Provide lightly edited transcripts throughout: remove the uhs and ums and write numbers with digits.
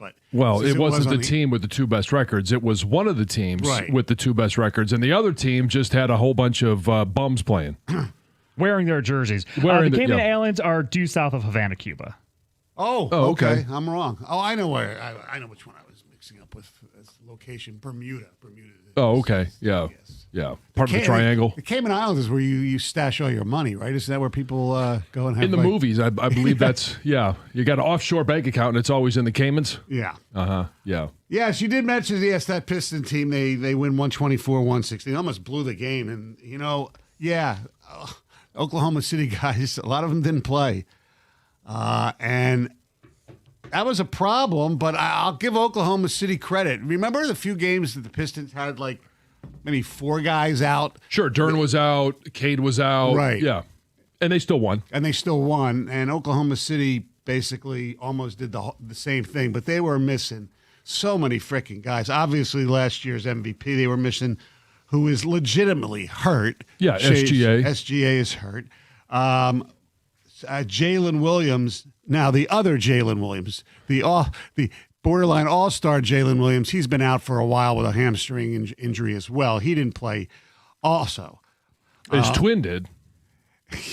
But well, it wasn't the on team with the two best records. It was one of the teams Right. with the two best records, and the other team just had a whole bunch of bums playing. Wearing their jerseys. Wearing the Cayman yeah. Islands are due south of Havana, Cuba. Oh, okay. okay. I'm wrong. Oh, I know where. I know which one I was mixing up with. As location, Bermuda. Oh, okay. Yeah. Yes. Yeah. Part of the triangle. The Cayman Islands is where you stash all your money, right? Isn't that where people go and have In the movies, I believe that's, yeah. You got an offshore bank account, and it's always in the Caymans. Yeah. Uh-huh. Yeah. Yes, you did mention, yes, that Piston team, they win 124-116. They almost blew the game. And, Oklahoma City guys, a lot of them didn't play. And that was a problem, but I'll give Oklahoma City credit. Remember the few games that the Pistons had, like, maybe 4 guys out? Sure, Dern was out, Cade was out. Right. Yeah. And they still won. And they still won. And Oklahoma City basically almost did the same thing, but they were missing so many freaking guys. Obviously, last year's MVP, they were missing, who is legitimately hurt. Yeah, SGA. SGA is hurt. Jalen Williams, now the other Jalen Williams, the borderline all-star Jalen Williams, he's been out for a while with a hamstring injury as well. He didn't play also. His twin did.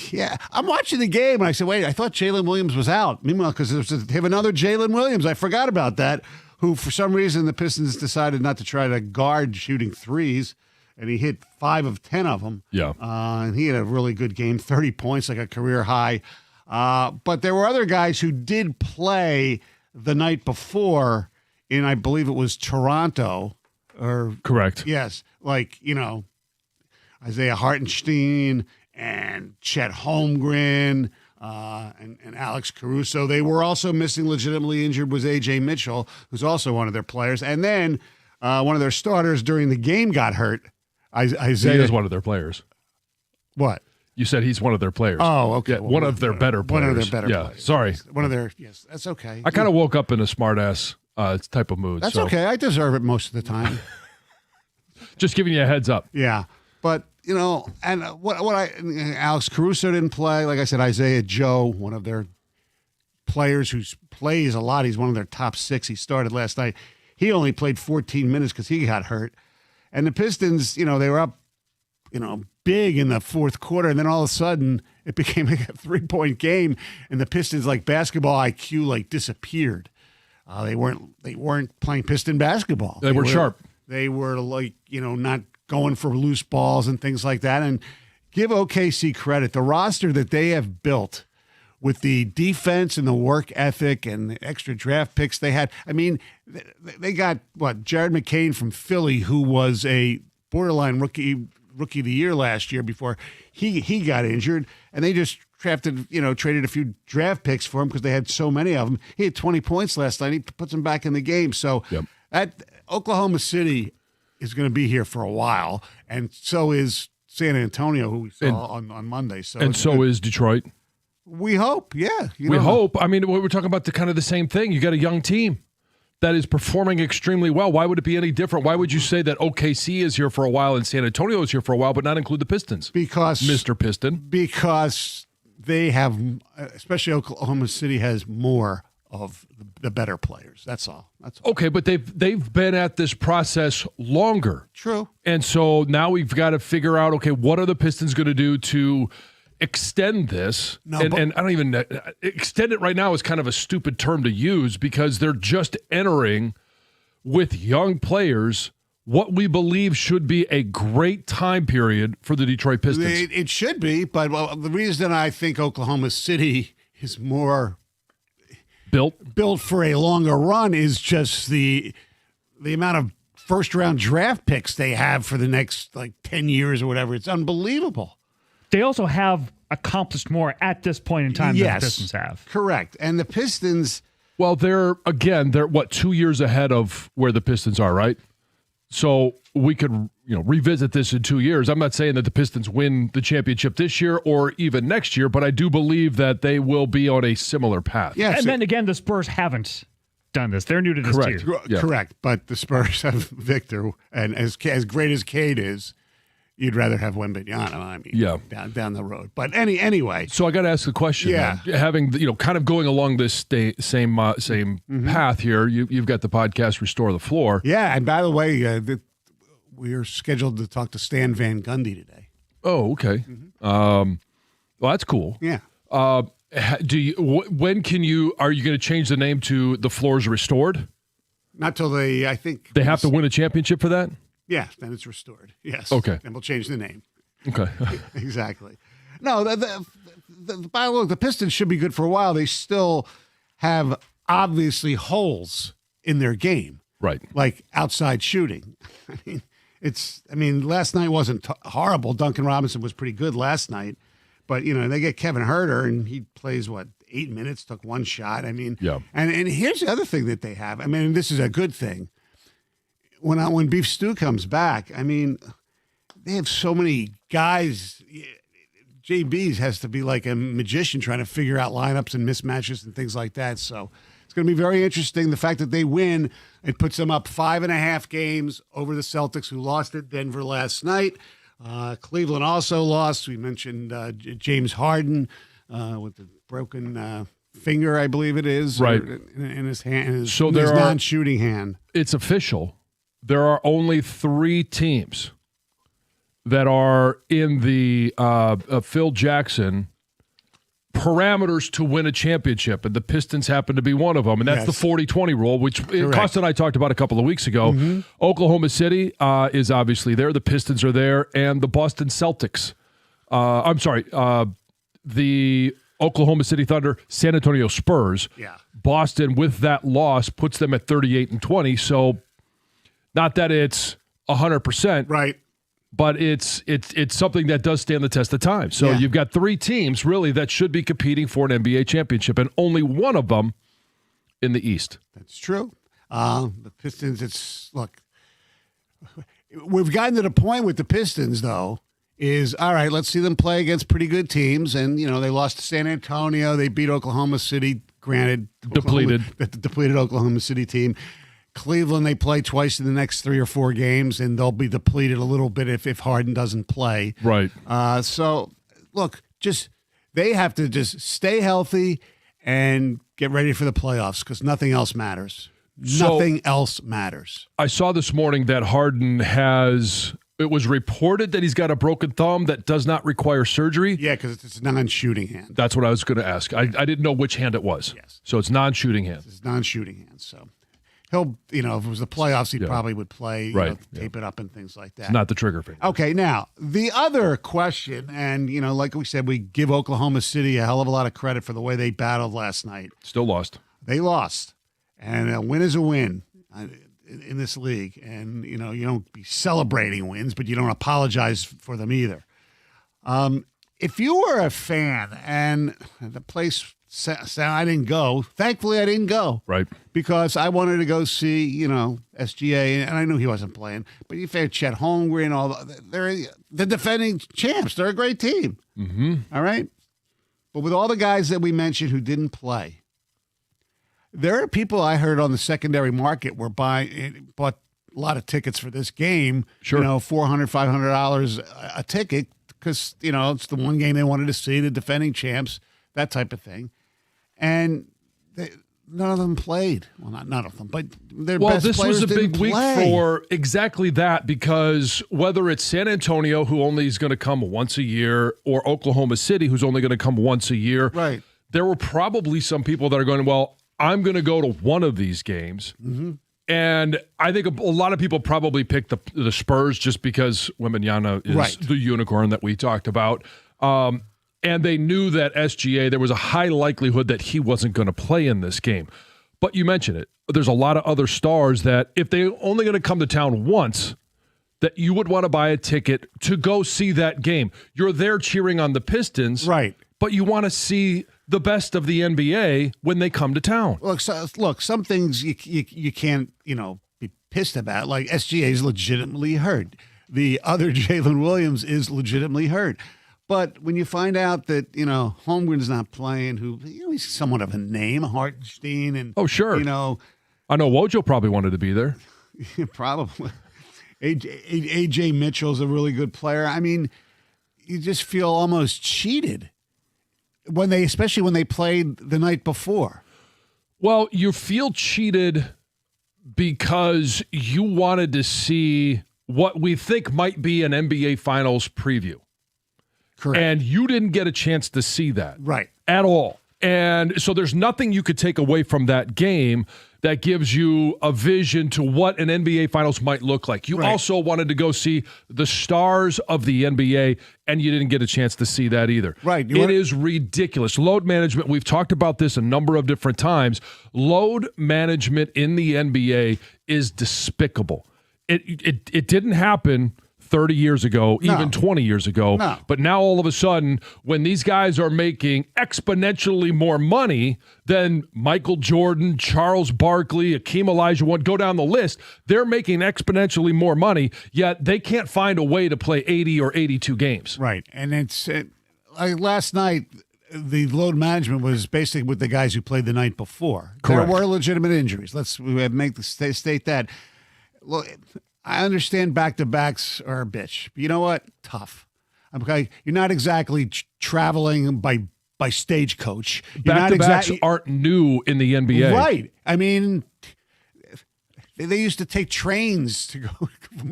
Yeah, I'm watching the game, and I said, wait, I thought Jalen Williams was out. Meanwhile, because they have another Jalen Williams. I forgot about that, who for some reason the Pistons decided not to try to guard shooting threes, and he hit 5 of 10 of them. Yeah. And he had a really good game, 30 points, like a career high. But there were other guys who did play the night before in, I believe it was Toronto. Correct. Yes, like, Isaiah Hartenstein and Chet Holmgren and Alex Caruso. They were also missing, legitimately injured, was A.J. Mitchell, who's also one of their players. And then one of their starters during the game got hurt. Isaiah. He is one of their players. What? You said he's one of their players. Oh, okay. Yeah, one of their better players. One of their better players. Yeah, sorry. One of their, yes, that's okay. I kind of woke up in a smart-ass type of mood. That's so. okay. I deserve it most of the time. Just giving you a heads up. Yeah. But, and Alex Caruso didn't play. Like I said, Isaiah Joe, one of their players who plays a lot. He's one of their top 6. He started last night. He only played 14 minutes because he got hurt. And the Pistons, they were up, big in the fourth quarter, and then all of a sudden it became like a 3-point game, and the Pistons, like, basketball IQ, like, disappeared. They weren't playing Piston basketball. They were sharp. They were, like, not going for loose balls and things like that. And give OKC credit. The roster that they have built with the defense and the work ethic and the extra draft picks they had. I mean, they got, Jared McCain from Philly, who was a borderline rookie of the year last year before he got injured, and they just traded a few draft picks for him because they had so many of them. He had 20 points last night. He puts them back in the game. So that Oklahoma City is going to be here for a while, and so is San Antonio, who we saw on Monday. So is Detroit. We hope, yeah. We hope. I mean, we're talking about the same thing. You got a young team that is performing extremely well. Why would it be any different? Why would you say that OKC is here for a while and San Antonio is here for a while, but not include the Pistons? Because Mr. Piston. Because they have, especially Oklahoma City, has more of the better players. That's all. Okay, but they've been at this process longer. True. And so now we've got to figure out, okay, what are the Pistons going to do to extend this? And I don't even extend it right now is kind of a stupid term to use because they're just entering with young players what we believe should be a great time period for the Detroit Pistons. It should be, but the reason I think Oklahoma City is more built for a longer run is just the amount of first-round draft picks they have for the next 10 years or whatever. It's unbelievable. They also have accomplished more at this point in time than the Pistons have. Correct. And the Pistons... Well, they're 2 years ahead of where the Pistons are, right? So we could, revisit this in 2 years. I'm not saying that the Pistons win the championship this year or even next year, but I do believe that they will be on a similar path. Yes. And then again, the Spurs haven't done this. They're new to this too. Correct. But the Spurs have Victor, and as great as Cade is, you'd rather have Wembanyama. I mean, down the road. But anyway. So I got to ask the question. Yeah. Then. Having kind of going along this same path here. You've got the podcast Restore the Floor. Yeah, and by the way, we're scheduled to talk to Stan Van Gundy today. Oh, okay. Well, that's cool. Yeah. Do you? When can you? Are you going to change the name to The Floor's Restored? Not till I think they have to win a championship for that. Yeah, then it's restored. Yes. Okay. And we'll change the name. Okay. Exactly. No, by the way, the Pistons should be good for a while. They still have obviously holes in their game, right? Like outside shooting. I mean, last night wasn't horrible. Duncan Robinson was pretty good last night, but they get Kevin Huerter and he plays 8 minutes, took one shot. I mean, yeah. And here's the other thing that they have. I mean, this is a good thing. When Beef Stew comes back, I mean, they have so many guys. JB's has to be like a magician trying to figure out lineups and mismatches and things like that. So it's going to be very interesting. The fact that they win, it puts them up 5.5 games over the Celtics, who lost at Denver last night. Cleveland also lost. We mentioned James Harden with the broken finger, I believe it is, right in his hand. So in his non-shooting hand. It's official. There are only 3 teams that are in the Phil Jackson parameters to win a championship, and the Pistons happen to be one of them, and that's the 40-20 rule, which Costa and I talked about a couple of weeks ago. Mm-hmm. Oklahoma City is obviously there. The Pistons are there, and the Boston Celtics. The Oklahoma City Thunder, San Antonio Spurs. Yeah. Boston, with that loss, puts them at 38-20, so not that it's 100%. Right. But it's something that does stand the test of time. So you've got 3 teams, really, that should be competing for an NBA championship, and only one of them in the East. That's true. The Pistons, look, we've gotten to the point with the Pistons, though, is, all right, let's see them play against pretty good teams. And, they lost to San Antonio. They beat Oklahoma City, granted. Depleted. The depleted Oklahoma City team. Cleveland, they play twice in the next 3 or 4 games, and they'll be depleted a little bit if Harden doesn't play. Right. So, look, they have to just stay healthy and get ready for the playoffs because nothing else matters. Nothing else matters. I saw this morning that Harden it was reported that he's got a broken thumb that does not require surgery. Yeah, because it's a non-shooting hand. That's what I was going to ask. I didn't know which hand it was. Yes. So it's non-shooting hand. It's non-shooting hand, so... He'll, if it was the playoffs, he probably would play, tape it up and things like that. It's not the trigger finger. Okay, now, the other question, and, like we said, we give Oklahoma City a hell of a lot of credit for the way they battled last night. Still lost. They lost. And a win is a win in this league. And, you don't be celebrating wins, but you don't apologize for them either. If you were a fan and the place... I didn't go. Thankfully, I didn't go. Right. Because I wanted to go see, SGA, and I knew he wasn't playing. But you fair Chet Holmgren, they're the defending champs. They're a great team. Mm-hmm. All right? But with all the guys that we mentioned who didn't play, there are people I heard on the secondary market bought a lot of tickets for this game. Sure. $400, $500 a ticket because, it's the one game they wanted to see, the defending champs, that type of thing. And none of them played. Well, not none of them, but their best players didn't play. Well, this was a big week for exactly that because whether it's San Antonio, who only is going to come once a year, or Oklahoma City, who's only going to come once a year, right? There were probably some people that are going, well, I'm going to go to one of these games. Mm-hmm. And I think a lot of people probably picked the Spurs just because Wembanyama is the unicorn that we talked about. And they knew that SGA, there was a high likelihood that he wasn't going to play in this game. But you mentioned it. There's a lot of other stars that if they're only going to come to town once, that you would want to buy a ticket to go see that game. You're there cheering on the Pistons. Right. But you want to see the best of the NBA when they come to town. Look, some things you can't, be pissed about. Like SGA is legitimately hurt. The other Jalen Williams is legitimately hurt. But when you find out that, Holmgren's not playing, he's somewhat of a name, Hartenstein. And, oh, sure. I know Wojo probably wanted to be there. Probably. AJ Mitchell's a really good player. I mean, you just feel almost cheated especially when they played the night before. Well, you feel cheated because you wanted to see what we think might be an NBA Finals preview. Correct. And you didn't get a chance to see that. Right. At all. And so there's nothing you could take away from that game that gives you a vision to what an NBA Finals might look like. You also wanted to go see the stars of the NBA, and you didn't get a chance to see that either. Right. It is ridiculous. Load management, we've talked about this a number of different times. Load management in the NBA is despicable. It didn't happen 30 years ago, even 20 years ago. No. But now all of a sudden, when these guys are making exponentially more money than Michael Jordan, Charles Barkley, Akeem Olajuwon, go down the list, they're making exponentially more money, yet they can't find a way to play 80 or 82 games. Right. And like last night, the load management was basically with the guys who played the night before. Correct. There were legitimate injuries. Let's state that. Look, I understand back-to-backs are a bitch. But you know what? Tough. Okay, you're not exactly traveling by stagecoach. Back-to-backs aren't new in the NBA. Right. I mean, they used to take trains to go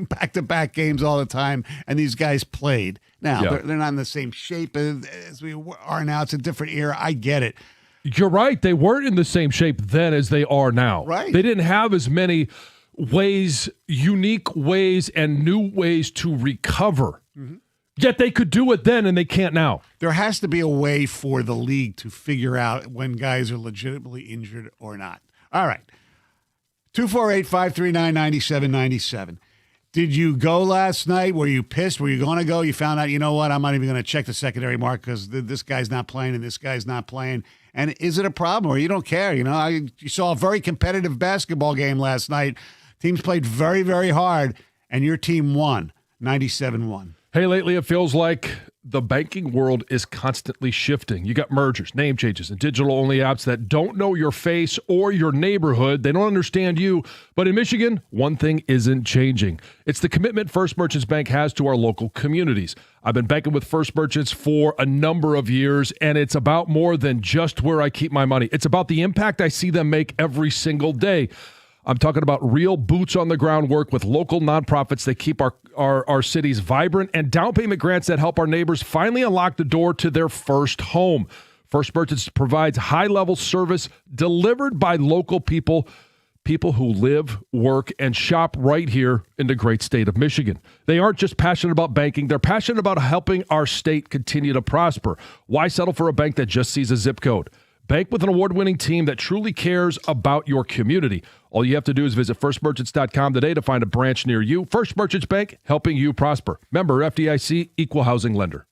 back-to-back games all the time, and these guys played. Now, they're not in the same shape as we are now. It's a different era. I get it. You're right. They weren't in the same shape then as they are now. Right. They didn't have as many unique ways and new ways to recover. Mm-hmm. Yet they could do it then and they can't now. There has to be a way for the league to figure out when guys are legitimately injured or not. All right. 248-539-9797. Did you go last night? Were you pissed? Were you going to go? You found out, you know what, I'm not even going to check the secondary mark because this guy's not playing and this guy's not playing. And is it a problem or you don't care? You know, you saw a very competitive basketball game last night. Teams played very, very hard, and your team won, 97-1. Hey, lately it feels like the banking world is constantly shifting. You got mergers, name changes, and digital-only apps that don't know your face or your neighborhood. They don't understand you. But in Michigan, one thing isn't changing. It's the commitment First Merchants Bank has to our local communities. I've been banking with First Merchants for a number of years, and it's about more than just where I keep my money. It's about the impact I see them make every single day. I'm talking about real boots-on-the-ground work with local nonprofits that keep our cities vibrant and down payment grants that help our neighbors finally unlock the door to their first home. First Merchants provides high-level service delivered by local people who live, work, and shop right here in the great state of Michigan. They aren't just passionate about banking. They're passionate about helping our state continue to prosper. Why settle for a bank that just sees a zip code? Bank with an award-winning team that truly cares about your community. All you have to do is visit firstmerchants.com today to find a branch near you. First Merchants Bank, helping you prosper. Member FDIC, Equal Housing Lender.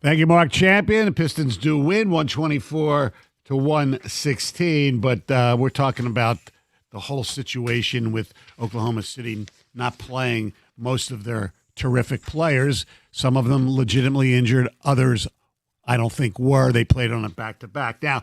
Thank you, Mark Champion. The Pistons do win 124-116, but we're talking about the whole situation with Oklahoma City not playing most of their terrific players. Some of them legitimately injured. Others, I don't think were. They played on a back-to-back. Now,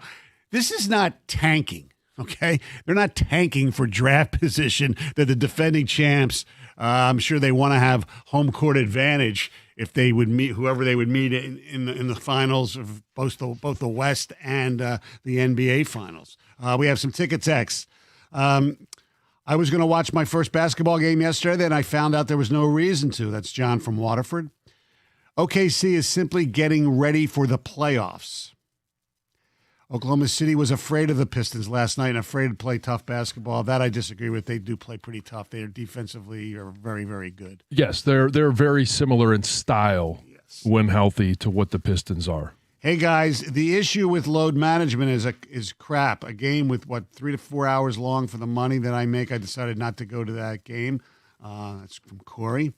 this is not tanking, okay? They're not tanking for draft position. They're the defending champs. I'm sure they want to have home court advantage if they would meet whoever they would meet in the finals of both the West and the NBA finals. We have some ticket texts. I was going to watch my first basketball game yesterday, then I found out there was no reason to. That's John from Waterford. OKC is simply getting ready for the playoffs. Oklahoma City was afraid of the Pistons last night and afraid to play tough basketball. That I disagree with. They do play pretty tough. They are defensively are very, very good. Yes, they're very similar in style when healthy to what the Pistons are. Hey guys, the issue with load management is crap. A game with 3 to 4 hours long for the money that I make. I decided not to go to that game. That's from Corey.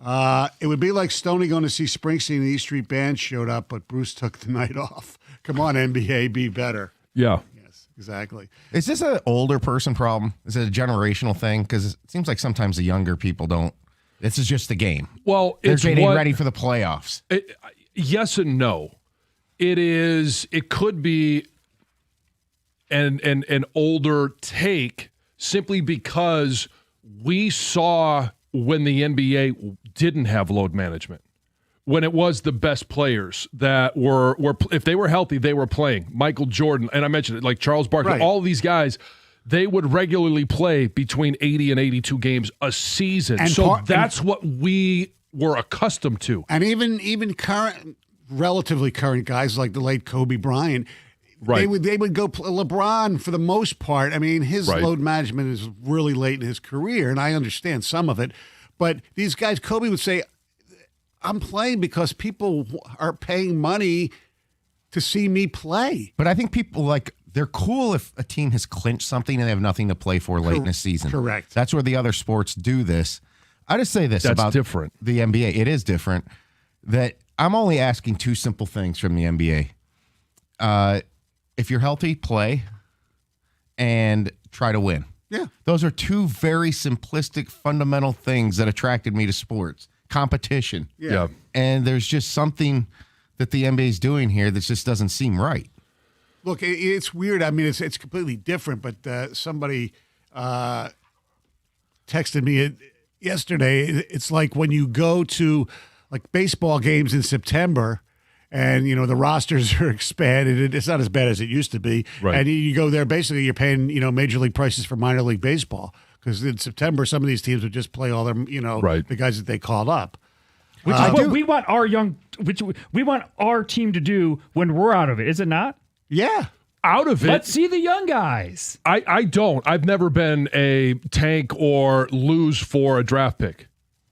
It would be like Stoney going to see Springsteen and the E Street Band showed up, but Bruce took the night off. Come on, NBA, be better. Yeah. Yes, exactly. Is this an older person problem? Is it a generational thing? Because it seems like sometimes the younger people don't. This is just the game. Well, they're getting ready for the playoffs. Yes and no. It could be an older take simply because we saw when the NBA didn't have load management. When it was the best players that were if they were healthy, they were playing. Michael Jordan, and I mentioned it, like Charles Barkley, all these guys, they would regularly play between 80 and 82 games a season. And that's what we were accustomed to. And even current, relatively current guys like the late Kobe Bryant, they would go play LeBron for the most part. I mean, his load management is really late in his career, and I understand some of it. But these guys, Kobe would say, I'm playing because people are paying money to see me play. But I think people they're cool if a team has clinched something and they have nothing to play for late in the season. Correct. That's where the other sports do this. I just say this about different. The NBA. It is different. That I'm only asking two simple things from the NBA. If you're healthy, play and try to win. Yeah. Those are two very simplistic, fundamental things that attracted me to sports. Competition. Yeah. And there's just something that the NBA is doing here that just doesn't seem right. Look, it's weird. I mean, it's completely different, but somebody texted me yesterday. It's like when you go to baseball games in September and, the rosters are expanded. It's not as bad as it used to be. Right. And you go there, basically you're paying, major league prices for minor league baseball. Because in September, some of these teams would just play all their, the guys that they called up. Which is what we want we want our team to do when we're out of it, is it not? Yeah. Out of it. Let's see the young guys. I don't. I've never been a tank or lose for a draft pick.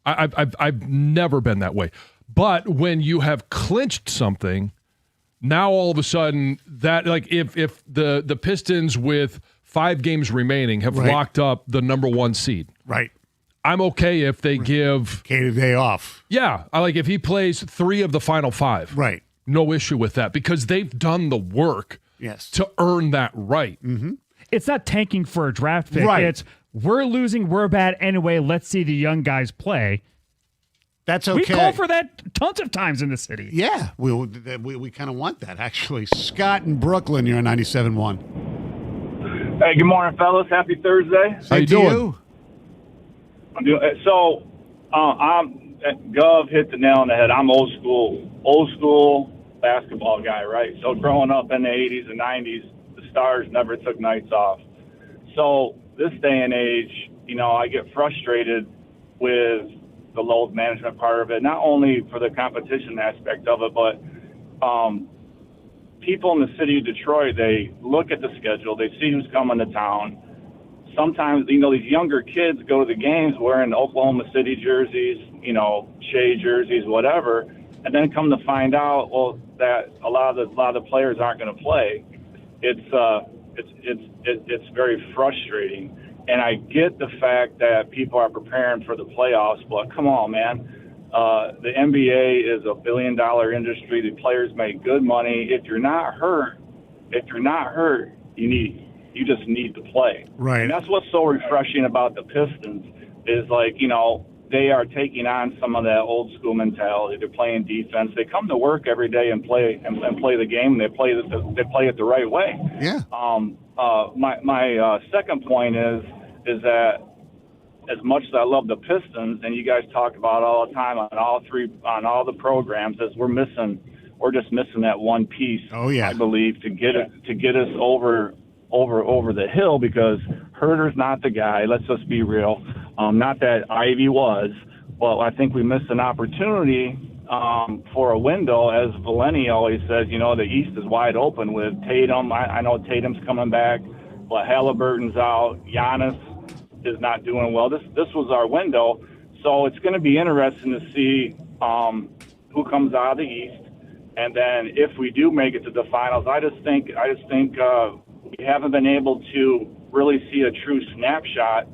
I've never been that way. But when you have clinched something, now all of a sudden that if the Pistons with 5 games remaining have locked up the number 1 seed. Right. I'm okay if they give Kate a day off. Yeah. I if he plays 3 of the final 5. Right. No issue with that because they've done the work to earn that right. Mm-hmm. It's not tanking for a draft pick. Right. It's we're losing, we're bad anyway. Let's see the young guys play. That's okay. We call for that tons of times in the city. Yeah. We kind of want that, actually. Scott in Brooklyn, you're on 97.1. Hey, good morning, fellas. Happy Thursday. How you doing? I'm doing so. Gov hit the nail on the head. I'm old school basketball guy, right? So growing up in the 80s and 90s, the Stars never took nights off. So this day and age, I get frustrated with the load management part of it, not only for the competition aspect of it, but people in the city of Detroit, they look at the schedule, they see who's coming to town. Sometimes, these younger kids go to the games wearing Oklahoma City jerseys, Shea jerseys, whatever, and then come to find out, that a lot of the players aren't going to play. It's very frustrating. And I get the fact that people are preparing for the playoffs, but come on, man. The NBA is a billion-dollar industry. The players make good money. If you're not hurt, you just need to play. Right. And that's what's so refreshing about the Pistons is, like, they are taking on some of that old school mentality. They're playing defense. They come to work every day and play the game. And they play it the right way. Yeah. My second point is that as much as I love the Pistons, and you guys talk about all the time on all the programs, is we're just missing that one piece. Oh yeah. I believe to get us over the hill, because Herter's not the guy. Let's just be real. Not that Ivy was, but I think we missed an opportunity for a window. As Valeni always says, the East is wide open with Tatum. I know Tatum's coming back, but Halliburton's out. Giannis is not doing well. This was our window, so it's going to be interesting to see who comes out of the East, and then if we do make it to the finals, I just think we haven't been able to really see a true snapshot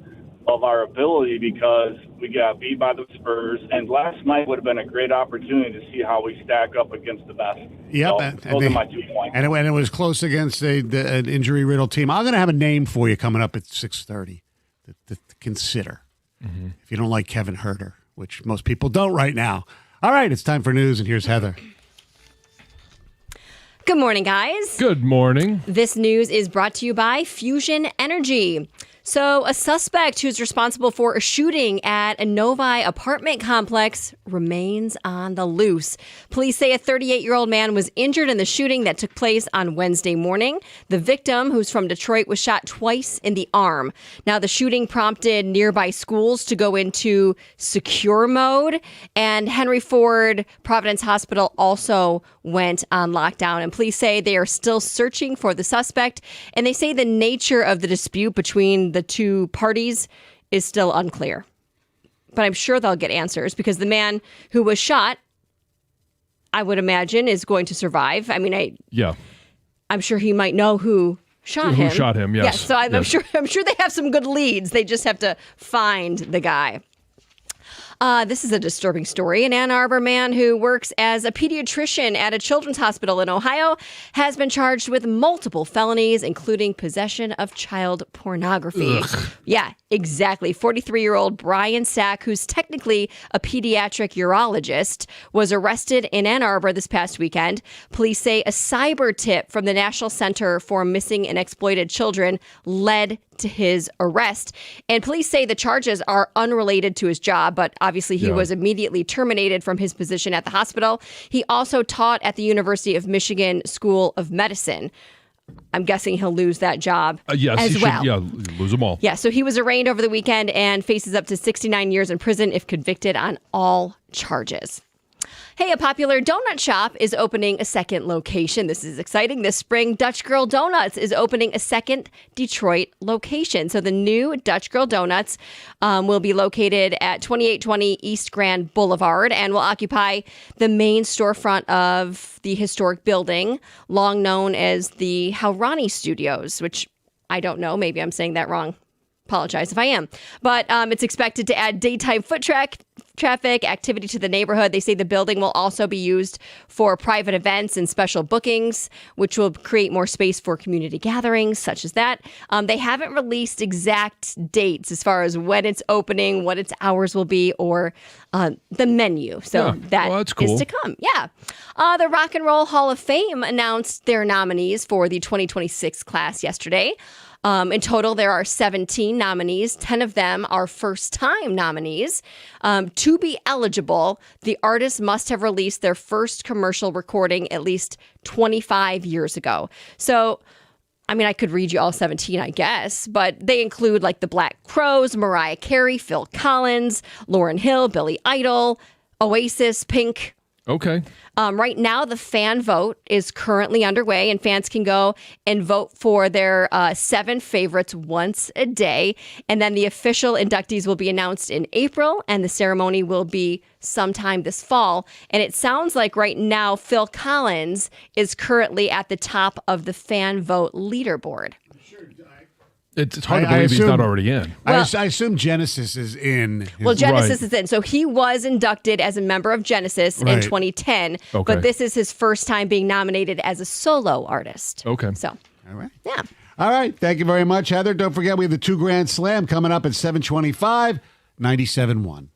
of our ability, because we got beat by the Spurs, and last night would have been a great opportunity to see how we stack up against the best. Yep, so those are my 2 points. And it was close against an injury-riddled team. I'm going to have a name for you coming up at 6:30 to consider, if you don't like Kevin Herter, which most people don't right now. All right, it's time for news, and here's Heather. Good morning, guys. Good morning. This news is brought to you by Fusion Energy. So a suspect who's responsible for a shooting at a Novi apartment complex remains on the loose. Police say a 38-year-old man was injured in the shooting that took place on Wednesday morning. The victim, who's from Detroit, was shot twice in the arm. Now, the shooting prompted nearby schools to go into secure mode, and Henry Ford Providence Hospital also went on lockdown. And police say they are still searching for the suspect, and they say the nature of the dispute between the two parties is still unclear. But I'm sure they'll get answers, because the man who was shot, I would imagine, is going to survive. I mean, I'm sure he might know who shot him. Who shot him, yes. Yes, so I'm sure they have some good leads. They just have to find the guy. This is a disturbing story. An Ann Arbor man who works as a pediatrician at a children's hospital in Ohio has been charged with multiple felonies, including possession of child pornography. Ugh. Yeah, exactly. 43-year-old Brian Sack, who's technically a pediatric urologist, was arrested in Ann Arbor this past weekend. Police say a cyber tip from the National Center for Missing and Exploited Children led to his arrest. And police say the charges are unrelated to his job, but obviously he was immediately terminated from his position at the hospital. He also taught at the University of Michigan School of Medicine. I'm guessing he'll lose that job as well. Lose them all. Yeah, so he was arraigned over the weekend and faces up to 69 years in prison if convicted on all charges. Hey, a popular donut shop is opening a second location. This is exciting. This spring, Dutch Girl Donuts is opening a second Detroit location. So the new Dutch Girl Donuts will be located at 2820 East Grand Boulevard and will occupy the main storefront of the historic building, long known as the Haurani Studios, which I don't know. Maybe I'm saying that wrong. Apologize if I am. But it's expected to add daytime foot traffic, activity to the neighborhood. They say the building will also be used for private events and special bookings, which will create more space for community gatherings such as that. They haven't released exact dates as far as when it's opening, what its hours will be, or the menu. So that's cool. Is to come. Yeah. The Rock and Roll Hall of Fame announced their nominees for the 2026 class yesterday. In total, there are 17 nominees. 10 of them are first-time nominees. To be eligible, the artist must have released their first commercial recording at least 25 years ago. So, I mean, I could read you all 17, I guess, but they include like the Black Crowes, Mariah Carey, Phil Collins, Lauryn Hill, Billy Idol, Oasis, Pink. Okay. Right now, the fan vote is currently underway, and fans can go and vote for their 7 favorites once a day. And then the official inductees will be announced in April, and the ceremony will be sometime this fall. And it sounds like right now, Phil Collins is currently at the top of the fan vote leaderboard. It's hard to believe he's not already in. Well, I assume Genesis is in. Well, Genesis is in. So he was inducted as a member of Genesis in 2010, but this is his first time being nominated as a solo artist. Okay. So, All right. yeah. All right. Thank you very much, Heather. Don't forget, we have the 2 Grand Slam coming up at 725, 97.1.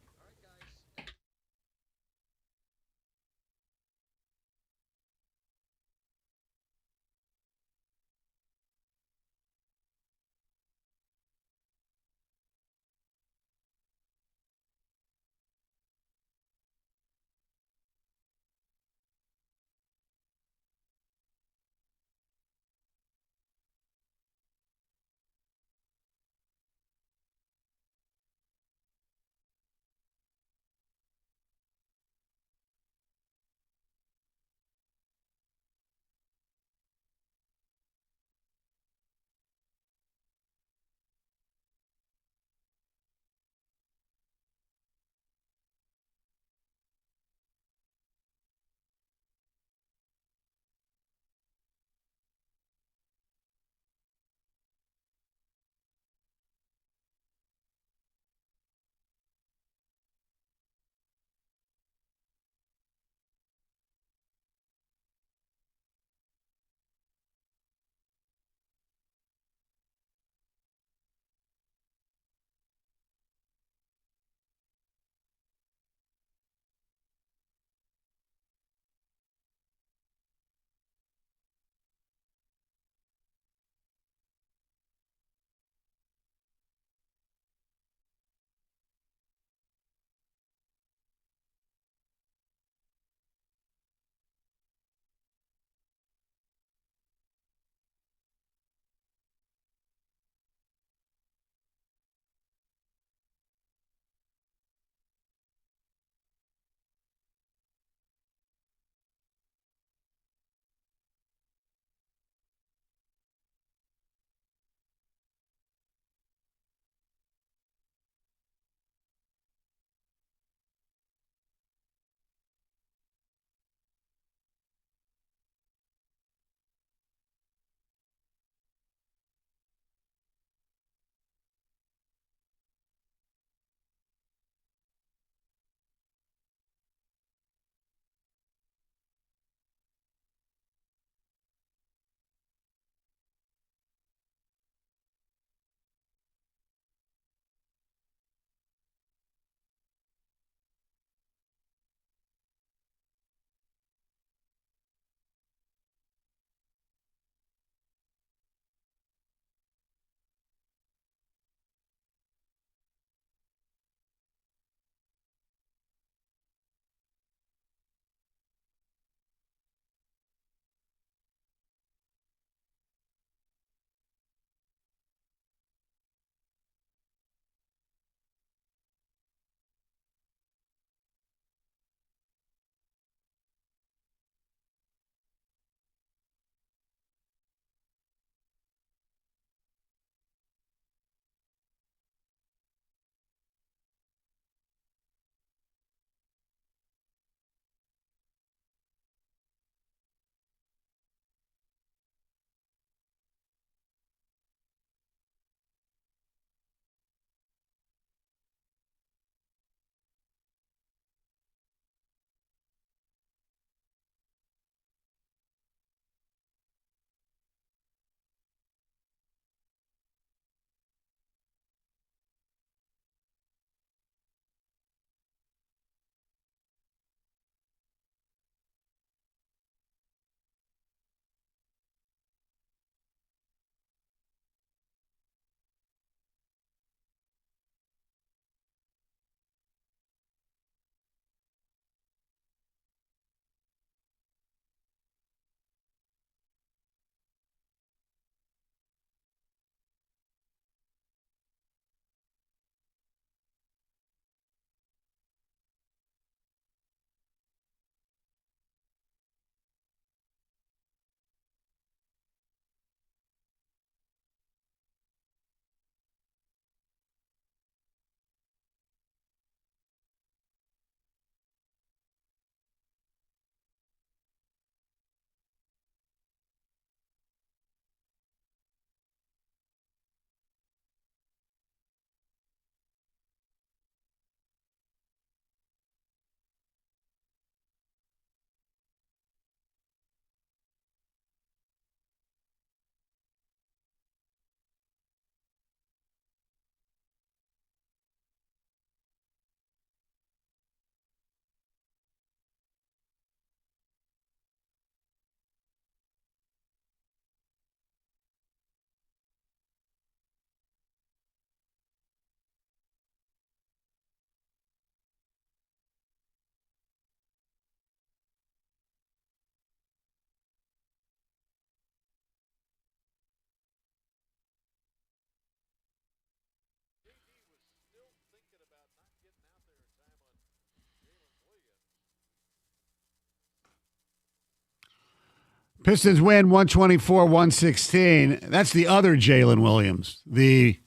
Pistons win 124-116. That's the other Jalen Williams. The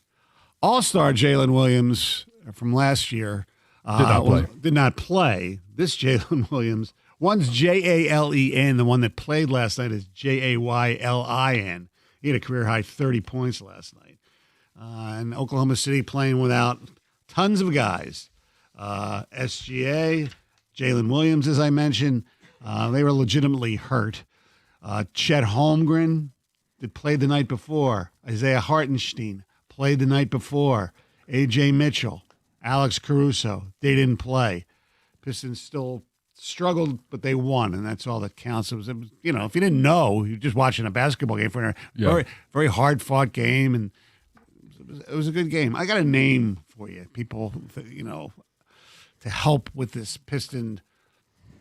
all-star Jalen Williams from last year did not play. This Jalen Williams, one's Jalen. The one that played last night is Jaylin. He had a career-high 30 points last night. And Oklahoma City playing without tons of guys. SGA, Jalen Williams, as I mentioned, they were legitimately hurt. Chet Holmgren played the night before. Isaiah Hartenstein played the night before. A.J. Mitchell, Alex Caruso, they didn't play. Pistons still struggled, but they won, and that's all that counts. It was if you didn't know, you're just watching a basketball game for a very, very hard-fought game, and it was a good game. I got a name for you, people, to help with this Piston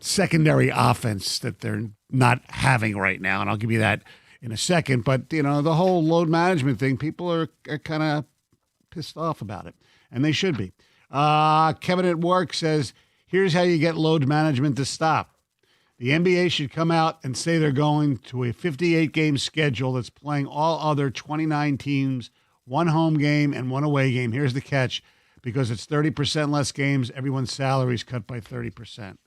secondary offense that they're not having right now, and I'll give you that in a second. But, the whole load management thing, people are kind of pissed off about it, and they should be. Kevin at work says, here's how you get load management to stop. The NBA should come out and say they're going to a 58-game schedule that's playing all other 29 teams, one home game and one away game. Here's the catch. Because it's 30% less games, everyone's salary is cut by 30%.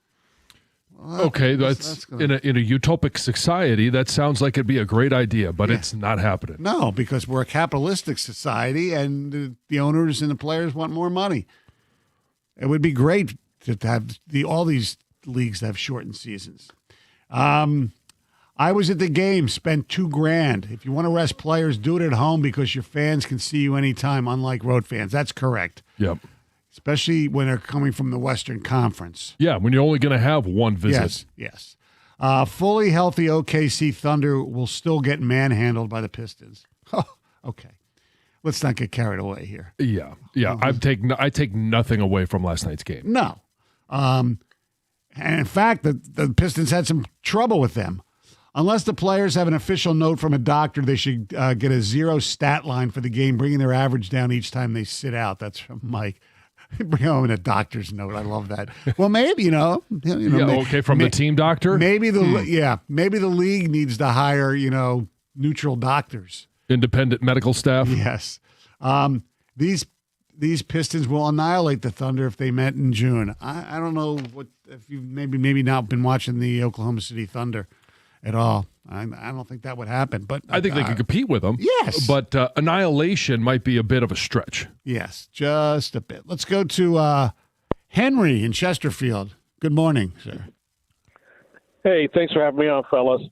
Well, okay, that's in a utopic society, that sounds like it'd be a great idea, but it's not happening. No, because we're a capitalistic society, and the owners and the players want more money. It would be great to have all these leagues to have shortened seasons. I was at the game, spent $2,000. If you want to rest players, do it at home because your fans can see you anytime, unlike road fans. That's correct. Yep. Especially when they're coming from the Western Conference. Yeah, when you're only going to have one visit. Yes. Fully healthy OKC Thunder will still get manhandled by the Pistons. Oh, okay. Let's not get carried away here. Yeah. I take nothing away from last night's game. No. And in fact, the Pistons had some trouble with them. Unless the players have an official note from a doctor, they should get a 0 stat line for the game, bringing their average down each time they sit out. That's from Mike. Bring home a doctor's note. I love that. Well, maybe from the team doctor. Maybe maybe the league needs to hire neutral doctors, independent medical staff. Yes. These Pistons will annihilate the Thunder if they met in June. I don't know if you've maybe not been watching the Oklahoma City Thunder at all. I don't think that would happen, but I think they could compete with them. Yes, but annihilation might be a bit of a stretch. Yes, just a bit. Let's go to Henry in Chesterfield. Good morning, sir. Hey, thanks for having me on, fellas.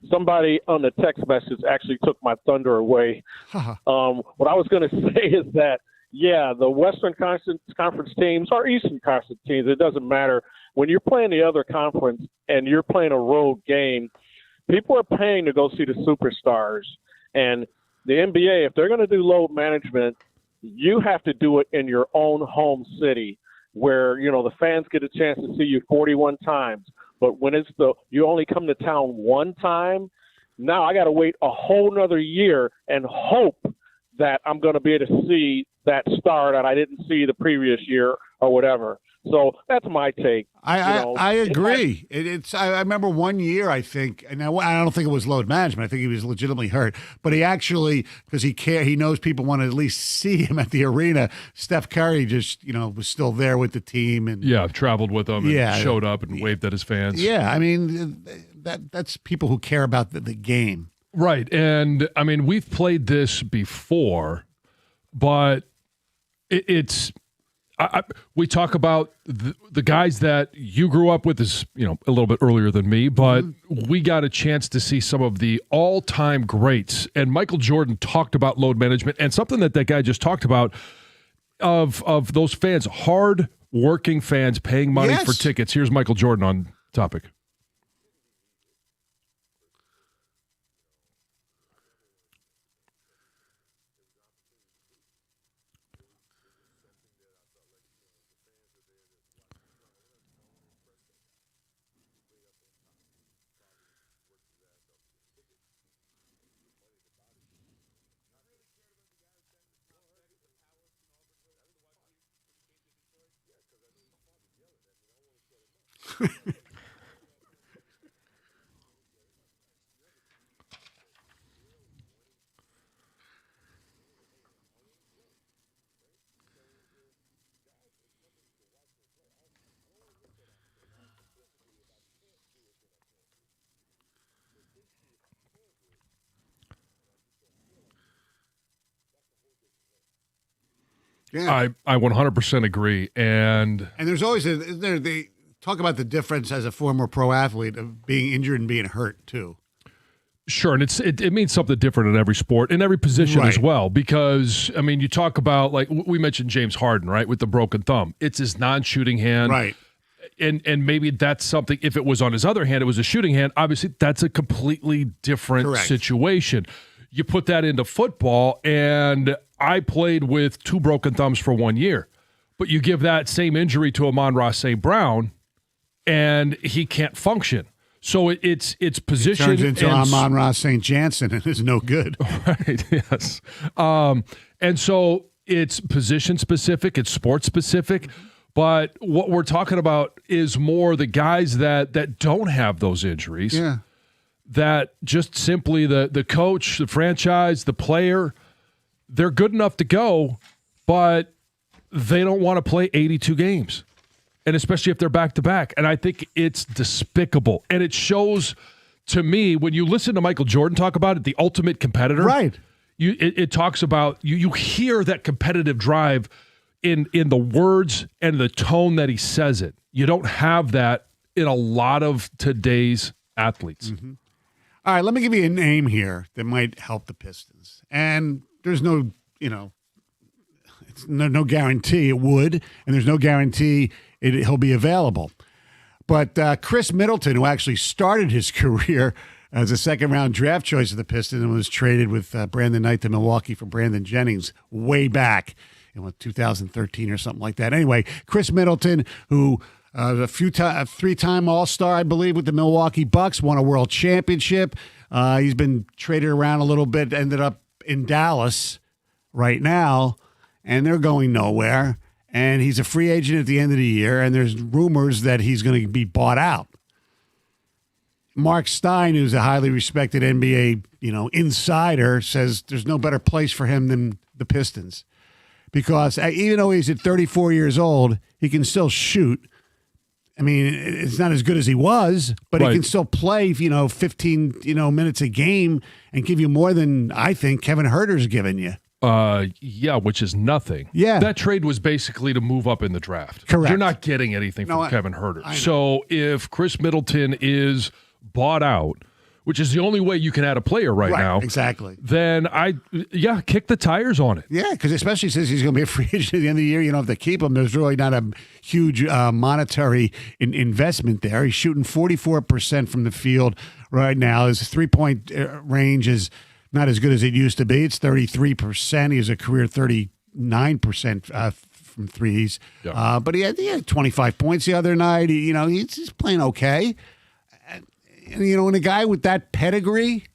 Somebody on the text message actually took my thunder away. What I was going to say is that, the Western Conference teams or Eastern Conference teams, it doesn't matter. When you're playing the other conference and you're playing a road game, people are paying to go see the superstars. And the NBA, if they're going to do load management, you have to do it in your own home city where, the fans get a chance to see you 41 times. But when you only come to town one time, now I got to wait a whole nother year and hope that I'm going to be able to see that star that I didn't see the previous year or whatever. So that's my take. I agree. I remember one year, I think, and I don't think it was load management. I think he was legitimately hurt, but he actually, because he knows people want to at least see him at the arena. Steph Curry just, was still there with the team and traveled with them and showed up and waved at his fans. Yeah, I mean that's people who care about the game, right? And I mean we've played this before, but it's. We talk about the guys that you grew up with is, a little bit earlier than me, but we got a chance to see some of the all-time greats. And Michael Jordan talked about load management and something that guy just talked about of those fans, hard-working fans paying money for tickets. Here's Michael Jordan on topic. Yeah. I 100% agree. And there's always they talk about the difference as a former pro athlete of being injured and being hurt too. sure, and it means something different in every sport, in every position as well. Because I mean, you talk about, like we mentioned James Harden, right, with the broken thumb. It's his non-shooting hand, right? And maybe that's something. If it was on his other hand, it was a shooting hand. Obviously, that's a completely different situation. You put that into football, and I played with 2 broken thumbs for 1 year. But you give that same injury to Amon-Ra St. Brown, and he can't function. So it's position. It turns into Amon-Ra St. Jansen and is no good. Right, yes. And so it's position specific, it's sports specific. But what we're talking about is more the guys that don't have those injuries. Yeah. That just simply the coach, the franchise, the player, they're good enough to go, but they don't want to play 82 games. And especially if they're back-to-back. And I think it's despicable. And it shows, to me, when you listen to Michael Jordan talk about it, the ultimate competitor. Right. It talks about, you hear that competitive drive in the words and the tone that he says it. You don't have that in a lot of today's athletes. Mm-hmm. All right, let me give you a name here that might help the Pistons. And there's no guarantee it would, and there's no guarantee he'll be available. But Chris Middleton, who actually started his career as a second-round draft choice of the Pistons and was traded with Brandon Knight to Milwaukee for Brandon Jennings way back in 2013 or something like that. Anyway, Chris Middleton, who a three-time All-Star, I believe, with the Milwaukee Bucks, won a world championship. He's been traded around a little bit, ended up in Dallas right now, and they're going nowhere. And he's a free agent at the end of the year, and there's rumors that he's going to be bought out. Mark Stein, who's a highly respected NBA, insider, says there's no better place for him than the Pistons. Because even though he's at 34 years old, he can still shoot. I mean, it's not as good as he was, but he can still play, 15, minutes a game and give you more than I think Kevin Huerter's given you. Yeah, which is nothing. Yeah. That trade was basically to move up in the draft. Correct. You're not getting anything from Kevin Huerter. So if Chris Middleton is bought out, which is the only way you can add a player right now. Exactly. Then kick the tires on it. Yeah, because especially since he's going to be a free agent at the end of the year, you don't have to keep him. There's really not a huge monetary investment there. He's shooting 44% from the field right now. His three-point range is not as good as it used to be. It's 33%. He has a career 39% from threes. Yeah. But he had 25 points the other night. He's playing okay. And, and a guy with that pedigree,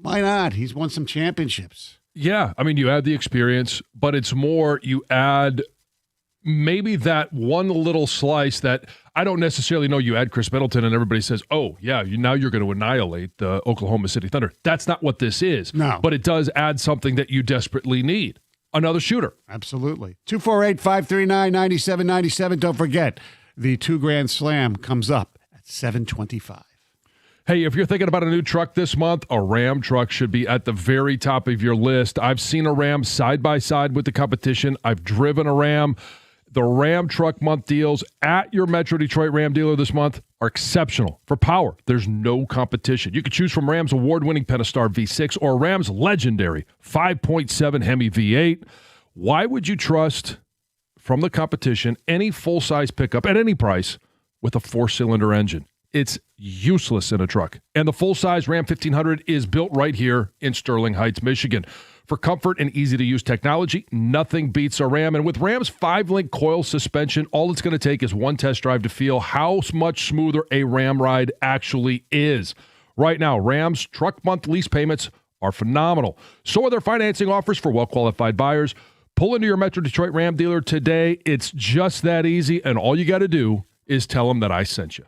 why not? He's won some championships. Yeah. I mean, you add the experience, but it's more you add maybe that one little slice that I don't necessarily know. You add Chris Middleton and everybody says, oh, yeah, now you're going to annihilate the Oklahoma City Thunder. That's not what this is. No. But it does add something that you desperately need. Another shooter. Absolutely. 248-539-9797. Don't forget, the $2 Grand Slam comes up at 7:25. Hey, if you're thinking about a new truck this month, a Ram truck should be at the very top of your list. I've seen a Ram side by side with the competition. I've driven a Ram. The Ram Truck Month deals at your Metro Detroit Ram dealer this month are exceptional. For power, there's no competition. You can choose from Ram's award-winning Pentastar V6 or Ram's legendary 5.7 Hemi V8. Why would you trust, from the competition, any full-size pickup at any price with a 4-cylinder engine? It's useless in a truck. And the full-size Ram 1500 is built right here in Sterling Heights, Michigan. For comfort and easy-to-use technology, nothing beats a Ram. And with Ram's 5-link coil suspension, all it's going to take is one test drive to feel how much smoother a Ram ride actually is. Right now, Ram's Truck Month lease payments are phenomenal. So are their financing offers for well-qualified buyers. Pull into your Metro Detroit Ram dealer today. It's just that easy, and all you got to do is tell them that I sent you.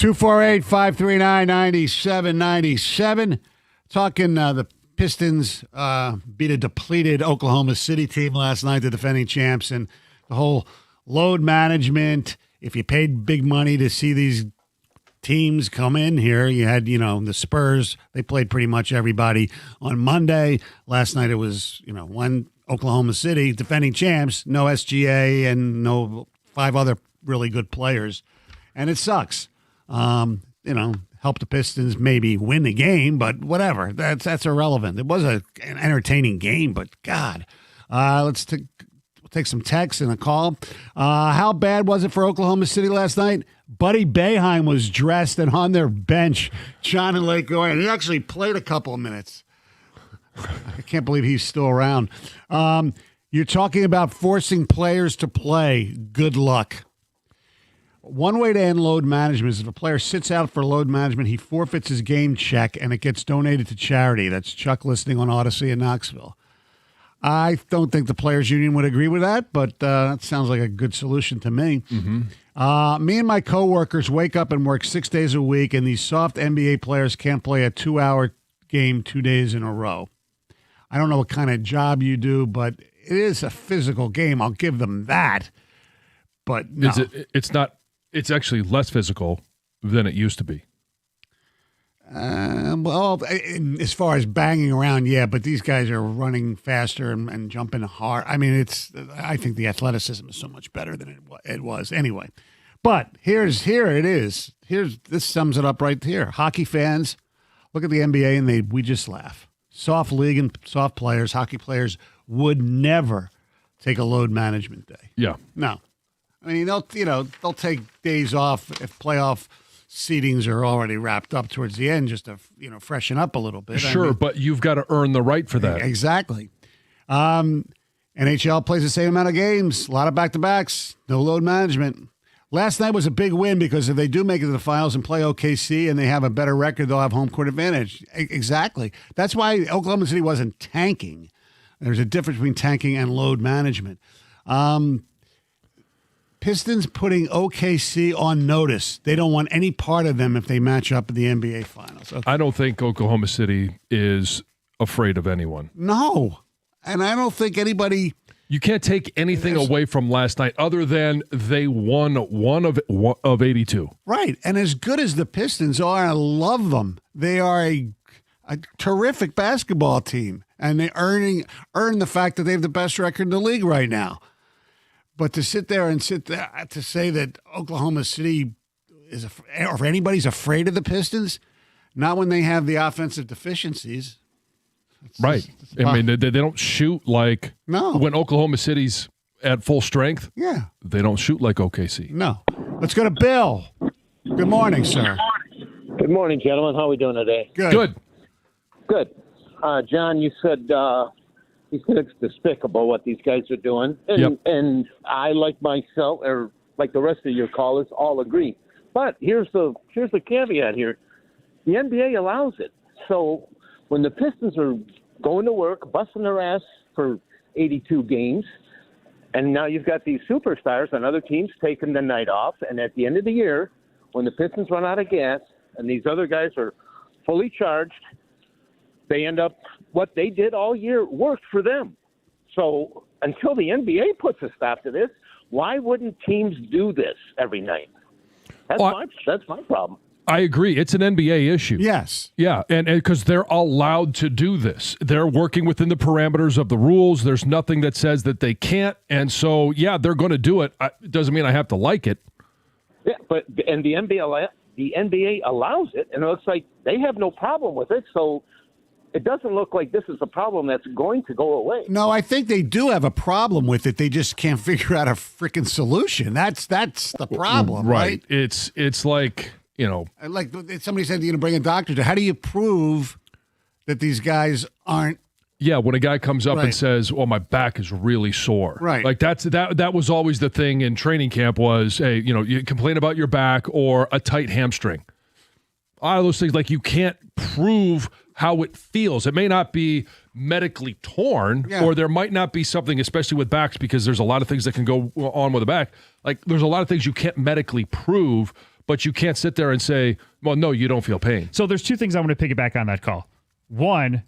248-539-9797. Talking the Pistons beat a depleted Oklahoma City team last night, the defending champs, and the whole load management. If you paid big money to see these teams come in here, you had, the Spurs. They played pretty much everybody on Monday. Last night it was, one Oklahoma City, defending champs, no SGA and no 5 other really good players. And it sucks. Help the Pistons maybe win the game, but whatever. That's irrelevant. It was an entertaining game, but God. Let's take some texts and a call. How bad was it for Oklahoma City last night? Buddy Boeheim was dressed and on their bench. John and Lake going. He actually played a couple of minutes. I can't believe he's still around. You're talking about forcing players to play. Good luck. One way to end load management is if a player sits out for load management, he forfeits his game check and it gets donated to charity. That's Chuck listening on Odyssey in Knoxville. I don't think the Players Union would agree with that, but that sounds like a good solution to me. Mm-hmm. Me and my coworkers wake up and work 6 days a week, and these soft NBA players can't play a 2-hour game 2 days in a row. I don't know what kind of job you do, but it is a physical game. I'll give them that. But no. It's not. It's actually less physical than it used to be. Well, as far as banging around, yeah, but these guys are running faster and jumping hard. I mean, I think the athleticism is so much better than it was anyway. But here it is. This sums it up right here. Hockey fans look at the NBA and we just laugh. Soft league and soft players, hockey players would never take a load management day. Yeah. No. I mean, they'll take days off if playoff seedings are already wrapped up towards the end, just to freshen up a little bit. Sure, but you've got to earn the right for that. Exactly. NHL plays the same amount of games, a lot of back-to-backs, no load management. Last night was a big win because if they do make it to the finals and play OKC and they have a better record, they'll have home court advantage. Exactly. That's why Oklahoma City wasn't tanking. There's a difference between tanking and load management. Pistons putting OKC on notice. They don't want any part of them if they match up in the NBA Finals. Okay. I don't think Oklahoma City is afraid of anyone. No. And I don't think anybody... You can't take anything away from last night other than they won one of 82. Right. And as good as the Pistons are, I love them. They are a terrific basketball team. And they earn the fact that they have the best record in the league right now. But to sit there to say that Oklahoma City or anybody's afraid of the Pistons, not when they have the offensive deficiencies. Right. I mean, they don't shoot like when Oklahoma City's at full strength. Yeah. They don't shoot like OKC. No. Let's go to Bill. Good morning, sir. Good morning, gentlemen. How are we doing today? Good. John, you said it's despicable what these guys are doing. And I, like myself, or like the rest of your callers, all agree. But here's the caveat here. The NBA allows it. So when the Pistons are going to work, busting their ass for 82 games, and now you've got these superstars on other teams taking the night off, and at the end of the year, when the Pistons run out of gas and these other guys are fully charged, they end up, what they did all year worked for them. So until the NBA puts a stop to this, why wouldn't teams do this every night? That's my problem. I agree. It's an NBA issue. Yes. Yeah, and because they're allowed to do this. They're working within the parameters of the rules. There's nothing that says that they can't. And so, yeah, they're going to do it. It doesn't mean I have to like it. Yeah, and the NBA allows it, and it looks like they have no problem with it. So it doesn't look like this is a problem that's going to go away. No, I think they do have a problem with it. They just can't figure out a freaking solution. That's the problem, right? It's like, like somebody said, bring a doctor to. How do you prove that these guys aren't? Yeah, when a guy comes up and says, "Well, my back is really sore," right? Like that was always the thing in training camp was, hey, you complain about your back or a tight hamstring. All those things, like you can't prove how it feels. It may not be medically torn, or there might not be something, especially with backs, because there's a lot of things that can go on with a back. Like there's a lot of things you can't medically prove, but you can't sit there and say, well, no, you don't feel pain. So there's two things I want to piggyback on that call. One,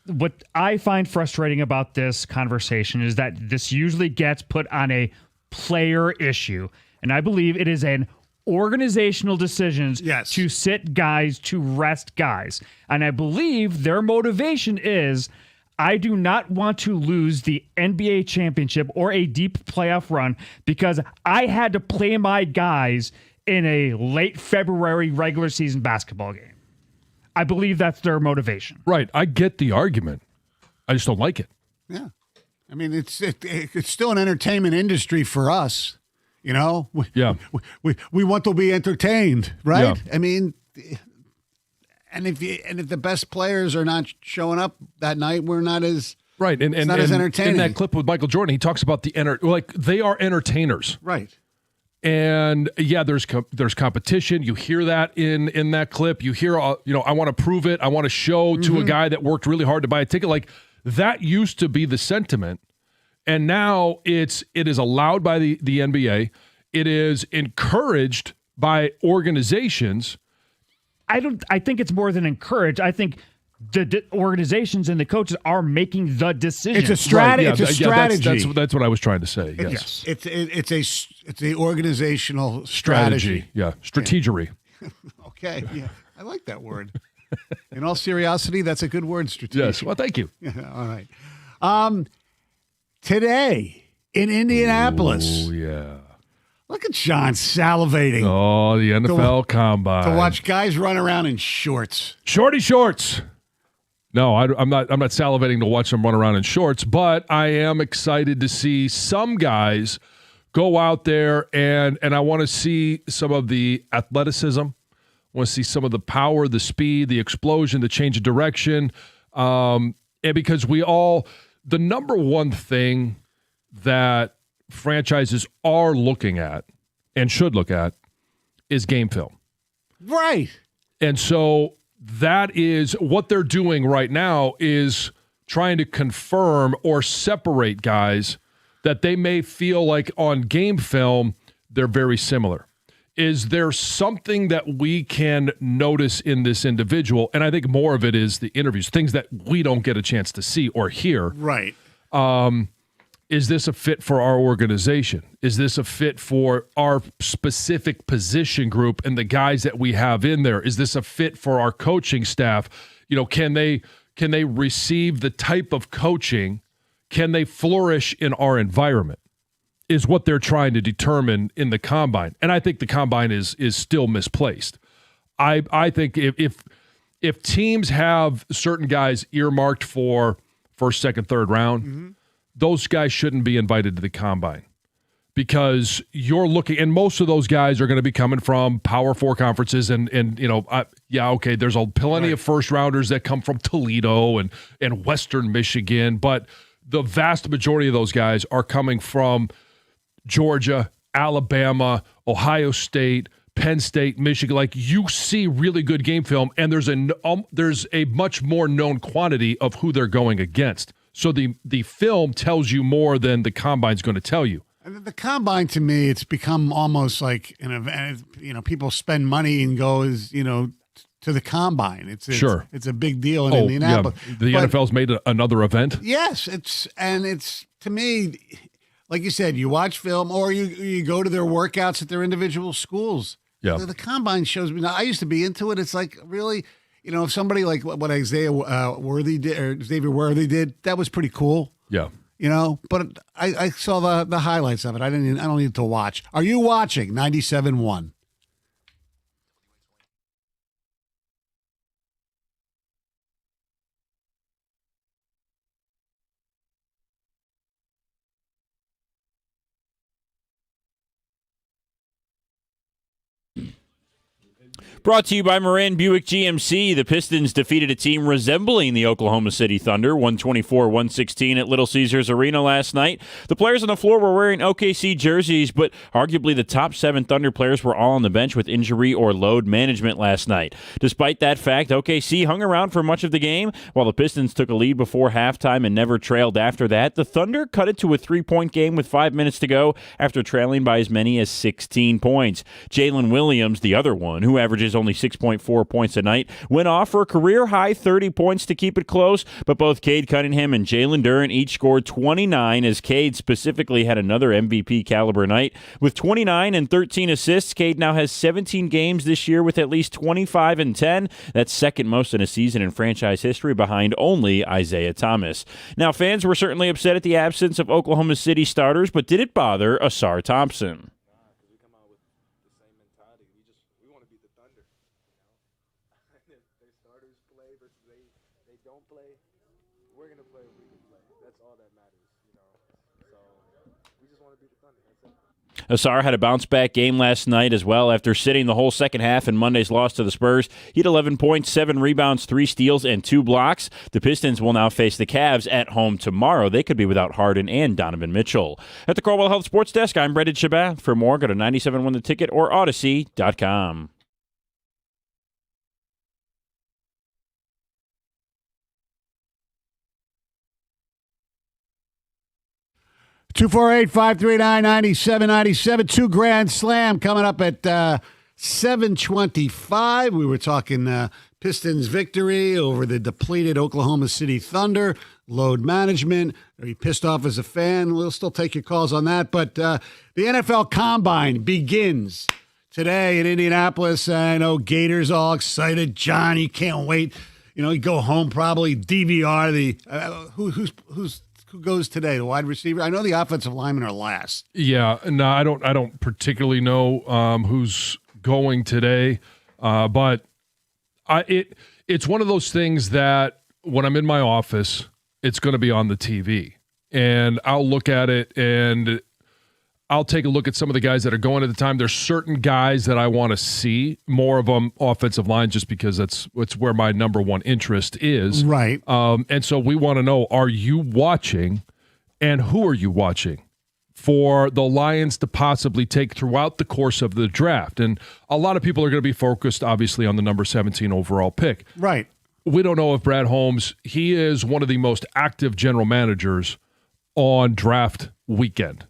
what I find frustrating about this conversation is that this usually gets put on a player issue. And I believe it is an organizational decisions to sit guys, to rest guys. And I believe their motivation is, I do not want to lose the NBA championship or a deep playoff run because I had to play my guys in a late February regular season basketball game. I believe that's their motivation. Right. I get the argument. I just don't like it. Yeah. I mean, it's still an entertainment industry for us. You know, we want to be entertained, right? Yeah. I mean, and if the best players are not showing up that night, we're not as right. And not as entertaining. In that clip with Michael Jordan, he talks about they are entertainers, right? And yeah, there's competition. You hear that in that clip. You hear, I want to prove it. I want to show to a guy that worked really hard to buy a ticket. Like that used to be the sentiment. And now it is allowed by the NBA. It is encouraged by organizations. I think it's more than encouraged. I think the organizations and the coaches are making the decision. It's a strategy. Right, it's a strategy. That's what I was trying to say. Yes. It's a organizational strategy. Yeah. Strategery. Okay. Yeah. I like that word. In all seriousness, that's a good word, strategy. Yes. Well, thank you. Yeah, all right. Today in Indianapolis. Oh, yeah. Look at Sean salivating. Oh, the NFL Combine. To watch guys run around in shorts. Shorty shorts. No, I'm not salivating to watch them run around in shorts, but I am excited to see some guys go out there and I want to see some of the athleticism. I want to see some of the power, the speed, the explosion, the change of direction. And because the number one thing that franchises are looking at and should look at is game film. Right. And so that is what they're doing right now, is trying to confirm or separate guys that they may feel like on game film they're very similar. Is there something that we can notice in this individual? And I think more of it is the interviews, things that we don't get a chance to see or hear. Right. Is this a fit for our organization? Is this a fit for our specific position group and the guys that we have in there? Is this a fit for our coaching staff? Can they receive the type of coaching? Can they flourish in our environment? Is what they're trying to determine in the combine. And I think the combine is still misplaced. I think if teams have certain guys earmarked for first, second, third round, those guys shouldn't be invited to the combine, because you're looking, and most of those guys are going to be coming from Power 4 conferences, and there's plenty of first rounders that come from Toledo and Western Michigan, but the vast majority of those guys are coming from Georgia, Alabama, Ohio State, Penn State, Michigan. Like, you see really good game film, and there's a much more known quantity of who they're going against. So the film tells you more than the combine's going to tell you. And the combine, to me, it's become almost like an event. People spend money and go to the combine. It's a big deal in Indianapolis. Yeah. The NFL's made another event. Yes, it's to me, like you said, you watch film or you go to their workouts at their individual schools. Yeah. The combine shows me. Now, I used to be into it. It's like, really, if somebody like what Xavier Worthy did, that was pretty cool. Yeah. But I saw the highlights of it. I don't need to watch. Are you watching 97.1? Brought to you by Moran Buick GMC. The Pistons defeated a team resembling the Oklahoma City Thunder, 124-116 at Little Caesars Arena last night. The players on the floor were wearing OKC jerseys, but arguably the top 7 Thunder players were all on the bench with injury or load management last night. Despite that fact, OKC hung around for much of the game, while the Pistons took a lead before halftime and never trailed after that. The Thunder cut it to a 3-point game with 5 minutes to go after trailing by as many as 16 points. Jalen Williams, the other one, who averages only 6.4 points a night, went off for a career-high 30 points to keep it close, but both Cade Cunningham and Jalen Duren each scored 29, as Cade specifically had another MVP-caliber night. With 29 and 13 assists, Cade now has 17 games this year with at least 25 and 10. That's second most in a season in franchise history, behind only Isaiah Thomas. Now, fans were certainly upset at the absence of Oklahoma City starters, but did it bother Asar Thompson? Asar had a bounce-back game last night as well after sitting the whole second half in Monday's loss to the Spurs. He had 11 points, 7 rebounds, 3 steals, and 2 blocks. The Pistons will now face the Cavs at home tomorrow. They could be without Harden and Donovan Mitchell. At the Caldwell Health Sports Desk, I'm Brendan Shabat. For more, go to 97.1theticket or Odyssey.com. Two 248-539-9797. 2 Grand Slam coming up at 7:25. We were talking Pistons victory over the depleted Oklahoma City Thunder. Load management. Are you pissed off as a fan? We'll still take your calls on that. But the NFL Combine begins today in Indianapolis. I know Gators all excited. John, you can't wait. You know, you go home probably DVR the who goes today? The wide receiver? I know the offensive linemen are last. Yeah, no, I don't particularly know who's going today, but it's one of those things that when I'm in my office, it's going to be on the TV, and I'll look at it and I'll take a look at some of the guys that are going at the time. There's certain guys that I want to see, more of them offensive line, just because that's where my number one interest is. Right. And so we want to know, are you watching, and who are you watching for the Lions to possibly take throughout the course of the draft? And a lot of people are going to be focused, obviously, on the number 17 overall pick. Right. We don't know if Brad Holmes, he is one of the most active general managers on draft weekend.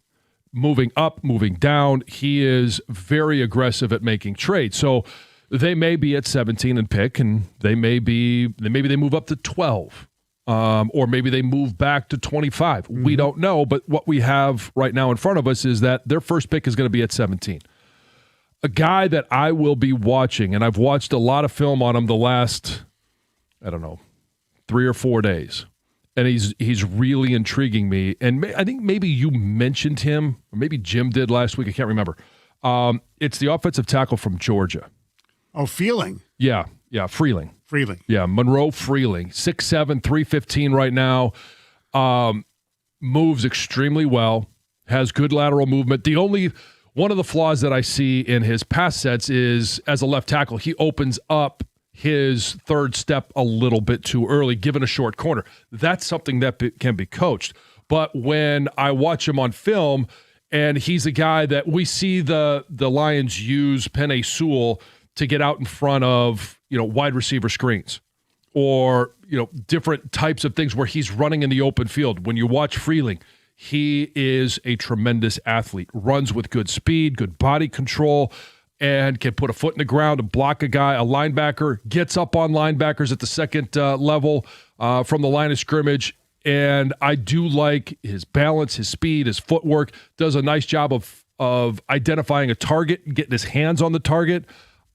Moving up, moving down. He is very aggressive at making trades. So they may be at 17 and pick, and maybe they move up to 12. Or maybe they move back to 25. Mm-hmm. We don't know, but what we have right now in front of us is that their first pick is going to be at 17. A guy that I will be watching, and I've watched a lot of film on him the last, 3 or 4 days. And he's really intriguing me. And I think maybe you mentioned him, or maybe Jim did last week. I can't remember. It's the offensive tackle from Georgia. Oh, Freeling. Yeah, Freeling. Yeah, Monroe Freeling. 6'7", 315 right now. Moves extremely well. Has good lateral movement. The only one of the flaws that I see in his pass sets is, as a left tackle, he opens up his third step a little bit too early, given a short corner. That's something that can be coached. But when I watch him on film, and he's a guy that we see the Lions use Penei Sewell to get out in front of, wide receiver screens, or, different types of things where he's running in the open field. When you watch Freeling, he is a tremendous athlete, runs with good speed, good body control, and can put a foot in the ground to block a guy, a linebacker, gets up on linebackers at the second level from the line of scrimmage. And I do like his balance, his speed, his footwork, does a nice job of identifying a target and getting his hands on the target.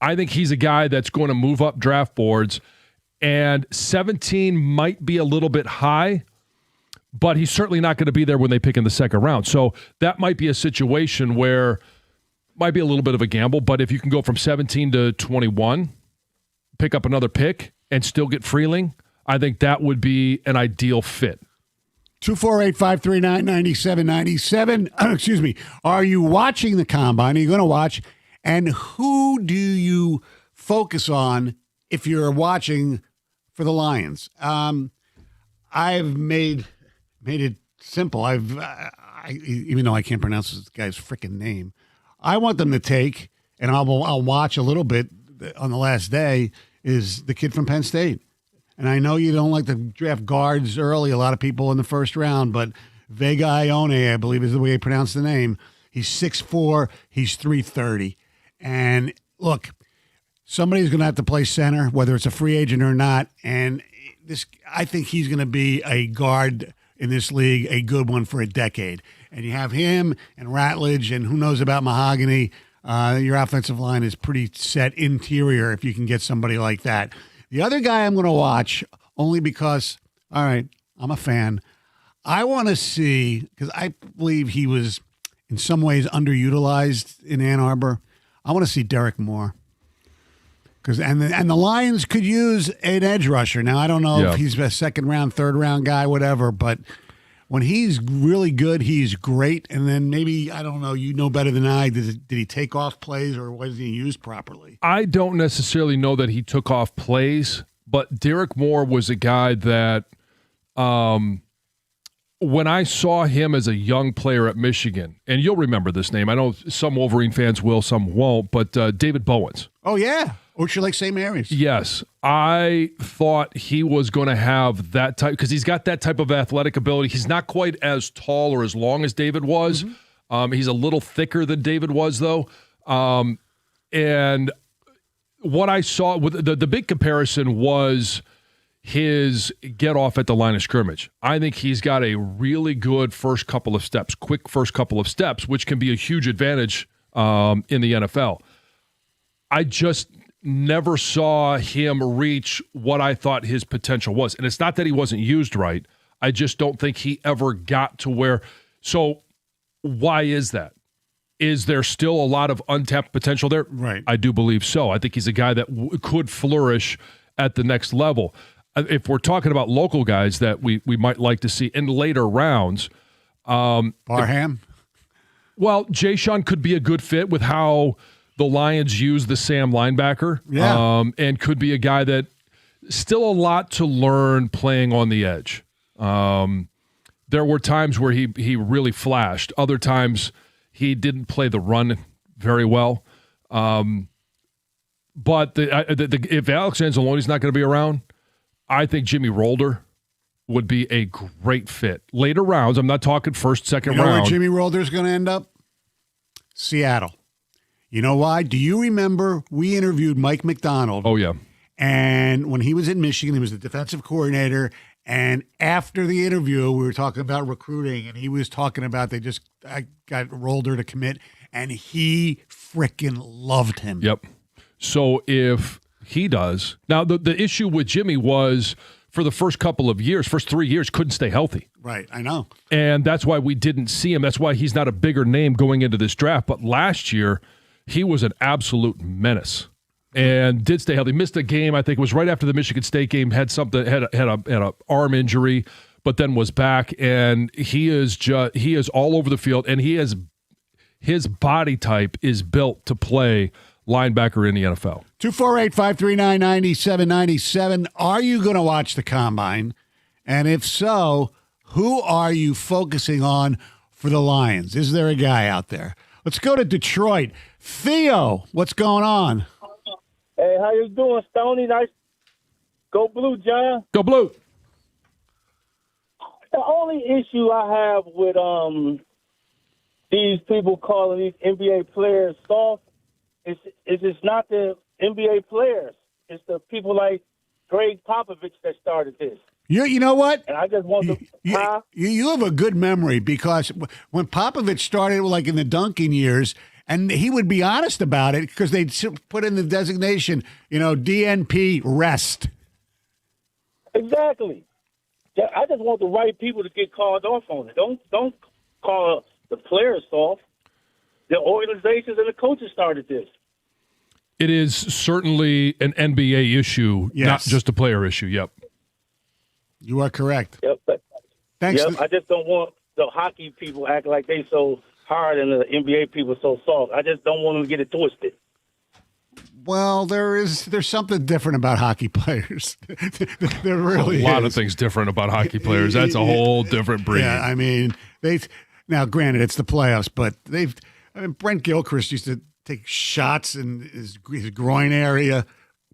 I think he's a guy that's going to move up draft boards. And 17 might be a little bit high, but he's certainly not going to be there when they pick in the second round. So that might be a situation where might be a little bit of a gamble, but if you can go from 17 to 21, pick up another pick, and still get Freeling, I think that would be an ideal fit. 248-539-9797. Excuse me. Are you watching the Combine? Are you going to watch? And who do you focus on if you're watching for the Lions. I've made it simple. Even though I can't pronounce this guy's freaking name, I want them to take, and I'll watch a little bit on the last day, is the kid from Penn State. And I know you don't like to draft guards early, a lot of people in the first round, but Vega Ione, I believe is the way you pronounce the name. He's 6'4", he's 330. And look, somebody's going to have to play center, whether it's a free agent or not. And I think he's going to be a guard in this league, a good one for a decade. And you have him and Ratledge, and who knows about Mahogany. Your offensive line is pretty set interior if you can get somebody like that. The other guy I'm going to watch, only because, all right, I'm a fan. I want to see, because I believe he was in some ways underutilized in Ann Arbor. I want to see Derek Moore. And the Lions could use an edge rusher. Now, I don't know if he's a second round, third round guy, whatever, but when he's really good, he's great. And then maybe, I don't know, you know better than I, did he take off plays or wasn't he used properly? I don't necessarily know that he took off plays, but Derek Moore was a guy that when I saw him as a young player at Michigan, and you'll remember this name. I know some Wolverine fans will, some won't, but David Bowens. Oh, yeah. Ocean Lake St. Mary's. Yes. I thought he was going to have that type, because he's got that type of athletic ability. He's not quite as tall or as long as David was. Mm-hmm. He's a little thicker than David was, though. And what I saw, with the big comparison was his get off at the line of scrimmage. I think he's got a really good first couple of steps, quick first couple of steps, which can be a huge advantage in the NFL. I just never saw him reach what I thought his potential was. And it's not that he wasn't used right. I just don't think he ever got to where. So why is that? Is there still a lot of untapped potential there? Right. I do believe so. I think he's a guy that could flourish at the next level. If we're talking about local guys that we might like to see in later rounds. Barham? Jay Sean could be a good fit with how the Lions use the Sam linebacker, and could be a guy that still a lot to learn playing on the edge. There were times where he really flashed. Other times he didn't play the run very well. But if Alex Anzalone's not going to be around, I think Jimmy Rolder would be a great fit. Later rounds, I'm not talking first, second round. You know where Jimmy Rolder's going to end up? Seattle. You know why? Do you remember we interviewed Mike McDonald? Oh, yeah. And when he was in Michigan, he was the defensive coordinator. And after the interview, we were talking about recruiting, and he was talking about I got Rolder to commit, and he freaking loved him. Yep. So if he does. Now, the issue with Jimmy was for the first couple of years, first 3 years, couldn't stay healthy. Right, I know. And that's why we didn't see him. That's why he's not a bigger name going into this draft. But last year, he was an absolute menace and did stay healthy. Missed a game, I think it was right after the Michigan State game, had a arm injury, but then was back. And he is all over the field, and his body type is built to play linebacker in the NFL. 248-539-9797. Are you going to watch the Combine? And if so, who are you focusing on for the Lions? Is there a guy out there? Let's go to Detroit. Theo, what's going on? Hey, how you doing, Stoney? Nice. Go Blue, John. Go Blue. The only issue I have with these people calling these NBA players soft is it's not the NBA players. It's the people like Greg Popovich that started this. You know what? And I just want to. You have a good memory, because when Popovich started, like in the Duncan years, and he would be honest about it because they'd put in the designation, DNP, rest. Exactly. I just want the right people to get called off on it. Don't call the players soft. The organizations and the coaches started this. It is certainly an NBA issue, not just a player issue. Yep. You are correct. Yep. Thanks. Yep. I just don't want the hockey people act like they so hard and the NBA people so soft. I just don't want them to get it twisted. Well, there's something different about hockey players. There really a lot is. of things different about hockey players. That's a whole different breed. Yeah, I mean, now granted it's the playoffs, but Brent Gilchrist used to take shots in his groin area.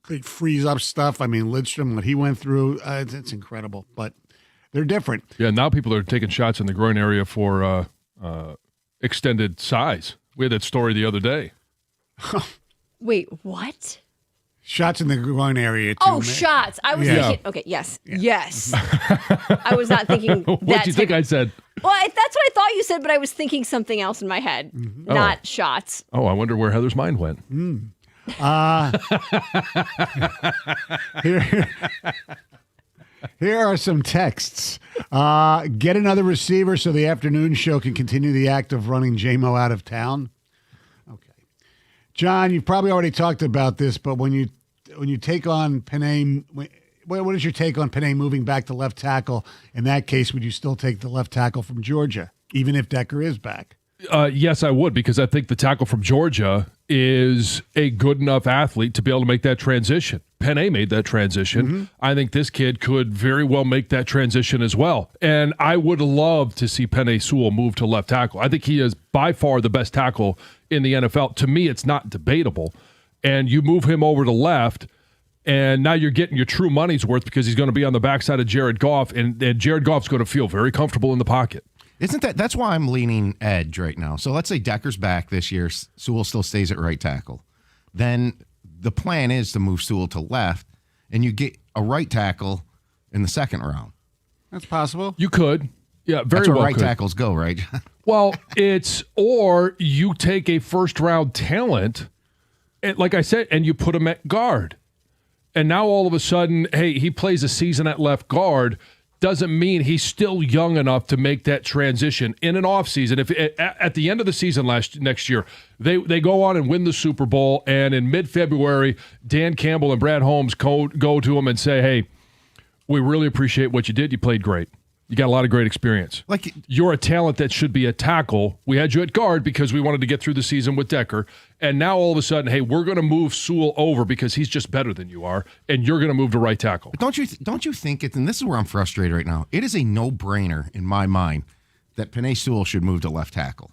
He'd freeze up stuff. I mean, Lidstrom, what he went through, it's incredible. But they're different. Yeah, now people are taking shots in the groin area for extended size. We had that story the other day. Wait, what? Shots in the groin area, too. Oh, shots. I was thinking, okay, yes. I was not thinking that. What do you think I said? Well, that's what I thought you said, but I was thinking something else in my head, not shots. Oh, I wonder where Heather's mind went. Here are some texts. Get another receiver so the afternoon show can continue the act of running J-Mo out of town. John, you've probably already talked about this, but when you take on Panay, what is your take on Panay moving back to left tackle? In that case, would you still take the left tackle from Georgia, even if Decker is back? Yes, I would, because I think the tackle from Georgia is a good enough athlete to be able to make that transition. Panay made that transition. Mm-hmm. I think this kid could very well make that transition as well. And I would love to see Panay Sewell move to left tackle. I think he is by far the best tackle in the NFL. To me, it's not debatable. And you move him over to left, and now you're getting your true money's worth because he's going to be on the backside of Jared Goff, and Jared Goff's going to feel very comfortable in the pocket. That's why I'm leaning edge right now. So let's say Decker's back this year. Sewell still stays at right tackle. Then the plan is to move Sewell to left, and you get a right tackle in the second round. That's possible. You could. Yeah, very That's where well right could. tackles go, right? Well, or you take a first-round talent, and like I said, and you put him at guard. And now all of a sudden, hey, he plays a season at left guard. Doesn't mean he's still young enough to make that transition in an offseason. If at the end of the season next year, they go on and win the Super Bowl, and in mid-February, Dan Campbell and Brad Holmes go to him and say, hey, we really appreciate what you did. You played great. You got a lot of great experience. You're a talent that should be a tackle. We had you at guard because we wanted to get through the season with Decker. And now all of a sudden, hey, we're going to move Sewell over because he's just better than you are, and you're going to move to right tackle. But don't you think it, and this is where I'm frustrated right now, it is a no-brainer in my mind that Panay Sewell should move to left tackle.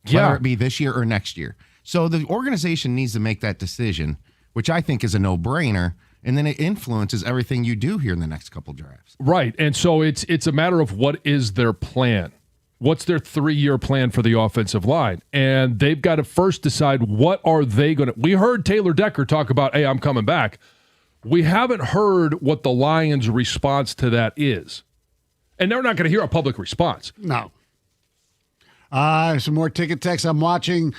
Whether it be this year or next year. So the organization needs to make that decision, which I think is a no-brainer. And then it influences everything you do here in the next couple drafts. Right. And so it's a matter of what is their plan. What's their 3-year plan for the offensive line? And they've got to first decide what are they going to – we heard Taylor Decker talk about, hey, I'm coming back. We haven't heard what the Lions' response to that is. And they're not going to hear a public response. No. Some more ticket text. I'm watching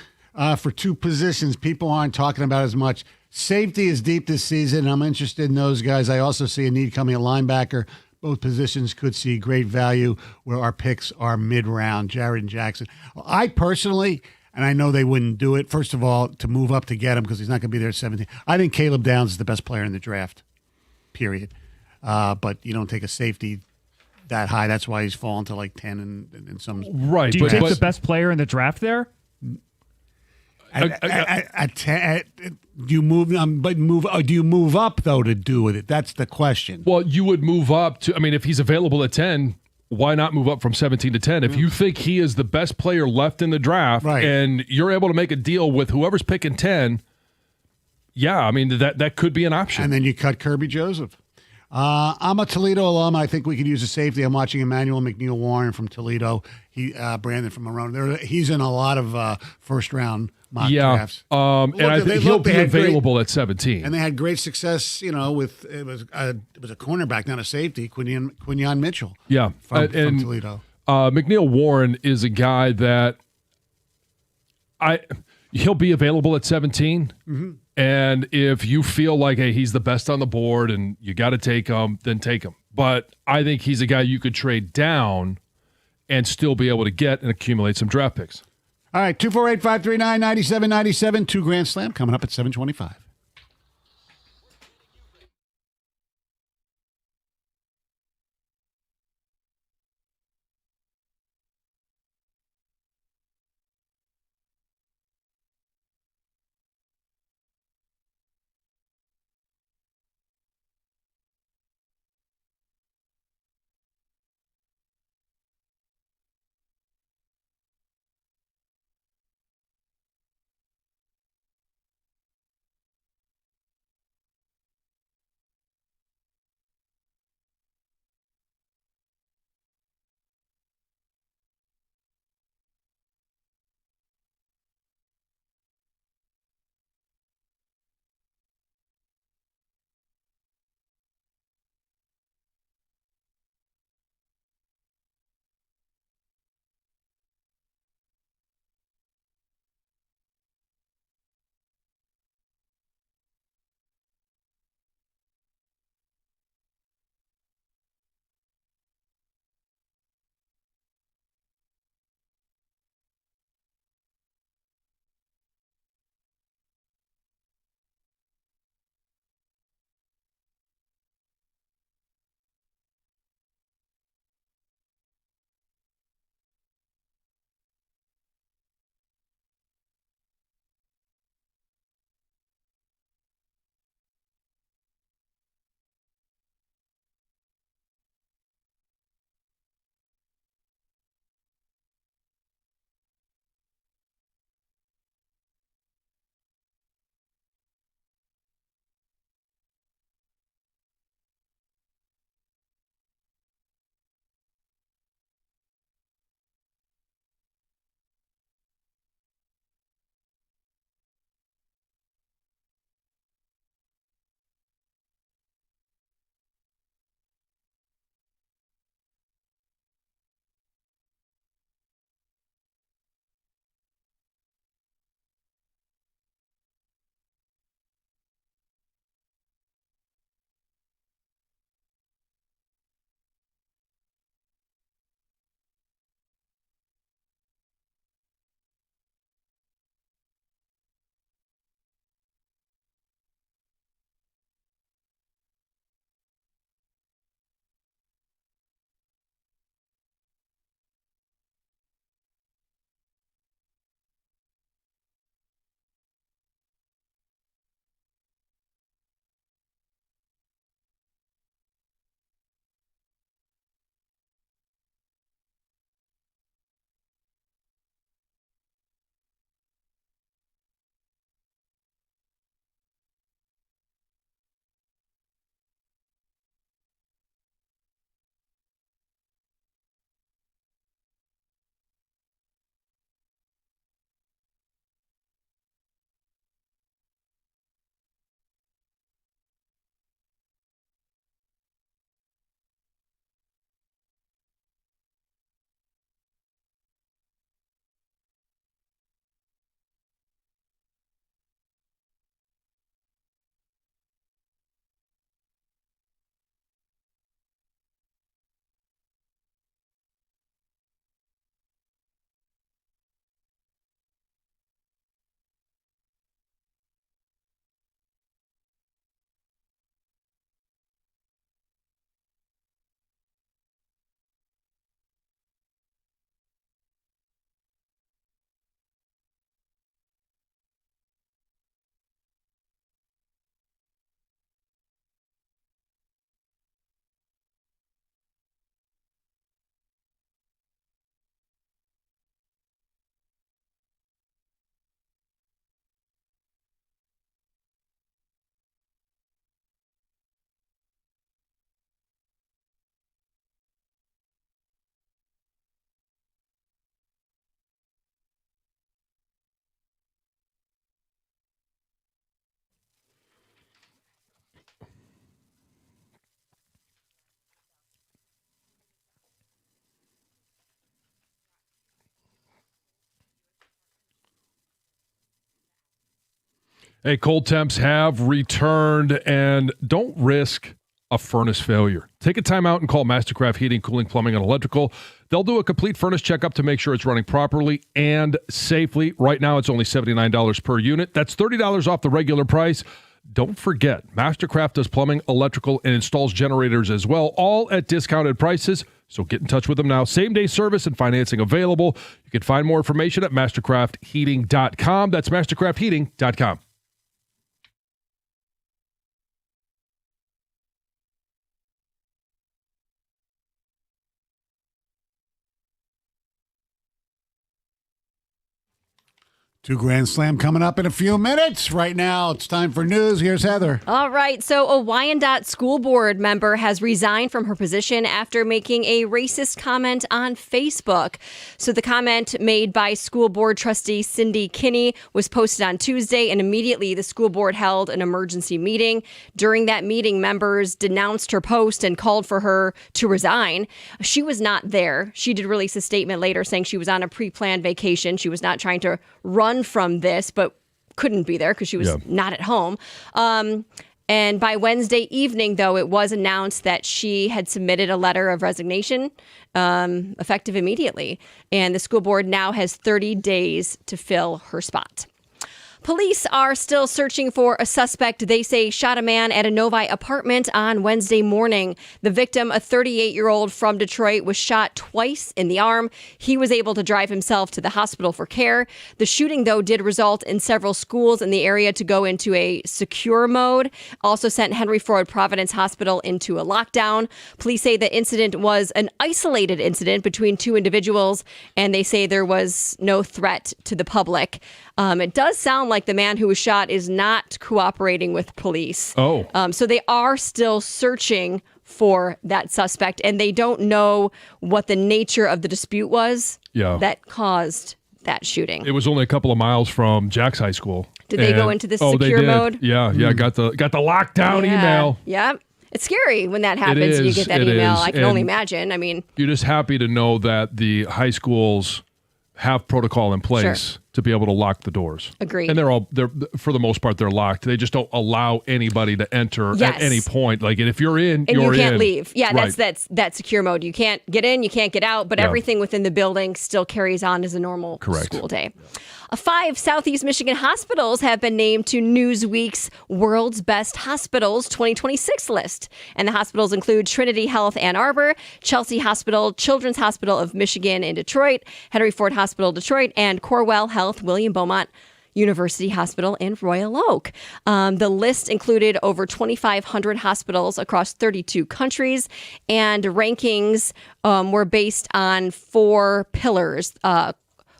for two positions people aren't talking about as much. Safety is deep this season. I'm interested in those guys. I also see a need coming at linebacker. Both positions could see great value where our picks are mid-round, Jared and Jackson. I personally, and I know they wouldn't do it, first of all, to move up to get him because he's not going to be there at 17. I think Caleb Downs is the best player in the draft, period. But you don't take a safety that high. That's why he's fallen to like 10 and some. Right. Do you take the best player in the draft there? Do you move? Do you move up though to do with it? That's the question. Well, you would move up to. I mean, if he's available at 10, why not move up from 17 to 10? If you think he is the best player left in the draft, right, and you're able to make a deal with whoever's picking 10, yeah, I mean that could be an option. And then you cut Kirby Joseph. I'm a Toledo alum. I think we could use a safety. I'm watching Emmanuel McNeil Warren from Toledo. Brandon from Marona. He's in a lot of first round mock drafts. And I think he'll be available at 17. And they had great success, with it was a cornerback, not a safety, Quinyon Mitchell. Yeah, from Toledo. McNeil Warren is a guy that he'll be available at 17. Mm-hmm. And if you feel like, hey, he's the best on the board and you got to take him, then take him. But I think he's a guy you could trade down and still be able to get and accumulate some draft picks. All right, 248-539-9797, 2 Grand Slam coming up at 7:25. Hey, cold temps have returned, and don't risk a furnace failure. Take a time out and call Mastercraft Heating, Cooling, Plumbing, and Electrical. They'll do a complete furnace checkup to make sure it's running properly and safely. Right now, it's only $79 per unit. That's $30 off the regular price. Don't forget, Mastercraft does plumbing, electrical, and installs generators as well, all at discounted prices. So get in touch with them now. Same-day service and financing available. You can find more information at mastercraftheating.com. That's mastercraftheating.com. Two Grand Slam coming up in a few minutes. Right now, it's time for news. Here's Heather. All right. So a Wyandotte school board member has resigned from her position after making a racist comment on Facebook. So the comment made by school board trustee Cindy Kinney was posted on Tuesday, and immediately the school board held an emergency meeting. During that meeting, members denounced her post and called for her to resign. She was not there. She did release a statement later saying she was on a pre-planned vacation. She was not trying to run from this, but couldn't be there because she was not at home. And by Wednesday evening, though, it was announced that she had submitted a letter of resignation effective immediately. And the school board now has 30 days to fill her spot. Police are still searching for a suspect they say shot a man at a Novi apartment on Wednesday morning. The victim, a 38-year-old from Detroit, was shot twice in the arm. He was able to drive himself to the hospital for care. The shooting, though, did result in several schools in the area to go into a secure mode. Also sent Henry Ford Providence Hospital into a lockdown. Police say the incident was an isolated incident between two individuals, and they say there was no threat to the public. It does sound like the man who was shot is not cooperating with police. So they are still searching for that suspect, and they don't know what the nature of the dispute was that caused that shooting. It was only a couple of miles from Jack's high school. Did they go into the secure mode? Yeah, got the lockdown email. Yeah. It's scary when that happens and you get that email. I can only imagine. I mean, you're just happy to know that the high schools have protocol in place to be able to lock the doors. Agreed. And they're for the most part, they're locked. They just don't allow anybody to enter at any point. Like, if you're in, and you're you can't in. leave. Yeah, right. that's secure mode. You can't get in, you can't get out, but everything within the building still carries on as a normal school day. 5 Southeast Michigan hospitals have been named to Newsweek's World's Best Hospitals 2026 list. And the hospitals include Trinity Health Ann Arbor, Chelsea Hospital, Children's Hospital of Michigan in Detroit, Henry Ford Hospital Detroit, and Corewell Health William Beaumont University Hospital in Royal Oak. The list included over 2,500 hospitals across 32 countries, and rankings were based on 4 pillars: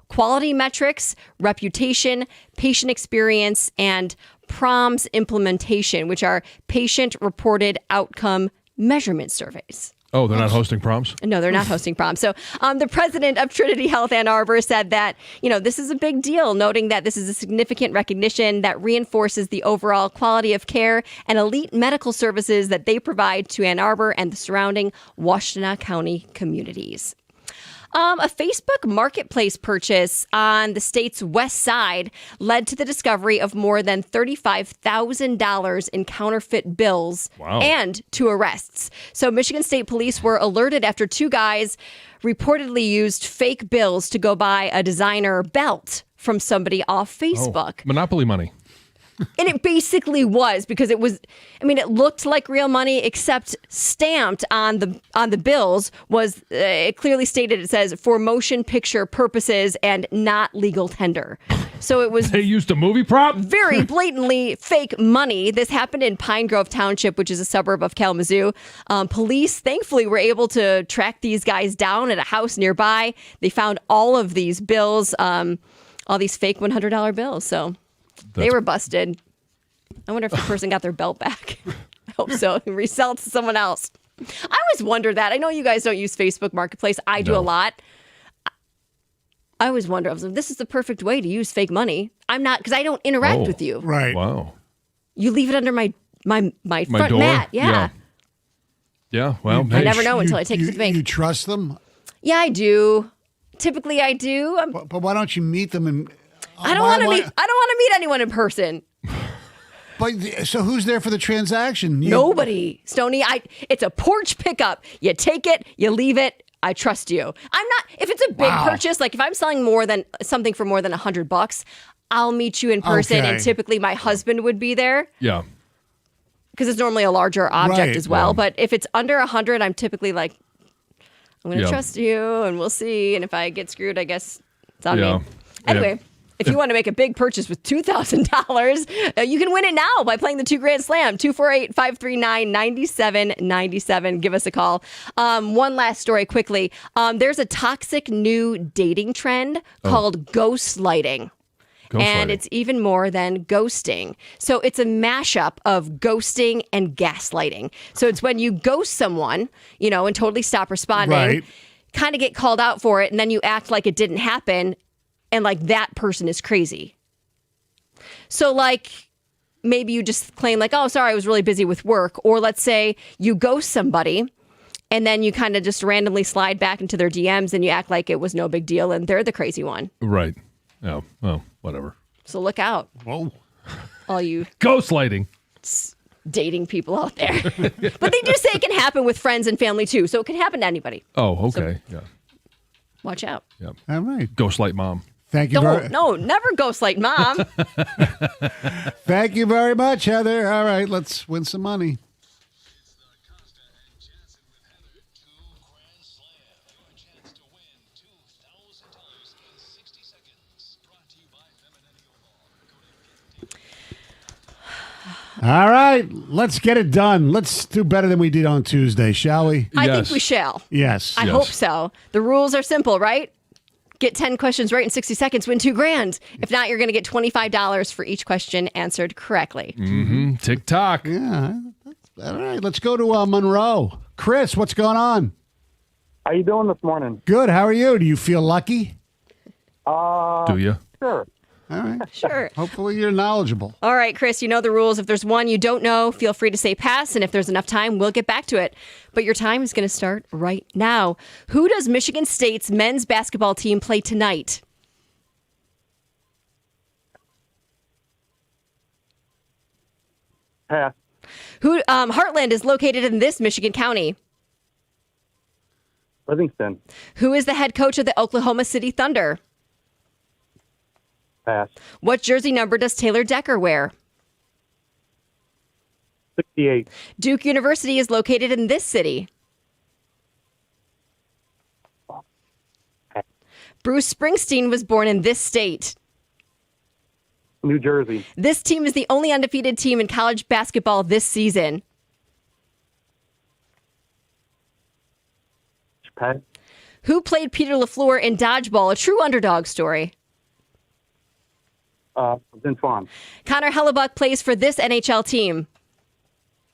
quality metrics, reputation, patient experience, and PROMS implementation, which are patient-reported outcome measurement surveys. Oh, they're not hosting proms? No, they're not hosting proms. So the president of Trinity Health Ann Arbor said that, this is a big deal, noting that this is a significant recognition that reinforces the overall quality of care and elite medical services that they provide to Ann Arbor and the surrounding Washtenaw County communities. A Facebook marketplace purchase on the state's west side led to the discovery of more than $35,000 in counterfeit bills and 2 arrests. So Michigan State Police were alerted after 2 guys reportedly used fake bills to go buy a designer belt from somebody off Facebook. Monopoly money. And it basically was, because it looked like real money, except stamped on the bills was, it clearly stated, it says, for motion picture purposes and not legal tender. So it was... They used a movie prop? Very blatantly fake money. This happened in Pine Grove Township, which is a suburb of Kalamazoo. Police, thankfully, were able to track these guys down at a house nearby. They found all of these bills, all these fake $100 bills. So... they were busted. I wonder if the person got their belt back. I hope so. And resell it to someone else. I always wonder that. I know you guys don't use Facebook Marketplace. I do a lot. I always wonder, this is the perfect way to use fake money. I'm not, because I don't interact with you. Right. Wow. You leave it under my front door? mat. Yeah. Yeah. Well, I never know until I take it to the bank. You trust them? Yeah, I do. Typically, I do. But why don't you meet them and... I don't want to meet anyone in person. But so who's there for the transaction? Nobody, Stoney. It's a porch pickup. You take it, you leave it. I trust you. I'm not. If it's a big purchase, like if I'm selling something for more than $100, I'll meet you in person, and typically my husband would be there. Yeah. Because it's normally a larger object as well. Yeah. But if it's under 100, I'm typically like, I'm going to trust you, and we'll see. And if I get screwed, I guess it's on me. Anyway. If you want to make a big purchase with $2,000, you can win it now by playing the 2 Grand Slam. 248-539-9797. Give us a call. One last story quickly. There's a toxic new dating trend called ghostlighting. And it's even more than ghosting. So it's a mashup of ghosting and gaslighting. So it's when you ghost someone, and totally stop responding, kind of get called out for it, and then you act like it didn't happen. And like that person is crazy. So like maybe you just claim like, oh, sorry, I was really busy with work. Or let's say you ghost somebody and then you kind of just randomly slide back into their DMs and you act like it was no big deal and they're the crazy one. Right. Yeah. Well, whatever. So look out. Whoa. All you ghostlighting dating people out there. But they do say it can happen with friends and family too. So it can happen to anybody. Oh, okay. So, watch out. Yeah. All right. Ghostlight mom. Thank you. No, never ghostlight mom. Thank you very much, Heather. All right, let's win some money. All right, let's get it done. Let's do better than we did on Tuesday, shall we? I think we shall. Yes. I hope so. The rules are simple, right? Get 10 questions right in 60 seconds, win $2,000. If not, you're going to get $25 for each question answered correctly. Mm-hmm. TikTok. Yeah. All right, let's go to Monroe. Chris, what's going on? How you doing this morning? Good. How are you? Do you feel lucky? Do you? Sure. All right. Sure. Hopefully you're knowledgeable. All right, Chris, you know the rules. If there's one you don't know, feel free to say pass. And if there's enough time, we'll get back to it. But your time is going to start right now. Who does Michigan State's men's basketball team play tonight? Pass. Heartland is located in this Michigan county. Livingston. Who is the head coach of the Oklahoma City Thunder? Pass. What jersey number does Taylor Decker wear? 68. Duke University is located in this city. Bruce Springsteen was born in this state. New Jersey. This team is the only undefeated team in college basketball this season. Pass. Who played Peter LaFleur in Dodgeball, a true underdog story? Vince Vaughn. Connor Hellebuck plays for this NHL team.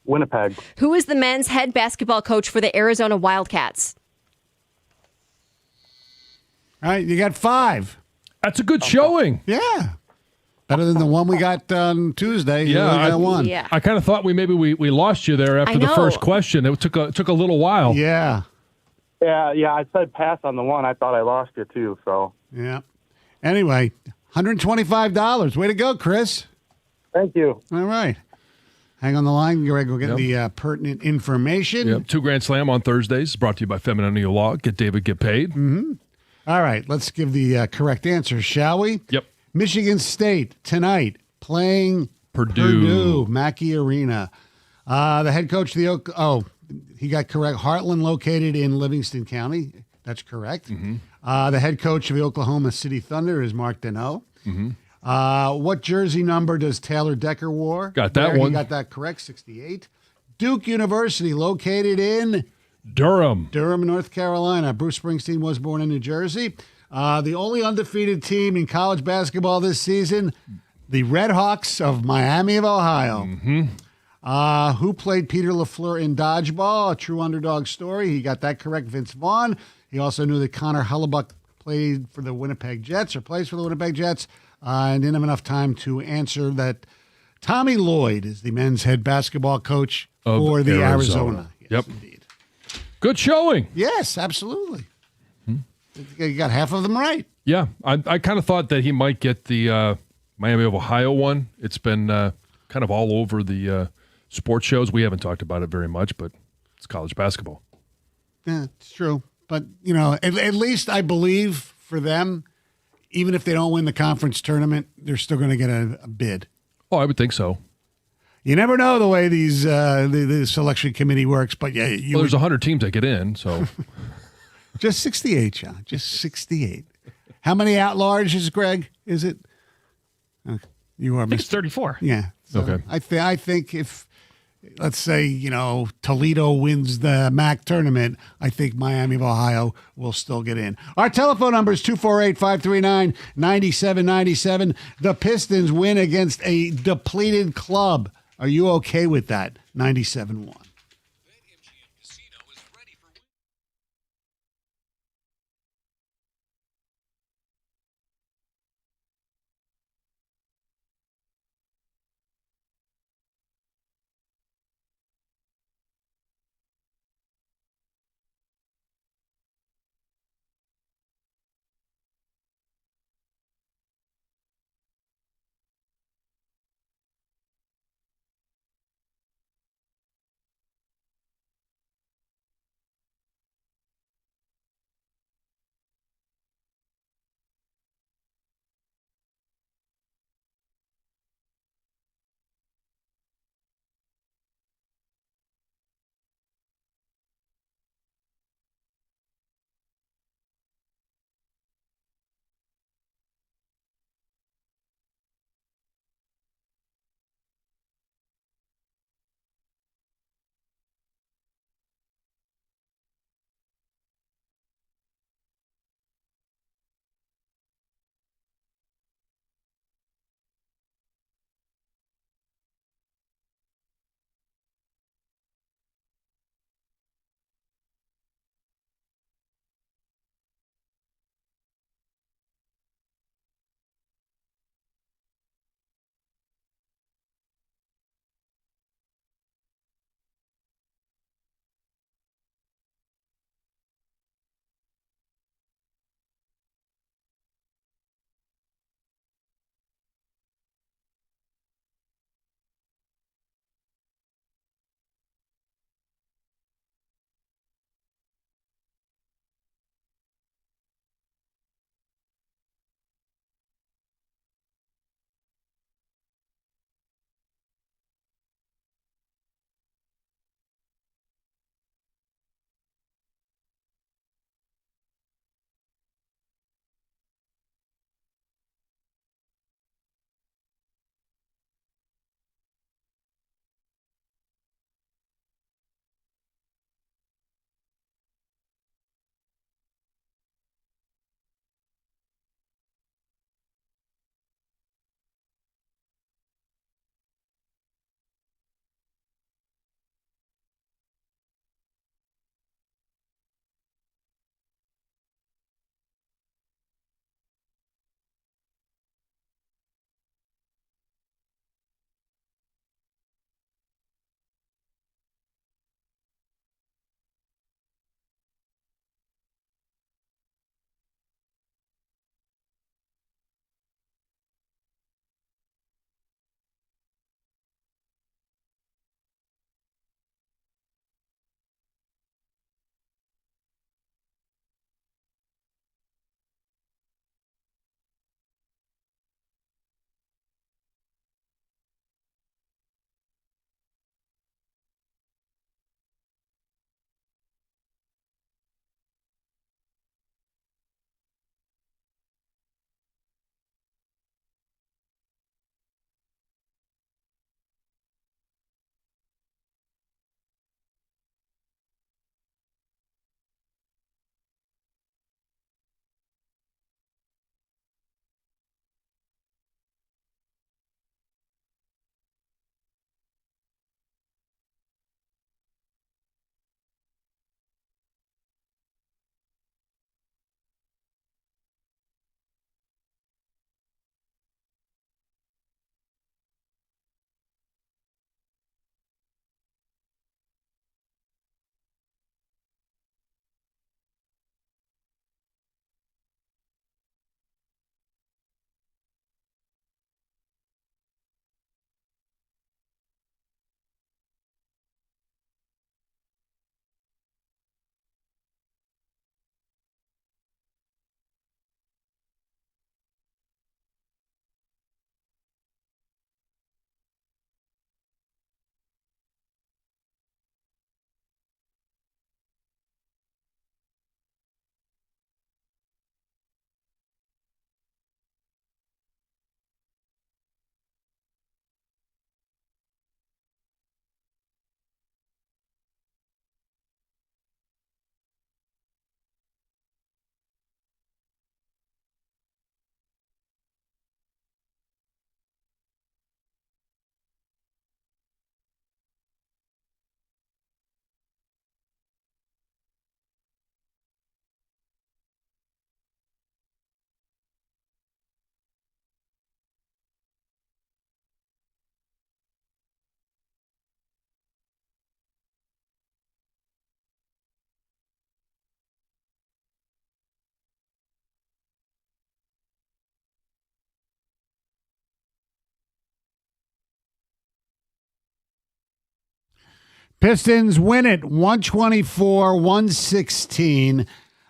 Winnipeg. Who is the men's head basketball coach for the Arizona Wildcats? All right, you got 5. That's a good showing. Yeah. Better than the one we got on Tuesday. Yeah, I got one. Yeah. I kind of thought we lost you there after the first question. It took a little while. Yeah. Yeah, I said pass on the one. I thought I lost you too, so. Yeah. Anyway, $125. Way to go, Chris. Thank you. All right. Hang on the line, Greg. We'll get the pertinent information. Yep. 2 Grand Slam on Thursdays, brought to you by Feminine Law. Get David, get paid. Mm-hmm. All right, let's give the correct answer, shall we? Yep. Michigan State tonight playing Purdue, Mackey Arena. The head coach of the he got correct. Heartland located in Livingston County. That's correct. Mm-hmm. The head coach of the Oklahoma City Thunder is Mark Deneau. Mm-hmm. What jersey number does Taylor Decker wear? Got that one. He got that correct, 68. Duke University located in Durham, North Carolina. Bruce Springsteen was born in New Jersey. The only undefeated team in college basketball this season, the Red Hawks of Miami of Ohio. Mm-hmm. Who played Peter LaFleur in Dodgeball? A true underdog story. He got that correct, Vince Vaughn. He also knew that Connor Hellebuck played for the Winnipeg Jets or plays for the Winnipeg Jets and didn't have enough time to answer that Tommy Lloyd is the men's head basketball coach for the Arizona. Yes, Yep. Indeed. Good showing. Yes, absolutely. You got half of them right. Yeah, I kind of thought that he might get the Miami of Ohio one. It's been kind of all over the sports shows. We haven't talked about it very much, but it's college basketball. Yeah, it's true. But, at least I believe for them, even if they don't win the conference tournament, they're still going to get a bid. Oh, I would think so. You never know the way these the selection committee works, but yeah, there's 100 teams that get in, so just 68, John. Just 68. How many at-larges, Greg? Is it? You are. It's 34. Yeah. So okay. I think if, let's say, Toledo wins the MAC tournament, I think Miami of Ohio will still get in. Our telephone number is 248-539-9797. The Pistons win against a depleted club. Are you okay with that? 97-1. Pistons win it 124-116.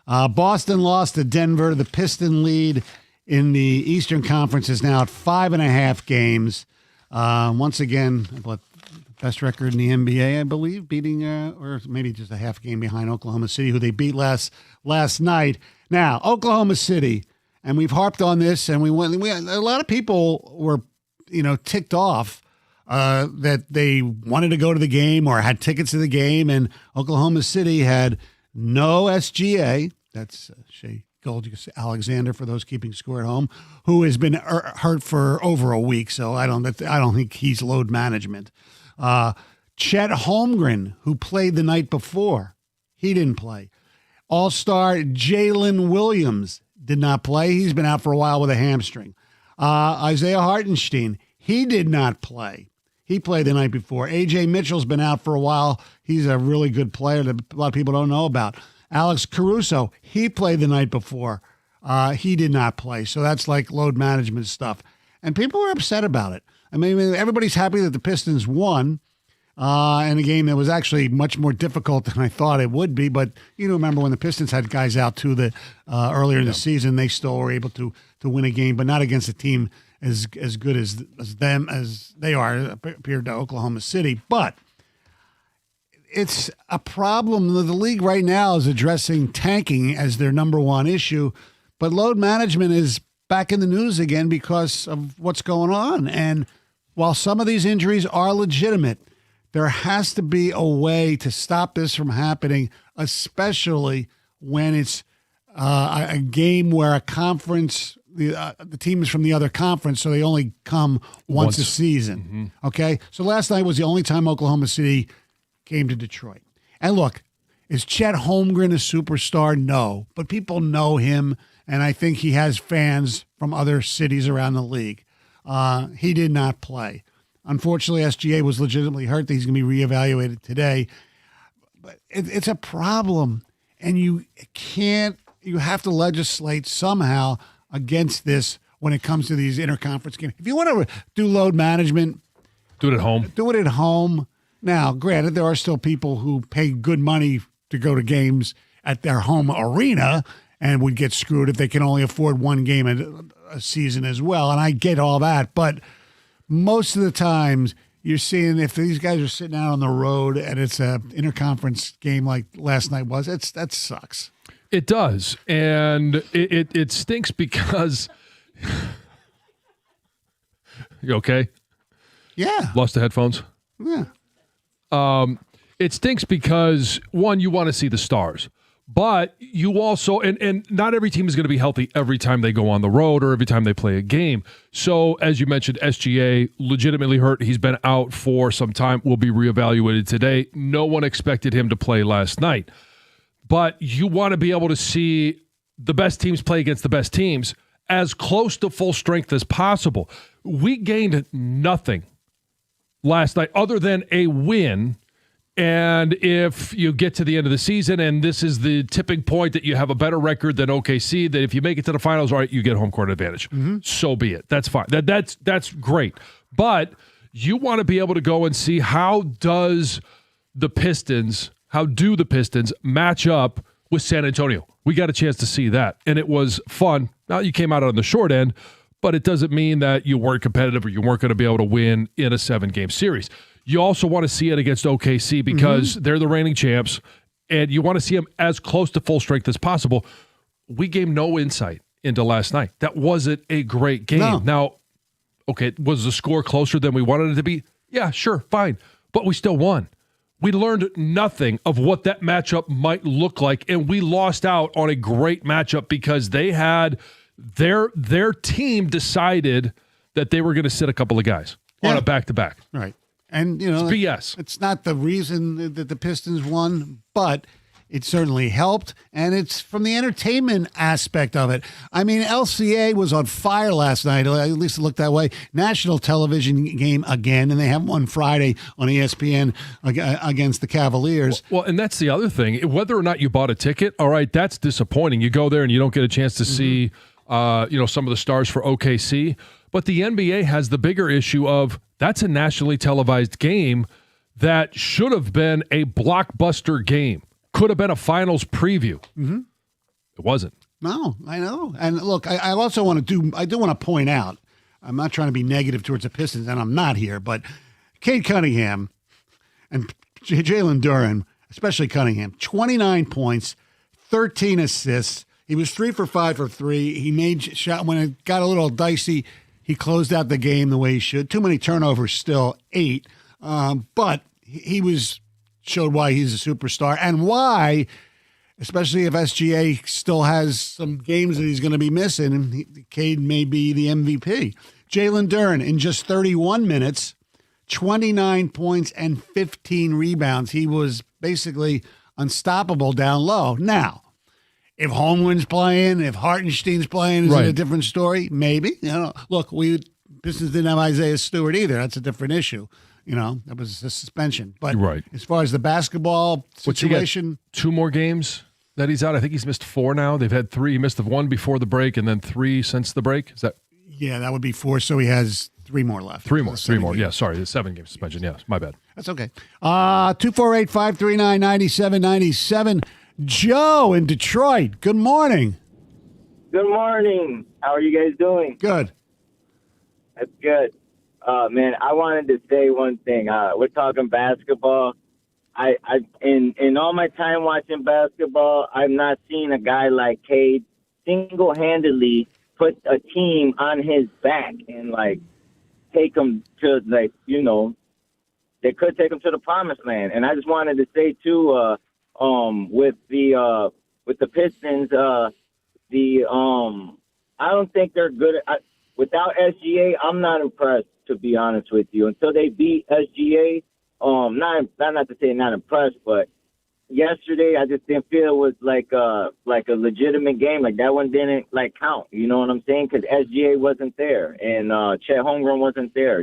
Boston lost to Denver. The Piston lead in the Eastern Conference is now at 5.5 games. Once again, what best record in the NBA, I believe, beating or maybe just a half game behind Oklahoma City, who they beat last night. Now, Oklahoma City, and we've harped on this, and a lot of people were, ticked off that they wanted to go to the game or had tickets to the game, and Oklahoma City had no SGA. That's Shea Alexander, for those keeping score at home, who has been hurt for over a week. So I don't think he's load management. Chet Holmgren, who played the night before, he didn't play. All-star Jalen Williams did not play. He's been out for a while with a hamstring. Isaiah Hartenstein, he did not play. He played the night before. A.J. Mitchell's been out for a while. He's a really good player that a lot of people don't know about. Alex Caruso, he played the night before. He did not play. So that's like load management stuff. And people are upset about it. I mean, everybody's happy that the Pistons won in a game that was actually much more difficult than I thought it would be. But remember when the Pistons had guys out too earlier in the season, they still were able to win a game, but not against a team as good as them as they are appeared to Oklahoma City. But it's a problem. The league right now is addressing tanking as their number one issue, but load management is back in the news again because of what's going on. And while some of these injuries are legitimate, there has to be a way to stop this from happening, especially when it's a game where a conference, the team is from the other conference, so they only come once a season. Mm-hmm. Okay? So last night was the only time Oklahoma City came to Detroit. And look, is Chet Holmgren a superstar? No. But people know him, and I think he has fans from other cities around the league. He did not play. Unfortunately, SGA was legitimately hurt. He's going to be reevaluated today. But it's a problem, and you have to legislate somehow against this when it comes to these interconference games. If you want to do load management, do it at home. Do it at home. Now, granted, there are still people who pay good money to go to games at their home arena and would get screwed if they can only afford one game a season as well. And I get all that. But most of the times you're seeing if these guys are sitting out on the road and it's a interconference game like last night was, that sucks. It does. And it stinks because you okay? Yeah. Lost the headphones? Yeah. It stinks because, one, you want to see the stars. But you also, and not every team is going to be healthy every time they go on the road or every time they play a game. So, as you mentioned, SGA legitimately hurt. He's been out for some time, will be reevaluated today. No one expected him to play last night. But you want to be able to see the best teams play against the best teams as close to full strength as possible. We gained nothing last night other than a win. And if you get to the end of the season and this is the tipping point that you have a better record than OKC, that if you make it to the finals, all right, you get home court advantage. Mm-hmm. So be it. That's fine. That's great. But you want to be able to go and see how do the Pistons match up with San Antonio. We got a chance to see that, and it was fun. Now, you came out on the short end, but it doesn't mean that you weren't competitive or you weren't going to be able to win in a 7-game series. You also want to see it against OKC because they're the reigning champs, and you want to see them as close to full strength as possible. We gave no insight into last night. That wasn't a great game. No. Now, okay, was the score closer than we wanted it to be? Yeah, sure, fine. But we still won. We learned nothing of what that matchup might look like, and we lost out on a great matchup because they had their team decided that they were going to sit a couple of guys on a back-to-back. Right. And, it's BS. It's not the reason that the Pistons won, but it certainly helped, and it's from the entertainment aspect of it. I mean, LCA was on fire last night, at least it looked that way. National television game again, and they have one Friday on ESPN against the Cavaliers. Well, and that's the other thing. Whether or not you bought a ticket, all right, that's disappointing. You go there and you don't get a chance to see some of the stars for OKC. But the NBA has the bigger issue of that's a nationally televised game that should have been a blockbuster game. Could have been a finals preview. Mm-hmm. It wasn't. No, I know. And look, I also want to point out, I'm not trying to be negative towards the Pistons, and I'm not here, but Cade Cunningham and Jalen Duren, especially Cunningham, 29 points, 13 assists. He was 3 for 5 for 3. He made shot when it got a little dicey. He closed out the game the way he should. Too many turnovers still, 8. But he showed why he's a superstar and why, especially if SGA still has some games that he's going to be missing, Cade may be the MVP. Jalen Duren, in just 31 minutes, 29 points and 15 rebounds. He was basically unstoppable down low. Now, if Holmgren's playing, if Hartenstein's playing, is it a different story? Maybe. Look, Pistons didn't have Isaiah Stewart either. That's a different issue. That was a suspension. But as far as the basketball situation, 2 more games that he's out. I think he's missed 4 now. They've had 3. He missed the 1 before the break and then 3 since the break. Is that? Yeah, that would be 4. So he has 3 more left. 3 more. Yeah, sorry. The 7-game suspension. Yeah, my bad. That's okay. 248-539-9797. Joe in Detroit. Good morning. Good morning. How are you guys doing? Good. That's good. Man, I wanted to say one thing. We're talking basketball. I in all my time watching basketball, I've not seen a guy like Cade single-handedly put a team on his back and take them to they could take them to the promised land. And I just wanted to say too, with the Pistons, I don't think they're good. Without SGA, I'm not impressed, to be honest with you. Until they beat SGA, not to say not impressed, but yesterday I just didn't feel it was like a legitimate game. Like that one didn't count. You know what I'm saying? Because SGA wasn't there and Chet Holmgren wasn't there.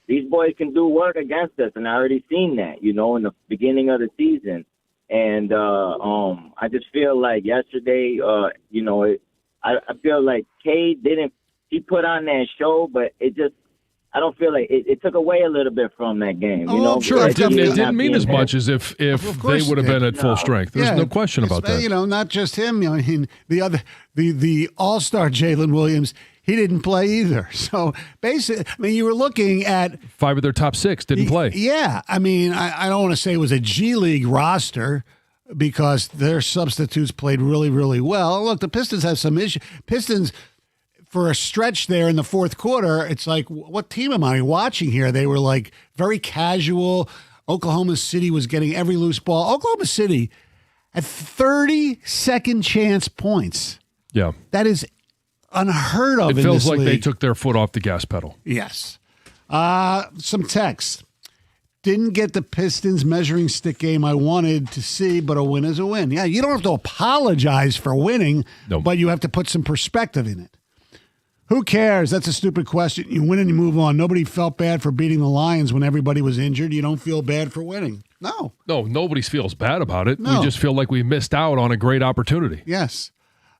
These boys can do work against us, and I already seen that. In the beginning of the season, and I just feel like yesterday, I feel like Cade didn't. He put on that show, but it just. I don't feel like it took away a little bit from that game. Sure. It didn't mean as much as if they would have been at full strength. There's no question about that. Not just him. The All-Star Jalen Williams, he didn't play either. So basically, you were looking at 5 of their top 6 didn't play. Yeah. I don't want to say it was a G League roster because their substitutes played really, really well. Look, the Pistons have some issues. Pistons. For a stretch there in the fourth quarter, it's like, what team am I watching here? They were very casual. Oklahoma City was getting every loose ball. Oklahoma City had 30 second chance points. Yeah. That is unheard of in this league. It feels like they took their foot off the gas pedal. Yes. Some text. Didn't get the Pistons measuring stick game I wanted to see, but a win is a win. Yeah, you don't have to apologize for winning, but you have to put some perspective in it. Who cares? That's a stupid question. You win and you move on. Nobody felt bad for beating the Lions when everybody was injured. You don't feel bad for winning. No. No, nobody feels bad about it. No. We just feel like we missed out on a great opportunity. Yes.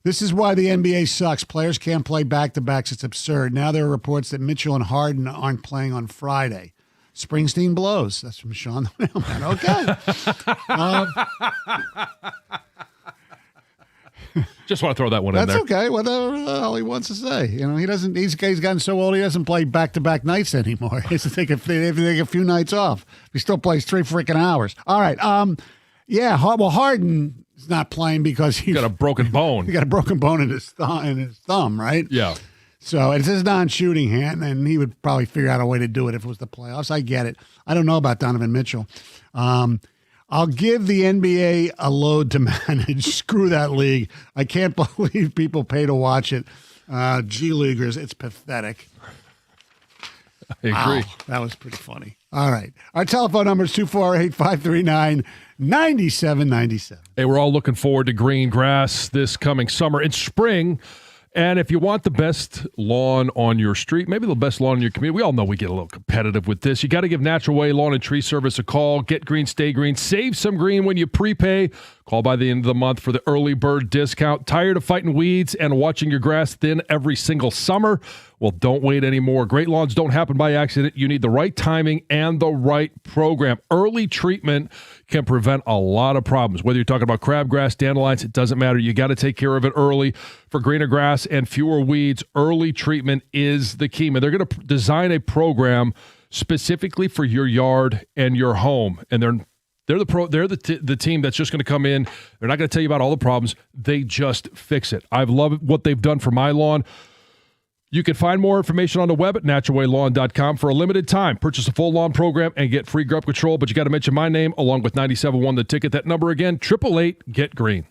This is why the NBA sucks. Players can't play back-to-backs. It's absurd. Now there are reports that Mitchell and Harden aren't playing on Friday. Springsteen blows. That's from Sean the Mailman. Okay. Just want to throw that one in there. That's okay. Whatever the hell he wants to say. He doesn't. He's gotten so old he doesn't play back-to-back nights anymore. He has to take a few nights off. He still plays 3 freaking hours. All right. Yeah. Well, Harden is not playing because he's got a broken bone. He got a broken bone in his thumb, right? Yeah. So it's his non-shooting hand, and he would probably figure out a way to do it if it was the playoffs. I get it. I don't know about Donovan Mitchell. I'll give the NBA a load to manage. Screw that league. I can't believe people pay to watch it. G Leaguers, it's pathetic. I agree. Wow, that was pretty funny. All right. Our telephone number is 248-539-9797. Hey, we're all looking forward to green grass this coming summer and spring. And if you want the best lawn on your street, maybe the best lawn in your community, we all know we get a little competitive with this. You got to give Natural Way Lawn and Tree Service a call. Get green, stay green. Save some green when you prepay. Call by the end of the month for the early bird discount. Tired of fighting weeds and watching your grass thin every single summer? Well, don't wait anymore. Great lawns don't happen by accident. You need the right timing and the right program. Early treatment can prevent a lot of problems. Whether you're talking about crabgrass, dandelions, it doesn't matter. You got to take care of it early. For greener grass and fewer weeds, early treatment is the key. And they're going to design a program specifically for your yard and your home. And they're the team that's just going to come in. They're not going to tell you about all the problems. They just fix it. I've loved what they've done for my lawn. You can find more information on the web at naturalwaylawn.com. For a limited time, purchase a full lawn program and get free grub control. But you got to mention my name along with 97.1 The Ticket. That number again, 888-GET-GREEN.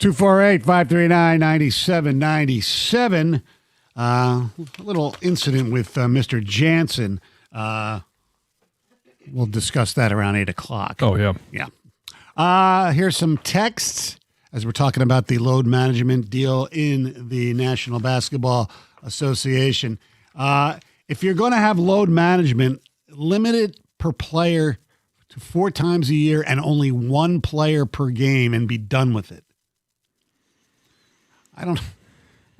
248-539-9797. A little incident with Mr. Jansen. We'll discuss that around 8 o'clock. Oh, yeah. Yeah. Here's some texts as we're talking about the load management deal in the National Basketball Association. If you're going to have load management, limit it per player to 4 times a year and only 1 player per game and be done with it. I don't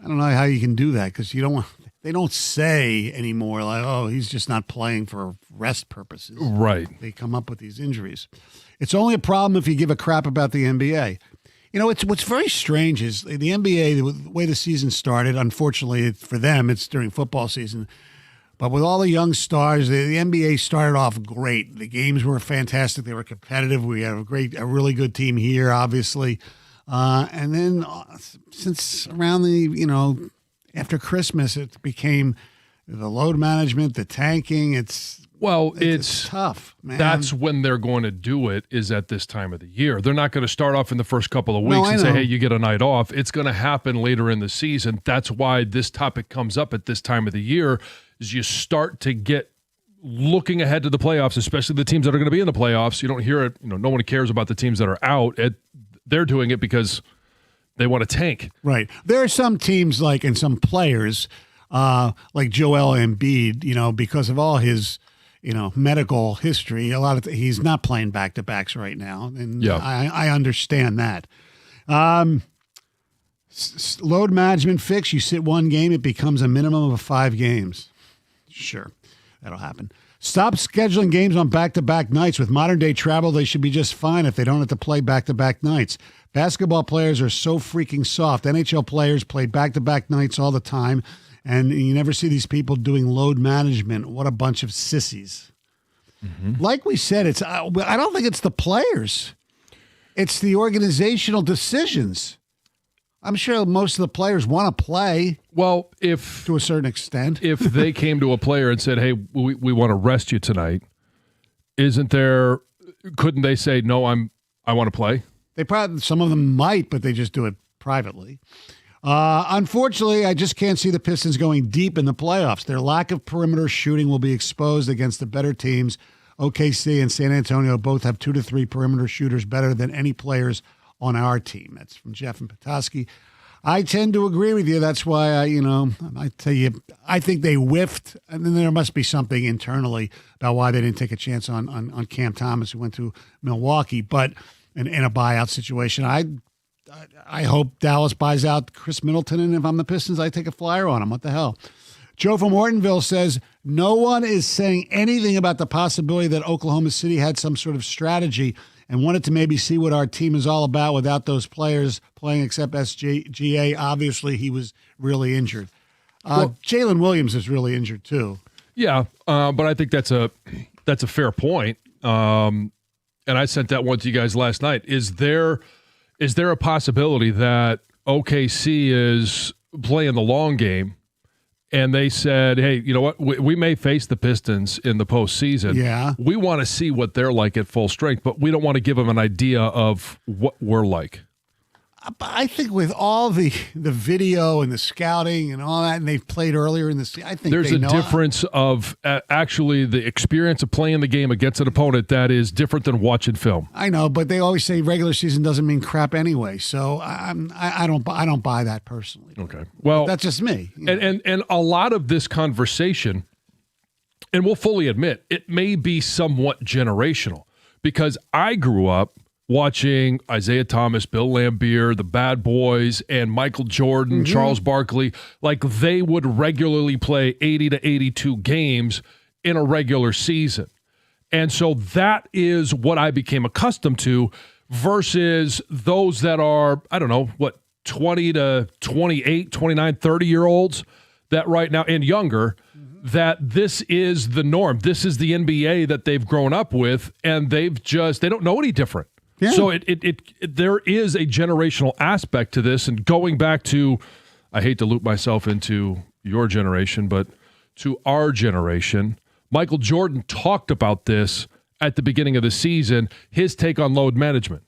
know how you can do that because they don't say anymore like, oh, he's just not playing for rest purposes. Right. They come up with these injuries. It's only a problem if you give a crap about the NBA. You know, what's very strange is the NBA, the way the season started, unfortunately for them, it's during football season. But with all the young stars, the NBA started off great. The games were fantastic. They were competitive. We had a really good team here, obviously. And then since around after Christmas, it became the load management, the tanking. It's tough, man. That's when they're going to do it, is at this time of the year. They're not going to start off in the first couple of weeks and say, hey, you get a night off. It's going to happen later in the season. That's why this topic comes up at this time of the year, is you start to get looking ahead to the playoffs, especially the teams that are going to be in the playoffs. You don't hear it. No one cares about the teams that are out. They're doing it because they want to tank. Right. There are some teams and some players like Joel Embiid, because of all his medical history, he's not playing back-to-backs right now, and yeah. I understand that. Load management fix, you sit 1 game, it becomes a minimum of 5 games. Sure, that'll happen. Stop scheduling games on back-to-back nights. With modern-day travel, they should be just fine if they don't have to play back-to-back nights. Basketball players are so freaking soft. NHL players play back-to-back nights all the time, and you never see these people doing load management. What a bunch of sissies. Mm-hmm. Like we said, I don't think it's the players. It's the organizational decisions. I'm sure most of the players want to play. Well, to a certain extent. If they came to a player and said, hey, we want to rest you tonight, couldn't they say, no, I want to play? Some of them might, but they just do it privately. Unfortunately, I just can't see the Pistons going deep in the playoffs. Their lack of perimeter shooting will be exposed against the better teams. OKC and San Antonio both have 2 to 3 perimeter shooters better than any players on our team. That's from Jeff and Petoskey. I tend to agree with you. That's why I tell you, I think they whiffed, and then there must be something internally about why they didn't take a chance on Cam Thomas, who went to Milwaukee, but in a buyout situation. I hope Dallas buys out Chris Middleton, and if I'm the Pistons, I take a flyer on him. What the hell? Joe from Ortonville says, no one is saying anything about the possibility that Oklahoma City had some sort of strategy and wanted to maybe see what our team is all about without those players playing except SGA. Obviously, he was really injured. Jalen Williams is really injured too. Yeah, but I think that's a fair point. And I sent that one to you guys last night. Is there a possibility that OKC is playing the long game and they said, hey, you know what? We may face the Pistons in the postseason. Yeah. We want to see what they're like at full strength, but we don't want to give them an idea of what we're like. I think with all the video and the scouting and all that, and they've played earlier in the season, I think there's a difference of actually the experience of playing the game against an opponent that is different than watching film. I know, but they always say regular season doesn't mean crap anyway. So I don't buy that personally. Okay, well, but that's just me. And a lot of this conversation, and we'll fully admit, it may be somewhat generational because I grew up watching Isaiah Thomas, Bill Laimbeer, the Bad Boys, and Michael Jordan, Charles Barkley. Like, they would regularly play 80 to 82 games in a regular season. And so that is what I became accustomed to versus those that are, 20 to 28, 29, 30-year-olds that right now, and younger, that this is the norm. This is the NBA that they've grown up with, and they don't know any different. Yeah. So there is a generational aspect to this, and going back to, I hate to loop myself into your generation, but to our generation, Michael Jordan talked about this at the beginning of the season, his take on load management.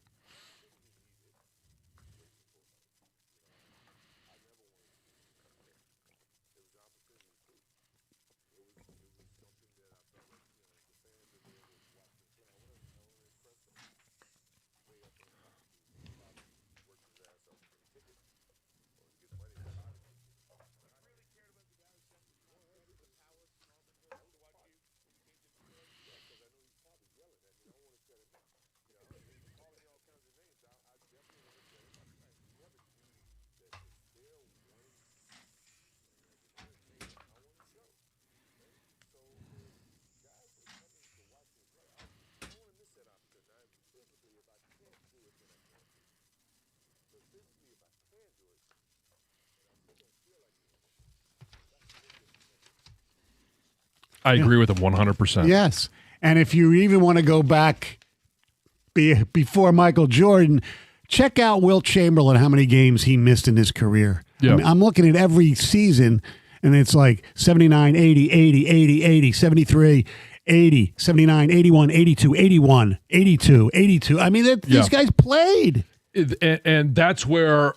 I agree with him 100%. Yes. And if you even want to go back before Michael Jordan, check out Wilt Chamberlain, how many games he missed in his career. Yeah. I mean, I'm looking at every season, and it's like 79, 80, 80, 80, 80, 73, 80, 79, 81, 82, 81, 82, 82. I mean, these guys played. And that's where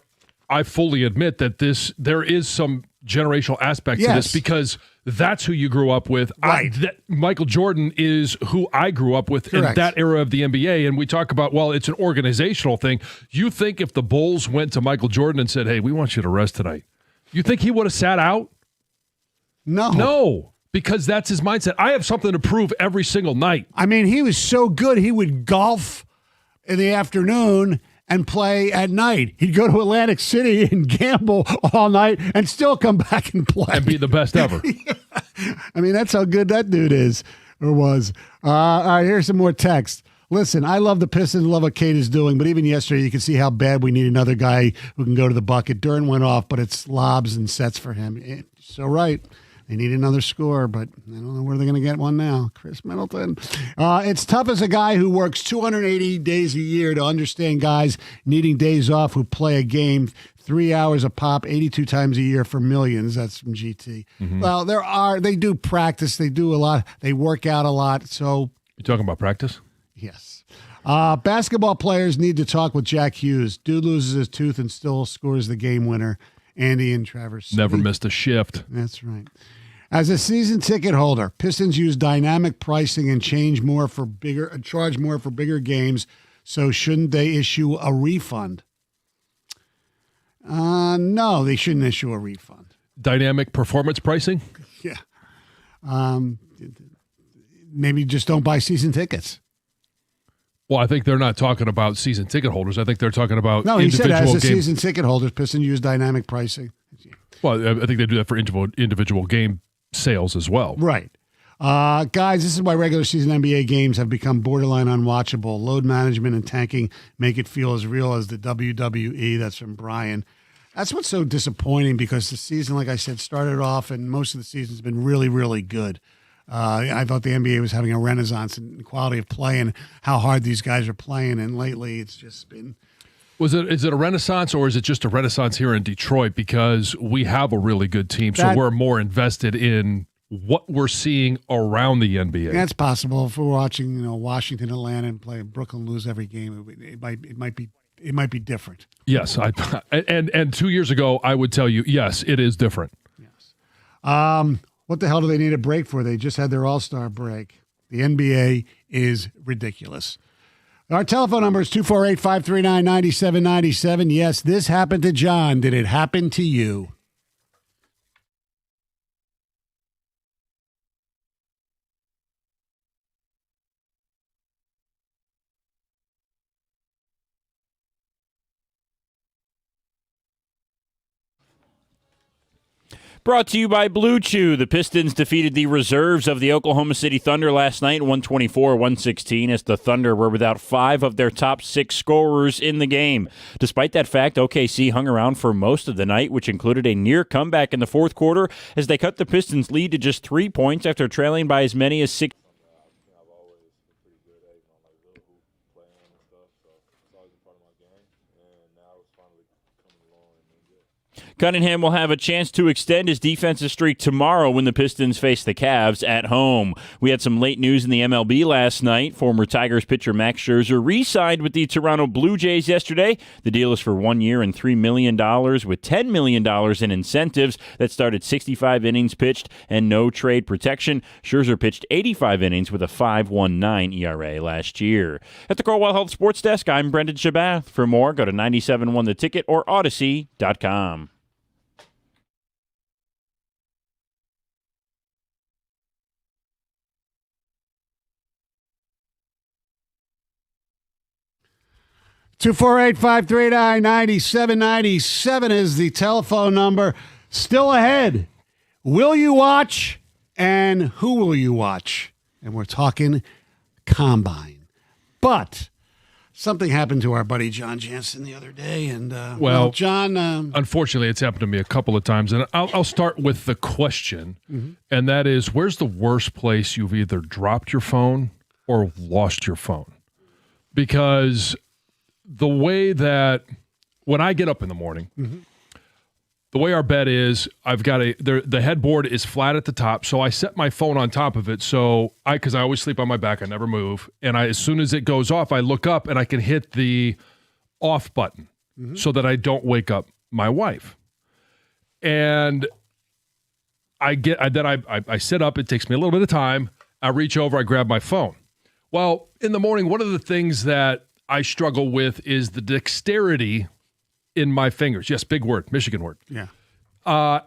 I fully admit that there is some generational aspect to this, because that's who you grew up with. Right. Michael Jordan is who I grew up with in that era of the NBA. And we talk about, well, it's an organizational thing. You think if the Bulls went to Michael Jordan and said, hey, we want you to rest tonight, you think he would have sat out? No. Because that's his mindset. I have something to prove every single night. I mean, he was so good, he would golf in the afternoon and play at night. He'd go to Atlantic City and gamble all night and still come back and play. And be the best ever. I mean, that's how good that dude is or was. All right, here's some more text. Listen, I love the Pistons, love what Kate is doing, but even yesterday you can see how bad we need another guy who can go to the bucket. Duren went off, but it's lobs and sets for him. So right. They need another scorer, but I don't know where they're going to get one now. Chris Middleton. It's tough as a guy who works 280 days a year to understand guys needing days off who play a game 3 hours a pop, 82 times a year for millions. That's from GT. Mm-hmm. Well, they do practice. They do a lot. They work out a lot. So you talking about practice? Yes. Basketball players need to talk with Jack Hughes. Dude loses his tooth and still scores the game winner. Andy and Travers. Never missed a shift. That's right. As a season ticket holder, Pistons use dynamic pricing and charge more for bigger games. So shouldn't they issue a refund? No, they shouldn't issue a refund. Dynamic performance pricing? Yeah. Maybe just don't buy season tickets. Well, I think they're not talking about season ticket holders. I think they're talking about he said as a season ticket holders, Pistons use dynamic pricing. Well, I think they do that for individual game sales as well. Right. Guys, this is why regular season NBA games have become borderline unwatchable. Load management and tanking make it feel as real as the WWE. That's from Brian. That's what's so disappointing, because the season, like I said, started off and most of the season's been really, really good. I thought the NBA was having a renaissance in quality of play and how hard these guys are playing, and lately it's just been... Is it a renaissance, or is it just a renaissance here in Detroit because we have a really good team, so we're more invested in what we're seeing around the NBA? That's possible. If we're watching, Washington, Atlanta, and play Brooklyn lose every game, it might be different. Yes, and 2 years ago I would tell you, yes, it is different. Yes. What the hell do they need a break for? They just had their All-Star break. The NBA is ridiculous. Our telephone number is 248-539-9797. Yes, this happened to John. Did it happen to you? Brought to you by Blue Chew. The Pistons defeated the reserves of the Oklahoma City Thunder last night, 124-116, as the Thunder were without 5 of their top 6 scorers in the game. Despite that fact, OKC hung around for most of the night, which included a near comeback in the fourth quarter as they cut the Pistons' lead to just 3 points after trailing by as many as 6. Cunningham will have a chance to extend his defensive streak tomorrow when the Pistons face the Cavs at home. We had some late news in the MLB last night. Former Tigers pitcher Max Scherzer re-signed with the Toronto Blue Jays yesterday. The deal is for 1 year and $3 million with $10 million in incentives. That started 65 innings pitched and no trade protection. Scherzer pitched 85 innings with a 5.19 ERA last year. At the Corwell Health Sports Desk, I'm Brendan Shabath. For more, go to 97.1 The Ticket or Odyssey.com. Two 248-539-9797 is the telephone number. Still ahead. Will you watch, and who will you watch? And we're talking combine. But Something happened to our buddy John Jansen the other day, and John. Unfortunately, it's happened to me a couple of times, and I'll start with the question, and that is, where's the worst place you've either dropped your phone or lost your phone? Because the way that when I get up in the morning, the way our bed is, I've got the headboard is flat at the top, so I set my phone on top of it. So because I always sleep on my back, I never move, and as soon as it goes off, I look up and I can hit the off button so that I don't wake up my wife. And I sit up. It takes me a little bit of time. I reach over, I grab my phone. Well, in the morning, one of the things that I struggle with is the dexterity in my fingers. Yes, big word, Michigan word. Yeah.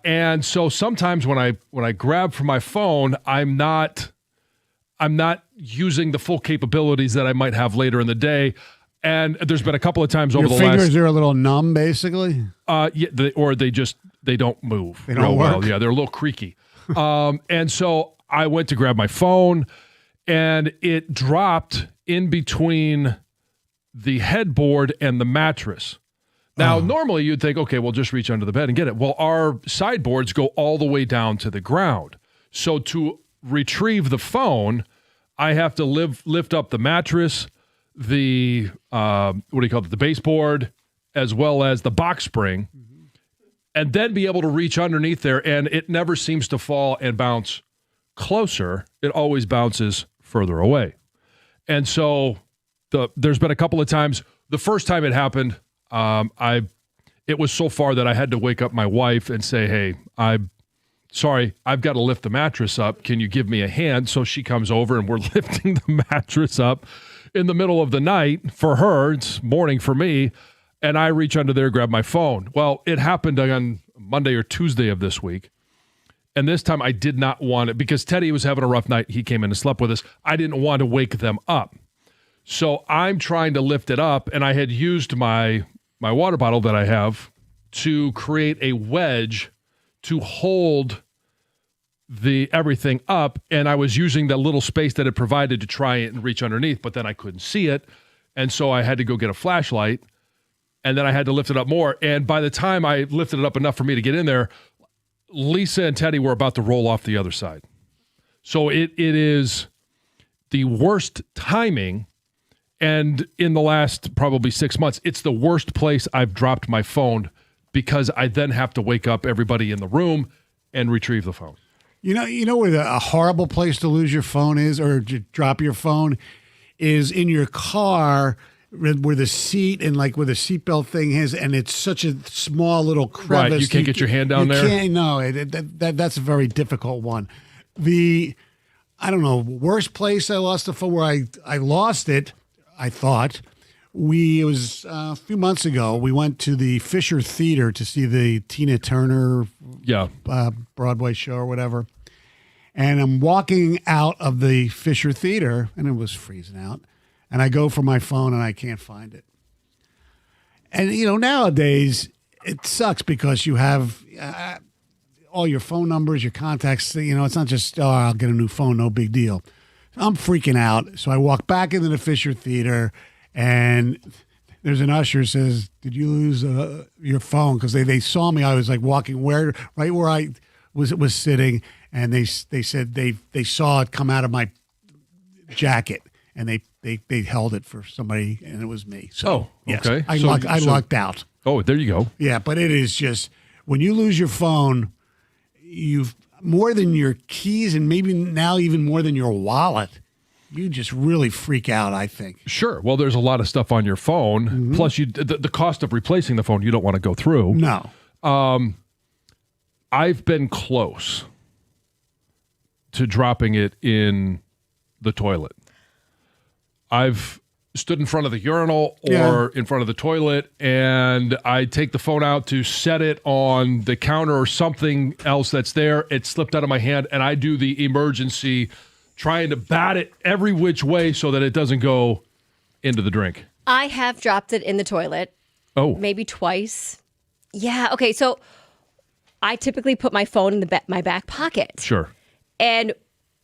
And so sometimes when I grab for my phone, I'm not using the full capabilities that I might have later in the day. And there's been a couple of times over the last. Your fingers are a little numb, basically. Yeah, they don't move. They don't work. Well. Yeah, they're a little creaky. And so I went to grab my phone, and it dropped in between the headboard and the mattress. Now, normally you'd think, okay, we'll just reach under the bed and get it. Well, our sideboards go all the way down to the ground. So to retrieve the phone, I have to lift up the mattress, the the baseboard, as well as the box spring, and then be able to reach underneath there. And it never seems to fall and bounce closer. It always bounces further away. And so there's been a couple of times. The first time it happened, it was so far that I had to wake up my wife and say, hey, I'm sorry, I've got to lift the mattress up. Can you give me a hand? So she comes over and we're lifting the mattress up in the middle of the night. For her, it's morning for me. And I reach under there, grab my phone. Well, it happened on Monday or Tuesday of this week. And this time I did not want it because Teddy was having a rough night. He came in and slept with us. I didn't want to wake them up. So I'm trying to lift it up, and I had used my water bottle that I have to create a wedge to hold everything up, and I was using that little space that it provided to try and reach underneath, but then I couldn't see it, and so I had to go get a flashlight, and then I had to lift it up more, and by the time I lifted it up enough for me to get in there, Lisa and Teddy were about to roll off the other side. So it is the worst timing. And in the last probably 6 months, it's the worst place I've dropped my phone because I then have to wake up everybody in the room and retrieve the phone. You know where a horrible place to lose your phone is, or to drop your phone, is in your car where the seat and like where the seatbelt thing is, and it's such a small little crevice. Right, you can't get your hand down there? No, that's a very difficult one. Worst place I lost the phone, where I lost it, I thought, it was a few months ago. We went to the Fisher Theater to see the Tina Turner Broadway show or whatever. And I'm walking out of the Fisher Theater, and it was freezing out. And I go for my phone, and I can't find it. And, nowadays, it sucks because you have all your phone numbers, your contacts. It's not just, I'll get a new phone, no big deal. I'm freaking out. So I walk back into the Fisher Theater, and there's an usher who says, did you lose your phone? Because they saw me. I was like walking right where I was sitting, and they said they saw it come out of my jacket, and they held it for somebody, and it was me. So, yes, okay. I lucked out. Oh, there you go. Yeah, but it is just, when you lose your phone, you've more than your keys, and maybe now even more than your wallet, you just really freak out, I think. Sure. Well, there's a lot of stuff on your phone. Mm-hmm. Plus, the cost of replacing the phone, you don't want to go through. No. I've been close to dropping it in the toilet. I've stood in front of the urinal or in front of the toilet, and I take the phone out to set it on the counter or something else that's there. It slipped out of my hand, and I do the emergency trying to bat it every which way so that it doesn't go into the drink. I have dropped it in the toilet. Oh. Maybe twice. Yeah. Okay. So I typically put my phone in my back pocket. Sure. And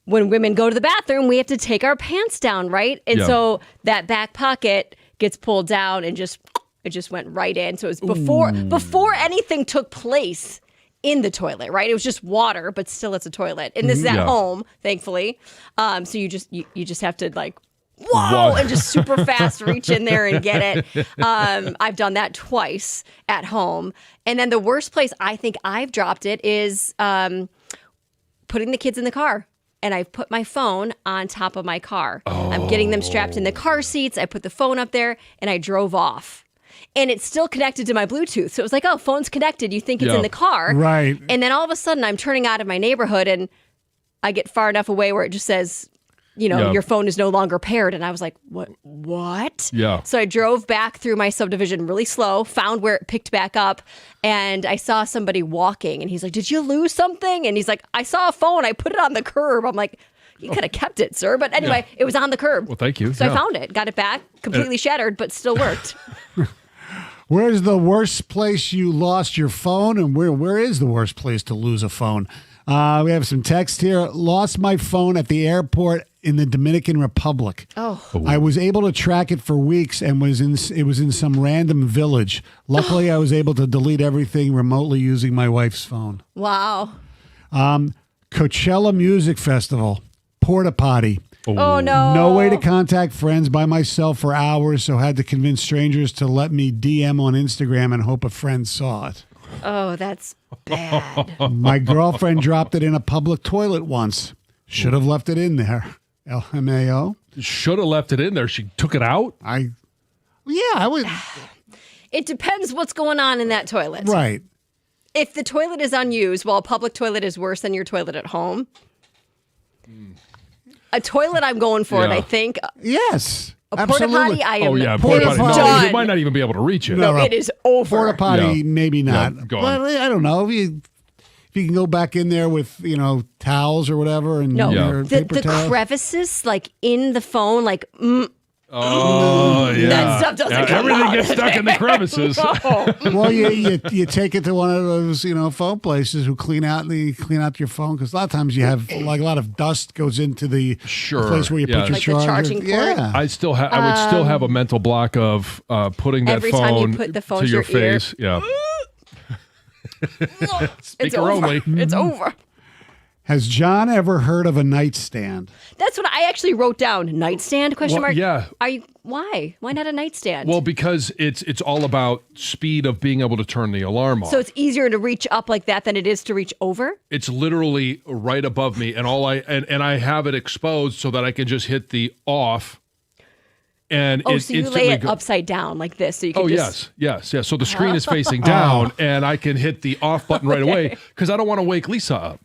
when women go to the bathroom, we have to take our pants down, right? And so that back pocket gets pulled down and it just went right in. So it was before anything took place in the toilet, right? It was just water, but still it's a toilet. And this is at home, thankfully. So you just have to like, whoa, and just super fast reach in there and get it. I've done that twice at home. And then the worst place I think I've dropped it is putting the kids in the car. And I've put my phone on top of my car. I'm getting them strapped in the car seats. I put the phone up there and I drove off. And it's still connected to my Bluetooth. So it was like, oh, phone's connected. You think it's in the car. Right. And then all of a sudden I'm turning out of my neighborhood and I get far enough away where it just says, your phone is no longer paired. And I was like, what? Yeah. So I drove back through my subdivision really slow, found where it picked back up. And I saw somebody walking and he's like, did you lose something? And he's like, I saw a phone. I put it on the curb. I'm like, you could have kept it, sir. But anyway, it was on the curb. Well, thank you. So I found it, got it back, completely shattered, but still worked. Where's the worst place you lost your phone, and where is the worst place to lose a phone? We have some text here. Lost my phone at the airport in the Dominican Republic. Oh. I was able to track it for weeks and it was in some random village. Luckily, I was able to delete everything remotely using my wife's phone. Wow. Coachella Music Festival. Porta potty. Oh, no. No way to contact friends by myself for hours, so had to convince strangers to let me DM on Instagram and hope a friend saw it. Oh, that's bad. My girlfriend dropped it in a public toilet once. Should have left it in there. LMAO. Should have left it in there. She took it out? I would. It depends what's going on in that toilet. Right. If the toilet is unused, well, a public toilet is worse than your toilet at home. A toilet I'm going for, and I think yes. a porta potty, I am porta potty. No, done. you might not even be able to reach it. No, it is over. Porta potty, maybe not. Go But on. I don't know. If you can go back in there with, towels or whatever and your paper the towels. crevices, like in the phone, like Oh, yeah. that stuff doesn't come everything out. gets stuck in the crevices. Well, you take it to one of those phone places who clean out your phone, because a lot of times you have like a lot of dust goes into the place where you put your Like the charging port? Yeah, I would still have a mental block of putting that every phone, time you put the phone to your ear. face. Yeah. It's Speaker over. only. It's over. Has John ever heard of a nightstand? That's what I actually wrote down. Nightstand? Question Well, mark. yeah. Why? Why not a nightstand? Well, because it's all about speed of being able to turn the alarm off. So it's easier to reach up like that than it is to reach over? It's literally right above me, and I have it exposed so that I can just hit the off. And so you lay it upside down like this, so you can yes. So the screen is facing down, and I can hit the off button right away because I don't want to wake Lisa up.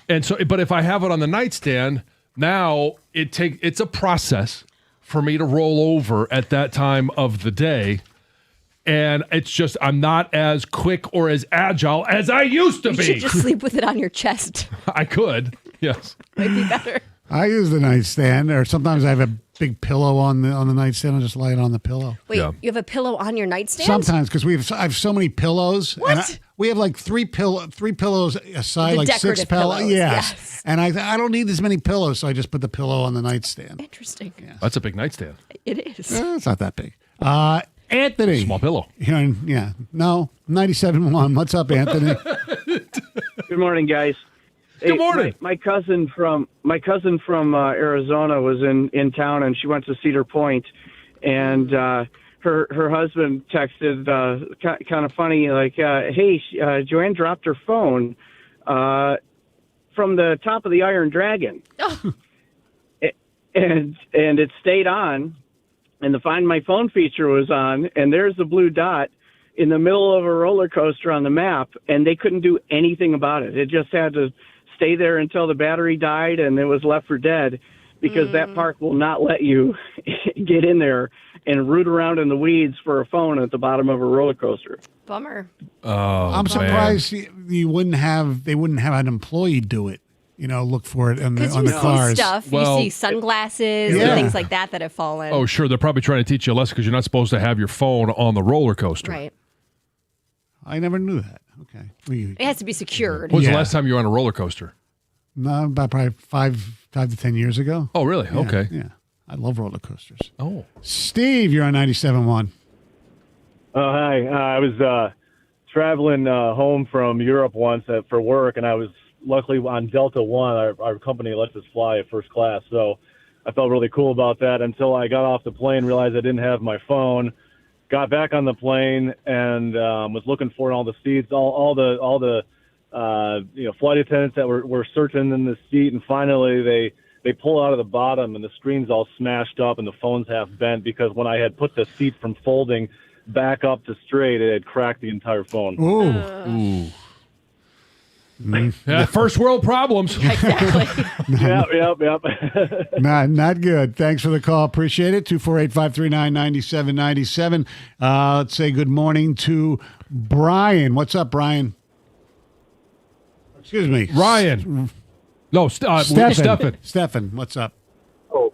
And so, but if I have it on the nightstand, now it's a process for me to roll over at that time of the day. And it's just, I'm not as quick or as agile as I used to be. You should just sleep with it on your chest. I could, yes. Might be better. I use the nightstand, or sometimes I have a big pillow on the nightstand. I'll just lay it on the pillow. Wait, you have a pillow on your nightstand? Sometimes, because I have so many pillows. What? And we have like three pillows aside, The like six decorative pillows. pillows, yes. And I don't need as many pillows, so I just put the pillow on the nightstand. Interesting. Yeah. That's a big nightstand. It is. It's not that big. Anthony. Small pillow. No, 97.1. What's up, Anthony? Good morning, guys. Good morning. My cousin from Arizona was in town, and she went to Cedar Point, and her husband texted kind of funny, like, "Hey, Joanne dropped her phone from the top of the Iron Dragon, and it stayed on, and the Find My Phone feature was on, and there's the blue dot in the middle of a roller coaster on the map, and they couldn't do anything about it. It just had to stay there until the battery died and it was left for dead, because that park will not let you get in there and root around in the weeds for a phone at the bottom of a roller coaster. Bummer. Oh, I'm surprised they wouldn't have an employee do it. Look for it on the cars. See stuff. Well, you see sunglasses Yeah. and things like that have fallen. Oh, sure. They're probably trying to teach you a lesson because you're not supposed to have your phone on the roller coaster. Right. I never knew that. Okay. It has to be secured. When was the last time you were on a roller coaster? No, about probably 5 to 10 years ago. Oh, really? Yeah, Okay. Yeah. I love roller coasters. Oh. Steve, you're on 97.1. Oh, hi. I was traveling home from Europe once for work, and I was luckily on Delta One. Our company lets us fly first class, so I felt really cool about that until I got off the plane, realized I didn't have my phone, got back on the plane, and was looking for all the seats, all the flight attendants that were searching in the seat, and finally they pull out of the bottom, and the screen's all smashed up, and the phone's half bent because when I had put the seat from folding back up to straight, it had cracked the entire phone. Ooh. Yeah, first world problems. Exactly. Yep. Not good. Thanks for the call. Appreciate it. 248-539-9797. Let's say good morning to Brian. What's up, Brian? Excuse me. Ryan. No, Stefan. Stefan, what's up? Oh,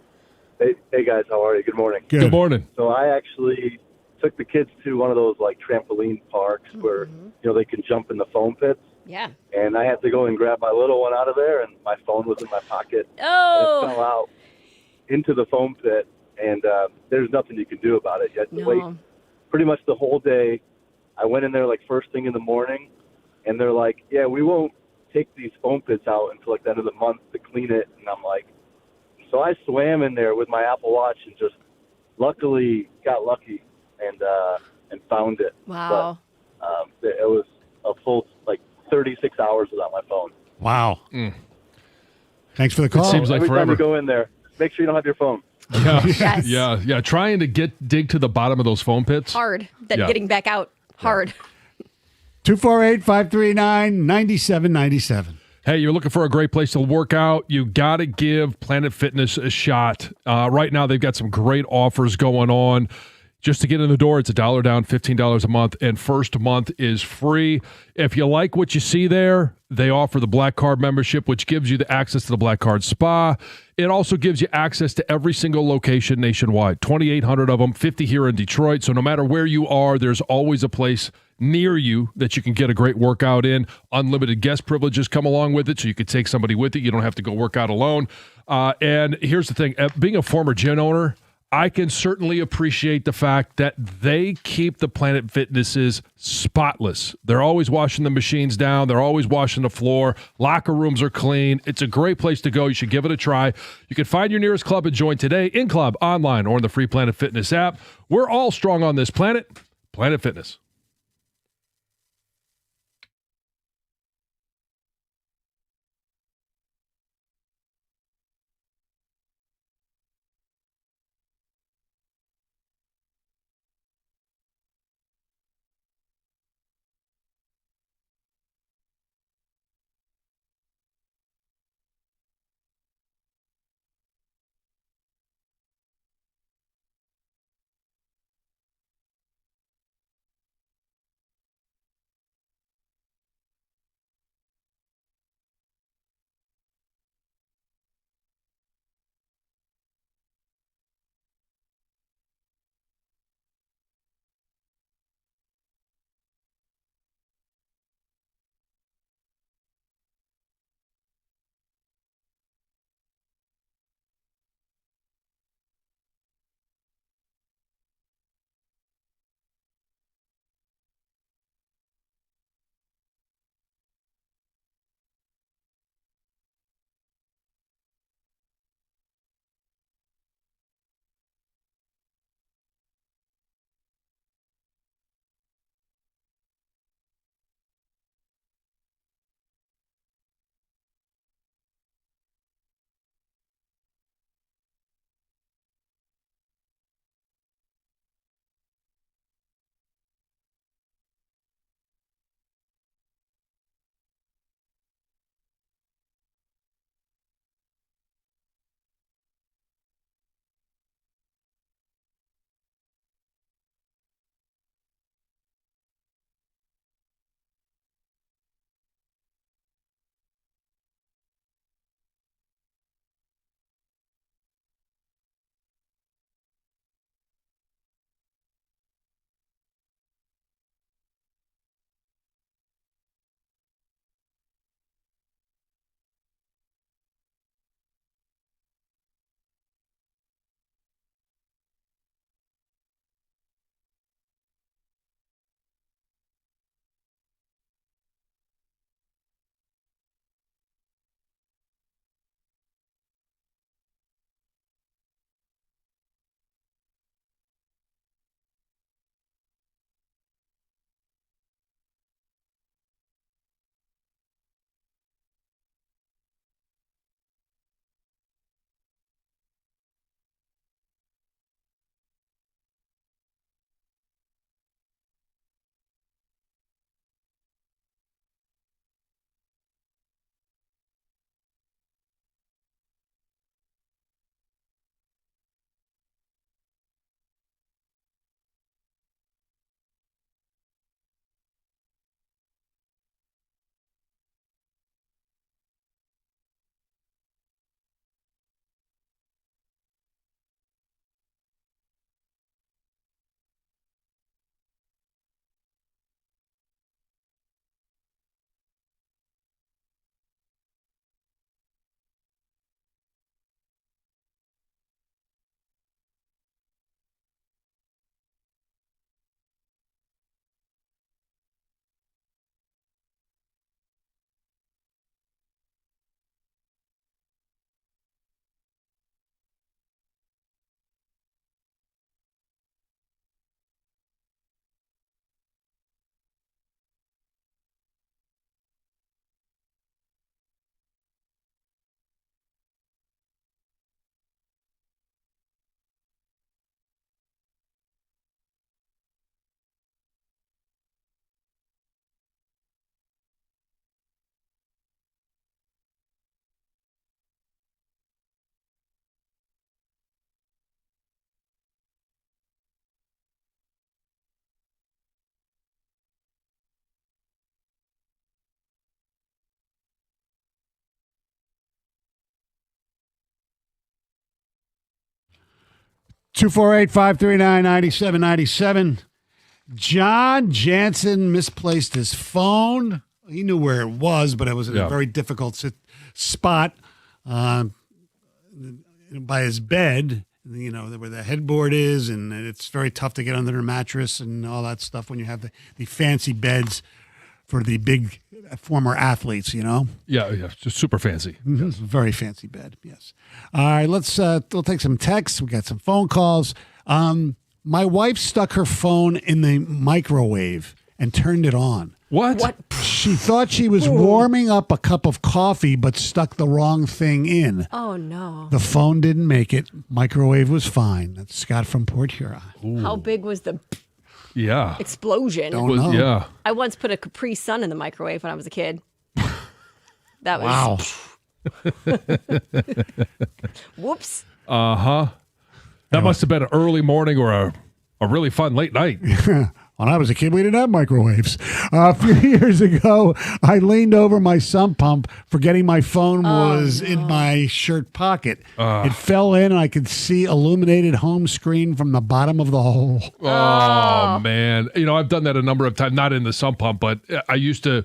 hey guys, how are you? Good morning. Good morning. So I actually took the kids to one of those like trampoline parks where they can jump in the foam pits. Yeah. And I had to go and grab my little one out of there, and my phone was in my pocket. Oh. And it fell out into the foam pit, and there's nothing you can do about it. You had to wait pretty much the whole day. I went in there like first thing in the morning, and they're like, "Yeah, we won't take these foam pits out until like the end of the month to clean it." And I'm like, so I swam in there with my Apple Watch and just luckily got lucky and found it. Wow. But it was a full 36 hours without my phone. Wow. Thanks for the call. It seems like Every forever. time you go in there, make sure you don't have your phone. Yeah. Yes. Yeah. Trying to dig to the bottom of those foam pits. Hard. Then getting back out. Hard. 248-539-9797. Hey, you're looking for a great place to work out. You got to give Planet Fitness a shot. Right now, they've got some great offers going on. Just to get in the door, it's $1 down, $15 a month, and first month is free. If you like what you see there, they offer the Black Card membership, which gives you the access to the Black Card Spa. It also gives you access to every single location nationwide, 2,800 of them, 50 here in Detroit. So no matter where you are, there's always a place near you that you can get a great workout in. Unlimited guest privileges come along with it, so you could take somebody with you. You don't have to go work out alone. And here's the thing. Being a former gym owner, I can certainly appreciate the fact that they keep the Planet Fitnesses spotless. They're always washing the machines down. They're always washing the floor. Locker rooms are clean. It's a great place to go. You should give it a try. You can find your nearest club and join today in club, online, or in the free Planet Fitness app. We're all strong on this planet. Planet Fitness. 248-539-9797. John Jansen misplaced his phone. He knew where it was, but it was in a very difficult spot by his bed, where the headboard is, and it's very tough to get under the mattress and all that stuff when you have the fancy beds for the big former athletes, Yeah, just super fancy. Mm-hmm. Yes. Very fancy bed, yes. All right, we'll take some texts. We got some phone calls. My wife stuck her phone in the microwave and turned it on. What? She thought she was warming up a cup of coffee, but stuck the wrong thing in. Oh, no. The phone didn't make it. Microwave was fine. That's Scott from Port Huron. How big was the explosion? Don't know. Yeah. I once put a Capri Sun in the microwave when I was a kid. That was... Wow. Whoops. Uh-huh. That must have been an early morning or a really fun late night. When I was a kid, we didn't have microwaves. A few years ago, I leaned over my sump pump, forgetting my phone was in my shirt pocket. It fell in, and I could see illuminated home screen from the bottom of the hole. Oh, man. I've done that a number of times, not in the sump pump, but I used to,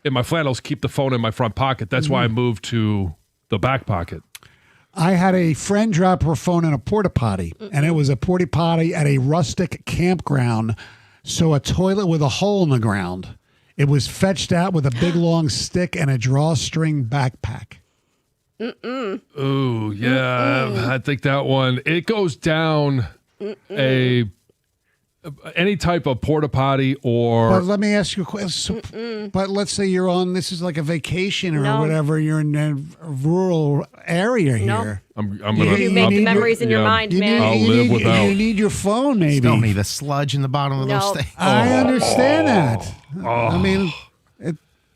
in my flannels, keep the phone in my front pocket. That's why I moved to the back pocket. I had a friend drop her phone in a porta potty, and it was a porta potty at a rustic campground. So a toilet with a hole in the ground. It was fetched out with a big long stick and a drawstring backpack. Oh, yeah. I think that one, it goes down any type of porta potty or... But let me ask you a question. But let's say you're on, this is like a vacation or whatever. You're in a rural area here. I'm gonna, you make the memories in your mind, man. I'll live without. You need your phone, maybe. Tell me the sludge in the bottom of those things. I understand that. I mean,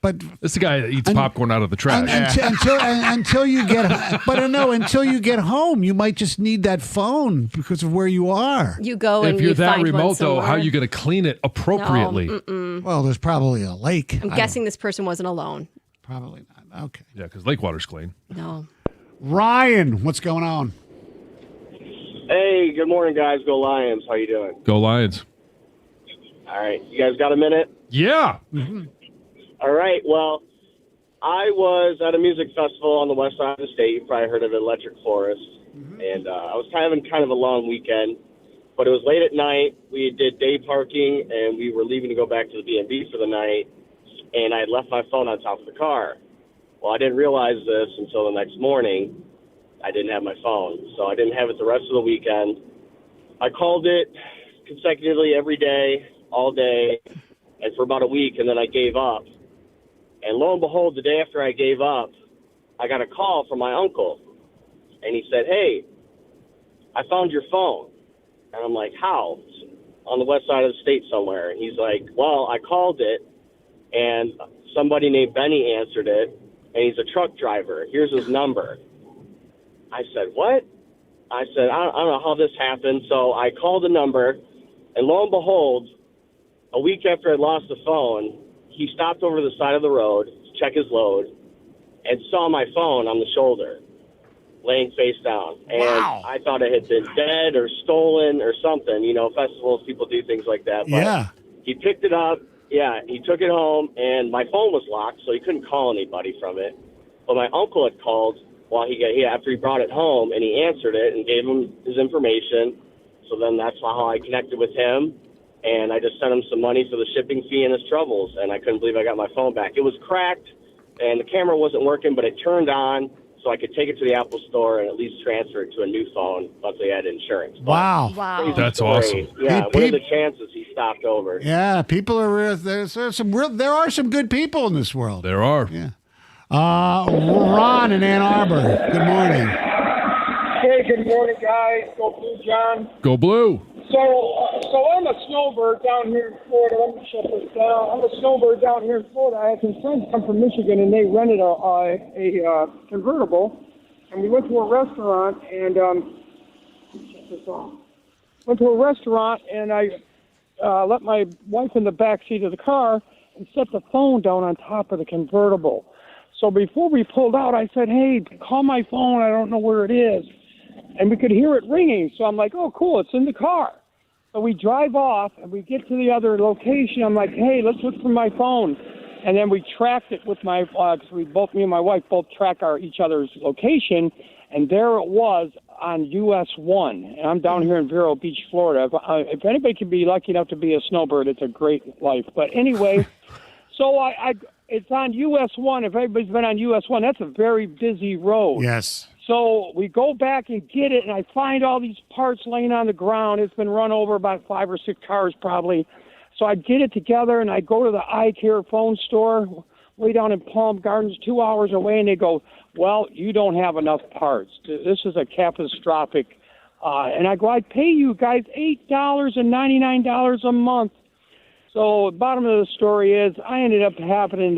but it's the guy that eats popcorn out of the trash. Until you get, until you get home, you might just need that phone because of where you are. You go and if you're you that find remote, though, somewhere. how are you going to clean it appropriately? No, well, there's probably a lake. I'm guessing this person wasn't alone. Probably not. Okay. Yeah, because lake water's clean. No. Ryan, what's going on? Hey, good morning, guys. Go Lions. How you doing? Go Lions. All right. You guys got a minute? Yeah. Mm-hmm. All right. Well, I was at a music festival on the west side of the state. You probably heard of Electric Forest. And I was having kind of a long weekend. But it was late at night. We did day parking, and we were leaving to go back to the B&B for the night. And I had left my phone on top of the car. Well, I didn't realize this until the next morning. I didn't have my phone, so I didn't have it the rest of the weekend. I called it consecutively every day, all day, and for about a week, and then I gave up. And lo and behold, the day after I gave up, I got a call from my uncle, and he said, "Hey, I found your phone." And I'm like, "How?" "On the west side of the state somewhere." And he's like, "Well, I called it, and somebody named Benny answered it, and he's a truck driver. Here's his number." I said, "What?" I said, I don't know how this happened. So I called the number, and lo and behold, a week after I lost the phone, he stopped over the side of the road to check his load and saw my phone on the shoulder, laying face down. And I thought it had been dead or stolen or something. Festivals, people do things like that. But he picked it up. Yeah, he took it home, and my phone was locked, so he couldn't call anybody from it. But my uncle had called after he brought it home, and he answered it and gave him his information. So then that's how I connected with him, and I just sent him some money for the shipping fee and his troubles, and I couldn't believe I got my phone back. It was cracked, and the camera wasn't working, but it turned on, so I could take it to the Apple store and at least transfer it to a new phone once they had insurance. Wow. That's awesome. Yeah, what are the chances he stopped over? Yeah, people are there are some good people in this world. There are. Yeah. Ron in Ann Arbor. Good morning. Hey, good morning, guys. Go Blue, John. Go Blue. So I'm a snowbird down here in Florida. Let me shut this down. I'm a snowbird down here in Florida. I had some friends come from Michigan, and they rented a convertible, and we went to a restaurant, and shut this off. Went to a restaurant, and I let my wife in the back seat of the car and set the phone down on top of the convertible. So before we pulled out, I said, "Hey, call my phone. I don't know where it is." and we could hear it ringing. So I'm like, oh, cool, it's in the car. So we drive off, and we get to the other location. I'm like, hey, let's look for my phone. And then we tracked it with me and my wife both track each other's location, and there it was on US 1. And I'm down here in Vero Beach, Florida. If anybody can be lucky enough to be a snowbird, it's a great life. But anyway, so it's on US 1. If everybody's been on US 1, that's a very busy road. Yes. So we go back and get it, and I find all these parts laying on the ground. It's been run over by 5 or 6 cars probably. So I get it together, and I go to the iCare phone store way down in Palm Gardens, 2 hours away, and they go, well, you don't have enough parts. This is a catastrophic. And I go, I pay you guys $8.99 a month. So the bottom of the story is I ended up having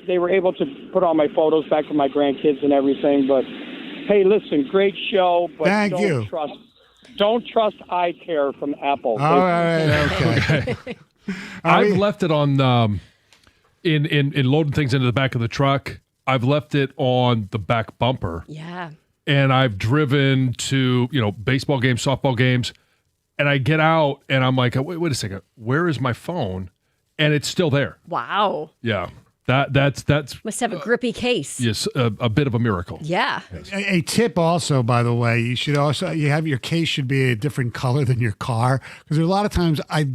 they were able to put all my photos back with my grandkids and everything. But, hey, listen, great show. But don't trust iCare from Apple. All right, okay. I've left it on in loading things into the back of the truck. I've left it on the back bumper. Yeah. And I've driven to, baseball games, softball games, and I get out and I'm like, wait a second, where is my phone? And it's still there. Wow. Yeah. That's must have a grippy case. Yes, a bit of a miracle. Yeah. A tip also, by the way, you have your case should be a different color than your car, because there are a lot of times I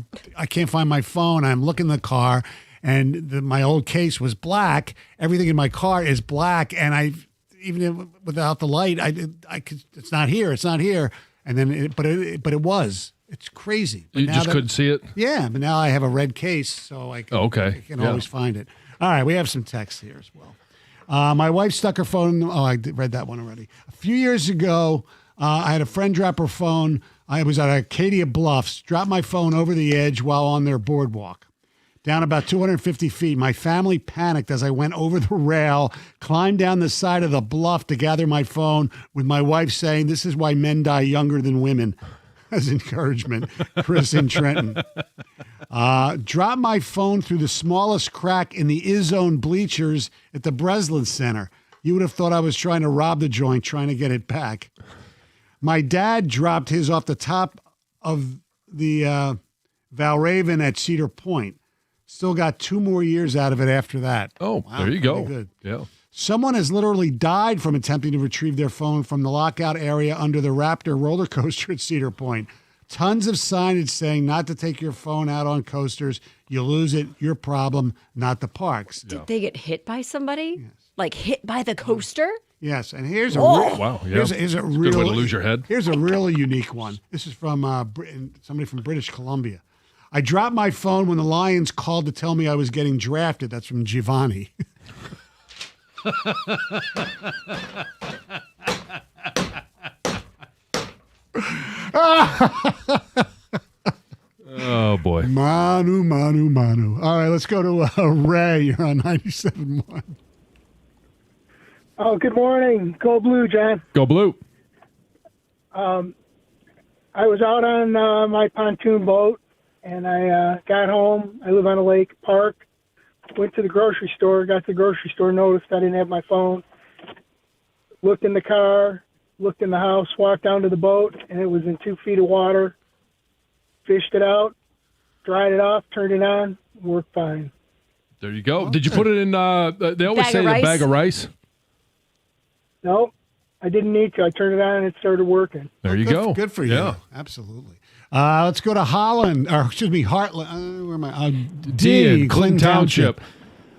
can't find my phone. I'm looking in the car, and my old case was black. Everything in my car is black, and even without the light, I could. It's not here. It's not here. And then, but it was. It's crazy. But you just couldn't see it. Yeah, but now I have a red case, so I can always find it. All right, we have some text here as well. My wife stuck her phone. I read that one already. A few years ago, I had a friend drop her phone. I was at Acadia Bluffs, dropped my phone over the edge while on their boardwalk. Down about 250 feet, my family panicked as I went over the rail, climbed down the side of the bluff to gather my phone, with my wife saying, "This is why men die younger than women," as encouragement. Chris in Trenton. Dropped my phone through the smallest crack in the Izzone bleachers at the Breslin Center. You would have thought I was trying to rob the joint, trying to get it back. My dad dropped his off the top of the Valraven at Cedar Point. Still got 2 more years out of it after that. Oh, wow, there you go. Good. Yeah. Someone has literally died from attempting to retrieve their phone from the lockout area under the Raptor roller coaster at Cedar Point. Tons of signage saying not to take your phone out on coasters. You lose it, your problem, not the parks. Did they get hit by somebody? Yes. Like hit by the coaster? Yes, and here's a wow, yeah. Here's a real, good way to lose your head. Here's a really unique one. This is from somebody from British Columbia. I dropped my phone when the Lions called to tell me I was getting drafted. That's from Giovanni. Oh, boy. Manu. All right, let's go to Ray. You're on 97.1. Oh, good morning. Go Blue, John. Go Blue. I was out on my pontoon boat, and I got home. I live on a lake park. Went to the grocery store. Got to the grocery store, noticed I didn't have my phone. Looked in the car, looked in the house, walked down to the boat, and it was in 2 feet of water. Fished it out, dried it off, turned it on, worked fine. There you go. Did you put it in, they always say the bag of rice? No, I didn't need to. I turned it on and it started working. There you go. Good for you. Yeah. Absolutely. Let's go to Heartland, where am I? D in Clinton Township.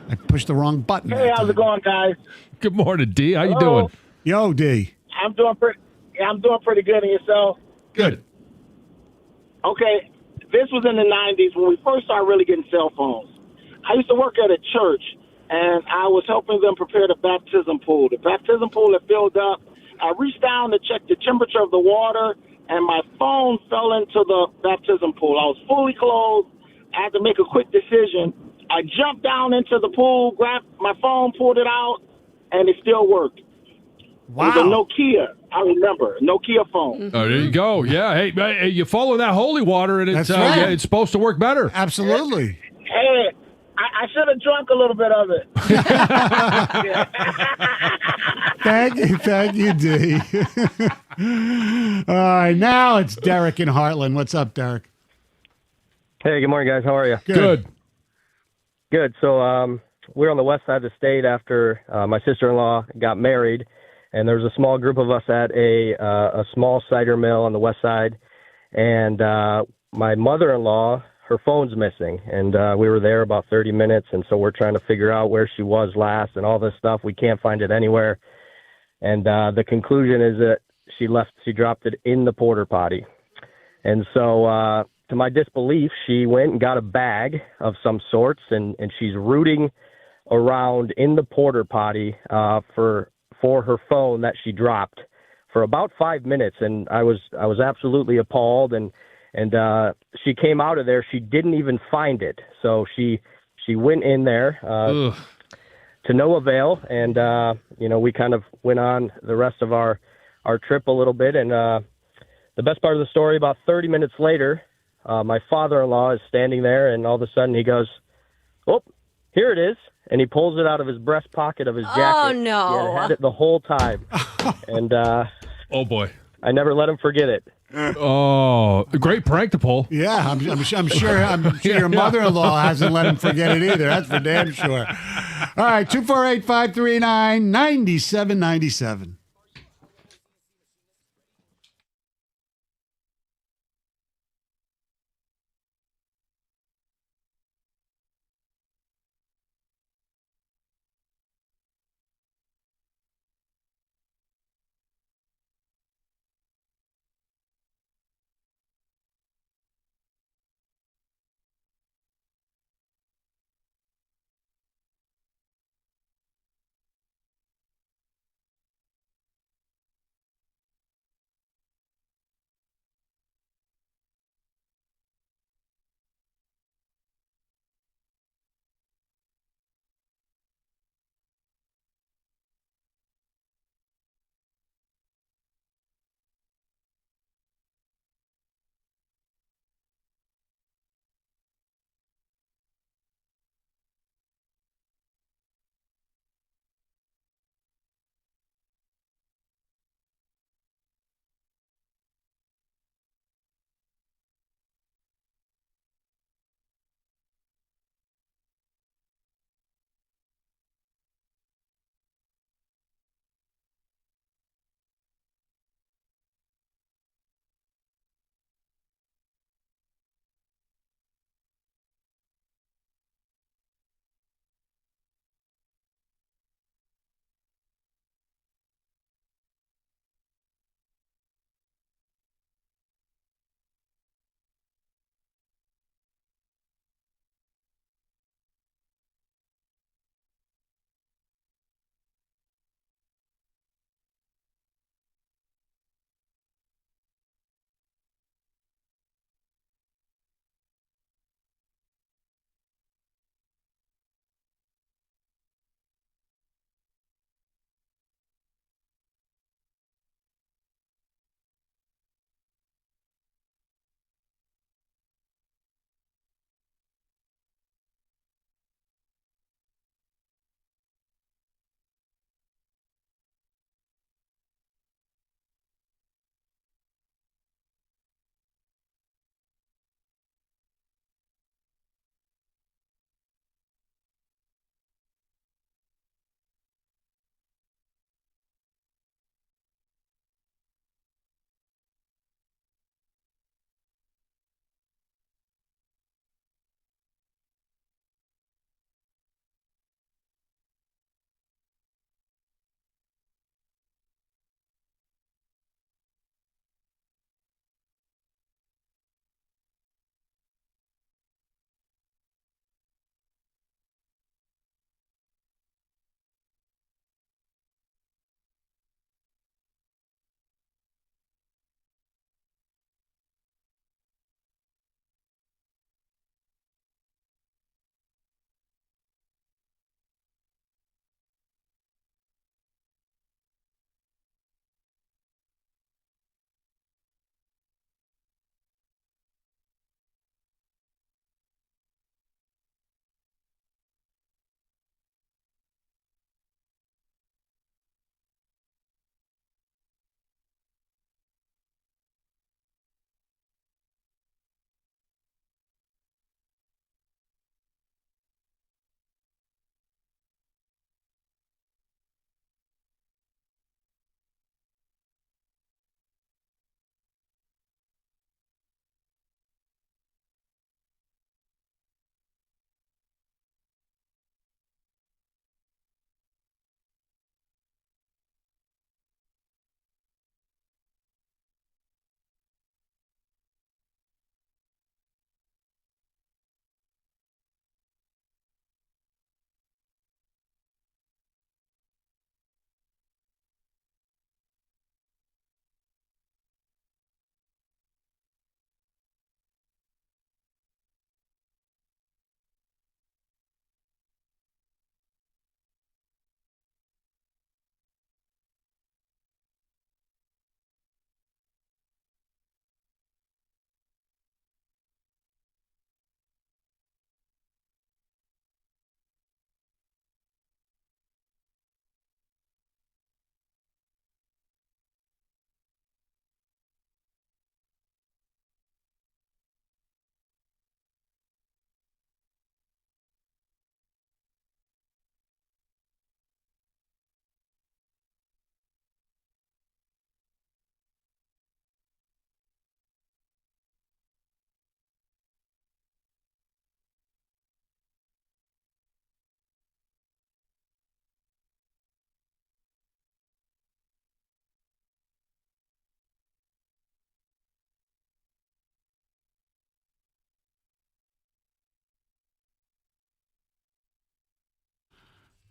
I pushed the wrong button. Hey, how's it going, guys? Good morning, D. How you Hello. doing? Yo, D. I'm doing pretty good. And yourself? Good. Okay, this was in the 90s when we first started really getting cell phones. I used to work at a church, and I was helping them prepare the baptism pool. The baptism pool had filled up. I reached down to check the temperature of the water, and my phone fell into the baptism pool. I was fully clothed. I had to make a quick decision. I jumped down into the pool, grabbed my phone, pulled it out, and it still worked. Wow. It was a Nokia. I remember, a Nokia phone. Oh, there you go. Yeah. Hey, you follow that holy water, and it's it's supposed to work better. Absolutely. Hey, I should have drunk a little bit of it. Thank you, D. All right, now it's Derek in Heartland. What's up, Derek? Hey, good morning, guys. How are you? Good. Good. So we're on the west side of the state after my sister-in-law got married, and there was a small group of us at a small cider mill on the west side, and my mother-in-law, her phone's missing, and we were there about 30 minutes, and so we're trying to figure out where she was last and all this stuff. We can't find it anywhere, and the conclusion is that she dropped it in the porta potty. And so to my disbelief, she went and got a bag of some sorts, and she's rooting around in the porta potty for her phone that she dropped for about 5 minutes, and I was absolutely appalled. And she came out of there. She didn't even find it. So she went in there to no avail, and we kind of went on the rest of our trip a little bit. And the best part of the story, about 30 minutes later, my father-in-law is standing there, and all of a sudden he goes, "Oh, here it is." And he pulls it out of his breast pocket of his jacket. Oh, no. He had it the whole time. And oh, boy. I never let him forget it. Oh, great prank to pull. Yeah, I'm sure your mother-in-law hasn't let him forget it either. That's for damn sure. All right, 248-539-9797.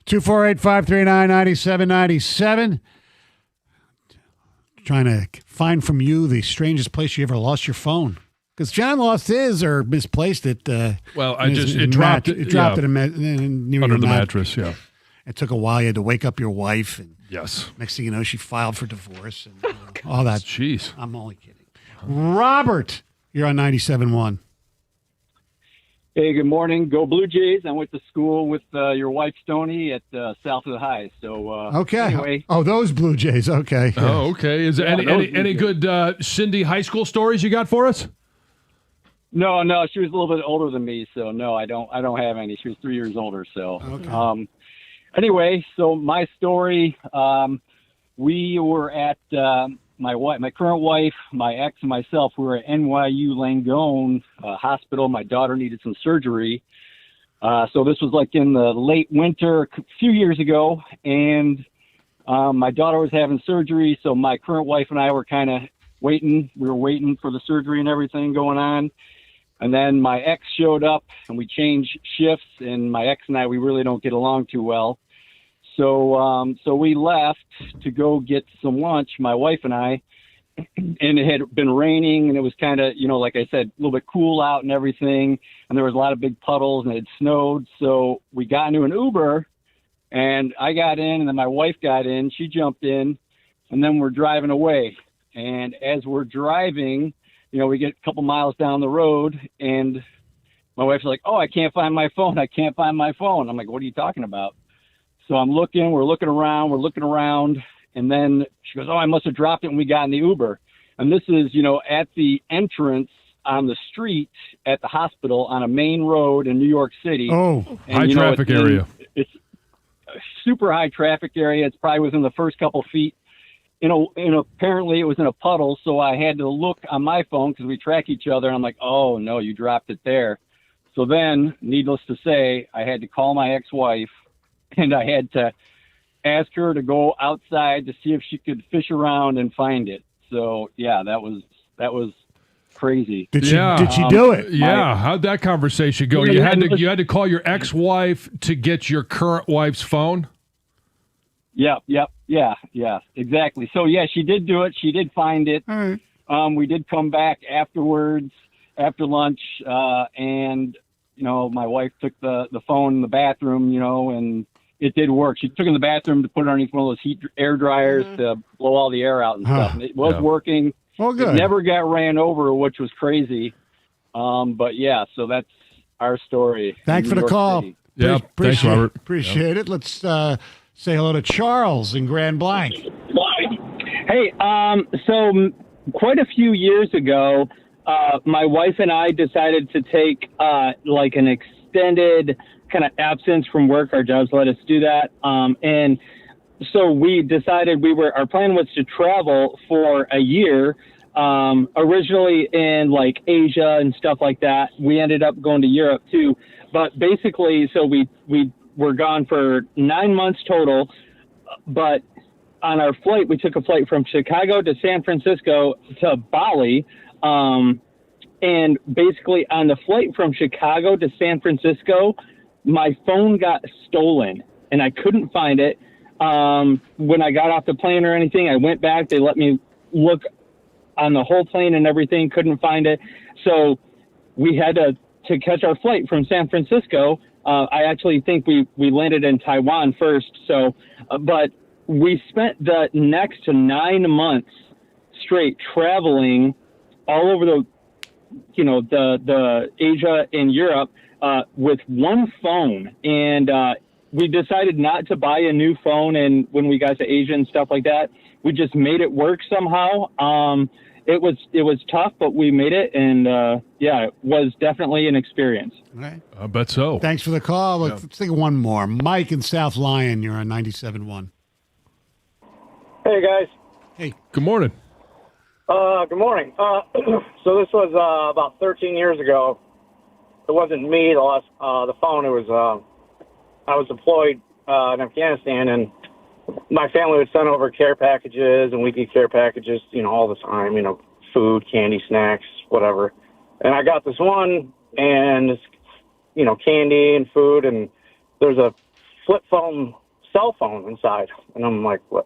248-539-9797. Trying to find from you the strangest place you ever lost your phone. Because John lost his or misplaced it. Well, it dropped it. It dropped it near under your the mattress. Yeah. It took a while. You had to wake up your wife. And yes. Next thing you know, she filed for divorce and all that. Jeez. I'm only kidding. Robert, you're on 97.1. Hey, good morning. Go Blue Jays. I went to school with your wife, Stoney, at south of the High. So, okay. Anyway. Oh, those Blue Jays. Okay. Oh, okay. Is there any good Cindy high school stories you got for us? No. She was a little bit older than me, so no, I don't have any. She was 3 years older. So, okay. Anyway, so my story, we were at my current wife, my ex, and myself. We were at NYU Langone Hospital. My daughter needed some surgery. So this was like in the late winter, a few years ago, and my daughter was having surgery. So my current wife and I were kind of waiting. We were waiting for the surgery and everything going on. And then my ex showed up, and we changed shifts. And my ex and I, we really don't get along too well. So we left to go get some lunch, my wife and I, and it had been raining, and it was kind of, like I said, a little bit cool out and everything, and there was a lot of big puddles, and it had snowed. So we got into an Uber, and I got in, and then my wife got in. She jumped in, and then we're driving away. And as we're driving, we get a couple miles down the road, and my wife's like, "Oh, I can't find my phone. I can't find my phone." I'm like, "What are you talking about?" So we're looking around, and then she goes, "Oh, I must have dropped it when we got in the Uber." And this is, at the entrance on the street at the hospital on a main road in New York City. Oh, and, high traffic area. It's a super high traffic area. It's probably within the first couple feet. Apparently it was in a puddle, so I had to look on my phone because we track each other, and I'm like, "Oh, no, you dropped it there." So then, needless to say, I had to call my ex-wife, and I had to ask her to go outside to see if she could fish around and find it. So yeah, that was crazy. Did she do it? Yeah. How'd that conversation go? You had to call your ex-wife to get your current wife's phone? Yeah, exactly. So yeah, she did do it. She did find it. All right. We did come back afterwards, after lunch, and my wife took the phone in the bathroom, and it did work. She took it in the bathroom to put it underneath one of those air dryers to blow all the air out and stuff. And it was working. Well, good. It never got ran over, which was crazy. But yeah, so that's our story. Thanks for the call. Yeah, thanks, Robert. Appreciate it. Let's say hello to Charles in Grand Blanc. Hey, so quite a few years ago, my wife and I decided to take like an extended kind of absence from work. Our jobs let us do that. And so we decided our plan was to travel for a year, originally in like Asia and stuff like that. We ended up going to Europe too. But basically, so we were gone for 9 months total. But on our flight, we took a flight from Chicago to San Francisco to Bali. And basically on the flight from Chicago to San Francisco, my phone got stolen and I couldn't find it. When I got off the plane or anything, I went back. They let me look on the whole plane and everything, couldn't find it. So we had to catch our flight from San Francisco. I actually think we landed in Taiwan first. So, but we spent the next 9 months straight traveling all over the Asia and Europe with one phone, and we decided not to buy a new phone. And when we got to Asia and stuff like that, we just made it work somehow. It was tough, but we made it, and it was definitely an experience. All right. I bet so. Thanks for the call. Let's take one more. Mike in South Lyon, you're on 97.1. Hey guys. Hey. Good morning. Good morning. So this was about 13 years ago. It wasn't me that lost the phone. It was I was deployed in Afghanistan, and my family would send over care packages, and we get care packages, all the time. Food, candy, snacks, whatever. And I got this one, and it's, candy and food, and there's a flip phone cell phone inside. And I'm like, what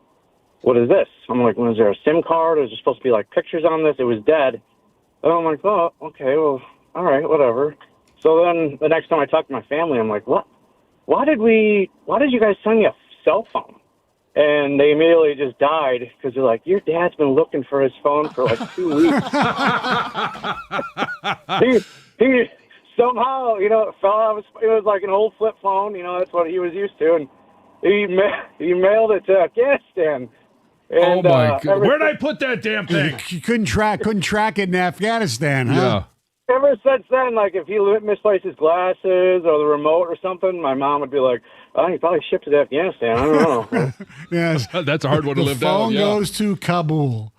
is this? I'm like, was there a SIM card? Was there supposed to be like pictures on this? It was dead. And I'm like, oh, okay, well, all right, whatever. So then the next time I talked to my family, I'm like, what? Why did you guys send me a cell phone? And they immediately just died because they're like, your dad's been looking for his phone for like 2 weeks. he somehow, it fell out. It was like an old flip phone. That's what he was used to. And he mailed it to Afghanistan. And, oh my God! Where'd I put that damn thing? You couldn't track it in Afghanistan, huh? Yeah. Ever since then, like if he misplaced his glasses or the remote or something, my mom would be like, "Oh, he probably shipped it to Afghanistan." I don't know. Yes, that's a hard one to live down. The phone goes to Kabul.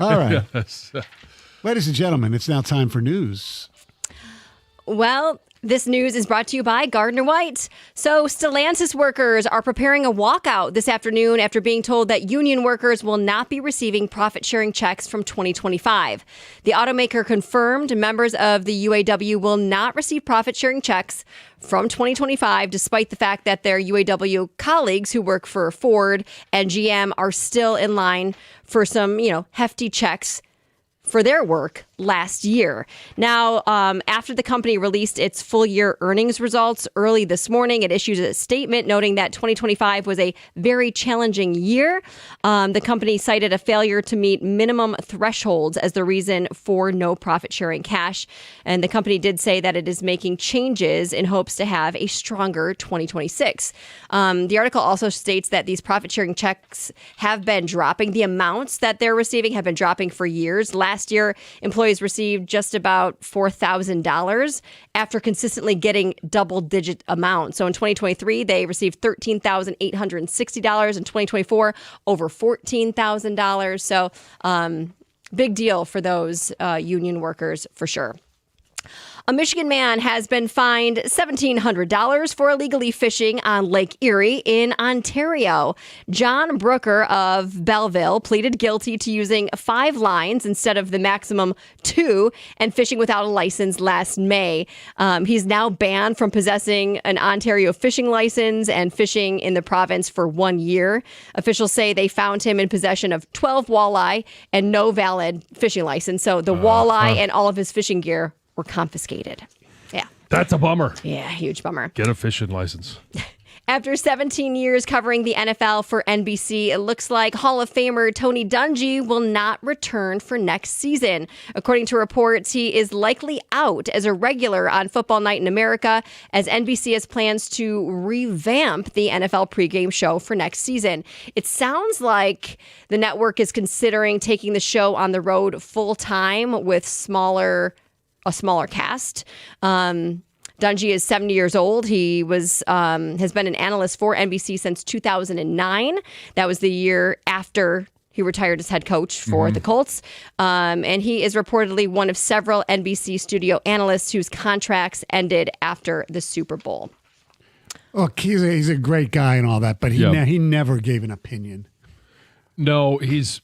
All right, yes. Ladies and gentlemen, it's now time for news. Well, this news is brought to you by Gardner White. So Stellantis workers are preparing a walkout this afternoon after being told that union workers will not be receiving profit-sharing checks from 2025. The automaker confirmed members of the UAW will not receive profit-sharing checks from 2025, despite the fact that their UAW colleagues who work for Ford and GM are still in line for some, hefty checks for their work last year. Now, after the company released its full year earnings results early this morning, it issued a statement noting that 2025 was a very challenging year. The company cited a failure to meet minimum thresholds as the reason for no profit sharing cash. And the company did say that it is making changes in hopes to have a stronger 2026. The article also states that these profit sharing checks have been dropping. The amounts that they're receiving have been dropping for years. Last year, employees received just about $4,000 after consistently getting double-digit amounts. So in 2023, they received $13,860. In 2024, over $14,000. So big deal for those union workers for sure. A Michigan man has been fined $1,700 for illegally fishing on Lake Erie in Ontario. John Brooker of Belleville pleaded guilty to using 5 lines instead of the maximum 2 and fishing without a license last May. He's now banned from possessing an Ontario fishing license and fishing in the province for 1 year. Officials say they found him in possession of 12 walleye and no valid fishing license. So the walleye and all of his fishing gear were confiscated. Yeah. That's a bummer. Yeah, huge bummer. Get a fishing license. After 17 years covering the NFL for NBC, it looks like Hall of Famer Tony Dungy will not return for next season. According to reports, he is likely out as a regular on Football Night in America, as NBC has plans to revamp the NFL pregame show for next season. It sounds like the network is considering taking the show on the road full time with a smaller cast. Dungy is 70 years old. He has been an analyst for NBC since 2009. That was the year after he retired as head coach for the Colts. And he is reportedly one of several NBC studio analysts whose contracts ended after the Super Bowl. Look, he's a great guy and all that, but he never gave an opinion. No, he is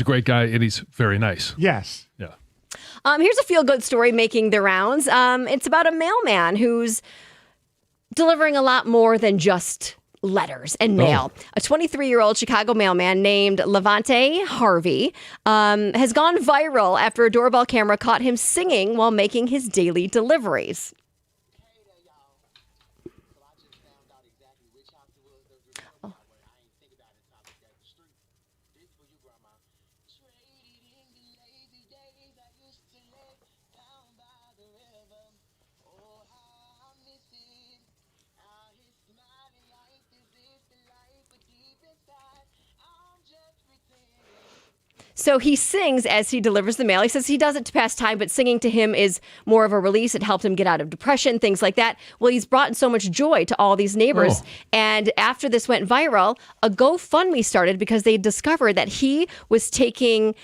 a great guy, and he's very nice. Yes. Yeah. Here's a feel-good story making the rounds. It's about a mailman who's delivering a lot more than just letters and mail. A 23-year-old Chicago mailman named Levante Harvey has gone viral after a doorbell camera caught him singing while making his daily deliveries. So he sings as he delivers the mail. He says he does it to pass time, but singing to him is more of a release. It helped him get out of depression, things like that. Well, he's brought so much joy to all these neighbors. And after this went viral, a GoFundMe started because they discovered that he was taking,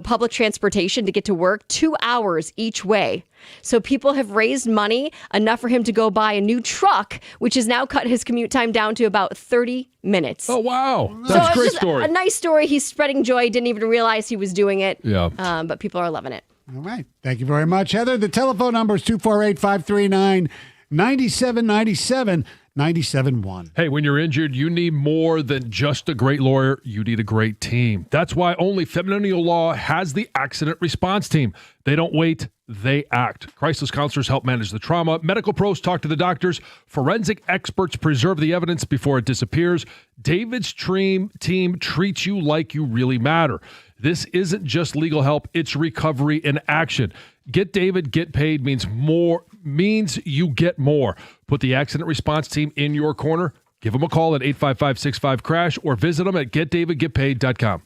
public transportation to get to work 2 hours each way. So people have raised money enough for him to go buy a new truck, which has now cut his commute time down to about 30 minutes. Oh, wow. That's a great story. A nice story. He's spreading joy. Didn't even realize he was doing it. Yeah. But people are loving it. All right. Thank you very much, Heather. The telephone number is 248-539-9797. 97.1. Hey, when you're injured, you need more than just a great lawyer. You need a great team. That's why only Feminine Law has the accident response team. They don't wait, they act. Crisis counselors help manage the trauma. Medical pros talk to the doctors. Forensic experts preserve the evidence before it disappears. David's team treats you like you really matter. This isn't just legal help, it's recovery in action. Get David, get paid means you get more. Put the accident response team in your corner. Give them a call at 855-65-CRASH or visit them at getdavidgetpaid.com.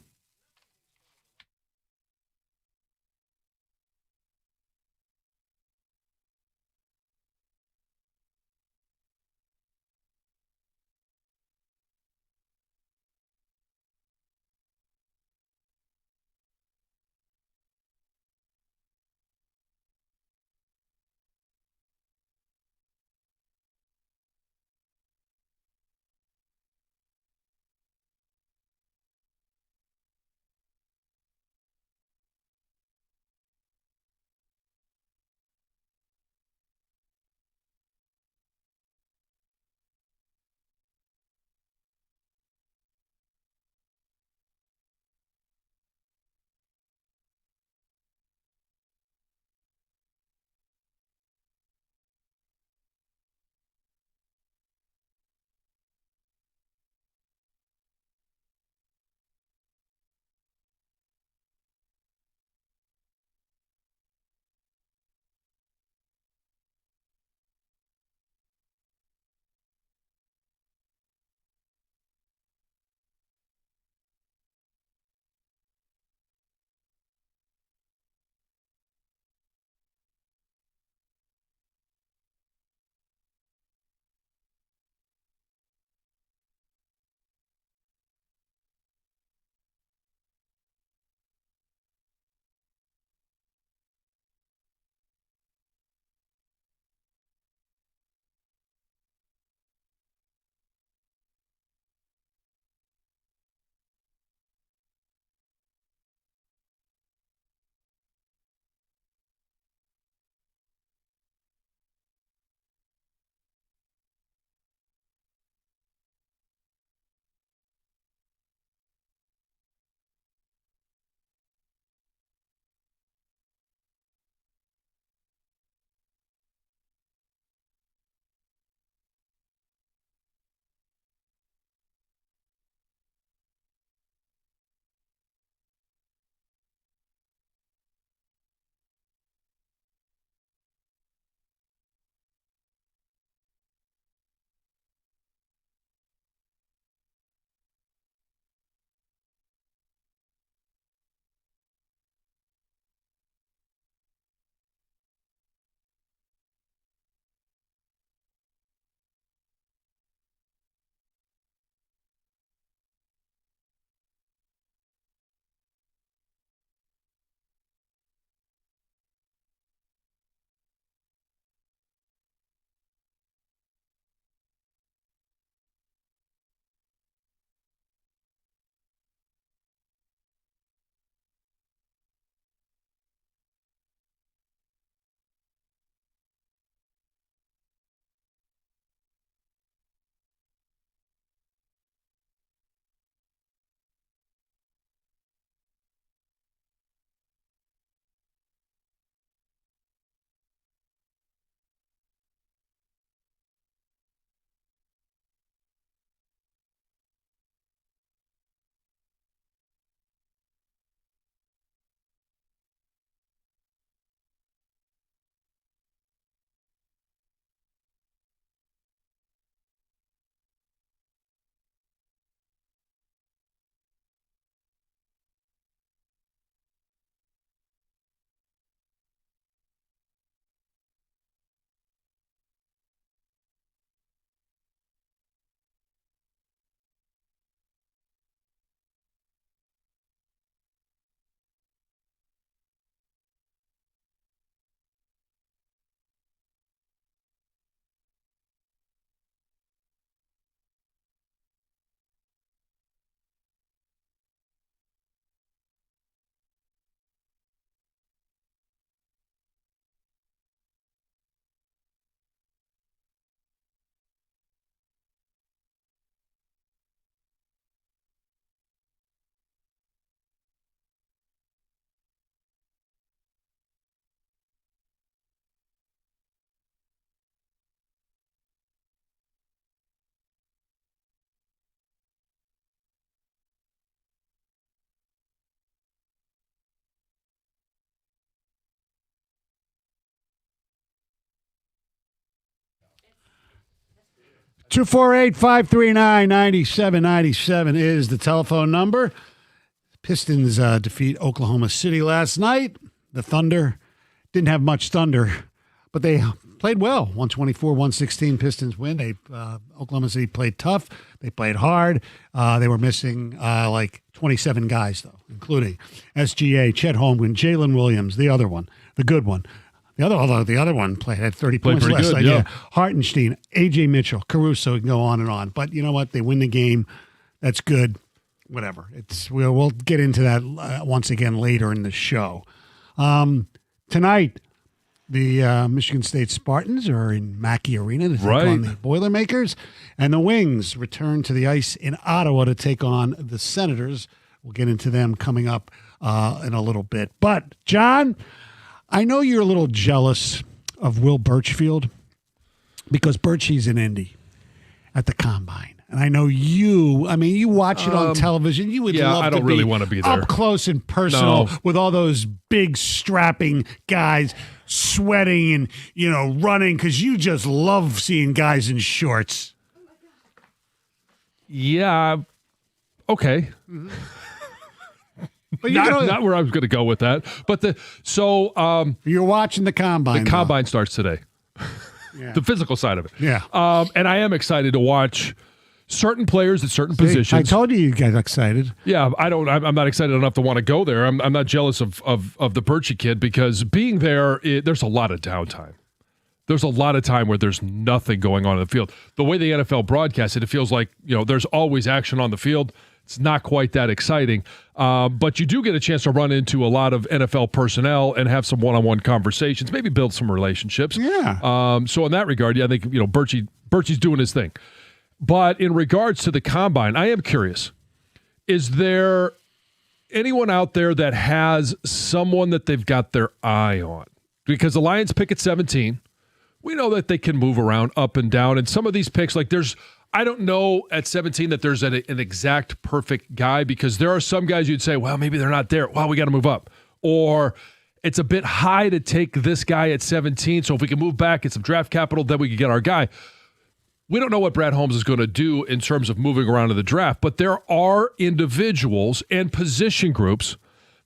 248-539-9797 is the telephone number. Pistons defeat Oklahoma City last night. The Thunder didn't have much thunder, but they played well. 124-116 Pistons win. Oklahoma City played tough. They played hard. They were missing like 27 guys, though, including SGA, Chet Holmgren, Jalen Williams, the other one, the good one. The other one had 30 points last night. Yeah. Hartenstein, A.J. Mitchell, Caruso, we can go on and on. But you know what? They win the game. That's good. Whatever. We'll get into that once again later in the show. Tonight, the Michigan State Spartans are in Mackey Arena to take on the Boilermakers, and the Wings return to the ice in Ottawa to take on the Senators. We'll get into them coming up in a little bit. But, John, I know you're a little jealous of Will Birchfield because Birchie's in Indy at the Combine. And I know you watch it on television. You would love I don't to really be want to be there. up close and personal with all those big strapping guys sweating and, running because you just love seeing guys in shorts. Yeah. Okay. Mm-hmm. But not where I was going to go with that. But you're watching the Combine. The Combine starts today. Yeah. The physical side of it. Yeah. And I am excited to watch certain players at certain positions. I told you get excited. Yeah, I'm not excited enough to want to go there. I'm not jealous of the Birchie kid because being there, there's a lot of downtime. There's a lot of time where there's nothing going on in the field. The way the NFL broadcasts it feels like there's always action on the field. It's not quite that exciting, but you do get a chance to run into a lot of NFL personnel and have some one-on-one conversations, maybe build some relationships. Yeah. So in that regard, I think Birchie's doing his thing. But in regards to the Combine, I am curious. Is there anyone out there that has someone that they've got their eye on? Because the Lions pick at 17. We know that they can move around up and down. And some of these picks, I don't know at 17 that there's an exact perfect guy because there are some guys you'd say, well, maybe they're not there. Well, we got to move up. Or it's a bit high to take this guy at 17. So if we can move back, get some draft capital, then we can get our guy. We don't know what Brad Holmes is going to do in terms of moving around in the draft, but there are individuals and position groups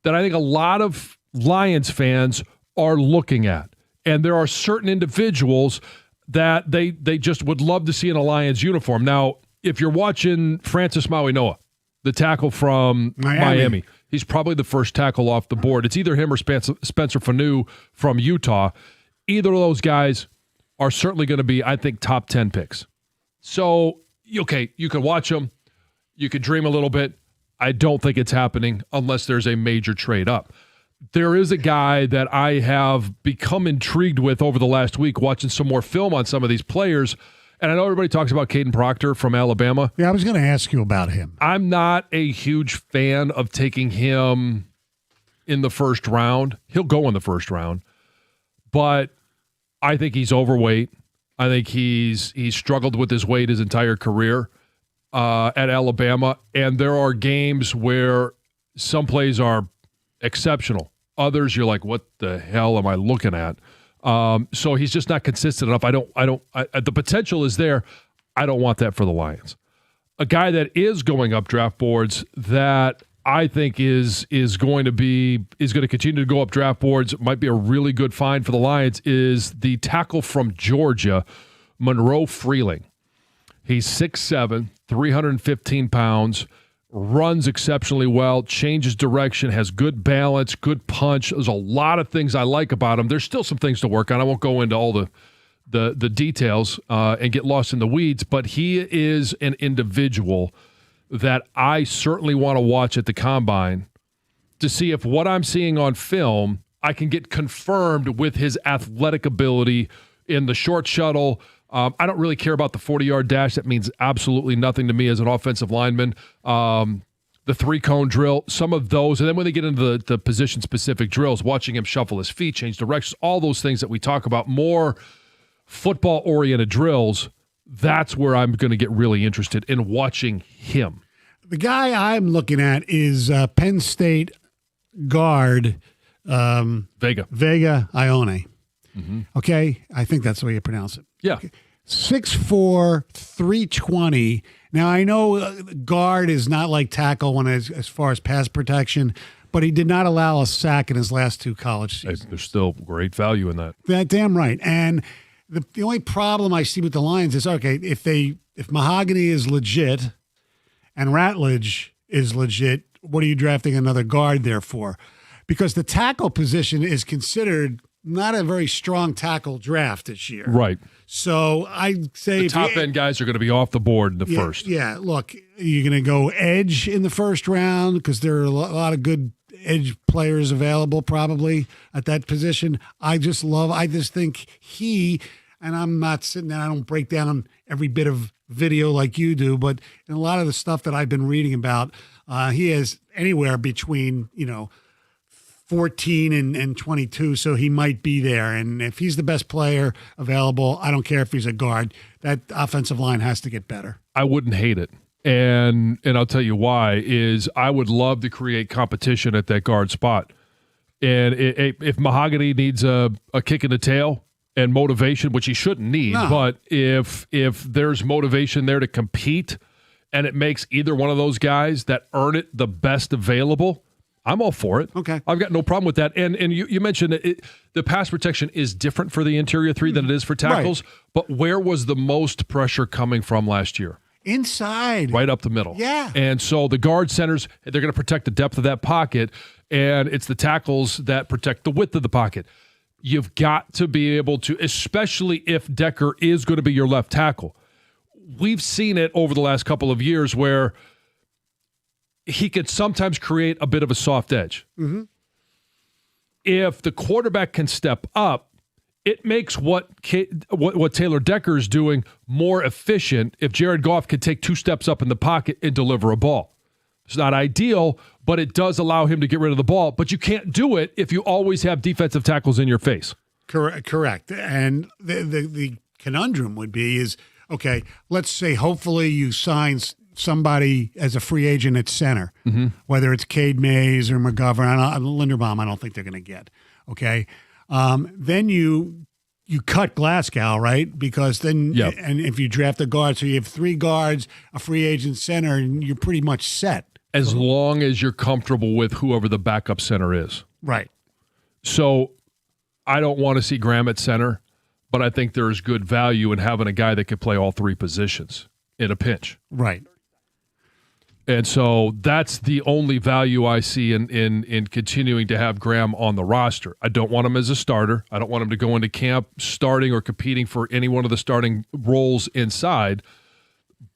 that I think a lot of Lions fans are looking at. And there are certain individuals that they just would love to see in a Lions uniform. Now, if you're watching Francis Maui-Noa, the tackle from Miami, he's probably the first tackle off the board. It's either him or Spencer Fanu from Utah. Either of those guys are certainly going to be, I think, top 10 picks. So, okay, you can watch them. You can dream a little bit. I don't think it's happening unless there's a major trade up. There is a guy that I have become intrigued with over the last week, watching some more film on some of these players. And I know everybody talks about Caden Proctor from Alabama. Yeah, I was going to ask you about him. I'm not a huge fan of taking him in the first round. He'll go in the first round. But I think he's overweight. I think he's struggled with his weight his entire career at Alabama. And there are games where some plays are exceptional. Others, you're like, what the hell am I looking at? So he's just not consistent enough. The potential is there. I don't want that for the Lions. A guy that is going up draft boards that I think is going to continue to go up draft boards, might be a really good find for the Lions, is the tackle from Georgia, Monroe Freeling. He's 6'7", 315 pounds, runs exceptionally well, changes direction, has good balance, good punch. There's a lot of things I like about him. There's still some things to work on. I won't go into all the details and get lost in the weeds, but he is an individual that I certainly want to watch at the Combine to see if what I'm seeing on film, I can get confirmed with his athletic ability in the short shuttle. I don't really care about the 40-yard dash. That means absolutely nothing to me as an offensive lineman. The three-cone drill, some of those. And then when they get into the position-specific drills, watching him shuffle his feet, change directions, all those things that we talk about, more football-oriented drills, that's where I'm going to get really interested in watching him. The guy I'm looking at is Penn State guard Vega Ione. Mm-hmm. Okay? I think that's the way you pronounce it. Yeah. Okay. 6'4", 320. Now, I know guard is not like tackle when as far as pass protection, but he did not allow a sack in his last 2 college seasons. There's still great value in that. Damn right. And the only problem I see with the Lions is, okay, if Mahogany is legit and Ratledge is legit, what are you drafting another guard there for? Because the tackle position is considered not a very strong tackle draft this year. Right. So I'd say the top end guys are going to be off the board in the first. Yeah, look, you're going to go edge in the first round because there are a lot of good edge players available probably at that position. I just think and I'm not sitting there, I don't break down every bit of video like you do, but in a lot of the stuff that I've been reading about, he has anywhere between, 14 and 22, so he might be there. And if he's the best player available, I don't care if he's a guard, that offensive line has to get better. I wouldn't hate it. And I'll tell you why, is I would love to create competition at that guard spot. And if Mahogany needs a kick in the tail and motivation, which he shouldn't need, but if there's motivation there to compete and it makes either one of those guys that earn it the best available, I'm all for it. Okay. I've got no problem with that. And you mentioned that the pass protection is different for the interior 3 than it is for tackles, right. But where was the most pressure coming from last year? Inside. Right up the middle. Yeah. And so the guard centers, they're going to protect the depth of that pocket, and it's the tackles that protect the width of the pocket. You've got to be able to, especially if Decker is going to be your left tackle. We've seen it over the last couple of years where he could sometimes create a bit of a soft edge. Mm-hmm. If the quarterback can step up, it makes what Taylor Decker is doing more efficient if Jared Goff could take 2 steps up in the pocket and deliver a ball. It's not ideal, but it does allow him to get rid of the ball. But you can't do it if you always have defensive tackles in your face. Correct. And the conundrum would be okay, let's say hopefully you sign somebody as a free agent at center, whether it's Cade Mays or McGovern. Linderbaum, I don't think they're going to get. Okay. Then you cut Glasgow, right? Because then, and if you draft a guard, so you have 3 guards, a free agent center, and you're pretty much set. As long as you're comfortable with whoever the backup center is. Right. So I don't want to see Graham at center, but I think there is good value in having a guy that could play all 3 positions in a pinch. Right. And so that's the only value I see in continuing to have Graham on the roster. I don't want him as a starter. I don't want him to go into camp starting or competing for any one of the starting roles inside.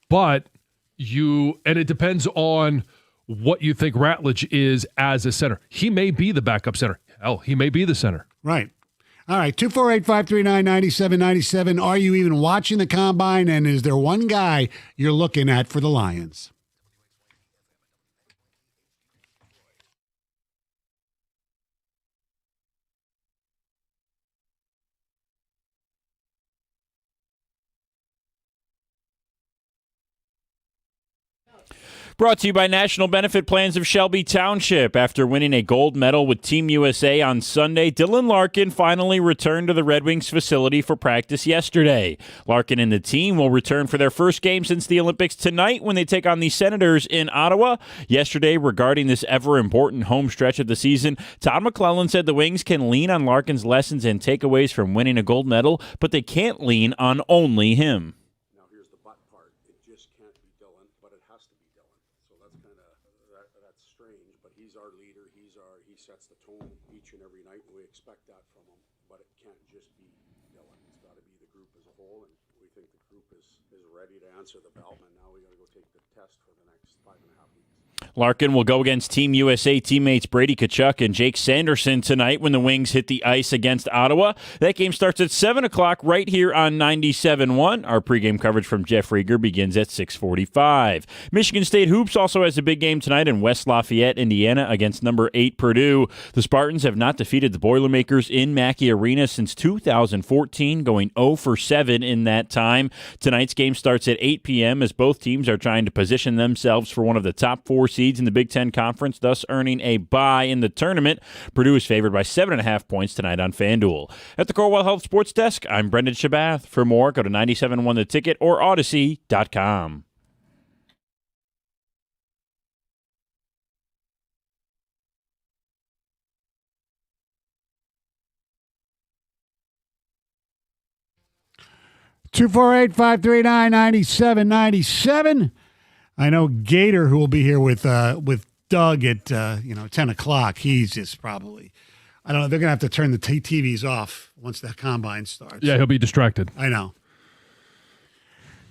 But and it depends on what you think Ratledge is as a center. He may be the backup center. Hell, he may be the center. Right. All right, 248-539-9797. Are you even watching the Combine, and is there one guy you're looking at for the Lions? Brought to you by National Benefit Plans of Shelby Township. After winning a gold medal with Team USA on Sunday, Dylan Larkin finally returned to the Red Wings facility for practice yesterday. Larkin and the team will return for their first game since the Olympics tonight when they take on the Senators in Ottawa. Yesterday, regarding this ever-important home stretch of the season, Todd McClellan said the Wings can lean on Larkin's lessons and takeaways from winning a gold medal, but they can't lean on only him. Sets the tone each and every night, and we expect that from him. But it can't just be Dylan. It's got to be the group as a whole, and we think the group is ready to answer the bell. And now we got to go take the test for the next 5.5 weeks. Larkin will go against Team USA teammates Brady Tkachuk and Jake Sanderson tonight when the Wings hit the ice against Ottawa. That game starts at 7 o'clock right here on 97.1. Our pregame coverage from Jeff Rieger begins at 6:45. Michigan State Hoops also has a big game tonight in West Lafayette, Indiana against number 8 Purdue. The Spartans have not defeated the Boilermakers in Mackey Arena since 2014, going 0-7 in that time. Tonight's game starts at 8 p.m. as both teams are trying to position themselves for one of the top 4 4 seeds in the Big Ten Conference, thus earning a bye in the tournament. Purdue is favored by 7.5 points tonight on FanDuel. At the Corewell Health Sports Desk, I'm Brendan Shabath. For more, go to 97.1 The Ticket or Odyssey.com. Two 248-539-9797. I know Gator, who will be here with Doug at 10 o'clock. He's just probably, I don't know. They're gonna have to turn the TVs off once that combine starts. Yeah, he'll be distracted. I know.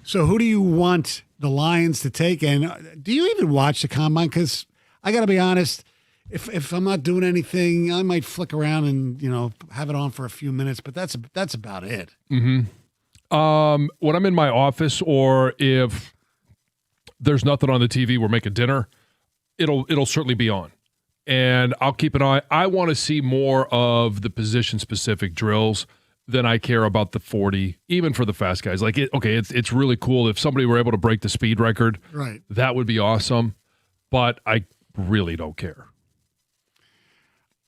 So who do you want the Lions to take? And do you even watch the combine? Because I got to be honest, if I'm not doing anything, I might flick around and have it on for a few minutes. But that's about it. Mm-hmm. When I'm in my office, or if there's nothing on the TV, we're making dinner, it'll certainly be on, and I'll keep an eye. I want to see more of the position-specific drills than I care about the 40, even for the fast guys. Like, it's really cool if somebody were able to break the speed record. Right. That would be awesome, but I really don't care.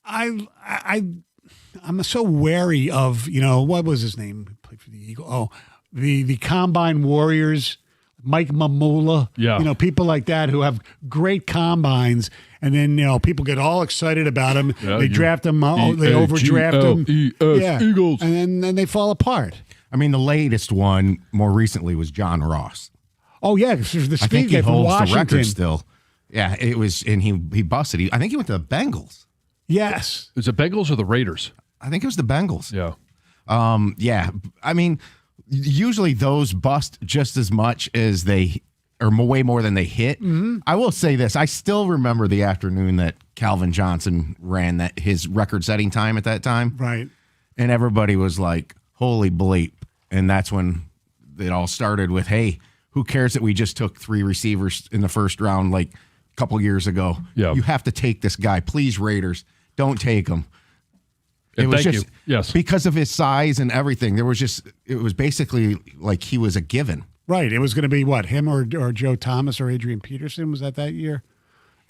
I'm so wary of, what was his name? He played for the Eagles. Oh, the Combine Warriors, Mike Mamula. Yeah. People like that who have great combines, and then, people get all excited about them. Yeah, they draft them, they overdraft them. Eagles. And then they fall apart. I mean, the latest one more recently was John Ross. Oh, yeah, the speed I think he guy from holds the Washington. record still. Yeah, it was, and he busted. I think he went to the Bengals. Yes. Is it Bengals or the Raiders? I think it was the Bengals. Yeah. Yeah. I mean, usually those bust just as much as or way more than they hit. Mm-hmm. I will say this. I still remember the afternoon that Calvin Johnson ran his record-setting time at that time. Right. And everybody was like, holy bleep. And that's when it all started with, hey, who cares that we just took 3 receivers in the first round like a couple years ago? Yeah. You have to take this guy. Please, Raiders, don't take him. It was Thank just you. Yes. because of his size and everything. It was basically like he was a given. Right. It was going to be what, him or Joe Thomas or Adrian Peterson? Was that year?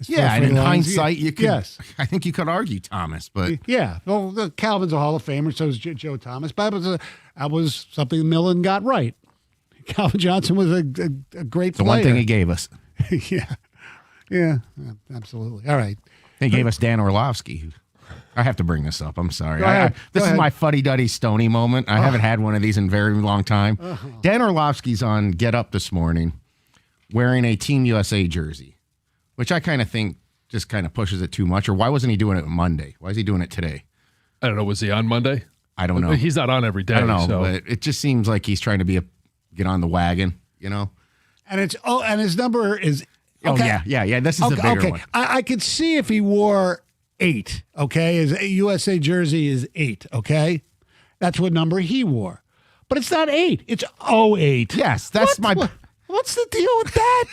Yeah, and in hindsight, you could. Yes. I think you could argue Thomas, but yeah. Well, Calvin's a Hall of Famer, so is Joe Thomas. But that was something Millen got right. Calvin Johnson was a great player. The one thing he gave us. Yeah, absolutely. All right. He gave us Dan Orlovsky. I have to bring this up. I'm sorry. Go ahead. This is my fuddy-duddy Stoney moment. I haven't had one of these in a very long time. Dan Orlovsky's on Get Up this morning wearing a Team USA jersey, which I kind of think just kind of pushes it too much. Or why wasn't he doing it Monday? Why is he doing it today? I don't know. Was he on Monday? I don't know. He's not on every day. I don't know, so. but it just seems like he's trying to get on the wagon, And and his number is okay. Yeah. This is the bigger one. I could see if he wore 8. Okay, his USA jersey is 8. Okay, that's what number he wore, but it's not 8. It's 08. Yes, that's What's the deal with that?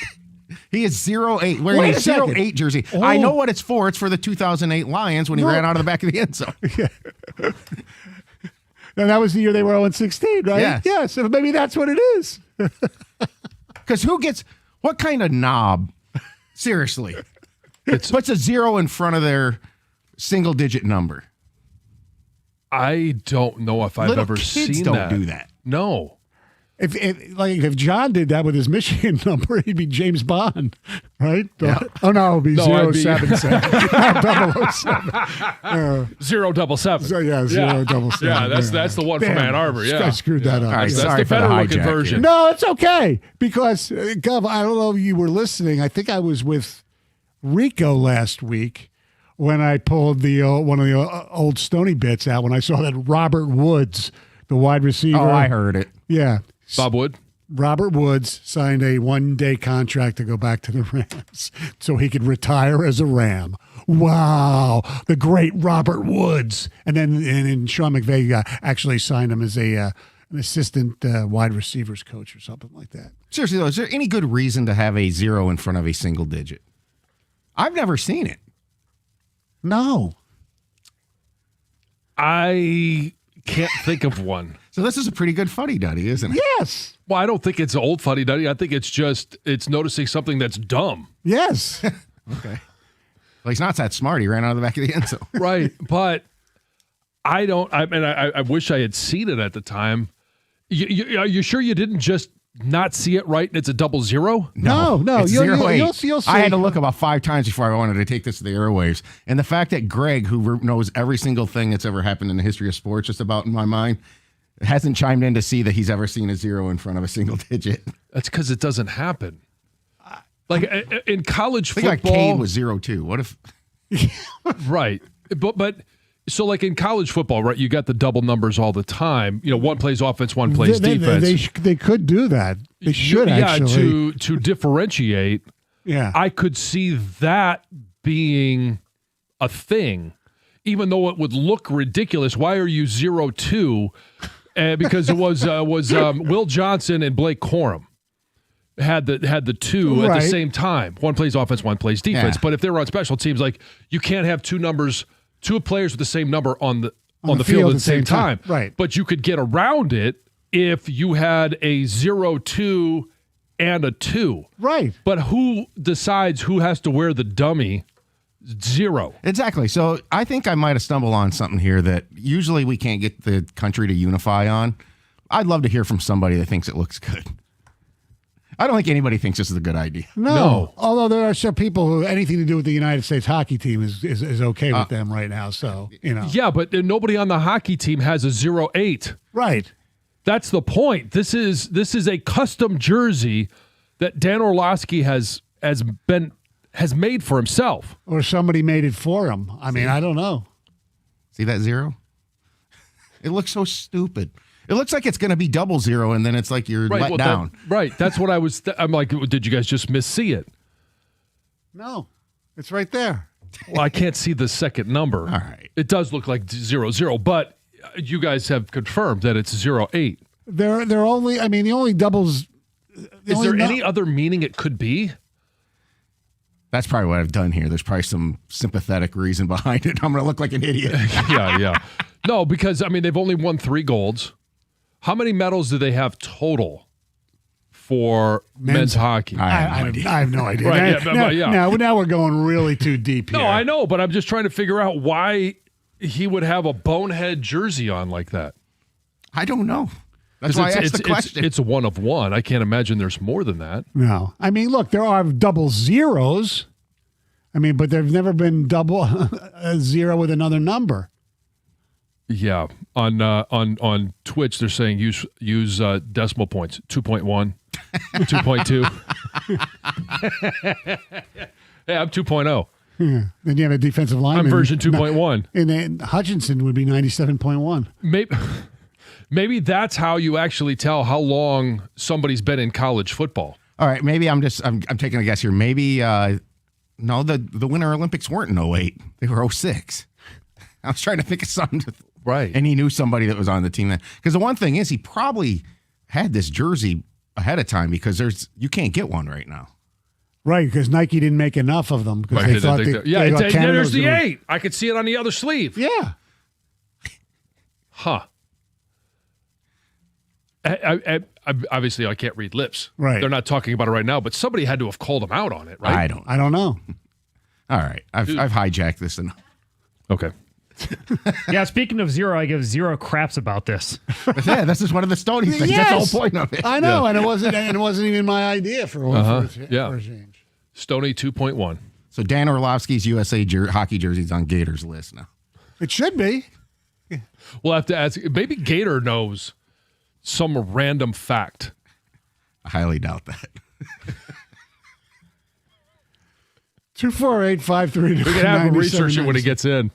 He is 08 wearing a 08 jersey. Oh. I know what it's for. It's for the 2008 Lions when he ran out of the back of the end zone. And that was the year they were 0-16, right? Yes. Yeah, so maybe that's what it is. Because what kind of knob, seriously, puts a 0 in front of their single-digit number? I don't know if I've ever seen don't that. do that. No. If John did that with his Michigan number, he'd be James Bond, right? Yeah. Oh no, it'd be No, 077. Not 007. 077. So, yeah, 077. Yeah, that's the one from Ann Arbor. Yeah, I screwed that up. All right, that's sorry the for the federal hijack conversion. No, it's okay because Gov, I don't know if you were listening. I think I was with Rico last week when I pulled the one of the old Stony bits out when I saw that Robert Woods, the wide receiver. Oh, I heard it. Yeah. Bob Wood? Robert Woods signed a 1-day contract to go back to the Rams so he could retire as a Ram. Wow. The great Robert Woods. And then Sean McVay actually signed him as an assistant wide receivers coach or something like that. Seriously, though, is there any good reason to have a 0 in front of a single digit? I've never seen it. No. I can't think of one. So this is a pretty good fuddy-duddy, isn't it? Yes. Well, I don't think it's old fuddy-duddy. I think it's noticing something that's dumb. Yes. Okay. Well, he's not that smart. He ran out of the back of the end zone. Right. But I wish I had seen it at the time. Are you sure you didn't just not see it right and it's a 00? No. It's 0-8. You'll see. I had to look about 5 times before I wanted to take this to the airwaves. And the fact that Greg, who knows every single thing that's ever happened in the history of sports, just about in my mind, hasn't chimed in to see that he's ever seen a 0 in front of a single digit. That's because it doesn't happen. Like in college I think football, like Kane was 0-2. What if? Right, but so like in college football, right? You got the double numbers all the time. One plays offense, one plays defense. They could do that. They should actually. To differentiate. Yeah, I could see that being a thing, even though it would look ridiculous. Why are you 0-2? Because it was Will Johnson and Blake Corum. Had the two at the same time. One plays offense, one plays defense. But if they were on special teams, like you can't have two players with the same number on the field at the same time. Right. But you could get around it if you had a 0-2 and a 2. Right. But who decides who has to wear the dummy 0? Exactly. So I think I might have stumbled on something here that usually we can't get the country to unify on. I'd love to hear from somebody that thinks it looks good. I don't think anybody thinks this is a good idea. No. Although there are some people who anything to do with the United States hockey team is okay with them right now. So, Yeah, but nobody on the hockey team has a 0-8. Right. That's the point. This is a custom jersey that Dan Orlovsky has made for himself. Or somebody made it for him. I mean, I don't know. See that 0? It looks so stupid. It looks like it's going to be 00, and then it's like you're let down. Right. That's what I was. I'm like, did you guys just see it? No, it's right there. Well, I can't see the second number. All right. It does look like 00, but you guys have confirmed that it's 08. They're only. I mean, the only doubles. Is there any other meaning it could be? That's probably what I've done here. There's probably some sympathetic reason behind it. I'm going to look like an idiot. Yeah. No, because, I mean, they've only won 3 golds. How many medals do they have total for men's hockey? I have no idea. Right, Now we're going really too deep here. No, I know, but I'm just trying to figure out why he would have a bonehead jersey on like that. I don't know. That's why I asked the question. It's a 1 of 1. I can't imagine there's more than that. No. I mean, look, there are double 0s. I mean, but there've never been double a 0 with another number. Yeah. On Twitch, they're saying use decimal points. 2.1, 2.2. Hey, I'm 2.0. Yeah. Then you have a defensive lineman. I'm version 2.1. And then Hutchinson would be 97.1. Maybe that's how you actually tell how long somebody's been in college football. All right, maybe I'm taking a guess here. Maybe no, the Winter Olympics weren't in 08. They were 06. I was trying to think of something. Right. And he knew somebody that was on the team then. Because the one thing is, he probably had this jersey ahead of time because you can't get one right now. Right, because Nike didn't make enough of them. Right, they thought there's the 8. I could see it on the other sleeve. Yeah. Huh. I obviously, I can't read lips. Right. They're not talking about it right now, but somebody had to have called them out on it, right? I don't know. All right. I've hijacked this enough. Okay. Yeah, speaking of 0, I give 0 craps about this. Yeah, this is one of the Stoney things. Yes. That's the whole point of it. I know, and it wasn't even my idea for a change. Stoney 2.1. So Dan Orlovsky's USA hockey jersey's on Gator's list now. It should be. We'll have to ask. Maybe Gator knows some random fact. I highly doubt that. 248-532. We can have him research it when he gets in.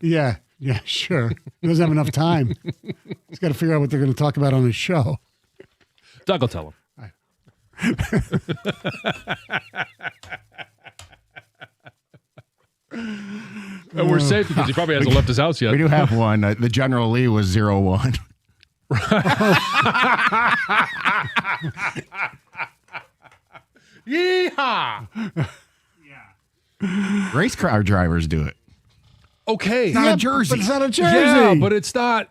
Yeah, sure. He doesn't have enough time. He's got to figure out what they're going to talk about on his show. Doug will tell him. And we're safe because he probably hasn't left his house yet. We do have one. The General Lee was 0-1. Yeehaw! Race car drivers do it. Okay. It's not a jersey. But it's not a jersey. Yeah, but it's not.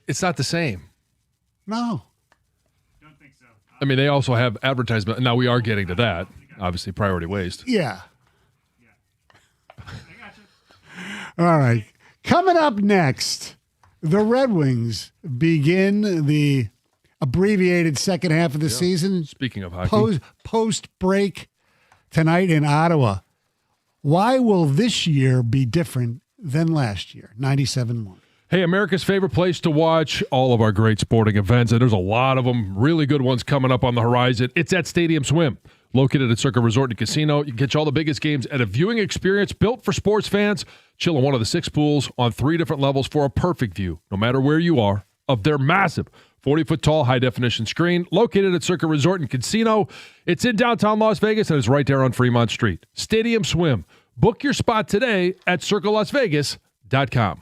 It's not the same. No. I mean, they also have advertisement. Now we are getting to that. Obviously, priority waste. Yeah. All right. Coming up next, the Red Wings begin the abbreviated second half of the season. Speaking of hockey. Post break tonight in Ottawa. Why will this year be different than last year? 97.1. Hey, America's favorite place to watch all of our great sporting events, and there's a lot of them, really good ones coming up on the horizon. It's at Stadium Swim, located at Circa Resort and Casino. You can catch all the biggest games at a viewing experience built for sports fans. Chill in one of the 6 pools on 3 different levels for a perfect view, no matter where you are, of their massive 40-foot tall high-definition screen located at Circa Resort and Casino. It's in downtown Las Vegas, and it's right there on Fremont Street. Stadium Swim. Book your spot today at circalasvegas.com.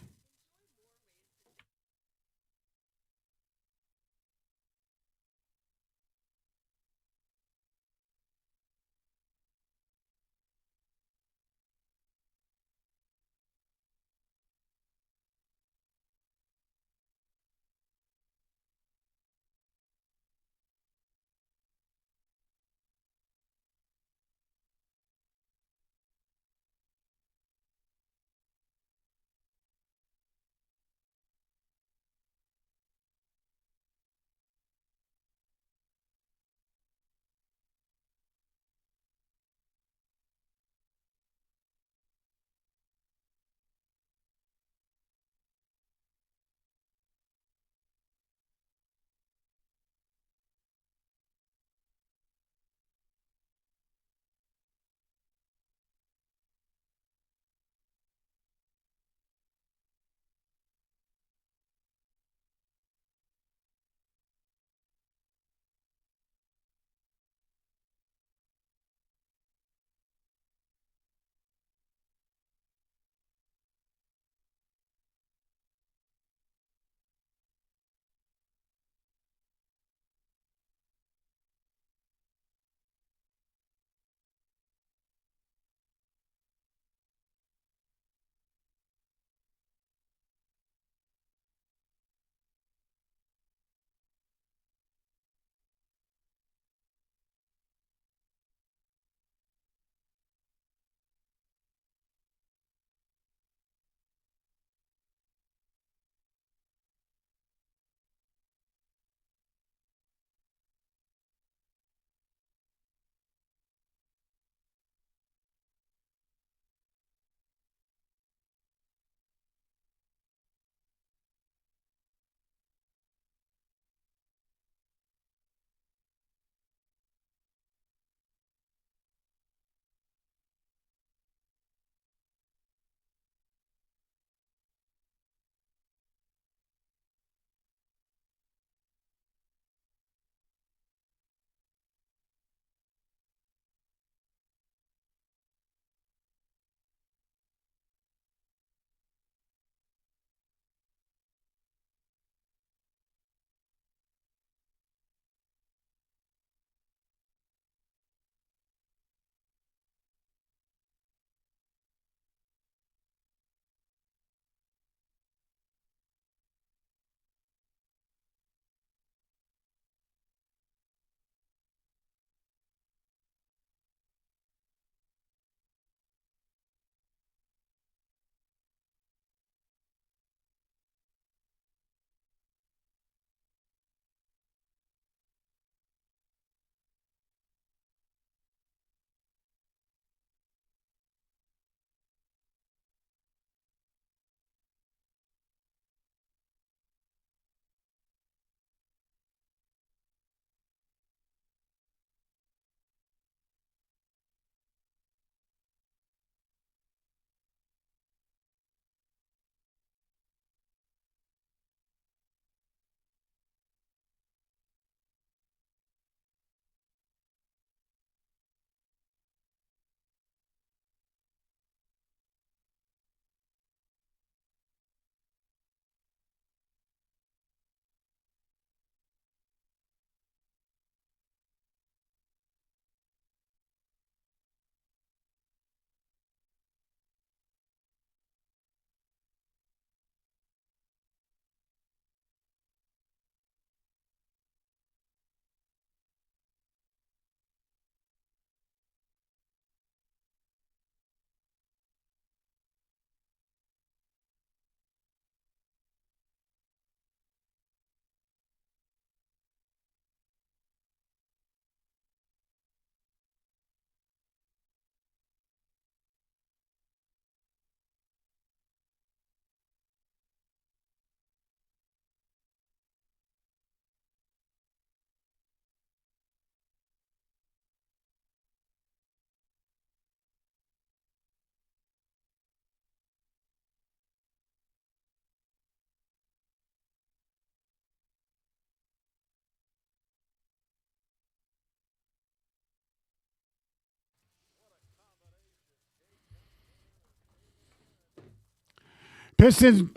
Pistons.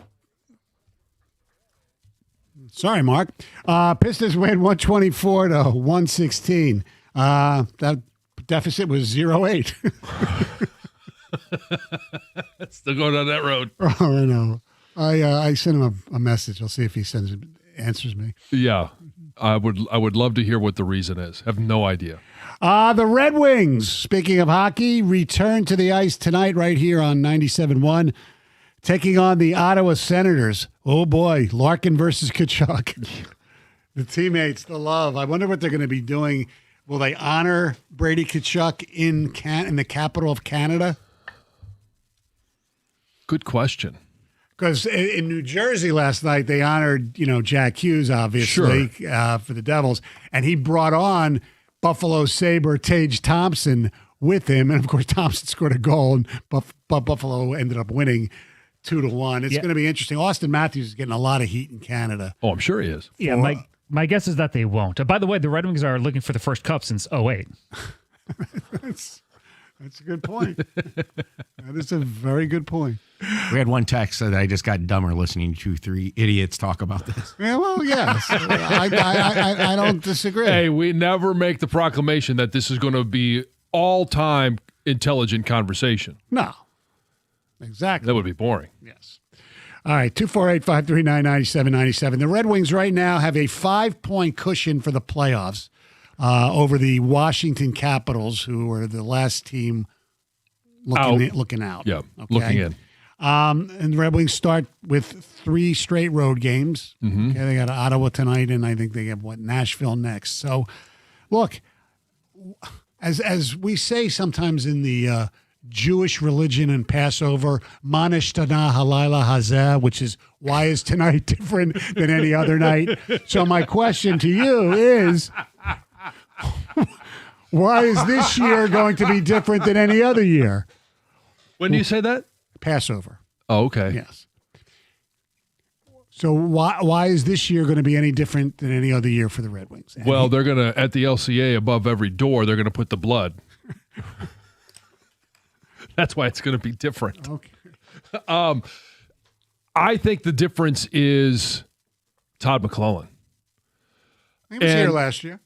Sorry, Mark. Pistons win 124 to 116. That deficit was 0-8. Still going down that road. Oh, I know. I sent him a message. I'll see if he answers me. Yeah, I would love to hear what the reason is. Have no idea. The Red Wings, speaking of hockey, return to the ice tonight right here on 97.1, taking on the Ottawa Senators. Oh, boy, Larkin versus Tkachuk. The teammates, the love. I wonder what they're going to be doing. Will they honor Brady Tkachuk in the capital of Canada? Good question. Because in New Jersey last night, they honored, Jack Hughes, obviously, for the Devils. And he brought on Buffalo Sabre Tage Thompson with him. And, of course, Thompson scored a goal, and Buffalo ended up winning 2-1. It's going to be interesting. Austin Matthews is getting a lot of heat in Canada. Oh, I'm sure he is. Yeah, my guess is that they won't. By the way, the Red Wings are looking for the first cup since 2008. That's a good point. That is a very good point. We had one text that I just got dumber listening to three idiots talk about this. Yeah, well, yes. I don't disagree. Hey, we never make the proclamation that this is going to be all-time intelligent conversation. No. Exactly. That would be boring. Yes. All right, 248-539-9797. The Red Wings right now have a 5-point cushion for the playoffs over the Washington Capitals, who are the last team looking out. Yeah, looking in. And the Red Wings start with 3 straight road games. Mm-hmm. Okay, they got Ottawa tonight, and I think they have, Nashville next. So, look, as we say sometimes in the Jewish religion and Passover, Manish Tana Halila Hazeh, which is, why is tonight different than any other night? So my question to you is, why is this year going to be different than any other year? When do you say that? Passover. Oh, okay. Yes. So why is this year going to be any different than any other year for the Red Wings? Well, they're going to, at the LCA above every door, they're going to put the blood. That's why it's going to be different. Okay. I think the difference is Todd McClellan. He was here last year.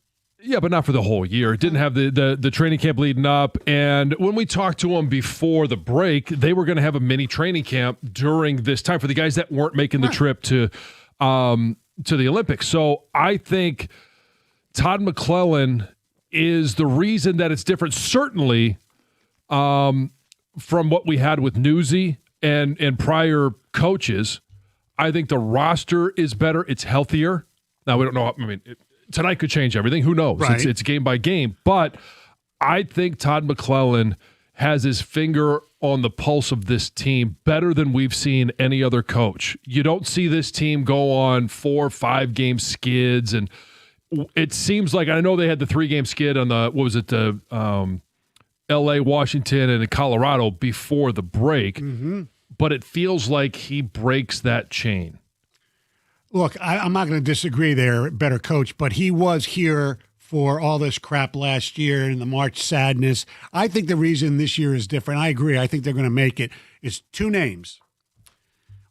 Yeah, but not for the whole year. It didn't have the training camp leading up. And when we talked to them before the break, they were going to have a mini training camp during this time for the guys that weren't making the trip to the Olympics. So I think Todd McClellan is the reason that it's different. Certainly from what we had with Newsy and prior coaches, I think the roster is better. It's healthier. Now, we don't know. I mean, tonight could change everything. Who knows? Right. It's game by game. But I think Todd McClellan has his finger on the pulse of this team better than we've seen any other coach. You don't see this team go on 4 or 5 game skids. And it seems like, I know they had the 3-game skid on the LA, Washington, and Colorado before the break. Mm-hmm. But it feels like he breaks that chain. Look, I'm not going to disagree there, better coach, but he was here for all this crap last year and the March sadness. I think the reason this year is different, I agree, I think they're going to make it, is 2 names.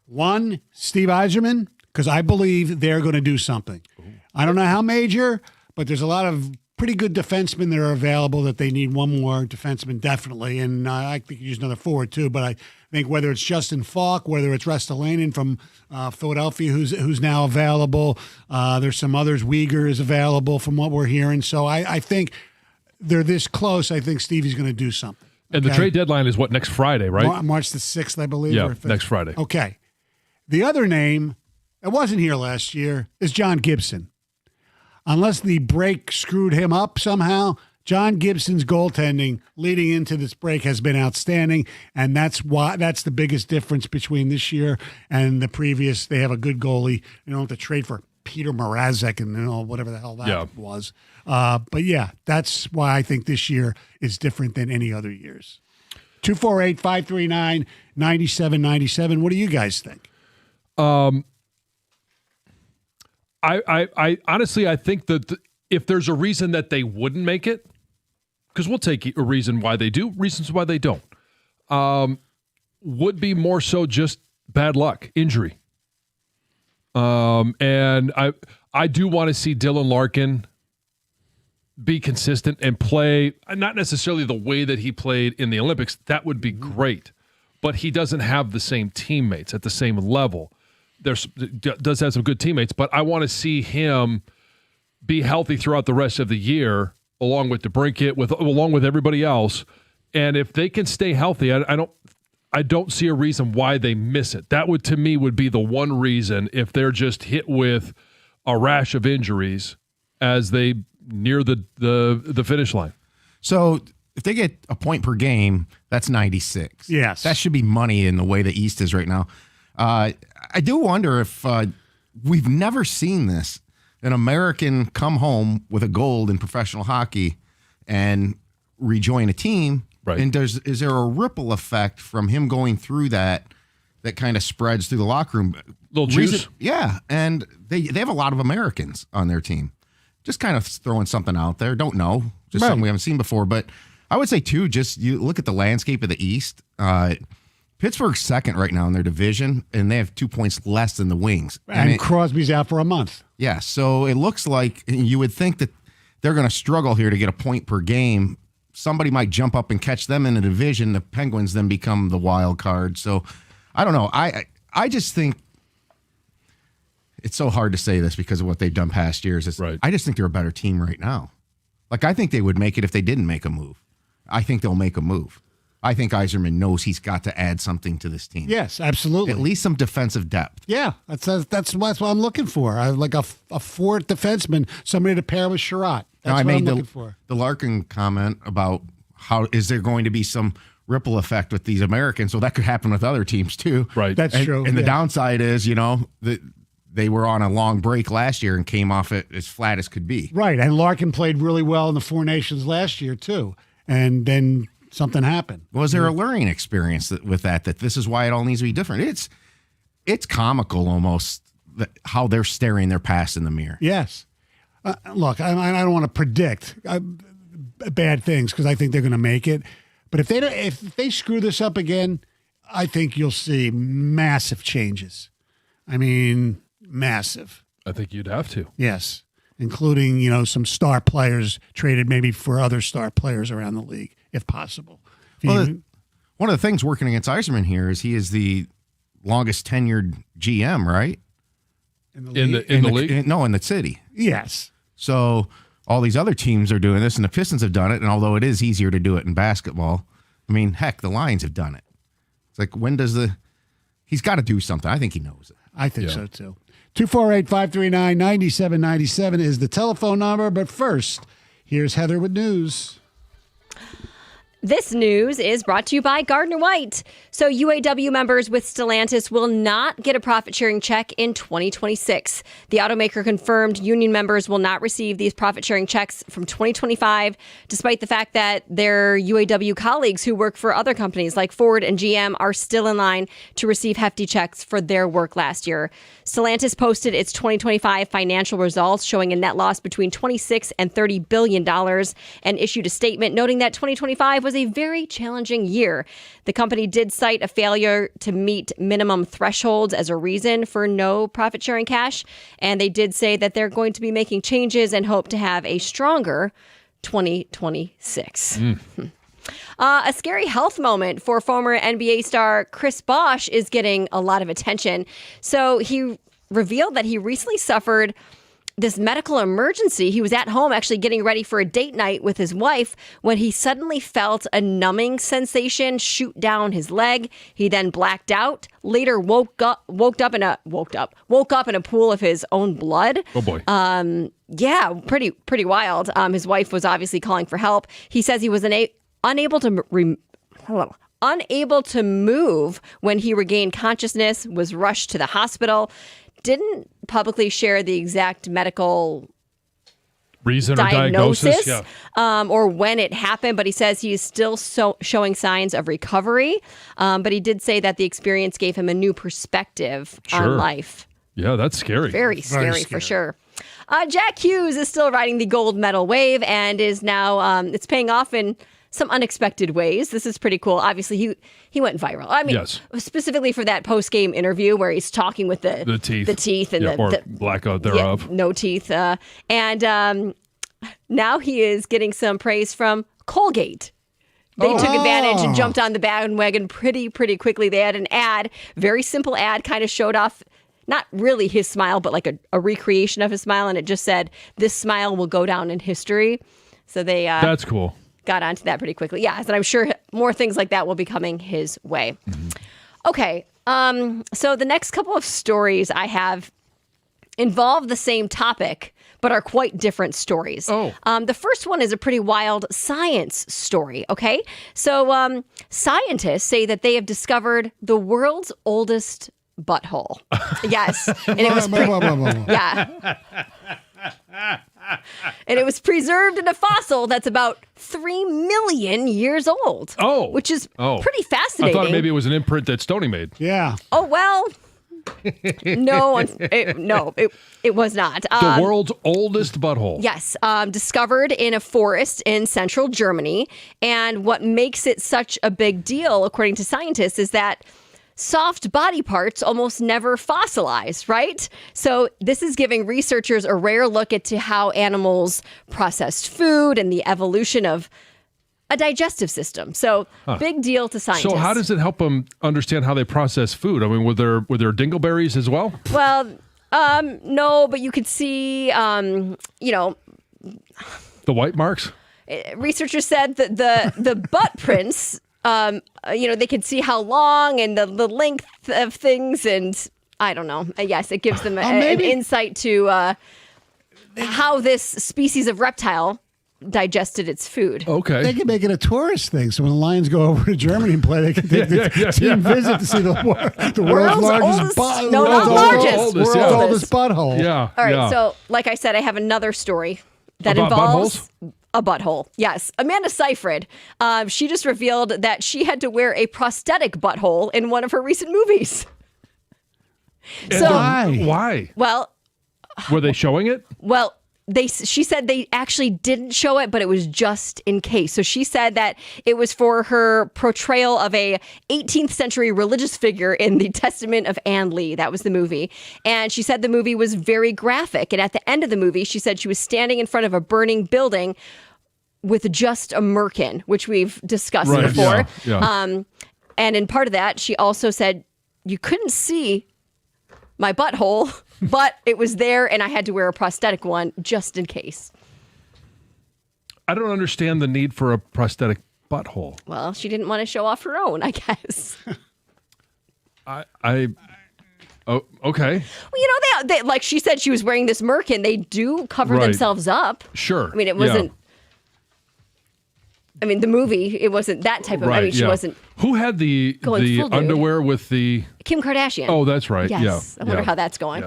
One, Steve Yzerman, because I believe they're going to do something. Ooh. I don't know how major, but there's a lot of pretty good defensemen that are available that they need one more defenseman, definitely. And I think you use another forward, too. But I think whether it's Justin Falk, whether it's Ristolainen from Philadelphia, who's now available, there's some others. Uyghur is available from what we're hearing. So I think they're this close. I think Stevie's going to do something. And the trade deadline is what, next Friday, right? March the 6th, I believe. Yeah, next Friday. Okay. The other name that wasn't here last year is John Gibson. Unless the break screwed him up somehow, John Gibson's goaltending leading into this break has been outstanding, and that's the biggest difference between this year and the previous. They have a good goalie. You don't have to trade for Peter Mrazek and whatever the hell that was. But yeah, that's why I think this year is different than any other years. 248-539-9797. What do you guys think? I honestly, I think that if there's a reason that they wouldn't make it, because we'll take a reason why they do, reasons why they don't, would be more so just bad luck, injury. And I do want to see Dylan Larkin be consistent and play, not necessarily the way that he played in the Olympics. That would be great. But he doesn't have the same teammates at the same level. Does have some good teammates, but I want to see him be healthy throughout the rest of the year, along with DeBrincat, along with everybody else. And if they can stay healthy, I don't see a reason why they miss it. That would, to me, would be the one reason if they're just hit with a rash of injuries as they near the finish line. So if they get a point per game, that's 96. Yes. That should be money in the way the East is right now. I do wonder if we've never seen this. An American come home with a gold in professional hockey and rejoin a team. Right. And is there a ripple effect from him going through that kind of spreads through the locker room? Little juice? Yeah. And they have a lot of Americans on their team. Just kind of throwing something out there. Don't know. Just something we haven't seen before. But I would say, too, just you look at the landscape of the East. Pittsburgh's second right now in their division, and they have 2 points less than the Wings. And Crosby's out for a month. Yeah, so it looks like you would think that they're going to struggle here to get a point per game. Somebody might jump up and catch them in the division. The Penguins then become the wild card. So I don't know. I just think it's so hard to say this because of what they've done past years. Right. I just think they're a better team right now. Like, I think they would make it if they didn't make a move. I think they'll make a move. I think Yzerman knows he's got to add something to this team. Yes, absolutely. At least some defensive depth. Yeah, that's what I'm looking for. Like a fourth defenseman, somebody to pair with Sherratt. That's what I'm looking for. The Larkin comment about how is there going to be some ripple effect with these Americans. So that could happen with other teams too. Right. That's true. And the downside is, they were on a long break last year and came off it as flat as could be. Right. And Larkin played really well in the Four Nations last year too. And then something happened. Was there a learning experience with that this is why it all needs to be different? It's comical almost how they're staring their past in the mirror. Yes. Look, I don't want to predict bad things because I think they're going to make it. But if they screw this up again, I think you'll see massive changes. I mean, massive. I think you'd have to. Yes, including some star players traded maybe for other star players around the league, if possible. Well, one of the things working against Yzerman here is he is the longest tenured GM, right? In the league? No, in the city. Yes. So all these other teams are doing this, and the Pistons have done it. And although it is easier to do it in basketball, I mean, heck, the Lions have done it. It's like, when does he's got to do something. I think he knows it. I think so too. 248-539-9797 is the telephone number. But first, here's Heather with news. This news is brought to you by Gardner White. So UAW members with Stellantis will not get a profit-sharing check in 2026. The automaker confirmed union members will not receive these profit-sharing checks from 2025, despite the fact that their UAW colleagues who work for other companies like Ford and GM are still in line to receive hefty checks for their work last year. Stellantis posted its 2025 financial results showing a net loss between $26 and $30 billion and issued a statement noting that 2025 was a very challenging year. The company did cite a failure to meet minimum thresholds as a reason for no profit-sharing cash, and they did say that they're going to be making changes and hope to have a stronger 2026. A scary health moment for former NBA star Chris Bosh is getting a lot of attention. So he revealed that he recently suffered this medical emergency. He was at home actually getting ready for a date night with his wife when he suddenly felt a numbing sensation shoot down his leg. He then blacked out, later woke up in a pool of his own blood. Oh boy. Yeah, pretty wild. His wife was obviously calling for help. He says he was unable to move when he regained consciousness, was rushed to the hospital. Didn't publicly share the exact medical reason or diagnosis or when it happened, but he says he is still showing signs of recovery. But he did say that the experience gave him a new perspective on life. Yeah, that's scary. Very scary for sure. Jack Hughes is still riding the gold medal wave and is now it's paying off in some unexpected ways. This is pretty cool. Obviously, he went viral. I mean, specifically for that post-game interview where he's talking with the teeth and or blackout thereof. No teeth. And now he is getting some praise from Colgate. They took advantage and jumped on the bandwagon pretty quickly. They had an ad, very simple ad, kind of showed off not really his smile, but like a recreation of his smile. And it just said, "This smile will go down in history." So they that's cool. Got onto that pretty quickly. Yeah, and I'm sure more things like that will be coming his way. Okay, so the next couple of stories I have involve the same topic, but are quite different stories. The first one is a pretty wild science story, okay? So scientists say that they have discovered the world's oldest butthole. Yes. And it was yeah. And it was preserved in a fossil that's about 3 million years old. Which is pretty fascinating. I thought maybe it was an imprint that Stoney made. Yeah. Oh, well, no, it was not. The world's oldest butthole. Yes, discovered in a forest in central Germany. And what makes it such a big deal, according to scientists, is that soft body parts almost never fossilize, right? So this is giving researchers a rare look into how animals processed food and the evolution of a digestive system. So big deal to scientists. So how does it help them understand how they process food? I mean, were there dingleberries as well? Well, no, but you could see, the white marks? Researchers said that the butt prints, they can see how long and the length of things, and I don't know. Yes, it gives them an insight to how this species of reptile digested its food. Okay. They can make it a tourist thing. So when the Lions go over to Germany and play, they can take the team visit to see the world's largest butthole. Yeah. All right. So like I said, I have another story that About involves buttholes? a butthole. Yes. Amanda Seyfried, she just revealed that she had to wear a prosthetic butthole in one of her recent movies. So why? Well, were they showing it? Well, she said they actually didn't show it, but it was just in case. So she said that it was for her portrayal of a 18th century religious figure in The Testament of Anne Lee. That was the movie. And she said the movie was very graphic. And at the end of the movie, she said she was standing in front of a burning building with just a merkin, which we've discussed before. Yeah. And in part of that, she also said, you couldn't see my butthole, but it was there and I had to wear a prosthetic one just in case. I don't understand the need for a prosthetic butthole. Well, she didn't want to show off her own, I guess. Okay. Well, they like she said she was wearing this merkin. They do cover themselves up. Sure. I mean, it wasn't. I mean, the movie, it wasn't that type of. I mean, she wasn't. Who had the underwear with the Kim Kardashian? Oh, that's right. Yes. Yeah. I wonder how that's going.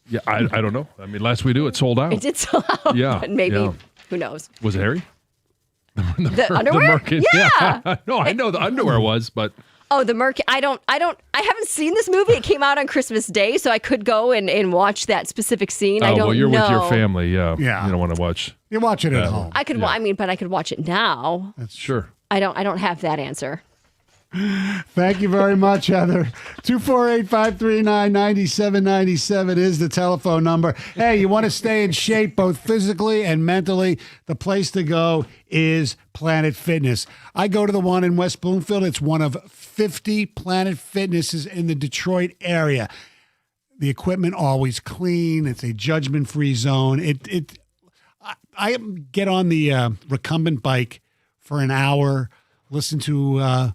Yeah. I don't know. I mean, last we do, it sold out. It did sell out. Yeah. But maybe who knows? Was it Harry? The underwear? The merkin. Yeah. No, I know the underwear was, but. Oh, the merkin. I haven't seen this movie. It came out on Christmas Day, so I could go and watch that specific scene. I don't know. Well, you're with your family. Yeah. Yeah. You don't want to watch. You watch it at home. I could. But I could watch it now. That's sure. I don't have that answer. Thank you very much, Heather. 248-539-9797 is the telephone number. Hey, you want to stay in shape both physically and mentally? The place to go is Planet Fitness. I go to the one in West Bloomfield. It's one of 50 Planet Fitnesses in the Detroit area. The equipment always clean. It's a judgment-free zone. I get on the recumbent bike for an hour, listen to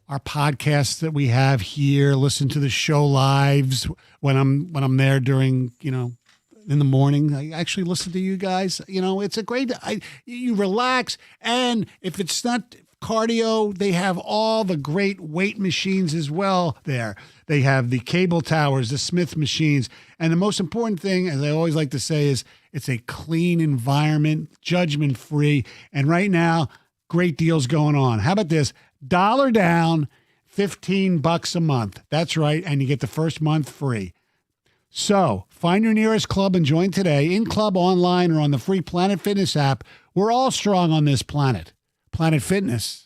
our podcasts that we have here, listen to the show lives when I'm there during, in the morning. I actually listen to you guys. It's a great, you relax. And if it's not cardio, they have all the great weight machines as well there. They have the cable towers, the Smith machines. And the most important thing, as I always like to say, is it's a clean environment, judgment free. And right now, great deals going on. How about this? $1 down, $15 a month. That's right. And you get the first month free. So find your nearest club and join today, in club, online, or on the free Planet Fitness app. We're all strong on this planet. Planet Fitness.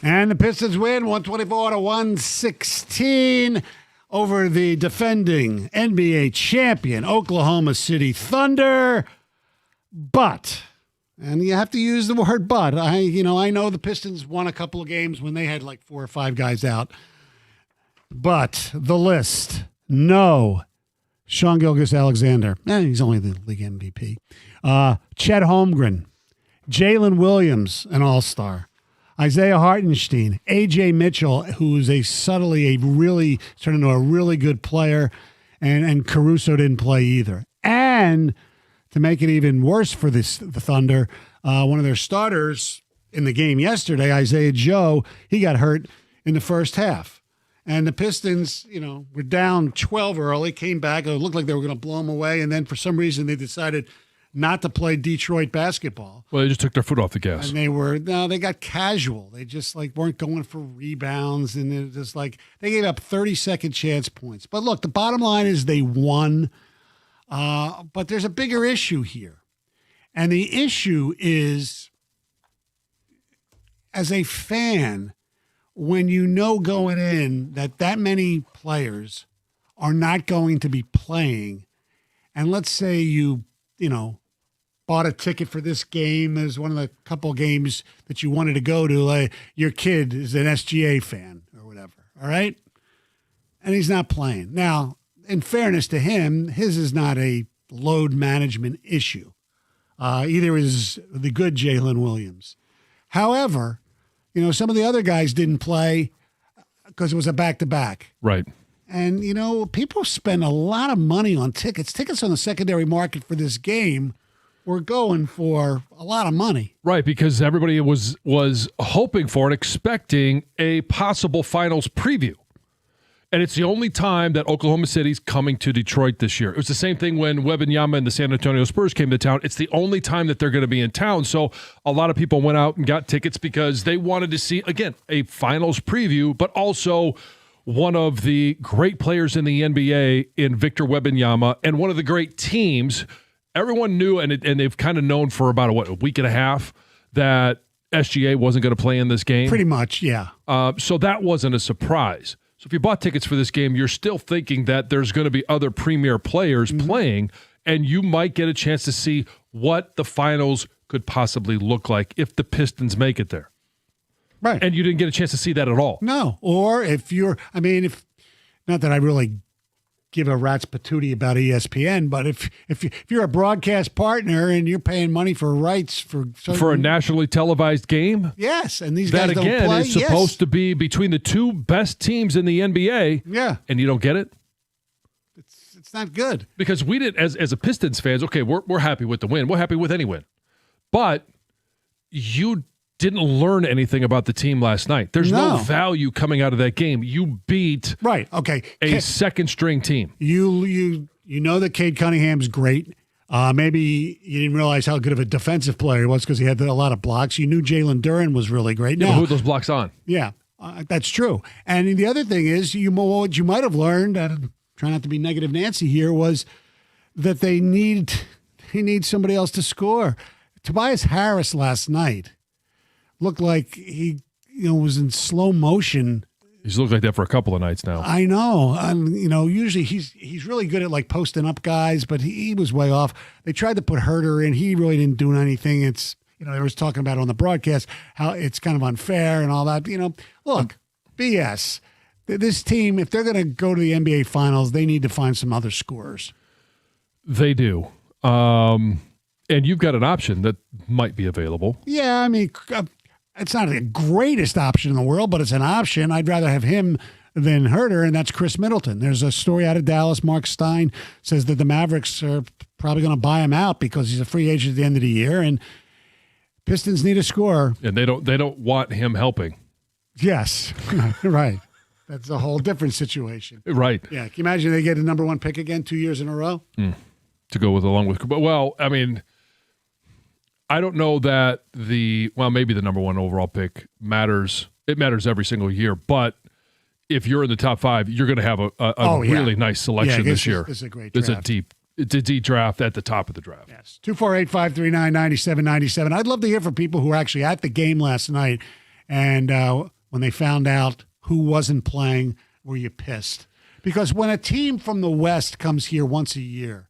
And the Pistons win 124-116 over the defending NBA champion Oklahoma City Thunder. But, and you have to use the word but, I know the Pistons won a couple of games when they had like 4 or 5 guys out. But the list, no Sean Gilgeous-Alexander. He's only the league MVP. Chet Holmgren, Jalen Williams, an all-star. Isaiah Hartenstein, A.J. Mitchell, who is really turned into a really good player, and Caruso didn't play either. And to make it even worse for the Thunder, one of their starters in the game yesterday, Isaiah Joe, he got hurt in the first half. And the Pistons, were down 12 early, came back. It looked like they were going to blow them away. And then for some reason, they decided not to play Detroit basketball. Well, they just took their foot off the gas. And they got casual. They just weren't going for rebounds. And it just they gave up 30-second chance points. But look, the bottom line is they won. But there's a bigger issue here. And the issue is, as a fan, when going in that many players are not going to be playing, and let's say you bought a ticket for this game as one of the couple games that you wanted to go to, your kid is an SGA fan or whatever, all right? And he's not playing. Now, in fairness to him, his is not a load management issue. Either is the good Jalen Williams. However, some of the other guys didn't play because it was a back-to-back. Right. And, people spend a lot of money on tickets. Tickets on the secondary market for this game were going for a lot of money. Right, because everybody was hoping for and expecting a possible finals preview. And it's the only time that Oklahoma City's coming to Detroit this year. It was the same thing when Wembanyama and the San Antonio Spurs came to town. It's the only time that they're going to be in town. So a lot of people went out and got tickets because they wanted to see, again, a finals preview, but also one of the great players in the NBA in Victor Wembanyama and one of the great teams. Everyone knew, and they've kind of known for about a week and a half that SGA wasn't going to play in this game. Pretty much, yeah. So that wasn't a surprise. So if you bought tickets for this game, you're still thinking that there's going to be other premier players playing, and you might get a chance to see what the finals could possibly look like if the Pistons make it there. Right. And you didn't get a chance to see that at all. No. Or if not that I really give a rat's patootie about ESPN, but if you're a broadcast partner and you're paying money for rights for a nationally televised game, yes, and these that guys don't again play, is supposed to be between the two best teams in the NBA, yeah, and you don't get it. It's not good because we did as a Pistons fans. Okay, we're happy with the win. We're happy with any win, but you didn't learn anything about the team last night. There's no value coming out of that game. You beat a second-string team. You know that Cade Cunningham's great. Maybe you didn't realize how good of a defensive player he was because he had a lot of blocks. You knew Jalen Duren was really great. Yeah, who those blocks on? Yeah, that's true. And the other thing is, what you might have learned, try not to be negative Nancy here, was that they need somebody else to score. Tobias Harris last night looked like he, was in slow motion. He's looked like that for a couple of nights now. I know. Usually he's really good at posting up guys, but he was way off. They tried to put Herter in. He really didn't do anything. It's, they was talking about on the broadcast how it's kind of unfair and all that. Look, BS. This team, if they're going to go to the NBA Finals, they need to find some other scorers. They do. And you've got an option that might be available. Yeah, it's not the greatest option in the world, but it's an option. I'd rather have him than Herter, and that's Chris Middleton. There's a story out of Dallas. Mark Stein says that the Mavericks are probably going to buy him out because he's a free agent at the end of the year, and Pistons need a scorer. And they don't want him helping. Yes, right. That's a whole different situation. Right. Yeah. Can you imagine they get a number one pick again 2 years in a row? To go along with, well, I don't know that maybe the number one overall pick matters. It matters every single year, but if you're in the top five, you're going to have a really nice selection this year. It's a great draft. It's a deep draft at the top of the draft. Yes. 248-539-9797. I'd love to hear from people who were actually at the game last night, and when they found out who wasn't playing, were you pissed? Because when a team from the West comes here once a year,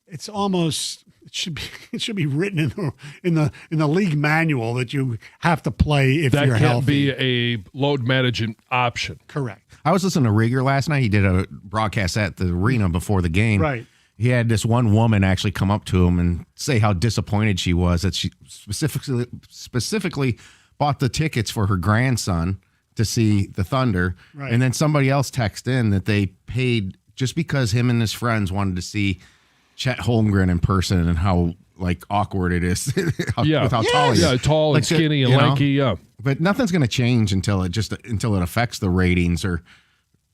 it's almost it should be written in the league manual that you have to play if you're healthy. That can't be a load management option. Correct. I was listening to Rieger last night. He did a broadcast at the arena before the game. Right. He had this one woman actually come up to him and say how disappointed she was that she specifically bought the tickets for her grandson to see the Thunder. Right. And then somebody else texted in that they paid just because him and his friends wanted to see Chet Holmgren in person and how like awkward it is with how tall he is. Yeah, tall and skinny and lanky. Yeah, but nothing's going to change until it affects the ratings or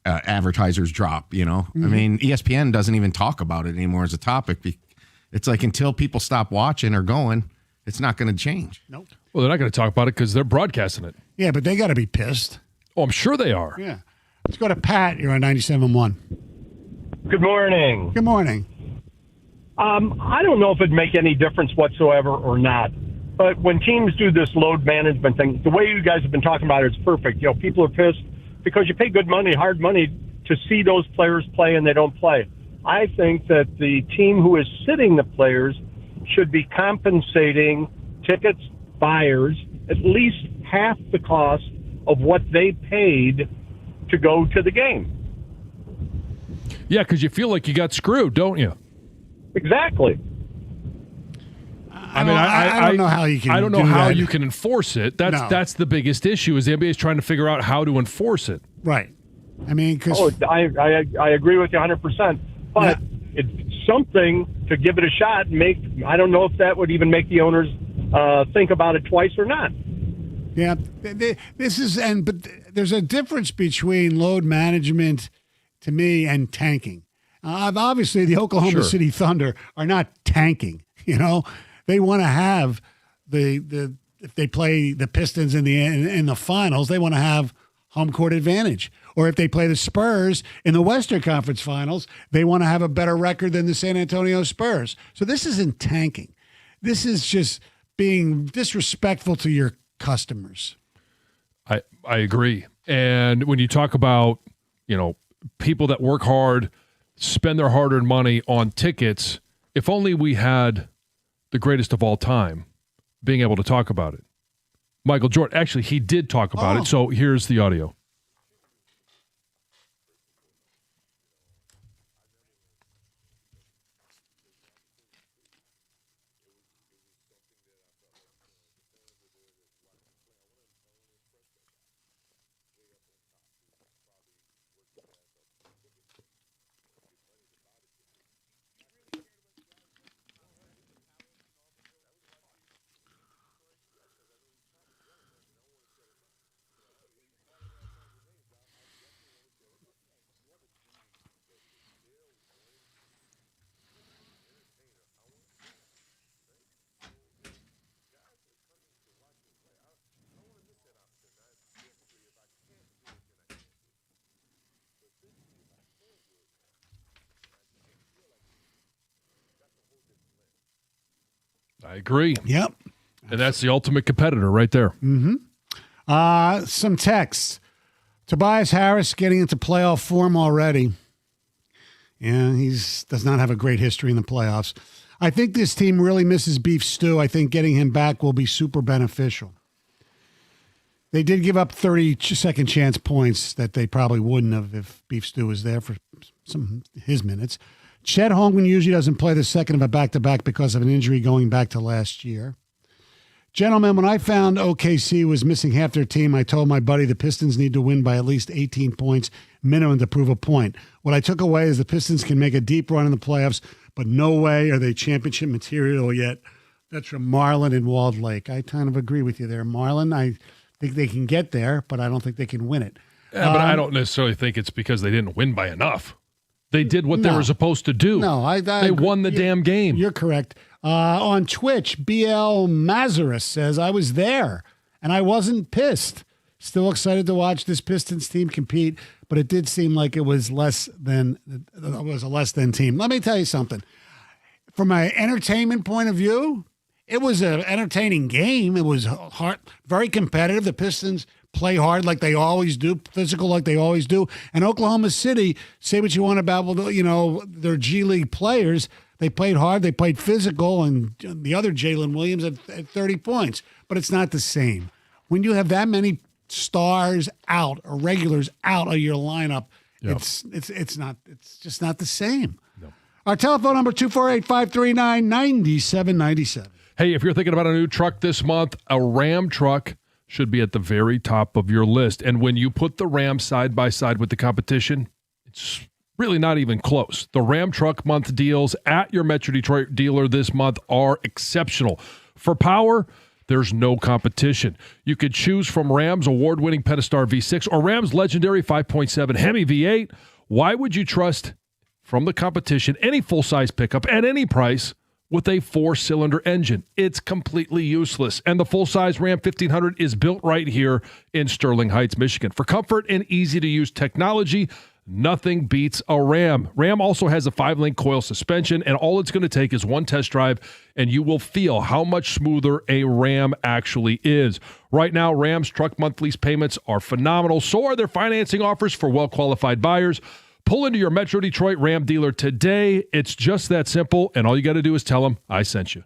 advertisers drop. I mean, ESPN doesn't even talk about it anymore as a topic. It's like until people stop watching or going, it's not going to change. Nope. Well, they're not going to talk about it because they're broadcasting it. Yeah, but they got to be pissed. Oh, I'm sure they are. Yeah. Let's go to Pat. You're on 97.1. Good morning. Good morning. I don't know if it'd make any difference whatsoever or not, but when teams do this load management thing, the way you guys have been talking about it is perfect. People are pissed because you pay good money, hard money, to see those players play and they don't play. I think that the team who is sitting the players should be compensating tickets buyers at least half the cost of what they paid to go to the game. Yeah, because you feel like you got screwed, don't you? Exactly. I don't know how you can. I don't know how that. you can enforce it. That's the biggest issue. Is the NBA is trying to figure out how to enforce it. Right. I mean, because I agree with you 100%. But it's something to give it a shot. And I don't know if that would even make the owners think about it twice or not. Yeah, but there's a difference between load management to me and tanking. Obviously, the Oklahoma City Thunder are not tanking. They want to have if they play the Pistons in the finals, they want to have home court advantage. Or if they play the Spurs in the Western Conference Finals, they want to have a better record than the San Antonio Spurs. So this isn't tanking. This is just being disrespectful to your customers. I agree. And when you talk about, people that work hard, spend their hard-earned money on tickets, if only we had the greatest of all time being able to talk about it. Michael Jordan, actually, he did talk about it, so here's the audio. I agree. Yep. And that's the ultimate competitor right there. Mm-hmm. Some texts. Tobias Harris getting into playoff form already. Yeah, he does not have a great history in the playoffs. I think this team really misses Beef Stew. I think getting him back will be super beneficial. They did give up 30-second chance points that they probably wouldn't have if Beef Stew was there for his minutes. Chet Holmgren usually doesn't play the second of a back-to-back because of an injury going back to last year. Gentlemen, when I found OKC was missing half their team, I told my buddy the Pistons need to win by at least 18 points minimum to prove a point. What I took away is the Pistons can make a deep run in the playoffs, but no way are they championship material yet. That's from Marlon in Walled Lake. I kind of agree with you there, Marlon. I think they can get there, but I don't think they can win it. Yeah, but I don't necessarily think it's because they didn't win by enough. They did what they were supposed to do. No, they won the damn game. You're correct. On Twitch, BL Mazarus says, I was there, and I wasn't pissed. Still excited to watch this Pistons team compete, but it did seem like it was a less than team. Let me tell you something. From an entertainment point of view, it was an entertaining game. It was hard, very competitive. The Pistons play hard like they always do, physical like they always do. And Oklahoma City, say what you want about, their G League players. They played hard, they played physical, and the other Jalen Williams at 30 points. But it's not the same. When you have that many stars out or regulars out of your lineup, it's just not the same. No. Our telephone number 248-539-9797. Hey, if you're thinking about a new truck this month, a Ram truck should be at the very top of your list. And when you put the Ram side by side with the competition, it's Really not even close. The Ram Truck Month deals at your Metro Detroit dealer this month are exceptional. For power, there's no competition. You could choose from Ram's award-winning Pentastar V6 or Ram's legendary 5.7 Hemi V8. Why would you trust from the competition any full-size pickup at any price with a 4-cylinder engine? It's completely useless. And the full-size Ram 1500 is built right here in Sterling Heights, Michigan. For comfort and easy-to-use technology, nothing beats a Ram. Ram also has a 5-link coil suspension, and all it's going to take is one test drive, and you will feel how much smoother a Ram actually is. Right now, Ram's truck monthly payments are phenomenal. So are their financing offers for well-qualified buyers. Pull into your Metro Detroit Ram dealer today. It's just that simple, and all you got to do is tell them I sent you.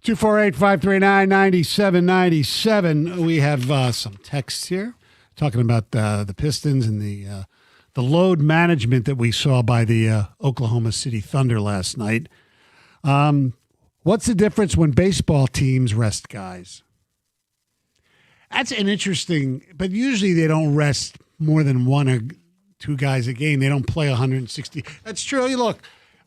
248-539-9797. We have some texts here talking about the Pistons and the load management that we saw by the Oklahoma City Thunder last night. What's the difference when baseball teams rest guys? That's an interesting, but usually they don't rest more than one or two guys a game. They don't play 160. That's true. Look,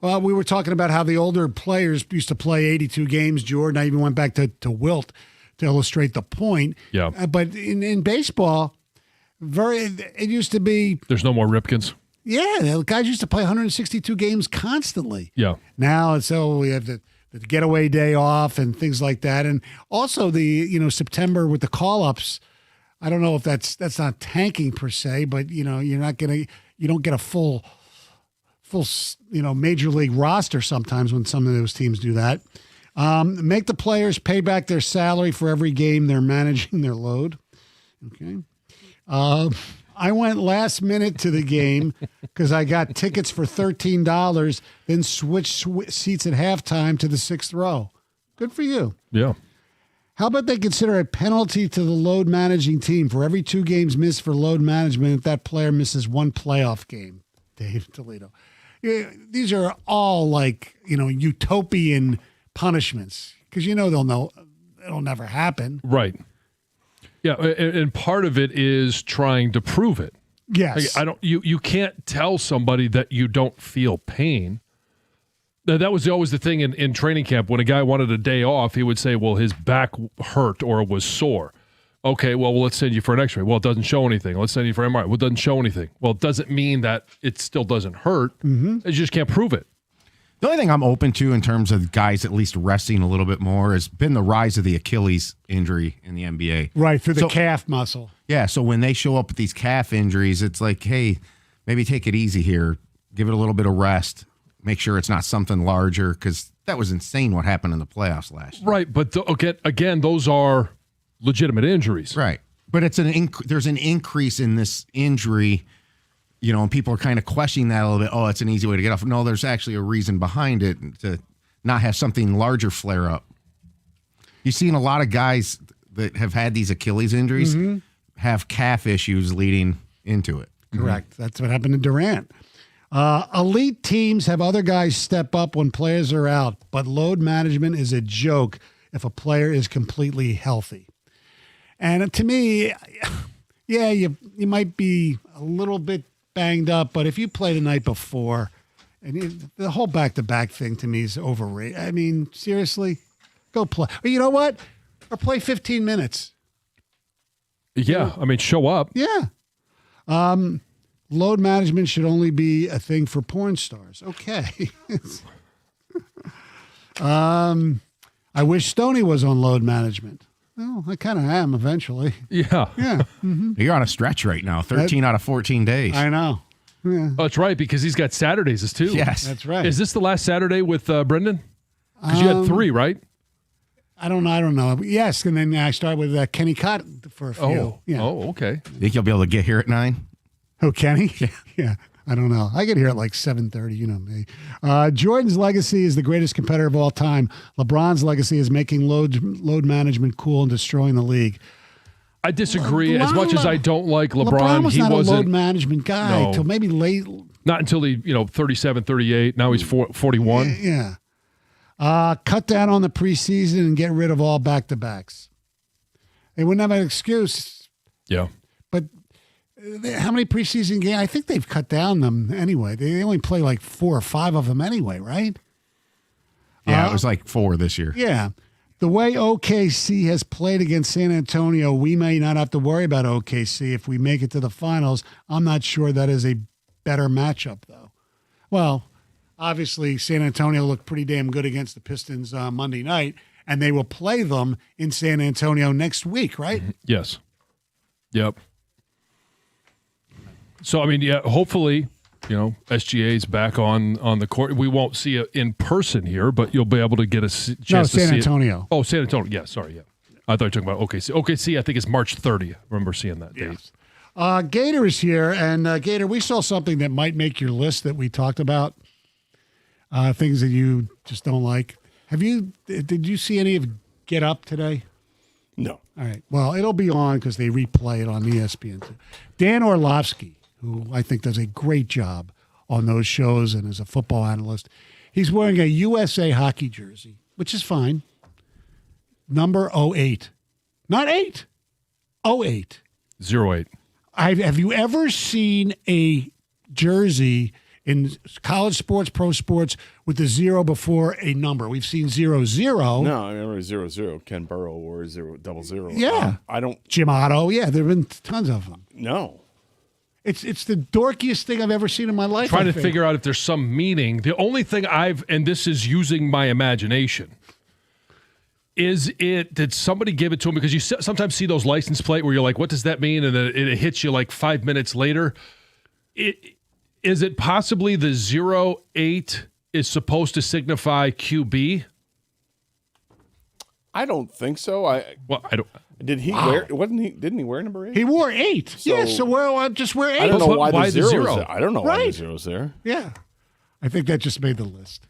we were talking about how the older players used to play 82 games, Jordan. I even went back to Wilt to illustrate the point. Yeah. But in baseball, it used to be. There's no more Ripkins. Yeah, the guys used to play 162 games constantly. Yeah. Now it's we have the getaway day off and things like that, and also the September with the call-ups. I don't know if that's not tanking per se, but you don't get a full major league roster sometimes when some of those teams do that. Make the players pay back their salary for every game they're managing their load. Okay. I went last minute to the game because I got tickets for $13, then switched seats at halftime to the 6th row. Good for you. Yeah. How about they consider a penalty to the load managing team for every 2 games missed for load management if that player misses 1 playoff game? Dave Toledo. Yeah, these are all utopian punishments because it'll never happen. Right. Yeah, and part of it is trying to prove it. Yes. You can't tell somebody that you don't feel pain. That was always the thing in training camp. When a guy wanted a day off, he would say, well, his back hurt or it was sore. Okay, well, let's send you for an x-ray. Well, it doesn't show anything. Let's send you for MRI. Well, it doesn't show anything. Well, it doesn't mean that it still doesn't hurt. Mm-hmm. You just can't prove it. The only thing I'm open to in terms of guys at least resting a little bit more has been the rise of the Achilles injury in the NBA. Right, through the calf muscle. Yeah, so when they show up with these calf injuries, it's like, hey, maybe take it easy here. Give it a little bit of rest. Make sure it's not something larger because that was insane what happened in the playoffs last year. Right, but again, those are legitimate injuries. Right, but it's there's an increase in this injury. And people are kind of questioning that a little bit. Oh, it's an easy way to get off. No, there's actually a reason behind it to not have something larger flare up. You've seen a lot of guys that have had these Achilles injuries have calf issues leading into it. Correct. That's what happened to Durant. Elite teams have other guys step up when players are out, but load management is a joke if a player is completely healthy. And to me, yeah, you might be a little bit banged up, but if you play the night before, and the whole back-to-back thing to me is overrated. I mean, seriously, go play. But you know what? Or play 15 minutes. Yeah, I mean, show up. Yeah. Load management should only be a thing for porn stars. Okay. I wish Stoney was on load management. Well, I kind of am eventually. Yeah. Yeah. Mm-hmm. You're on a stretch right now, 13 out of 14 days. I know. Yeah. Oh, that's right, because he's got Saturdays too. Yes. That's right. Is this the last Saturday with Brendan? Because you had 3, right? I don't know. Yes, and then I started with Kenny Cott for a few. Oh, yeah. Okay. Think you'll be able to get here at 9? Oh, Kenny? Yeah. I don't know. I get here at like 7:30. You know me. Jordan's legacy is the greatest competitor of all time. LeBron's legacy is making load management cool and destroying the league. I disagree. As much as I don't like LeBron, LeBron was he not wasn't a load management guy until maybe late. Not until he, 37, 38. Now he's 41. Yeah. Cut down on the preseason and get rid of all back-to-backs. They wouldn't have an excuse. Yeah. But how many preseason games? I think they've cut down them anyway. They only play like 4 or 5 of them anyway, right? Yeah, it was like 4 this year. Yeah. The way OKC has played against San Antonio, we may not have to worry about OKC if we make it to the finals. I'm not sure that is a better matchup, though. Well, obviously, San Antonio looked pretty damn good against the Pistons Monday night, and they will play them in San Antonio next week, right? Yes. Yep. So, I mean, yeah, hopefully, SGA's back on the court. We won't see it in person here, but you'll be able to get a chance to see it. San Antonio. Oh, San Antonio. Yeah, sorry, yeah. I thought you were talking about OKC. OKC, I think, is March 30th. I remember seeing that date. Gator is here, and Gator, we saw something that might make your list that we talked about, things that you just don't like. Did you see any of Get Up today? No. All right. Well, it'll be on because they replay it on ESPN. Dan Orlovsky, who I think does a great job on those shows and is a football analyst, he's wearing a USA hockey jersey, which is fine. Number 08. Not 8. 08. 08. Have you ever seen a jersey in college sports, pro sports, with the 0 before a number? We've seen 00. No, I remember 00. Ken Burrow or 000. Yeah. I don't. Jim Otto. Yeah, there have been tons of them. No. It's the dorkiest thing I've ever seen in my life. Trying to figure out if there's some meaning. The only thing and this is using my imagination, did somebody give it to him? Because you sometimes see those license plate where you're like, what does that mean? And then it hits you like 5 minutes later. Is it possibly the 08 is supposed to signify QB? I don't think so. I don't. Did he wear? Didn't he wear number 8? He wore 8. So just wear 8. I don't know why the 0 is there. I don't know why the Right. 0 is there. Yeah, I think that just made the list.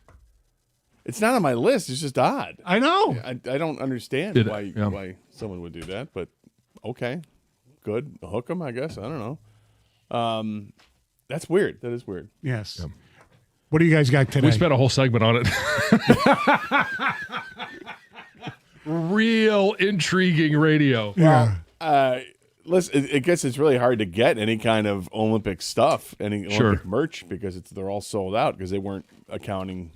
It's not on my list. It's just odd. I know. I don't understand why someone would do that, but okay, good. Hook 'em, I guess. I don't know. That's weird. That is weird. Yes. Yep. What do you guys got today? We spent a whole segment on it. Real intriguing radio. Yeah. Listen, I guess it's really hard to get any kind of Olympic stuff, any Olympic merch, because they're all sold out because they weren't accounting.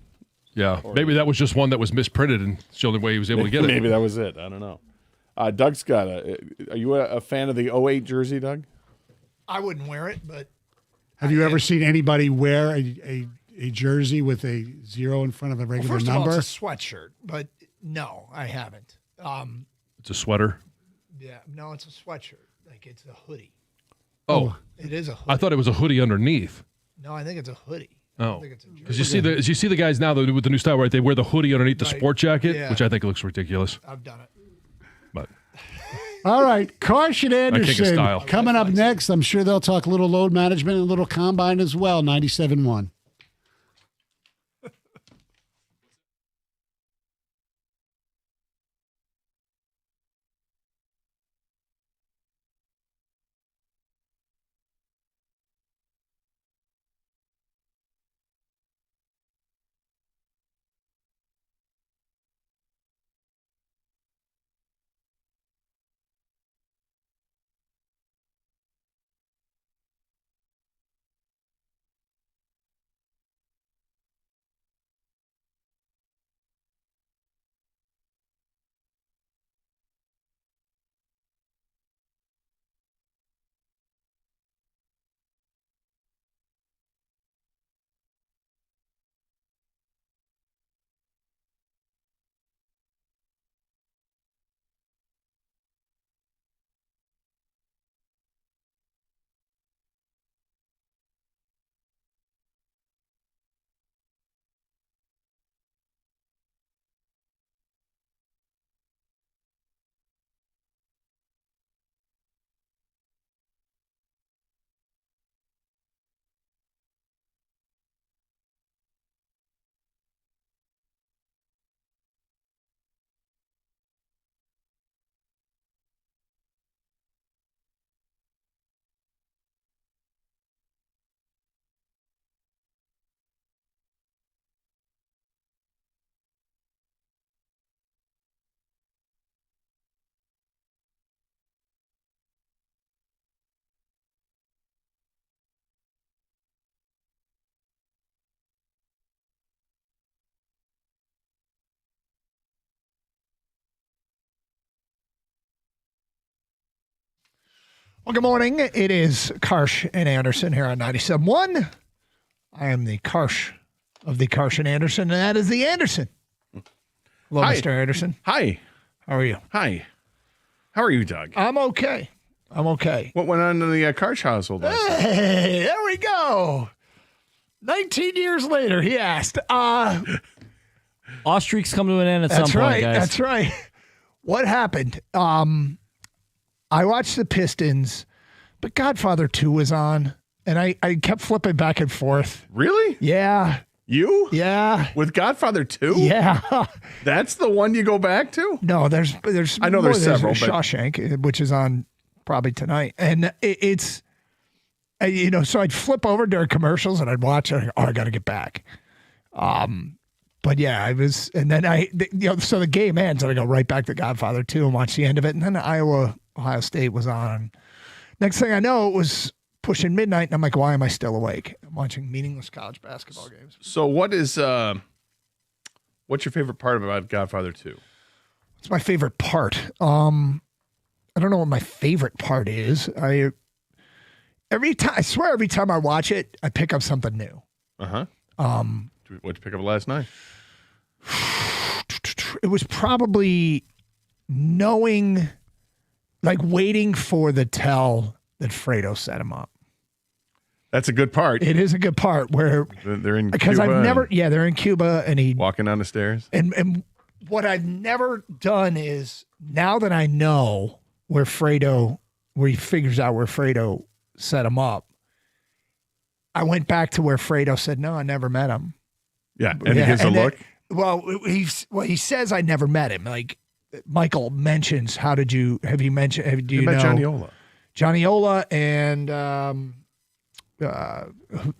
Yeah, maybe that was just one that was misprinted, and it's the only way he was able to get it. Maybe that was it. I don't know. Doug's got are you a fan of the 08 jersey, Doug? I wouldn't wear it, but Have you ever seen anybody wear a jersey with a 0 in front of a regular first number? of all, it's a sweatshirt, but no, I haven't. It's a sweater. Yeah, no, it's a sweatshirt. Like it's a hoodie. Oh, it is a hoodie. I thought it was a hoodie underneath. No, I think it's a hoodie. Oh, because you see the guys now with the new style, right? They wear the hoodie underneath the sport jacket, which I think looks ridiculous. I've done it. But all right, Carson Anderson style. coming up next. I'm sure they'll talk a little load management and a little combine as well. 97.1. Well, good morning. It is Karsh and Anderson here on 97.1. I am the Karsh of the Karsh and Anderson, and that is the Anderson. Hello, Hi. Mr. Anderson. Hi. How are you? Hi. How are you, Doug? I'm okay. What went on in the Karsh household last night? Hey, there we go. 19 years later, he asked. Off-streaks come to an end at some point, guys. That's right. What happened? I watched the Pistons, but Godfather 2 was on, and I kept flipping back and forth. Really? Yeah. You? Yeah. With Godfather 2? Yeah. That's the one you go back to? No, there's I know there's several, but Shawshank, which is on probably tonight. And it's, so I'd flip over during commercials and I'd watch it. I got to get back. But yeah, I was, and then so the game ends and I go right back to Godfather 2 and watch the end of it. And then Ohio State was on. Next thing I know, it was pushing midnight, and I'm like, why am I still awake? I'm watching meaningless college basketball games. So what's your favorite part about Godfather 2? What's my favorite part? I don't know what my favorite part is. I swear every time I watch it, I pick up something new. Uh-huh. What'd you pick up last night? It was probably knowing, waiting for the tell that Fredo set him up. That's a good part. It is a good part where they're in Cuba. Because they're in Cuba and he walking down the stairs. And what I've never done is, now that I know where he figures out where Fredo set him up, I went back to where Fredo said, no, I never met him. Yeah, and he gives a look. He says I never met him. Like Michael mentions, do you know Johnny Ola? Johnny Ola and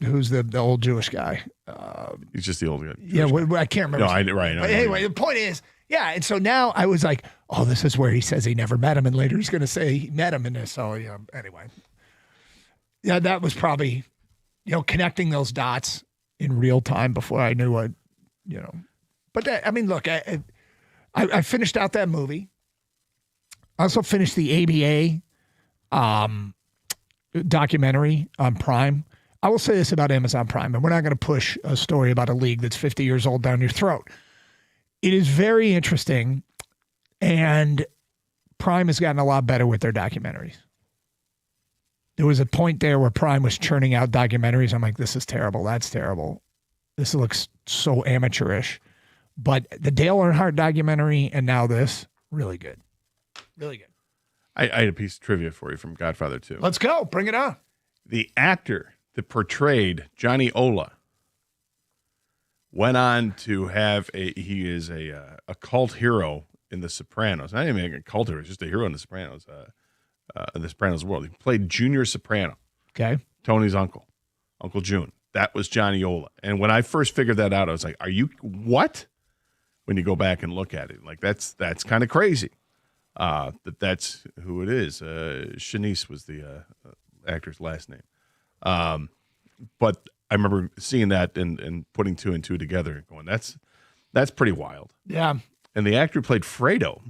who's the old Jewish guy? He's just the old guy. Yeah, I can't remember. No, right. But anyway, the point is, yeah. And so now I was like, oh, this is where he says he never met him, and later he's going to say he met him in this. So yeah. Anyway, yeah, that was probably, connecting those dots in real time before I knew what, But look, I finished out that movie. I also finished the ABA documentary on Prime. I will say this about Amazon Prime, and we're not going to push a story about a league that's 50 years old down your throat. It is very interesting, and Prime has gotten a lot better with their documentaries. There was a point there where Prime was churning out documentaries. I'm like, this is terrible. That's terrible. This looks so amateurish. But the Dale Earnhardt documentary and now this, really good. Really good. I had a piece of trivia for you from Godfather 2. Let's go. Bring it on. The actor that portrayed Johnny Ola went on to have he is a cult hero in The Sopranos. Not even a cult hero, he's just a hero in The Sopranos. In The Sopranos world. He played Junior Soprano. Okay. Tony's uncle, Uncle June. That was Johnny Ola. And when I first figured that out, I was like, are you, what? When you go back and look at it, that's kind of crazy. That's who it is. Shanice was the actor's last name. But I remember seeing that and putting two and two together and going, that's pretty wild. Yeah. And the actor who played Fredo,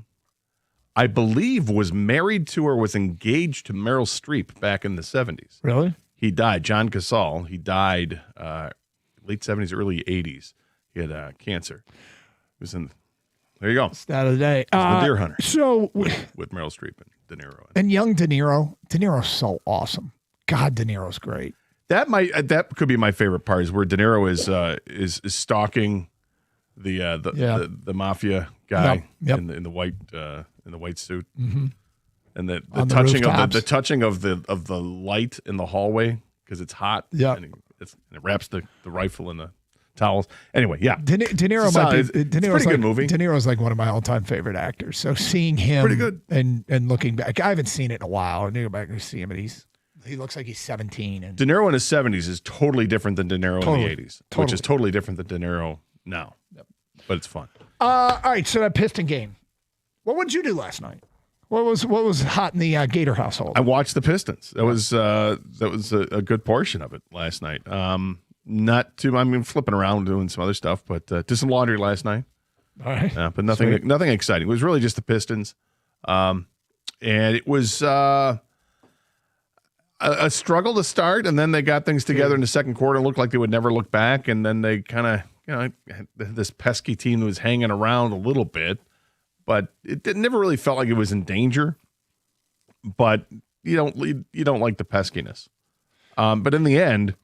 I believe, was married to or was engaged to Meryl Streep back in the 70s. Really? He died. John Casal. He died late 70s, early 80s. He had cancer. He was in. There you go. Stat of the day. The Deer Hunter. So with Meryl Streep and De Niro. And young De Niro. De Niro's so awesome. God, De Niro's great. That could be my favorite part, is where De Niro is stalking the mafia guy in the white suit, mm-hmm. and the touching of the light in the hallway because it's hot. Yeah, and it wraps the rifle in the towels. Anyway, yeah, De Niro might be. De Niro's pretty good movie. De Niro's like one of my all-time favorite actors. So seeing him, pretty good, and looking back, I haven't seen it in a while. I need to go back and see him, and he looks like he's 17. And De Niro in his 70s is totally different than De Niro in the 80s, which is totally different than De Niro now. Yep. But it's fun. All right, so that Piston game. What would you do last night? What was hot in the Gator household? I watched the Pistons. That was a good portion of it last night. Not too. I mean, flipping around doing some other stuff, but did some laundry last night. All right, but nothing exciting. It was really just the Pistons, and it was a struggle to start, and then they got things together in the second quarter. It looked like they would never look back, and then they kind of. This pesky team was hanging around a little bit, but it never really felt like it was in danger. But you don't like the peskiness. But in the end,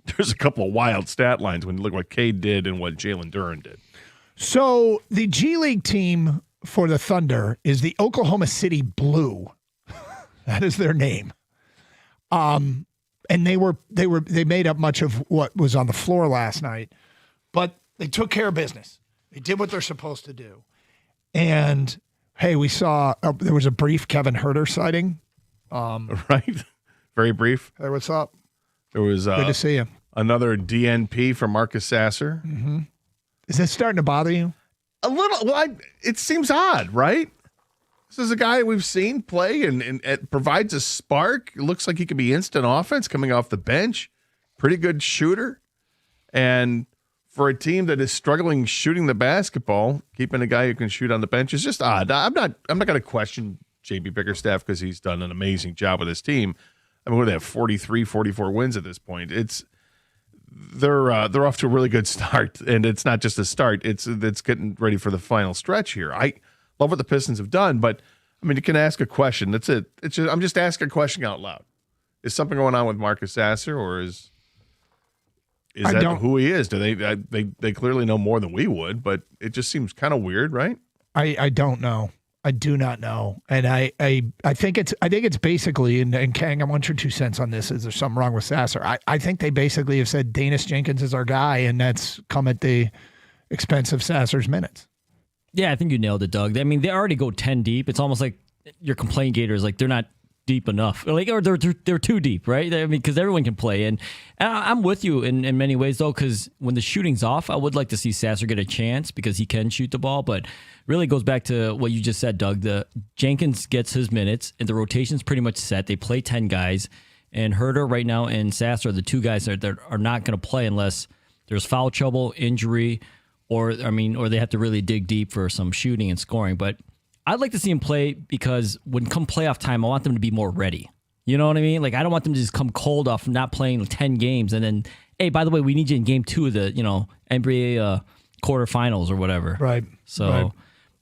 there's a couple of wild stat lines when you look what Cade did and what Jalen Duren did. So the G League team for the Thunder is the Oklahoma City Blue. That is their name. and they made up much of what was on the floor last night, but they took care of business. They did what they're supposed to do. And hey, we saw there was a brief Kevin Herter sighting. Right. Very brief. Hey, what's up? There was good to see you. Another DNP from Marcus Sasser. Mm-hmm. Is this starting to bother you? A little. Well, it seems odd, right? This is a guy we've seen play and it provides a spark. It looks like he could be instant offense coming off the bench. Pretty good shooter. And for a team that is struggling shooting the basketball, keeping a guy who can shoot on the bench is just odd. I'm not going to question JB Bickerstaff because he's done an amazing job with his team. I mean, what do they have, 43, 44 wins at this point? They're off to a really good start, and it's not just a start. It's getting ready for the final stretch here. I love what the Pistons have done, but I mean, you can ask a question. That's it. I'm just asking a question out loud. Is something going on with Marcus Sasser, or is that who he is? Do they clearly know more than we would, but it just seems kind of weird, right? I don't know. I do not know. And I think it's basically, and Kang, I want your 2 cents on this. Is there something wrong with Sasser? I think they basically have said Danis Jenkins is our guy, and that's come at the expense of Sasser's minutes. Yeah, I think you nailed it, Doug. I mean, they already go 10 deep. It's almost like your complaint gators, like they're not deep enough, or they're too deep, right? I mean, because everyone can play, and I'm with you in many ways though. Because when the shooting's off, I would like to see Sasser get a chance because he can shoot the ball, but really goes back to what you just said, Doug. The Jenkins gets his minutes, and the rotation's pretty much set. They play 10 guys, and Herter right now and Sasser are the 2 guys that are not going to play unless there's foul trouble, injury, or they have to really dig deep for some shooting and scoring, but. I'd like to see him play because when come playoff time, I want them to be more ready. You know what I mean? Like, I don't want them to just come cold off not playing 10 games and then, hey, by the way, we need you in game 2 of the, NBA quarterfinals or whatever. Right. So, right.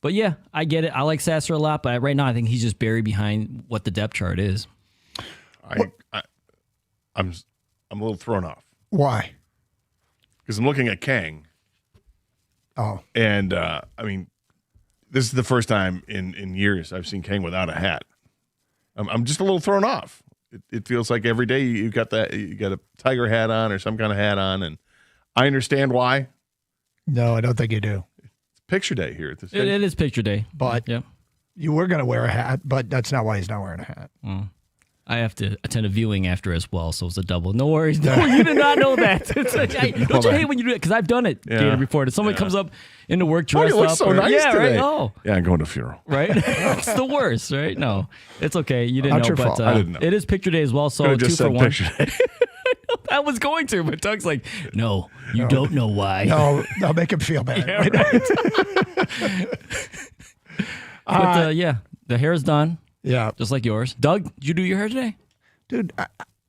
But yeah, I get it. I like Sasser a lot, but right now I think he's just buried behind what the depth chart is. I'm a little thrown off. Why? Because I'm looking at Kang. Oh. And, this is the first time in years I've seen Kang without a hat. I'm just a little thrown off. It feels like every day you got a tiger hat on or some kind of hat on, and I understand why. No, I don't think you do. It's picture day here at this. It is picture day, but you were going to wear a hat, but that's not why he's not wearing a hat. I have to attend a viewing after as well, so it's a double. No worries. No, you did not know that. It's like, don't you hate when you do it? Because I've done it, Gator, before. If someone comes up into work dressed you look up. so nice today. Right? Oh. Yeah, I'm going to a funeral. Right? It's the worst, right? No, it's okay. You didn't Not know, your but fault. I didn't know. It is picture day as well, so Could've 2 just for said 1. picture day. I was going to, but Doug's like, no, you don't know why. No, I'll make him feel bad. Yeah, right. But the hair's done. Yeah. Just like yours. Doug, did you do your hair today? Dude,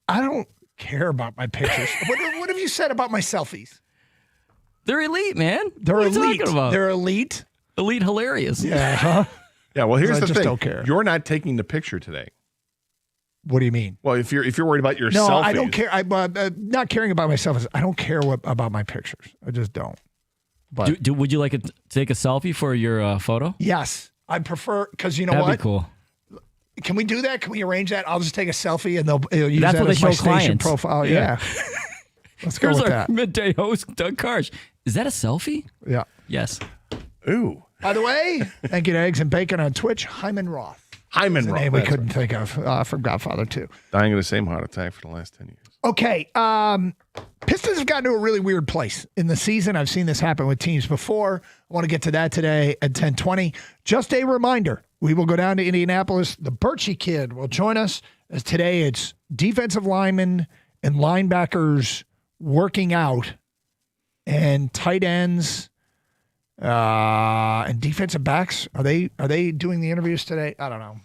I don't care about my pictures. What have you said about my selfies? They're elite, man. They're what elite. Are you talking about? They're elite. Elite hilarious. Yeah. Huh? Yeah. Well, here's I the just thing. don't care. You're not taking the picture today. What do you mean? Well, if you're worried about your No, selfies. I don't care. I'm not caring about myself. I don't care about my pictures. I just don't. But would you like to take a selfie for your photo? yes, I prefer because you know That'd what? be cool. Can we do that? Can we arrange that? I'll just take a selfie and they'll use That's that what they as my show station clients. profile. Yeah. Let's go Here's with our that. midday host, Doug Karsh. Is that a selfie? Yeah. Yes. Ooh. By the way, thank you to Eggs and Bacon on Twitch. Hyman Roth. Hyman That's a Roth. name we That's couldn't think of from Godfather 2. Dying of the same heart attack for the last 10 years. Okay. Pistons have gotten to a really weird place in the season. I've seen this happen with teams before. I want to get to that today at 10:20. Just a reminder, we will go down to Indianapolis. The Birchie kid will join us as today it's defensive linemen and linebackers working out and tight ends and defensive backs. Are they doing the interviews today? I don't know.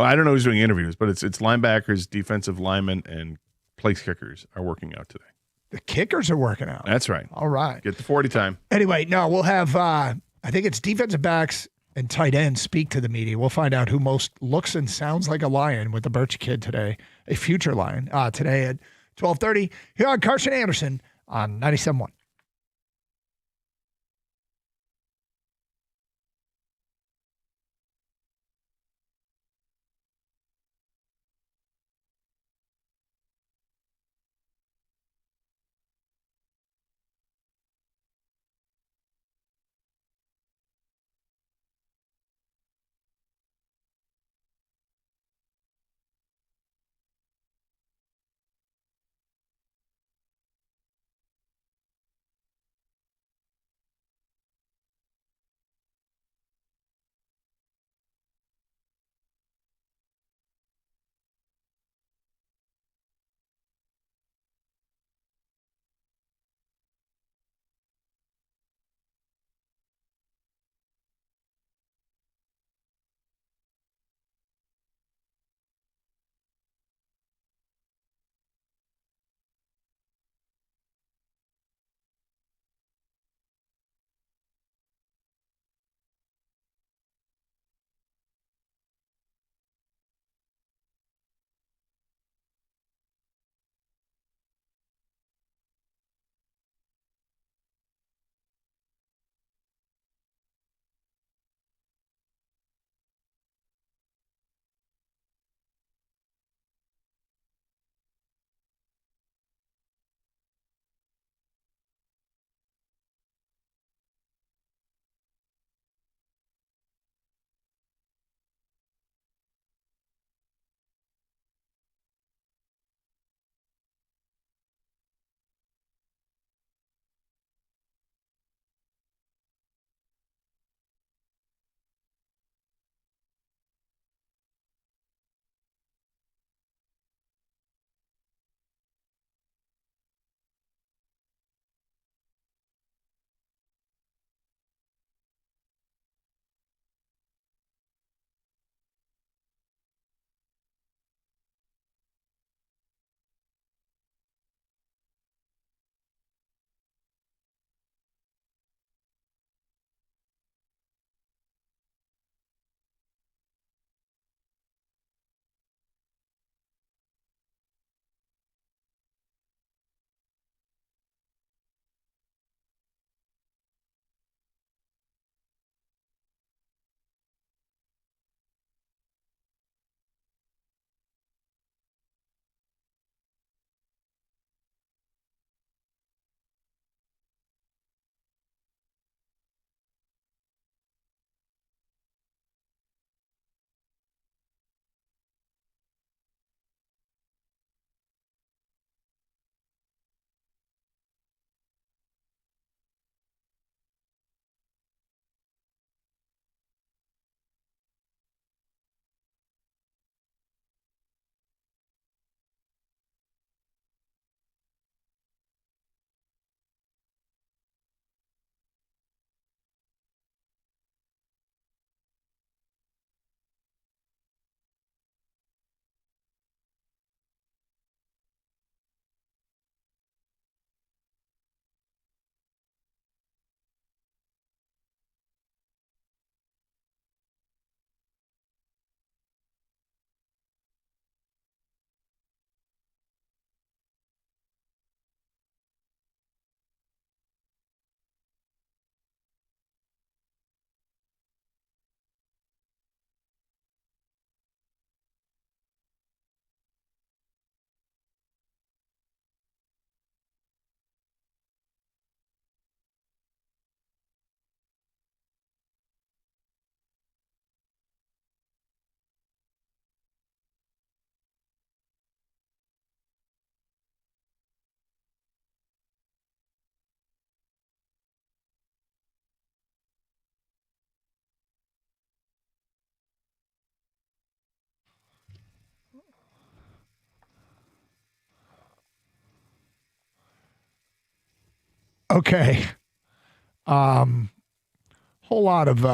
I don't know who's doing interviews, but it's linebackers, defensive linemen, and place kickers are working out today. The kickers are working out. That's right. All right. Get the 40 time. Anyway, no, we'll have, I think it's defensive backs and tight ends speak to the media. We'll find out who most looks and sounds like a lion with the Birch kid today, a future lion, today at 12:30 here on Carson Anderson on 97.1. Okay. Whole lot of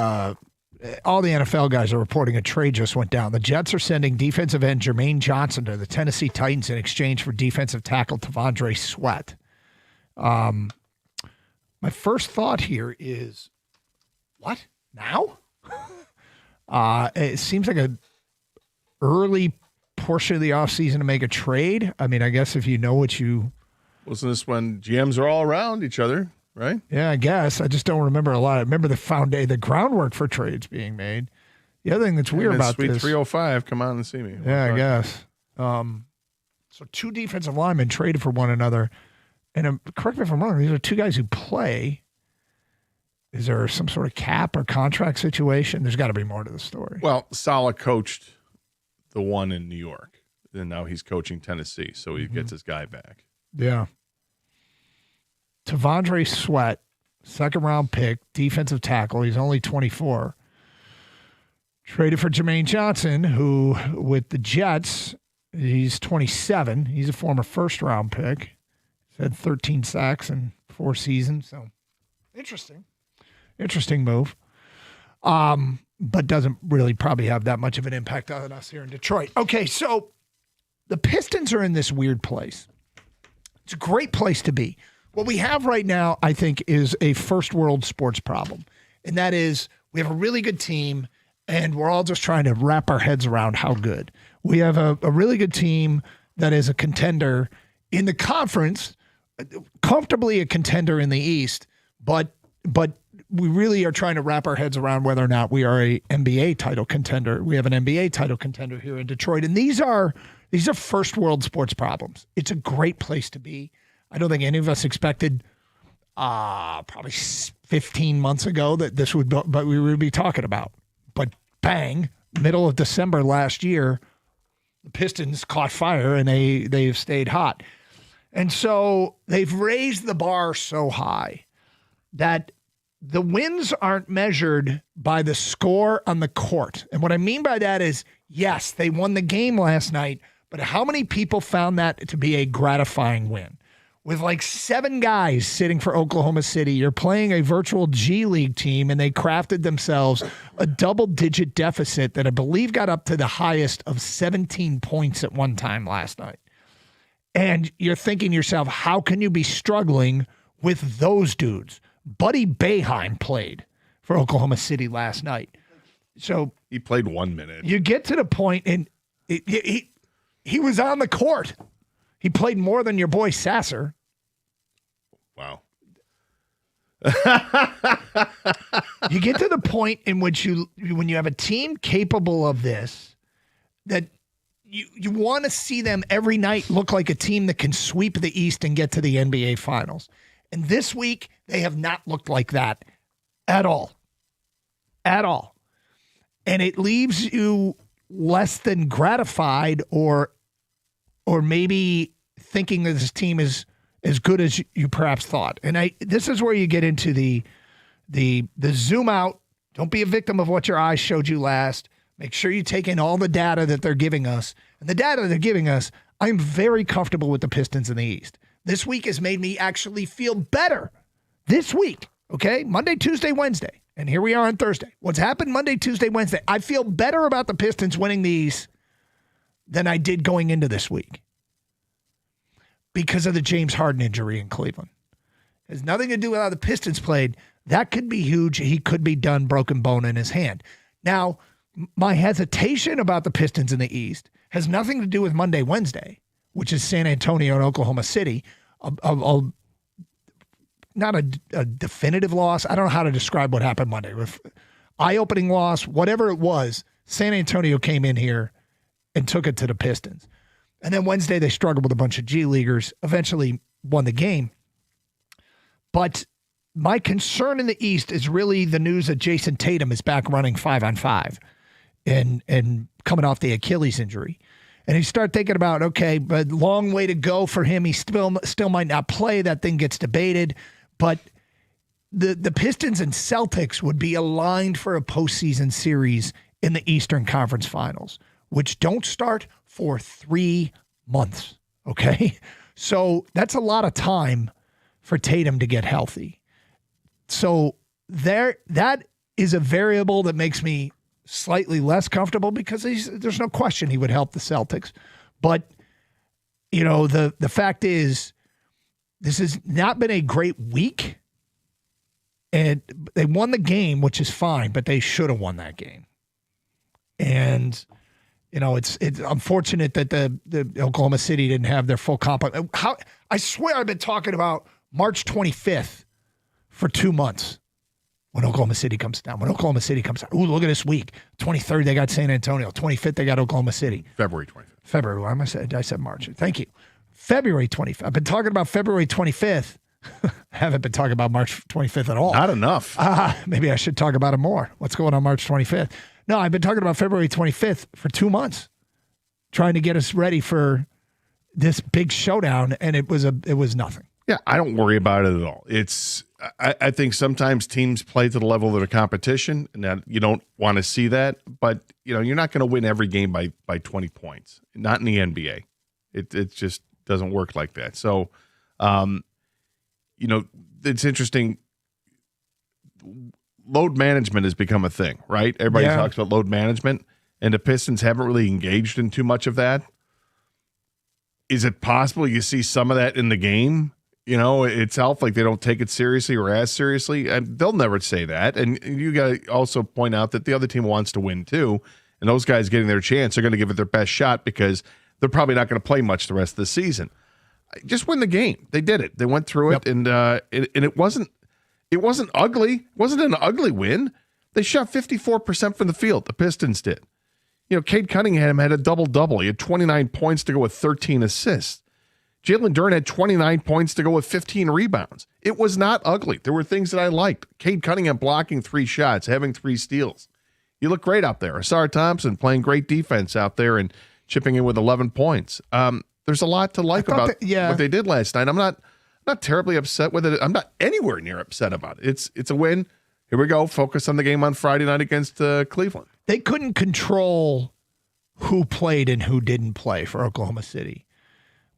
all the NFL guys are reporting a trade just went down. The Jets are sending defensive end Jermaine Johnson to the Tennessee Titans in exchange for defensive tackle T'Vondre Sweat. My first thought here is, what? Now? It seems like an early portion of the offseason to make a trade. I mean, I guess if you know what you... Wasn't this when GMs are all around each other, right? Yeah, I guess. I just don't remember a lot. I remember the groundwork for trades being made. The other thing that's weird about Sweet this... 305, come on and see me. Yeah, I guess. So two defensive linemen traded for one another. And correct me if I'm wrong, these are two guys who play. Is there some sort of cap or contract situation? There's got to be more to the story. Well, Saleh coached the one in New York, and now he's coaching Tennessee, so he gets his guy back. Yeah. T'Vondre Sweat, second-round pick, defensive tackle. He's only 24. Traded for Jermaine Johnson, who, with the Jets, he's 27. He's a former first-round pick. He's had 13 sacks in 4 seasons, so interesting. Interesting move. But doesn't really probably have that much of an impact on us here in Detroit. Okay, so the Pistons are in this weird place. It's a great place to be. What we have right now, I think, is a first world sports problem. And that is we have a really good team, and we're all just trying to wrap our heads around how good. We have a really good team that is a contender in the conference, comfortably a contender in the East, but we really are trying to wrap our heads around whether or not we are a NBA title contender. We have an NBA title contender here in Detroit, and these are first world sports problems. It's a great place to be. I don't think any of us expected probably 15 months ago that this would, but we would be talking about. But bang, middle of December last year, the Pistons caught fire and they've stayed hot. And so they've raised the bar so high that the wins aren't measured by the score on the court. And what I mean by that is, yes, they won the game last night, but how many people found that to be a gratifying win? With like 7 guys sitting for Oklahoma City, you're playing a virtual G League team, and they crafted themselves a double-digit deficit that I believe got up to the highest of 17 points at one time last night. And you're thinking to yourself, how can you be struggling with those dudes? Buddy Boeheim played for Oklahoma City last night. So he played 1 minute. You get to the point, and he was on the court. He played more than your boy Sasser. Wow. You get to the point in which when you have a team capable of this, that you want to see them every night look like a team that can sweep the East and get to the NBA Finals. And this week, they have not looked like that at all. At all. And it leaves you less than gratified or maybe thinking that this team is as good as you perhaps thought. And this is where you get into the zoom out. Don't be a victim of what your eyes showed you last. Make sure you take in all the data that they're giving us. And the data they're giving us, I'm very comfortable with the Pistons in the East. This week has made me actually feel better. This week, okay? Monday, Tuesday, Wednesday. And here we are on Thursday. What's happened Monday, Tuesday, Wednesday? I feel better about the Pistons winning these than I did going into this week because of the James Harden injury in Cleveland. It has nothing to do with how the Pistons played. That could be huge. He could be done broken bone in his hand. Now, my hesitation about the Pistons in the East has nothing to do with Monday, Wednesday, which is San Antonio and Oklahoma City. Not a definitive loss. I don't know how to describe what happened Monday. Eye-opening loss, whatever it was, San Antonio came in here and took it to the Pistons. And then Wednesday, they struggled with a bunch of G Leaguers, eventually won the game. But my concern in the East is really the news that Jason Tatum is back running 5-on-5 and coming off the Achilles injury. And you start thinking about, okay, but long way to go for him. He still might not play. That thing gets debated. But the Pistons and Celtics would be aligned for a postseason series in the Eastern Conference Finals, which don't start for 3 months, okay? So that's a lot of time for Tatum to get healthy. So that is a variable that makes me slightly less comfortable because there's no question he would help the Celtics. But, the fact is, this has not been a great week. And they won the game, which is fine, but they should have won that game. And, it's unfortunate that the Oklahoma City didn't have their full complement. I swear I've been talking about March 25th for 2 months when Oklahoma City comes down. When Oklahoma City comes down. Ooh, look at this week. 23rd, they got San Antonio. 25th, they got Oklahoma City. February 25th. February. Why am I saying? I said March. Thank you. February 25th. I've been talking about February 25th. I haven't been talking about March 25th at all. Not enough. Maybe I should talk about it more. What's going on March 25th? No, I've been talking about February 25th for 2 months, trying to get us ready for this big showdown, and it was nothing. Yeah, I don't worry about it at all. I think sometimes teams play to the level of their competition, and that you don't want to see that. But you're not going to win every game by 20 points. Not in the NBA. It just doesn't work like that. So, it's interesting. Load management has become a thing, right? Everybody talks about load management, and the Pistons haven't really engaged in too much of that. Is it possible you see some of that in the game? Itself, like they don't take it seriously or as seriously, and they'll never say that. And you got to also point out that the other team wants to win too, and those guys getting their chance are going to give it their best shot because they're probably not going to play much the rest of the season. Just win the game. They did it. They went through it, and it wasn't ugly. It wasn't an ugly win. They shot 54% from the field. The Pistons did. Cade Cunningham had a double-double. He had 29 points to go with 13 assists. Jalen Duren had 29 points to go with 15 rebounds. It was not ugly. There were things that I liked. Cade Cunningham blocking 3 shots, having 3 steals. You look great out there. Asar Thompson playing great defense out there and chipping in with 11 points. There's a lot to like about what they did last night. I'm not terribly upset with it. I'm not anywhere near upset about it. It's a win. Here we go. Focus on the game on Friday night against Cleveland. They couldn't control who played and who didn't play for Oklahoma City.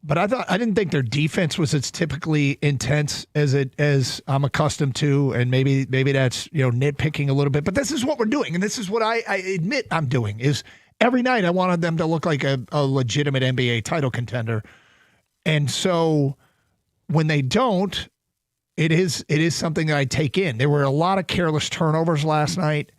But I didn't think their defense was as typically intense as I'm accustomed to, and maybe that's nitpicking a little bit. But this is what we're doing, and this is what I admit I'm doing. Is every night I wanted them to look like a legitimate NBA title contender, and so when they don't, it is something that I take in. There were a lot of careless turnovers last night.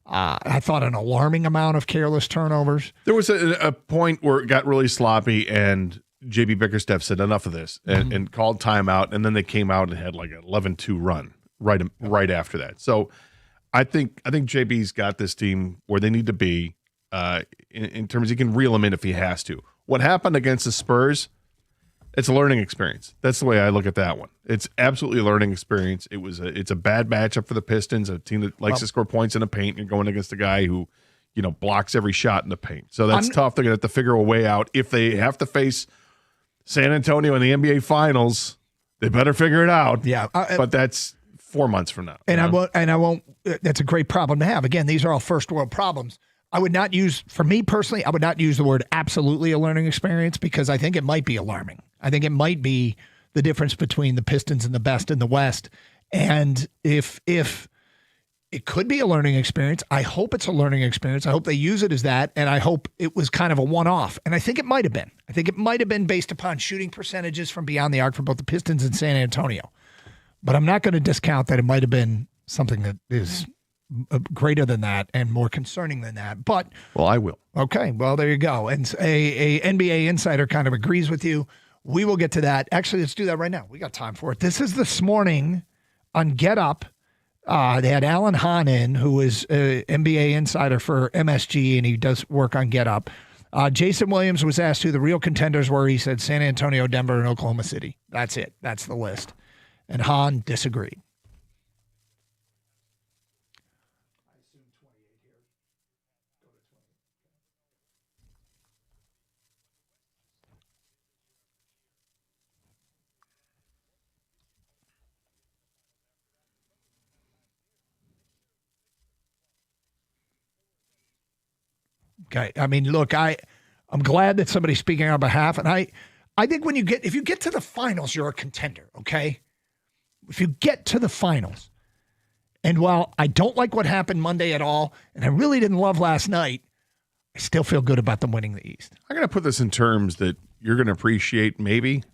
I thought an alarming amount of careless turnovers. There was a point where it got really sloppy, and JB Bickerstaff said enough of this and called timeout, and then they came out and had like an 11-2 run right after that. So I think JB's got this team where they need to be in terms he can reel them in if he has to. What happened against the Spurs, it's a learning experience. That's the way I look at that one. It's absolutely a learning experience. It's a bad matchup for the Pistons, a team that likes to score points in the paint. You're going against a guy who blocks every shot in the paint. So that's tough. They're going to have to figure a way out. If they have to face San Antonio in the NBA Finals, they better figure it out. Yeah, but that's 4 months from now. And I won't. That's a great problem to have. Again, these are all first world problems. I would not use, for me personally, I would not use the word absolutely a learning experience because I think it might be alarming. I think it might be the difference between the Pistons and the best in the West. And if it could be a learning experience, I hope it's a learning experience. I hope they use it as that, and I hope it was kind of a one-off. And I think it might have been. I think it might have been based upon shooting percentages from beyond the arc for both the Pistons and San Antonio. But I'm not going to discount that it might have been something that is greater than that and more concerning than that. But well, I will. Okay, well, there you go. And a NBA insider kind of agrees with you. We will get to that. Actually, let's do that right now. We got time for it. This is this morning on Get Up. They had Alan Hahn in, who is an NBA insider for MSG, and he does work on Get Up. Jason Williams was asked who the real contenders were. He said San Antonio, Denver, and Oklahoma City. That's it. That's the list. And Hahn disagreed. Okay. I mean, look, I'm glad that somebody's speaking on behalf, and I think if you get to the finals, you're a contender. Okay. if you get to the finals, and while I don't like what happened Monday at all, and I really didn't love last night, I still feel good about them winning the East. I'm going to put this in terms that you're going to appreciate maybe,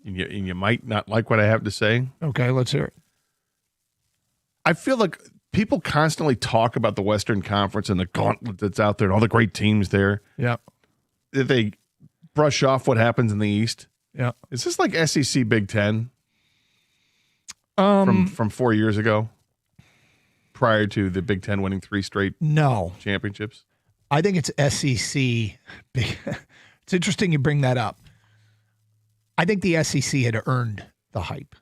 and you might not like what I have to say. Okay, let's hear it. I feel like people constantly talk about the Western Conference and the gauntlet that's out there and all the great teams there. Yeah. They brush off what happens in the East. Yeah. Is this like SEC Big Ten Um, from 4 years ago, prior to the Big Ten winning 3 straight No. championships? I think it's SEC. It's interesting you bring that up. I think the SEC had earned the hype.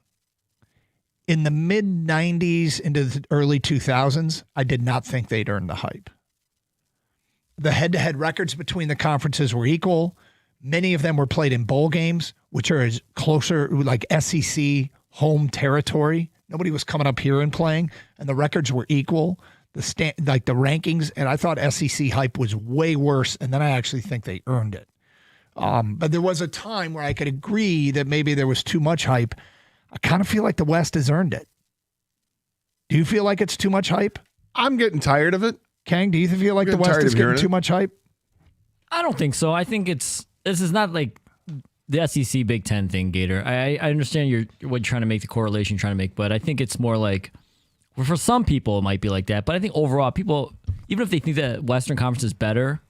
In the mid-90s into the early 2000s, I did not think they'd earned the hype. The head-to-head records between the conferences were equal. Many of them were played in bowl games, which are as closer, like SEC home territory. Nobody was coming up here and playing, and the records were equal. The rankings, and I thought SEC hype was way worse, and then I actually think they earned it. But there was a time where I could agree that maybe there was too much hype. I kind of feel like the West has earned it. Do you feel like it's too much hype? I'm getting tired of it. Kang, do you feel like the West is getting too much hype? I don't think so. I think this is not like the SEC Big Ten thing, Gator. I understand what you're trying to make, the correlation you're trying to make, but I think it's more like, well, for some people it might be like that, but I think overall people, even if they think that Western Conference is better,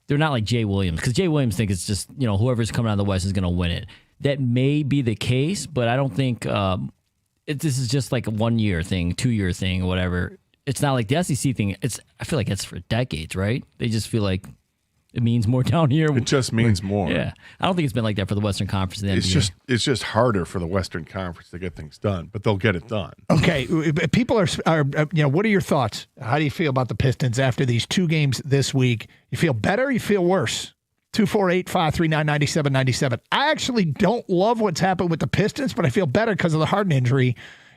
they're not like Jay Williams, because Jay Williams thinks it's just, whoever's coming out of the West is going to win it. That may be the case, but I don't think this is just like a 1 year thing, 2 year thing, or whatever. It's not like the SEC thing. I feel like it's for decades, right? They just feel like it means more down here. It just means more. Yeah, I don't think it's been like that for the Western Conference. And the NBA. It's just harder for the Western Conference to get things done, but they'll get it done. Okay, people are what are your thoughts? How do you feel about the Pistons after these 2 games this week? You feel better? You feel worse? 248-539-9797. I actually don't love what's happened with the Pistons, but I feel better because of the Harden injury.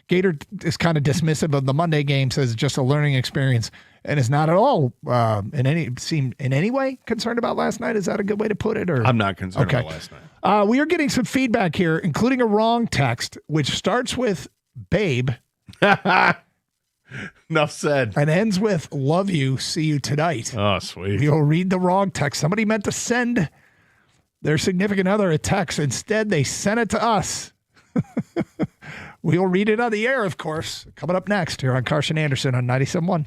Gator is kind of dismissive of the Monday game, says it's just a learning experience, and is not at all in any way concerned about last night. Is that a good way to put it? Or I'm not concerned about last night. We are getting some feedback here, including a wrong text, which starts with "babe." Enough said. And ends with "love you, see you tonight." Oh, sweet. You'll read the wrong text. Somebody meant to send their significant other a text. Instead, they sent it to us. We'll read it on the air, of course. Coming up next here on Carson Anderson on 97.1.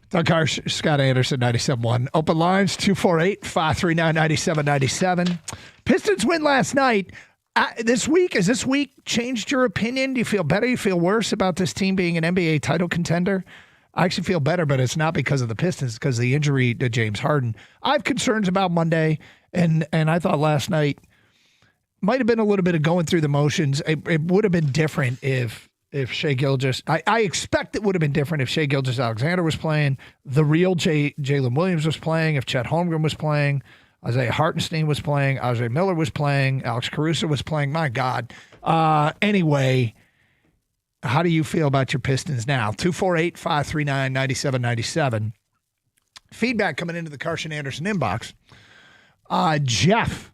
Doug Harsh, Scott Anderson, 97.1. Open lines, 248-539-9797. Pistons win last night. Has this week changed your opinion? Do you feel better? You feel worse about this team being an NBA title contender? I actually feel better, but it's not because of the Pistons. It's because of the injury to James Harden. I have concerns about Monday, and I thought last night might have been a little bit of going through the motions. It would have been different if Shai Gilgeous, I expect it would have been different if Shai Gilgeous-Alexander was playing, the real Jalen Williams was playing, if Chet Holmgren was playing, Isaiah Hartenstein was playing, Isaiah Miller was playing, Alex Caruso was playing. My God. Anyway, how do you feel about your Pistons now? 248-539-9797. Feedback coming into the Carson Anderson inbox. Jeff,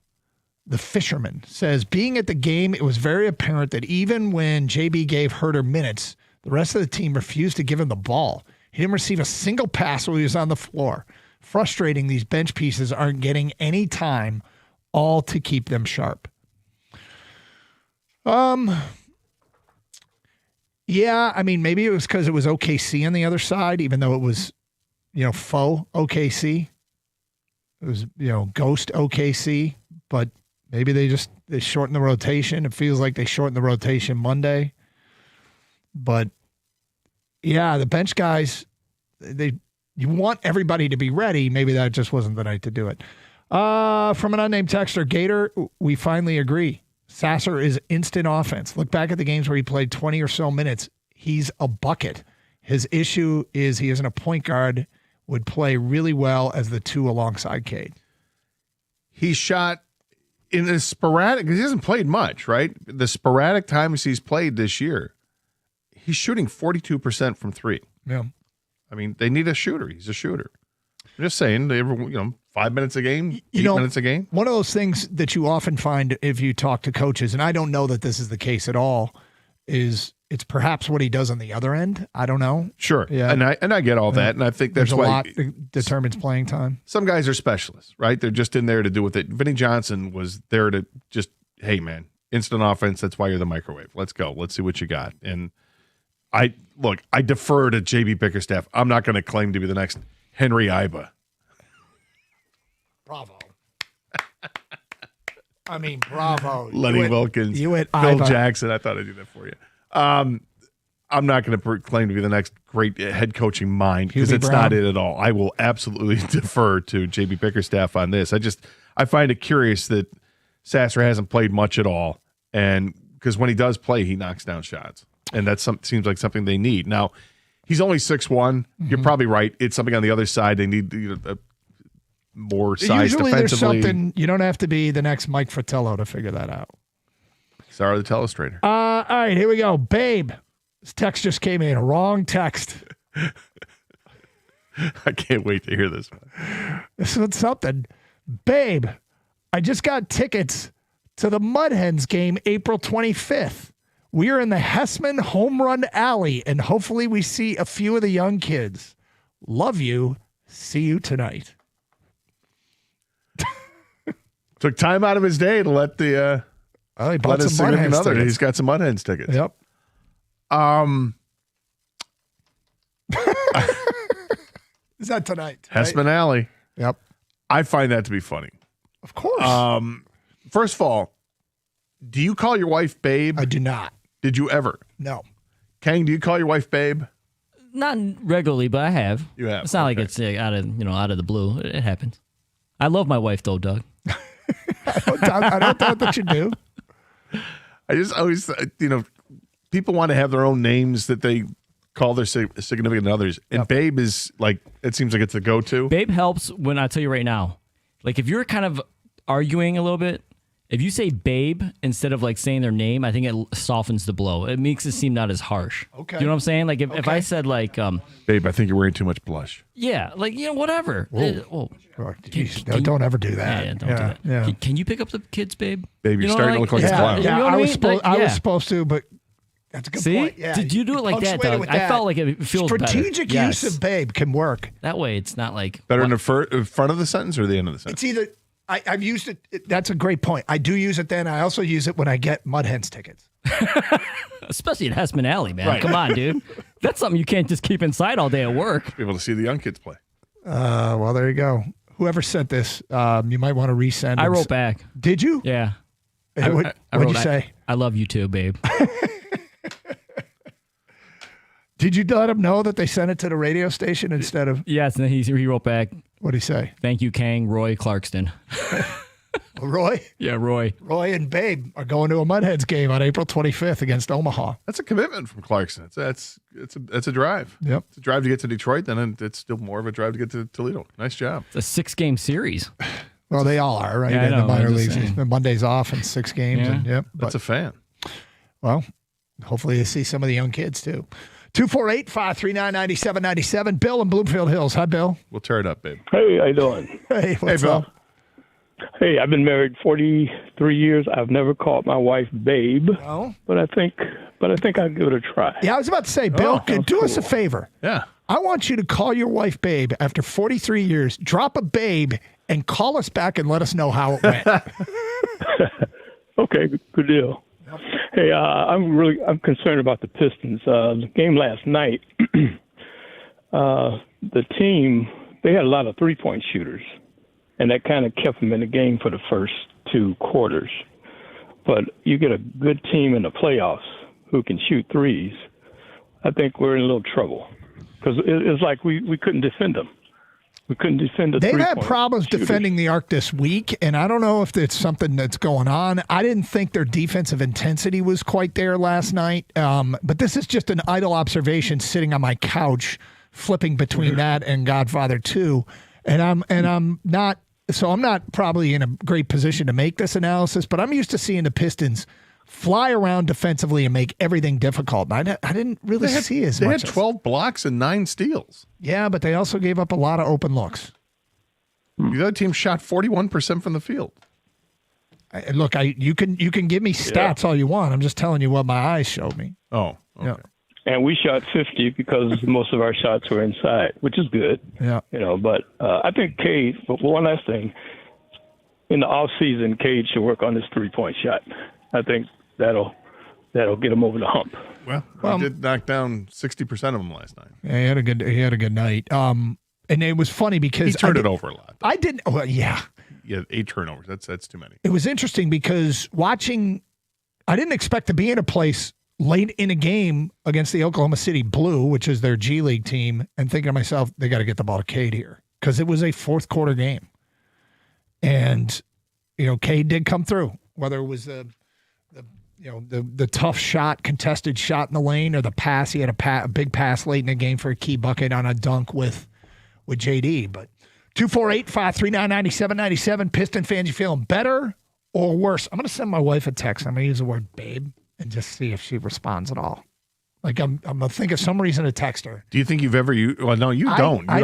the fisherman, says, being at the game, it was very apparent that even when JB gave Herter minutes, the rest of the team refused to give him the ball. He didn't receive a single pass while he was on the floor. Frustrating, these bench pieces aren't getting any time, all to keep them sharp. Yeah, I mean, maybe it was because it was OKC on the other side, even though it was, faux OKC. It was, ghost OKC, but maybe they shortened the rotation. It feels like they shortened the rotation Monday. But yeah, the bench guys, you want everybody to be ready. Maybe that just wasn't the night to do it. From an unnamed texter, Gator, we finally agree. Sasser is instant offense. Look back at the games where he played 20 or so minutes. He's a bucket. His issue is he isn't a point guard, would play really well as the two alongside Cade. He shot in a sporadic, because he hasn't played much, right? The sporadic times he's played this year, he's shooting 42% from three. Yeah. I mean, they need a shooter. He's a shooter. I'm just saying, 5 minutes a game, 8 minutes a game. One of those things that you often find if you talk to coaches, and I don't know that this is the case at all, is it's perhaps what he does on the other end. I don't know. Sure. Yeah. And I get all that. And I think that's There's a why lot that determines playing time. Some guys are specialists, right? They're just in there to do with it. Vinny Johnson was there to just, hey, man, instant offense. That's why you're the microwave. Let's go. Let's see what you got. And I defer to JB Bickerstaff. I'm not going to claim to be the next Henry Iba. Bravo. I mean, bravo. Lenny Wilkins, Phil Jackson. I thought I'd do that for you. I'm not going to claim to be the next great head coaching mind because it's not it at all. I will absolutely defer to JB Bickerstaff on this. I find it curious that Sasser hasn't played much at all, and because when he does play, he knocks down shots, and that seems like something they need. Now, he's only 6'1". Mm-hmm. You're probably right. It's something on the other side. They need more size Usually defensively. There's something. You don't have to be the next Mike Fratello to figure that out. Sorry, the telestrator. All right, here we go. Babe, this text just came in. Wrong text. I can't wait to hear this one. This is something. Babe, I just got tickets to the Mud Hens game April 25th. We are in the Hessman Home Run Alley, and hopefully we see a few of the young kids. Love you. See you tonight. Took time out of his day to let the he bought some significant other. He's got some Mud Hens tickets. Yep. Is that tonight? Hessman Alley. Yep. I find that to be funny. Of course. First of all, do you call your wife babe? I do not. Did you ever? No. Kang, do you call your wife babe? Not regularly, but I have. You have. It's not like it's out of the blue. It happens. I love my wife though, Doug. I don't doubt that you do. I just always, people want to have their own names that they call their significant others. And babe is like, it seems like it's the go-to. Babe helps when I tell you right now, like if you're kind of arguing a little bit, if you say babe instead of like saying their name, I think it softens the blow. It makes it seem not as harsh. Okay. You know what I'm saying? Like if I said like, babe, I think you're wearing too much blush. Yeah, like, whatever. Don't ever do that. Yeah, don't do that. Yeah. Can you pick up the kids, babe? Babe, you're starting to look like a clown. Yeah, You know what I I was mean? supposed. Like, I was supposed to, but that's a good See? point. Yeah. Did you do it like that, Doug? I felt like it feels strategic better. use of babe can work. That way, it's not like better in the front of the sentence or the end of the sentence. It's either. I've used it. That's a great point. I do use it then. I also use it when I get Mud Hens tickets. Especially at Hessman Alley, man. Right. Come on, dude. That's something you can't just keep inside all day at work. Be able to see the young kids play. Well, there you go. Whoever sent this, you might want to resend. I wrote back. Did you? Yeah. What'd you say? I love you too, babe. Did you let him know that they sent it to the radio station instead of? Yes, and then he wrote back. What'd he say? Thank you, Kang, Roy, Clarkston. Roy? Yeah, Roy. Roy and Babe are going to a Mudheads game on April 25th against Omaha. That's a commitment from Clarkson. It's a drive. Yep. It's a drive to get to Detroit, then it's still more of a drive to get to Toledo. Nice job. It's a 6-game series. Well, they all are, right? Yeah, in the minor leagues. saying. Monday's off and 6 games. Yeah. And, yep. That's a fan. Well, hopefully you see some of the young kids too. 248-539-9797. Bill in Bloomfield Hills. Hi, Bill. We'll tear it up, babe. Hey, how you doing? Hey, what's Bill. up? Hey, I've been married 43 years. I've never called my wife babe. No? But I think I'll give it a try. Yeah, I was about to say, Bill, do us a favor. Yeah. I want you to call your wife babe after 43 years, drop a babe, and call us back and let us know how it went. Okay, good deal. Hey, I'm concerned about the Pistons. The game last night, the team, they had a lot of three-point shooters, and that kind of kept them in the game for the first 2 quarters. But you get a good team in the playoffs who can shoot threes, I think we're in a little trouble because it's like we couldn't defend them. We couldn't defend the They've three-point had problems shooters. defending the arc this week, and I don't know if it's something that's going on. I didn't think their defensive intensity was quite there last night, but this is just an idle observation sitting on my couch, flipping between that and Godfather 2, and I'm not probably in a great position to make this analysis, but I'm used to seeing the Pistons fly around defensively and make everything difficult. I didn't really see as much. They had 12 blocks and 9 steals. Yeah, but they also gave up a lot of open looks. The other team shot 41% from the field. Look, you can give me stats all you want. I'm just telling you what my eyes showed me. Oh, okay. Yeah. And we shot 50 because most of our shots were inside, which is good. Yeah. But I think Cade, but one last thing, in the off season, Cade should work on his 3-point shot. I think that'll get him over the hump. Well, he did knock down 60% of them last night. Yeah, he had a good night. And it was funny because He turned it over a lot. I didn't. Well, yeah. Yeah, 8 turnovers. That's too many. It was interesting because watching, I didn't expect to be in a place late in a game against the Oklahoma City Blue, which is their G League team, and thinking to myself, they got to get the ball to Cade here because it was a 4th quarter game, and Cade did come through, whether it was the tough shot, contested shot in the lane, or the pass. He had a big pass late in the game for a key bucket on a dunk with JD. But 248-539-9797. Piston fans, you feeling better or worse? I'm going to send my wife a text. I'm going to use the word babe and just see if she responds at all. Like I'm going to think of some reason to text her. Do you think you've ever used? Well, no, you don't. I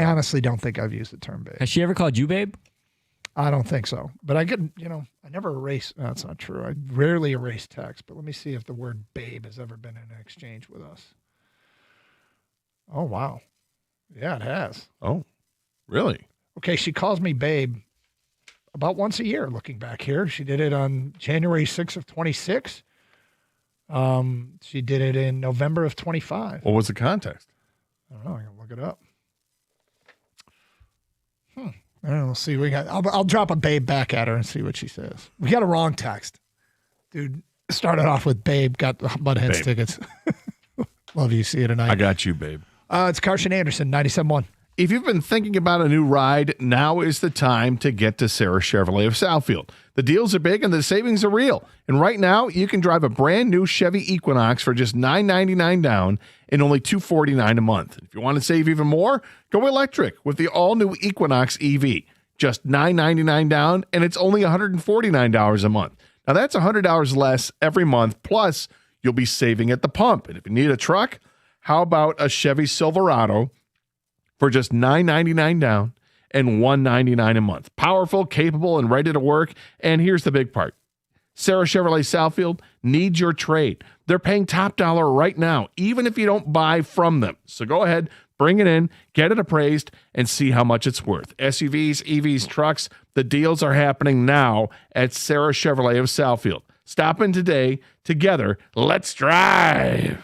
honestly don't think I've used the term babe. Has she ever called you babe? I don't think so. But I get, I never erase. No, that's not true. I rarely erase text. But let me see if the word babe has ever been in an exchange with us. Oh, wow. Yeah, it has. Oh, really? Okay, she calls me babe about once a year, looking back here. She did it on January 6th of 26. She did it in November of 25. What was the context? I don't know. I can look it up. I don't know. See, I'll drop a babe back at her and see what she says. We got a wrong text. Dude started off with babe, got Mudheads tickets. Love you. See you tonight. I got you, babe. It's Carson Anderson, 97.1. If you've been thinking about a new ride, now is the time to get to Sarah Chevrolet of Southfield. The deals are big and the savings are real. And right now, you can drive a brand new Chevy Equinox for just $999 down and only $249 a month. If you want to save even more, go electric with the all-new Equinox EV. Just $999 down and it's only $149 a month. Now that's $100 less every month, plus you'll be saving at the pump. And if you need a truck, how about a Chevy Silverado for just $999 down and $199 a month. Powerful, capable, and ready to work. And here's the big part. Sarah Chevrolet Southfield needs your trade. They're paying top dollar right now, even if you don't buy from them. So go ahead, bring it in, get it appraised, and see how much it's worth. SUVs, EVs, trucks, the deals are happening now at Sarah Chevrolet of Southfield. Stop in today. Together, let's drive.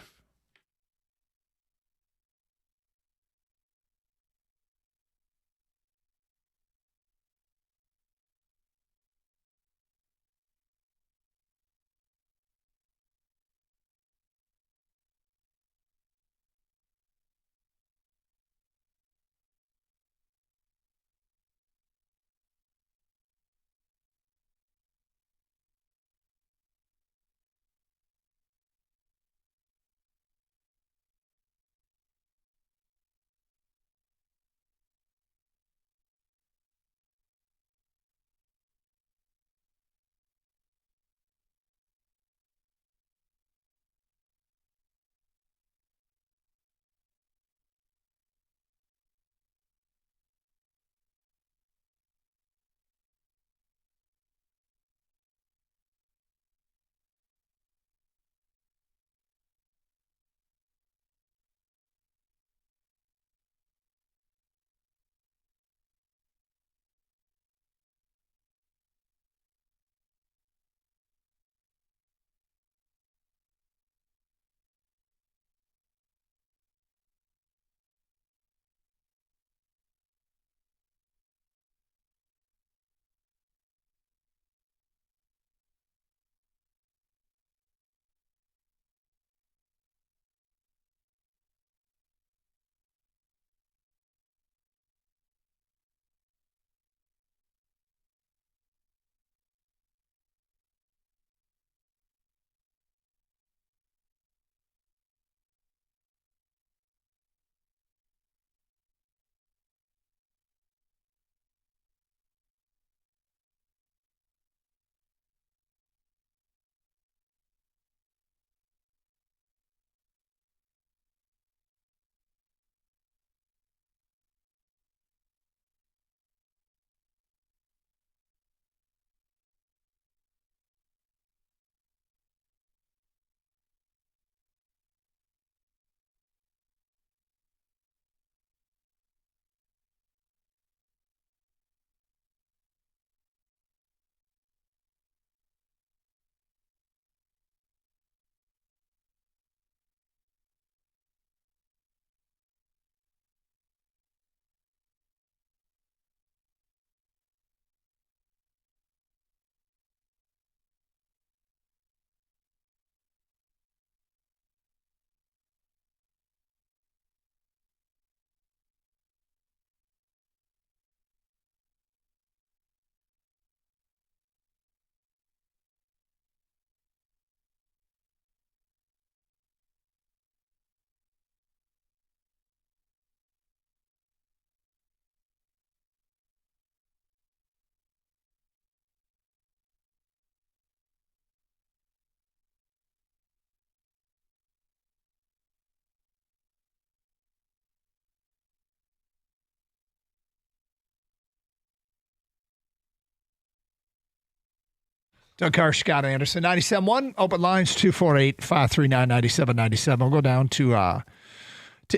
Doug Carr, Scott Anderson, 97.1. Open lines, 248-539-9797. We'll go down to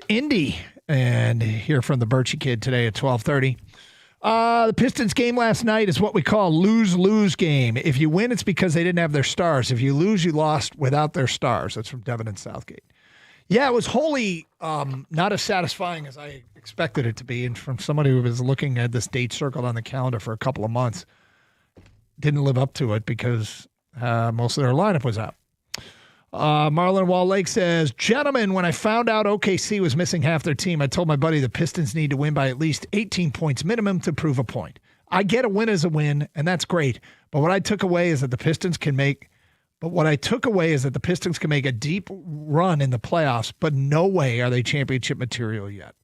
Indy and hear from the Birchie Kid today at 12:30. The Pistons game last night is what we call a lose-lose game. If you win, it's because they didn't have their stars. If you lose, you lost without their stars. That's from Devin and Southgate. Yeah, it was wholly not as satisfying as I expected it to be. And from somebody who was looking at this date circled on the calendar for a couple of months, didn't live up to it because most of their lineup was out. Marlon Wall Lake says, gentlemen, when I found out OKC was missing half their team, I told my buddy the Pistons need to win by at least 18 points minimum to prove a point. I get a win as a win, and that's great. But what I took away is that the Pistons can make a deep run in the playoffs, but no way are they championship material yet.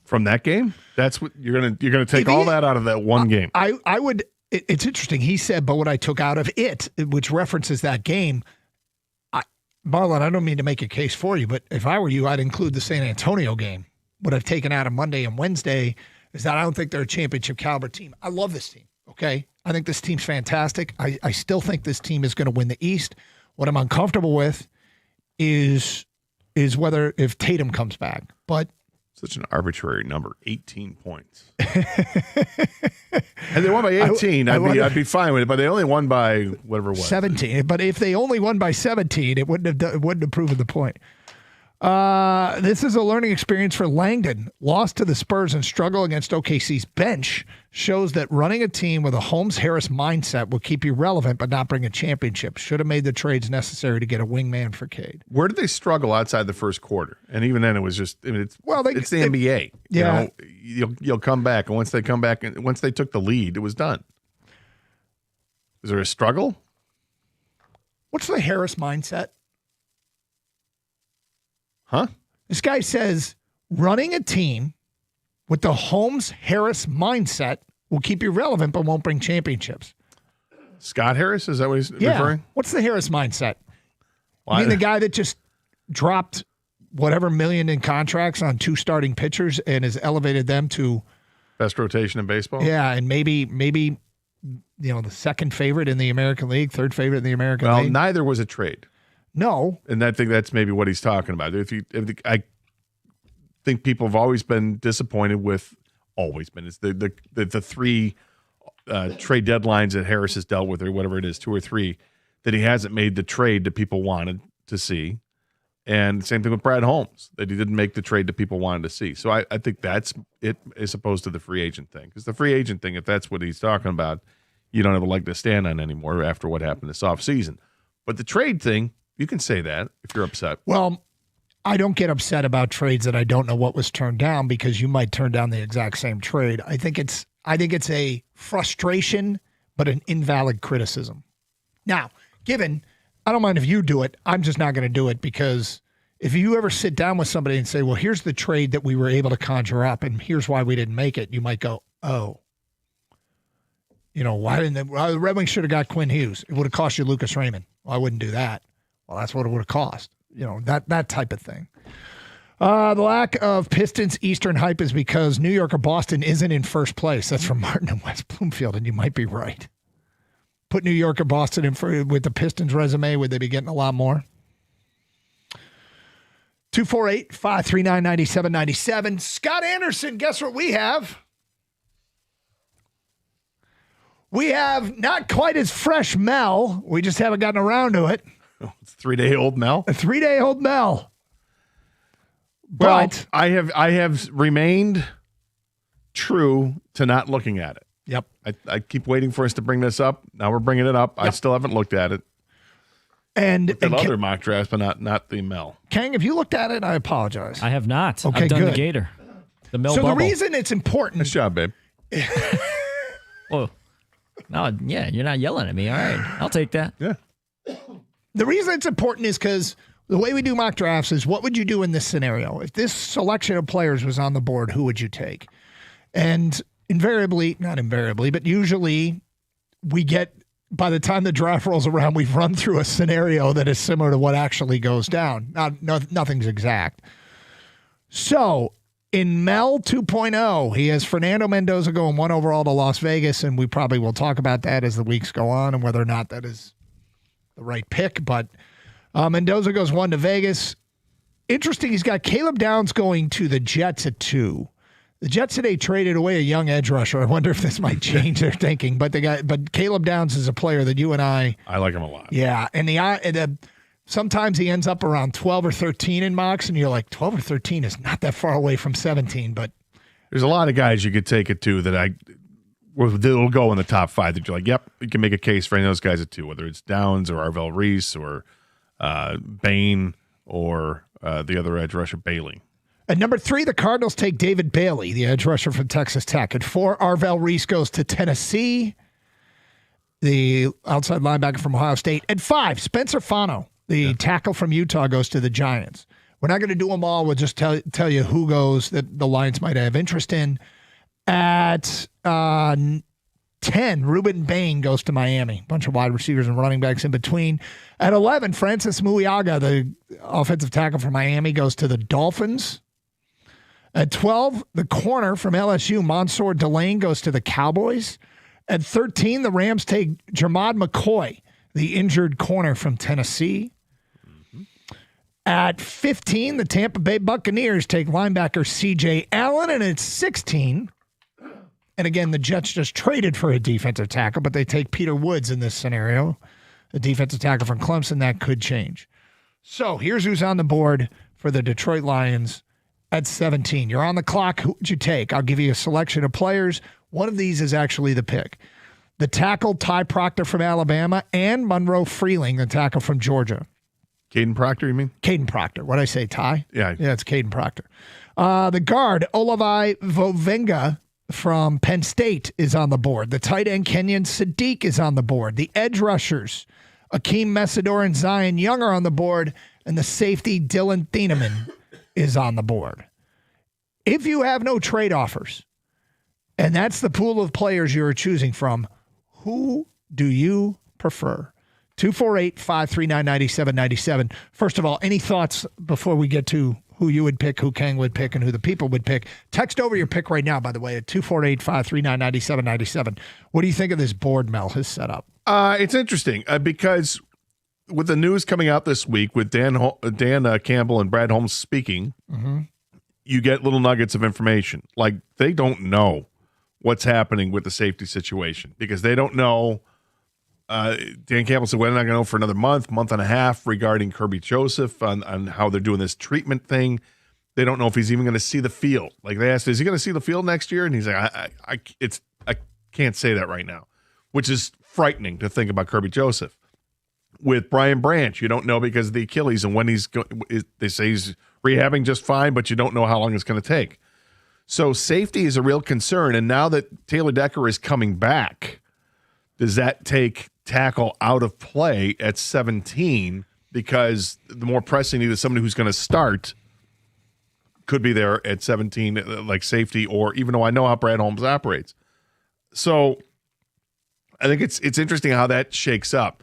From that game? That's what you're gonna take all that out of that one game. I would. It's interesting. He said, but what I took out of it, which references that game, Marlon, I don't mean to make a case for you, but if I were you, I'd include the San Antonio game. What I've taken out of Monday and Wednesday is that I don't think they're a championship caliber team. I love this team, okay? I think this team's fantastic. I still think this team is going to win the East. What I'm uncomfortable with is whether if Tatum comes back. But such an arbitrary number, 18 points. And they won by 18, I'd be fine with it, but they only won by whatever it was. 17. But if they only won by 17, it wouldn't have proven the point. This is a learning experience for Langdon. Loss to the Spurs and struggle against OKC's bench shows that running a team with a Holmes-Harris mindset will keep you relevant but not bring a championship. Should have made the trades necessary to get a wingman for Cade. Where did they struggle outside the first quarter? And even then, it was just it's the NBA. Yeah, you'll come back, and once they come back, and once they took the lead, it was done. Is there a struggle? What's the Harris mindset? Huh? This guy says running a team with the Holmes-Harris mindset will keep you relevant but won't bring championships. Scott Harris? Is that what he's referring? What's the Harris mindset? Well, I mean, the guy that just dropped whatever million in contracts on 2 starting pitchers and has elevated them to best rotation in baseball? Yeah, and maybe the second favorite in the American League, third favorite in the American League. Well, neither was a trade. No. And I think that's maybe what he's talking about. I think people have always been disappointed with, it's the 3 trade deadlines that Harris has dealt with, or whatever it is, 2 or 3, that he hasn't made the trade that people wanted to see. And same thing with Brad Holmes, that he didn't make the trade that people wanted to see. So I think that's it as opposed to the free agent thing. Because the free agent thing, if that's what he's talking about, you don't have a leg to stand on anymore after what happened this offseason. But the trade thing, you can say that if you're upset. Well, I don't get upset about trades that I don't know what was turned down, because you might turn down the exact same trade. I think it's a frustration, but an invalid criticism. Now, I don't mind if you do it. I'm just not going to do it, because if you ever sit down with somebody and say, well, here's the trade that we were able to conjure up and here's why we didn't make it, you might go, oh. Why didn't the Red Wings should have got Quinn Hughes? It would have cost you Lucas Raymond. Well, I wouldn't do that. Well, that's what it would have cost. That type of thing. The lack of Pistons Eastern hype is because New York or Boston isn't in first place. That's from Martin and West Bloomfield, and you might be right. Put New York or Boston in with the Pistons resume, would they be getting a lot more? 248-539-9797. Scott Anderson, guess what we have? We have not quite as fresh Mel. We just haven't gotten around to it. It's 3-day-old Mel. A 3-day-old Mel. Well, But I have remained true to not looking at it. Yep. I keep waiting for us to bring this up. Now we're bringing it up. Yep. I still haven't looked at it. And other mock drafts, but not the Mel. Kang, have you looked at it? I apologize. I have not. Okay, I've done good. the Gator. The Mel So bubble. the reason it's important. Nice job, babe. Oh, no, yeah, you're not yelling at me. All right, I'll take that. Yeah. The reason it's important is because the way we do mock drafts is, what would you do in this scenario? If this selection of players was on the board, who would you take? And not invariably, but usually we get, by the time the draft rolls around, we've run through a scenario that is similar to what actually goes down. Nothing's exact. So In Mel 2.0, he has Fernando Mendoza going 1 overall to Las Vegas, and we probably will talk about that as the weeks go on and whether or not that is the right pick. But Mendoza goes 1 to Vegas. Interesting, he's got Caleb Downs going to the Jets at 2. The Jets today traded away a young edge rusher. I wonder if this might change their thinking. But Caleb Downs is a player that you and I like him a lot. Yeah, and sometimes he ends up around 12 or 13 in mocks, and you're like, 12 or 13 is not that far away from 17. But there's a lot of guys you could take it to that will go in the top 5 that you're like, yep, you can make a case for any of those guys at 2, whether it's Downs or Arvell Reese or Bain or the other edge rusher, Bailey. At number 3, the Cardinals take David Bailey, the edge rusher from Texas Tech. At 4, Arvell Reese goes to Tennessee, the outside linebacker from Ohio State. At 5, Spencer Fano, the tackle from Utah, goes to the Giants. We're not going to do them all. We'll just tell you who goes that the Lions might have interest in. At 10, Ruben Bain goes to Miami. Bunch of wide receivers and running backs in between. At 11, Francis Muiaga, the offensive tackle from Miami, goes to the Dolphins. At 12, the corner from LSU, Mansour Delane, goes to the Cowboys. At 13, the Rams take Jermod McCoy, the injured corner from Tennessee. At 15, the Tampa Bay Buccaneers take linebacker C.J. Allen. And at 16, and again, the Jets just traded for a defensive tackle, but they take Peter Woods in this scenario, a defensive tackle from Clemson. That could change. So here's who's on the board for the Detroit Lions at 17. You're on the clock. Who would you take? I'll give you a selection of players. One of these is actually the pick. The tackle, Ty Proctor from Alabama, and Monroe Freeling, the tackle from Georgia. Caden Proctor, you mean? Caden Proctor. What did I say, Ty? Yeah. Yeah, it's Caden Proctor. The guard, Olavi Vovenga from Penn State, is on the board. The tight end, Kenyon Sadiq, is on the board. The edge rushers, Akeem Messidor and Zion Young, are on the board. And the safety, Dylan Thieneman, is on the board. If you have no trade offers, and that's the pool of players you're choosing from, who do you prefer? 248-539-9797. First of all, any thoughts before we get to who you would pick, who Kang would pick, and who the people would pick? Text over your pick right now, by the way, at 248-539-9797. What do you think of this board Mel has set up? It's interesting because with the news coming out this week with Dan Campbell and Brad Holmes speaking, you get little nuggets of information. Like they don't know what's happening with the safety situation because they don't know. Dan Campbell said, we're not going to know for another month and a half regarding Kirby Joseph on how they're doing this treatment thing. They don't know if he's even going to see the field. Like they asked, is he going to see the field next year? And he's like, I can't say that right now, which is frightening to think about Kirby Joseph. With Brian Branch, you don't know because of the Achilles and when they say he's rehabbing just fine, but you don't know how long it's going to take. So safety is a real concern. And now that Taylor Decker is coming back, does that take tackle out of play at 17? Because the more pressing need is somebody who's going to start could be there at 17, like safety, or even though I know how Brad Holmes operates. So I think it's interesting how that shakes up.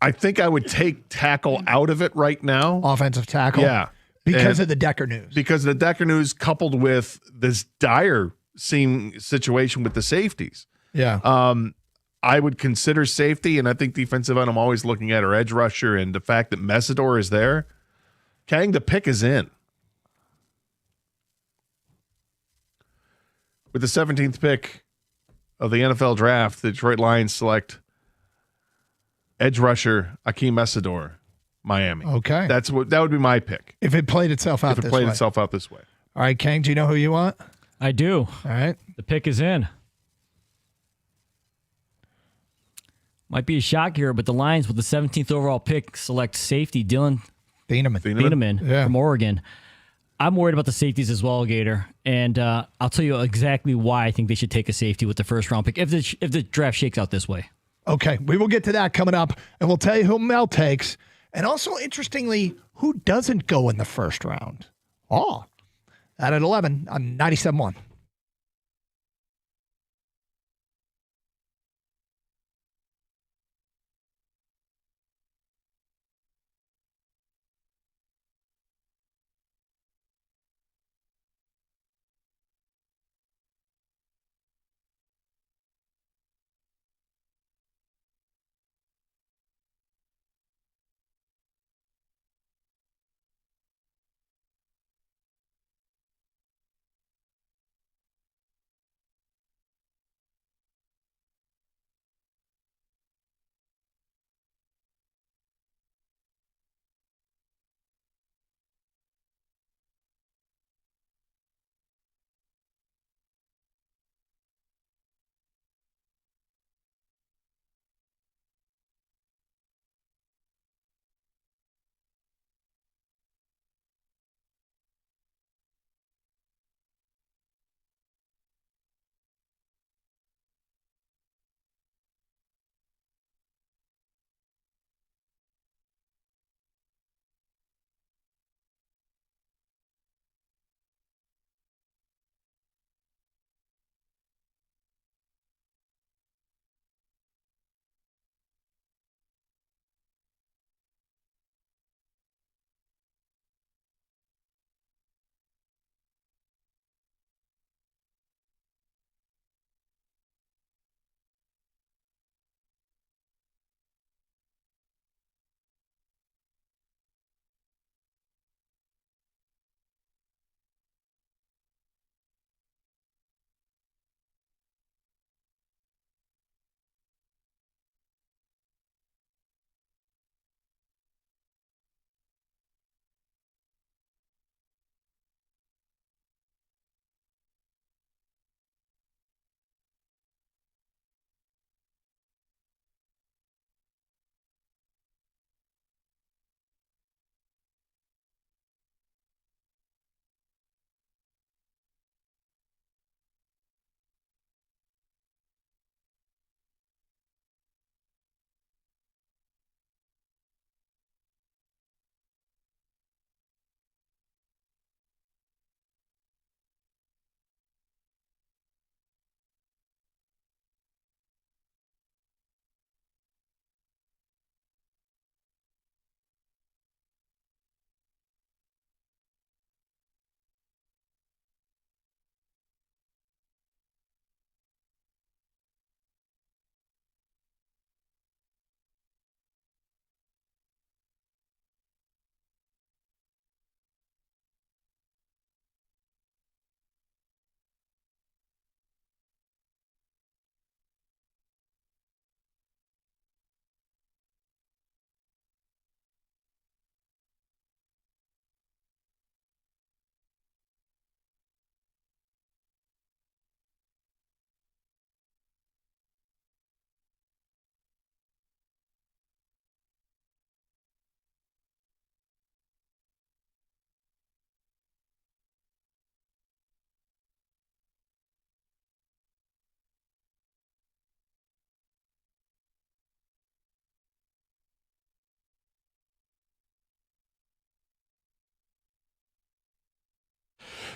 I think I would take tackle out of it right now. Offensive tackle? Yeah. Because of the Decker news. Because of the Decker news coupled with this dire situation with the safeties. Yeah. I would consider safety, and I think defensive end I'm always looking at, or edge rusher, and the fact that Messidor is there. Kang, the pick is in. With the 17th pick of the NFL draft, the Detroit Lions select edge rusher Akeem Messidor, Miami. Okay. That would be my pick. If it played itself out this way. If it played itself out this way. All right, Kang, do you know who you want? I do. All right. The pick is in. Might be a shock here, but the Lions with the 17th overall pick select safety Dylan Thieneman from Oregon. I'm worried about the safeties as well, Gator, and I'll tell you exactly why I think they should take a safety with the first round pick if the draft shakes out this way. Okay, we will get to that coming up, and we'll tell you who Mel takes, and also, interestingly, who doesn't go in the first round. Oh, that at 11 on 97.1.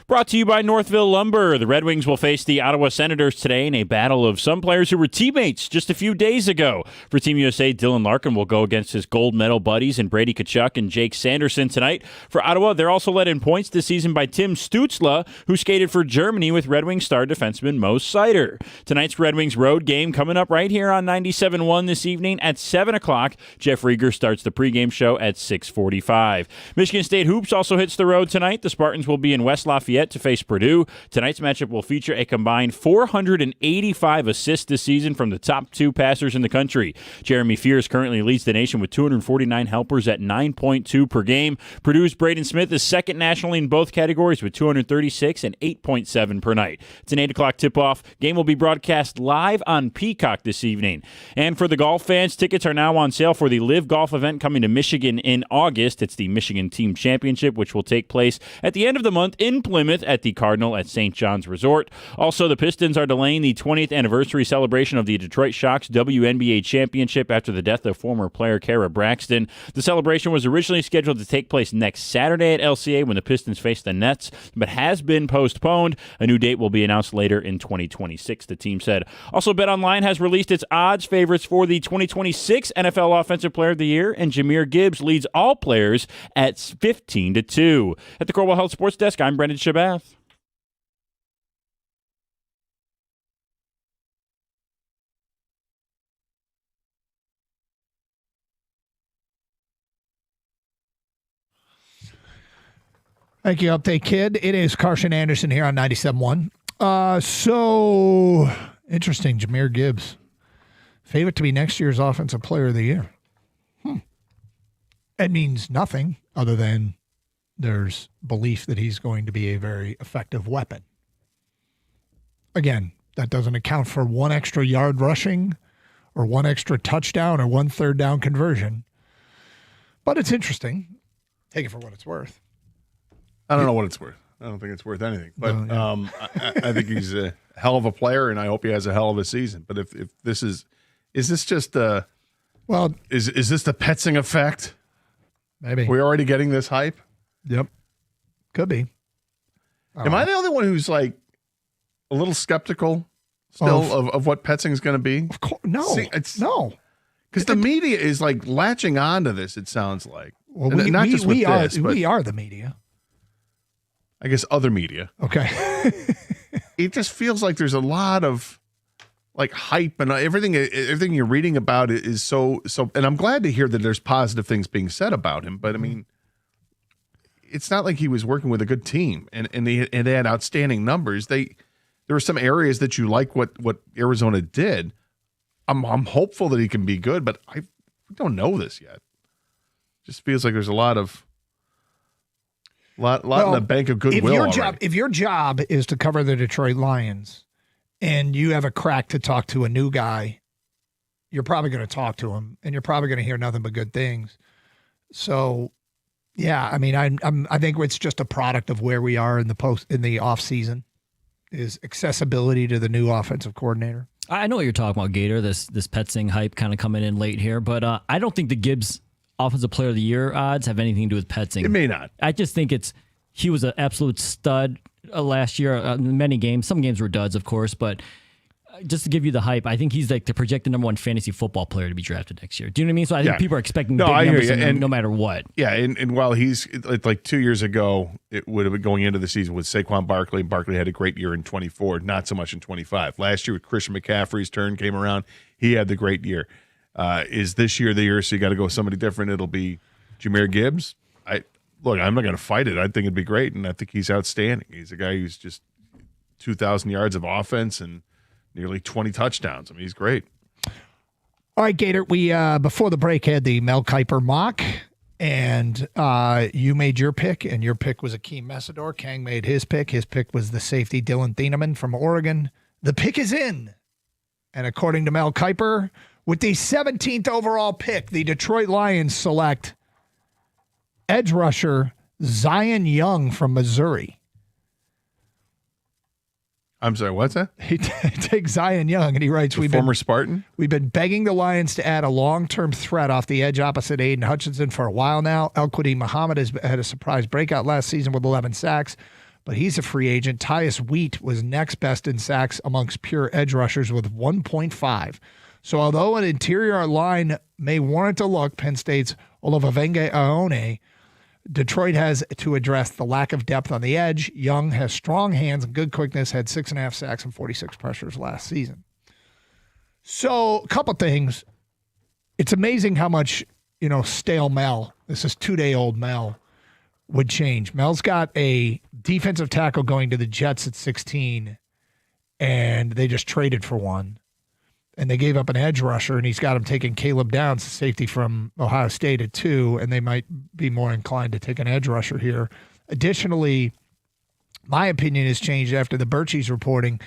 Brought to you by Northville Lumber. The Red Wings will face the Ottawa Senators today in a battle of some players who were teammates just a few days ago. For Team USA, Dylan Larkin will go against his gold medal buddies in Brady Tkachuk and Jake Sanderson tonight. For Ottawa, they're also led in points this season by Tim Stützle, who skated for Germany with Red Wings star defenseman Mo Seider. Tonight's Red Wings road game coming up right here on 97.1 this evening at 7 o'clock. Jeff Rieger starts the pregame show at 6:45. Michigan State Hoops also hits the road tonight. The Spartans will be in West Lafayette to face Purdue. Tonight's matchup will feature a combined 485 assists this season from the top two passers in the country. Jeremy Fears currently leads the nation with 249 helpers at 9.2 per game. Purdue's Braden Smith is second nationally in both categories with 236 and 8.7 per night. It's an 8 o'clock tip-off. Game will be broadcast live on Peacock this evening. And for the golf fans, tickets are now on sale for the Live Golf event coming to Michigan in August. It's the Michigan Team Championship, which will take place at the end of the month in Plymouth at the Cardinal at St. John's Resort. Also, the Pistons are delaying the 20th anniversary celebration of the Detroit Shock's WNBA championship after the death of former player Kara Braxton. The celebration was originally scheduled to take place next Saturday at LCA when the Pistons face the Nets, but has been postponed. A new date will be announced later in 2026, the team said. Also, BetOnline has released its odds favorites for the 2026 NFL Offensive Player of the Year, and Jahmyr Gibbs leads all players at 15-2. At the Corwell Health Sports Desk, I'm Brendan Shabath. Thank you, Update Kid. It is Carson Anderson here on 97.1. So interesting, Jahmyr Gibbs. Favorite to be next year's Offensive Player of the Year. It means nothing other than there's belief that he's going to be a very effective weapon. Again, that doesn't account for one extra yard rushing or one extra touchdown or one third down conversion. But it's interesting. Take it for what it's worth. I don't know what it's worth. I don't think it's worth anything. But I think he's a hell of a player, and I hope he has a hell of a season. But if this is this just is this the Petzing effect? Maybe. We're already getting this hype? Yep. Could be. Am I the only one who's like a little skeptical still of what Petzing's going to be? Of course. No. See, no. Because the media is like latching on to this, it sounds like. Well, we are the media. I guess other media. Okay. It just feels like there's a lot of like hype and everything you're reading about it is so, and I'm glad to hear that there's positive things being said about him, but I mean, it's not like he was working with a good team and they had outstanding numbers. There were some areas that you like what Arizona did. I'm hopeful that he can be good, but I don't know this yet. Just feels like there's a lot in the bank of goodwill. If your job is to cover the Detroit Lions and you have a crack to talk to a new guy, you're probably going to talk to him and you're probably going to hear nothing but good things. So, yeah, I mean, I think it's just a product of where we are in the off season is accessibility to the new offensive coordinator. I know what you're talking about, Gator. This Petzing hype kind of coming in late here, but I don't think the Gibbs Offensive Player of the Year odds have anything to do with Petzing. It may not. I just think he was an absolute stud last year in many games. Some games were duds, of course, but just to give you the hype, I think he's like the projected number one fantasy football player to be drafted next year. Do you know what I mean? So I think people are expecting big numbers from him no matter what. Yeah, and while he's like 2 years ago, it would have been going into the season with Saquon Barkley. Barkley had a great year in 24, not so much in 25. Last year, with Christian McCaffrey's turn came around, he had the great year. Is this year the year? So you got to go with somebody different. It'll be Jahmyr Gibbs. I'm not going to fight it. I think it'd be great, and I think he's outstanding. He's a guy who's just 2,000 yards of offense and nearly 20 touchdowns. I mean, he's great. All right, Gator. We before the break had the Mel Kiper mock, and you made your pick, and your pick was Akeem Mesidor. Kang made his pick. His pick was the safety Dylan Thieneman from Oregon. The pick is in, and according to Mel Kiper, with the 17th overall pick, the Detroit Lions select edge rusher Zion Young from Missouri. I'm sorry, what's that? He takes Zion Young, and he writes, former Spartan? We've been begging the Lions to add a long-term threat off the edge opposite Aiden Hutchinson for a while now. El Quadin Muhammad has had a surprise breakout last season with 11 sacks, but he's a free agent. Tyus Wheat was next best in sacks amongst pure edge rushers with 1.5. So although an interior line may warrant a look, Penn State's Olavavenge Aone, Detroit has to address the lack of depth on the edge. Young has strong hands and good quickness, had 6.5 sacks and 46 pressures last season. So a couple things. It's amazing how much, stale Mel, this is 2-day-old Mel, would change. Mel's got a defensive tackle going to the Jets at 16, and they just traded for one. And they gave up an edge rusher, and he's got him taking Caleb Downs, safety from Ohio State, at 2, and they might be more inclined to take an edge rusher here. Additionally, my opinion has changed after the Birchie's reporting.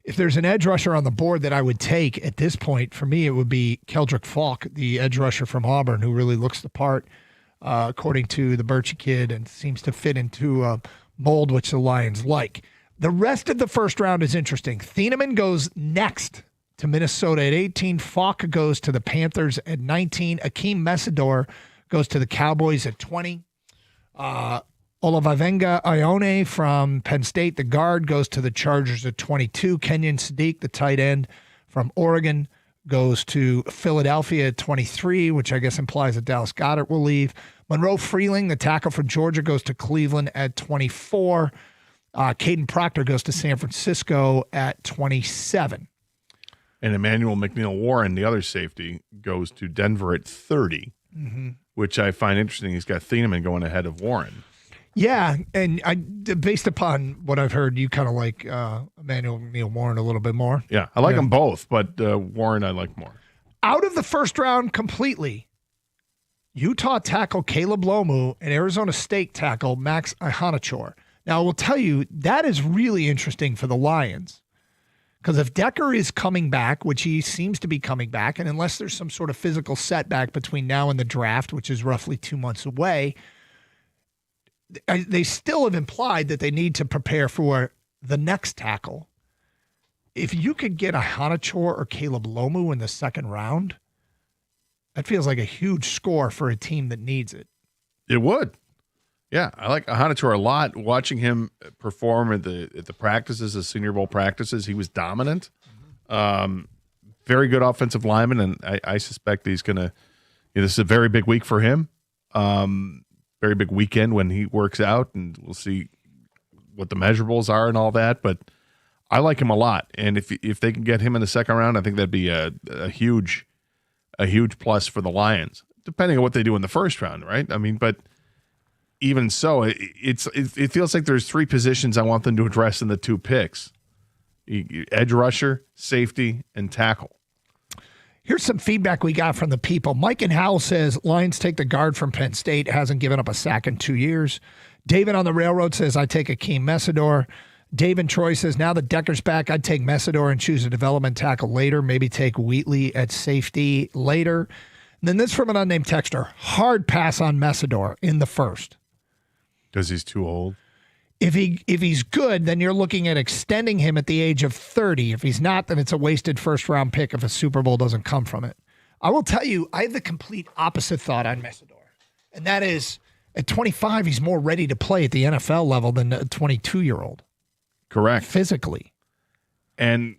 If there's an edge rusher on the board that I would take at this point, for me, it would be Keldrick Falk, the edge rusher from Auburn, who really looks the part, according to the Birchie kid, and seems to fit into a mold which the Lions like. The rest of the first round is interesting. Thieneman goes next to Minnesota at 18. Falk goes to the Panthers at 19. Akeem Mesidor goes to the Cowboys at 20. Olavavenga Ione from Penn State, the guard, goes to the Chargers at 22. Kenyon Sadiq, the tight end from Oregon, goes to Philadelphia at 23, which I guess implies that Dallas Goedert will leave. Monroe Freeling, the tackle from Georgia, goes to Cleveland at 24. Caden Proctor goes to San Francisco at 27. And Emmanuel McNeil-Warren, the other safety, goes to Denver at 30, which I find interesting. He's got Thieneman going ahead of Warren. Yeah, and based upon what I've heard, you kind of like Emmanuel McNeil-Warren a little bit more. Yeah, I like them both, but Warren I like more. Out of the first round completely, Utah tackle Caleb Lomu and Arizona State tackle Max Ihanachor. Now, I will tell you, that is really interesting for the Lions. Because if Decker is coming back, which he seems to be coming back, and unless there's some sort of physical setback between now and the draft, which is roughly 2 months away, they still have implied that they need to prepare for the next tackle. If you could get a Ihanachor or Caleb Lomu in the second round, that feels like a huge score for a team that needs it. It would. Yeah, I like Ihanachor a lot. Watching him perform at the practices, the Senior Bowl practices, he was dominant. Very good offensive lineman, and I suspect he's going to this is a very big week for him. Very big weekend when he works out, and we'll see what the measurables are and all that. But I like him a lot, and if they can get him in the second round, I think that'd be a huge plus for the Lions, depending on what they do in the first round, right? I mean, but even so, it feels like there's 3 positions I want them to address in the 2 picks: edge rusher, safety, and tackle. Here's some feedback we got from the people. Mike and Howell says Lions take the guard from Penn State, hasn't given up a sack in 2 years. David on the Railroad says I take Akeem Mesidor. Dave and Troy says now that Decker's back, I'd take Mesidor and choose a development tackle later. Maybe take Wheatley at safety later. And then this from an unnamed texter: hard pass on Mesidor in the first. Because he's too old. If he's good, then you're looking at extending him at the age of 30. If he's not, then it's a wasted first-round pick if a Super Bowl doesn't come from it. I will tell you, I have the complete opposite thought on Mesidor. And that is, at 25, he's more ready to play at the NFL level than a 22-year-old. Correct. Physically. And,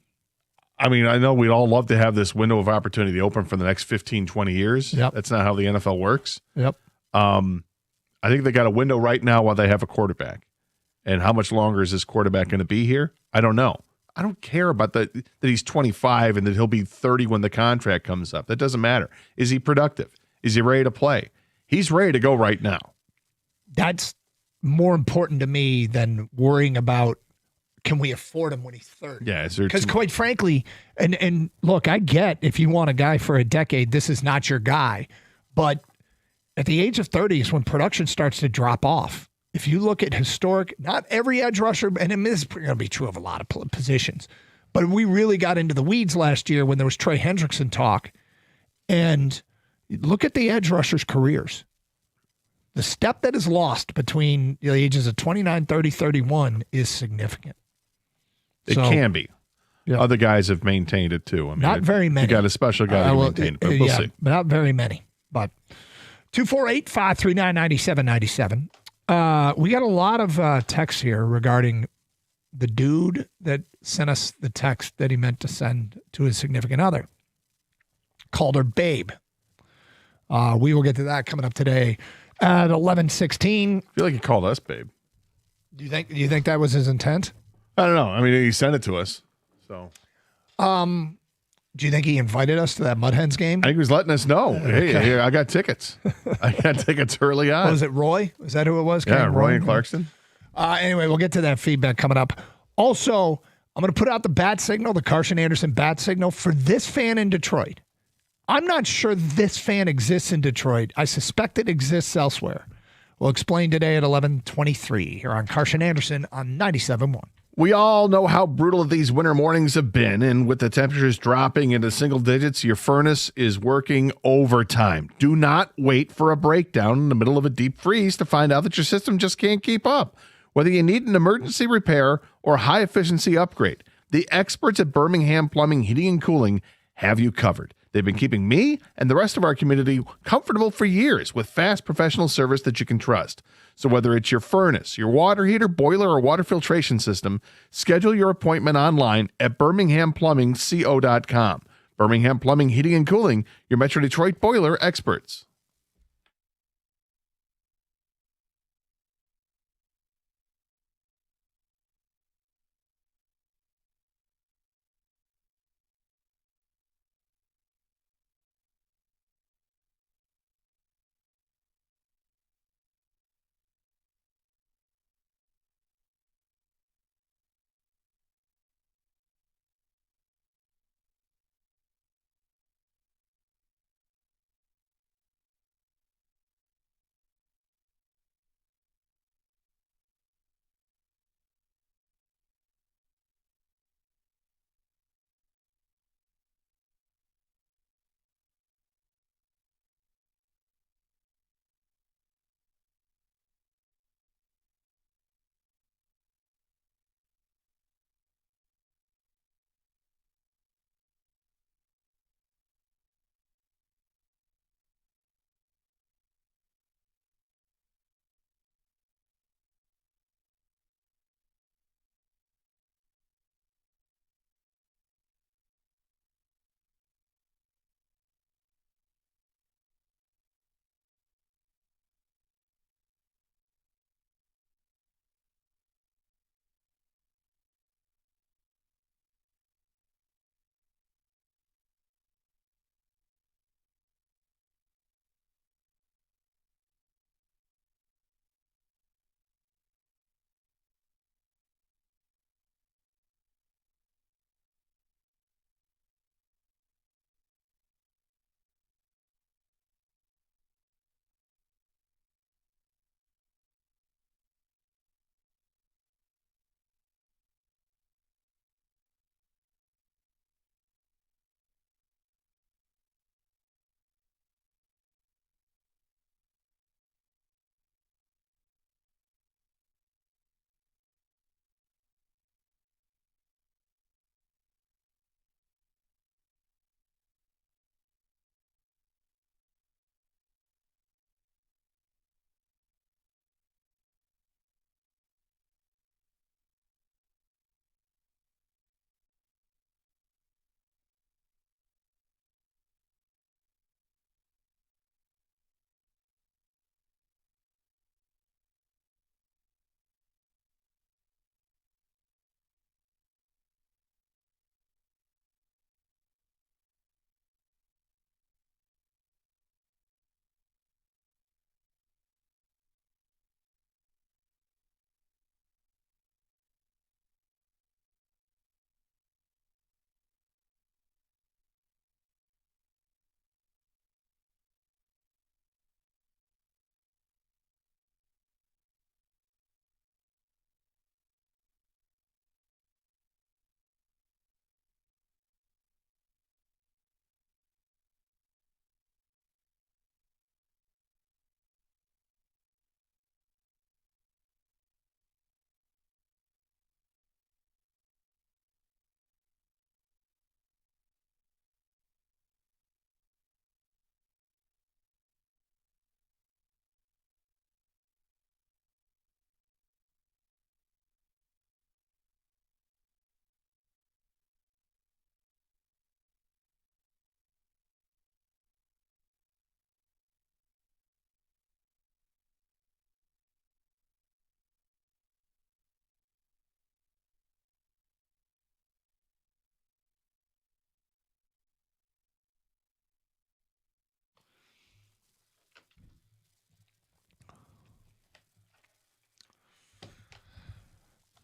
I mean, I know we'd all love to have this window of opportunity open for the next 15, 20 years. Yep. That's not how the NFL works. Yep. I think they got a window right now while they have a quarterback. And how much longer is this quarterback going to be here? I don't know. I don't care about that he's 25 and that he'll be 30 when the contract comes up. That doesn't matter. Is he productive? Is he ready to play? He's ready to go right now. That's more important to me than worrying about can we afford him when he's 30? Yeah, because quite frankly, and look, I get if you want a guy for a decade, this is not your guy. But at the age of 30 is when production starts to drop off. If you look at historic, not every edge rusher, and this is going to be true of a lot of positions, but we really got into the weeds last year when there was Trey Hendrickson talk. And look at the edge rushers' careers. The step that is lost between the ages of 29, 30, 31 is significant. It can be. Yeah. Other guys have maintained it too. I mean, not very many. You got a special guy who maintained it, but we'll see. Not very many. But 248-539-9797. We got a lot of texts here regarding the dude that sent us the text that he meant to send to his significant other. Called her babe. We will get to that coming up today at 11:16. I feel like he called us babe. Do you think that was his intent? I don't know. I mean, he sent it to us. So, do you think he invited us to that Mud Hens game? I think he was letting us know. Hey, I got tickets. I got tickets early on. Was it Roy? Is that who it was? Yeah, Roy and Clarkston. Anyway, we'll get to that feedback coming up. Also, I'm going to put out the bat signal, the Carson Anderson bat signal for this fan in Detroit. I'm not sure this fan exists in Detroit. I suspect it exists elsewhere. We'll explain today at 11:23 here on Carson Anderson on 97.1. We all know how brutal these winter mornings have been, and with the temperatures dropping into single digits, your furnace is working overtime. Do not wait for a breakdown in the middle of a deep freeze to find out that your system just can't keep up. Whether you need an emergency repair or high-efficiency upgrade, the experts at Birmingham Plumbing, Heating, and Cooling have you covered. They've been keeping me and the rest of our community comfortable for years with fast professional service that you can trust. So whether it's your furnace, your water heater, boiler, or water filtration system, schedule your appointment online at birminghamplumbingco.com. Birmingham Plumbing, Heating, and Cooling, your Metro Detroit boiler experts.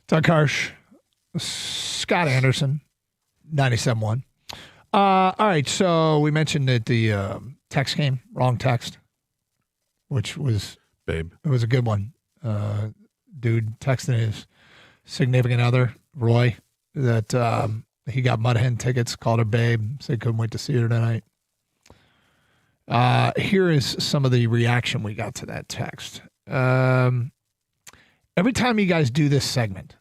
Doug Harsh, Scott Anderson, 97.1. All right, so we mentioned that the text came, wrong text, which was babe. It was a good one. Dude texting his significant other, Roy, that he got Mudhen tickets, called her babe, said couldn't wait to see her tonight. Here is some of the reaction we got to that text. Every time you guys do this segment,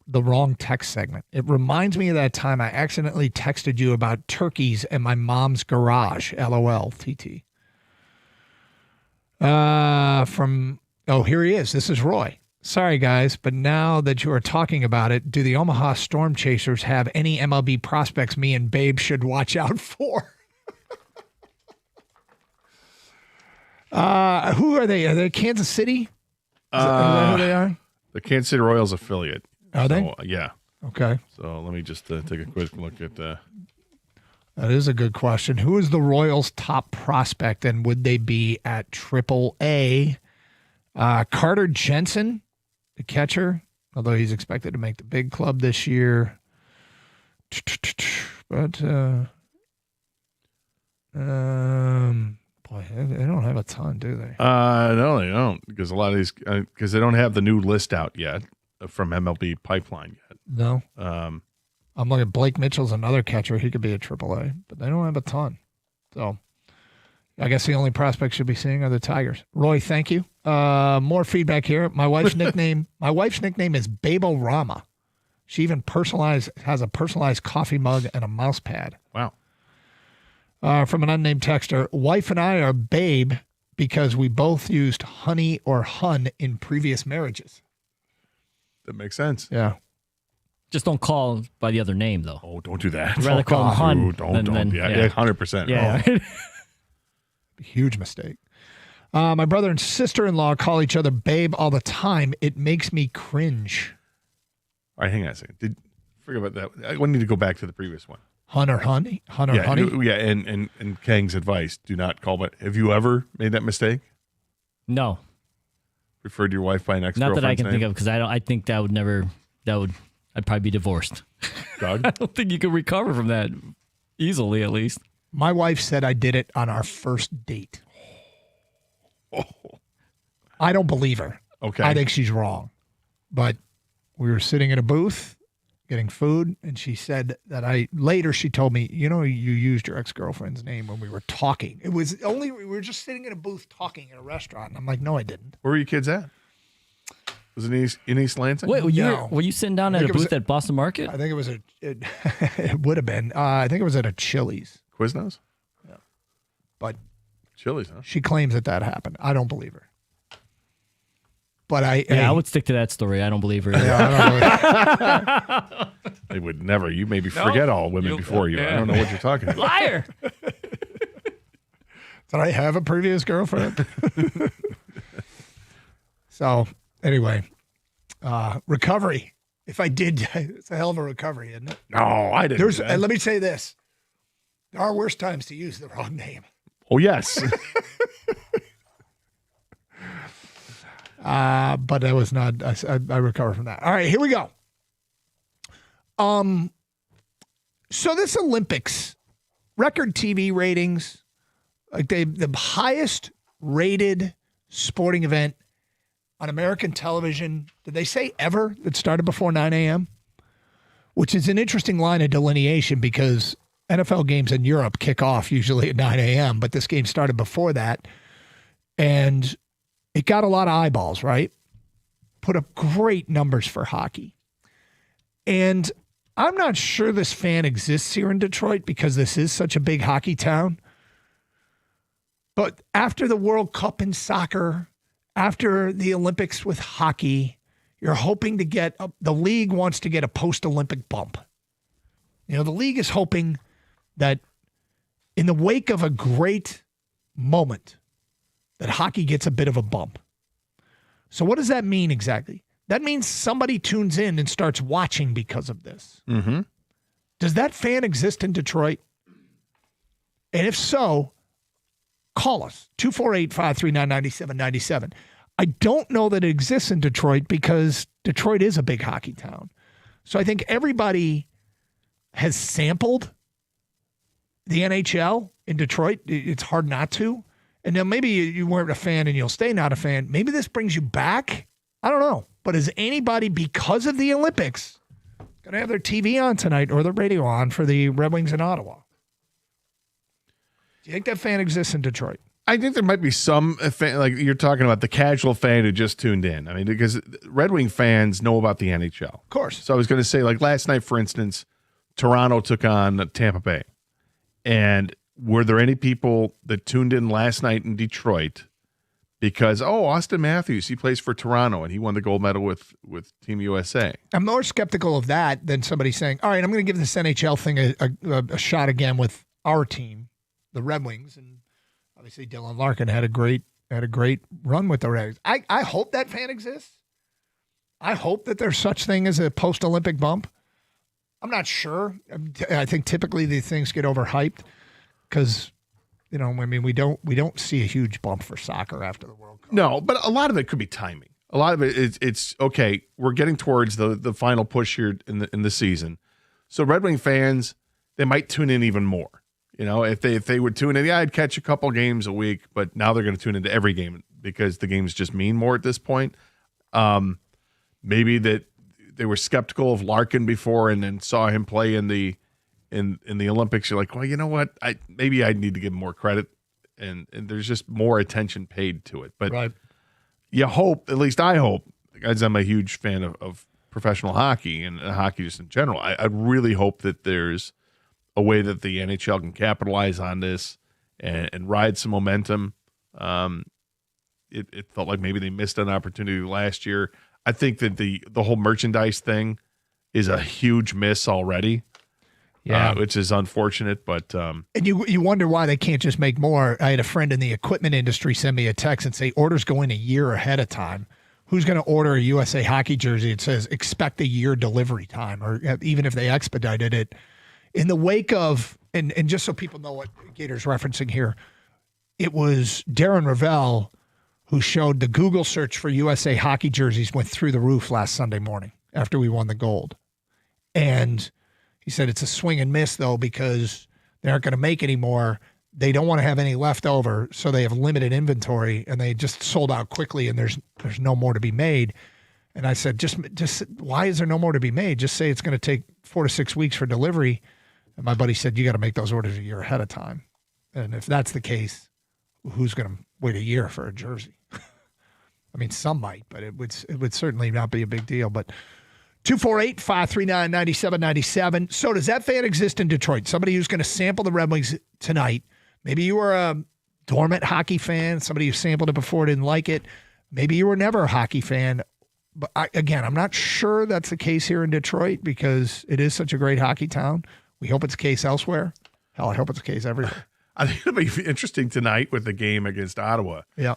the wrong text segment, it reminds me of that time I accidentally texted you about turkeys in my mom's garage. LOL, TT. Here he is. This is Roy. Sorry, guys, but now that you are talking about it, do the Omaha Storm Chasers have any MLB prospects me and Babe should watch out for? Who are they? Are they Kansas City? Is that who they are? The Kansas City Royals affiliate. Are they? Yeah. Okay. So let me just take a quick look at That is a good question. Who is the Royals' top prospect, and would they be at AAA? Carter Jensen, the catcher, although he's expected to make the big club this year. But boy, they don't have a ton, do they? No, they don't, because a lot of these because they don't have the new list out yet from MLB Pipeline yet. No. I'm looking at Blake Mitchell's another catcher. He could be at AAA, but they don't have a ton. So I guess the only prospects should be seeing are the Tigers. Roy, thank you. More feedback here. My wife's nickname is Babe-O-Rama. She even has a personalized coffee mug and a mouse pad. Wow. From an unnamed texter, wife and I are Babe because we both used honey or hun in previous marriages. That makes sense. Yeah. Just don't call by the other name, though. Oh, don't do that. I'd rather call him hun. Don't. Yeah, 100%. Yeah. Oh. Huge mistake. My brother and sister-in-law call each other Babe all the time. It makes me cringe. All right, hang on a second. Forget about that. I need to go back to the previous one. Hun or honey? Hun or yeah, honey? Yeah, and Kang's advice, do not call, but have you ever made that mistake? No. Referred to your wife by an ex-girlfriend's Not that I can name? think of, because I think I'd probably be divorced. Doug? I don't think you could recover from that easily, at least. My wife said I did it on our first date. Oh. I don't believe her. Okay. I think she's wrong. But we were sitting in a booth getting food, and she said that later she told me, you used your ex-girlfriend's name when we were talking. It was only, we were just sitting in a booth talking in a restaurant. And I'm like, no, I didn't. Where were you kids at? Was it in East Lansing? Wait, were you sitting down at a booth at Boston Market? I think it would have been. I think it was at a Chili's. Quiznos? Yeah. But Chili's, huh? She claims that happened. I don't believe her. But I would stick to that story. I don't believe her. They would never. You maybe forget all women before you. I don't know what you're talking about. Liar. Did I have a previous girlfriend? So anyway, recovery. If I did, it's a hell of a recovery, isn't it? No, I didn't. Let me say this. There are worse times to use the wrong name. Oh, yes. But I was not, I recovered from that. All right, here we go. So this Olympics, record TV ratings, like the highest rated sporting event on American television, did they say ever, that started before 9 a.m.? Which is an interesting line of delineation because NFL games in Europe kick off usually at 9 a.m., but this game started before that. And it got a lot of eyeballs, right? Put up great numbers for hockey. And I'm not sure this fan exists here in Detroit because this is such a big hockey town. But after the World Cup in soccer, after the Olympics with hockey, you're hoping to get the league wants to get a post-Olympic bump. The league is hoping that in the wake of a great moment, that hockey gets a bit of a bump. So what does that mean exactly? That means somebody tunes in and starts watching because of this. Mm-hmm. Does that fan exist in Detroit? And if so, call us, 248-539-9797. I don't know that it exists in Detroit because Detroit is a big hockey town. So I think everybody has sampled the NHL in Detroit. It's hard not to. And now maybe you weren't a fan and you'll stay not a fan. Maybe this brings you back. I don't know. But is anybody, because of the Olympics, going to have their TV on tonight or the radio on for the Red Wings in Ottawa? Do you think that fan exists in Detroit? I think there might be some fan, like you're talking about the casual fan who just tuned in. I mean, because Red Wing fans know about the NHL. Of course. So I was going to say, like last night, for instance, Toronto took on Tampa Bay. And were there any people that tuned in last night in Detroit because, Austin Matthews, he plays for Toronto and he won the gold medal with Team USA? I'm more skeptical of that than somebody saying, all right, I'm going to give this NHL thing a shot again with our team, the Red Wings. And obviously Dylan Larkin had a great run with the Red Wings. I hope that fan exists. I hope that there's such thing as a post-Olympic bump. I'm not sure. I think typically these things get overhyped because, we don't see a huge bump for soccer after the World Cup. No, but a lot of it could be timing. A lot of it it's okay. We're getting towards the final push here in the season, so Red Wing fans, they might tune in even more. If they would tune in, I'd catch a couple games a week, but now they're going to tune into every game because the games just mean more at this point. Maybe that they were skeptical of Larkin before and then saw him play in the Olympics. You're like, well, you know what? I need to give him more credit, and there's just more attention paid to it. But right. You hope, at least I hope, because I'm a huge fan of professional hockey and hockey just in general. I really hope that there's a way that the NHL can capitalize on this and ride some momentum. It felt like maybe they missed an opportunity last year. I think that the whole merchandise thing is a huge miss already, which is unfortunate. But and you wonder why they can't just make more. I had a friend in the equipment industry send me a text and say orders go in a year ahead of time. Who's going to order a USA Hockey jersey? It says expect a year delivery time, or even if they expedited it. In the wake of, and just so people know what Gator's referencing here, it was Darren Ravel who showed the Google search for USA Hockey jerseys went through the roof last Sunday morning after we won the gold. And he said it's a swing and miss, though, because they aren't going to make any more. They don't want to have any left over, so they have limited inventory, and they just sold out quickly, and there's no more to be made. And I said, just why is there no more to be made? Just say it's going to take 4 to 6 weeks for delivery. And my buddy said, you got to make those orders a year ahead of time. And if that's the case, who's going to wait a year for a jersey? I mean, some might, but it would certainly not be a big deal. But 248-539-9797. So does that fan exist in Detroit? Somebody who's going to sample the Red Wings tonight. Maybe you were a dormant hockey fan, somebody who sampled it before didn't like it. Maybe you were never a hockey fan. But I'm not sure that's the case here in Detroit because it is such a great hockey town. We hope it's the case elsewhere. Hell, I hope it's the case everywhere. I think it'll be interesting tonight with the game against Ottawa. Yeah.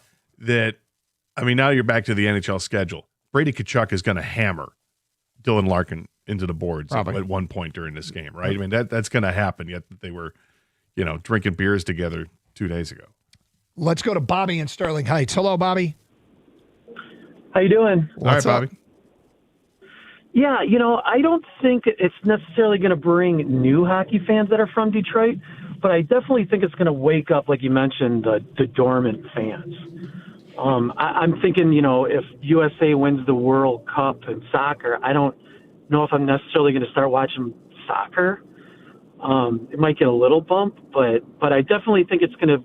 Now you're back to the NHL schedule. Brady Tkachuk is going to hammer Dylan Larkin into the boards at one point during this game, right? I mean, that's going to happen, yet they were, drinking beers together 2 days ago. Let's go to Bobby in Sterling Heights. Hello, Bobby. How you doing? What's all right, Bobby. Yeah, I don't think it's necessarily going to bring new hockey fans that are from Detroit, but I definitely think it's going to wake up, like you mentioned, the dormant fans. I'm thinking, if USA wins the World Cup in soccer, I don't know if I'm necessarily going to start watching soccer. It might get a little bump, but I definitely think it's going to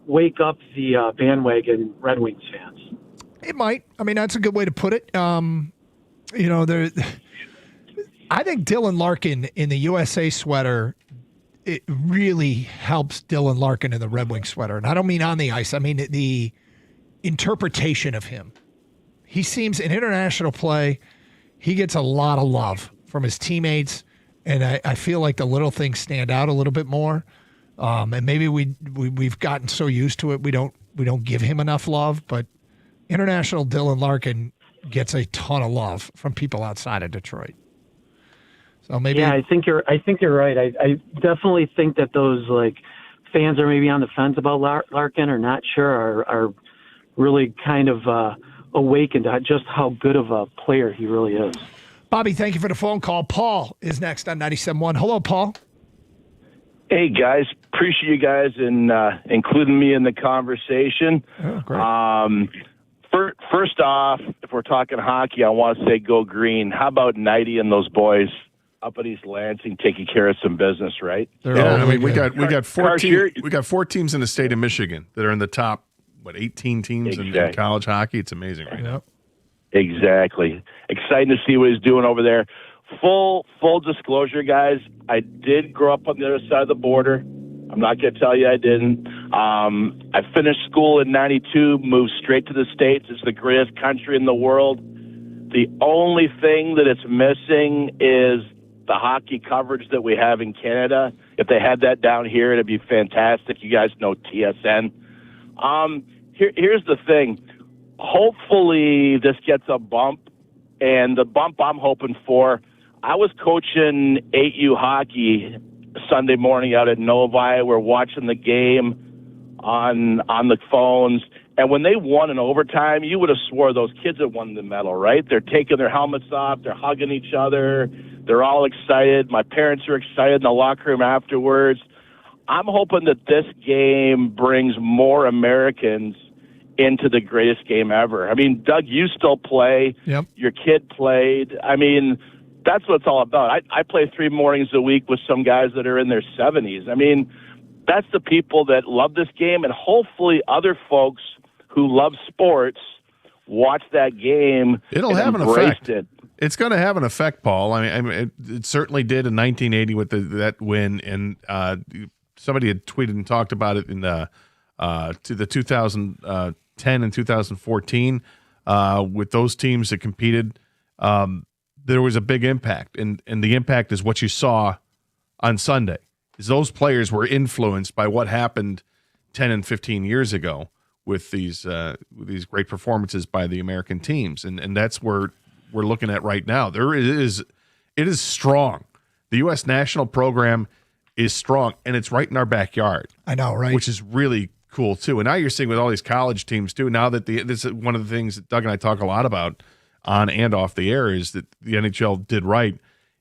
wake up the bandwagon Red Wings fans. It might. I mean, that's a good way to put it. I think Dylan Larkin in the USA sweater, it really helps Dylan Larkin in the Red Wing sweater. And I don't mean on the ice. I mean the interpretation of him. He seems in international play, he gets a lot of love from his teammates. And I feel like the little things stand out a little bit more. And maybe we've gotten so used to it, we don't give him enough love. But international Dylan Larkin gets a ton of love from people outside of Detroit. So maybe. Yeah, I think you're right. I definitely think that those fans are maybe on the fence about Larkin or not sure are really kind of awakened to just how good of a player he really is. Bobby, thank you for the phone call. Paul is next on 97.1. Hello, Paul. Hey, guys. Appreciate you guys in including me in the conversation. Oh, great. First off, if we're talking hockey, I want to say go green. How about Nighty and those boys up at East Lansing taking care of some business, right? I mean, we got 4 teams in the state of Michigan that are in the top 18 teams in college hockey. It's amazing right now. Exactly. Exciting to see what he's doing over there. Full disclosure, guys, I did grow up on the other side of the border. I'm not going to tell you I didn't. I finished school in 92, moved straight to the States. It's the greatest country in the world. The only thing that it's missing is the hockey coverage that we have in Canada. If they had that down here, it'd be fantastic. You guys know TSN. Here's the thing. Hopefully this gets a bump, and the bump I'm hoping for, I was coaching 8U hockey Sunday morning out at Novi. We're watching the game on the phones, and when they won in overtime, you would have swore those kids had won the medal, right? They're taking their helmets off, they're hugging each other, they're all excited. My parents are excited in the locker room afterwards. I'm hoping that this game brings more Americans into the greatest game ever. I mean, Doug, you still play. Yep. Your kid played. I mean, that's what it's all about. I play 3 mornings a week with some guys that are in their 70s. I mean, that's the people that love this game, and hopefully other folks who love sports watch that game. It'll have an effect. It's going to have an effect, Paul. I mean, it certainly did in 1980 with that win, and somebody had tweeted and talked about it in to the 2010 and 2014 with those teams that competed. There was a big impact, and the impact is what you saw on Sunday. Is those players were influenced by what happened 10 and 15 years ago with these great performances by the American teams, and that's where we're looking at right now. It is strong. The U.S. national program is strong, and it's right in our backyard. I know, right? Which is really cool too. And now you're seeing with all these college teams too. Now that this is one of the things that Doug and I talk a lot about on and off the air is that the NHL did right.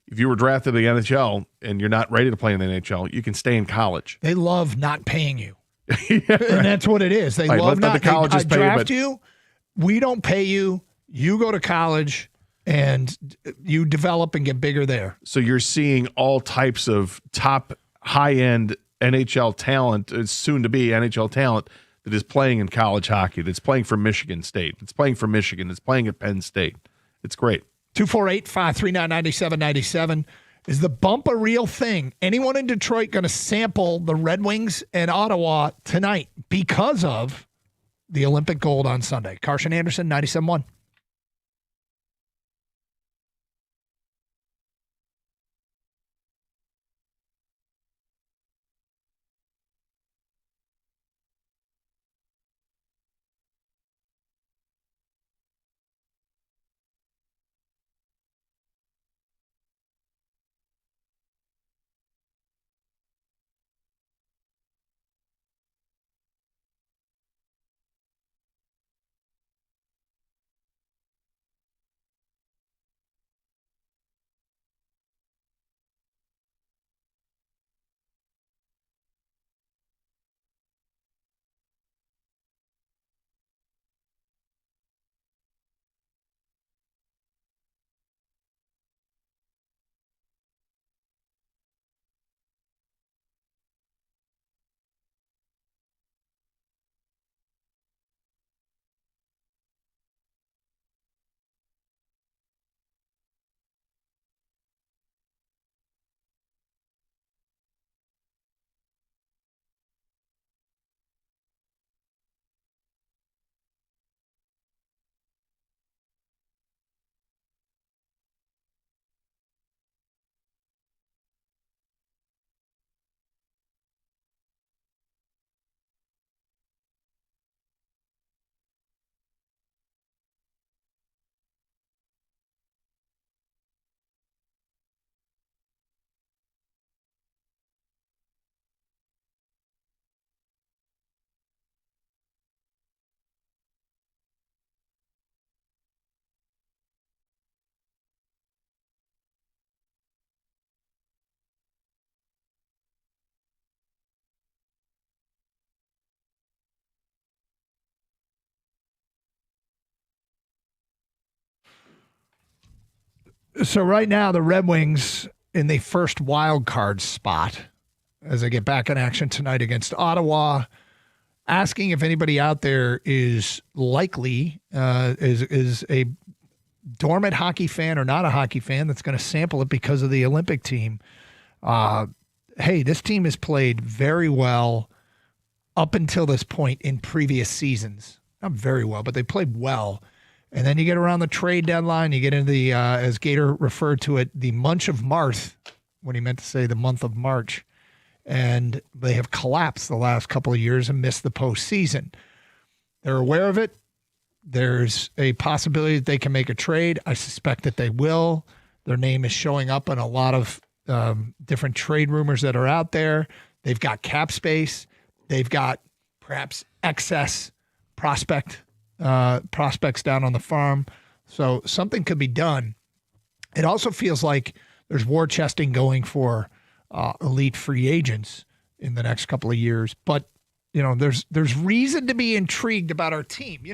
If you were drafted in the NHL and you're not ready to play in the NHL, you can stay in college. They love not paying you. And that's what it is. They love not. The colleges they draft pay you. We don't pay you. You go to college and you develop and get bigger there. So you're seeing all types of top high-end NHL talent, soon to be NHL talent, that is playing in college hockey, that's playing for Michigan State, that's playing for Michigan, that's playing at Penn State. It's great. 248-539-9797. Is the bump a real thing? Anyone in Detroit going to sample the Red Wings and Ottawa tonight because of the Olympic gold on Sunday? Carson Anderson, 97.1. So right now, the Red Wings in the first wild card spot as they get back in action tonight against Ottawa. Asking if anybody out there is likely is a dormant hockey fan or not a hockey fan that's going to sample it because of the Olympic team. Hey, this team has played very well up until this point in previous seasons. Not very well, but they played well. And then you get around the trade deadline, you get into the, as Gator referred to it, the munch of March, when he meant to say the month of March. And they have collapsed the last couple of years and missed the postseason. They're aware of it. There's a possibility that they can make a trade. I suspect that they will. Their name is showing up in a lot of different trade rumors that are out there. They've got cap space. They've got perhaps excess prospects down on the farm. So something could be done. It also feels like there's war chesting going for elite free agents in the next couple of years. But, there's reason to be intrigued about our team.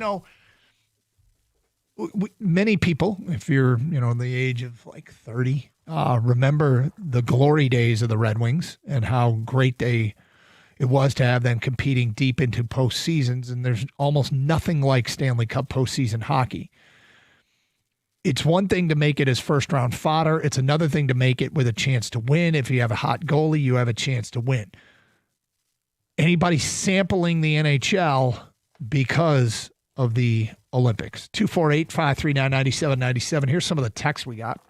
Many people, if you're, the age of like 30, remember the glory days of the Red Wings and how great it was to have them competing deep into postseasons. And there's almost nothing like Stanley Cup postseason hockey. It's one thing to make it as first-round fodder. It's another thing to make it with a chance to win. If you have a hot goalie, you have a chance to win. Anybody sampling the NHL because of the Olympics? 248-539-9797. Here's some of the texts we got.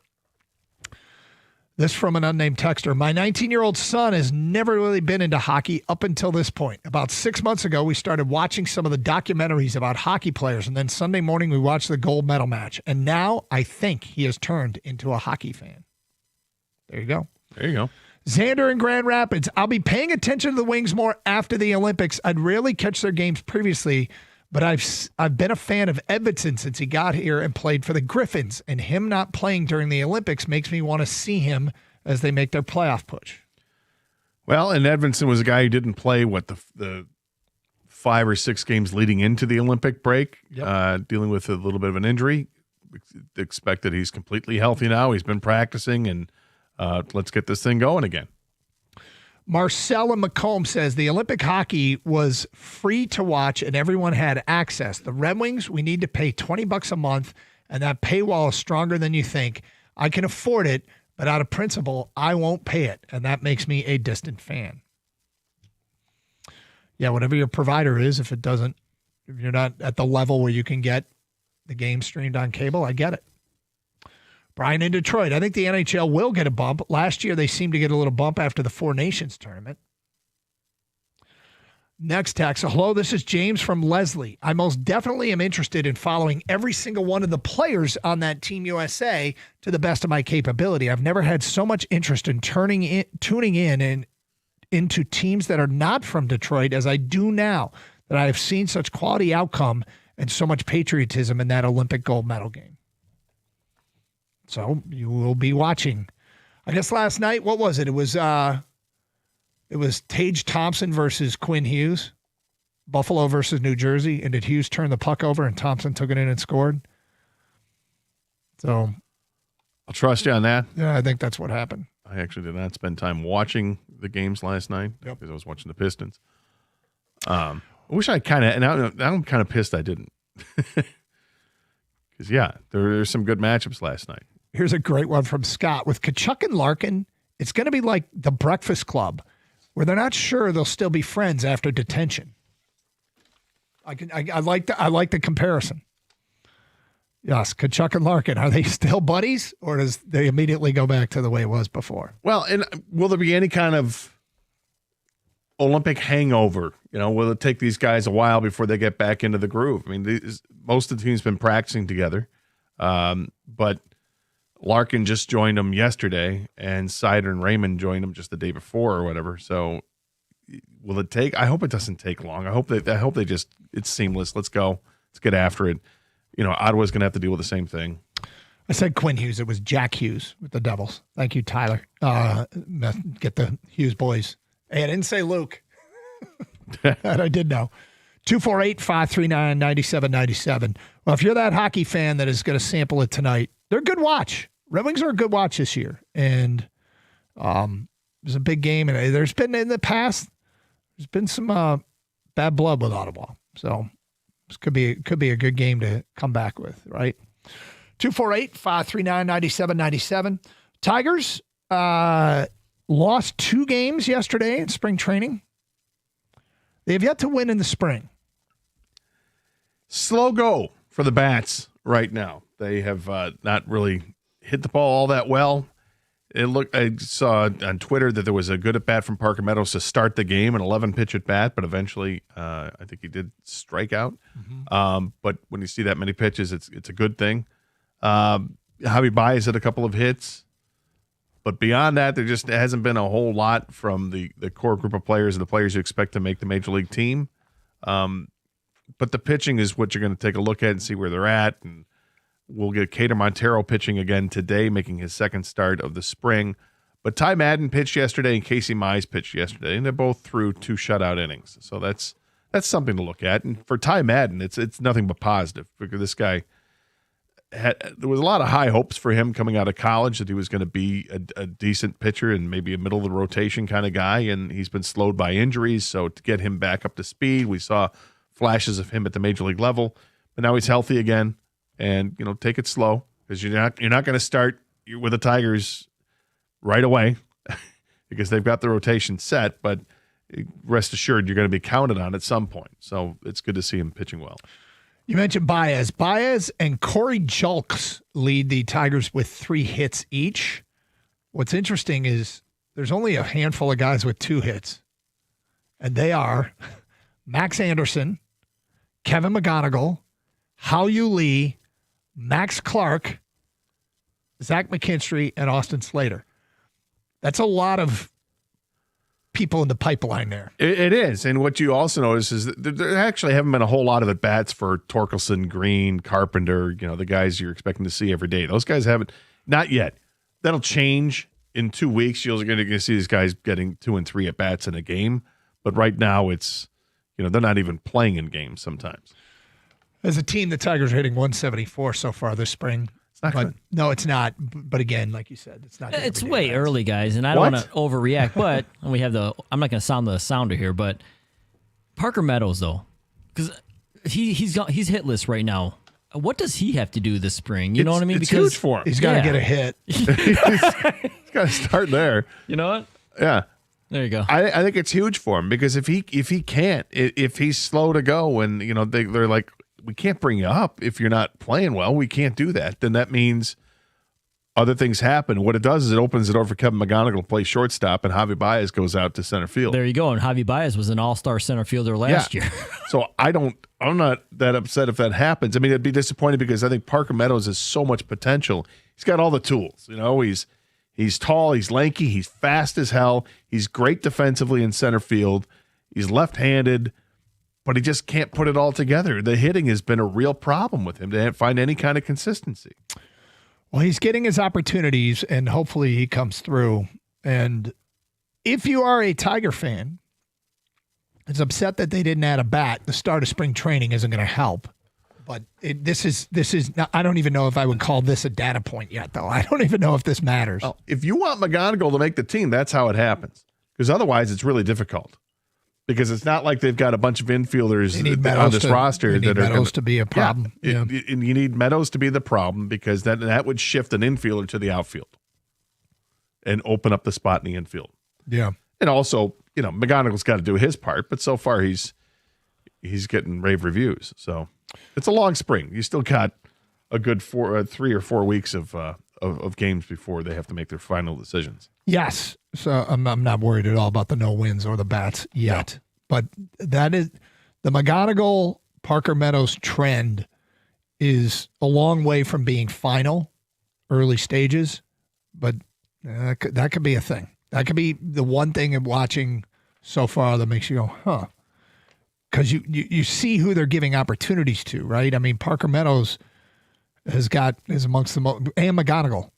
This from an unnamed texter. My 19-year-old son has never really been into hockey up until this point. About 6 months ago, we started watching some of the documentaries about hockey players, and then Sunday morning we watched the gold medal match. And now I think he has turned into a hockey fan. There you go. There you go. Xander in Grand Rapids. I'll be paying attention to the Wings more after the Olympics. I'd rarely catch their games previously, but I've been a fan of Edvinsson since he got here and played for the Griffins, and him not playing during the Olympics makes me want to see him as they make their playoff push. Well, and Edvinsson was a guy who didn't play the 5 or 6 games leading into the Olympic break, dealing with a little bit of an injury. Expect that he's completely healthy now. He's been practicing, and let's get this thing going again. Marcella McComb says the Olympic hockey was free to watch and everyone had access. The Red Wings, we need to pay $20 a month, and that paywall is stronger than you think. I can afford it, but out of principle, I won't pay it, and that makes me a distant fan. Yeah, whatever your provider is, if you're not at the level where you can get the game streamed on cable, I get it. Brian in Detroit, I think the NHL will get a bump. Last year, they seemed to get a little bump after the Four Nations tournament. Next text. Hello, this is James from Leslie. I most definitely am interested in following every single one of the players on that Team USA to the best of my capability. I've never had so much interest in tuning in and into teams that are not from Detroit as I do now, that I have seen such quality outcome and so much patriotism in that Olympic gold medal game. So you will be watching. I guess last night, what was it? It was Tage Thompson versus Quinn Hughes, Buffalo versus New Jersey. And did Hughes turn the puck over and Thompson took it in and scored? So I'll trust you on that. Yeah, I think that's what happened. I actually did not spend time watching the games last night because I was watching the Pistons. I wish I kind of, and I'm kind of pissed I didn't. Because, there's some good matchups last night. Here's a great one from Scott. With Tkachuk and Larkin, it's going to be like the Breakfast Club, where they're not sure they'll still be friends after detention. I like the comparison. Yes, Tkachuk and Larkin, are they still buddies, or does they immediately go back to the way it was before? Well, and will there be any kind of Olympic hangover? Will it take these guys a while before they get back into the groove? I mean, most of the team's been practicing together, but Larkin just joined them yesterday, and Seider and Raymond joined them just the day before or whatever. So, will it take? I hope it doesn't take long. I hope they just it's seamless. Let's go. Let's get after it. Ottawa's going to have to deal with the same thing. I said Quinn Hughes. It was Jack Hughes with the Devils. Thank you, Tyler. Get the Hughes boys. Hey, I didn't say Luke. That I did know. 248-539-9797. Well, if you're that hockey fan that is going to sample it tonight, they're a good watch. Red Wings are a good watch this year, and it was a big game. And there's been in the past, there's been some bad blood with Ottawa, so this could be a good game to come back with, right? 248-539-9797. Tigers lost 2 games yesterday in spring training. They have yet to win in the spring. Slow go for the Bats right now. They have not really hit the ball all that well. I saw on Twitter that there was a good at bat from Parker Meadows to start the game, an 11-pitch at bat, but eventually I think he did strike out. But when you see that many pitches, it's a good thing. Javi Baez had a couple of hits, but beyond that, there just hasn't been a whole lot from the core group of players and the players you expect to make the major league team. But the pitching is what you're going to take a look at and see where they're at. And we'll get Cater Montero pitching again today, making his second start of the spring. But Ty Madden pitched yesterday and Casey Mize pitched yesterday, and they both threw 2 shutout innings. So that's something to look at. And for Ty Madden, it's nothing but positive, because this guy there was a lot of high hopes for him coming out of college that he was going to be a decent pitcher and maybe a middle of the rotation kind of guy, and he's been slowed by injuries. So to get him back up to speed, we saw flashes of him at the major league level, but now he's healthy again. And take it slow, because you're not going to start with the Tigers right away because they've got the rotation set. But rest assured, you're going to be counted on at some point. So it's good to see him pitching well. You mentioned Baez. Baez and Corey Julks lead the Tigers with 3 hits each. What's interesting is there's only a handful of guys with 2 hits, and they are Max Anderson, Kevin McGonigal, Hao-Yu Lee, Max Clark, Zach McKinstry, and Austin Slater. That's a lot of people in the pipeline there. It is. And what you also notice is that there actually haven't been a whole lot of at-bats for Torkelson, Green, Carpenter, the guys you're expecting to see every day. Those guys haven't, not yet. That'll change in 2 weeks. You're going to see these guys getting 2 and 3 at-bats in a game. But right now it's, they're not even playing in games sometimes. As a team, the Tigers are hitting 174 so far this spring. It's not good. No, it's not. But again, like you said, it's not. It's way early, guys, and I don't want to overreact. But we have I'm not going to sound the sounder here, but Parker Meadows though, because he's hitless right now. What does he have to do this spring? You know what I mean? It's huge for him. He's got to get a hit. He's got to start there. You know what? Yeah. There you go. I think it's huge for him, because if he can't, if he's slow to go, and they're like, we can't bring you up if you're not playing well. We can't do that. Then that means other things happen. What it does is it opens the door for Kevin McGonigal to play shortstop, and Javi Baez goes out to center field. There you go. And Javi Baez was an all-star center fielder last year. So I'm not that upset if that happens. I mean, I'd be disappointed because I think Parker Meadows has so much potential. He's got all the tools. He's tall, he's lanky, he's fast as hell. He's great defensively in center field. He's left-handed, but he just can't put it all together. The hitting has been a real problem with him to find any kind of consistency. Well, he's getting his opportunities, and hopefully he comes through. And if you are a Tiger fan, it's upset that they didn't add a bat. The start of spring training isn't going to help. But this is not, I don't even know if I would call this a data point yet, though. I don't even know if this matters. Well, if you want McGonigal to make the team, that's how it happens. Because otherwise, it's really difficult. Because it's not like they've got a bunch of infielders on this roster that are Meadows to be a problem. Yeah. You need Meadows to be the problem, because that would shift an infielder to the outfield and open up the spot in the infield. Yeah. And also, McGonigal's got to do his part, but so far he's getting rave reviews. So it's a long spring. You still got a good 3 or 4 weeks of games before they have to make their final decisions. Yes. So I'm not worried at all about the no wins or the bats yet. No. But that is the McGonigal Parker Meadows trend is a long way from being final, early stages, but that could be a thing. That could be the one thing in watching so far that makes you go, huh? Because you see who they're giving opportunities to, right? I mean, Parker Meadows is amongst the most, and McGonigal,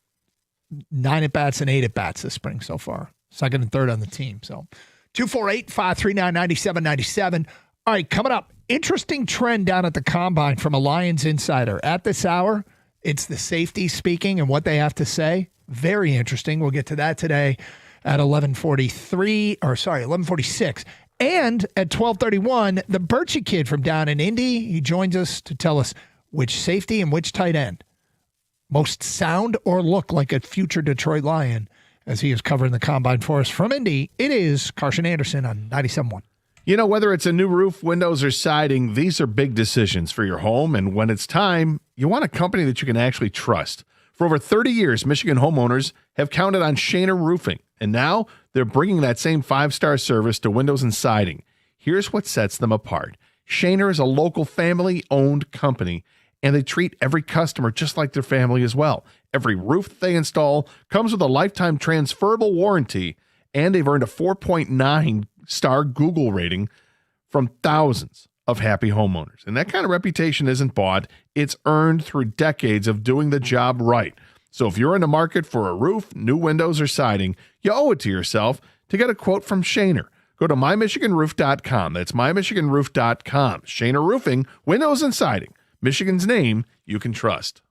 9 at-bats and 8 at-bats this spring so far. Second and third on the team. So 248-539-9797. All right, coming up, interesting trend down at the Combine from a Lions insider. At this hour, It's the safety speaking and what they have to say. Very interesting. We'll get to that today at 11:46. And at 12:31, the Birchie kid from down in Indy, he joins us to tell us which safety and which tight end most sound or look like a future Detroit Lion, as he is covering the combine for us from Indy. It is Carson Anderson on 97.1. You know, whether it's a new roof, windows, or siding, these are big decisions for your home. And when it's time, you want a company that you can actually trust. For over 30 years, Michigan homeowners have counted on Shaner Roofing. And now they're bringing that same 5-star service to windows and siding. Here's what sets them apart. Shaner is a local family-owned company, and they treat every customer just like their family as well. Every roof they install comes with a lifetime transferable warranty, and they've earned a 4.9-star Google rating from thousands of happy homeowners. And that kind of reputation isn't bought. It's earned through decades of doing the job right. So if you're in the market for a roof, new windows, or siding, you owe it to yourself to get a quote from Shaner. Go to mymichiganroof.com. That's mymichiganroof.com. Shaner Roofing, windows and siding. Michigan's name you can trust.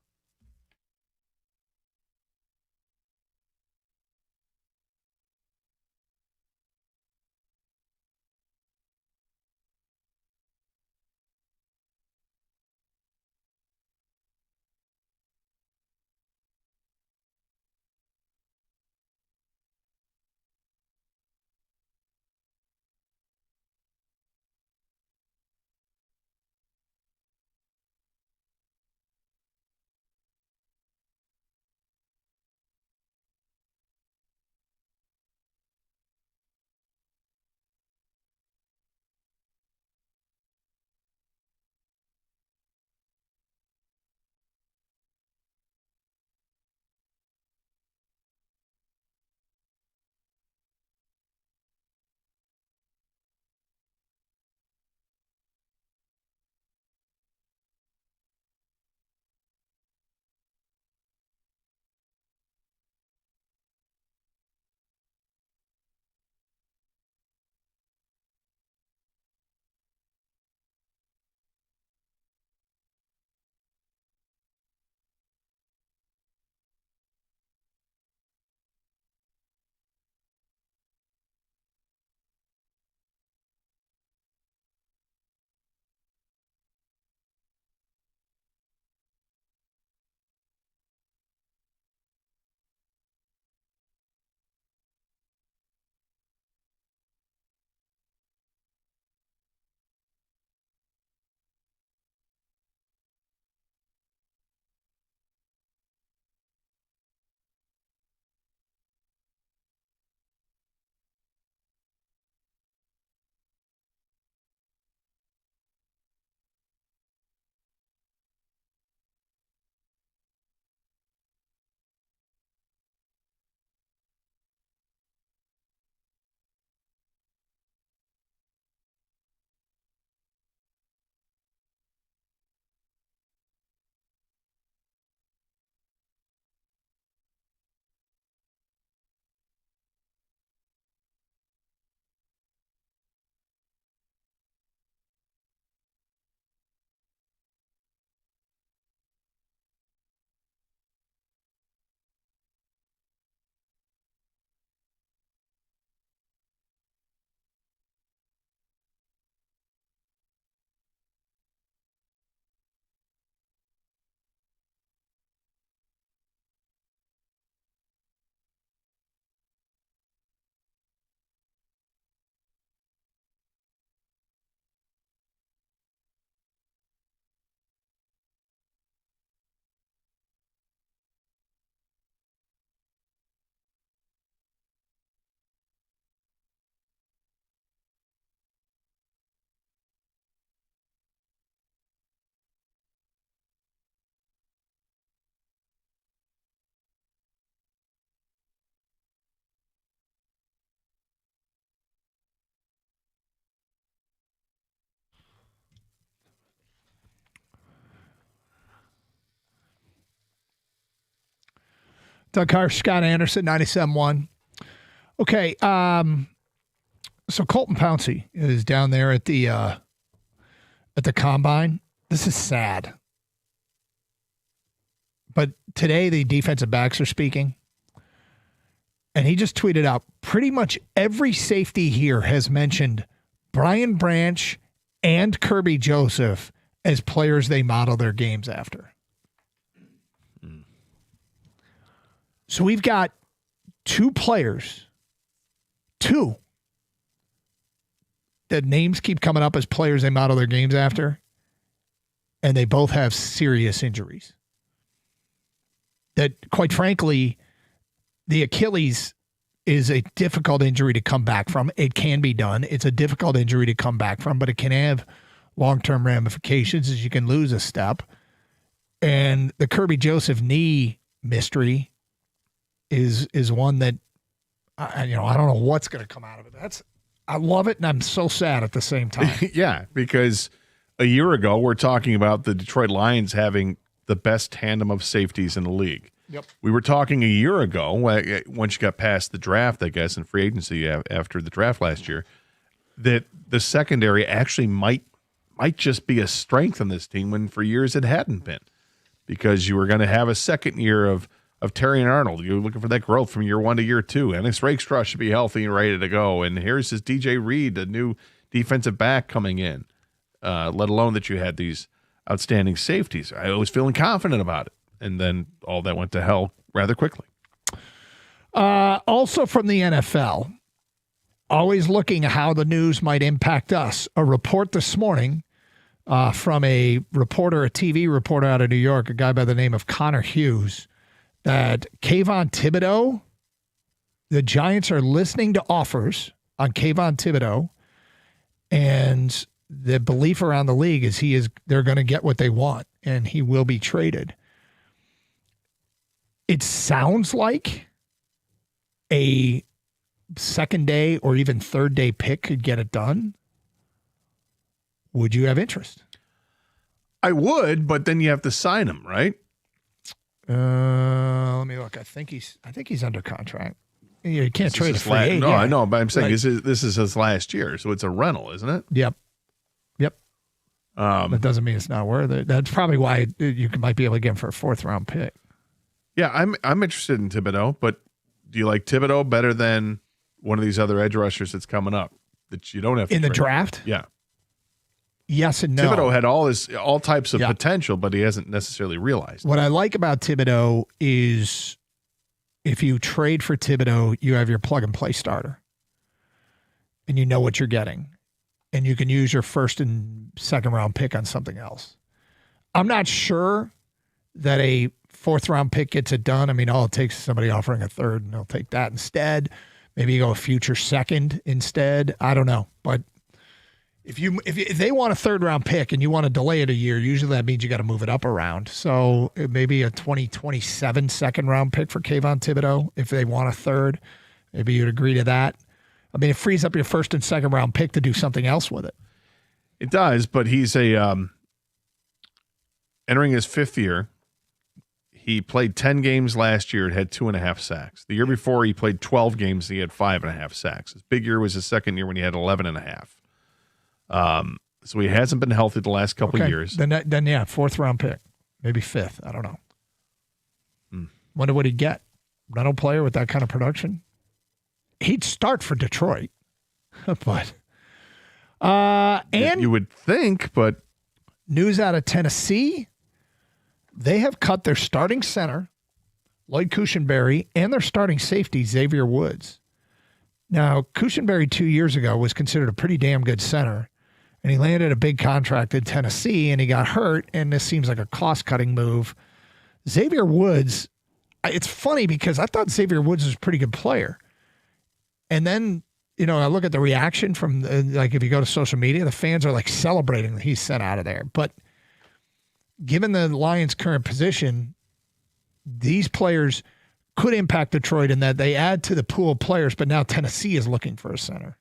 Doug Carr, Scott Anderson, 97.1. Okay, so Colton Pouncey is down there at the combine. This is sad today the defensive backs are speaking, and he just tweeted out, pretty much every safety here has mentioned Brian Branch and Kirby Joseph as players they model their games after. So we've got two players, that names keep coming up as players they model their games after, and they both have serious injuries. That, quite frankly, the Achilles is a difficult injury to come back from. It can be done. It's a difficult injury to come back from, but it can have long-term ramifications as you can lose a step. And the Kirby Joseph knee mystery is one that, I don't know what's going to come out of it. I love it, and I'm so sad at the same time. Yeah, because a year ago, we're talking about the Detroit Lions having the best tandem of safeties in the league. Yep. We were talking a year ago, once you got past the draft, I guess, and free agency after the draft last year, that the secondary actually might just be a strength on this team when for years it hadn't been, because you were going to have a second year of Terry and Arnold. You're looking for that growth from year 1 to year 2. Ennis Rakestraw should be healthy and ready to go. And here's this DJ Reed, a new defensive back coming in, let alone that you had these outstanding safeties. I was feeling confident about it. And then all that went to hell rather quickly. Also from the NFL, always looking at how the news might impact us. A report this morning from a TV reporter out of New York, a guy by the name of Connor Hughes, that Kayvon Thibodeau, the Giants are listening to offers on Kayvon Thibodeau, and the belief around the league is they're going to get what they want, and he will be traded. It sounds like a second day or even third day pick could get it done. Would you have interest? I would, but then you have to sign him, right? Let me look. I think he's under contract. You can't trade a free agent. No, I know, but I'm saying this is his last year, so it's a rental, isn't it? Yep. That doesn't mean it's not worth it. That's probably why you might be able to get him for a 4th round pick. Yeah, I'm interested in Thibodeau, but do you like Thibodeau better than one of these other edge rushers that's coming up that you don't have to in the trade? draft? Yeah. Yes and no. Thibodeau had all types of potential, but he hasn't necessarily realized. What I like about Thibodeau is if you trade for Thibodeau, you have your plug-and-play starter. And you know what you're getting. And you can use your 1st and 2nd round pick on something else. I'm not sure that a 4th round pick gets it done. I mean, all it takes is somebody offering a 3rd, and they'll take that instead. Maybe you go a future 2nd instead. I don't know. But if they want a 3rd round pick and you want to delay it a year, usually that means you got to move it up a round. So it may be a 2027 2nd round pick for Kayvon Thibodeau. If they want a 3rd, maybe you'd agree to that. I mean, it frees up your 1st and 2nd round pick to do something else with it. It does, but he's entering his 5th year. He played 10 games last year and had 2.5 sacks. The year before, he played 12 games and he had 5.5 sacks. His big year was his 2nd year when he had 11.5. So he hasn't been healthy the last couple of years. Then 4th round pick, maybe 5th. I don't know. Wonder what he'd get. Rental player with that kind of production. He'd start for Detroit, but and you would think, but news out of Tennessee, they have cut their starting center, Lloyd Cushenberry, and their starting safety, Xavier Woods. Now, Cushenberry 2 years ago was considered a pretty damn good center, and he landed a big contract in Tennessee, and he got hurt, and this seems like a cost-cutting move. Xavier Woods, it's funny because I thought Xavier Woods was a pretty good player. And then, I look at the reaction from, if you go to social media, the fans are like celebrating that he's sent out of there. But given the Lions' current position, these players could impact Detroit in that they add to the pool of players, but now Tennessee is looking for a center.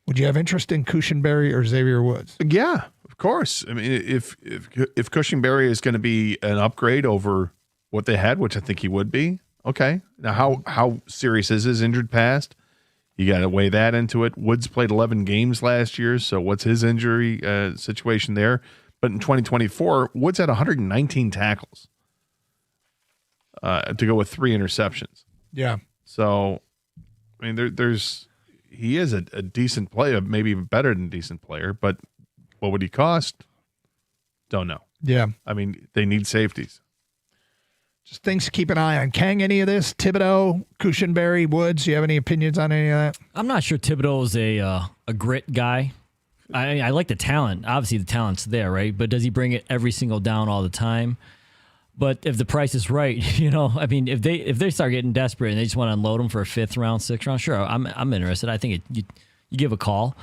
Would you have interest in Cushenberry or Xavier Woods? Yeah, of course. I mean, if Cushenberry is going to be an upgrade over what they had, which I think he would be, okay. Now, how serious is his injured past? You got to weigh that into it. Woods played 11 games last year, so what's his injury situation there? But in 2024, Woods had 119 tackles. to go with 3 interceptions. Yeah. So, I mean, he is a decent player, maybe even better than a decent player, but what would he cost? Don't know. Yeah. I mean, they need safeties. Just things to keep an eye on. Kang, any of this? Thibodeau, Cushenberry, Woods, do you have any opinions on any of that? I'm not sure Thibodeau is a grit guy. I like the talent. Obviously, the talent's there, right? But does he bring it every single down all the time? But if the price is right, I mean, if they start getting desperate and they just want to unload him for a 5th round, 6th round, sure, I'm interested. I think you give a call.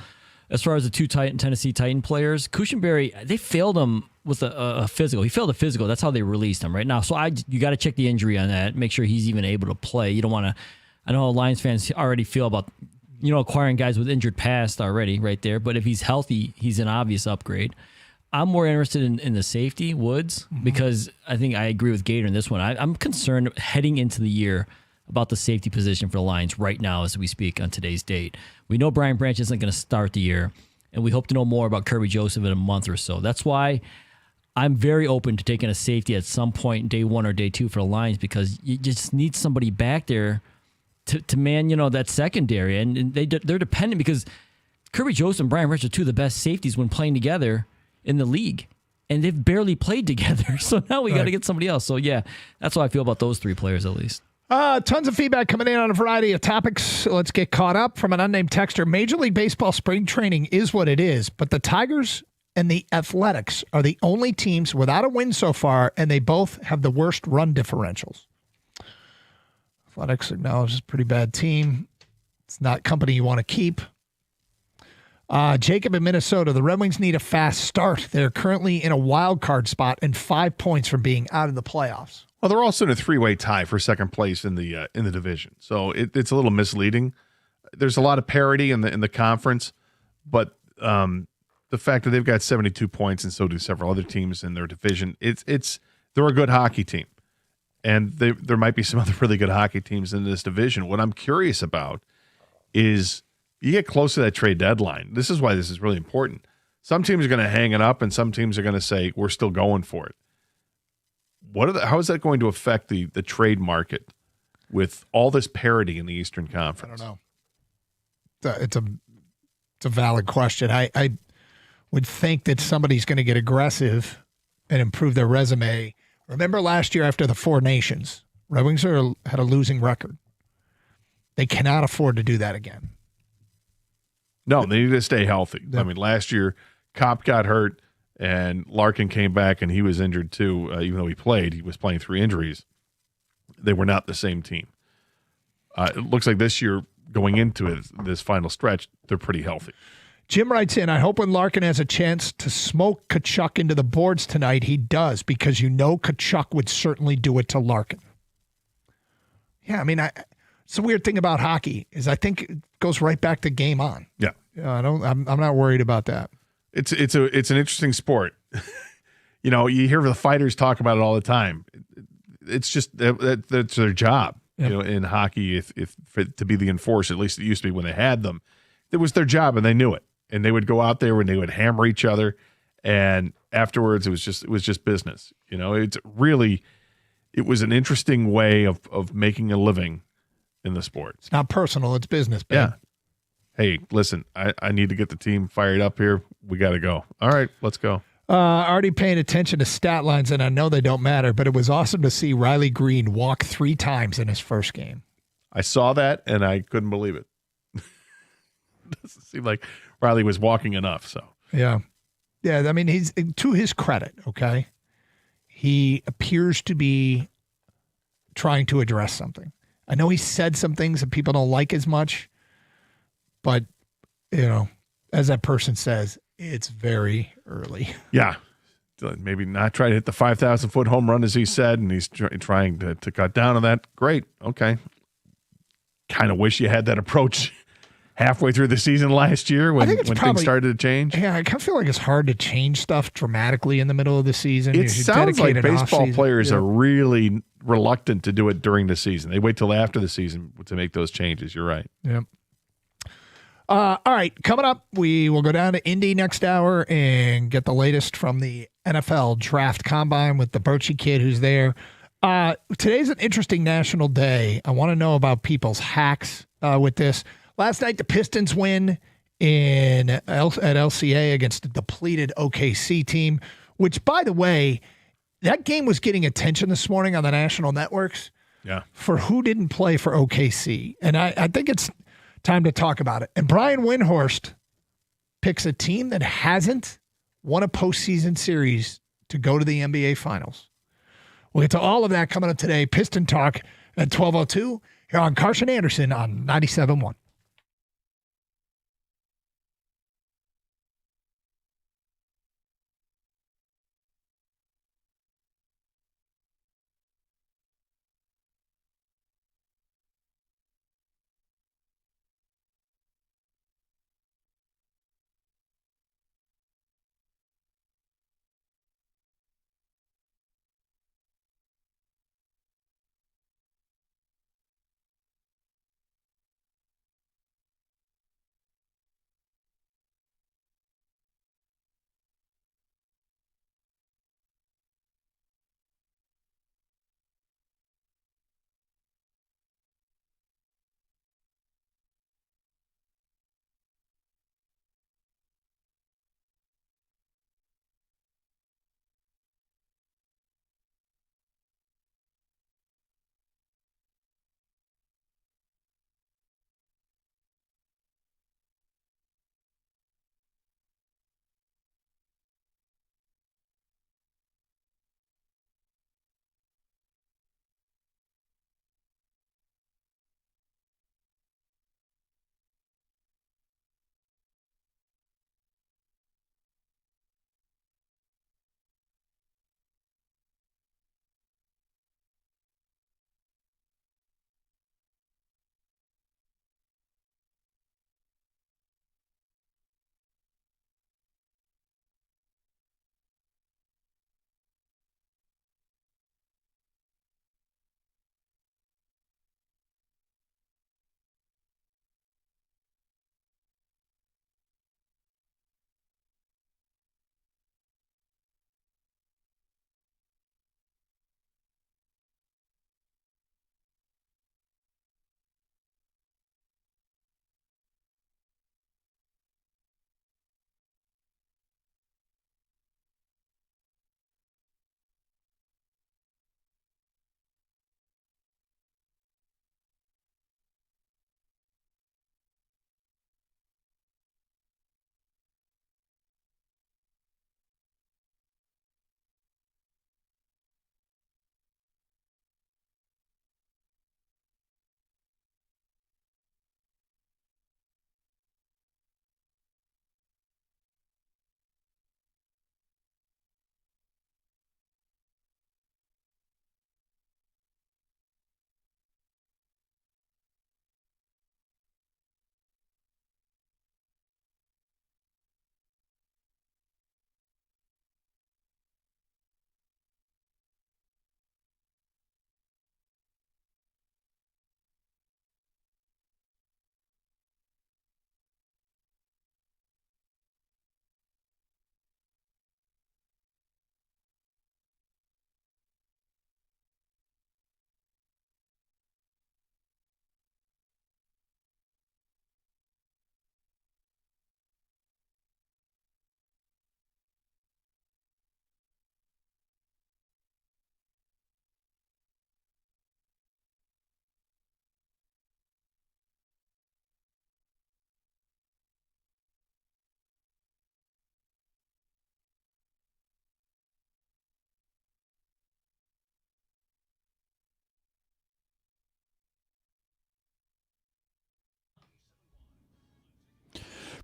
As far as the 2 Tennessee Titan players, Cushenberry, they failed him with a physical. He failed a physical. That's how they released him right now. So you got to check the injury on that. Make sure he's even able to play. You don't want to. I know Lions fans already feel about acquiring guys with injured past already right there. But if he's healthy, he's an obvious upgrade. I'm more interested in the safety, Woods, because I think I agree with Gator in this one. I'm concerned heading into the year about the safety position for the Lions right now as we speak on today's date. We know Brian Branch isn't going to start the year, and we hope to know more about Kirby Joseph in a month or so. That's why I'm very open to taking a safety at some point, day 1 or day 2 for the Lions, because you just need somebody back there to man, that secondary. And they're dependent because Kirby Joseph and Brian Branch are 2 of the best safeties when playing together in the league. And they've barely played together. So now we got to get somebody else. So, yeah, that's how I feel about those 3 players at least. Tons of feedback coming in on a variety of topics. Let's get caught up from an unnamed texter. Major League Baseball spring training is what it is, but the Tigers and the Athletics are the only teams without a win so far, and they both have the worst run differentials. Athletics acknowledges pretty bad team. It's not company you want to keep. Jacob in Minnesota, the Red Wings need a fast start. They're currently in a wild card spot and 5 points from being out of the playoffs. Well, they're also in a 3-way tie for second place in the division, so it's a little misleading. There's a lot of parity in the conference, but the fact that they've got 72 points and so do several other teams in their division, they're a good hockey team, and there might be some other really good hockey teams in this division. What I'm curious about is you get close to that trade deadline. This is why this is really important. Some teams are going to hang it up, and some teams are going to say we're still going for it. How is that going to affect the trade market with all this parity in the Eastern Conference? I don't know. It's a valid question. I would think that somebody's going to get aggressive and improve their resume. Remember last year after the 4 Nations, Red Wings had a losing record. They cannot afford to do that again. No, they need to stay healthy. I mean, last year, Kopp got hurt. And Larkin came back, and he was injured too. Even though he was playing through injuries. They were not the same team. It looks like this year, going into this final stretch, they're pretty healthy. Jim writes in, I hope when Larkin has a chance to smoke Tkachuk into the boards tonight, he does, because Tkachuk would certainly do it to Larkin. Yeah, I mean, it's a weird thing about hockey is I think it goes right back to game on. Yeah, I'm not worried about that. It's an interesting sport. You hear the fighters talk about it all the time. It's just that's their job. Yep. In hockey, if to be the enforcer, at least it used to be when they had them, it was their job and they knew it. And they would go out there and they would hammer each other, and afterwards it was just business. It was an interesting way of making a living in the sport. It's not personal; it's business. Babe. Yeah. Hey, listen, I need to get the team fired up here. We got to go. All right, let's go. Already paying attention to stat lines, and I know they don't matter, but it was awesome to see Riley Green walk 3 times in his first game. I saw that, and I couldn't believe it. Doesn't seem like Riley was walking enough. So yeah. I mean, he's to his credit. Okay, he appears to be trying to address something. I know he said some things that people don't like as much. But, as that person says, it's very early. Yeah. Maybe not try to hit the 5,000-foot home run, as he said, and he's trying to cut down on that. Great. Okay. Kind of wish you had that approach halfway through the season last year when things started to change. Yeah, I kind of feel like it's hard to change stuff dramatically in the middle of the season. It sounds like baseball players are really reluctant to do it during the season. They wait till after the season to make those changes. You're right. Yep. All right, coming up, we will go down to Indy next hour and get the latest from the NFL Draft Combine with the Birchie kid who's there. Today's an interesting national day. I want to know about people's hacks with this. Last night, the Pistons win at LCA against the depleted OKC team, which, by the way, that game was getting attention this morning on the national networks. Yeah. For who didn't play for OKC. And I think it's time to talk about it. And Brian Windhorst picks a team that hasn't won a postseason series to go to the NBA Finals. We'll get to all of that coming up today. Piston Talk at 12:02 here on Carson Anderson on 97.1.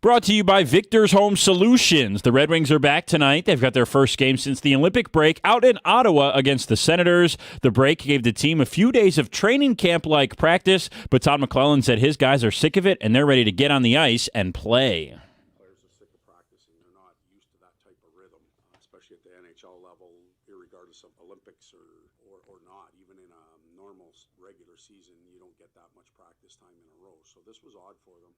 Brought to you by Victor's Home Solutions. The Red Wings are back tonight. They've got their first game since the Olympic break out in Ottawa against the Senators. The break gave the team a few days of training camp-like practice, but Todd McClellan said his guys are sick of it and they're ready to get on the ice and play. Players are sick of practicing. They're not used to that type of rhythm, especially at the NHL level, irregardless of Olympics or not, even in a normal regular regular season, you don't get that much practice time in a row. So this was odd for them.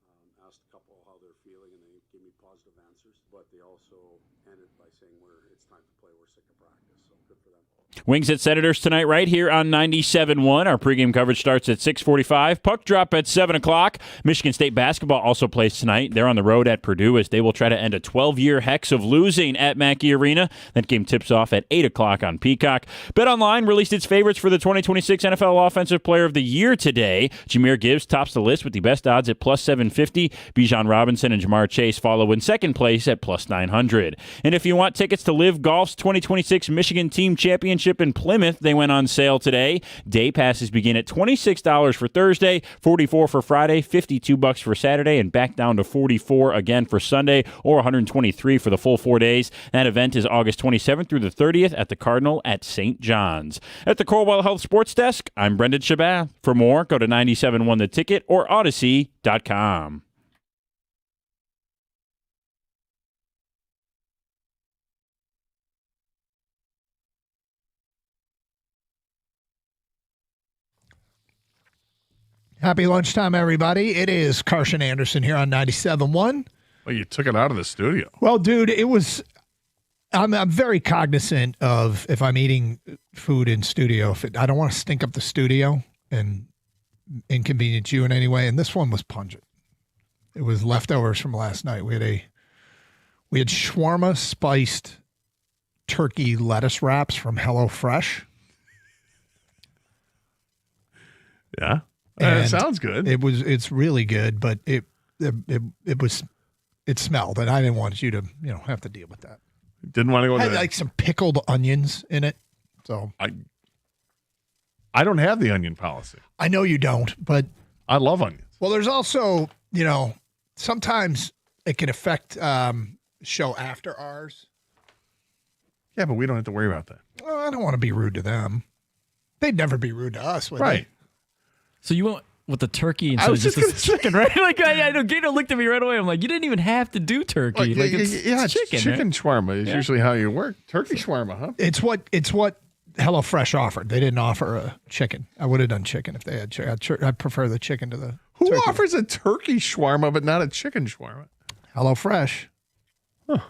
Asked a couple how they're feeling, and they gave me positive answers. But they also ended by saying it's time to play. We're sick of practice. So good for them. Wings at Senators tonight right here on 97.1. Our pregame coverage starts at 6:45. Puck drop at 7 o'clock. Michigan State basketball also plays tonight. They're on the road at Purdue as they will try to end a 12-year hex of losing at Mackey Arena. That game tips off at 8 o'clock on Peacock. BetOnline released its favorites for the 2026 NFL Offensive Player of the Year today. Jahmyr Gibbs tops the list with the best odds at plus 750. Bijan Robinson and Jamar Chase follow in second place at plus 900. And if you want tickets to Live Golf's 2026 Michigan Team Championship in Plymouth, they went on sale today. Day passes begin at $26 for Thursday, $44 for Friday, $52 for Saturday, and back down to $44 again for Sunday, or $123 for the full 4 days. That event is August 27th through the 30th at the Cardinal at St. John's. At the Corewell Health Sports Desk, I'm Brendan Shabat. For more, go to 97.1 The Ticket or Odyssey.com. Happy lunchtime, everybody. It is Carson Anderson here on 97.1. Well, you took it out of the studio. Well, dude, it was... I'm very cognizant of if I'm eating food in studio. I don't want to stink up the studio and inconvenience you in any way. And this one was pungent. It was leftovers from last night. We had shawarma spiced turkey lettuce wraps from HelloFresh. Yeah. That sounds good. It's really good, but it smelled, and I didn't want you to have to deal with that. Didn't want to go. Had like some pickled onions in it, so I don't have the onion policy. I know you don't, but I love onions. Well, there's also sometimes it can affect show after ours. Yeah, but we don't have to worry about that. Well, I don't want to be rude to them. They'd never be rude to us, would right? They? So you went with the turkey instead of just the chicken, right? Like I know Gato looked at me right away. I'm like, you didn't even have to do turkey. It's chicken. Chicken right? shawarma is usually how you work. Turkey shawarma, huh? It's what HelloFresh offered. They didn't offer a chicken. I would have done chicken if they had chicken. I prefer the chicken to the. Who turkey. offers a turkey shawarma but not a chicken shawarma? HelloFresh. Huh.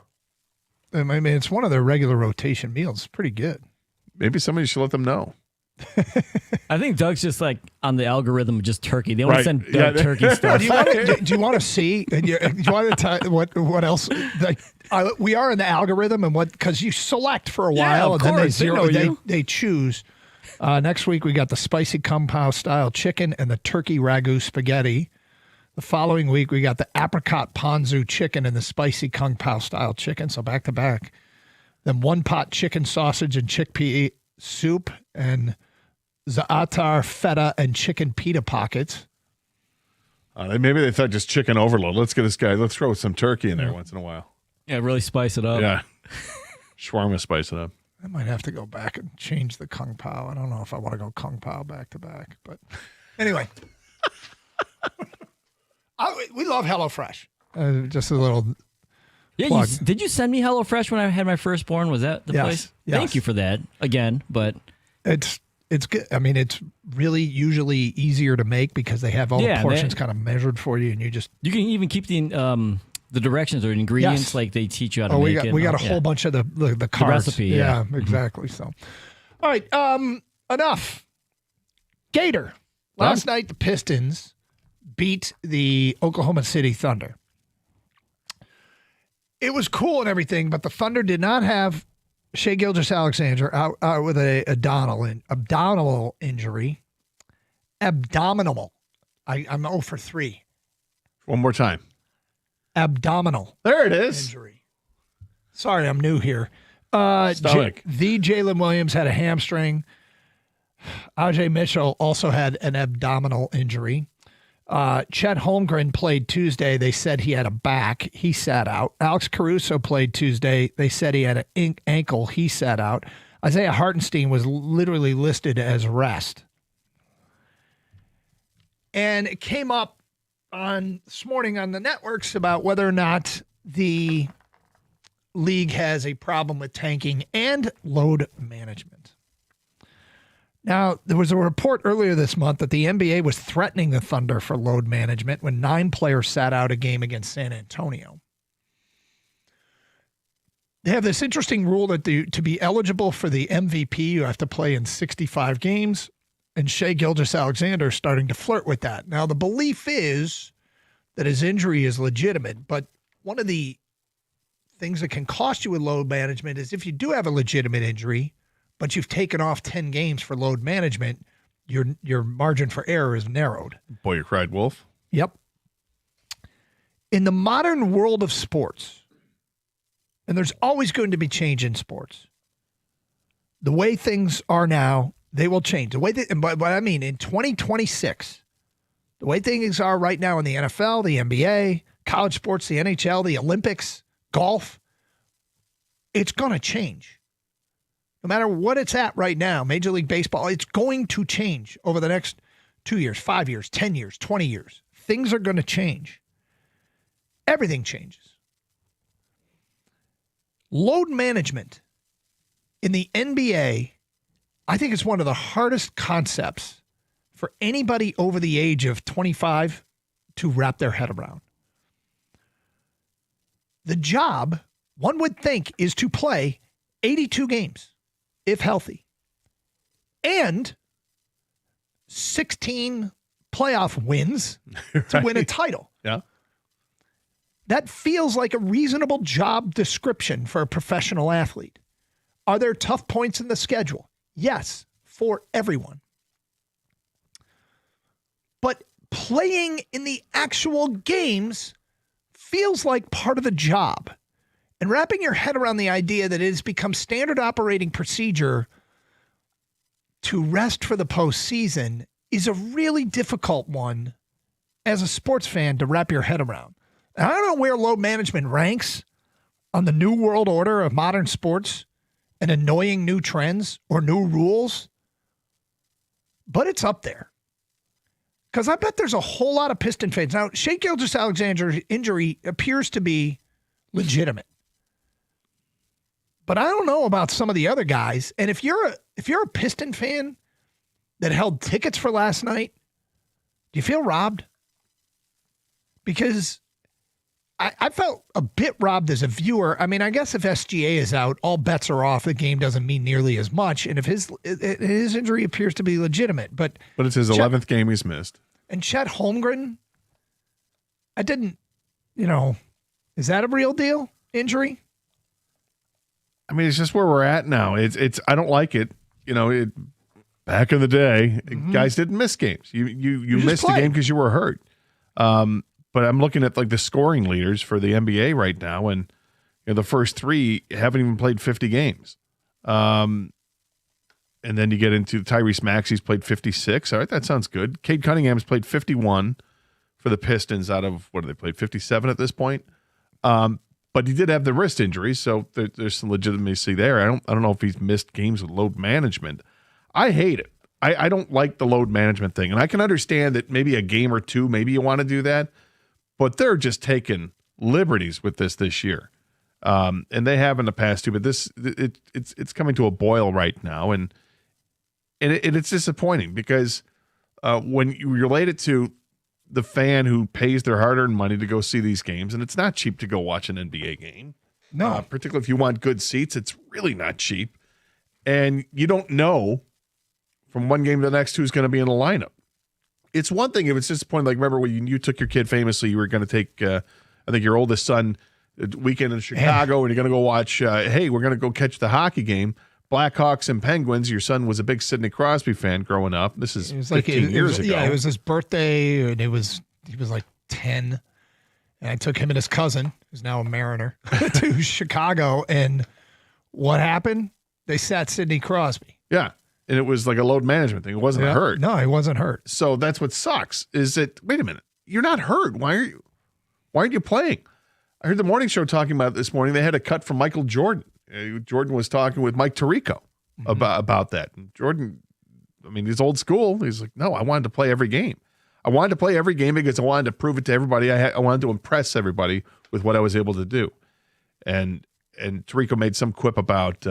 I mean, it's one of their regular rotation meals. It's pretty good. Maybe somebody should let them know. I think Doug's just like on the algorithm of just turkey. They want to send Doug turkey stuff. Do you want to see? Do you want to tell what else? We are in the algorithm, and because you select for a while, and then they choose. Next week we got the spicy kung pao style chicken and the turkey ragu spaghetti. The following week we got the apricot ponzu chicken and the spicy kung pao style chicken. So back to back. Then one pot chicken sausage and chickpea soup and za'atar feta and chicken pita pockets. Maybe they thought just chicken overload. Let's throw some turkey in there once in a while. Yeah, really spice it up. Yeah. Shawarma spice it up. I might have to go back and change the kung pao. I don't know if I want to go kung pao back to back, but anyway. We love HelloFresh. Just a little plug. Did you send me HelloFresh when I had my firstborn? Was that the place? Yes. Thank you for that again, but it's good. I mean, it's really usually easier to make because they have all the portions kind of measured for you, and you can even keep the directions or ingredients like they teach you how to make it. We got a whole bunch of the carbs. The recipe. Yeah, exactly. So, all right, enough. Gator. Last night the Pistons beat the Oklahoma City Thunder. It was cool and everything, but the Thunder did not have Shai Gilgeous-Alexander out with a abdominal injury. Abdominal. I'm 0 for 3. One more time. Abdominal. There it is. Injury. Sorry, I'm new here. Stomach. The Jalen Williams had a hamstring. Ajay Mitchell also had an abdominal injury. Chet Holmgren played Tuesday. They said he had a back. He sat out. Alex Caruso played Tuesday. They said he had an ankle. He sat out. Isaiah Hartenstein was literally listed as rest. And it came up this morning on the networks about whether or not the league has a problem with tanking and load management. Now, there was a report earlier this month that the NBA was threatening the Thunder for load management when 9 players sat out a game against San Antonio. They have this interesting rule that to be eligible for the MVP, you have to play in 65 games, and Shai Gilgeous-Alexander is starting to flirt with that. Now, the belief is that his injury is legitimate, but one of the things that can cost you with load management is if you do have a legitimate injury, but you've taken off 10 games for load management, your margin for error is narrowed. Boy, you cried wolf. Yep. In the modern world of sports, and there's always going to be change in sports, the way things are now, they will change. The way but I mean, in 2026, the way things are right now in the NFL, the NBA, college sports, the NHL, the Olympics, golf, it's going to change. No matter what it's at right now, Major League Baseball, it's going to change over the next 2 years, 5 years, 10 years, 20 years. Things are going to change. Everything changes. Load management in the NBA, I think it's one of the hardest concepts for anybody over the age of 25 to wrap their head around. The job, one would think, is to play 82 games, if healthy, and 16 playoff wins to win a title. Yeah. That feels like a reasonable job description for a professional athlete. Are there tough points in the schedule? Yes, for everyone. But playing in the actual games feels like part of the job. And wrapping your head around the idea that it has become standard operating procedure to rest for the postseason is a really difficult one as a sports fan to wrap your head around. And I don't know where load management ranks on the new world order of modern sports and annoying new trends or new rules, but it's up there. Because I bet there's a whole lot of Piston fans. Now, Shai Gilgeous-Alexander's injury appears to be legitimate. But I don't know about some of the other guys. And if you're a Piston fan that held tickets for last night, do you feel robbed? Because I felt a bit robbed as a viewer. I mean, I guess if SGA is out, all bets are off. The game doesn't mean nearly as much. And if his injury appears to be legitimate, but it's his 11th game he's missed. And Chet Holmgren, I didn't, is that a real deal injury? I mean, it's just where we're at now. It's I don't like it. Back in the day, guys didn't miss games. You missed a game because you were hurt. But I'm looking at like the scoring leaders for the NBA right now, and the first 3 haven't even played 50 games. And then you get into Tyrese Maxey's played 56. All right, that sounds good. Cade Cunningham's played 51 for the Pistons out of, what have they played, 57 at this point? But he did have the wrist injury, so there's some legitimacy there. I don't know if he's missed games with load management. I hate it. I don't like the load management thing, and I can understand that maybe a game or two, maybe you want to do that, but they're just taking liberties with this year, and they have in the past too. But it's coming to a boil right now, and it's disappointing because when you relate it to the fan who pays their hard-earned money to go see these games, and it's not cheap to go watch an NBA game. No, particularly if you want good seats, it's really not cheap, and you don't know from one game to the next who's going to be in the lineup. It's one thing if it's disappointing. Like, remember when you took your kid famously, you were going to take, I think, your oldest son weekend in Chicago, and you're going to go watch, hey, we're going to go catch the hockey game, Blackhawks and Penguins. Your son was a big Sidney Crosby fan growing up. This is 15 years ago. Yeah, it was his birthday, and he was like 10. And I took him and his cousin, who's now a Mariner, to Chicago. And what happened? They sat Sidney Crosby. Yeah. And it was like a load management thing. It wasn't hurt. No, he wasn't hurt. So that's what sucks is that, wait a minute, you're not hurt. Why aren't you playing? I heard the morning show talking about it this morning. They had a cut from Michael Jordan. Jordan was talking with Mike Tirico about that. And Jordan, I mean, he's old school. He's like, no, I wanted to play every game. I wanted to play every game because I wanted to prove it to everybody. I wanted to impress everybody with what I was able to do. And Tirico made some quip about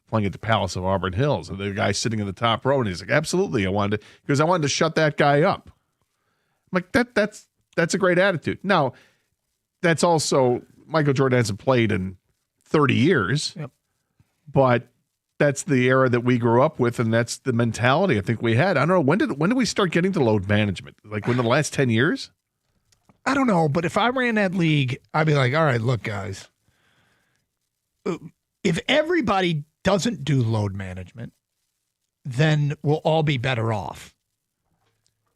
playing at the Palace of Auburn Hills. And the guy sitting in the top row, and he's like, absolutely, I wanted to shut that guy up. I'm like, that's a great attitude. Now, that's also, Michael Jordan hasn't played in 30 years, but that's the era that we grew up with, and that's the mentality I think we had. I don't know, when did we start getting to load management? Like within the last 10 years? I don't know, but if I ran that league, I'd be like, all right, look, guys, if everybody doesn't do load management, then we'll all be better off.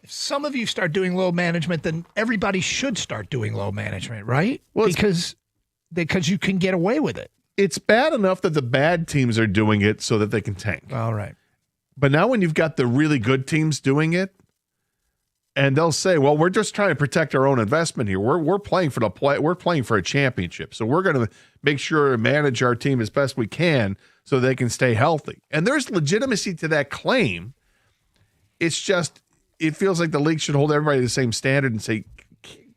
If some of you start doing load management, then everybody should start doing load management, right? Well, because you can get away with it. It's bad enough that the bad teams are doing it so that they can tank. All right. But now when you've got the really good teams doing it, and they'll say, well, we're just trying to protect our own investment here. We're playing for we're playing for a championship. So we're going to make sure to manage our team as best we can so they can stay healthy. And there's legitimacy to that claim. It's just, it feels like the league should hold everybody to the same standard and say,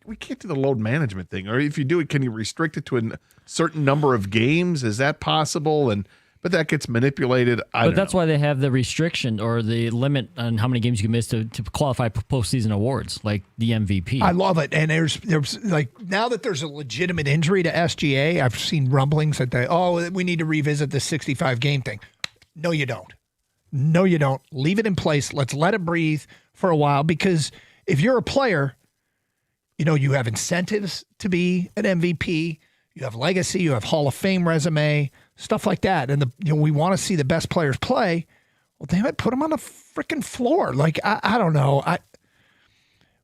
we can't do the load management thing. Or if you do it, can you restrict it to a certain number of games? Is that possible? But that gets manipulated. But that's why they have the restriction or the limit on how many games you can miss to qualify for postseason awards, like the MVP. I love it. And there's like, now that there's a legitimate injury to SGA, I've seen rumblings that we need to revisit the 65 game thing. No, you don't. No, you don't. Leave it in place. Let's let it breathe for a while, because if you're a player, you have incentives to be an MVP. You have legacy. You have Hall of Fame resume, stuff like that. And we want to see the best players play. Well, damn it, put them on the freaking floor. Like, I don't know.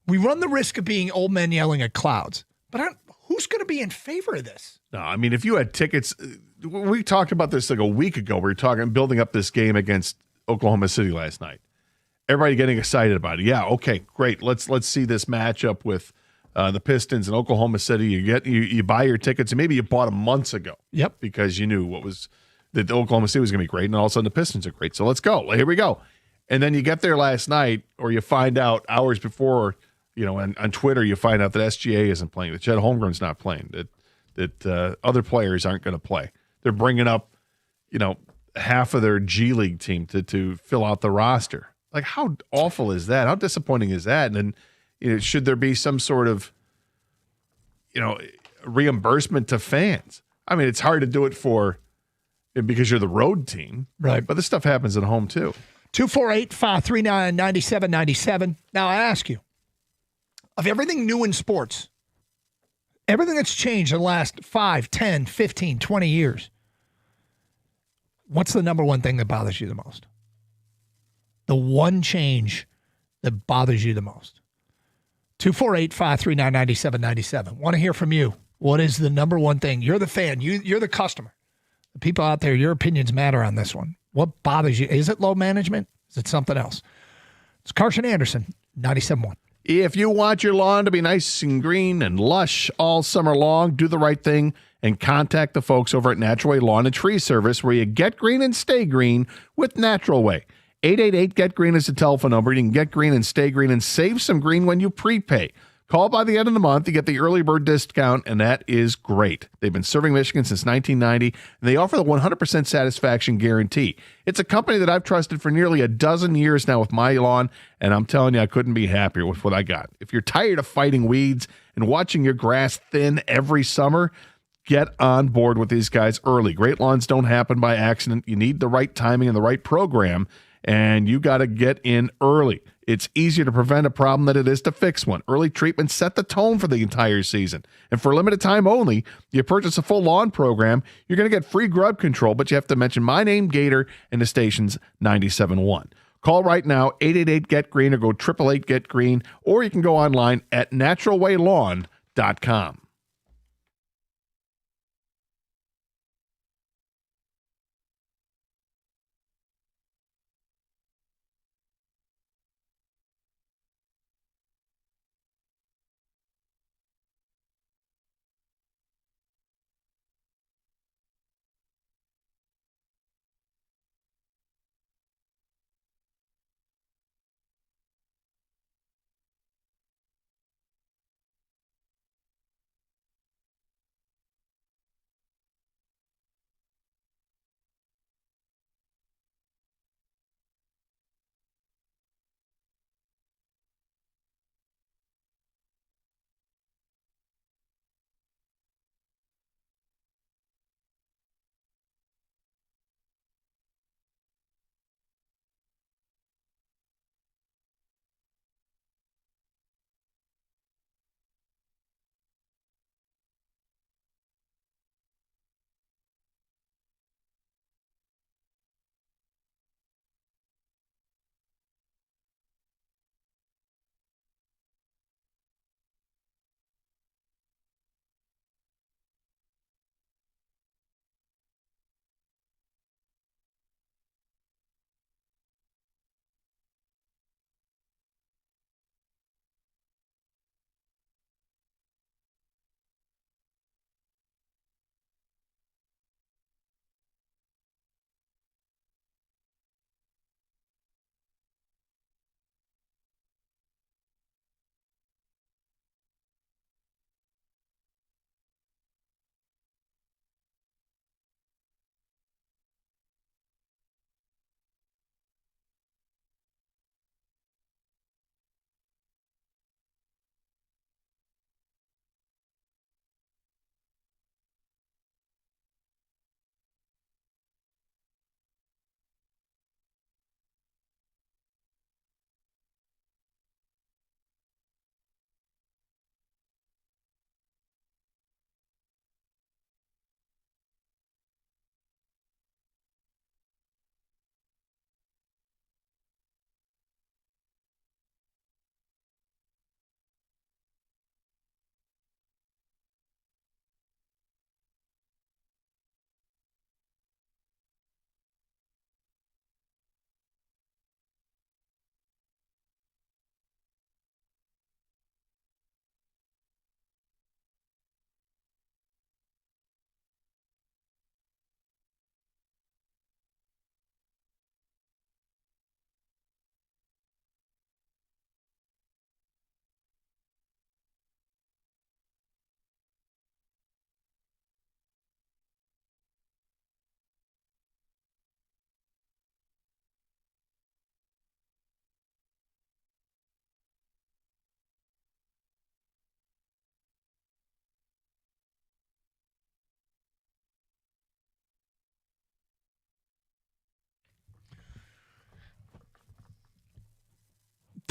We run the risk of being old men yelling at clouds. But who's going to be in favor of this? No, I mean, if you had tickets, we talked about this like a week ago. We were building up this game against Oklahoma City last night. Everybody getting excited about it. Yeah, okay, great. Let's see this matchup with the Pistons and Oklahoma City. You buy your tickets, and maybe you bought them months ago. Yep. Because you knew that Oklahoma City was going to be great, and all of a sudden the Pistons are great. So let's go. Here we go. And then you get there last night, or you find out hours before, on Twitter, you find out that SGA isn't playing, that Chet Holmgren's not playing, that other players aren't going to play. They're bringing up, half of their G League team to fill out the roster. Like, how awful is that? How disappointing is that? And then, should there be some sort of, reimbursement to fans? I mean, it's hard to do it because you're the road team. Right. But this stuff happens at home, too. 248-539-9797. Now, I ask you, of everything new in sports, everything that's changed in the last 5, 10, 15, 20 years, what's the number one thing that bothers you the most? The one change that bothers you the most. 248-539-9797. Want to hear from you. What is the number one thing? You're the fan. You're the customer. The people out there, your opinions matter on this one. What bothers you? Is it load management? Is it something else? It's Carson Anderson, 97.1. If you want your lawn to be nice and green and lush all summer long, do the right thing and contact the folks over at Natural Way Lawn and Tree Service, where you get green and stay green with Natural Way. 888-GET-GREEN is the telephone number. You can get green and stay green and save some green when you prepay. Call by the end of the month to get the early bird discount, and that is great. They've been serving Michigan since 1990, and they offer the 100% satisfaction guarantee. It's a company that I've trusted for nearly a dozen years now with my lawn, and I'm telling you, I couldn't be happier with what I got. If you're tired of fighting weeds and watching your grass thin every summer, get on board with these guys early. Great lawns don't happen by accident. You need the right timing and the right program, and you got to get in early. It's easier to prevent a problem than it is to fix one. Early treatment set the tone for the entire season. And for a limited time only, you purchase a full lawn program, you're going to get free grub control, but you have to mention my name, Gator, and the station's 97.1. Call right now, 888-GET-GREEN, or go 888-GET-GREEN, or you can go online at naturalwaylawn.com.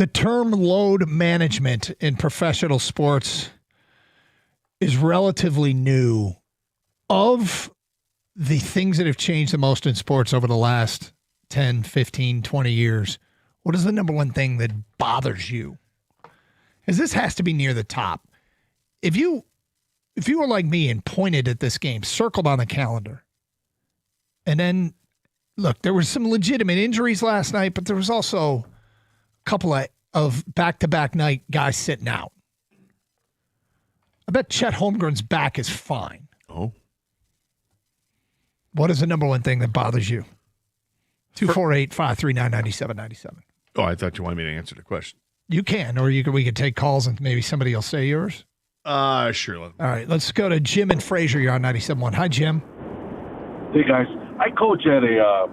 the term load management in professional sports is relatively new. Of the things that have changed the most in sports over the last 10, 15, 20 years, what is the number one thing that bothers you? Because this has to be near the top. If you were like me and pointed at this game, circled on the calendar, and then, look, there were some legitimate injuries last night, but there was also a couple of back-to-back night guys sitting out. I bet Chet Holmgren's back is fine. Oh. What is the number one thing that bothers you? 248-539-9797. Oh, I thought you wanted me to answer the question. You can, or we could take calls and maybe somebody will say yours. Sure. All right, let's go to Jim and Fraser. You're on 97.1. Hi, Jim. Hey, guys. I coach at a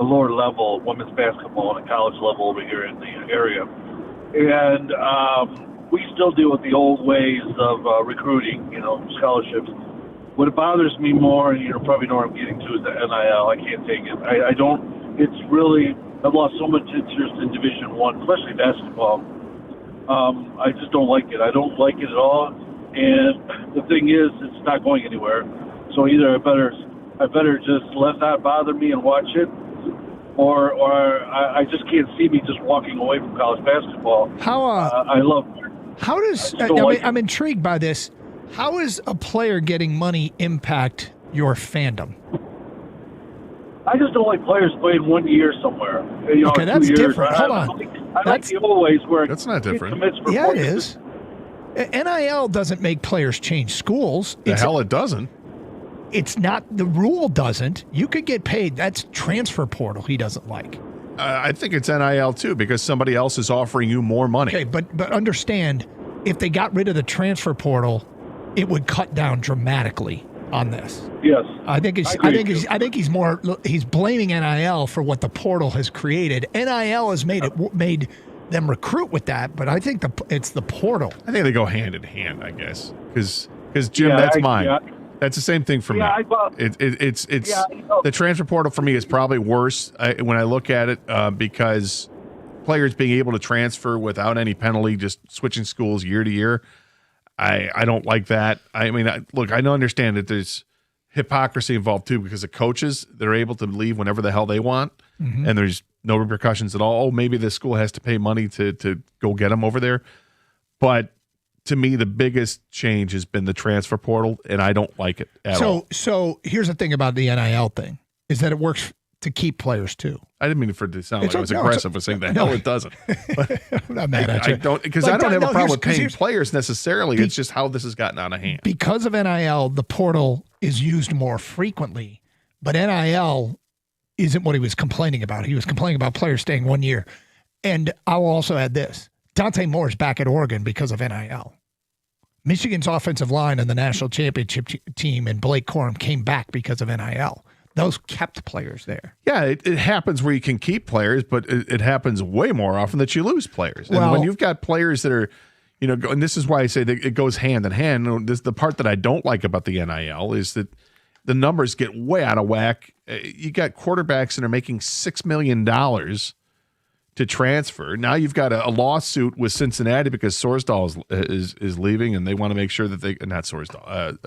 lower level, women's basketball, at a college level over here in the area. And we still deal with the old ways of recruiting, scholarships. What bothers me more, and you probably know what I'm getting to, is the NIL. I can't take it. I don't. It's really. I've lost so much interest in Division I, especially basketball. I just don't like it. I don't like it at all. And the thing is, it's not going anywhere. So either I better just let that bother me and watch it, or I just can't see me just walking away from college basketball. I love. How does I'm intrigued by this. How is a player getting money impact your fandom? I just don't like players playing 1 year somewhere. Okay, that's 2 years. different. Hold on. I like the old ways where that's not different. Yeah, it is. NIL doesn't make players change schools. The hell it doesn't. It's not. The rule doesn't. You could get paid. That's transfer portal he doesn't like. I think it's NIL too, because somebody else is offering you more money. Okay, but understand, if they got rid of the transfer portal, it would cut down dramatically on this. Yes, I think he's blaming NIL for what the portal has created. NIL has made them recruit with that, but I think it's the portal. I think they go hand in hand, I guess, because Jim, that's mine. Yeah. That's the same thing for me. It's the transfer portal for me is probably worse when I look at it because players being able to transfer without any penalty, just switching schools year to year. I don't like that. I mean, look, I don't understand that there's hypocrisy involved too, because the coaches, they're able to leave whenever the hell they want, and there's no repercussions at all. Oh, maybe the school has to pay money to go get them over there. But to me, the biggest change has been the transfer portal, and I don't like it at all. So here's the thing about the NIL thing, is that it works to keep players too. I didn't mean for it to sound like I was aggressive with saying that. No, it doesn't. But I'm not mad at you. I don't have a problem with paying players necessarily. It's just how this has gotten out of hand. Because of NIL, the portal is used more frequently, but NIL isn't what he was complaining about. He was complaining about players staying 1 year. And I will also add this. Dante Moore's back at Oregon because of NIL. Michigan's offensive line and the national championship team and Blake Corum came back because of NIL. Those kept players there. Yeah, it happens where you can keep players, but it happens way more often that you lose players. And when you've got players that are, and this is why I say that it goes hand in hand. The part that I don't like about the NIL is that the numbers get way out of whack. You got quarterbacks that are making $6 million to transfer. Now you've got a lawsuit with Cincinnati because Sorsdahl is leaving, and they want to make sure that not Sorsdahl,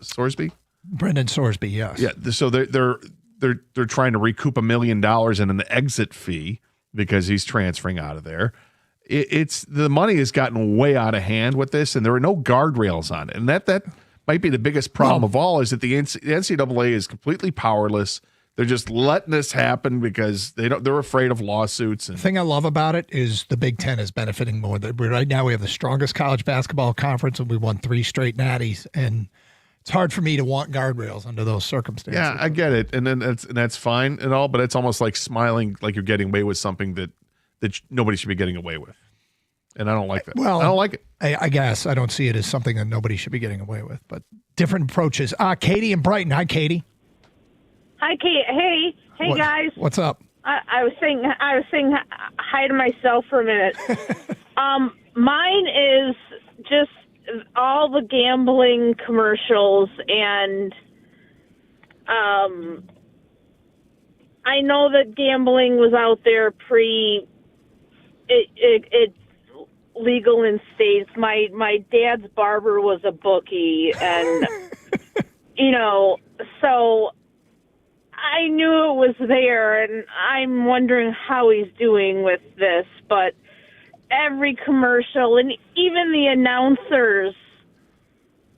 Sorsby. Brendan Sorsby, yes. Yeah, so they're trying to recoup $1 million in an exit fee because he's transferring out of there. It's the money has gotten way out of hand with this, and there are no guardrails on it, and that might be the biggest problem of all. Is that the NCAA is completely powerless. They're just letting this happen because they're afraid of lawsuits. The thing I love about it is the Big Ten is benefiting more. Right now we have the strongest college basketball conference, and we won 3 straight natties, and it's hard for me to want guardrails under those circumstances. Yeah, I get it, and that's fine and all, but it's almost like smiling like you're getting away with something that nobody should be getting away with, and I don't like that. Well, I don't like it. I guess I don't see it as something that nobody should be getting away with, but different approaches. Katie in Brighton. Hi, Katie. Hi, Kate. Hey, guys. What's up? I was saying hi to myself for a minute. Mine is just all the gambling commercials, and I know that gambling was out there it's legal in states. My dad's barber was a bookie, and so I knew it was there, and I'm wondering how he's doing with this. But every commercial and even the announcers.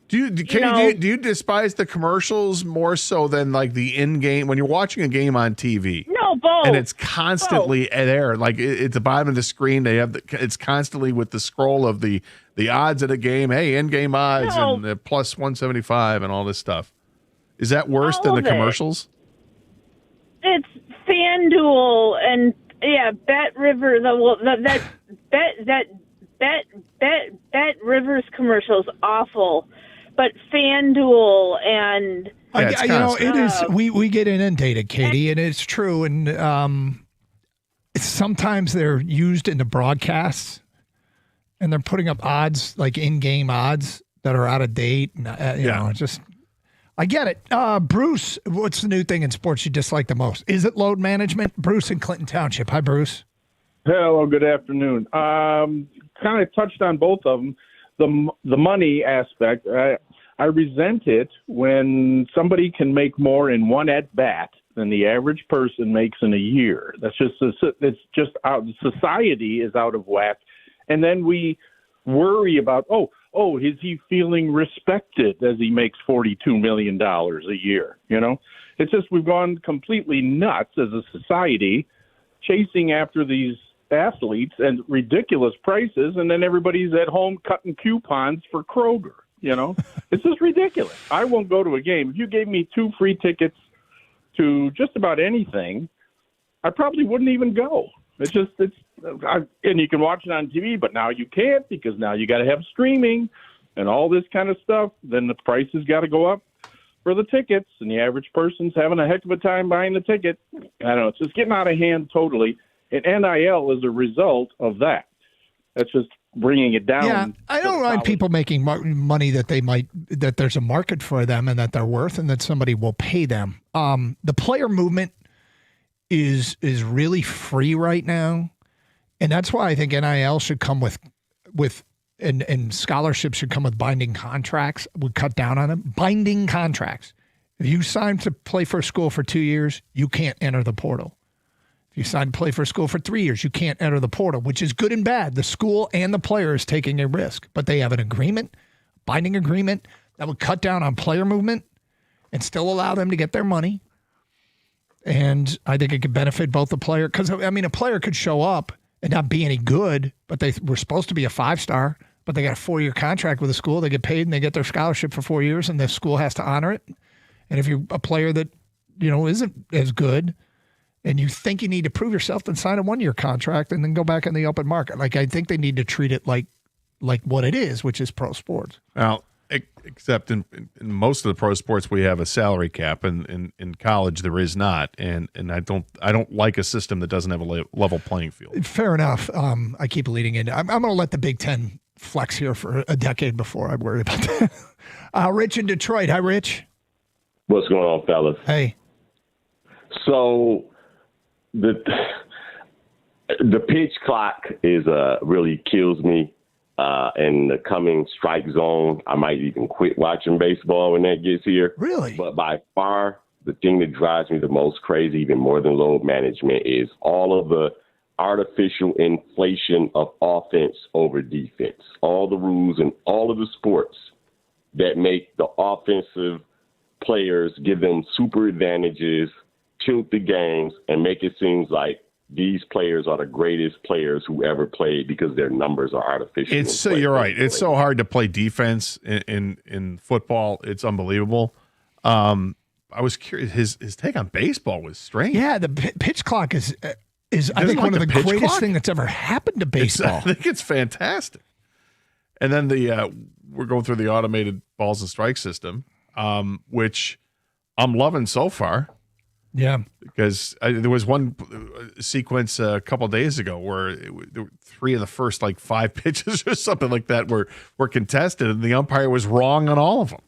Do you despise the commercials more so than like the in-game when you're watching a game on TV? No, both. And it's constantly there, like at the bottom of the screen. They have it's constantly with the scroll of the odds of the game. Hey, in-game odds and plus 175 and all this stuff. Is that worse than the commercials? It's FanDuel and Bet River. Bet Rivers commercials awful. But FanDuel and it is. We get inundated, Katie, and it's true. And sometimes they're used in the broadcasts, and they're putting up odds like in-game odds that are out of date. And I get it. Bruce, what's the new thing in sports you dislike the most? Is it load management? Bruce in Clinton Township. Hi, Bruce. Hello. Good afternoon. Kind of touched on both of them. The money aspect, I resent it when somebody can make more in one at bat than the average person makes in a year. That's just out. Society is out of whack, and then we worry about is he feeling respected as he makes $42 million a year? It's just we've gone completely nuts as a society, chasing after these athletes and ridiculous prices, and then everybody's at home cutting coupons for Kroger. It's just ridiculous. I won't go to a game. If you gave me 2 free tickets to just about anything, I probably wouldn't even go. And you can watch it on TV, but now you can't because now you got to have streaming and all this kind of stuff. Then the prices got to go up for the tickets, and the average person's having a heck of a time buying the ticket. I don't know. It's just getting out of hand totally. And NIL is a result of that. That's just bringing it down. Yeah, I don't mind people making money that that there's a market for them and that they're worth and that somebody will pay them. The player movement is really free right now. And that's why I think NIL should come with and scholarships should come with binding contracts. Would cut down on them. Binding contracts. If you sign to play for a school for 2 years, you can't enter the portal. If you sign to play for a school for 3 years, you can't enter the portal, which is good and bad. The school and the player is taking a risk, but they have an agreement, binding agreement that would cut down on player movement and still allow them to get their money. And I think it could benefit both the player because, a player could show up and not be any good, but they were supposed to be a 5-star, but they got a 4-year contract with the school. They get paid and they get their scholarship for 4 years, and the school has to honor it. And if you're a player that, isn't as good, and you think you need to prove yourself, then sign a 1-year contract and then go back in the open market. Like, I think they need to treat it like what it is, which is pro sports. Well, except in most of the pro sports, we have a salary cap, and in college there is not. And I don't like a system that doesn't have a level playing field. Fair enough. I keep leading in. I'm going to let the Big Ten flex here for a decade before I worry about that. Rich in Detroit. Hi, Rich. What's going on, fellas? Hey. So the pitch clock is really kills me. In the coming strike zone, I might even quit watching baseball when that gets here. Really? But by far, the thing that drives me the most crazy, even more than load management, is all of the artificial inflation of offense over defense. All the rules in all of the sports that make the offensive players, give them super advantages, tilt the games, and make it seem like these players are the greatest players who ever played because their numbers are artificial. You're right. It's so hard to play defense in football. It's unbelievable. I was curious. His take on baseball was strange. Yeah, the pitch clock is I think one of the greatest thing that's ever happened to baseball. I think it's fantastic. And then we're going through the automated balls and strike system, which I'm loving so far. Yeah, because there was one sequence a couple of days ago where there were 3 of the first 5 pitches or something like that were contested, and the umpire was wrong on all of them.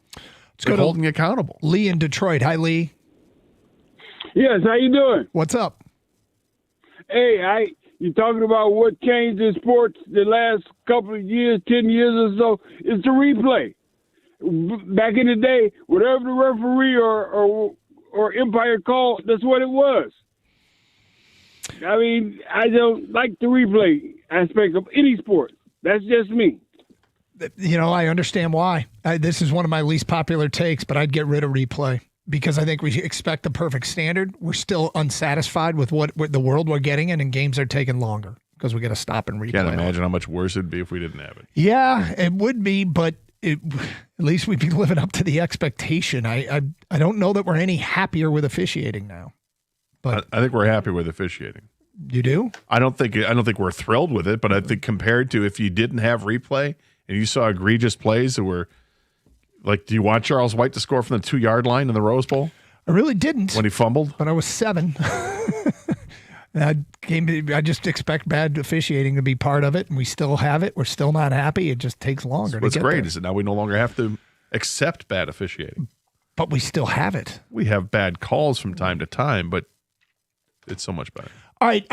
They're holding you accountable. Lee in Detroit. Hi, Lee. Yes, how you doing? What's up? Hey, you're talking about what changed in sports the last couple of years, 10 years or so, it's the replay. Back in the day, whatever the referee or umpire called, that's what it was. I mean, I don't like the replay aspect of any sport. That's just me. I understand why. This is one of my least popular takes, but I'd get rid of replay because I think we expect the perfect standard. We're still unsatisfied with what the world we're getting in, and games are taking longer because we got to stop and replay. Can't imagine how much worse it'd be if we didn't have it. Yeah, it would be, but at least we'd be living up to the expectation. I don't know that we're any happier with officiating now. But I think we're happy with officiating. You do? I don't think we're thrilled with it, but I think compared to if you didn't have replay and you saw egregious plays that were like, do you want Charles White to score from the 2-yard line in the Rose Bowl? I really didn't. When he fumbled? But I was 7. I just expect bad officiating to be part of it, and we still have it. We're still not happy. It just takes longer. What's great is that now we no longer have to accept bad officiating. But we still have it. We have bad calls from time to time, but it's so much better. All right,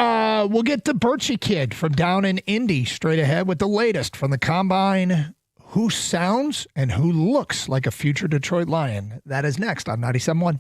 we'll get the Birchie Kid from down in Indy straight ahead with the latest from the Combine. Who sounds and who looks like a future Detroit Lion? That is next on 97.1.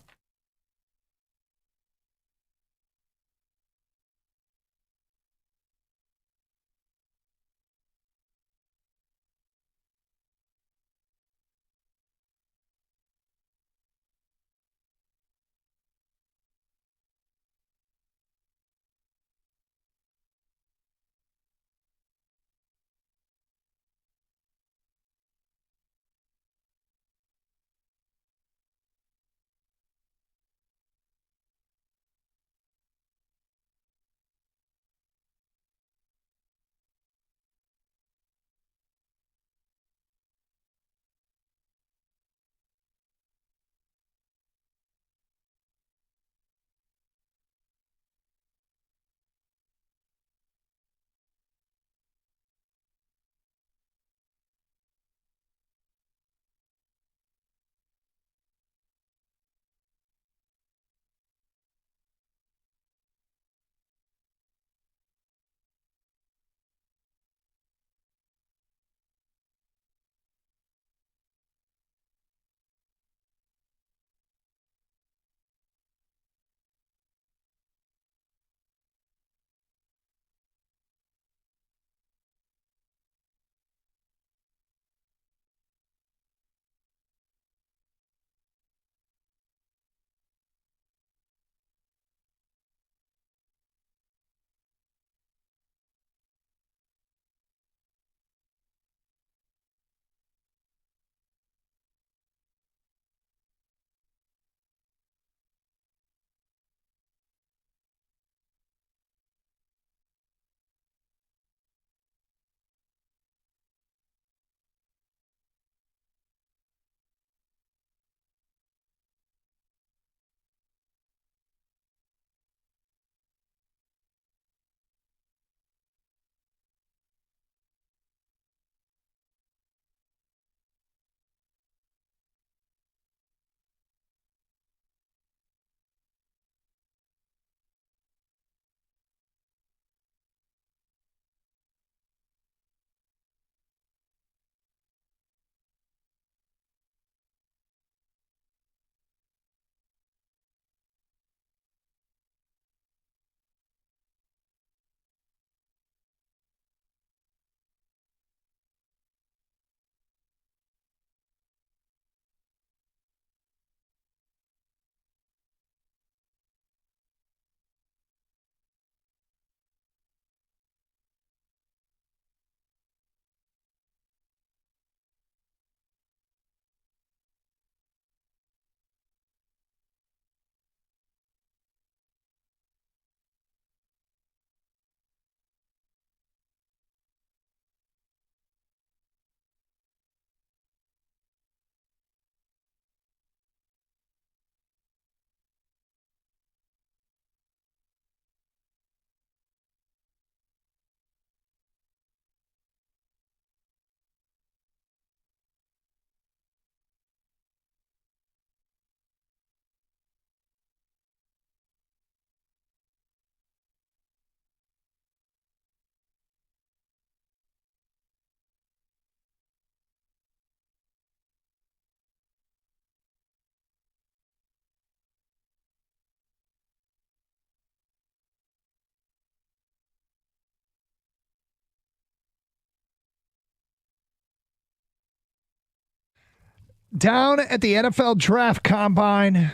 Down at the NFL Draft Combine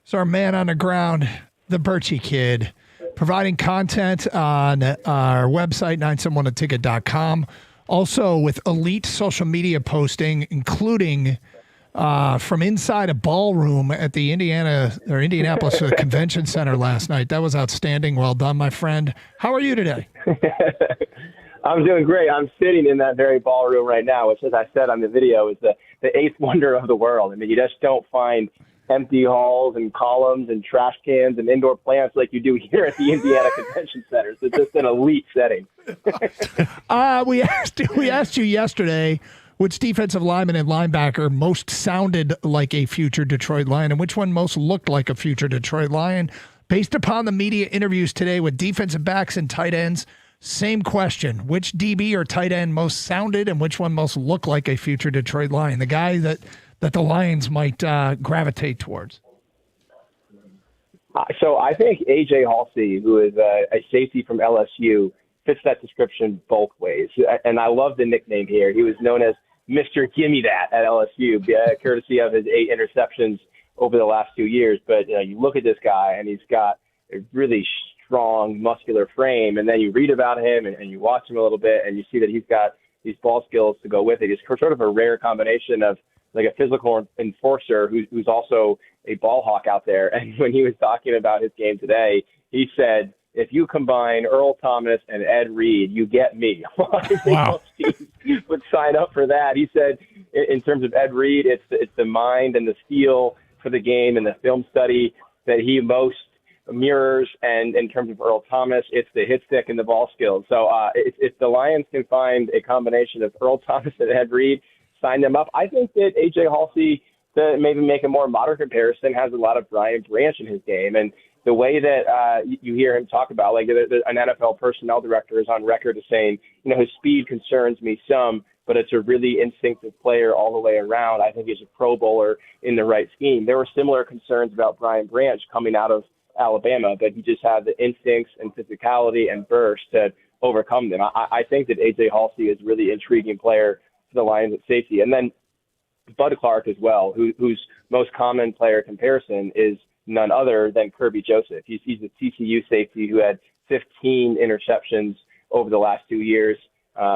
is our man on the ground, the Birchie Kid, providing content on our website, 971theticket.com. Also with elite social media posting, including from inside a ballroom at the Indianapolis Convention Center last night. That was outstanding. Well done, my friend. How are you today? I'm doing great. I'm sitting in that very ballroom right now, which, as I said on the video, is the eighth wonder of the world. I mean, you just don't find empty halls and columns and trash cans and indoor plants like you do here at the Indiana Convention Center. It's just an elite setting. We asked you yesterday which defensive lineman and linebacker most sounded like a future Detroit Lion and which one most looked like a future Detroit Lion. Based upon the media interviews today with defensive backs and tight ends, same question. Which DB or tight end most sounded and which one most looked like a future Detroit Lion? The guy that the Lions might gravitate towards. So I think A.J. Halsey, who is a safety from LSU, fits that description both ways. And I love the nickname here. He was known as Mr. Gimme That at LSU, courtesy of his 8 interceptions over the last 2 years. But you look at this guy, and he's got a really strong, muscular frame, and then you read about him and you watch him a little bit, and you see that he's got these ball skills to go with it. He's sort of a rare combination of like a physical enforcer who's also a ball hawk out there. And when he was talking about his game today, he said, if you combine Earl Thomas and Ed Reed, you get me. I think most teams would sign up for that. He said, in terms of Ed Reed, it's the mind and the feel for the game and the film study that he most mirrors. And in terms of Earl Thomas, it's the hit stick and the ball skills. So if the Lions can find a combination of Earl Thomas and Ed Reed, sign them up. I think that A.J. Halsey, to maybe make a more modern comparison, has a lot of Brian Branch in his game. And the way that you hear him talk about, like an NFL personnel director is on record as saying, his speed concerns me some, but it's a really instinctive player all the way around. I think he's a Pro Bowler in the right scheme. There were similar concerns about Brian Branch coming out of Alabama, but he just had the instincts and physicality and burst to overcome them. I think that A.J. Halsey is a really intriguing player for the Lions at safety. And then Bud Clark as well, whose most common player comparison is none other than Kirby Joseph. He's a TCU safety who had 15 interceptions over the last 2 years.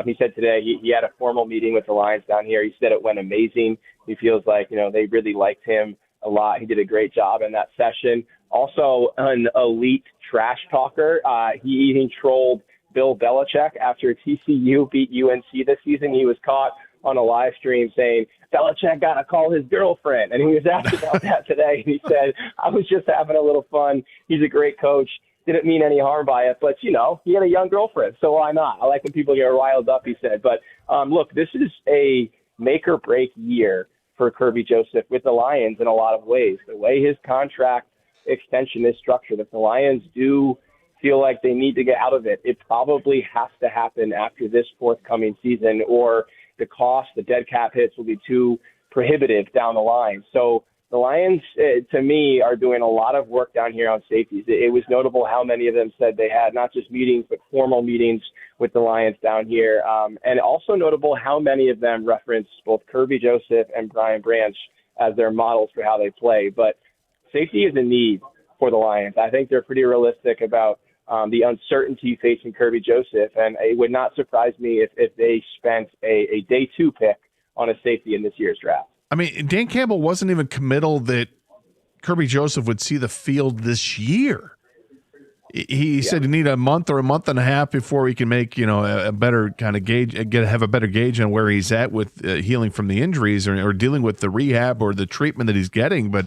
He said today he had a formal meeting with the Lions down here. He said it went amazing. He feels like, they really liked him a lot. He did a great job in that session. Also an elite trash talker. He even trolled Bill Belichick after TCU beat UNC this season. He was caught on a live stream saying, Belichick got to call his girlfriend. And he was asked about that today. And he said, I was just having a little fun. He's a great coach. Didn't mean any harm by it. But, he had a young girlfriend. So why not? I like when people get riled up, he said. But, look, this is a make or break year for Kirby Joseph with the Lions in a lot of ways. The way his contract extension is structured, if the Lions do feel like they need to get out of it, it probably has to happen after this forthcoming season, or the cost, the dead cap hits will be too prohibitive down the line. So the Lions, to me, are doing a lot of work down here on safeties. It was notable how many of them said they had not just meetings, but formal meetings with the Lions down here. And also notable how many of them referenced both Kirby Joseph and Brian Branch as their models for how they play. But safety is a need for the Lions. I think they're pretty realistic about the uncertainty facing Kirby Joseph, and it would not surprise me if they spent a day 2 pick on a safety in this year's draft. I mean, Dan Campbell wasn't even committal that Kirby Joseph would see the field this year. He said you need a month or a month and a half before he can make a better kind of gauge, have a better gauge on where he's at with healing from the injuries or dealing with the rehab or the treatment that he's getting, but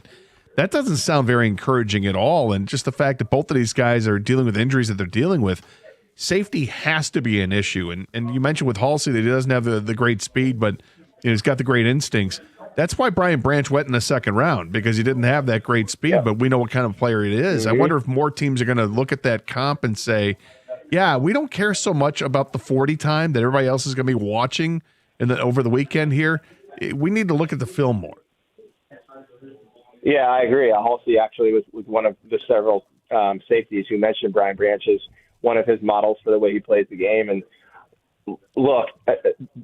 that doesn't sound very encouraging at all. And just the fact that both of these guys are dealing with injuries that they're dealing with, safety has to be an issue. And you mentioned with Halsey that he doesn't have the great speed, but he's got the great instincts. That's why Brian Branch went in the second round, because he didn't have that great speed, but we know what kind of player it is. I wonder if more teams are going to look at that comp and say, yeah, we don't care so much about the 40 time that everybody else is going to be watching over the weekend here. We need to look at the film more. Yeah, I agree. Halsey actually was one of the several safeties who mentioned Brian Branch as one of his models for the way he plays the game. And look,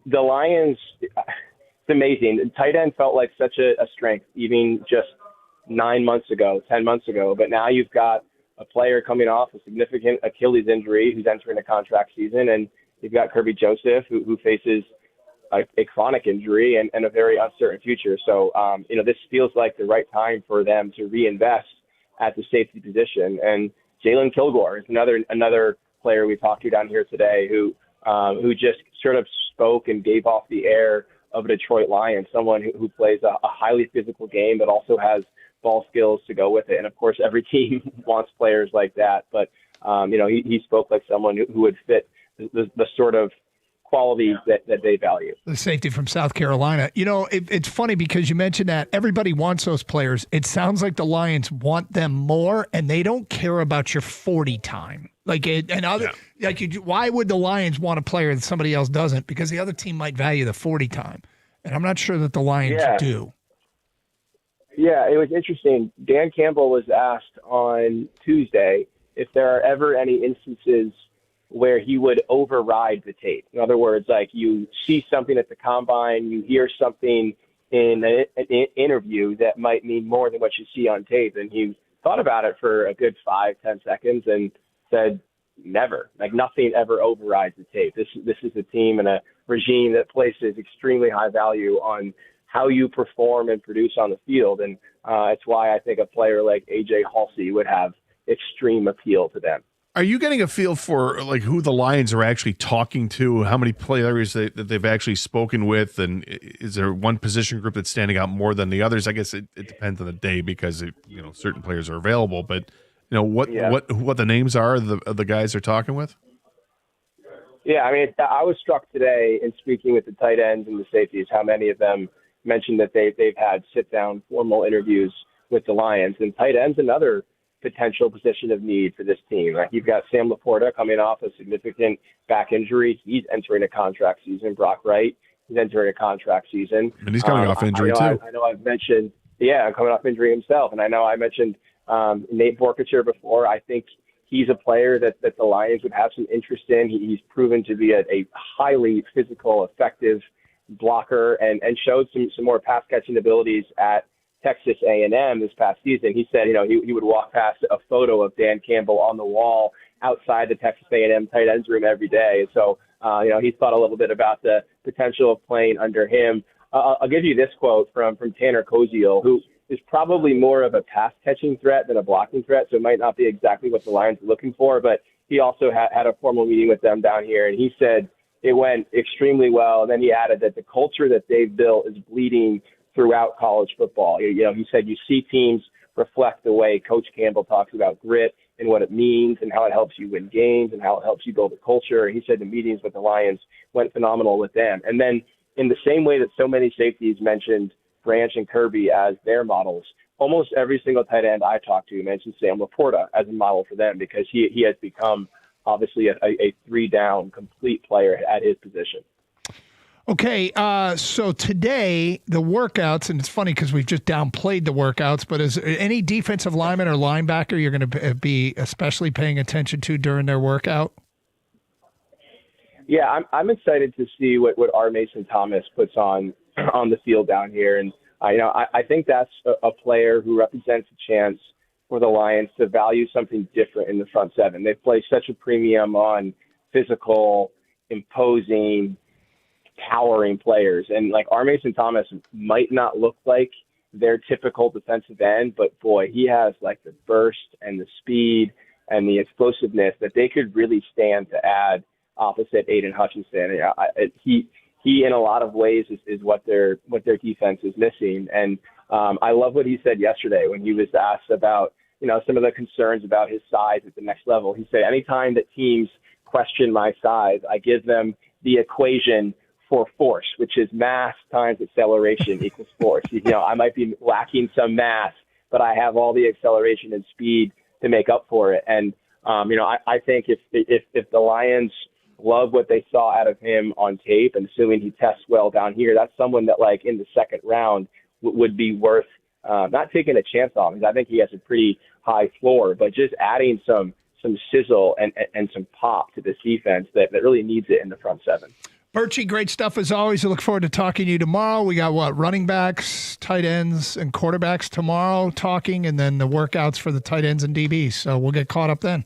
the Lions, amazing. The tight end felt like such a strength, even just 9 months ago, 10 months ago. But now you've got a player coming off a significant Achilles injury who's entering a contract season, and you've got Kirby Joseph who faces a chronic injury and a very uncertain future. So, this feels like the right time for them to reinvest at the safety position. And Jalen Kilgore is another player we talked to down here today who just sort of spoke and gave off the air of a Detroit Lion, someone who plays a highly physical game, but also has ball skills to go with it. And of course, every team wants players like that. But, he spoke like someone who would fit the sort of qualities that they value. The safety from South Carolina. It's funny because you mentioned that everybody wants those players. It sounds like the Lions want them more, and they don't care about your 40 time. Why would the Lions want a player that somebody else doesn't? Because the other team might value the 40 time, and I'm not sure that the Lions do. Yeah, it was interesting. Dan Campbell was asked on Tuesday if there are ever any instances where he would override the tape. In other words, like you see something at the combine, you hear something in an interview that might mean more than what you see on tape. And he thought about it for a good 5-10 seconds and said, never. Like nothing ever overrides the tape. This is a team and a regime that places extremely high value on how you perform and produce on the field. And it's why I think a player like A.J. Halsey would have extreme appeal to them. Are you getting a feel for like who the Lions are actually talking to, how many players that they've actually spoken with, and is there one position group that's standing out more than the others? I guess it depends on the day because certain players are available, but what the names are of the guys they're talking with? Yeah, I mean, I was struck today in speaking with the tight ends and the safeties how many of them mentioned that they've had sit-down formal interviews with the Lions. And tight ends, another potential position of need for this team. Like you've got Sam Laporta coming off a significant back injury. He's entering a contract season. Brock Wright, he's entering a contract season. And he's coming off injury too. I know I've mentioned, coming off injury himself. And I know I mentioned Nate Borkature before. I think he's a player that the Lions would have some interest in. He's proven to be a highly physical, effective blocker and showed some more pass catching abilities at Texas A&M this past season. He said, he would walk past a photo of Dan Campbell on the wall outside the Texas A&M tight ends room every day. So, he's thought a little bit about the potential of playing under him. I'll give you this quote from Tanner Koziel, who is probably more of a pass catching threat than a blocking threat. So it might not be exactly what the Lions are looking for, but he also had a formal meeting with them down here. And he said it went extremely well. And then he added that the culture that they've built is bleeding throughout college football. He said you see teams reflect the way Coach Campbell talks about grit and what it means and how it helps you win games and how it helps you build a culture. He said the meetings with the Lions went phenomenal with them. And then in the same way that so many safeties mentioned Branch and Kirby as their models, almost every single tight end I talked to mentioned Sam Laporta as a model for them because he has become obviously a three-down complete player at his position. Okay, so today, the workouts, and it's funny because we've just downplayed the workouts, but is there any defensive lineman or linebacker you're going to be especially paying attention to during their workout? Yeah, I'm excited to see what R. Mason Thomas puts on the field down here. And, I think that's a player who represents a chance for the Lions to value something different in the front seven. They've placed such a premium on physical, imposing, towering players. And like R. Mason Thomas might not look like their typical defensive end, but boy, he has like the burst and the speed and the explosiveness that they could really stand to add opposite Aiden Hutchinson. He in a lot of ways is what their defense is missing. And I love what he said yesterday when he was asked about, some of the concerns about his size at the next level. He said, anytime that teams question my size, I give them the equation for force, which is mass times acceleration equals force. I might be lacking some mass, but I have all the acceleration and speed to make up for it. And, I think if the Lions love what they saw out of him on tape and assuming he tests well down here, that's someone that like in the second round would be worth not taking a chance on, because I think he has a pretty high floor, but just adding some sizzle and some pop to this defense that really needs it in the front seven. Birchie, great stuff as always. I look forward to talking to you tomorrow. We got running backs, tight ends, and quarterbacks tomorrow talking, and then the workouts for the tight ends and DBs. So we'll get caught up then.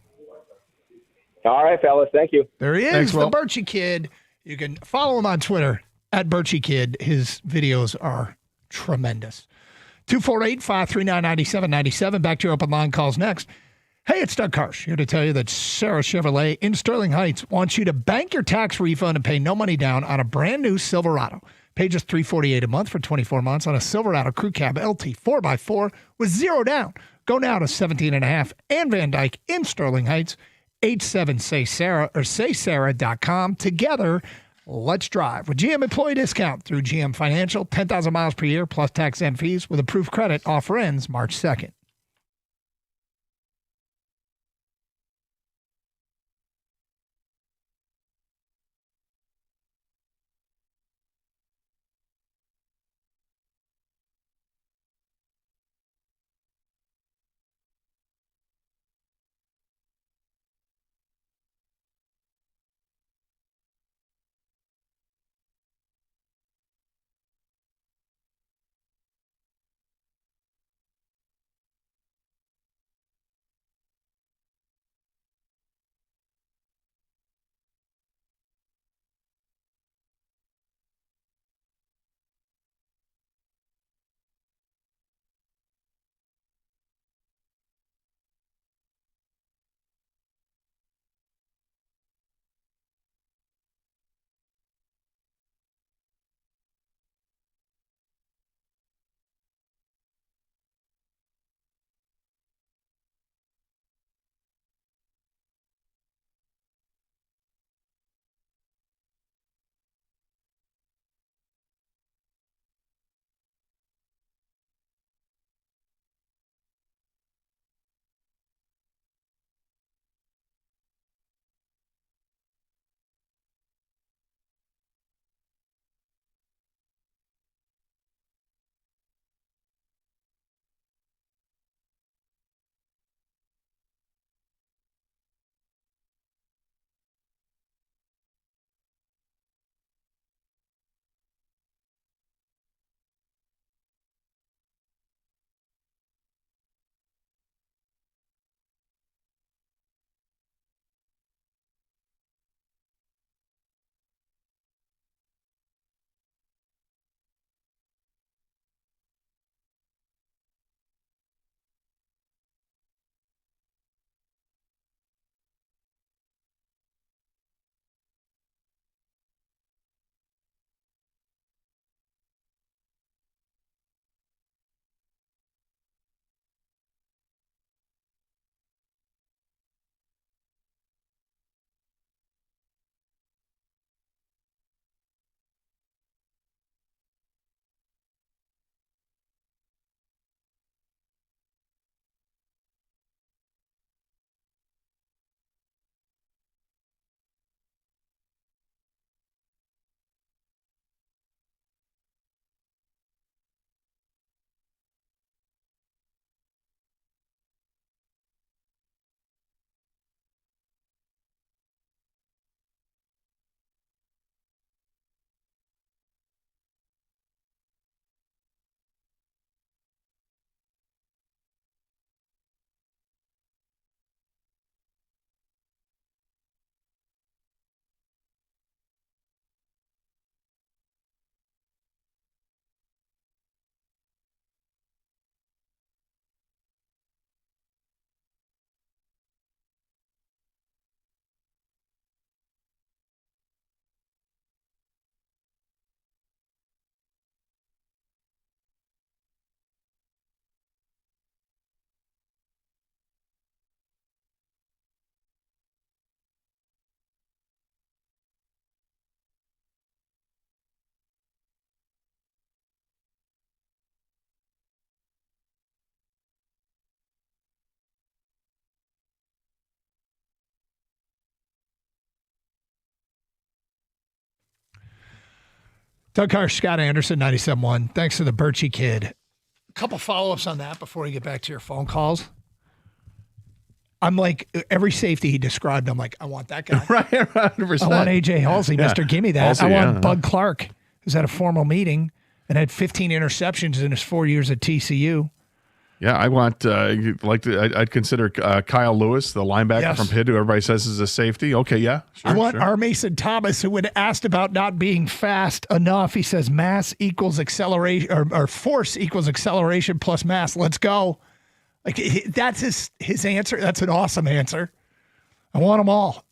All right, fellas. Thank you. There he is, Thanks, the Will. Birchie Kid. You can follow him on Twitter at Birchie Kid. His videos are tremendous. 248-539-9797. Back to your open line calls next. Hey, it's Doug Karsh here to tell you that Sarah Chevrolet in Sterling Heights wants you to bank your tax refund and pay no money down on a brand new Silverado. Pay just $348 a month for 24 months on a Silverado Crew Cab LT 4x4 with zero down. Go now to 17.5 and Van Dyke in Sterling Heights. 87-SAY-SARAH or saysarah.com. Together, let's drive. With GM employee discount through GM Financial, 10,000 miles per year plus tax and fees with approved credit. Offer ends March 2nd. Doug Karsh, Scott Anderson, 97.1. Thanks to the Birchie Kid. A couple follow-ups on that before we get back to your phone calls. I'm like, every safety he described, I'm like, I want that guy. Right, 100%. I want A.J. Halsey, Yeah. Mr. Gimme That. Halsey, I want yeah. Bud Clark, who's at a formal meeting and had 15 interceptions in his 4 years at TCU. Yeah, I want I'd consider Kyle Lewis, the linebacker from Pitt, who everybody says is a safety. Okay, yeah, sure, I want sure. R. Mason Thomas, who when asked about not being fast enough, he says mass equals acceleration, or force equals acceleration plus mass. Let's go. Like that's his answer. That's an awesome answer. I want them all.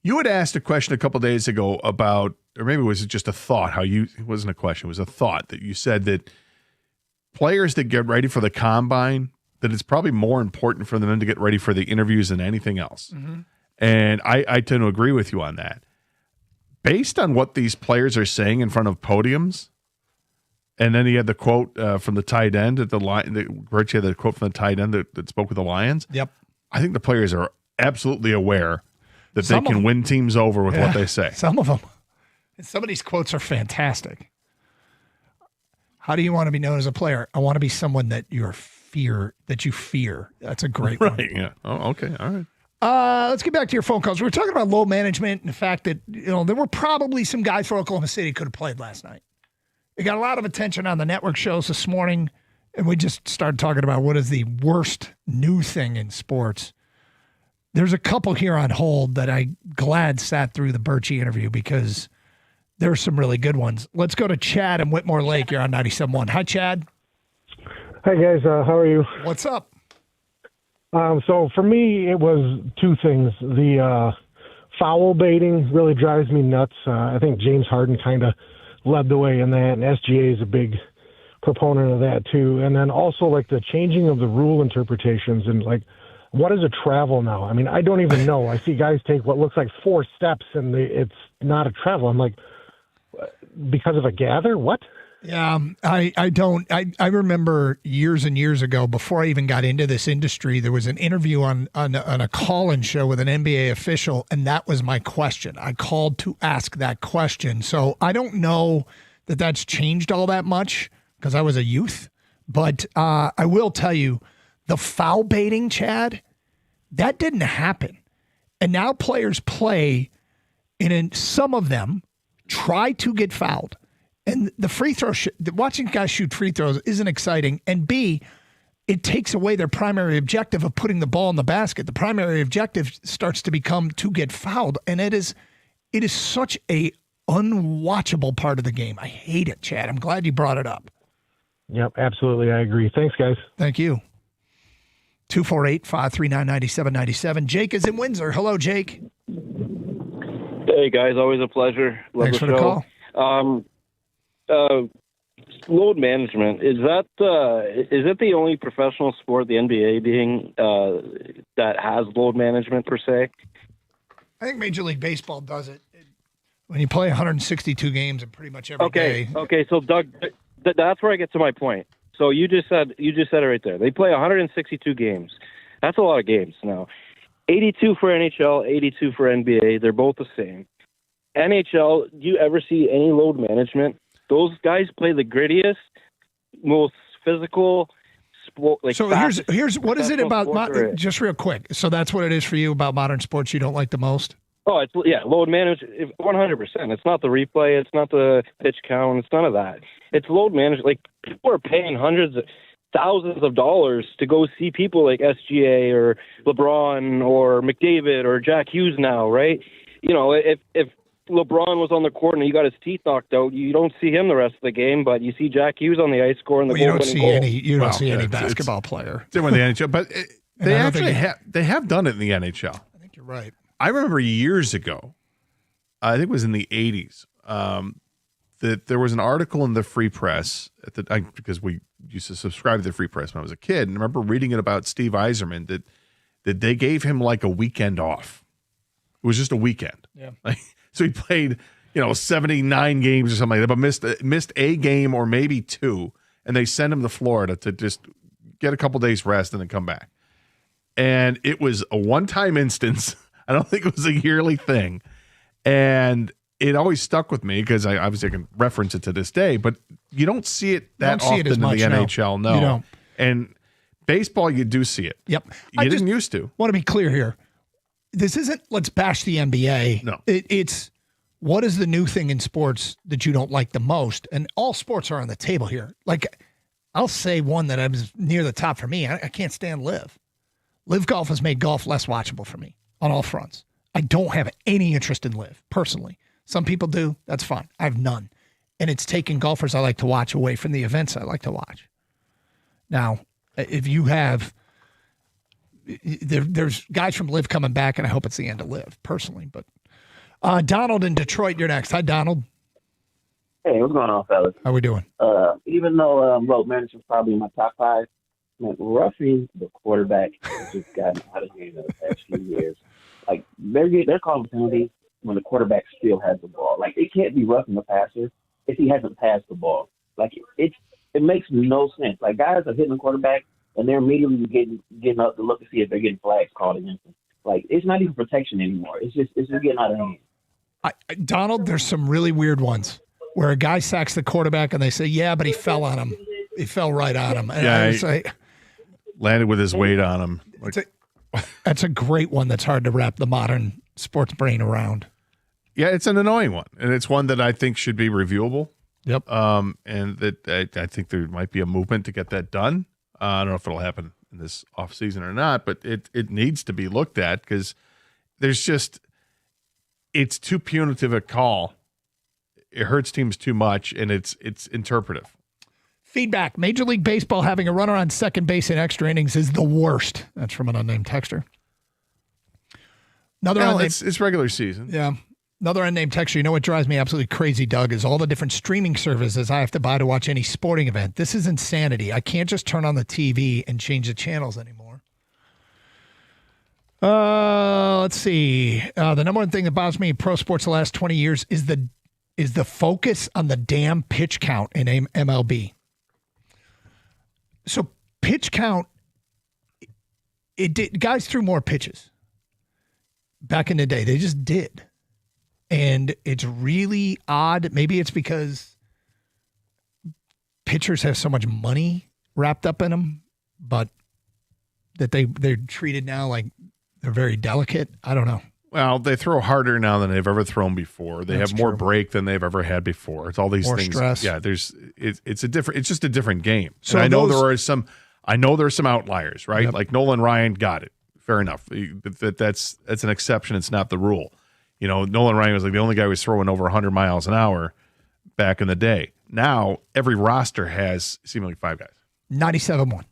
You had asked a question a couple days ago about, or maybe it was just a thought. It wasn't a question, it was a thought that you said that players that get ready for the combine, that it's probably more important for them to get ready for the interviews than anything else. Mm-hmm. And I tend to agree with you on that. Based on what these players are saying in front of podiums, and then he had the quote from the tight end at the line. Richie had the quote from the tight end that spoke with the Lions. Yep. I think the players are absolutely aware that Some they of can them. win teams over with what they say. Some of them. And some of these quotes are fantastic. How do you want to be known as a player? I want to be someone that you fear. That's a great one. Right, yeah. Oh, okay. All right. Let's get back to your phone calls. We were talking about load management and the fact that, there were probably some guys for Oklahoma City could have played last night. It got a lot of attention on the network shows this morning, and we just started talking about what is the worst new thing in sports. There's a couple here on hold that I glad sat through the Birchie interview because there's some really good ones. Let's go to Chad in Whitmore Lake. You're on 97.1. Hi, Chad. Hi, guys. How are you? What's up? So for me, it was two things. The foul baiting really drives me nuts. I think James Harden kind of led the way in that, and SGA is a big proponent of that too. And then also like the changing of the rule interpretations and like, what is a travel now? I mean, I don't even know. I see guys take what looks like 4 steps and it's not a travel. I'm like, because of a gather? What? Yeah, I remember years and years ago, before I even got into this industry, there was an interview on a call-in show with an NBA official, and that was my question. I called to ask that question. So I don't know that that's changed all that much because I was a youth, but I will tell you, the foul baiting, Chad, that didn't happen. And now players play, and some of them try to get fouled. And the free throw, watching guys shoot free throws isn't exciting. And B, it takes away their primary objective of putting the ball in the basket. The primary objective starts to become to get fouled. And it is such a unwatchable part of the game. I hate it, Chad. I'm glad you brought it up. Yep, absolutely. I agree. Thanks, guys. Thank you. 248-539-9797. Jake is in Windsor. Hello, Jake. Hey, guys. Always a pleasure. Love Thanks the for the show. call. Load management, is it the only professional sport, the NBA being, that has load management per se? I think Major League Baseball does it. When you play 162 games and pretty much every day. Okay. So Doug, that's where I get to my point. So you just said it right there. They play 162 games. That's a lot of games now. 82 for NHL, 82 for NBA. They're both the same. NHL, do you ever see any load management? Those guys play the grittiest, most physical sport. Like so here's what is it about? Just real quick. So that's what it is for you about modern sports you don't like the most? Oh, load management, 100%. It's not the replay. It's not the pitch count. It's none of that. It's load management. Like, people are paying hundreds of thousands of dollars to go see people like SGA or LeBron or McDavid or Jack Hughes now, right? If LeBron was on the court and he got his teeth knocked out, you don't see him the rest of the game, but you see Jack Hughes on the ice scoring the goal. You don't see any basketball player. It's in with the NHL, but they actually have done it in the NHL. I think you're right. I remember years ago, I think it was in the 80s, that there was an article in the Free Press because we used to subscribe to the Free Press when I was a kid, and I remember reading it about Steve Yzerman that they gave him like a weekend off. It was just a weekend. Yeah. So he played, 79 games or something like that, but missed a game or maybe 2, and they sent him to Florida to just get a couple days rest and then come back. And it was a one-time instance. I don't think it was a yearly thing. And it always stuck with me because I obviously can reference it to this day, but you don't see it that often in the NHL. No. You don't. And Baseball, you do see it. Yep. You didn't used to. Want to be clear here. This isn't let's bash the NBA. No. It's what is the new thing in sports that you don't like the most? And all sports are on the table here. Like, I'll say one that was near the top for me. I can't stand Live. Live Golf has made golf less watchable for me on all fronts. I don't have any interest in Live, personally. Some people do. That's fine. I have none. And it's taken golfers I like to watch away from the events I like to watch. Now, if you have... There's guys from Live coming back, and I hope it's the end of Live, personally. But Donald in Detroit, you're next. Hi, Donald. Hey, what's going on, fellas? How we doing? Even though load management's probably in my top 5, man, roughing the quarterback has just gotten out of hand in the past few years. Like, they're calling penalties when the quarterback still has the ball. Like, it can't be roughing the passer if he hasn't passed the ball. Like, it makes no sense. Like, guys are hitting the quarterback, and they're immediately getting up to look to see if they're getting flags called against them. Like, it's not even protection anymore. It's just getting out of hand. Donald, there's some really weird ones where a guy sacks the quarterback and they say, yeah, but he fell on him. He fell right on him. And I say, landed with his weight on him. That's a great one that's hard to wrap the modern sports brain around. Yeah, it's an annoying one. And it's one that I think should be reviewable. Yep. And that I think there might be a movement to get that done. I don't know if it'll happen in this offseason or not, but it needs to be looked at because it's too punitive a call. It hurts teams too much, and it's interpretive. Feedback. Major League Baseball having a runner on second base in extra innings is the worst. That's from an unnamed texter. It's regular season. Yeah. Another unnamed texter. You know what drives me absolutely crazy, Doug, is all the different streaming services I have to buy to watch any sporting event. This is insanity. I can't just turn on the TV and change the channels anymore. Let's see. The number one thing that bothers me in pro sports the last 20 years is the focus on the damn pitch count in MLB. So pitch count, guys threw more pitches back in the day. They just did. And it's really odd. Maybe it's because pitchers have so much money wrapped up in them, but that they're treated now like they're very delicate. I don't know. Well, they throw harder now than they've ever thrown before. They have more break than they've ever had before. It's all these things. Stress. Yeah, it's just a different game. So and I know there are some outliers, right? Yep. Like Nolan Ryan got it. Fair enough. That's an exception. It's not the rule. You know, Nolan Ryan was like the only guy who was throwing over 100 miles an hour back in the day. Now every roster has seemingly 5 guys. 97-1.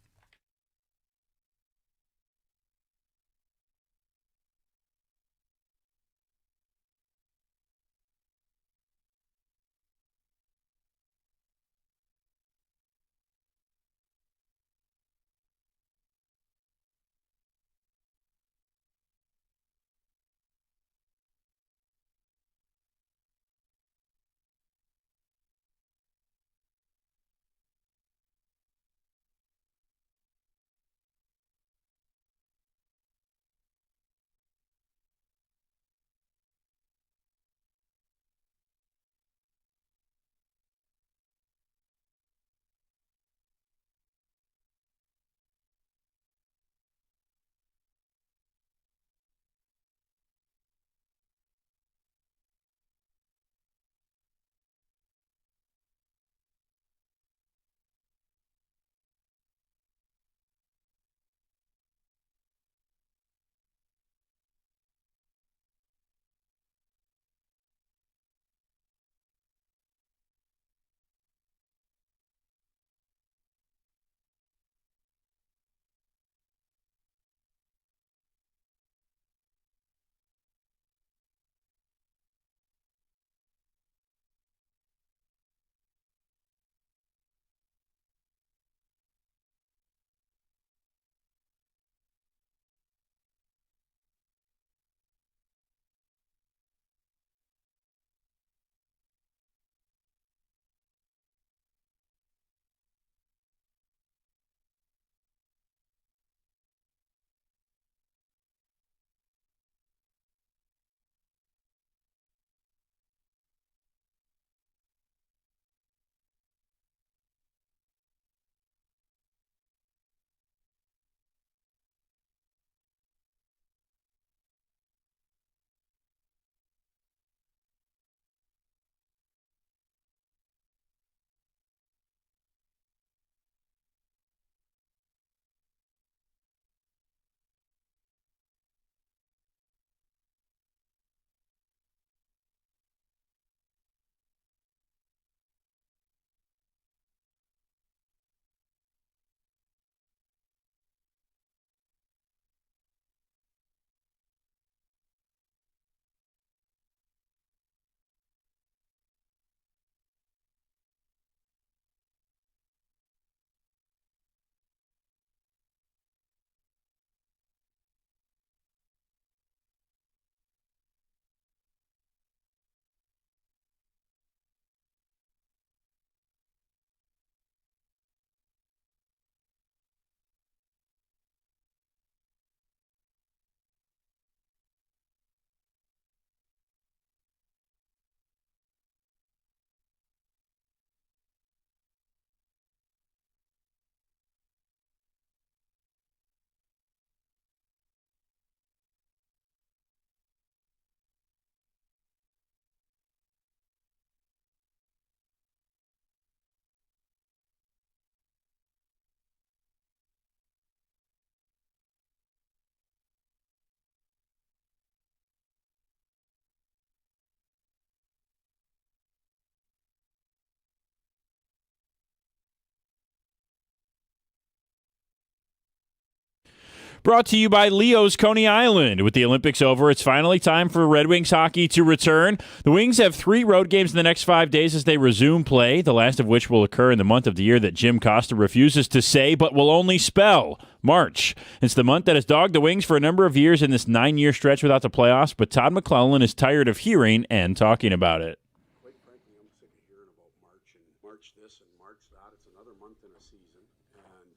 Brought to you by Leo's Coney Island. With the Olympics over, it's finally time for Red Wings hockey to return. The Wings have 3 road games in the next 5 days as they resume play, the last of which will occur in the month of the year that Jim Costa refuses to say but will only spell, March. It's the month that has dogged the Wings for a number of years in this 9-year stretch without the playoffs, but Todd McClellan is tired of hearing and talking about it. Quite frankly, I'm sick of hearing about March and March this and March that. It's another month in a season, and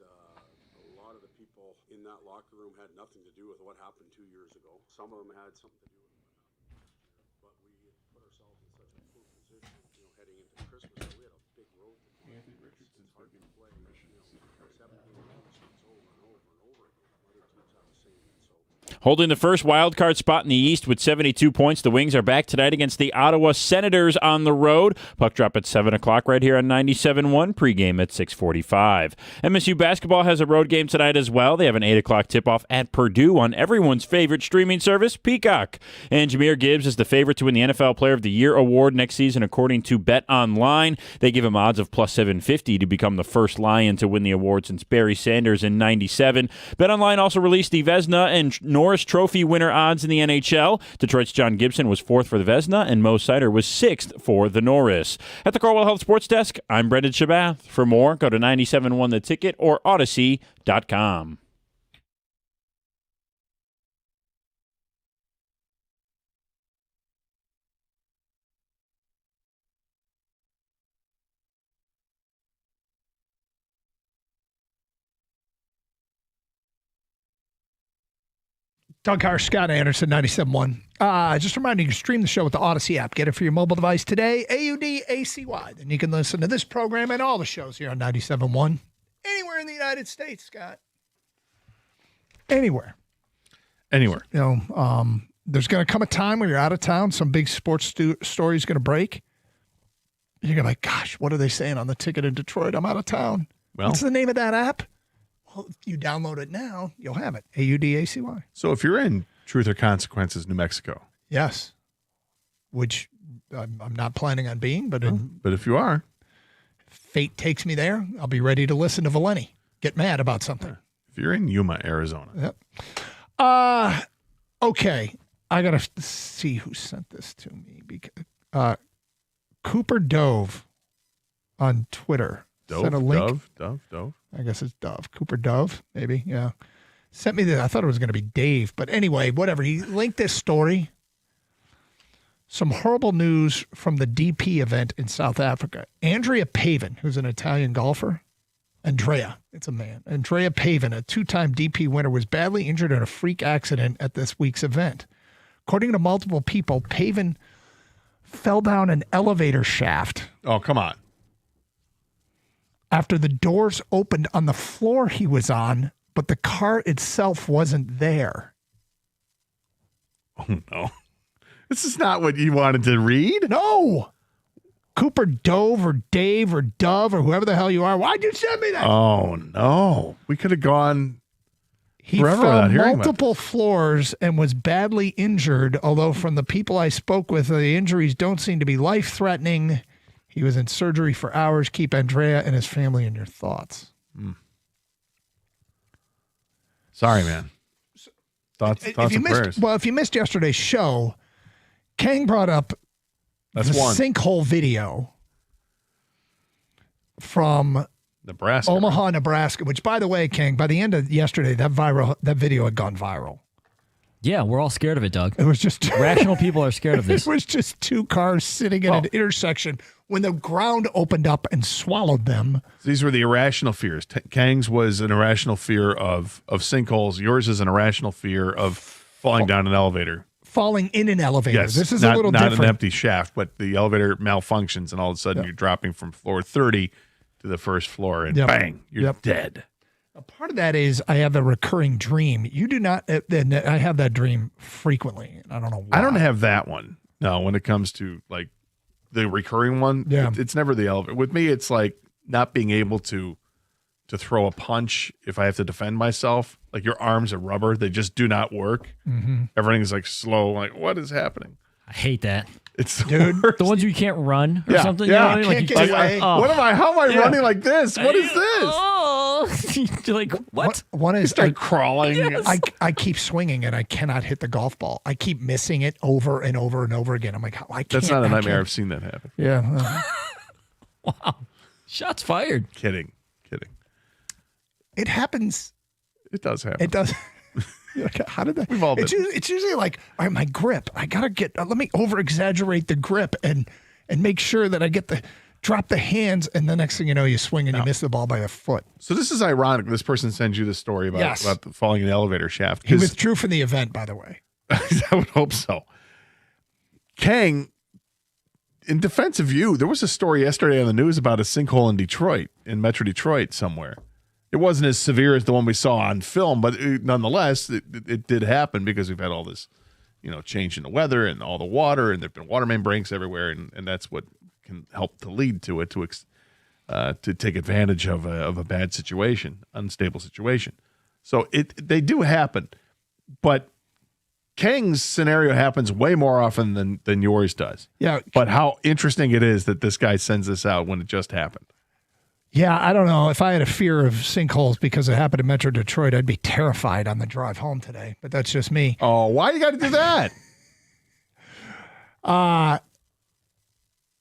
a lot of the people in that locker room had nothing to do with what happened 2 years ago. Some of them had something to do with what happened last year, but we put ourselves in such a poor position, heading into Christmas. So we had a big road to play. Anthony Richardson's hard to play. 17 games over and over and over again. Other teams have the same. Holding the first wild card spot in the East with 72 points, the Wings are back tonight against the Ottawa Senators on the road. Puck drop at 7 o'clock right here on 97.1, pregame at 6:45. MSU basketball has a road game tonight as well. They have an 8 o'clock tip-off at Purdue on everyone's favorite streaming service, Peacock. And Jahmyr Gibbs is the favorite to win the NFL Player of the Year award next season, according to Bet Online. They give him odds of plus 750 to become the first Lion to win the award since Barry Sanders in 97. Bet Online also released the Vezina and Norris Trophy winner odds in the NHL. Detroit's John Gibson was 4th for the Vezina, and Mo Sider was 6th for the Norris. At the Corwell Health Sports Desk, I'm Brendan Shabath. For more, go to 97.1 The Ticket or Odyssey.com. Doug Carr, Scott Anderson, 97.1. Just reminding you to stream the show with the Odyssey app. Get it for your mobile device today, AUDACY. Then you can listen to this program and all the shows here on 97.1 anywhere in the United States, Scott. Anywhere. There's going to come a time where you're out of town. Some big sports story is going to break. You're going to be like, gosh, what are they saying on the ticket in Detroit? I'm out of town. Well, what's the name of that app? Well, if you download it now, you'll have it. AUDACY. So if you're in Truth or Consequences, New Mexico. Yes. Which I'm not planning on being, but if you are, fate takes me there. I'll be ready to listen to Valeni get mad about something. If you're in Yuma, Arizona. Yep. Okay. I got to see who sent this to me. Because Cooper Dove on Twitter sent a link. Dove. I guess it's Dove. Cooper Dove, maybe. Yeah. Sent me this. I thought it was going to be Dave. But anyway, whatever. He linked this story. Some horrible news from the DP event in South Africa. Andrea Pavin, who's an Italian golfer. Andrea, it's a man. Andrea Pavin, a 2-time DP winner, was badly injured in a freak accident at this week's event. According to multiple people, Pavin fell down an elevator shaft. Oh, come on. After the doors opened on the floor he was on, but the car itself wasn't there. Oh, no. This is not what you wanted to read? No. Cooper Dove or Dave or Dove or whoever the hell you are. Why'd you send me that? Oh, no. We could have gone forever fell without hearing multiple floors and was badly injured, although from the people I spoke with, the injuries don't seem to be life-threatening. He was in surgery for hours. Keep Andrea and his family in your thoughts. Sorry, man. Thoughts and prayers. Well, if you missed yesterday's show, Kang brought up the sinkhole video from Nebraska, Omaha, Nebraska, which, by the way, Kang, by the end of yesterday, that video had gone viral. Yeah, we're all scared of it, Doug. It was just rational people are scared of this. It was just 2 cars sitting at an intersection when the ground opened up and swallowed them. These were the irrational fears. Kang's was an irrational fear of sinkholes. Yours is an irrational fear of falling down an elevator. Falling in an elevator. Yes, this is a little different. Not an empty shaft, but the elevator malfunctions, and all of a sudden you're dropping from floor 30 to the first floor, and bang, you're dead. A part of that is I have a recurring dream. You do not. I have that dream frequently. I don't know why. I don't have that one. No, when it comes to like the recurring one, it's never the elevator. With me, it's like not being able to throw a punch if I have to defend myself. Like your arms are rubber. They just do not work. Mm-hmm. Everything's like slow. Like, what is happening? I hate that. It's the ones you can't run or something. Yeah, you know? What am I? How am I running like this? What is this? Well, like what? One is start crawling. Yes. I keep swinging and I cannot hit the golf ball. I keep missing it over and over and over again. I'm like, I can't. That's not a I nightmare. can't. I've seen that happen. Yeah. Wow. Shots fired. Kidding. It happens. It does happen. It does. Like, how did that? We've all been. It's usually like, all right, my grip. I gotta get. Let me over exaggerate the grip and make sure that I get drop the hands, and the next thing you know, you swing and you miss the ball by a foot. So this is ironic. This person sends you the story about falling in the elevator shaft. He withdrew from the event, by the way. I would hope so. Kang, in defense of you, there was a story yesterday on the news about a sinkhole in Detroit, in Metro Detroit somewhere. It wasn't as severe as the one we saw on film, but nonetheless, it did happen because we've had all this, change in the weather and all the water, and there've been water main breaks everywhere, and that's what can help to lead to it, to take advantage of a bad situation, unstable situation. So they do happen, but Kang's scenario happens way more often than yours does. Yeah. But how interesting it is that this guy sends this out when it just happened. Yeah, I don't know. If I had a fear of sinkholes because it happened in Metro Detroit, I'd be terrified on the drive home today. But that's just me. Oh, why you got to do that?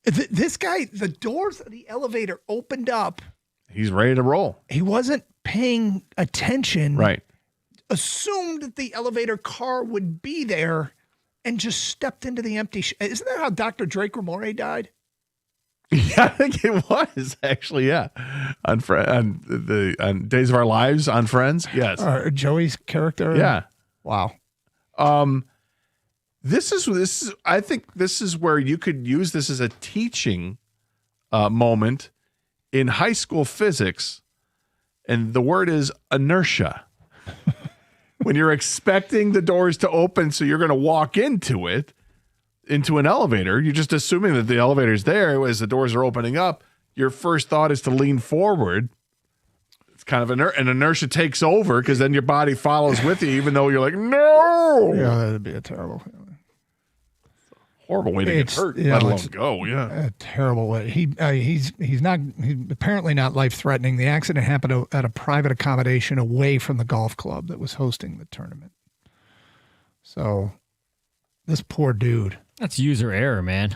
This guy, the doors of the elevator opened up. He's ready to roll. He wasn't paying attention. Right. Assumed that the elevator car would be there and just stepped into the empty. Isn't that how Dr. Drake Ramore died? Yeah, I think it was actually. Yeah, on Days of Our Lives on Friends. Yes, Joey's character. Yeah. Wow. This is. I think this is where you could use this as a teaching moment in high school physics, and the word is inertia. When you're expecting the doors to open, so you're going to walk into an elevator, you're just assuming that the elevator's there as the doors are opening up. Your first thought is to lean forward. It's kind of an inertia takes over because then your body follows with you, even though you're like, no. Yeah, that'd be a terrible feeling. Horrible way to get hurt, let alone go. Yeah, a terrible way. He's apparently not life threatening. The accident happened at a private accommodation away from the golf club that was hosting the tournament. So, this poor dude. That's user error, man.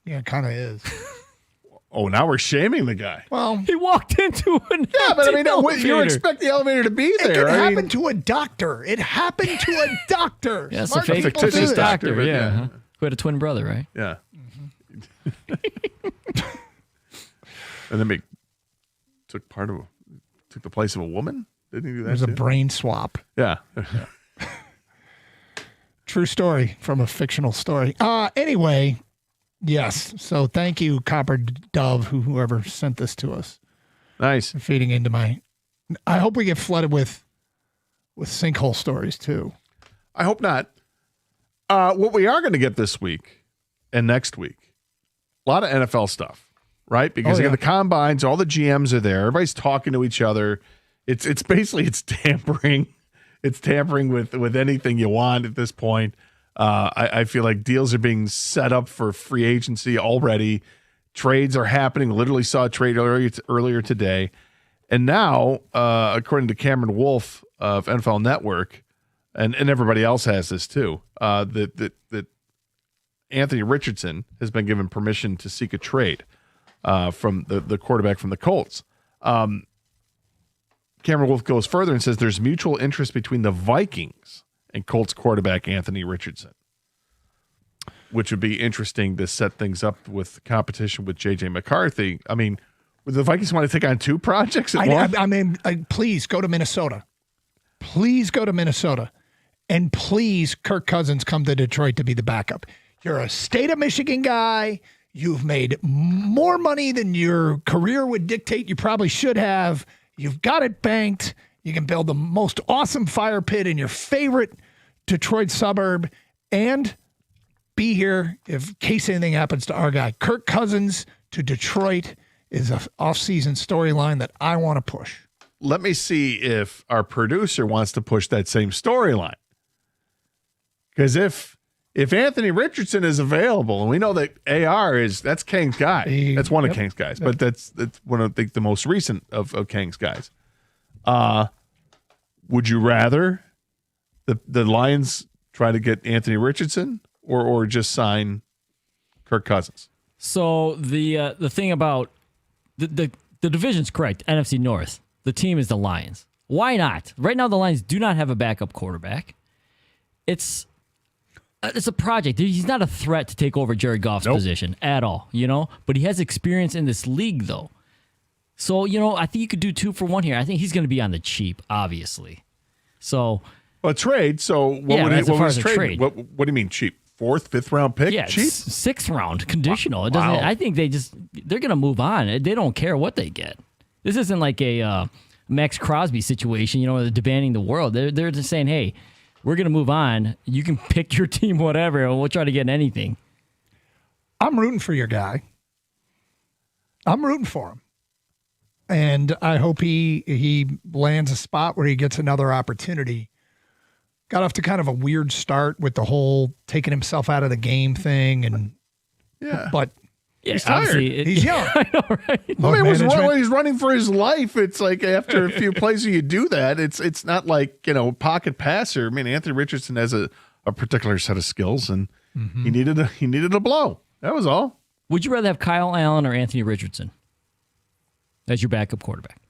Yeah, it kind of is. Oh, now we're shaming the guy. Well, he walked into an but I mean, you expect the elevator to be there. It could happen to a doctor. It happened to a doctor. Yeah, it's a fictitious doctor. Yeah. Huh? Who had a twin brother, right? Yeah. And then took the place of a woman. Didn't he do that? There's a brain swap. Yeah. True story from a fictional story. Anyway, yes. So thank you, Copper Dove, whoever sent this to us. Nice. For feeding into my. I hope we get flooded with sinkhole stories too. I hope not. What we are going to get this week and next week, a lot of NFL stuff, right? Because you got the combines, all the GMs are there, everybody's talking to each other. It's basically tampering. It's tampering with anything you want at this point. I feel like deals are being set up for free agency already. Trades are happening. Literally saw a trade earlier today. And now, according to Cameron Wolf of NFL Network, and everybody else has this too, that Anthony Richardson has been given permission to seek a trade from the quarterback from the Colts. Cameron Wolf goes further and says there's mutual interest between the Vikings and Colts quarterback Anthony Richardson, which would be interesting to set things up with competition with J.J. McCarthy. I mean, would the Vikings want to take on two projects at once? I mean, please go to Minnesota. Please go to Minnesota. And please, Kirk Cousins, come to Detroit to be the backup. You're a state of Michigan guy. You've made more money than your career would dictate. You probably should have. You've got it banked. You can build the most awesome fire pit in your favorite Detroit suburb and be here in case anything happens to our guy. Kirk Cousins to Detroit is an off-season storyline that I want to push. Let me see if our producer wants to push that same storyline. Because if Anthony Richardson is available, and we know that AR that's Kang's guy. That's one of Kang's guys, but that's one of the most recent of Kang's guys. Would you rather the Lions try to get Anthony Richardson or just sign Kirk Cousins? So the thing about the division's correct. NFC North. The team is the Lions. Why not? Right now, the Lions do not have a backup quarterback. It's a project. He's not a threat to take over Jared Goff's position at all, But he has experience in this league, though. So, I think you could do 2 for 1 here. I think he's going to be on the cheap, obviously. So, a trade. So, what was trade? What do you mean cheap? 4th, 5th round pick? Yeah, cheap? 6th round conditional. It doesn't. I think they're going to move on. They don't care what they get. This isn't like a Max Crosby situation. They're demanding the world. They're just saying, hey, we're going to move on. You can pick your team, whatever, and we'll try to get anything. I'm rooting for your guy. I'm rooting for him. And I hope he lands a spot where he gets another opportunity. Got off to kind of a weird start with the whole taking himself out of the game thing. But he's tired. He's young. I know, right? When he's running for his life, it's like after a few plays you do that. It's not like, pocket passer. I mean, Anthony Richardson has a particular set of skills, and he needed a blow. That was all. Would you rather have Kyle Allen or Anthony Richardson as your backup quarterback?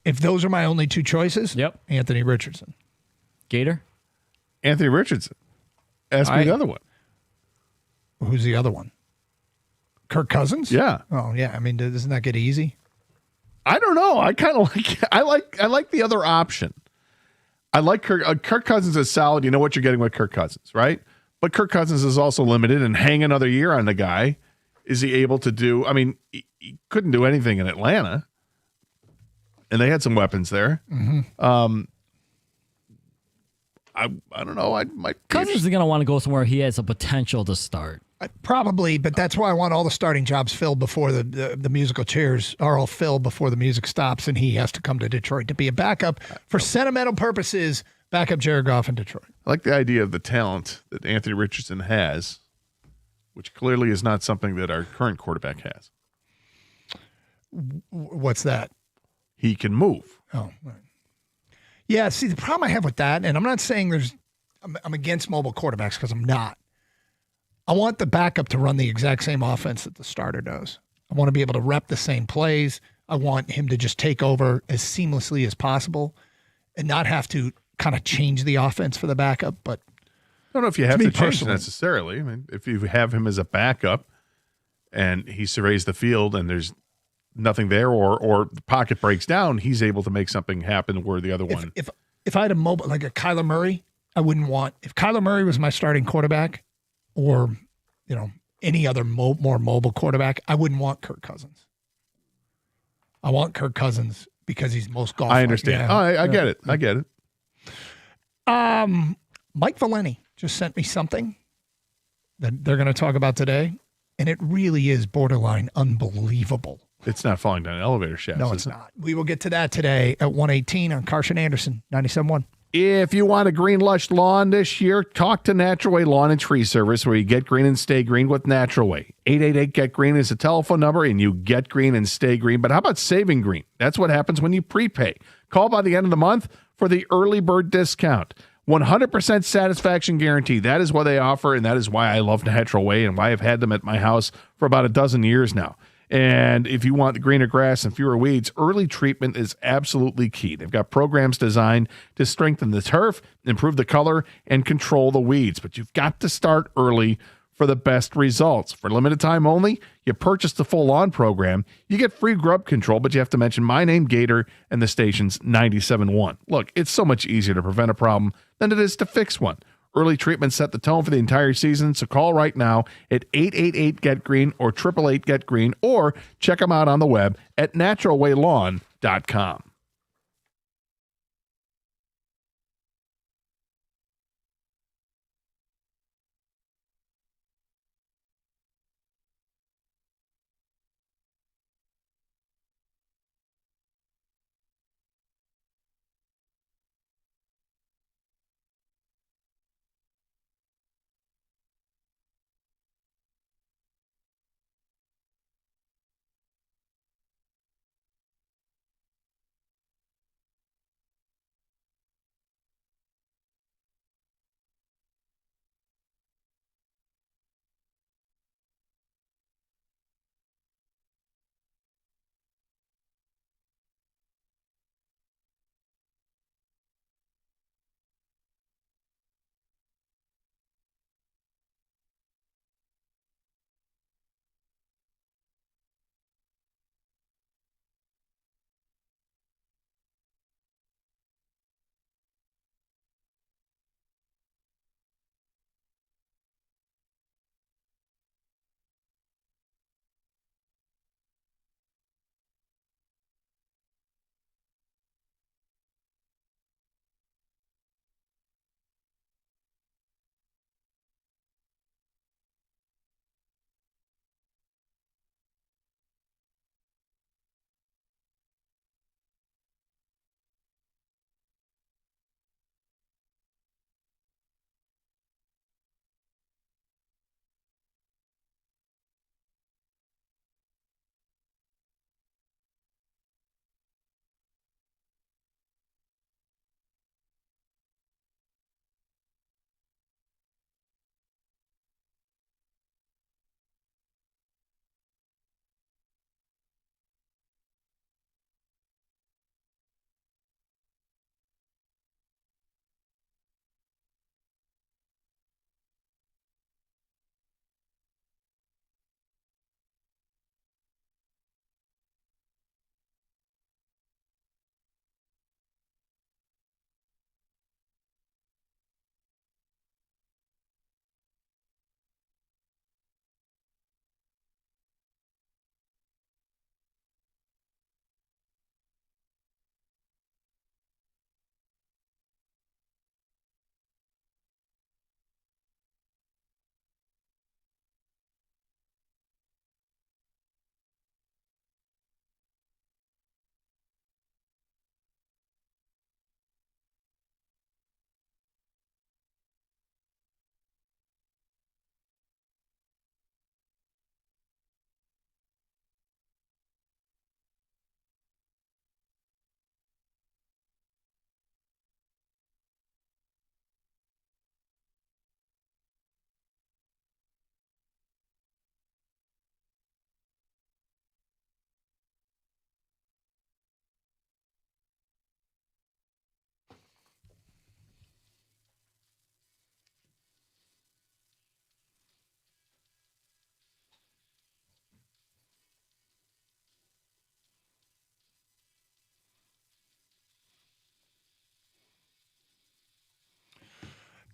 If those are my only 2 choices, Anthony Richardson. Gator? Anthony Richardson. Ask me the other one. Who's the other one? Kirk Cousins? Yeah. Oh, yeah. I mean, doesn't that get easy? I don't know. I kind of like the other option. I like Kirk Cousins is solid. You know what you're getting with Kirk Cousins, right? But Kirk Cousins is also limited, and hang another year on the guy. Is he able to do? I mean, he couldn't do anything in Atlanta, and they had some weapons there. I don't know. I might. Cousins is going to want to go somewhere he has a potential to start. Probably, but that's why I want all the starting jobs filled before the musical chairs are all filled before the music stops, and he has to come to Detroit to be a backup for sentimental purposes. Backup Jared Goff in Detroit. I like the idea of the talent that Anthony Richardson has, which clearly is not something that our current quarterback has. What's that? He can move. Oh, right. Yeah, see, the problem I have with that, and I'm not saying I'm against mobile quarterbacks because I'm not. I want the backup to run the exact same offense that the starter does. I want to be able to rep the same plays. I want him to just take over as seamlessly as possible and not have to kind of change the offense for the backup. But I don't know if you have to change necessarily. I mean, if you have him as a backup and he surveys the field and there's nothing there or the pocket breaks down, he's able to make something happen where the other one. If I had a mobile, like a Kyler Murray, I wouldn't want, if Kyler Murray was my starting quarterback or, any other more mobile quarterback, I wouldn't want Kirk Cousins. I want Kirk Cousins because he's most golf. I understand. Yeah. I get it. I get it. Mike Valeni just sent me something that they're going to talk about today, and it really is borderline unbelievable. It's not falling down an elevator shaft. No, it's not. We will get to that today at 1:18 on Carson Anderson, 97.1. If you want a green, lush lawn this year, talk to Natural Way Lawn and Tree Service, where you get green and stay green with Natural Way. 888-GET-GREEN is the telephone number, and you get green and stay green. But how about saving green? That's what happens when you prepay. Call by the end of the month for the early bird discount. 100% satisfaction guarantee. That is what they offer, and that is why I love Natural Way and why I've had them at my house for about a dozen years now. And if you want the greener grass and fewer weeds, early treatment is absolutely key. They've got programs designed to strengthen the turf, improve the color, and control the weeds. But you've got to start early for the best results. For limited time only, you purchase the full lawn program. You get free grub control, but you have to mention my name, Gator, and the station's 97.1. Look, it's so much easier to prevent a problem than it is to fix one. Early treatment set the tone for the entire season, so call right now at 888-GET-GREEN or 888-GET-GREEN, or check them out on the web at naturalwaylawn.com.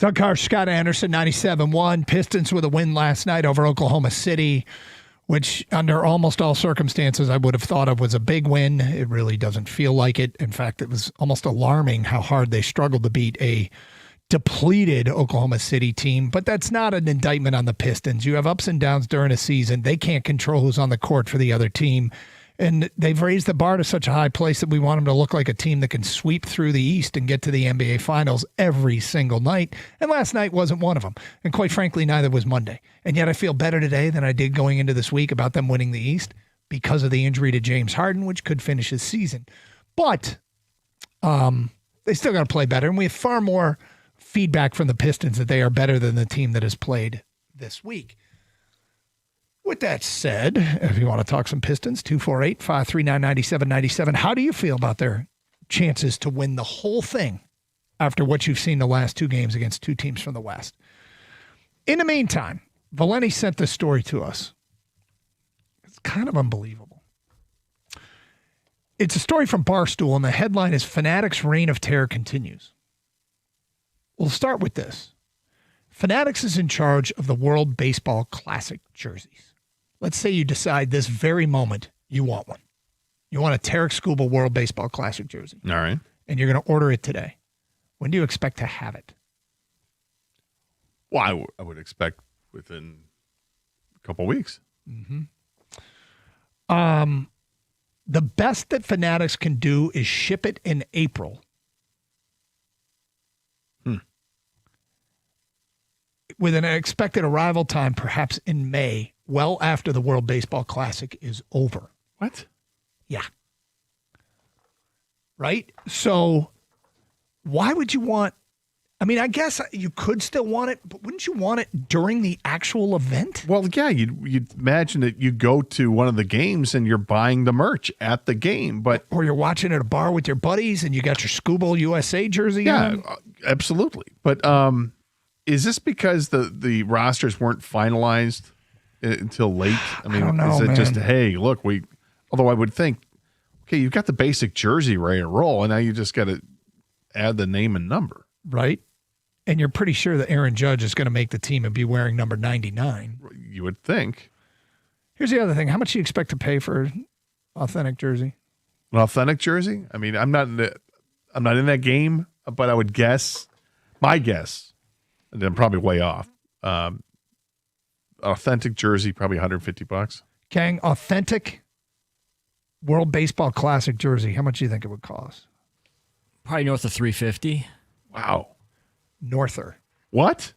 Doug Harsh, Scott Anderson, 97-1. Pistons with a win last night over Oklahoma City, which under almost all circumstances I would have thought of was a big win. It really doesn't feel like it. In fact, it was almost alarming how hard they struggled to beat a depleted Oklahoma City team. But that's not an indictment on the Pistons. You have ups and downs during a season. They can't control who's on the court for the other team. And they've raised the bar to such a high place that we want them to look like a team that can sweep through the East and get to the NBA Finals every single night. And last night wasn't one of them. And quite frankly, neither was Monday. And yet I feel better today than I did going into this week about them winning the East because of the injury to James Harden, which could finish his season. But they still got to play better. And we have far more feedback from the Pistons that they are better than the team that has played this week. With that said, if you want to talk some Pistons, 248-539-9797. How do you feel about their chances to win the whole thing after what you've seen the last two games against two teams from the West? In the meantime, Valenti sent this story to us. It's kind of unbelievable. It's a story from Barstool, and the headline is Fanatics' Reign of Terror Continues. We'll start with this. Fanatics is in charge of the World Baseball Classic jerseys. Let's say you decide this very moment you want one. You want a Tarek Skubal World Baseball Classic jersey. All right. And you're going to order it today. When do you expect to have it? Well, I would expect within a couple weeks. Mm-hmm. The best that Fanatics can do is ship it in April. With an expected arrival time perhaps in May, well after the World Baseball Classic is over. What? Yeah. Right? So why would you want, I mean, I guess you could still want it, but wouldn't you want it during the actual event? Well, yeah, you'd imagine that you go to one of the games and you're buying the merch at the game, but or you're watching at a bar with your buddies and you got your Skubal USA jersey on. Absolutely. But is this because the rosters weren't finalized until late? I mean, don't know, is it man. just, hey, look, although I would think, okay, you've got the basic jersey ready to roll, and now you just got to add the name and number. Right. And you're pretty sure that Aaron Judge is going to make the team and be wearing number 99. You would think. Here's the other thing. How much do you expect to pay for an authentic jersey? An authentic jersey? I mean, I'm not in that game, but I would guess, my guess, and I'm probably way off. Authentic jersey, probably $150. Kang, authentic World Baseball Classic jersey. How much do you think it would cost? Probably north of $350. Wow. Norther. What?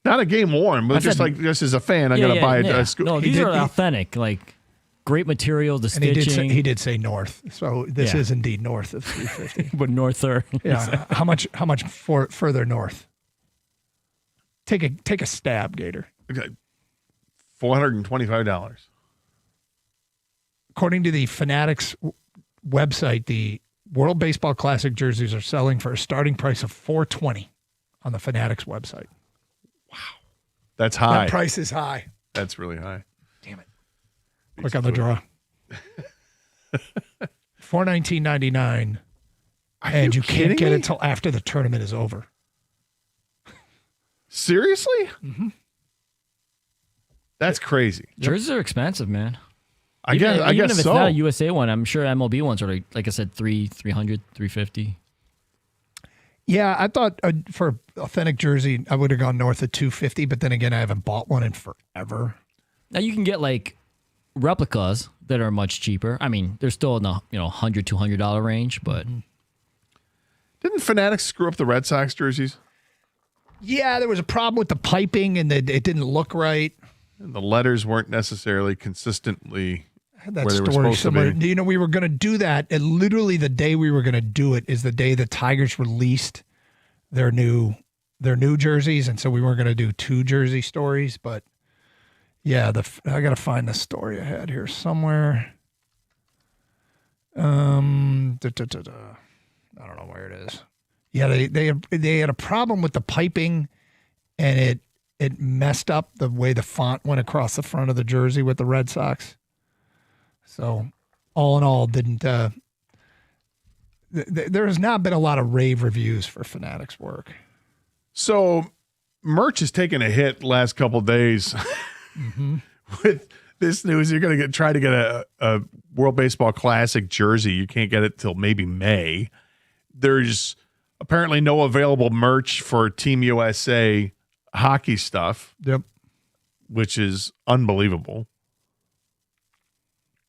Not a game worn, but just as a fan, I'm going to buy a school. No, these are authentic, like great material, the stitching. He did say north, so this is indeed north of 350. But norther. Yeah. How much further north? Take a stab, Gator. Okay. $425. According to the Fanatics website, the World Baseball Classic jerseys are selling for a starting price of $420 on the Fanatics website. Wow. That's high. That price is high. That's really high. Damn it. Click on the draw. $419.99. And you can't get it until after the tournament is over. Seriously? Mm-hmm. That's crazy. Jerseys are expensive, man. I guess if it's so. not a USA one, I'm sure MLB ones are like I said, $300, $350. Yeah, I thought for authentic jersey, I would have gone north of $250, but then again, I haven't bought one in forever. Now you can get like replicas that are much cheaper. I mean, they're still in the $100, $200 range, but didn't Fanatics screw up the Red Sox jerseys? Yeah, there was a problem with the piping and it didn't look right. And the letters weren't necessarily consistently That where they were story supposed somewhere. to be. You know, we were going to do that, and literally the day we were going to do it is the day the Tigers released their new jerseys, and so we weren't going to do two jersey stories. But yeah, I got to find the story I had here somewhere. I don't know where it is. Yeah, they had a problem with the piping, and it messed up the way the font went across the front of the jersey with the Red Sox. So, all in all, they there has not been a lot of rave reviews for Fanatics work. So merch has taken a hit last couple of days. Mm-hmm. With this news, you're going to try to get a World Baseball Classic jersey. You can't get it till maybe May. There's apparently no available merch for Team USA hockey stuff. Yep. Which is unbelievable.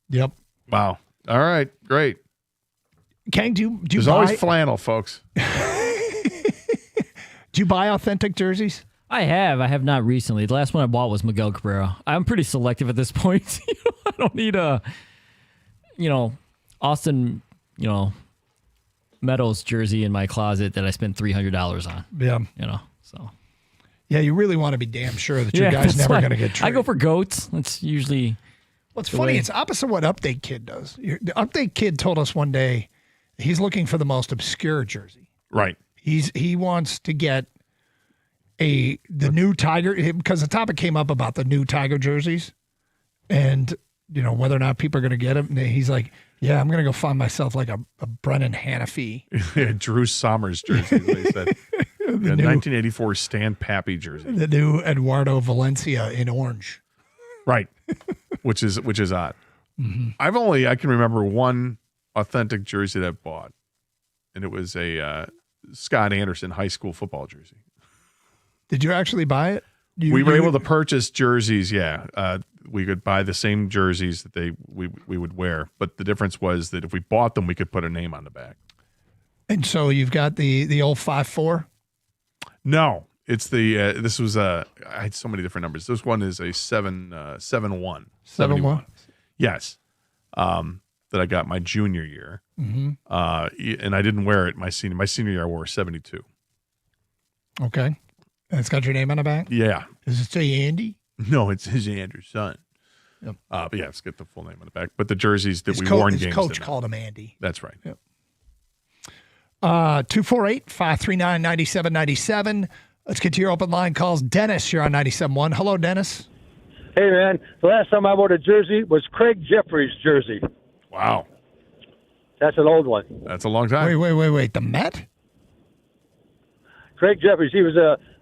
Yep. Wow. All right. Great. Kang, do you There's buy, always flannel, folks. do you buy authentic jerseys? I have not recently. The last one I bought was Miguel Cabrera. I'm pretty selective at this point. I don't need a, Austin, Meadows jersey in my closet that I spent $300 on. Yeah. So. Yeah, you really want to be damn sure that your guy's never going to get traded. I go for goats. That's usually. What's funny, it's opposite what Update Kid does. The Update Kid told us one day he's looking for the most obscure jersey. Right. He wants to get the new Tiger, because the topic came up about the new Tiger jerseys and, whether or not people are going to get them. And he's like, yeah, I'm going to go find myself like a Brennan Hannafy. Yeah, Drew Sommers jersey, they said. The 1984 Stan Pappy jersey. The new Eduardo Valencia in orange. Right. which is odd. Mm-hmm. I can remember one authentic jersey that I bought, and it was a Scott Anderson high school football jersey. Did you actually buy it? We were able to purchase jerseys. Yeah, we could buy the same jerseys that we would wear, but the difference was that if we bought them, we could put a name on the back. And so you've got the old 5-4. No, it's the this was I had so many different numbers. This one is a 7-1. 7-1. Yes, that I got my junior year. Mm-hmm. And I didn't wear it my senior year. I wore 72. Okay, and it's got your name on the back. Yeah. Does it say Andy? No, it's his Andrew's son. Yep. But yeah, let's get the full name on the back. But the jerseys that His we wore in his games. coach did not. called him Andy. That's right. Yep. 248-539-9797. Let's get to your open line calls. Dennis, you're on 97.1. Hello, Dennis. Hey, man. The last time I bought a jersey was Craig Jeffries' jersey. Wow. That's an old one. That's a long time. Wait. The Met? Craig Jeffries, he was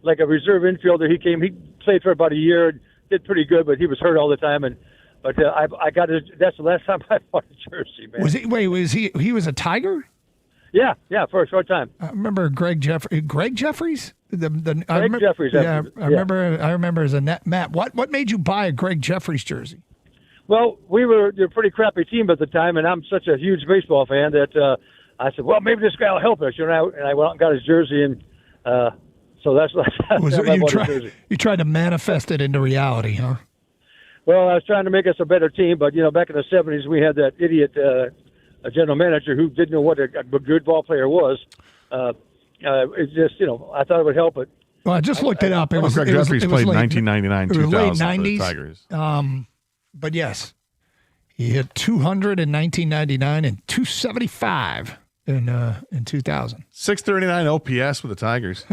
like a reserve infielder. He played for about a year, and did pretty good, but he was hurt all the time. But I got that's the last time I bought a jersey, man. Was he was a Tiger? Yeah, for a short time. I remember Greg Jeffries. Greg Jeffries? Jeffries. Yeah, I remember as a Matt. What made you buy a Greg Jeffries jersey? Well, we were a pretty crappy team at the time, and I'm such a huge baseball fan that I said, well, maybe this guy will help us. And I went out and got his jersey, and so that's you tried to manifest it into reality, huh? Well, I was trying to make us a better team, but back in the '70s, we had that idiot general manager who didn't know what a good ball player was. It's just I thought it would help it. Well, I just looked it up. Greg Jeffries played 1999, 2000 late for the 90s. Tigers. But yes, he hit 200 in 1999 and 275 in 2000. 639 OPS with the Tigers.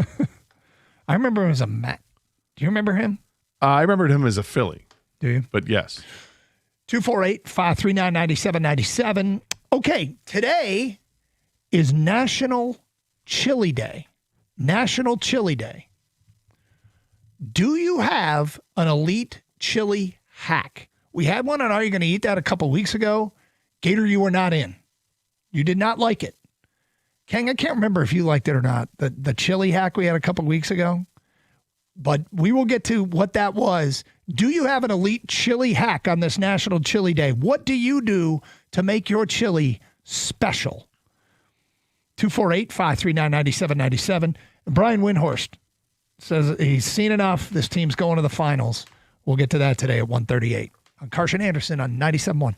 I remember him as a Met. Do you remember him? I remembered him as a Philly. Do you? But yes. 248-539-9797. Okay, today is National Chili Day. National Chili Day. Do you have an elite chili hack? We had one on Are You Going to Eat That a couple weeks ago. Gator, you were not in. You did not like it. Kang, I can't remember if you liked it or not, the chili hack we had a couple weeks ago. But we will get to what that was. Do you have an elite chili hack on this National Chili Day? What do you do to make your chili special? 248-539-9797. Brian Windhorst says he's seen enough. This team's going to the finals. We'll get to that today at 1:38 on Carson Anderson on 97.1.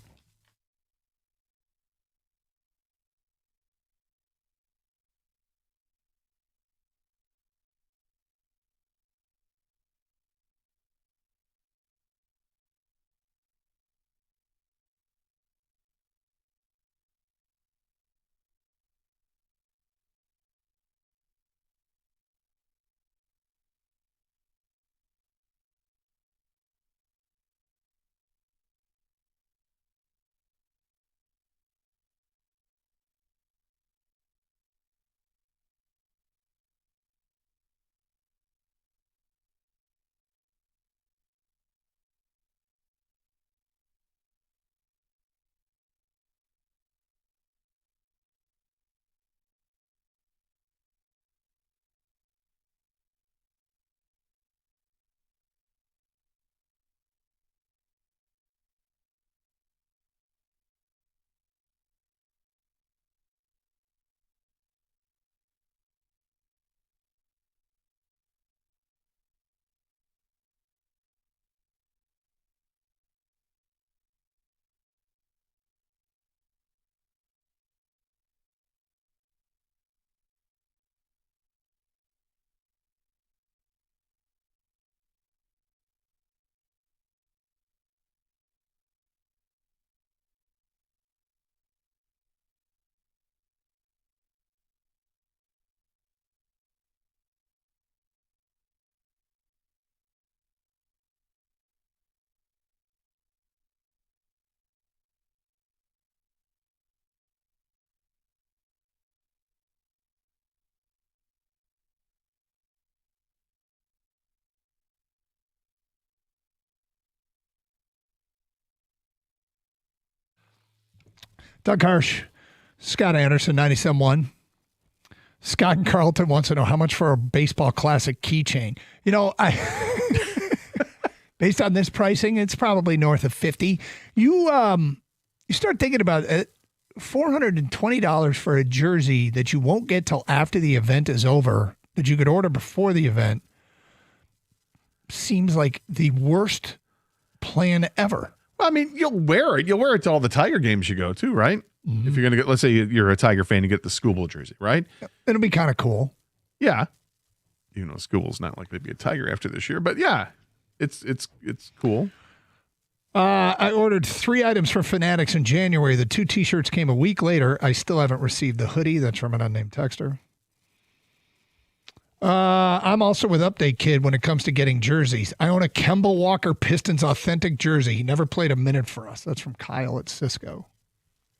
Doug Hirsch, Scott Anderson, 97.1. Scott and Carlton wants to know how much for a baseball classic keychain. You know, based on this pricing, it's probably north of 50. You start thinking about it, $420 for a jersey that you won't get till after the event is over, that you could order before the event, seems like the worst plan ever. Well, I mean, you'll wear it. You'll wear it to all the Tiger games you go to, right? Mm-hmm. If you're going to get, let's say you're a Tiger fan, you get the Skubal jersey, right? It'll be kind of cool. Yeah. You know, Skubal's not likely to be a Tiger after this year, but yeah, it's cool. I ordered 3 items for Fanatics in January. The 2 T-shirts came a week later. I still haven't received the hoodie. That's from an unnamed texter. I'm also with Update Kid when it comes to getting jerseys. I own a Kemba Walker Pistons authentic jersey. He never played a minute for us. That's from Kyle at Cisco.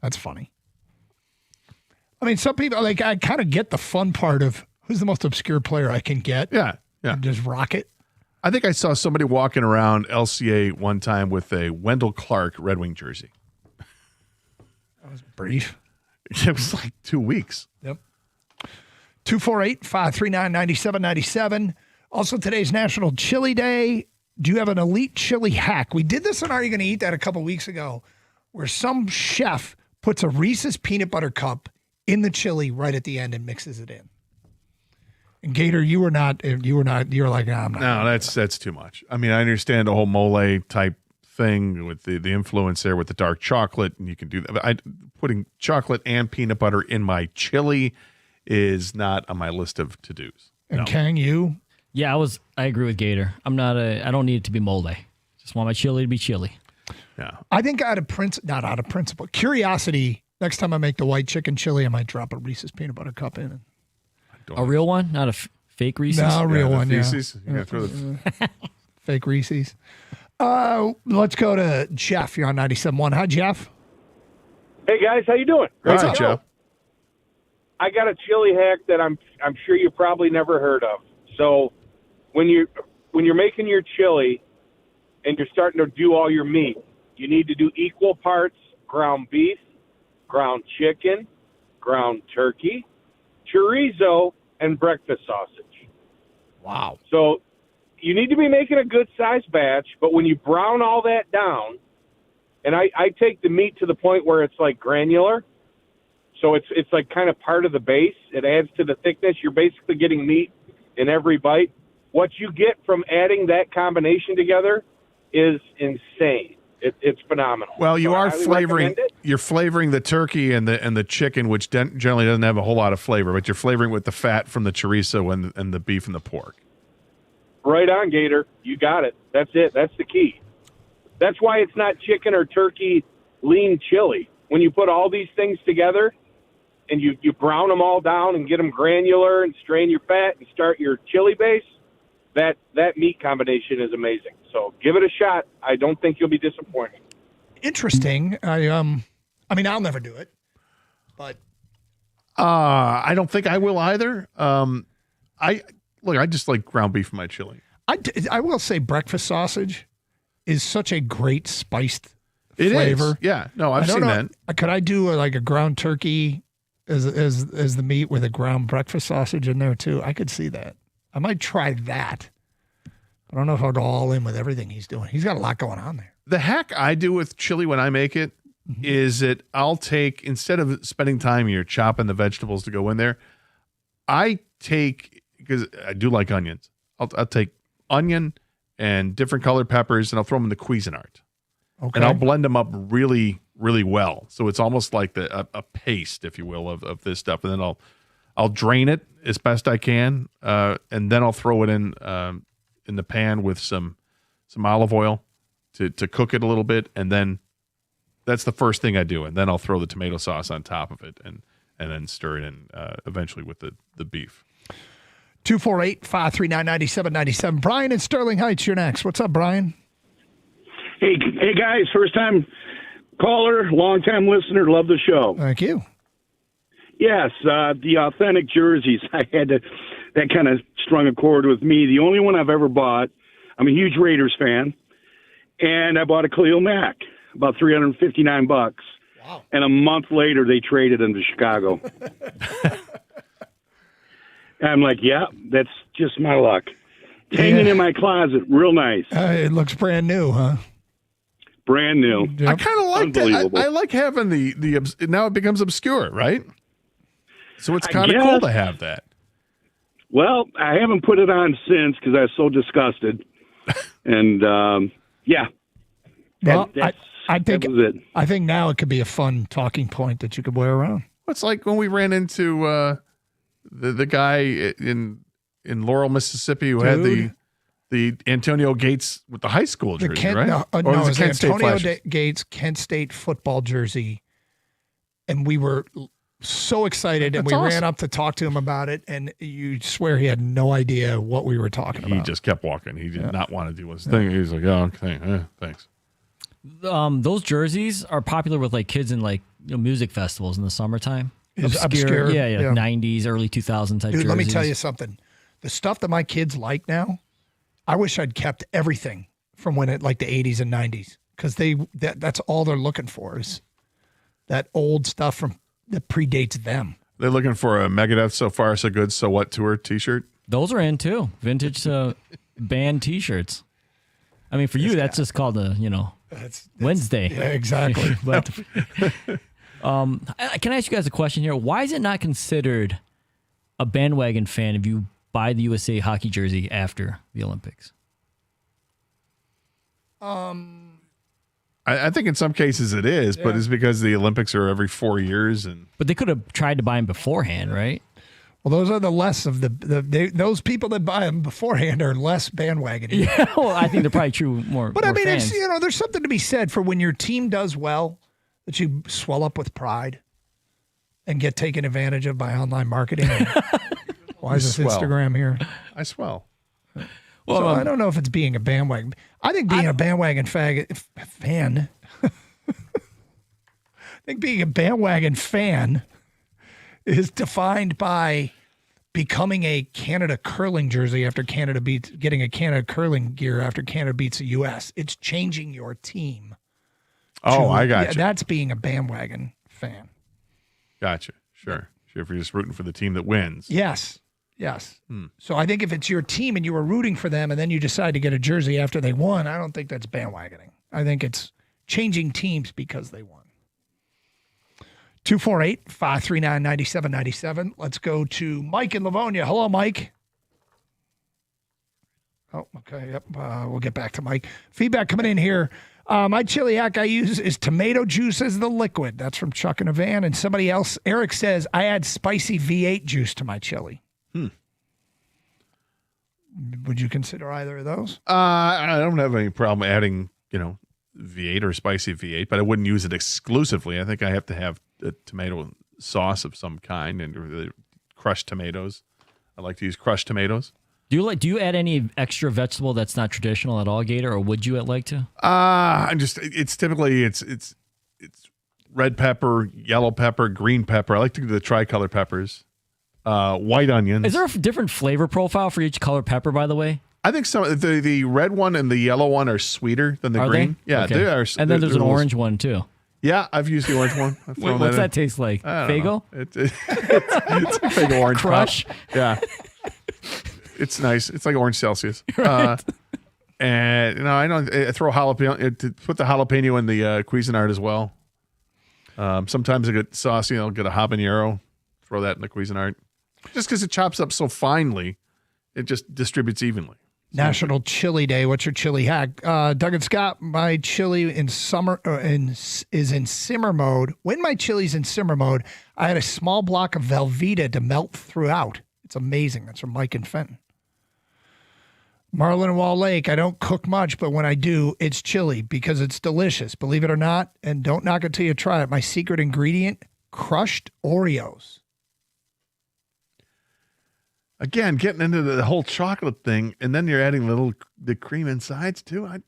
That's funny. I mean, some people, like, I kind of get the fun part of who's the most obscure player I can get. Yeah. And just rock it. I think I saw somebody walking around LCA one time with a Wendell Clark Red Wing jersey. That was brief. It was like 2 weeks. Yep. 248-539-9797. Also, today's National Chili Day. Do you have an elite chili hack? We did this on Are You Going to Eat That a couple weeks ago, where some chef puts a Reese's peanut butter cup in the chili right at the end and mixes it in. And Gator, you were like, I'm not. No, that's too much. I mean, I understand the whole mole type thing with the influence there with the dark chocolate, and you can do that. But putting chocolate and peanut butter in my chili is not on my list of to-dos. And Kang, you? Yeah, I agree with Gator. I don't need it to be mole. Just want my chili to be chili. Yeah. I think not out of principle, curiosity, next time I make the white chicken chili, I might drop a Reese's peanut butter cup in. A real one? Not a fake Reese's? No, a real one, Reese's. yeah. Fake Reese's. Let's go to Jeff. You're on 97.1. Hi, Jeff. Hey, guys. How you doing? Great, Jeff. I got a chili hack that I'm sure you probably never heard of. So when you're making your chili and you're starting to do all your meat, you need to do equal parts ground beef, ground chicken, ground turkey, chorizo, and breakfast sausage. Wow. So you need to be making a good size batch, but when you brown all that down, and I take the meat to the point where it's like granular, so it's like kind of part of the base. It adds to the thickness. You're basically getting meat in every bite. What you get from adding that combination together is insane. It's phenomenal. Well, you are flavoring. It. You're flavoring the turkey and the chicken, which generally doesn't have a whole lot of flavor, but you're flavoring with the fat from the chorizo and the beef and the pork. Right on, Gator. You got it. That's it. That's the key. That's why it's not chicken or turkey lean chili. When you put all these things together and you brown them all down and get them granular and strain your fat and start your chili base, that meat combination is amazing. So give it a shot. I don't think you'll be disappointed. Interesting. I mean, I'll never do it, but I don't think I will either. I just like ground beef in my chili. I will say breakfast sausage is such a great spiced flavor. It is. Yeah. No, I've seen that. Could I do a ground turkey as the meat with a ground breakfast sausage in there too? I could see that. I might try that. I don't know if I'll go all in with everything he's doing. He's got a lot going on there. The hack I do with chili when I make it is that I'll take, instead of spending time here chopping the vegetables to go in there, I take, because I do like onions, I'll take onion and different colored peppers, and I'll throw them in the Cuisinart. Okay. And I'll blend them up really, really well. So it's almost like a paste, if you will, of this stuff. And then I'll drain it as best I can, and then I'll throw it in the pan with some olive oil to cook it a little bit, and then that's the first thing I do, and then I'll throw the tomato sauce on top of it, and then stir it in eventually with the beef. 248-539-9797. Brian in Sterling Heights, you're next. What's up, Brian? Hey guys, first time caller, long time listener, love the show. Thank you. Yes, the authentic jerseys. That kind of strung a chord with me. The only one I've ever bought, I'm a huge Raiders fan, and I bought a Khalil Mack, about $359. And a month later, they traded him to Chicago. And I'm like, yeah, that's just my luck. Hanging in my closet, real nice. It looks brand new, huh? Brand new. I kind of like that. I like having the now it becomes obscure, right? So it's kind of cool to have that. Well, I haven't put it on since because I was so disgusted. And, yeah. Well, I think now it could be a fun talking point that you could wear around. It's like when we ran into the guy in Laurel, Mississippi, who had the Antonio Gates with the high school jersey, right? No, or it was Kent State Antonio Flashes? Gates Kent State football jersey, and we were so excited, and That's we ran awesome. up to talk to him about it, and you swear he had no idea what we were talking He about. just kept walking. He did not want to do his thing. He was like, "Oh, okay, thanks." Those jerseys are popular with like kids in like music festivals in the summertime. Obscure, yeah, yeah. 90s, early 2000 type Dude, jerseys. let me tell you something. The stuff that my kids like now, I wish I'd kept everything from when it like the 80s and 90s, because that's all they're looking for is that old stuff that predates them. They're looking for a Megadeth So Far So Good So What tour T-shirt. Those are in too. Vintage band T-shirts. I mean, for you, that's just called a Wednesday. Yeah, exactly. But can I ask you guys a question here? Why is it not considered a bandwagon fan if you buy the USA hockey jersey after the Olympics? I think in some cases it is, but it's because the Olympics are every 4 years, But they could have tried to buy them beforehand, right? Well, those are the less of those people that buy them beforehand are less bandwagon. Yeah, well, I think they're probably true more. But more I mean, fans. it's there's something to be said for when your team does well, that you swell up with pride and get taken advantage of by online marketing. Why is this Swell. Instagram here? I swell. Well, so I don't know if it's being a bandwagon. I think being a bandwagon fan. I think being a bandwagon fan is defined by becoming a Canada curling jersey after Canada getting a Canada curling gear after Canada beats the U.S. It's changing your team. Oh, I got you. That's being a bandwagon fan. Gotcha. Sure. If you're just rooting for the team that wins. Yes. So I think if it's your team and you were rooting for them and then you decide to get a jersey after they won, I don't think that's bandwagoning. I think it's changing teams because they won. 248-539-9797. Let's go to Mike in Livonia. Hello, Mike. Oh, okay. Yep. We'll get back to Mike. Feedback coming in here. My chili hack I use is tomato juice as the liquid. That's from Chuck in a Van. And somebody else, Eric says, I add spicy V8 juice to my chili. Would you consider either of those? I don't have any problem adding, V8 or spicy V8, but I wouldn't use it exclusively. I think I have to have a tomato sauce of some kind and the crushed tomatoes. I like to use crushed tomatoes. Do you add any extra vegetable that's not traditional at all, Gator, or would you like to? It's typically it's red pepper, yellow pepper, green pepper. I like to do the tricolor peppers. White onions. Is there a different flavor profile for each color pepper, by the way? I think the red one and the yellow one are sweeter than the Are green. they? Yeah, Okay. they are. And then there's an orange one too. Yeah, I've used the orange one. I've thrown What's in. that taste like? I don't Fago? know. It's like Fago orange Crush? pop. Yeah, it's nice. It's like orange Celsius. And I throw jalapeno. To put the jalapeno in the Cuisinart as well. Sometimes I get saucy. I'll get a habanero. Throw that in the Cuisinart. Just because it chops up so finely, it just distributes evenly. National Chili Day. What's your chili hack? Doug and Scott, my chili in summer is in simmer mode. When my chili's in simmer mode, I had a small block of Velveeta to melt throughout. It's amazing. That's from Mike and Fenton. Marlin and Wall Lake, I don't cook much, but when I do, it's chili because it's delicious. Believe it or not, and don't knock it till you try it. My secret ingredient, crushed Oreos. Again, getting into the whole chocolate thing, and then you're adding the cream insides too. Right.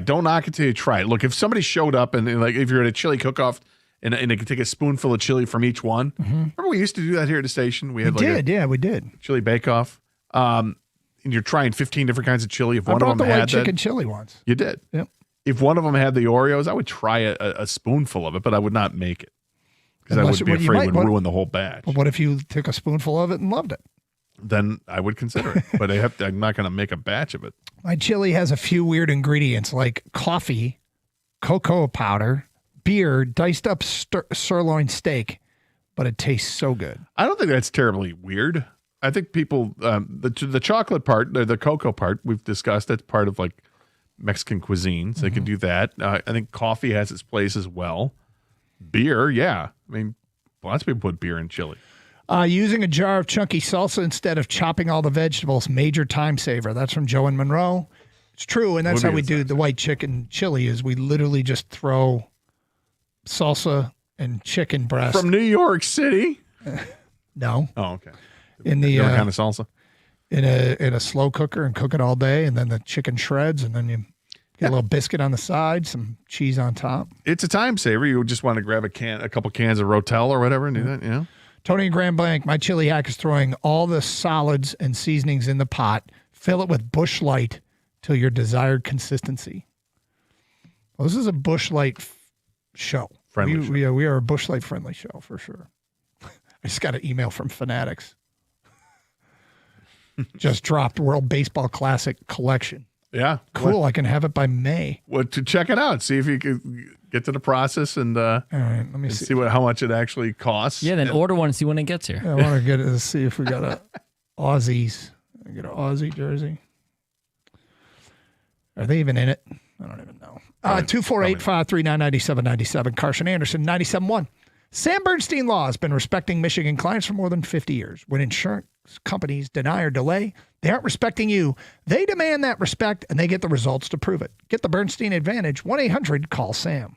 Don't knock it till you try it. Look, if somebody showed up and like if you're at a chili cook-off and they could take a spoonful of chili from each one. Mm-hmm. Remember we used to do that here at the station? We did. We did. Chili bake-off. And you're trying 15 different kinds of chili. If I one of brought them the white had chicken that, chili once. you did. Yep. if one of them had the Oreos, I would try a spoonful of it, but I would not make it because I would be afraid it would ruin the whole batch. But what if you took a spoonful of it and loved it? Then I would consider it, but I'm not going to make a batch of it. My chili has a few weird ingredients like coffee, cocoa powder, beer, diced up sirloin steak, but it tastes so good. I don't think that's terribly weird. I think people, the chocolate part, the cocoa part, we've discussed, that's part of like Mexican cuisine, so they can do that. I think coffee has its place as well. Beer, yeah. I mean, lots of people put beer in chili. Using a jar of chunky salsa instead of chopping all the vegetables, major time saver. That's from Joe and Monroe. It's true, and that's how we do the white chicken chili is we literally just throw salsa and chicken breast. From New York City? No. Oh, okay. In the kind of salsa? In a slow cooker and cook it all day, and then the chicken shreds, and then you get a little biscuit on the side, some cheese on top. It's a time saver. You just want to grab a couple cans of Rotel or whatever and do that, you know? Tony and Grand Blank, my chili hack is throwing all the solids and seasonings in the pot. Fill it with Bush Light till your desired consistency. Well, this is a Bush Light show. Friendly show. We are a Bush Light friendly show for sure. I just got an email from Fanatics. Just dropped World Baseball Classic collection. Yeah. Cool. I can have it by May. Well, to check it out, see if you can get to the process and all right, let me see how much it actually costs. Yeah, then order one and see when it gets here. I want to get it. See if we got a Aussies. I get an Aussie jersey. Are they even in it? I don't even know. 248-539-9797. Carson Anderson, 97.1. Sam Bernstein Law has been respecting Michigan clients for more than 50 years. When insurance companies deny or delay, they aren't respecting you. They demand that respect, and they get the results to prove it. Get the Bernstein Advantage. 1-800-CALL-SAM.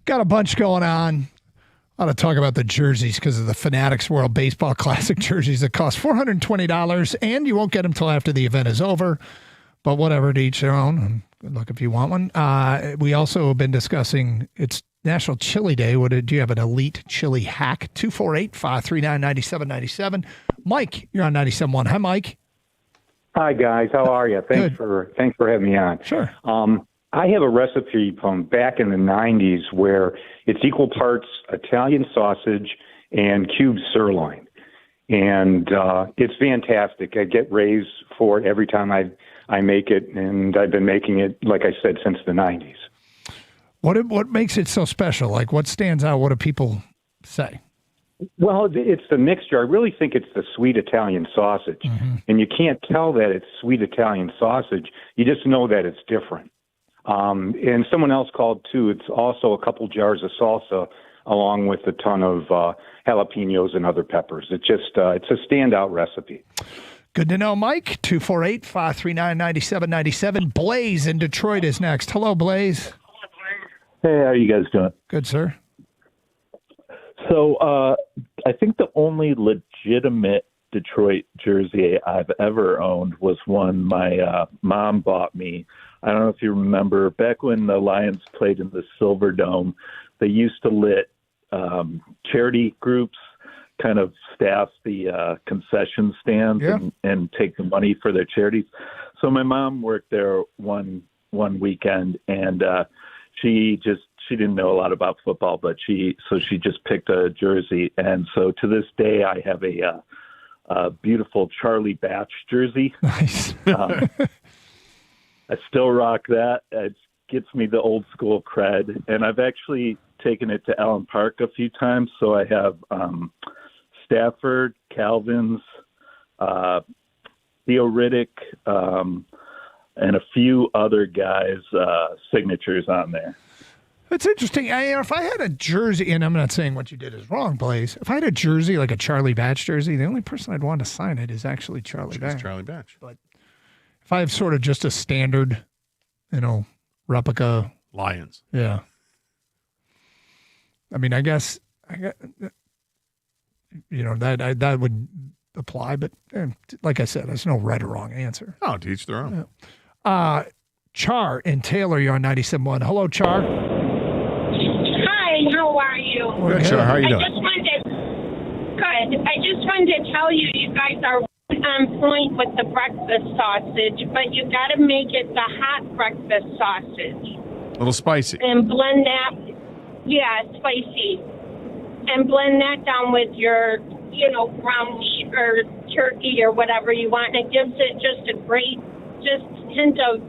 Got a bunch going on. I want to talk about the jerseys because of the Fanatics World Baseball Classic jerseys that cost $420, and you won't get them till after the event is over. But whatever, to each their own. Good luck if you want one. We also have been discussing it's National Chili Day. Do you have an elite chili hack? 248-539-9797. Mike, you're on 97.1. Hi, Mike. Hi, guys. How are you? Thanks for having me on. Sure. I have a recipe from back in the 90s where it's equal parts Italian sausage and cubed sirloin. And it's fantastic. I get raised for it every time I make it, and I've been making it, like I said, since the 90s. What makes it so special? Like, what stands out? What do people say? Well, it's the mixture. I really think it's the sweet Italian sausage. Mm-hmm. And you can't tell that it's sweet Italian sausage. You just know that it's different. And someone else called, too. It's also a couple jars of salsa along with a ton of jalapenos and other peppers. It's a standout recipe. Good to know, Mike. 248-539-9797. Blaze in Detroit is next. Hello, Blaze. Hey, how are you guys doing? Good, sir. So I think the only legitimate Detroit jersey I've ever owned was one my mom bought me. I don't know if you remember, back when the Lions played in the Silver Dome, they used to let charity groups kind of staff the concession stands and take the money for their charities. So my mom worked there one weekend, and she didn't know a lot about football, but she just picked a jersey. And so to this day, I have a beautiful Charlie Batch jersey. Nice. I still rock that. It gets me the old school cred. And I've actually taken it to Allen Park a few times. So I have Stafford, Calvin's, Theo Riddick, and a few other guys' signatures on there. It's interesting. If I had a jersey, and I'm not saying what you did is wrong, Blaze. If I had a jersey, like a Charlie Batch jersey, the only person I'd want to sign it is actually Charlie Batch. Charlie Batch. But if I have sort of just a standard, replica. Lions. Yeah. I mean, I guess, that would apply. But like I said, there's no right or wrong answer. Oh, to each their own. Yeah. Char in Taylor, you're on 97.1. Hello, Char. Hi, how are you? Good, Char. How are you doing? I just wanted to tell you, you guys are on point with the breakfast sausage, but you got to make it the hot breakfast sausage. A little spicy. And blend that, spicy. And blend that down with your, ground meat or turkey or whatever you want. And it gives it just a great, hint of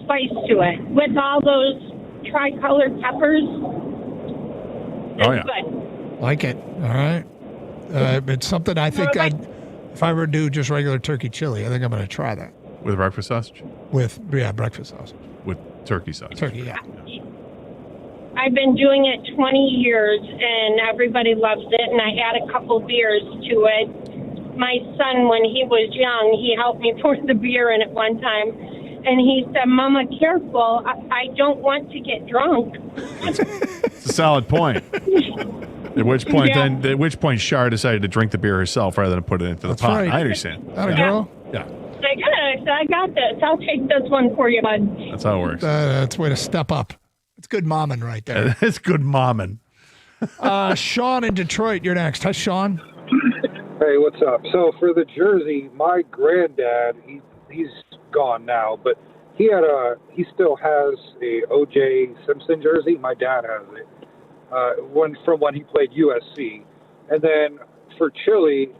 spice to it with all those tricolored peppers. It's good. Like it. All right. It's something I think if I were to do just regular turkey chili, I think I'm going to try that. With breakfast sausage? With breakfast sausage. With turkey sausage. Turkey, yeah. I've been doing it 20 years, and everybody loves it, and I add a couple beers to it. My son, when he was young, he helped me pour the beer in at one time, and he said, "Mama, careful, I don't want to get drunk." It's a solid point. At which point, Shar decided to drink the beer herself rather than put it into the pot. Right. I understand. That a girl? Yeah. I got this. I'll take this one for you, bud. That's how it works. That's way to step up. It's good momming right there. It's good momming. Sean in Detroit, you're next. Hi, Sean. Hey, what's up? So for the jersey, my granddad, he's gone now, but he still has a O.J. Simpson jersey. My dad has it. From when he played USC. And then for chili,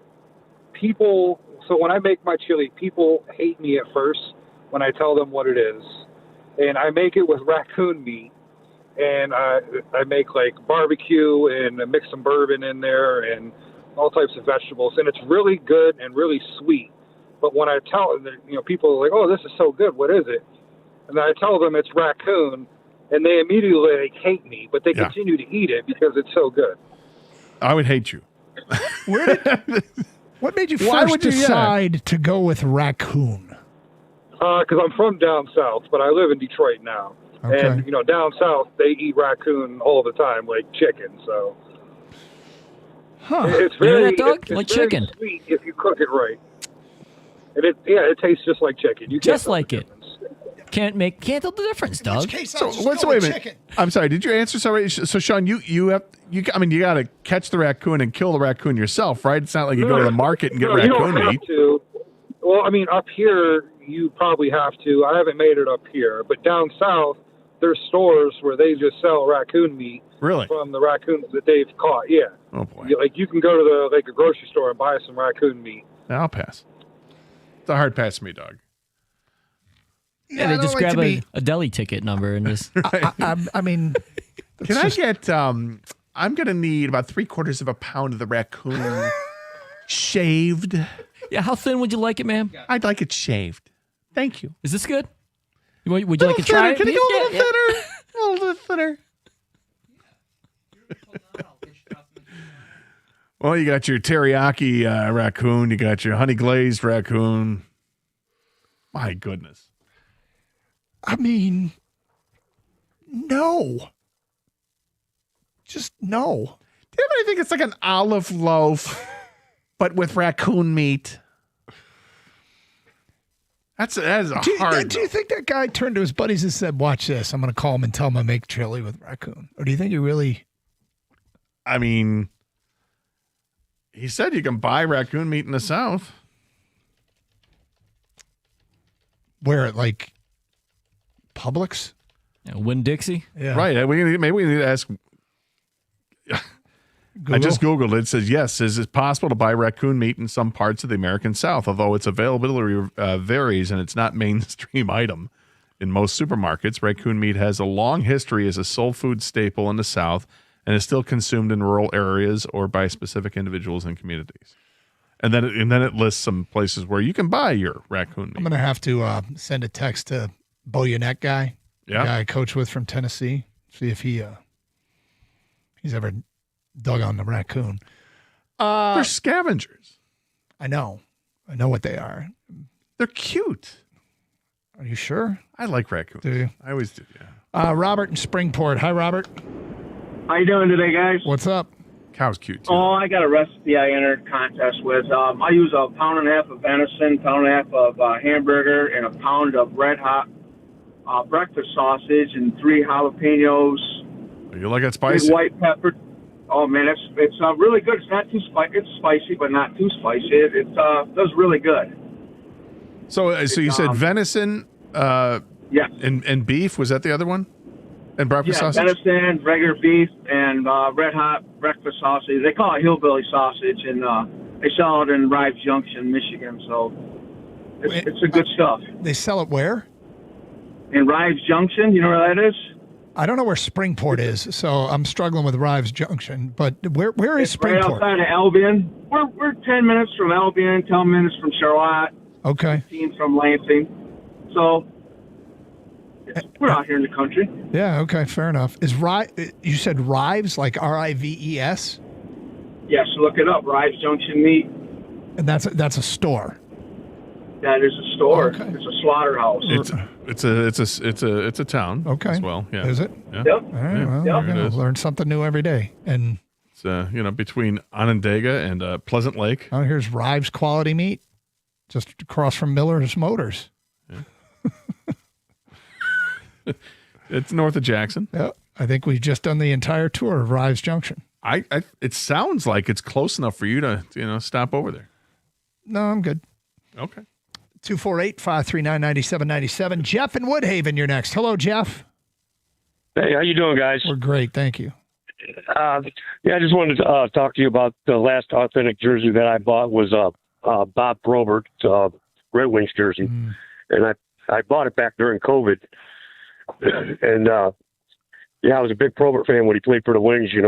so when I make my chili, people hate me at first when I tell them what it is. And I make it with raccoon meat. And I make like barbecue and I mix some bourbon in there and all types of vegetables. And it's really good and really sweet. But when I tell them, people are like, "Oh, this is so good. What is it?" And then I tell them it's raccoon. And they immediately hate me, but they continue to eat it because it's so good. I would hate you. What made you first decide to go with raccoon? Because I'm from down south, but I live in Detroit now. Okay. And, down south, they eat raccoon all the time, like chicken. So it's You hear very, that, Doug? it's Like very chicken. sweet if you cook it right. And it tastes just like chicken. You Just can't like it. Can't tell the difference, Doug. So wait a minute. I'm sorry. Did you answer somebody? So Sean, you got to catch the raccoon and kill the raccoon yourself, right? It's not like you go to the market and get No, you raccoon don't have meat. to. Well, I mean, up here, you probably have to. I haven't made it up here. But down south, there's stores where they just sell raccoon meat Really? from the raccoons that they've caught. Yeah. Oh, boy. You can go to a grocery store and buy some raccoon meat. I'll pass. It's a hard pass for me, Doug. Yeah, they just grab a deli ticket number and just. I mean, Can I get? I'm going to need about 3/4 of a pound of the raccoon shaved. Yeah, how thin would you like it, ma'am? I'd like it shaved. Thank you. Is this good? Would you like to try it? Can you go a little Yeah, yeah. thinner? A little bit thinner. Well, you got your teriyaki raccoon. You got your honey glazed raccoon. My goodness. I mean, no. Just no. Do you ever think it's like an olive loaf, but with raccoon meat? That is a hard. Do you think that guy turned to his buddies and said, "Watch this. I'm going to call him and tell him I make chili with raccoon"? Or do you think he really? I mean, he said you can buy raccoon meat in the South. Where like Publix? Yeah, Winn-Dixie? Yeah. Right. Maybe we need to ask. I just Googled it. It says, yes, is it possible to buy raccoon meat in some parts of the American South, although its availability varies and it's not mainstream item. In most supermarkets, raccoon meat has a long history as a soul food staple in the South and is still consumed in rural areas or by specific individuals and communities. And then it lists some places where you can buy your raccoon meat. I'm going to have to send a text to Boyanet guy, the guy I coach with from Tennessee, see if he's ever dug on the raccoon. They're scavengers. I know what they are. They're cute. Are you sure? I like raccoons. Do you? I always do, yeah. Robert in Springport. Hi, Robert. How you doing today, guys? What's up? Cow's cute, too. Oh, I got a recipe I entered contest with. I use 1.5 pounds of venison, 1.5 pounds of hamburger, and 1 pound of red hot breakfast sausage, and 3 jalapenos. You like that spicy? Big white pepper. Oh man, it's really good. It's not too spicy. It's spicy, but not too spicy. It does really good. So you said venison, yeah, and beef. Was that the other one? And breakfast yeah, sausage. venison, regular beef, and red hot breakfast sausage. They call it hillbilly sausage, and they sell it in Rives Junction, Michigan. So it's a good stuff. They sell it where? In Rives Junction. You know where that is? I don't know where Springport is, so I'm struggling with Rives Junction. But where is Right Springport? outside of Albion. We're 10 minutes from Albion, 10 minutes from Charlotte. Okay. 15 from Lansing. So we're out here in the country. Yeah. Okay. Fair enough. Is you said Rives, like Rives? Yes, look it up. Rives Junction Meat. And that's a store. That is a store. Okay. It's a slaughterhouse. It's a town. Okay. As well. Yeah. Is it? Yeah. Yep. All right. Yeah. Well, Yep. you know, It is. learn something new every day. And it's between Onondaga and Pleasant Lake. oh, here's Rives Quality Meat, just across from Miller's Motors. It's north of Jackson. Yeah. I think we've just done the entire tour of Rives Junction. It sounds like it's close enough for you to stop over there. No, I'm good. Okay. 248-539-9797. Jeff in Woodhaven, you're next. Hello, Jeff. Hey, how you doing, guys? We're great, thank you. I just wanted to talk to you about the last authentic jersey that I bought was Bob Probert Red Wings jersey, and I bought it back during COVID, and I was a big Probert fan when he played for the Wings, and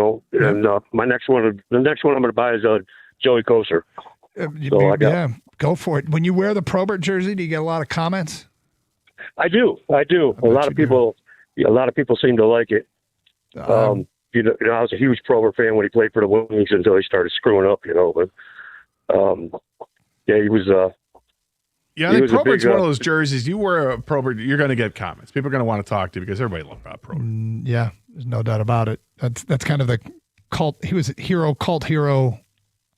the next one I'm going to buy is Joey Kocur. Go for it. When you wear the Probert jersey, do you get a lot of comments? I do. A lot of people seem to like it. I was a huge Probert fan when he played for the Wings until he started screwing up, But he was Yeah, I think Probert's one of those jerseys. You wear a Probert, you're going to get comments. People are going to want to talk to you because everybody loves Bob Probert. Yeah, there's no doubt about it. That's kind of the cult. He was a cult hero,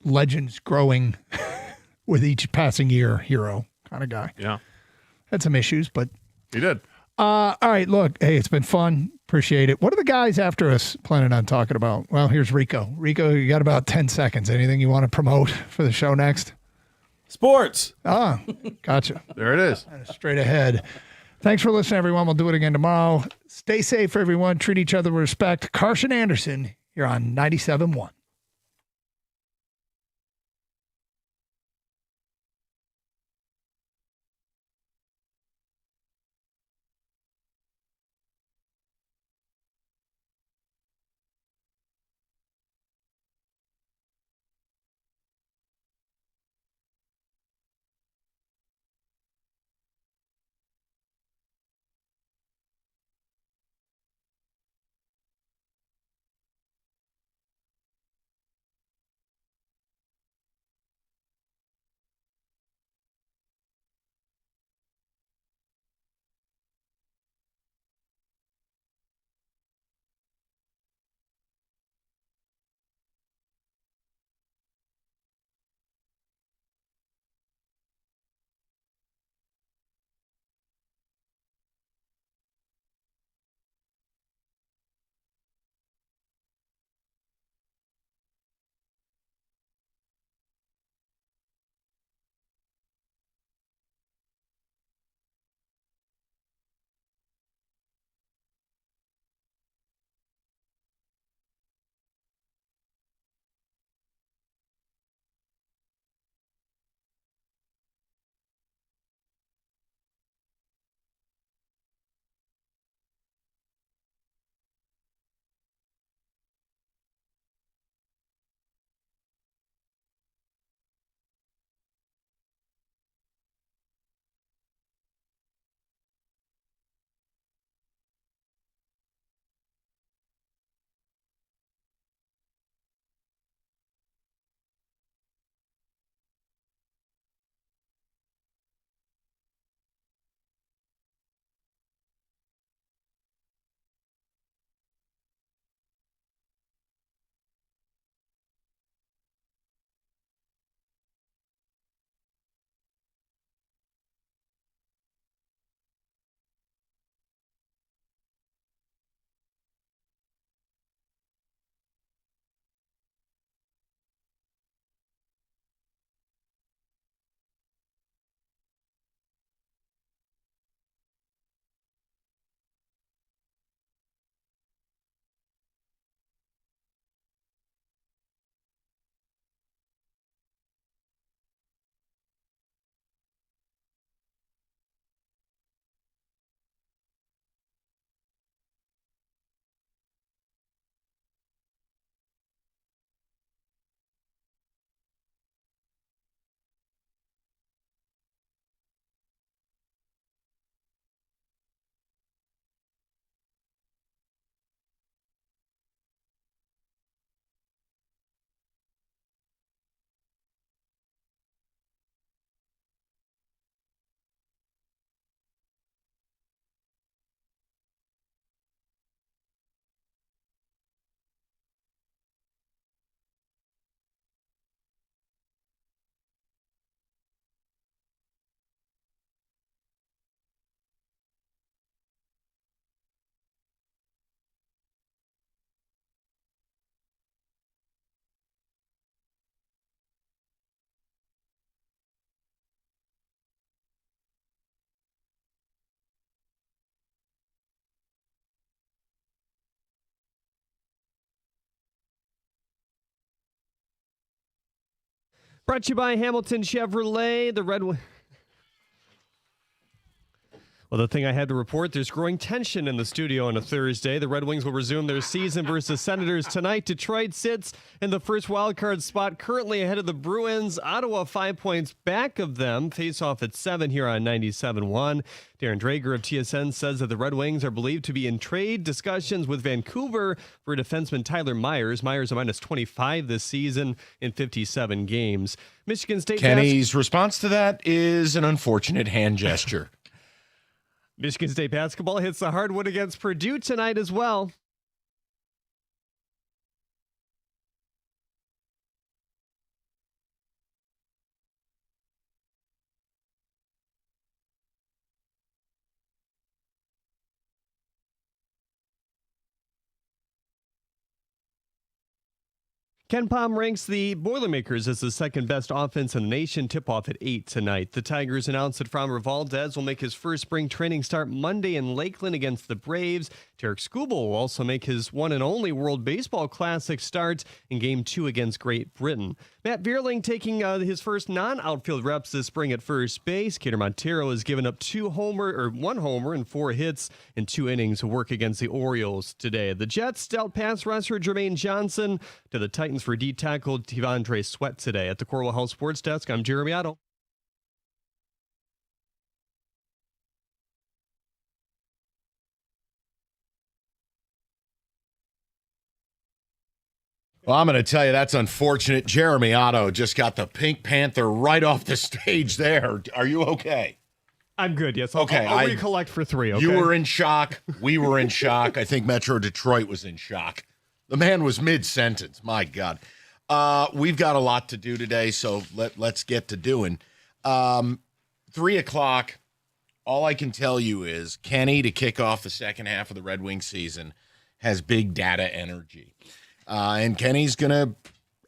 legends growing with each passing year hero kind of guy. Yeah. Had some issues, but he did. All right, look, hey, it's been fun. Appreciate it. What are the guys after us planning on talking about? Well, here's Rico. Rico, you got about 10 seconds. Anything you want to promote for the show next? Sports. Ah, gotcha. There it is. Straight ahead. Thanks for listening, everyone. We'll do it again tomorrow. Stay safe, everyone. Treat each other with respect. Carson Anderson, you're on 97.1. Brought to you by Hamilton Chevrolet. The Red Wing. Well, the thing I had to report, there's growing tension in the studio on a Thursday. The Red Wings will resume their season versus Senators tonight. Detroit sits in the first wildcard spot, currently ahead of the Bruins. Ottawa 5 points back of them. Face off at 7 here on 97.1. Darren Drager of TSN says that the Red Wings are believed to be in trade discussions with Vancouver for defenseman Tyler Myers. Myers a minus 25 this season in 57 games. Michigan State. Kenny's response to that is an unfortunate hand gesture. Michigan State basketball hits the hardwood against Purdue tonight as well. Ken Pom ranks the Boilermakers as the second best offense in the nation. Tip-off at 8 tonight. The Tigers announced that Framber Valdez will make his first spring training start Monday in Lakeland against the Braves. Tarek Skubal will also make his one and only World Baseball Classic start in Game 2 against Great Britain. Matt Vierling taking his first non-outfield reps this spring at first base. Kader Montero has given up one homer and 4 hits in 2 innings of work against the Orioles today. The Jets dealt pass rusher Jermaine Johnson to the Titans for D-tackle Tivandre Sweat today. At the Corwell House Sports Desk, I'm Jeremy Otto. Well, I'm going to tell you, that's unfortunate. Jeremy Otto just got the Pink Panther right off the stage there. Are you okay? I'm good, yes. Okay, I'll recollect for 3, okay? You were in shock. We were in shock. I think Metro Detroit was in shock. The man was mid-sentence. My God. We've got a lot to do today, so let's get to doing. 3 o'clock, all I can tell you is Kenny, to kick off the second half of the Red Wing season, has big data energy. And Kenny's going to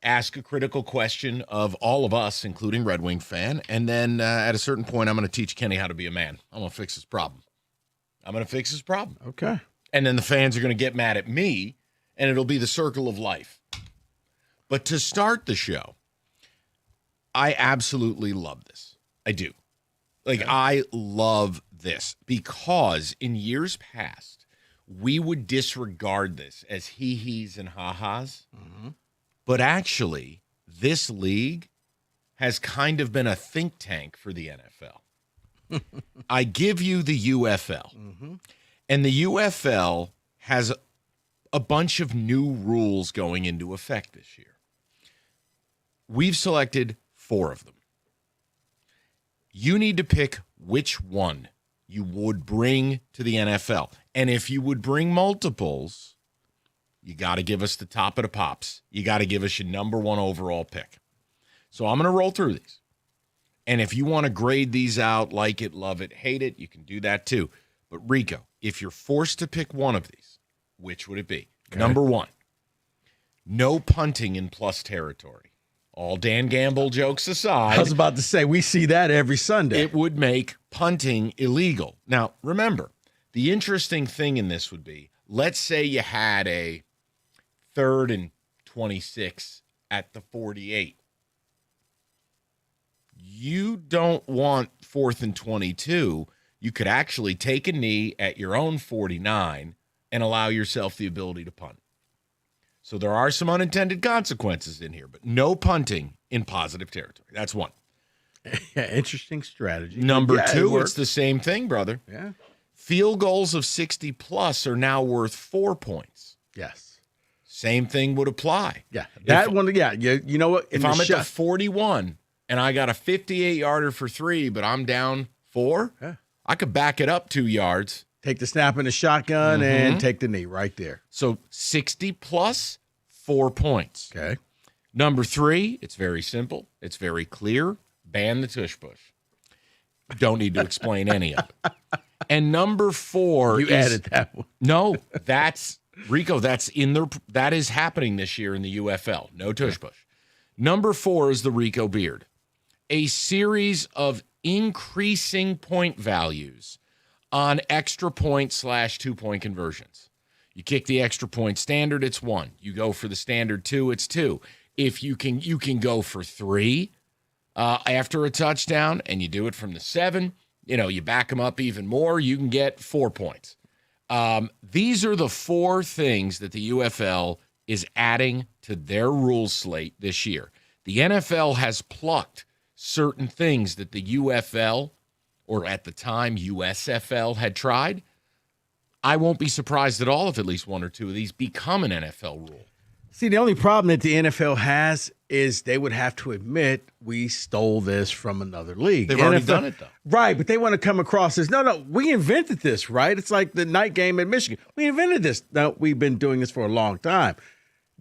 ask a critical question of all of us, including Red Wing fan. And then at a certain point, I'm going to teach Kenny how to be a man. I'm going to fix his problem. Okay. And then the fans are going to get mad at me, and it'll be the circle of life. But to start the show, I absolutely love this. I do. I love this because in years past, we would disregard this as he-he's and ha-has. Mm-hmm. But actually, this league has kind of been a think tank for the NFL. I give you the UFL. Mm-hmm. And the UFL has a bunch of new rules going into effect this year. We've selected 4 of them. You need to pick which one you would bring to the NFL. And if you would bring multiples, you got to give us the top of the pops. You got to give us your number 1 overall pick. So I'm going to roll through these. And if you want to grade these out, like it, love it, hate it, you can do that too. But Rico, if you're forced to pick one of these, which would it be? Okay. Number 1, no punting in plus territory. All Dan Gamble jokes aside. I was about to say, we see that every Sunday. It would make punting illegal. Now, remember, the interesting thing in this would be, let's say you had a 3rd and 26 at the 48. You don't want 4th and 22. You could actually take a knee at your own 49 and allow yourself the ability to punt. So there are some unintended consequences in here, but no punting in positive territory. That's 1. Yeah, interesting strategy. Number 2, it's the same thing, brother. Yeah. Field goals of 60 plus are now worth 4 points. Yes. Same thing would apply. Yeah. That one, yeah. You know what? If I'm at the 41 and I got a 58-yarder for 3, but I'm down 4, I could back it up 2 yards. Take the snap in the shotgun and take the knee right there. So 60 plus, 4 points. Okay. Number 3, it's very simple. It's very clear. Ban the tush push. Don't need to explain any of it. And number 4 You added that one. No, that's Rico, that is happening this year in the UFL. No tush push. Number 4 is the Rico beard. A series of increasing point values on extra point / 2-point conversions. You kick the extra point standard, it's 1. You go for the standard 2, it's 2. If you can go for 3 after a touchdown, and you do it from the 7, you back them up even more, you can get 4 points. These are the 4 things that the UFL is adding to their rules slate this year. The NFL has plucked certain things that the UFL, or at the time USFL, had tried. I won't be surprised at all if at least 1 or 2 of these become an NFL rule. See, the only problem that the NFL has is they would have to admit we stole this from another league. They've already done it, though. Right, but they want to come across as, no, we invented this, right? It's like the night game at Michigan. We invented this. No, we've been doing this for a long time.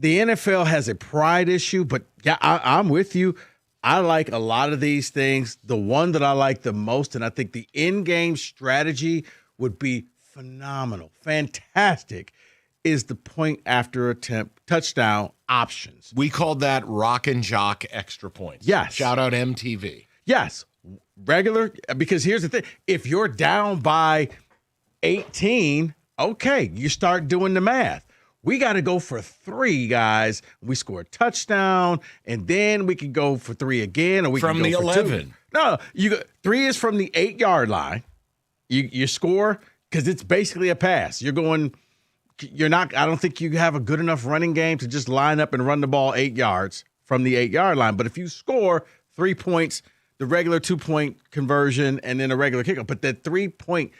The NFL has a pride issue, but yeah, I'm with you. I like a lot of these things. The one that I like the most, and I think the in-game strategy would be phenomenal, fantastic, is the point after attempt touchdown options. We called that rock and jock extra points. Yes. Shout out MTV. Yes. Regular, because here's the thing. If you're down by 18, okay, you start doing the math. We got to go for 3, guys. We score a touchdown, and then we can go for 3 again, or we from can go the for 11. 2. No, 3 is from the 8-yard line. You score because it's basically a pass. You're not. I don't think you have a good enough running game to just line up and run the ball 8 yards from the 8-yard line. But if you score 3 points, the regular 2-point conversion, and then a regular kickoff, but that 3-point,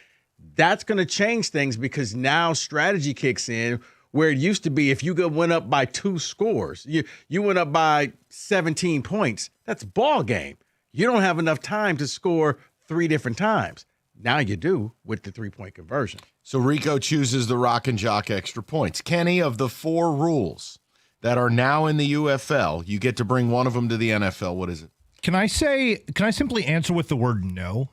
that's going to change things because now strategy kicks in. Where it used to be, if you went up by 2 scores, you went up by 17 points, that's ball game. You don't have enough time to score 3 different times. Now you do with the 3-point conversion. So Rico chooses the rock and jock extra points. Kenny, of the 4 rules that are now in the UFL, you get to bring one of them to the NFL. What is it? Can I simply answer with the word no?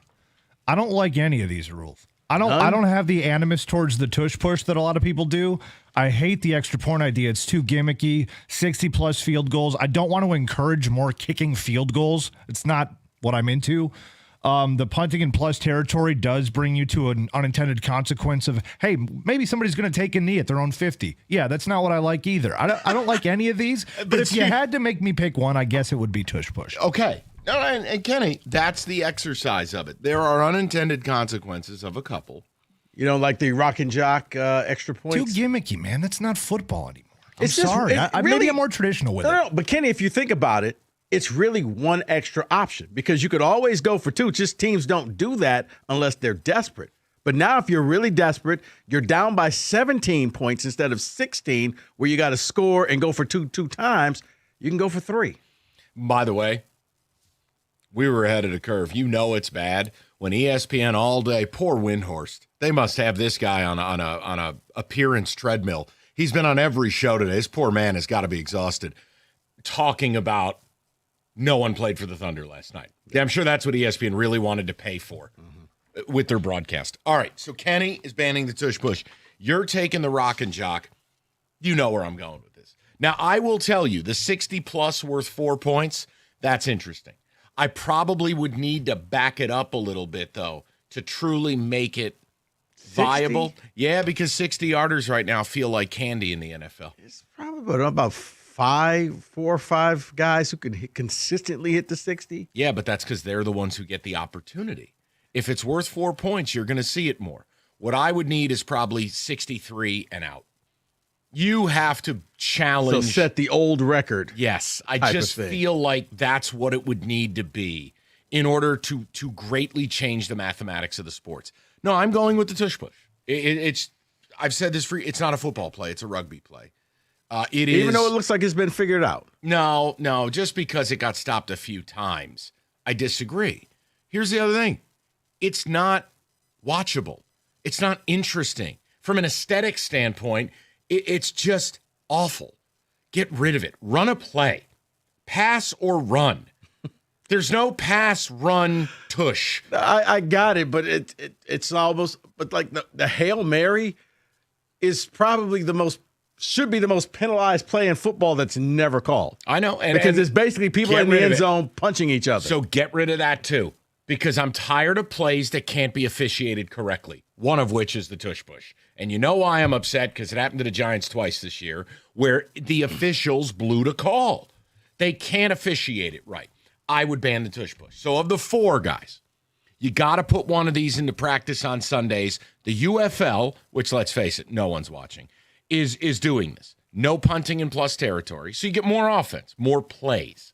I don't like any of these rules. I don't have the animus towards the tush push that a lot of people do. I hate the extra point idea. It's too gimmicky. 60-plus field goals. I don't want to encourage more kicking field goals. It's not what I'm into. The punting in plus territory does bring you to an unintended consequence of, hey, maybe somebody's going to take a knee at their own 50. Yeah, that's not what I like either. I don't like any of these. But if you had to make me pick one, I guess it would be tush push. Okay. No, and Kenny, that's the exercise of it. There are unintended consequences of a couple. You know, like the rock and jock extra points? Too gimmicky, man. That's not football anymore. I'm It's sorry. just- Maybe I'm more traditional with it. No, but Kenny, if you think about it, it's really one extra option because you could always go for 2. Just teams don't do that unless they're desperate. But now if you're really desperate, you're down by 17 points instead of 16 where you got to score and go for 2 times. You can go for 3. By the way, we were ahead of the curve. You know it's bad when ESPN all day. Poor Windhorst. They must have this guy on a appearance treadmill. He's been on every show today. This poor man has got to be exhausted. Talking about no one played for the Thunder last night. Yeah, I'm sure that's what ESPN really wanted to pay for with their broadcast. All right, so Kenny is banning the tush push. You're taking the rock and jock. You know where I'm going with this. Now, I will tell you, the 60-plus worth 4 points, that's interesting. I probably would need to back it up a little bit, though, to truly make it viable. 60? Yeah, because 60-yarders right now feel like candy in the NFL. It's probably about 4 or 5 guys who can consistently hit the 60. Yeah, but that's because they're the ones who get the opportunity. If it's worth 4 points, you're going to see it more. What I would need is probably 63 and out. You have to challenge. So set the old record. Yes. I just feel like that's what it would need to be in order to greatly change the mathematics of the sports. No, I'm going with the tush push. It's I've said this for you. It's not a football play. It's a rugby play. It is. Even though it looks like it's been figured out. No. Just because it got stopped a few times, I disagree. Here's the other thing. It's not watchable. It's not interesting. From an aesthetic standpoint, it's just awful. Get rid of it. Run a play. Pass or run. There's no pass, run, tush. I got it, but it's almost, but like the Hail Mary is probably should be the most penalized play in football that's never called. I know. Because it's basically people in the end zone punching each other. So get rid of that too, because I'm tired of plays that can't be officiated correctly, one of which is the tush push. And you know why I'm upset? Because it happened to the Giants twice this year where the officials blew the call. They can't officiate it right. I would ban the tush push. So of the 4 guys, You got to put one of these into practice on Sundays. The UFL, which let's face it, no one's watching, is doing this. No punting in plus territory. So you get more offense, more plays.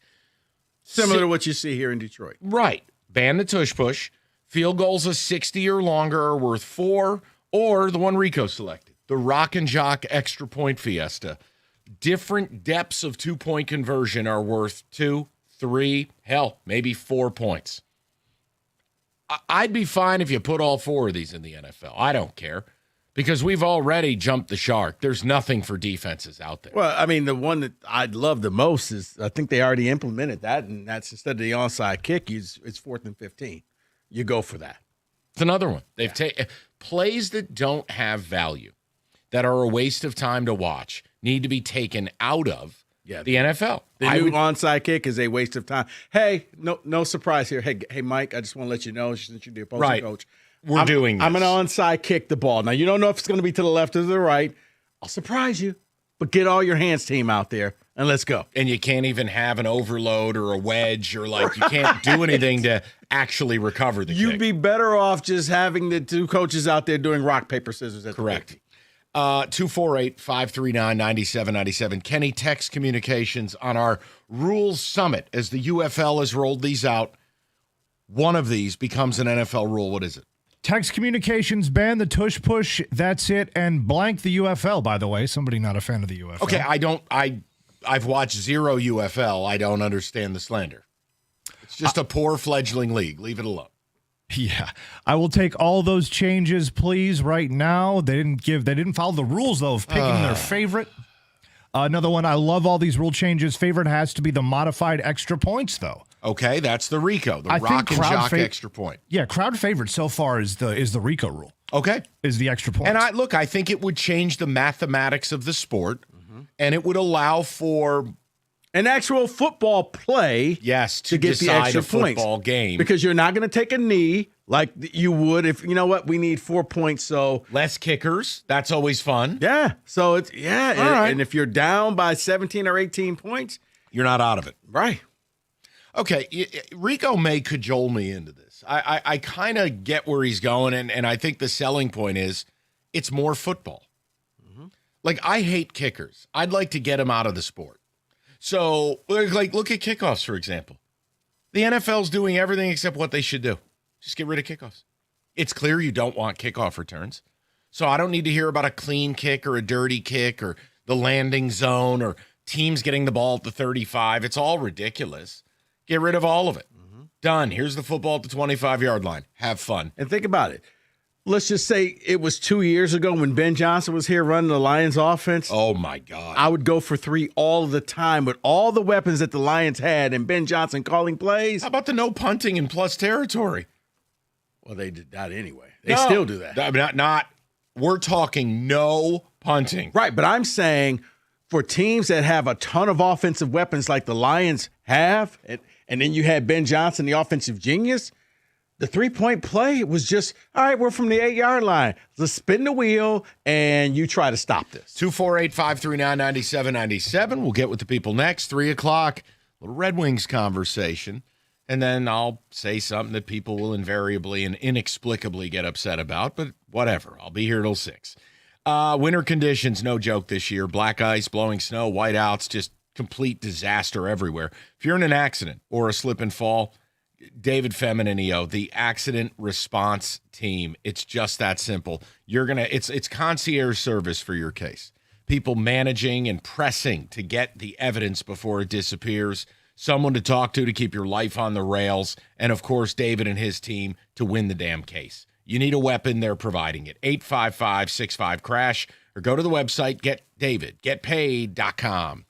Similar to what you see here in Detroit. Right. Ban the tush push. Field goals of 60 or longer are worth 4, or the one Rico selected, the Rock and Jock extra point fiesta. Different depths of 2-point conversion are worth 2, 3, hell, maybe 4 points. I'd be fine if you put all 4 of these in the NFL. I don't care because we've already jumped the shark. There's nothing for defenses out there. Well, I mean, the one that I'd love the most is I think they already implemented that, and that's instead of the onside kick, it's 4th and 15. You go for that. It's another one. They've taken plays that don't have value, that are a waste of time to watch, need to be taken out of the NFL. The new onside kick is a waste of time. Hey, no surprise here. Hey, Mike, I just want to let you know, since you're the opposing coach, We're doing this. I'm going to onside kick the ball. Now, you don't know if it's going to be to the left or the right. I'll surprise you, but get all your hands team out there and let's go. And you can't even have an overload or a wedge or you can't do anything to actually recover the You'd kick. be better off just having the 2 coaches out there doing rock, paper, scissors. Correct. 248-539-9797. Kenny, text communications on our rules summit as the UFL has rolled these out. One of these becomes an NFL rule. What is it? Text communications ban the tush push. That's it. And blank the UFL, by the way. Somebody not a fan of the UFL. Okay, I've watched 0 UFL. I don't understand the slander. It's just a poor fledgling league. Leave it alone. Yeah, I will take all those changes, please, right now. They didn't follow the rules, though, of picking their favorite. Another one, I love all these rule changes. Favorite has to be the modified extra points, though. Okay, that's the Rico, the Rock and Jock extra point. Yeah, crowd favorite so far is the Rico rule. Okay. Is the extra point. And I think it would change the mathematics of the sport, and it would allow for an actual football play. Yes, to get the extra football points. Game. Because you're not going to take a knee like you would if, you know what, we need 4 points. So less kickers. That's always fun. Yeah. So it's, All right. And if you're down by 17 or 18 points, you're not out of it. Right. Okay. Rico may cajole me into this. I kind of get where he's going. And I think the selling point is it's more football. I hate kickers. I'd like to get them out of the sport. So, look at kickoffs, for example. The NFL's doing everything except what they should do. Just get rid of kickoffs. It's clear you don't want kickoff returns. So I don't need to hear about a clean kick or a dirty kick or the landing zone or teams getting the ball at the 35. It's all ridiculous. Get rid of all of it. Done. Here's the football at the 25-yard line. Have fun. And think about it. Let's just say it was 2 years ago when Ben Johnson was here running the Lions offense. Oh, my God. I would go for 3 all the time with all the weapons that the Lions had and Ben Johnson calling plays. How about the no punting in plus territory? Well, they did that anyway. They still do that. Not. We're talking no punting. Right, but I'm saying for teams that have a ton of offensive weapons like the Lions have, and then you had Ben Johnson, the offensive genius, the 3-point play was just, all right, we're from the 8-yard line. Let's spin the wheel, and you try to stop this. 248-539-9797. We'll get with the people next. 3 o'clock, little Red Wings conversation. And then I'll say something that people will invariably and inexplicably get upset about, but whatever. I'll be here till 6. Winter conditions, no joke this year. Black ice, blowing snow, whiteouts, just complete disaster everywhere. If you're in an accident or a slip and fall, David Feminino, the accident response team. It's just that simple. It's concierge service for your case. People managing and pressing to get the evidence before it disappears. Someone to talk to keep your life on the rails. And of course, David and his team to win the damn case. You need a weapon, they're providing it. 855-65-CRASH or go to the website, getpaid.com.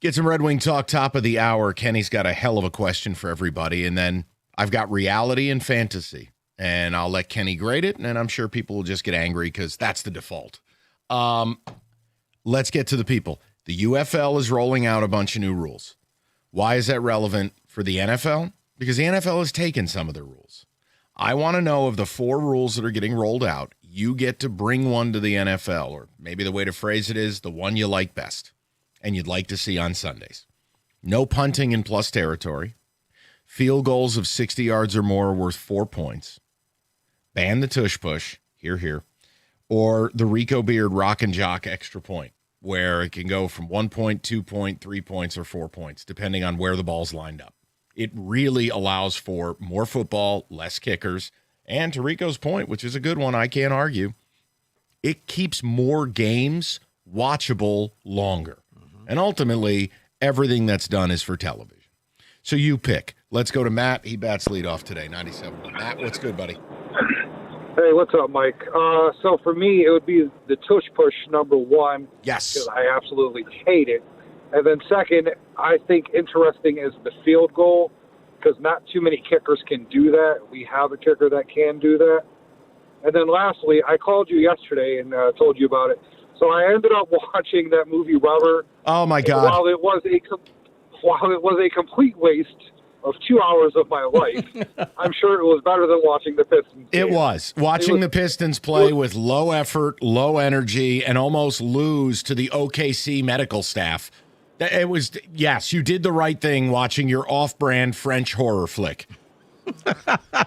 Get some Red Wing talk top of the hour. Kenny's got a hell of a question for everybody. And then I've got reality and fantasy. And I'll let Kenny grade it. And I'm sure people will just get angry because that's the default. Let's get to the people. The UFL is rolling out a bunch of new rules. Why is that relevant for the NFL? Because the NFL has taken some of the rules. I want to know of the 4 rules that are getting rolled out, you get to bring one to the NFL, or maybe the way to phrase it is the one you like best and you'd like to see on Sundays. No punting in plus territory. Field goals of 60 yards or more are worth 4 points. Ban the tush push, here, or the Rico Beard rock and jock extra point, where it can go from 1 point, 2 point, 3 points, or 4 points, depending on where the ball's lined up. It really allows for more football, less kickers, and to Rico's point, which is a good one, I can't argue, it keeps more games watchable longer. And ultimately, everything that's done is for television. So you pick. Let's go to Matt. He bats leadoff today, 97. Matt, what's good, buddy? Hey, what's up, Mike? So for me, it would be the tush push number 1. Yes. Because I absolutely hate it. And then second, I think interesting is the field goal, because not too many kickers can do that. We have a kicker that can do that. And then lastly, I called you yesterday and told you about it. So I ended up watching that movie Rubber. Oh, my God. While it was a complete waste of 2 hours of my life, I'm sure it was better than watching the Pistons. It was. Watching the Pistons play with low effort, low energy, and almost lose to the OKC medical staff. It was, yes, you did the right thing watching your off-brand French horror flick.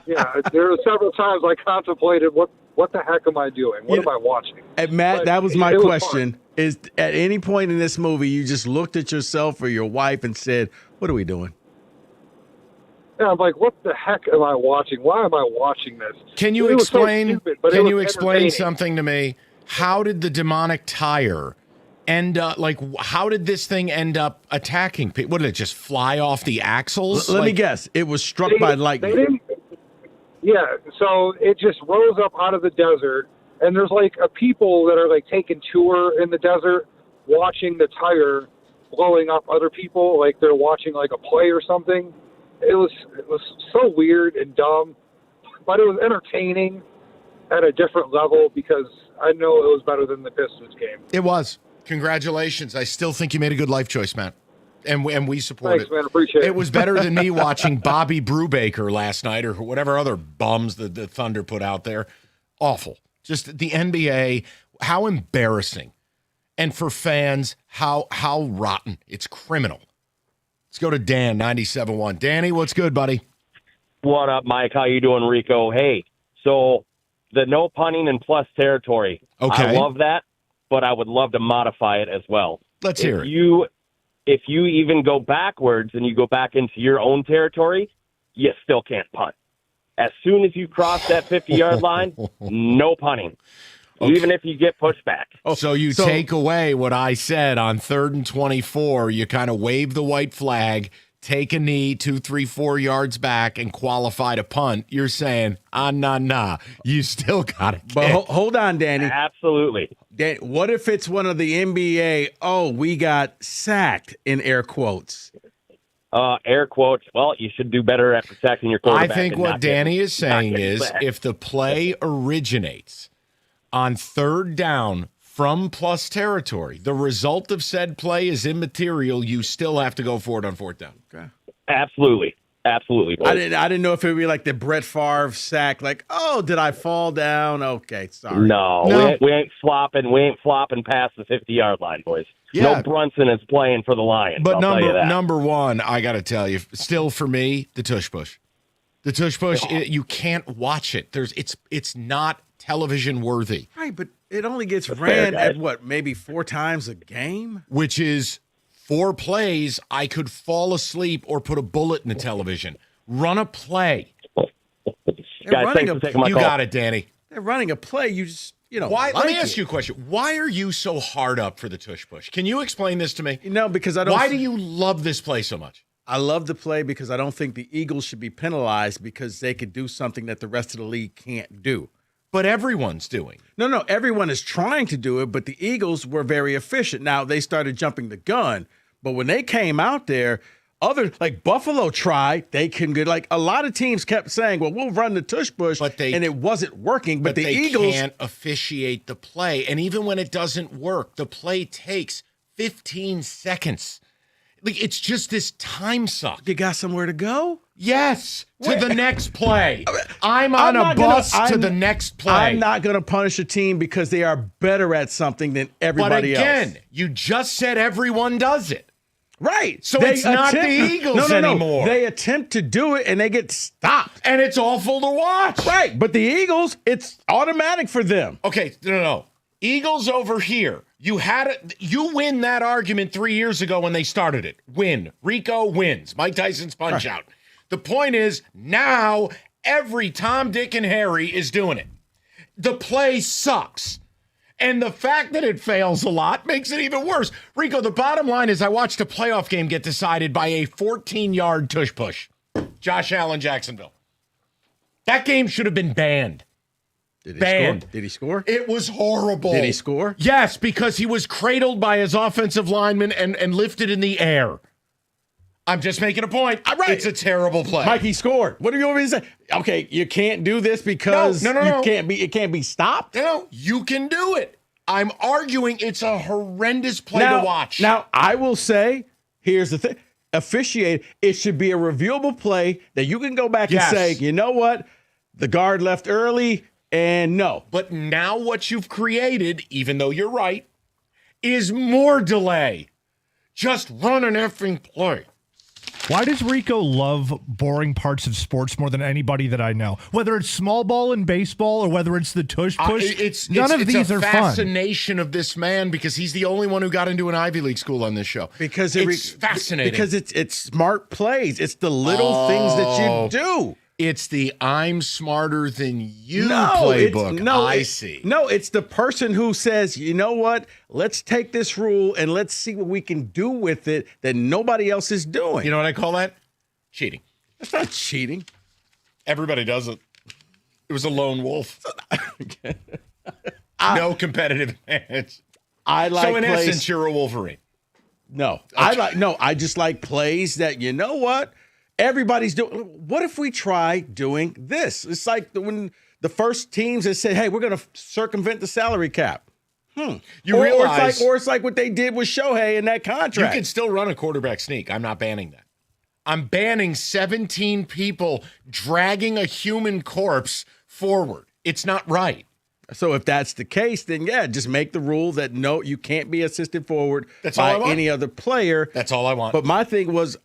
Yeah, there were several times I contemplated, what the heck am I doing? What am I watching? And Matt, But that was my it was question. fun. Is at any point in this movie, you just looked at yourself or your wife and said, what are we doing? Yeah, I'm like, what the heck am I watching? Why am I watching this? Can you It was so explain? stupid, but it Can was you explain entertaining. something to me? How did the demonic tire end up? Like, how did this thing end up attacking people? What did it just fly off the axles? Let me guess. It was struck by lightning. Yeah, so it just rose up out of the desert, and there's like a people that are like taking tour in the desert, watching the tire blowing up other people, like they're watching like a play or something. It was so weird and dumb, but it was entertaining at a different level because I know it was better than the Pistons game. It was. Congratulations. I still think you made a good life choice, Matt. And we support Thanks, it. man. Appreciate it. It was better than me watching Bobby Brubaker last night or whatever other bums the Thunder put out there. Awful. Just the NBA, how embarrassing. And for fans, how rotten. It's criminal. Let's go to Dan, 97.1. Danny, what's good, buddy? What up, Mike? How you doing, Rico? Hey, so the no punting in plus territory. Okay. I love that, but I would love to modify it as well. Let's hear it. If you even go backwards and you go back into your own territory, you still can't punt. As soon as you cross that 50-yard line, no punting. Okay. Even if you get pushed back. So you take away what I said on 3rd and 24. You kind of wave the white flag, take a knee 2, 3, 4 yards back, and qualify to punt. You're saying, nah. You still got it. But hold on, Danny. Absolutely. What if it's one of the NBA, we got sacked, in air quotes? Air quotes. Well, you should do better at protecting your quarterback. I think what Danny is saying is if the play originates on 3rd down from plus territory, the result of said play is immaterial. You still have to go for it on 4th down. Okay. Absolutely. Boys. I didn't know if it would be like the Brett Favre sack, like, did I fall down? Okay, sorry. No. We ain't flopping. We ain't flopping past the 50-yard line, boys. Yeah. No Brunson is playing for the Lions. But I'll tell you that. number one, I got to tell you, still for me, the tush push. The tush push, you can't watch it. It's not television worthy. Right, but it only gets ran at maybe 4 times a game? Which is 4 plays, I could fall asleep or put a bullet in the television. Run a play. Guys, thanks for taking my you call. got it, Danny. They're running a play. You just, Why? Let me ask you a question. Why are you so hard up for the tush push? Can you explain this to me? No, because I don't. Why do you love this play so much? I love the play because I don't think the Eagles should be penalized because they could do something that the rest of the league can't do. But everyone's doing. No, everyone is trying to do it, but the Eagles were very efficient. Now, they started jumping the gun, But when they came out there, like Buffalo tried, they couldn't get, like a lot of teams kept saying, well, we'll run the tush push, and it wasn't working. But the Eagles can't officiate the play. And even when it doesn't work, the play takes 15 seconds. Like, it's just this time suck. You got somewhere to go? Yes, to the next play. I'm on a bus to the next play. I'm not going to punish a team because they are better at something than everybody else. But again, you just said everyone does it. Right. So it's not the Eagles anymore. They attempt to do it and they get stopped. And it's awful to watch. Right. But the Eagles, it's automatic for them. Okay, no. Eagles over here. You win that argument 3 years ago when they started it. Win. Rico wins. Mike Tyson's punch out. The point is, now every Tom, Dick, and Harry is doing it. The play sucks. And the fact that it fails a lot makes it even worse. Rico, the bottom line is I watched a playoff game get decided by a 14-yard tush push. Josh Allen, Jacksonville. That game should have been banned. Score? Did he score? It was horrible. Did he score? Yes, because he was cradled by his offensive lineman and lifted in the air. I'm just making a point. Right. It's a terrible play. Mike, he scored. What do you want me to say? Okay, you can't do this because it can't be stopped? No, you can do it. I'm arguing it's a horrendous play to watch. Now, I will say, here's the thing. Officiate, it should be a reviewable play that you can go back and say, you know what? The guard left early, and no. But now what you've created, even though you're right, is more delay. Just run an effing play. Why does Rico love boring parts of sports more than anybody that I know? Whether it's small ball in baseball or whether it's the tush push, none of these are fun. It's a fascination of this man because he's the only one who got into an Ivy League school on this show. Because it's fascinating. Because it's smart plays. It's the little things that you do. It's the I'm smarter than you playbook. I see. No, it's the person who says, you know what? Let's take this rule and let's see what we can do with it that nobody else is doing. You know what I call that? Cheating. That's not cheating. Everybody does it. It was a lone wolf. No competitive advantage. So in essence, you're a Wolverine. No. Okay. I just like plays that, you know what? Everybody's doing. What if we try doing this? It's like when the first teams that said, "Hey, we're going to circumvent the salary cap." You realize, or it's like what they did with Shohei in that contract. You can still run a quarterback sneak. I'm not banning that. I'm banning 17 people dragging a human corpse forward. It's not right. So if that's the case, then just make the rule that no, you can't be assisted forward by any other player. That's all I want. But my thing was,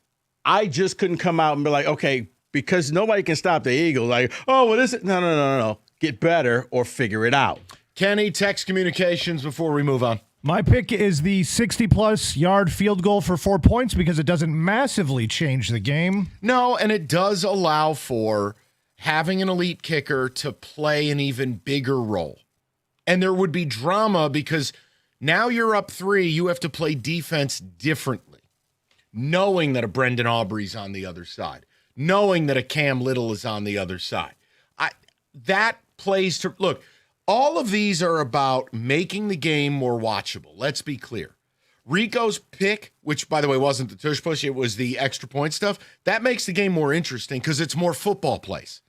I just couldn't come out and be like, okay, because nobody can stop the Eagles. Like, oh, what is it? No. Get better or figure it out. Kenny, text communications before we move on. My pick is the 60-plus yard field goal for 4 points because it doesn't massively change the game. No, and it does allow for having an elite kicker to play an even bigger role. And there would be drama because now you're up 3, you have to play defense differently. Knowing that a Brendan Aubrey's on the other side, knowing that a Cam Little is on the other side. That plays to, look, all of these are about making the game more watchable. Let's be clear. Rico's pick, which, by the way, wasn't the tush push, it was the extra point stuff, that makes the game more interesting because it's more football plays,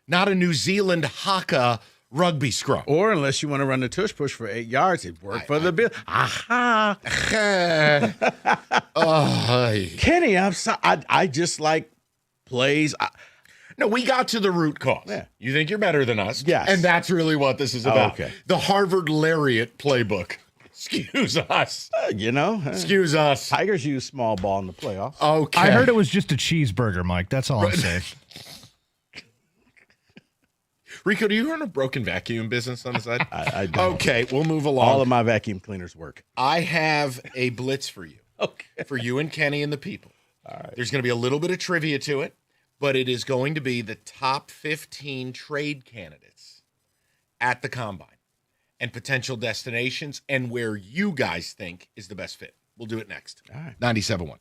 not a New Zealand haka rugby scrum. Or unless you want to run the tush push for 8 yards, it worked for the Bill. Aha! Kenny, I'm sorry. I just like plays. No, we got to the root cause. Yeah. You think you're better than us. Yes. And that's really what this is about. Okay. The Harvard Lariat playbook. Excuse us. Excuse us. Tigers use small ball in the playoffs. Okay. I heard it was just a cheeseburger, Mike. That's all I'm saying. Rico, do you run a broken vacuum business on the side? I don't. Okay, we'll move along. All of my vacuum cleaners work. I have a blitz for you. Okay. For you and Kenny and the people. All right. There's going to be a little bit of trivia to it, but it is going to be the top 15 trade candidates at the Combine and potential destinations and where you guys think is the best fit. We'll do it next. All right. 97.1.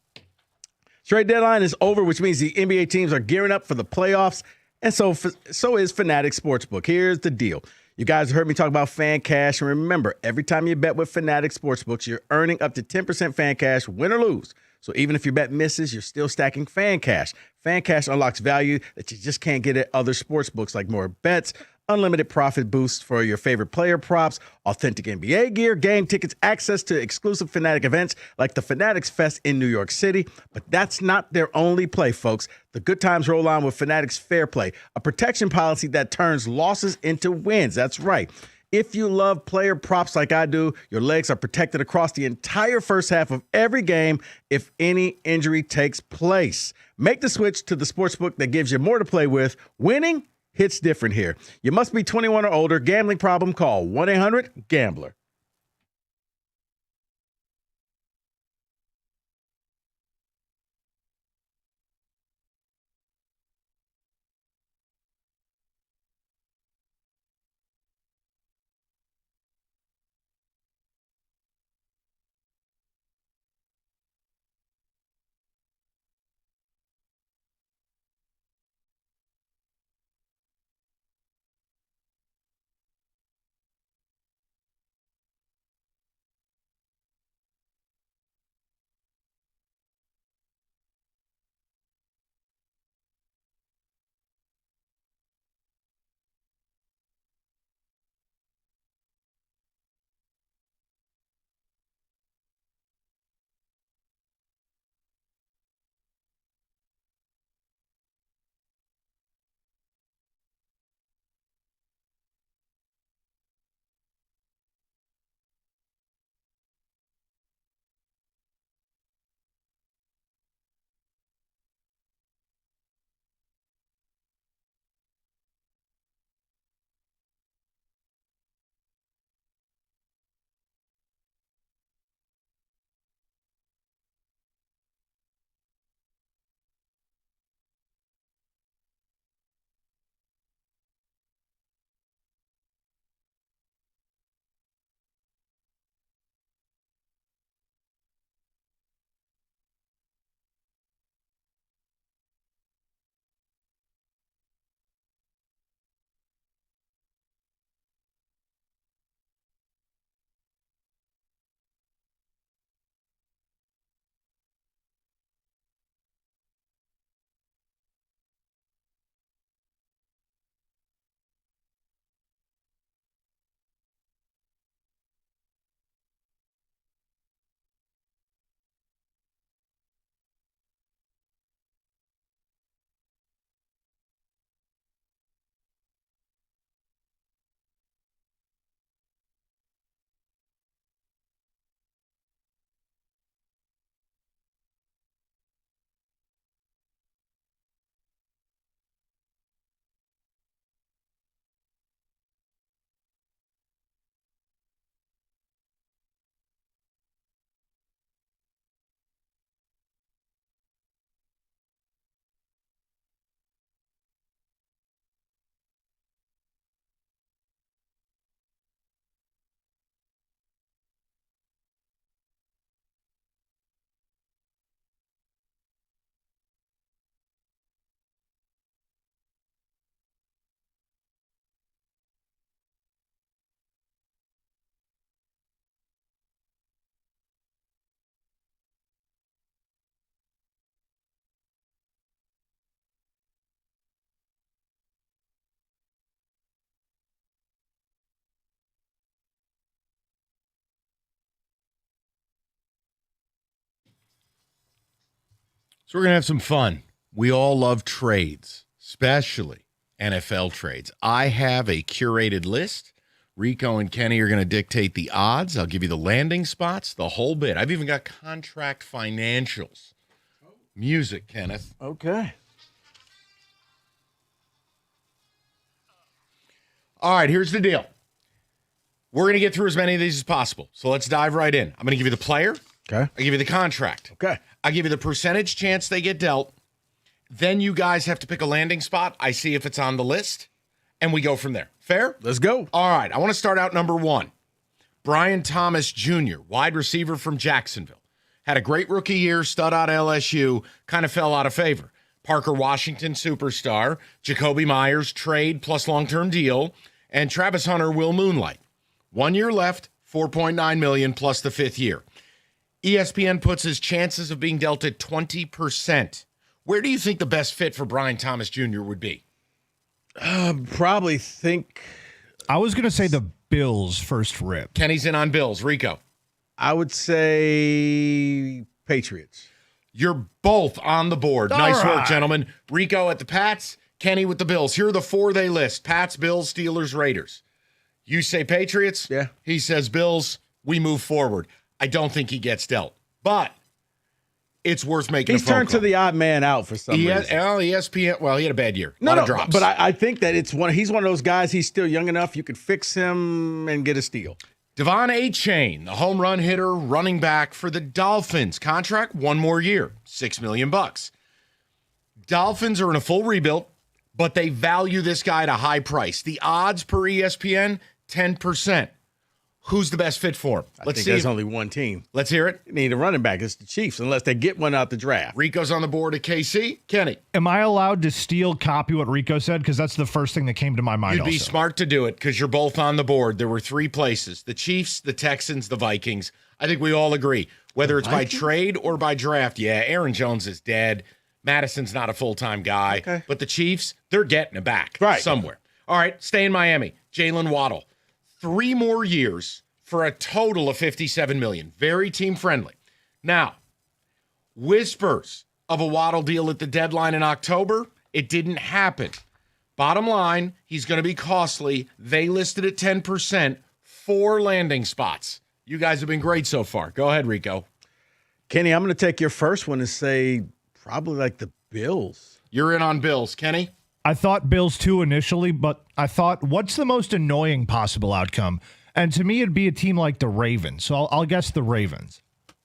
Trade deadline is over, which means the NBA teams are gearing up for the playoffs. And so is Fanatics Sportsbook. Here's the deal. You guys heard me talk about Fan Cash, and remember, every time you bet with Fanatics Sportsbooks, you're earning up to 10% Fan Cash, win or lose. So even if your bet misses, you're still stacking Fan Cash. Fan Cash unlocks value that you just can't get at other sportsbooks, like more bets, unlimited profit boosts for your favorite player props, authentic NBA gear, game tickets, access to exclusive Fanatic events like the Fanatics Fest in New York City. But that's not their only play, folks. The good times roll on with Fanatics Fair Play, a protection policy that turns losses into wins. That's right. If you love player props like I do, your legs are protected across the entire first half of every game if any injury takes place. Make the switch to the sportsbook that gives you more to play with. Winning hits different here. You must be 21 or older. Gambling problem? Call 1-800-GAMBLER. So we're going to have some fun. We all love trades, especially NFL trades. I have a curated list. Rico and Kenny are going to dictate the odds. I'll give you the landing spots, the whole bit. I've even got contract financials. Music, Kenneth. Okay. All right, here's the deal. We're going to get through as many of these as possible. So let's dive right in. I'm going to give you the player. Okay. I'll give you the contract. Okay. I'll give you the percentage chance they get dealt. Then you guys have to pick a landing spot. I see if it's on the list, and we go from there. Fair? Let's go. All right. I want to start out number one. Brian Thomas Jr., wide receiver from Jacksonville. Had a great rookie year, stud out LSU, kind of fell out of favor. Parker Washington, superstar. Jacoby Myers, trade plus long-term deal. and Travis Hunter will moonlight. 1 year left, $4.9 million plus the 5th year. ESPN puts his chances of being dealt at 20%. Where do you think the best fit for Brian Thomas Jr. would be? Probably think. I was going to say the Bills first rip. Kenny's in on Bills. Rico. I would say Patriots. You're both on the board. All nice right. work, gentlemen. Rico at the Pats, Kenny with the Bills. Here are the 4 they list. Pats, Bills, Steelers, Raiders. You say Patriots. Yeah. He says Bills. We move forward. I don't think he gets dealt. But it's worth making He's a phone turned call. to the odd man out for some reason. ESPN, well, he had a bad year. No, a lot of drops. but I think that he's one of those guys, he's still young enough, you could fix him and get a steal. Devon A-Chain, the home run hitter, running back for the Dolphins. Contract 1 more year, $6 million. Dolphins are in a full rebuild, but they value this guy at a high price. The odds per ESPN, 10%. Who's the best fit for him? Let's see. There's only one team. Let's hear it. You need a running back. It's the Chiefs, unless they get one out the draft. Rico's on the board at KC. Kenny. Am I allowed to copy what Rico said? Because that's the first thing that came to my mind. You'd be also. smart to do it because you're both on the board. There were 3 places: the Chiefs, the Texans, the Vikings. I think we all agree. Whether it's by trade or by draft, yeah, Aaron Jones is dead. Madison's not a full-time guy. Okay. But the Chiefs, they're getting it back right somewhere. All right, stay in Miami. Jalen Waddle. 3 more years for a total of $57 million. Very team-friendly. Now, whispers of a Waddle deal at the deadline in October. It didn't happen. Bottom line, he's going to be costly. They listed at 10%, 4 landing spots. You guys have been great so far. Go ahead, Rico. Kenny, I'm going to take your first one and say probably like the Bills. You're in on Bills. Kenny? I thought Bills too initially, but I thought, what's the most annoying possible outcome? And to me, it'd be a team like the Ravens. So I'll guess the Ravens.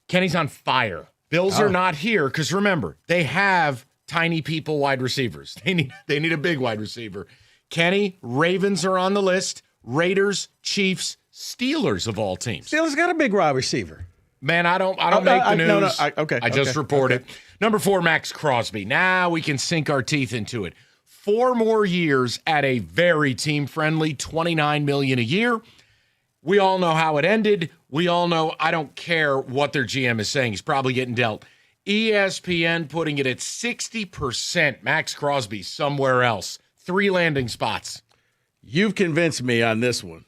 Kenny's on fire. Bills are not here because remember, they have tiny people wide receivers. They need a big wide receiver. Kenny, Ravens are on the list. Raiders, Chiefs, Steelers of all teams. Steelers got a big wide receiver. Man, I don't make the news. Okay. I just report it. Number 4, Max Crosby. Now we can sink our teeth into it. 4 more years at a very team-friendly $29 million a year. We all know how it ended. We all know, I don't care what their GM is saying. He's probably getting dealt. ESPN putting it at 60%. Max Crosby somewhere else. 3 landing spots. You've convinced me on this one.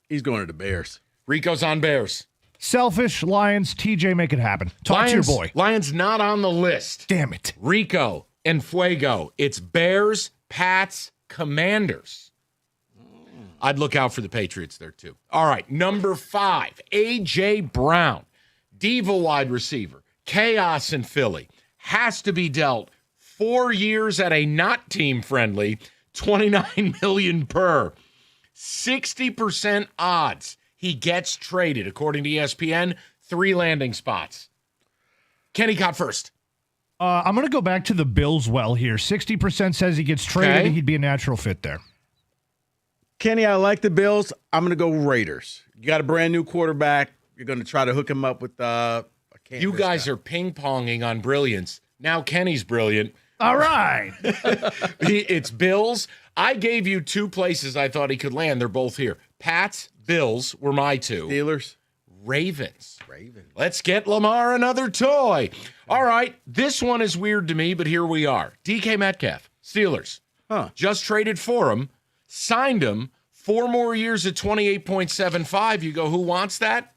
He's going to the Bears. Rico's on Bears. Selfish, Lions, TJ, make it happen. Talk to your boy. Lions not on the list. Damn it. Rico and Fuego. It's Bears, Pats, Commanders. I'd look out for the Patriots there, too. All right, number 5, A.J. Brown. Diva wide receiver. Chaos in Philly. Has to be dealt 4 years at a not team-friendly $29 million per. 60% odds he gets traded, according to ESPN. 3 landing spots. Kenny got first. I'm going to go back to the Bills well here. 60% says he gets traded. Okay. He'd be a natural fit there. Kenny, I like the Bills. I'm going to go Raiders. You got a brand new quarterback. You're going to try to hook him up with a Kansas You guys guy. are ping-ponging on brilliance. Now Kenny's brilliant. All right. It's Bills. I gave you 2 places I thought he could land. They're both here. Pats, Bills were my 2. Steelers. Ravens. Let's get Lamar another toy. All right. This one is weird to me, but here we are. DK Metcalf, Steelers. Just traded for him. Signed him 4 more years at 28.75. You go, who wants that?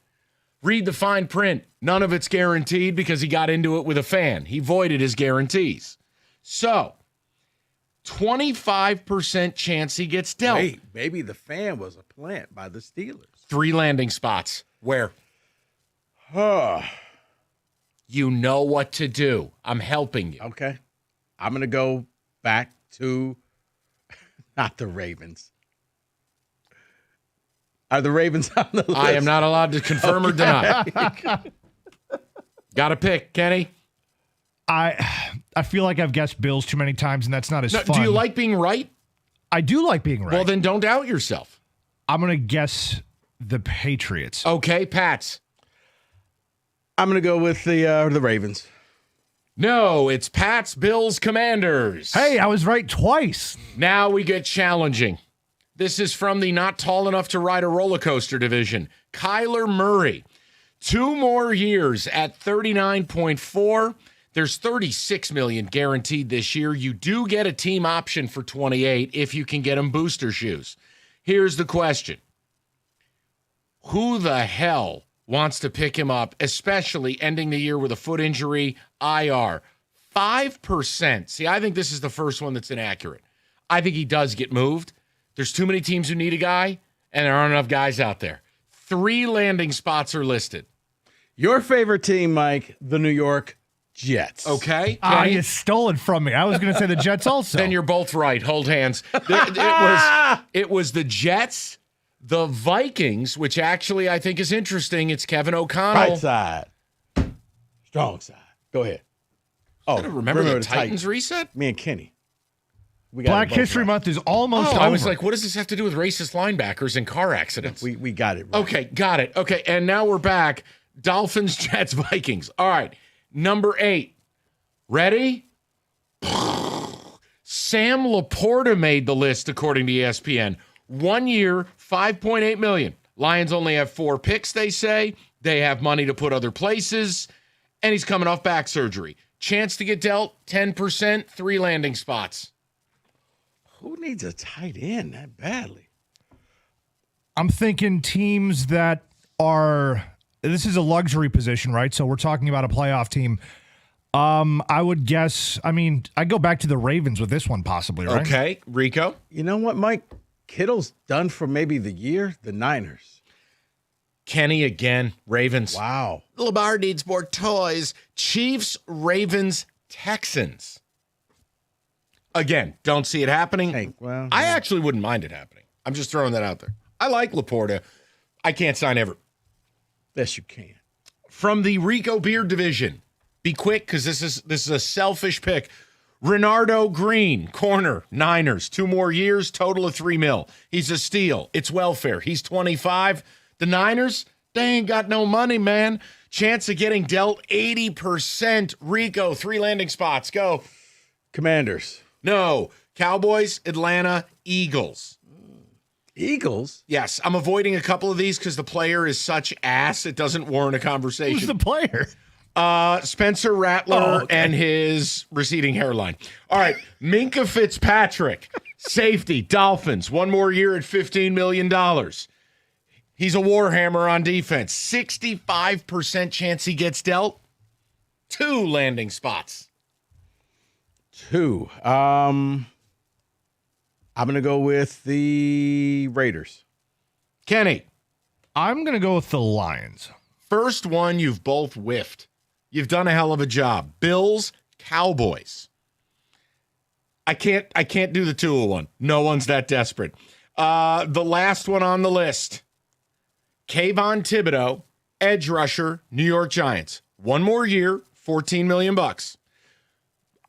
Read the fine print. None of it's guaranteed because he got into it with a fan. He voided his guarantees. So, 25% chance he gets dealt. Wait, maybe the fan was a plant by the Steelers. 3 landing spots. Where? Huh. You know what to do. I'm helping you. Okay. I'm going to go back to not the Ravens. Are the Ravens on the list? I am not allowed to confirm or deny. Got to pick, Kenny. I feel like I've guessed Bills too many times, and that's not as fun. Do you like being right? I do like being right. Well, then don't doubt yourself. I'm going to guess the Patriots. Okay, Pats. I'm going to go with the Ravens. No, it's Pats, Bills, Commanders. Hey, I was right twice. Now we get challenging. This is from the not tall enough to ride a roller coaster division. Kyler Murray, 2 more years at 39.4. There's $36 million guaranteed this year. You do get a team option for 28 if you can get him booster shoes. Here's the question. Who the hell wants to pick him up, especially ending the year with a foot injury, IR? 5%. See, I think this is the first one that's inaccurate. I think he does get moved. There's too many teams who need a guy, and there aren't enough guys out there. 3 landing spots are listed. Your favorite team, Mike, the New York Jets. Okay. You stole it from me. I was going to say the Jets also. Then you're both right. Hold hands. It was the Jets, the Vikings, which actually I think is interesting. It's Kevin O'Connell. Right side. Strong side. Go ahead. Oh, remember the Titans reset? Me and Kenny. We got Black History Month is almost over. I was like, what does this have to do with racist linebackers and car accidents? We got it right. Okay, got it. Okay, and now we're back. Dolphins, Jets, Vikings. All right, number 8. Ready? Sam Laporta made the list according to ESPN. 1 year, $5.8 million. Lions only have 4 picks, they say. They have money to put other places, and he's coming off back surgery. Chance to get dealt, 10%, 3 landing spots. Who needs a tight end that badly? I'm thinking teams that are, this is a luxury position, right? So we're talking about a playoff team. I would guess, I go back to the Ravens with this one possibly, right? Okay, Rico? You know what, Mike? Kittle's done for maybe the year. The Niners. Kenny again, Ravens. Wow. Lamar needs more toys. Chiefs, Ravens, Texans. Again, don't see it happening. Hey, well, I actually wouldn't mind it happening. I'm just throwing that out there. I like Laporta. I can't sign ever. Yes, you can. From the Rico Beard division, be quick because this is a selfish pick. Renardo Green, corner, Niners, 2 more years, total of $3 million. He's a steal. It's welfare. He's 25. The Niners, they ain't got no money, man. Chance of getting dealt 80%. Rico, 3 landing spots. Go. Commanders. No. Cowboys, Atlanta, Eagles. Eagles? Yes. I'm avoiding a couple of these because the player is such ass, it doesn't warrant a conversation. Who's the player? Spencer Rattler and his receding hairline. All right. Minka Fitzpatrick, safety, Dolphins, 1 more year at $15 million. He's a warhammer on defense. 65% chance he gets dealt. 2 landing spots. 2. I'm going to go with the Raiders. Kenny. I'm going to go with the Lions. First one you've both whiffed. You've done a hell of a job. Bills, Cowboys. I can't do the 2-1. No one's that desperate. The last one on the list. Kayvon Thibodeau, edge rusher, New York Giants. 1 more year, $14 million.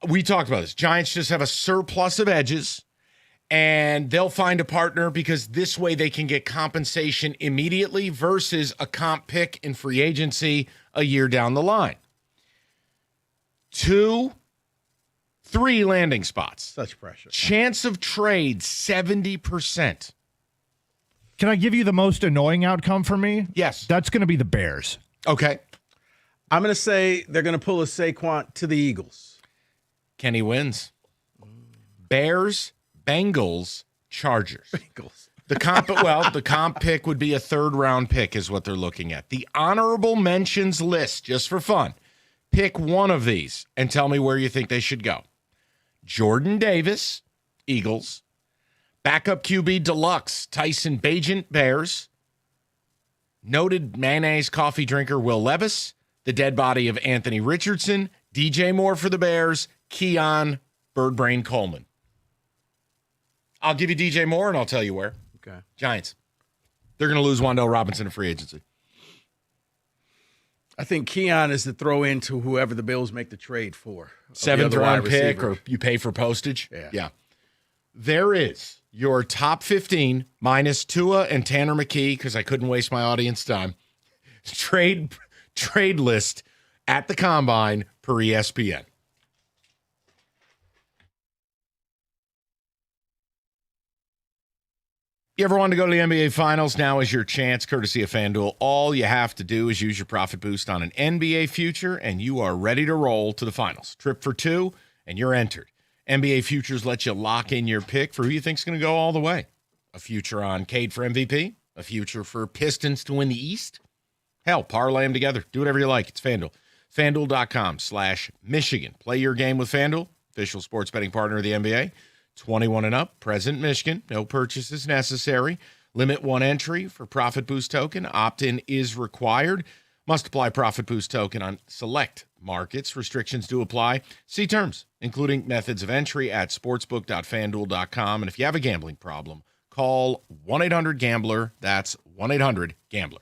We talked about this. Giants just have a surplus of edges, and they'll find a partner because this way they can get compensation immediately versus a comp pick in free agency a year down the line. 2, 3 landing spots. Such pressure. Chance of trade, 70%. Can I give you the most annoying outcome for me? Yes. That's going to be the Bears. Okay. I'm going to say they're going to pull a Saquon to the Eagles. Kenny wins. Bears, Bengals, Chargers. Bengals. The comp pick would be a 3rd-round pick is what they're looking at. The honorable mentions list, just for fun. Pick one of these and tell me where you think they should go. Jordan Davis, Eagles. Backup QB Deluxe, Tyson Bagent, Bears. Noted mayonnaise coffee drinker Will Levis. The dead body of Anthony Richardson. DJ Moore for the Bears. Keon Birdbrain Coleman. I'll give you DJ Moore and I'll tell you where. Okay. Giants. They're going to lose Wan'Dale Robinson in free agency. I think Keon is the throw in to whoever the Bills make the trade for. 7th-round pick or you pay for postage. Yeah. There is your top 15 minus Tua and Tanner McKee because I couldn't waste my audience time. Trade list at the Combine per ESPN. You ever wanted to go to the NBA Finals? Now is your chance, courtesy of FanDuel. All you have to do is use your profit boost on an NBA future, and you are ready to roll to the finals. Trip for two, and you're entered. NBA futures let you lock in your pick for who you think's going to go all the way. A future on Cade for MVP, a future for Pistons to win the East. Hell, parlay them together. Do whatever you like. It's FanDuel. FanDuel.com/Michigan. Play your game with FanDuel, official sports betting partner of the NBA. 21 and up, present Michigan. No purchases necessary. Limit one entry for Profit Boost token. Opt-in is required. Must apply Profit Boost token on select markets. Restrictions do apply. See terms, including methods of entry at sportsbook.fanduel.com. And if you have a gambling problem, call 1-800-GAMBLER. That's 1-800-GAMBLER.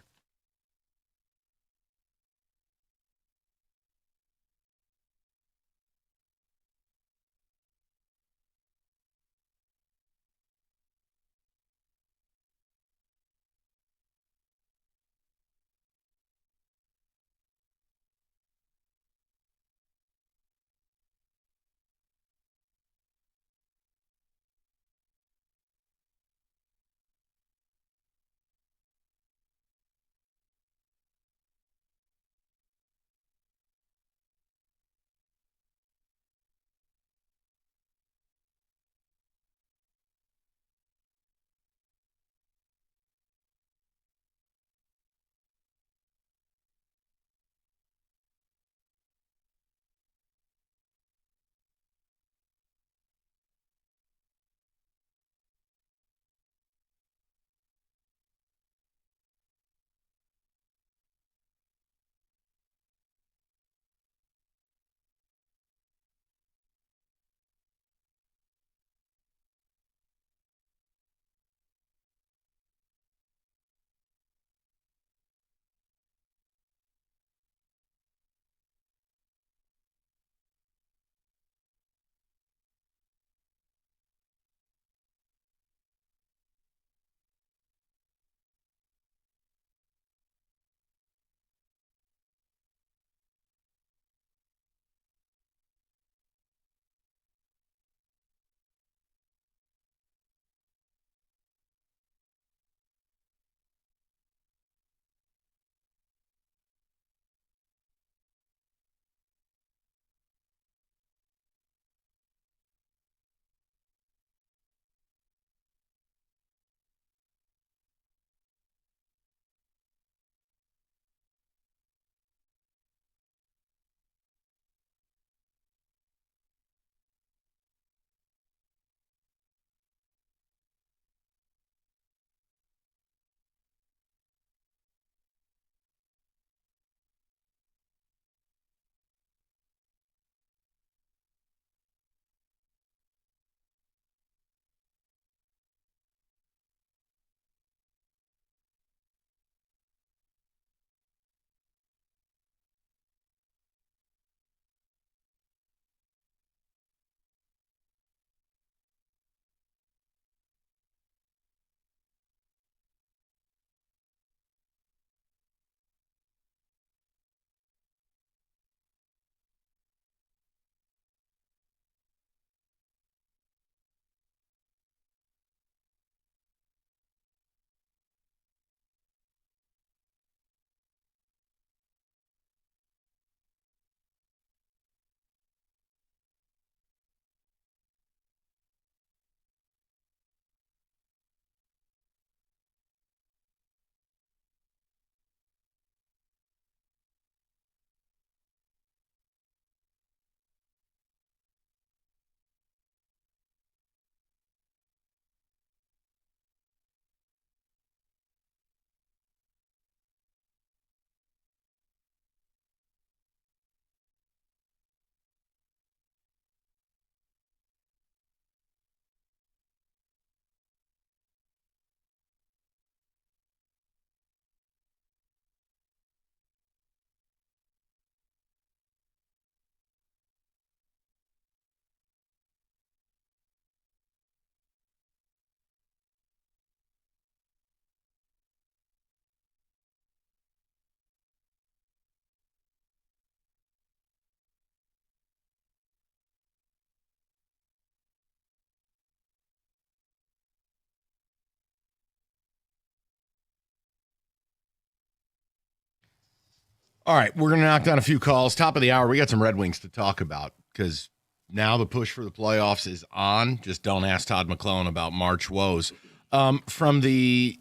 All right, we're going to knock down a few calls. Top of the hour, we got some Red Wings to talk about because now the push for the playoffs is on. Just don't ask Todd McClellan about March woes. From the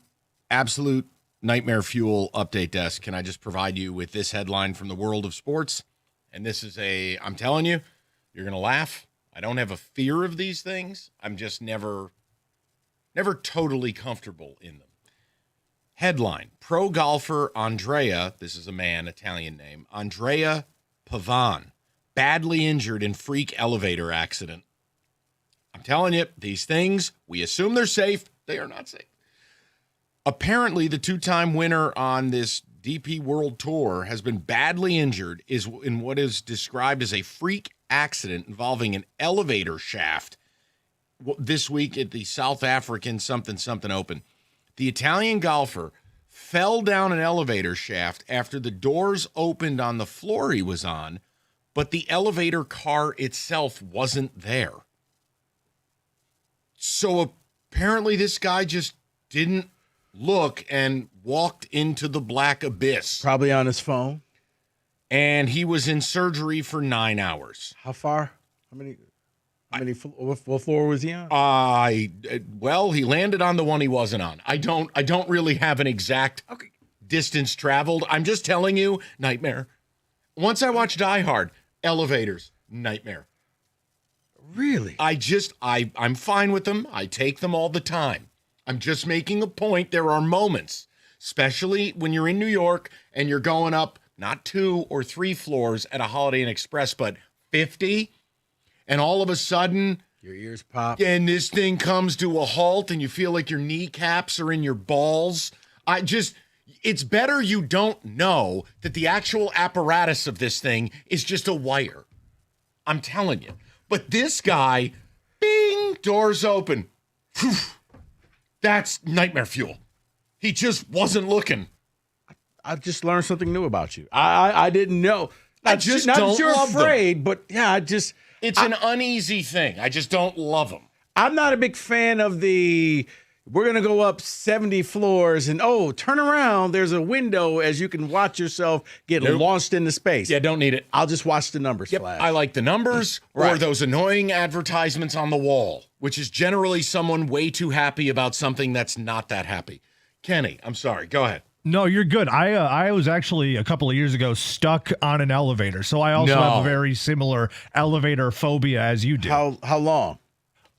absolute nightmare fuel update desk, can I just provide you with this headline from the world of sports? And this is I'm telling you, you're going to laugh. I don't have a fear of these things. I'm just never totally comfortable in them. Headline, pro golfer Andrea, this is a man, Italian name, Andrea Pavan, badly injured in freak elevator accident. I'm telling you, these things, we assume they're safe. They are not safe. Apparently, the two-time winner on this DP World Tour has been badly injured in what is described as a freak accident involving an elevator shaft this week at the South African something Open. The Italian golfer fell down an elevator shaft after the doors opened on the floor he was on, but the elevator car itself wasn't there. So apparently this guy just didn't look and walked into the black abyss. Probably on his phone. And he was in surgery for 9 hours. How far? What floor was he on? Well, he landed on the one he wasn't on. I don't really have an exact distance traveled. I'm just telling you, nightmare. Once I watched Die Hard, elevators, nightmare. Really? I'm fine with them. I take them all the time. I'm just making a point. There are moments, especially when you're in New York and you're going up not 2 or 3 floors at a Holiday Inn Express, but 50. And all of a sudden, your ears pop. And this thing comes to a halt and you feel like your kneecaps are in your balls. It's better you don't know that the actual apparatus of this thing is just a wire. I'm telling you. But this guy, bing, doors open. Whew, that's nightmare fuel. He just wasn't looking. I've just learned something new about you. I didn't know. Not that you're afraid, but yeah, it's an uneasy thing. I just don't love them. I'm not a big fan of we're going to go up 70 floors and, turn around. There's a window as you can watch yourself get launched into space. Yeah, don't need it. I'll just watch the numbers flash. I like the numbers or those annoying advertisements on the wall, which is generally someone way too happy about something that's not that happy. Kenny, I'm sorry. Go ahead. No, you're good. I was actually a couple of years ago stuck on an elevator, so I also have a very similar elevator phobia as you do. How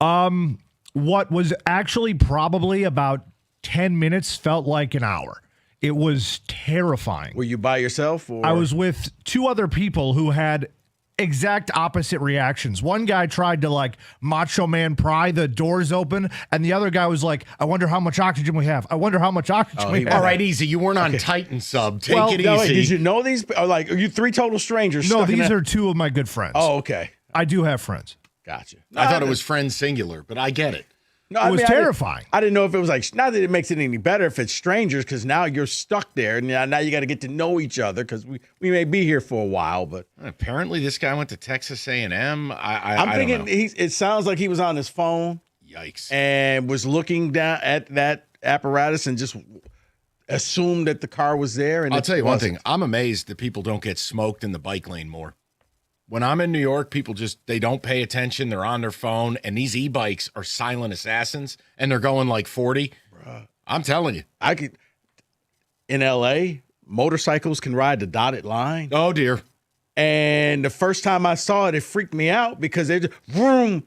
long? What was actually probably about 10 minutes felt like an hour. It was terrifying. Were you by yourself? Or? I was with 2 other people who had exact opposite reactions. One guy tried to macho man pry the doors open, and the other guy was like, I wonder how much oxygen we have. I wonder how much oxygen we have. All right, easy. You weren't on Titan sub. Take it easy. No, did you know these? Are you 3 total strangers? No, these are 2 of my good friends. Oh, okay. I do have friends. Gotcha. I thought it was friends singular, but I get it. No, it was terrifying. I didn't know if it was not that it makes it any better if it's strangers, because now you're stuck there, and now you got to get to know each other, because we may be here for a while. But apparently, this guy went to Texas A&M. I'm thinking it sounds like he was on his phone. Yikes! And was looking down at that apparatus and just assumed that the car was there. And I'll tell you one thing: I'm amazed that people don't get smoked in the bike lane more. When I'm in New York, people they don't pay attention. They're on their phone, and these e-bikes are silent assassins, and they're going like 40. Bruh. I'm telling you. In L.A., motorcycles can ride the dotted line. Oh, dear. And the first time I saw it, it freaked me out because they just, vroom,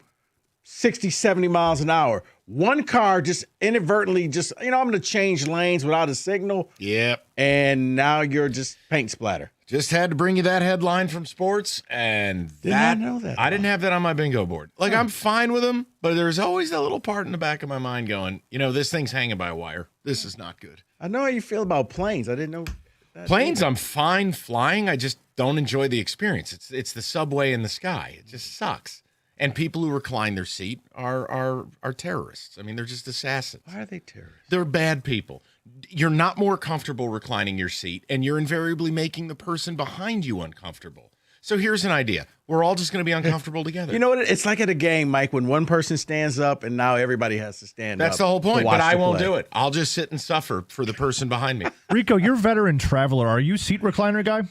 60, 70 miles an hour. One car just inadvertently I'm going to change lanes without a signal. Yep. And now you're just paint splatter. Just had to bring you that headline from sports, and I know that. I didn't have that on my bingo board. I'm fine with them, but there's always that little part in the back of my mind going, this thing's hanging by a wire. This is not good. I know how you feel about planes. I didn't know that. Planes, I'm fine flying. I just don't enjoy the experience. It's the subway in the sky. It just sucks. And people who recline their seat are terrorists. I mean, they're just assassins. Why are they terrorists? They're bad people. You're not more comfortable reclining your seat, and you're invariably making the person behind you uncomfortable. So here's an idea. We're all just going to be uncomfortable together. You know what? It's like at a game, Mike, when one person stands up and now everybody has to stand up. That's the whole point, to watch but I the won't play. do it. I'll just sit and suffer for the person behind me. Rico, you're a veteran traveler. Are you seat recliner guy?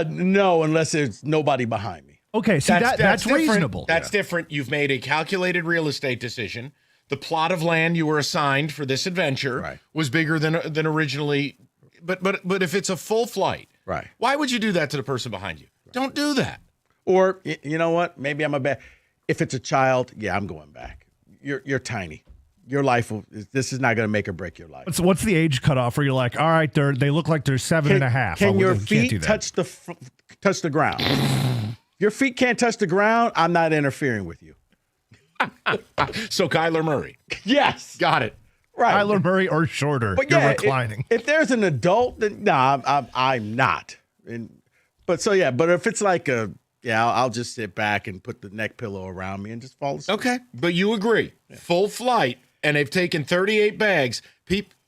No, unless there's nobody behind me. Okay, see, that's different. reasonable. That's different. You've made a calculated real estate decision. The plot of land you were assigned for this adventure was bigger than originally. But if it's a full flight, right? Why would you do that to the person behind you? Right. Don't do that. Or you know what? Maybe I'm a bad. If it's a child, yeah, I'm going back. You're tiny. Your life this is not going to make or break your life. What's the age cutoff where you're like, all right, they look like they're 7.5? Can your feet touch the ground? Your feet can't touch the ground. I'm not interfering with you. So Kyler Murray. Yes. Got it. Right. Kyler Murray or shorter. But you're yeah, reclining. If there's an adult, then I'm not. But if it's like I'll just sit back and put the neck pillow around me and just fall asleep. Okay, but you agree. Full flight, and they've taken 38 bags.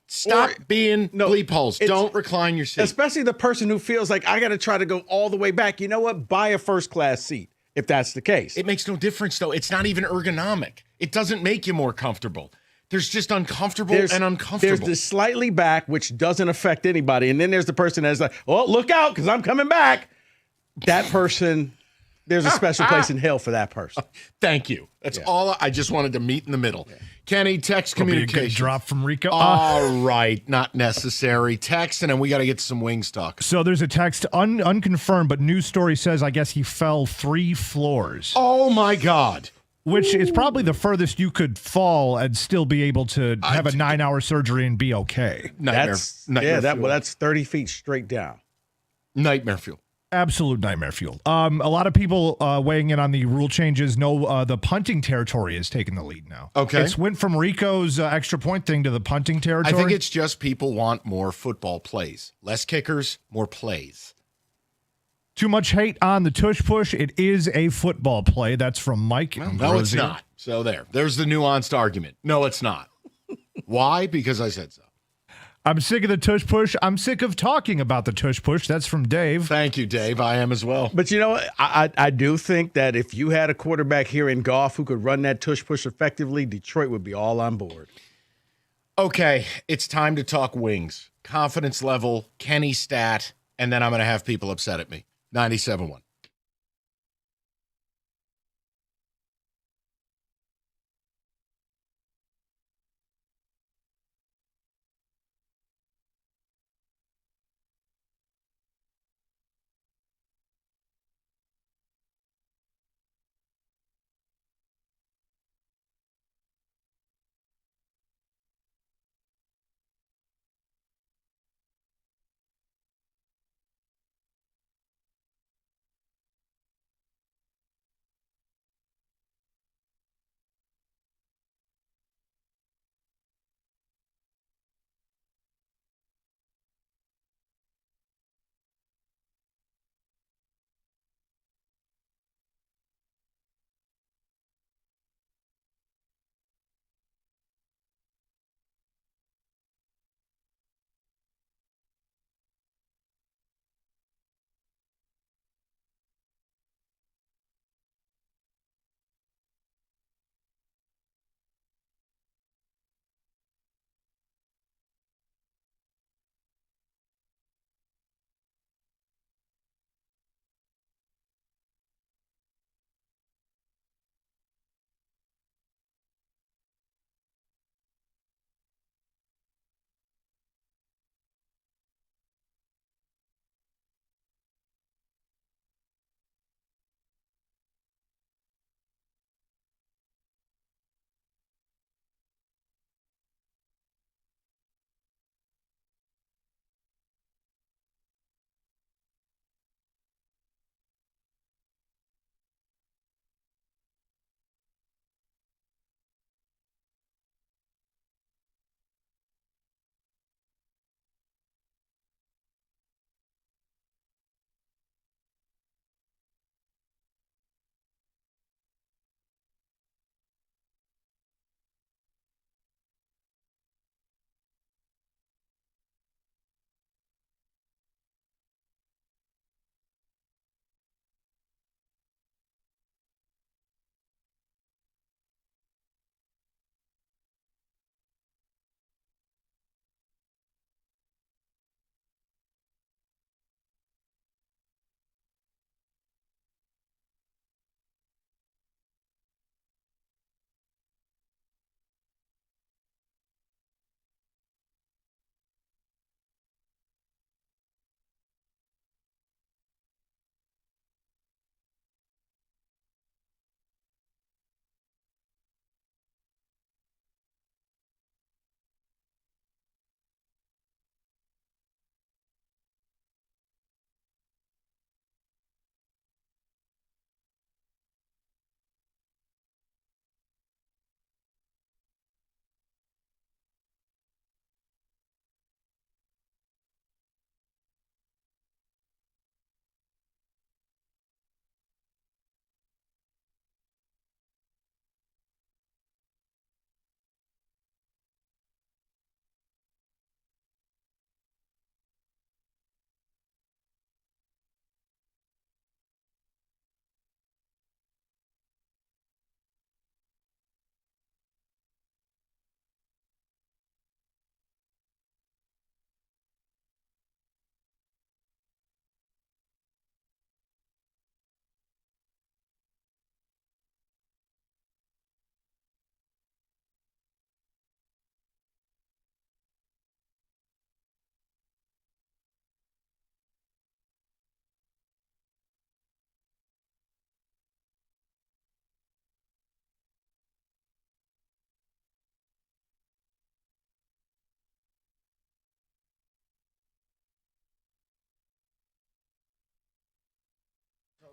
Stop being bleep holes. Don't recline your seat. Especially the person who feels like I got to try to go all the way back. You know what? Buy a first class seat if that's the case. It makes no difference, though. It's not even ergonomic. It doesn't make you more comfortable. There's just uncomfortable and uncomfortable. There's the slightly back, which doesn't affect anybody. And then there's the person that's like, oh, look out, because I'm coming back. That person, there's a special place in hell for that person. Thank you. That's all. I just wanted to meet in the middle. Yeah. Kenny, text communication. Be a good drop from Rico. All right, not necessary. Text, and then we got to get to some wings talk. So there's a text, unconfirmed, but news story says, I guess he fell 3 floors. Oh, my God. Which is probably the furthest you could fall and still be able to have a 9-hour surgery and be okay. Nightmare fuel. That's 30 feet straight down. Nightmare fuel. Absolute nightmare fuel. A lot of people weighing in on the rule changes know the punting territory is taking the lead now. Okay. It's went from Rico's extra point thing to the punting territory. I think it's just people want more football plays. Less kickers, more plays. Too much hate on the tush push. It is a football play. That's from Mike. No, it's not. So there's the nuanced argument. No, it's not. Why? Because I said so. I'm sick of the tush push. I'm sick of talking about the tush push. That's from Dave. Thank you, Dave. I am as well. But you know what? I do think that if you had a quarterback here in Goff who could run that tush push effectively, Detroit would be all on board. Okay, it's time to talk wings. Confidence level, Kenny stat, and then I'm going to have people upset at me. 97.1.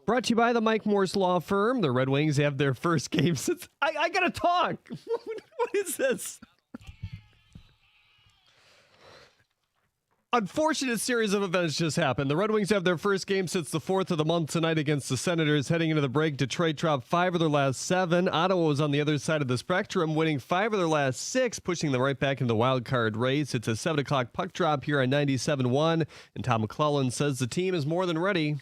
Brought to you by the Mike Morse Law Firm. The Red Wings have their first game since... I gotta talk. What is this? Unfortunate series of events just happened. The Red Wings have their first game since the 4th of the month tonight against the Senators. Heading into the break, Detroit dropped 5 of their last 7. Ottawa was on the other side of the spectrum, winning 5 of their last 6, pushing them right back into the wild card race. It's a 7 o'clock puck drop here on 97.1, and Tom McClellan says the team is more than ready.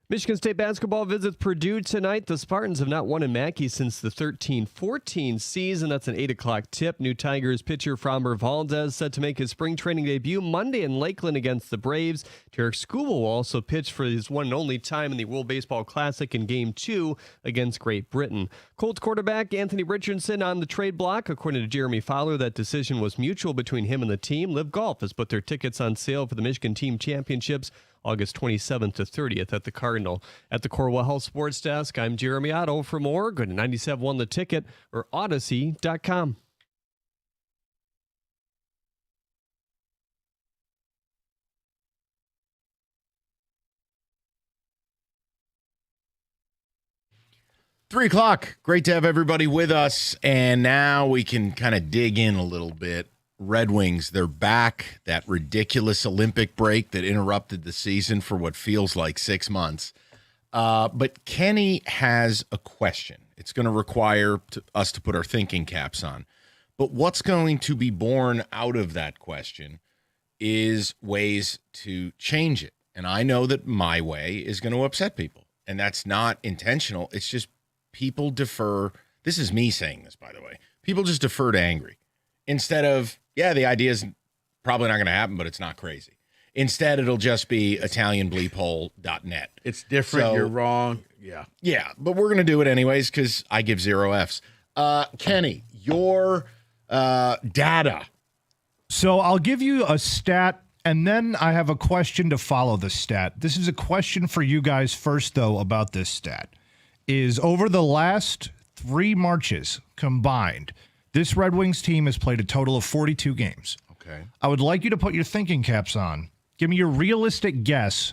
Michigan State basketball visits Purdue tonight. The Spartans have not won in Mackey since the 13-14 season. That's an 8 o'clock tip. New Tigers pitcher Framber Valdez set to make his spring training debut Monday in Lakeland against the Braves. Tarek Skubal will also pitch for his one and only time in the World Baseball Classic in Game 2 against Great Britain. Colts quarterback Anthony Richardson on the trade block. According to Jeremy Fowler, that decision was mutual between him and the team. Live Golf has put their tickets on sale for the Michigan Team Championships August 27th to 30th at the Cardinal. At the Corwell Health Sports Desk, I'm Jeremy Otto. For more, go to 97.1 The Ticket or Odyssey.com. Three o'clock. Great to have everybody with us. And now we can kind of dig in a little bit. Red Wings, they're back. That ridiculous Olympic break that interrupted the season for what feels like 6 months. But Kenny has a question. It's going to require us to put our thinking caps on. But what's going to be born out of that question is ways to change it. And I know that my way is going to upset people. And that's not intentional. It's just people defer. This is me saying this, by the way. People just defer to angry. Instead of, yeah, the idea is probably not going to happen, but it's not crazy. Instead, it'll just be ItalianBleephole.net. It's different. So, you're wrong. Yeah. Yeah, but we're going to do it anyways because I give 0 Fs. Kenny, your data. So I'll give you a stat, and then I have a question to follow the stat. This is a question for you guys first, though, about this stat. Is over the last 3 Marches combined, this Red Wings team has played a total of 42 games. Okay. I would like you to put your thinking caps on. Give me your realistic guess.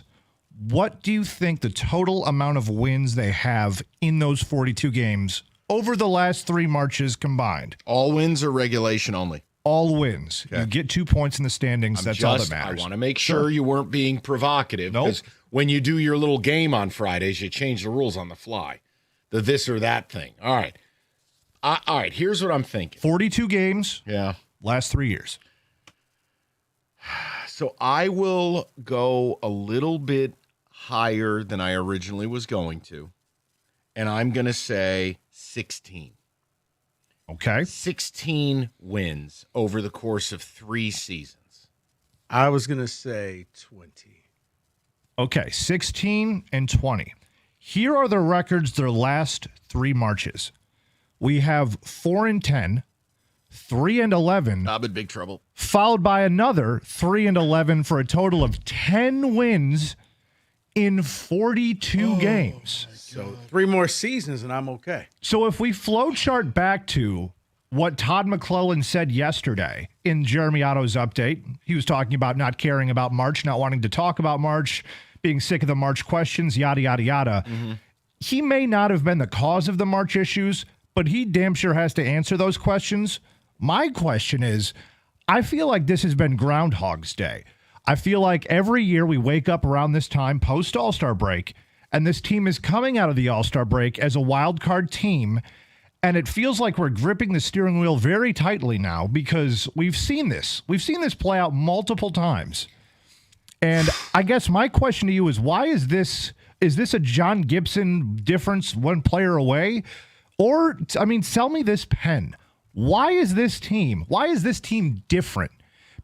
What do you think the total amount of wins they have in those 42 games over the last 3 Marches combined? All wins or regulation only? All wins. Okay. You get 2 points in the standings. That's all that matters. I want to make sure you weren't being provocative. Nope. Because when you do your little game on Fridays, you change the rules on the fly. The this or that thing. All right. All right, here's what I'm thinking. 42 games. Yeah. Last 3 years. So I will go a little bit higher than I originally was going to. And I'm going to say 16. Okay. 16 wins over the course of 3 seasons. I was going to say 20. Okay, 16 and 20. Here are the records their last 3 Marches. We have 4-10, 3-11. I'm in big trouble. Followed by another 3-11 for a total of 10 wins in 42 games. So 3 more seasons and I'm okay. So if we flowchart back to what Todd McClellan said yesterday in Jeremy Otto's update, he was talking about not caring about March, not wanting to talk about March, being sick of the March questions, yada, yada, yada. Mm-hmm. He may not have been the cause of the March issues, but he damn sure has to answer those questions. My question is, I feel like this has been Groundhog's Day. I feel like every year we wake up around this time post All-Star break, and this team is coming out of the All-Star break as a wild card team, and it feels like we're gripping the steering wheel very tightly now because we've seen this. We've seen this play out multiple times. And I guess my question to you is, why is this a John Gibson difference, one player away? Or, I mean, sell me this pen. Why is this team different?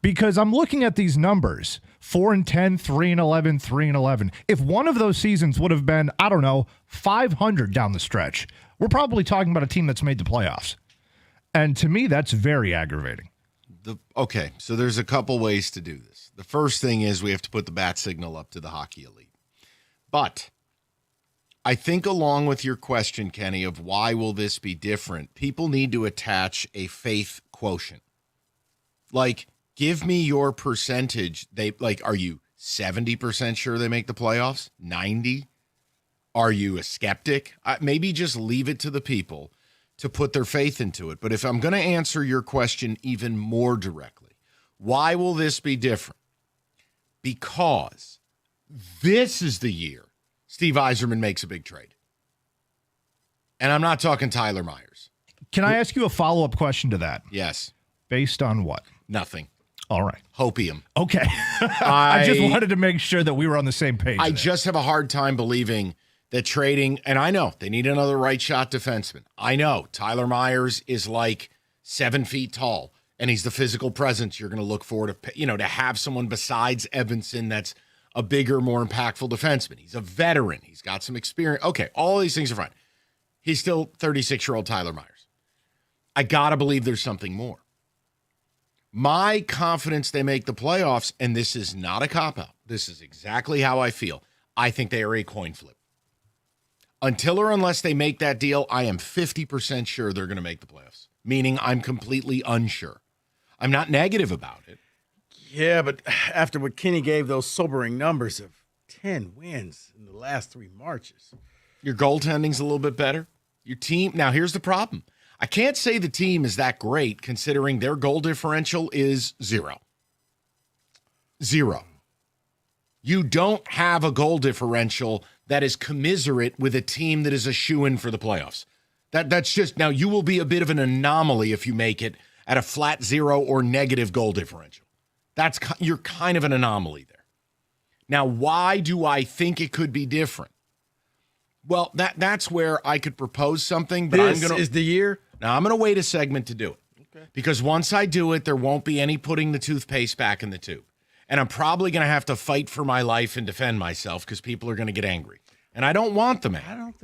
Because I'm looking at these numbers, 4-10, 3-11, 3-11. If one of those seasons would have been, I don't know, 500 down the stretch, we're probably talking about a team that's made the playoffs. And to me, that's very aggravating. Okay, so there's a couple ways to do this. The first thing is we have to put the bat signal up to the hockey elite. But I think along with your question, Kenny, of why will this be different, people need to attach a faith quotient. Like, give me your percentage. Are you 70% sure they make the playoffs? 90? Are you a skeptic? Maybe just leave it to the people to put their faith into it. But if I'm going to answer your question even more directly, why will this be different? Because this is the year Steve Yzerman makes a big trade. And I'm not talking Tyler Myers. Can I ask you a follow-up question to that? Yes. Based on what? Nothing. All right. Hopium. Okay. I just wanted to make sure that we were on the same page. I just have a hard time believing that trading, and I know they need another right shot defenseman. I know Tyler Myers is like 7 feet tall, and he's the physical presence you're going to look for to have someone besides Evanson that's a bigger, more impactful defenseman. He's a veteran. He's got some experience. Okay, all these things are fine. He's still 36-year-old Tyler Myers. I got to believe there's something more. My confidence they make the playoffs, and this is not a cop-out. This is exactly how I feel. I think they are a coin flip. Until or unless they make that deal, I am 50% sure they're going to make the playoffs, meaning I'm completely unsure. I'm not negative about it. Yeah, but after what Kenny gave those sobering numbers of 10 wins in the last 3 Marches. Your goaltending's a little bit better. Your team, now here's the problem. I can't say the team is that great considering their goal differential is 0. 0. You don't have a goal differential that is commiserate with a team that is a shoo-in for the playoffs. That's just, now you will be a bit of an anomaly if you make it at a flat 0 or negative goal differential. You're kind of an anomaly there. Now, why do I think it could be different? Well, that's where I could propose something, but this is the year. Now, I'm going to wait a segment to do it. Okay. Because once I do it, there won't be any putting the toothpaste back in the tube. And I'm probably going to have to fight for my life and defend myself because people are going to get angry. And I don't want them angry. I don't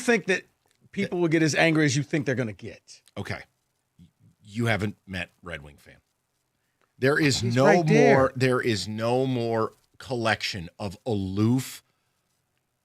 think that people will get as angry as you think they're going to get. Okay. You haven't met Red Wing fan. There is He's no right there. more. There is no more collection of aloof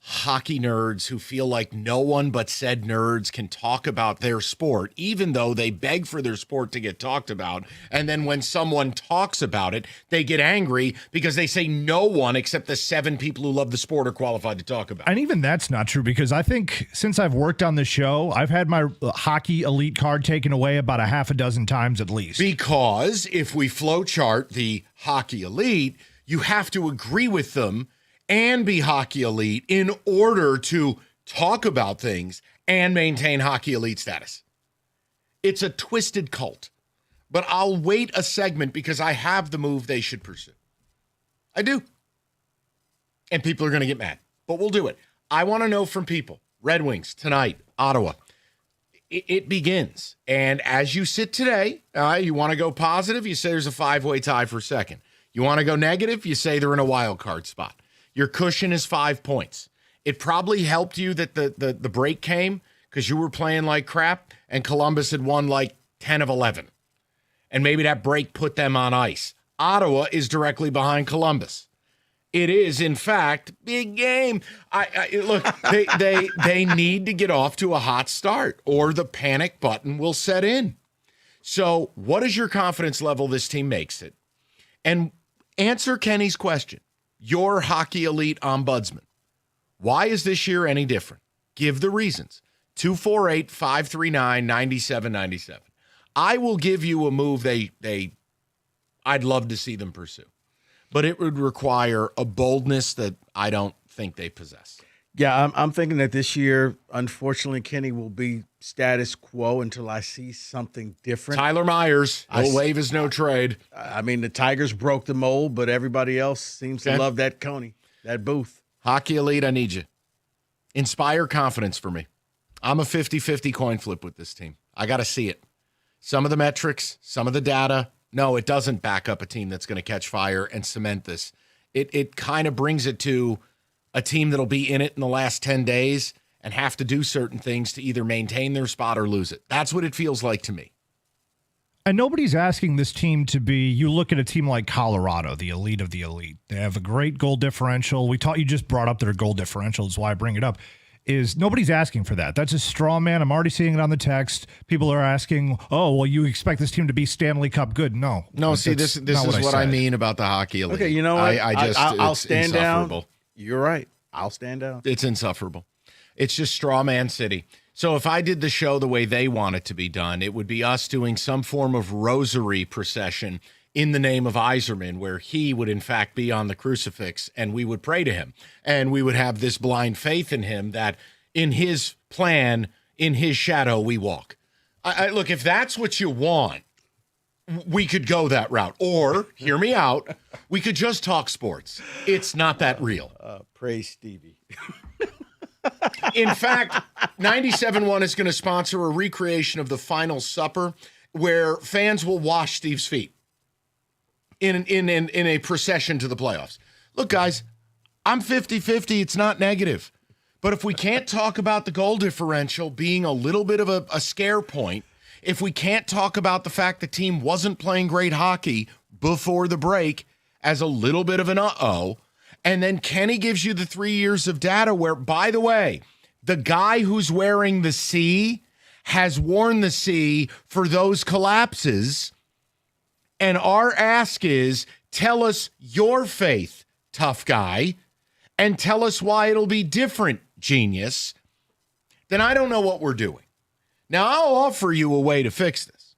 hockey nerds who feel like no one but said nerds can talk about their sport, even though they beg for their sport to get talked about. And then when someone talks about it, they get angry because they say no one except the 7 people who love the sport are qualified to talk about it. And even that's not true because I think since I've worked on the show, I've had my hockey elite card taken away about a half a dozen times at least. Because if we flow chart the hockey elite, you have to agree with them and be hockey elite in order to talk about things and maintain hockey elite status. It's a twisted cult. But I'll wait a segment because I have the move they should pursue. I do. And people are going to get mad. But we'll do it. I want to know from people. Red Wings, tonight, Ottawa. It begins. And as you sit today, you want to go positive, you say there's a 5-way tie for second. You want to go negative, you say they're in a wild card spot. Your cushion is 5 points. It probably helped you that the break came because you were playing like crap and Columbus had won like 10 of 11. And maybe that break put them on ice. Ottawa is directly behind Columbus. It is, in fact, big game. Look, they need to get off to a hot start or the panic button will set in. So what is your confidence level this team makes it? And answer Kenny's question. Your hockey elite ombudsman. Why is this year any different? Give the reasons. 248-539-9797. I will give you a move I'd love to see them pursue. But it would require a boldness that I don't think they possess. Yeah, I'm thinking that this year, unfortunately, Kenny will be status quo until I see something different. Tyler Myers, he'll waive his no trade. I mean, the Tigers broke the mold, but everybody else seems to love that Coney, that Booth. Hockey elite, I need you. Inspire confidence for me. I'm a 50-50 coin flip with this team. I got to see it. Some of the metrics, some of the data. No, it doesn't back up a team that's going to catch fire and cement this. It kind of brings it to a team that'll be in it in the last 10 days and have to do certain things to either maintain their spot or lose it. That's what it feels like to me. And nobody's asking this team to be, you look at a team like Colorado, the elite of the elite. They have a great goal differential. You just brought up their goal differential, is why I bring it up. Is nobody's asking for that. That's a straw man. I'm already seeing it on the text. People are asking, oh, well, you expect this team to be Stanley Cup good. No. See, this is what I mean about the hockey elite. Okay, you know what? I'll it's stand insufferable. down. You're right. I'll stand down. It's insufferable. It's just straw man city. So if I did the show the way they want it to be done, it would be us doing some form of rosary procession in the name of Iserman, where he would in fact be on the crucifix and we would pray to him. And we would have this blind faith in him that in his plan, in his shadow, we walk. Look, if that's what you want, we could go that route. Or, hear me out, we could just talk sports. It's not that real. Praise Stevie. In fact, 97.1 is going to sponsor a recreation of the Final Supper where fans will wash Steve's feet in a procession to the playoffs. Look, guys, I'm 50-50. It's not negative. But if we can't talk about the goal differential being a little bit of a scare point, if we can't talk about the fact the team wasn't playing great hockey before the break as a little bit of an uh-oh, and then Kenny gives you the 3 years of data where, by the way, the guy who's wearing the C has worn the C for those collapses. And our ask is, tell us your faith, tough guy, and tell us why it'll be different, genius. Then I don't know what we're doing. Now, I'll offer you a way to fix this,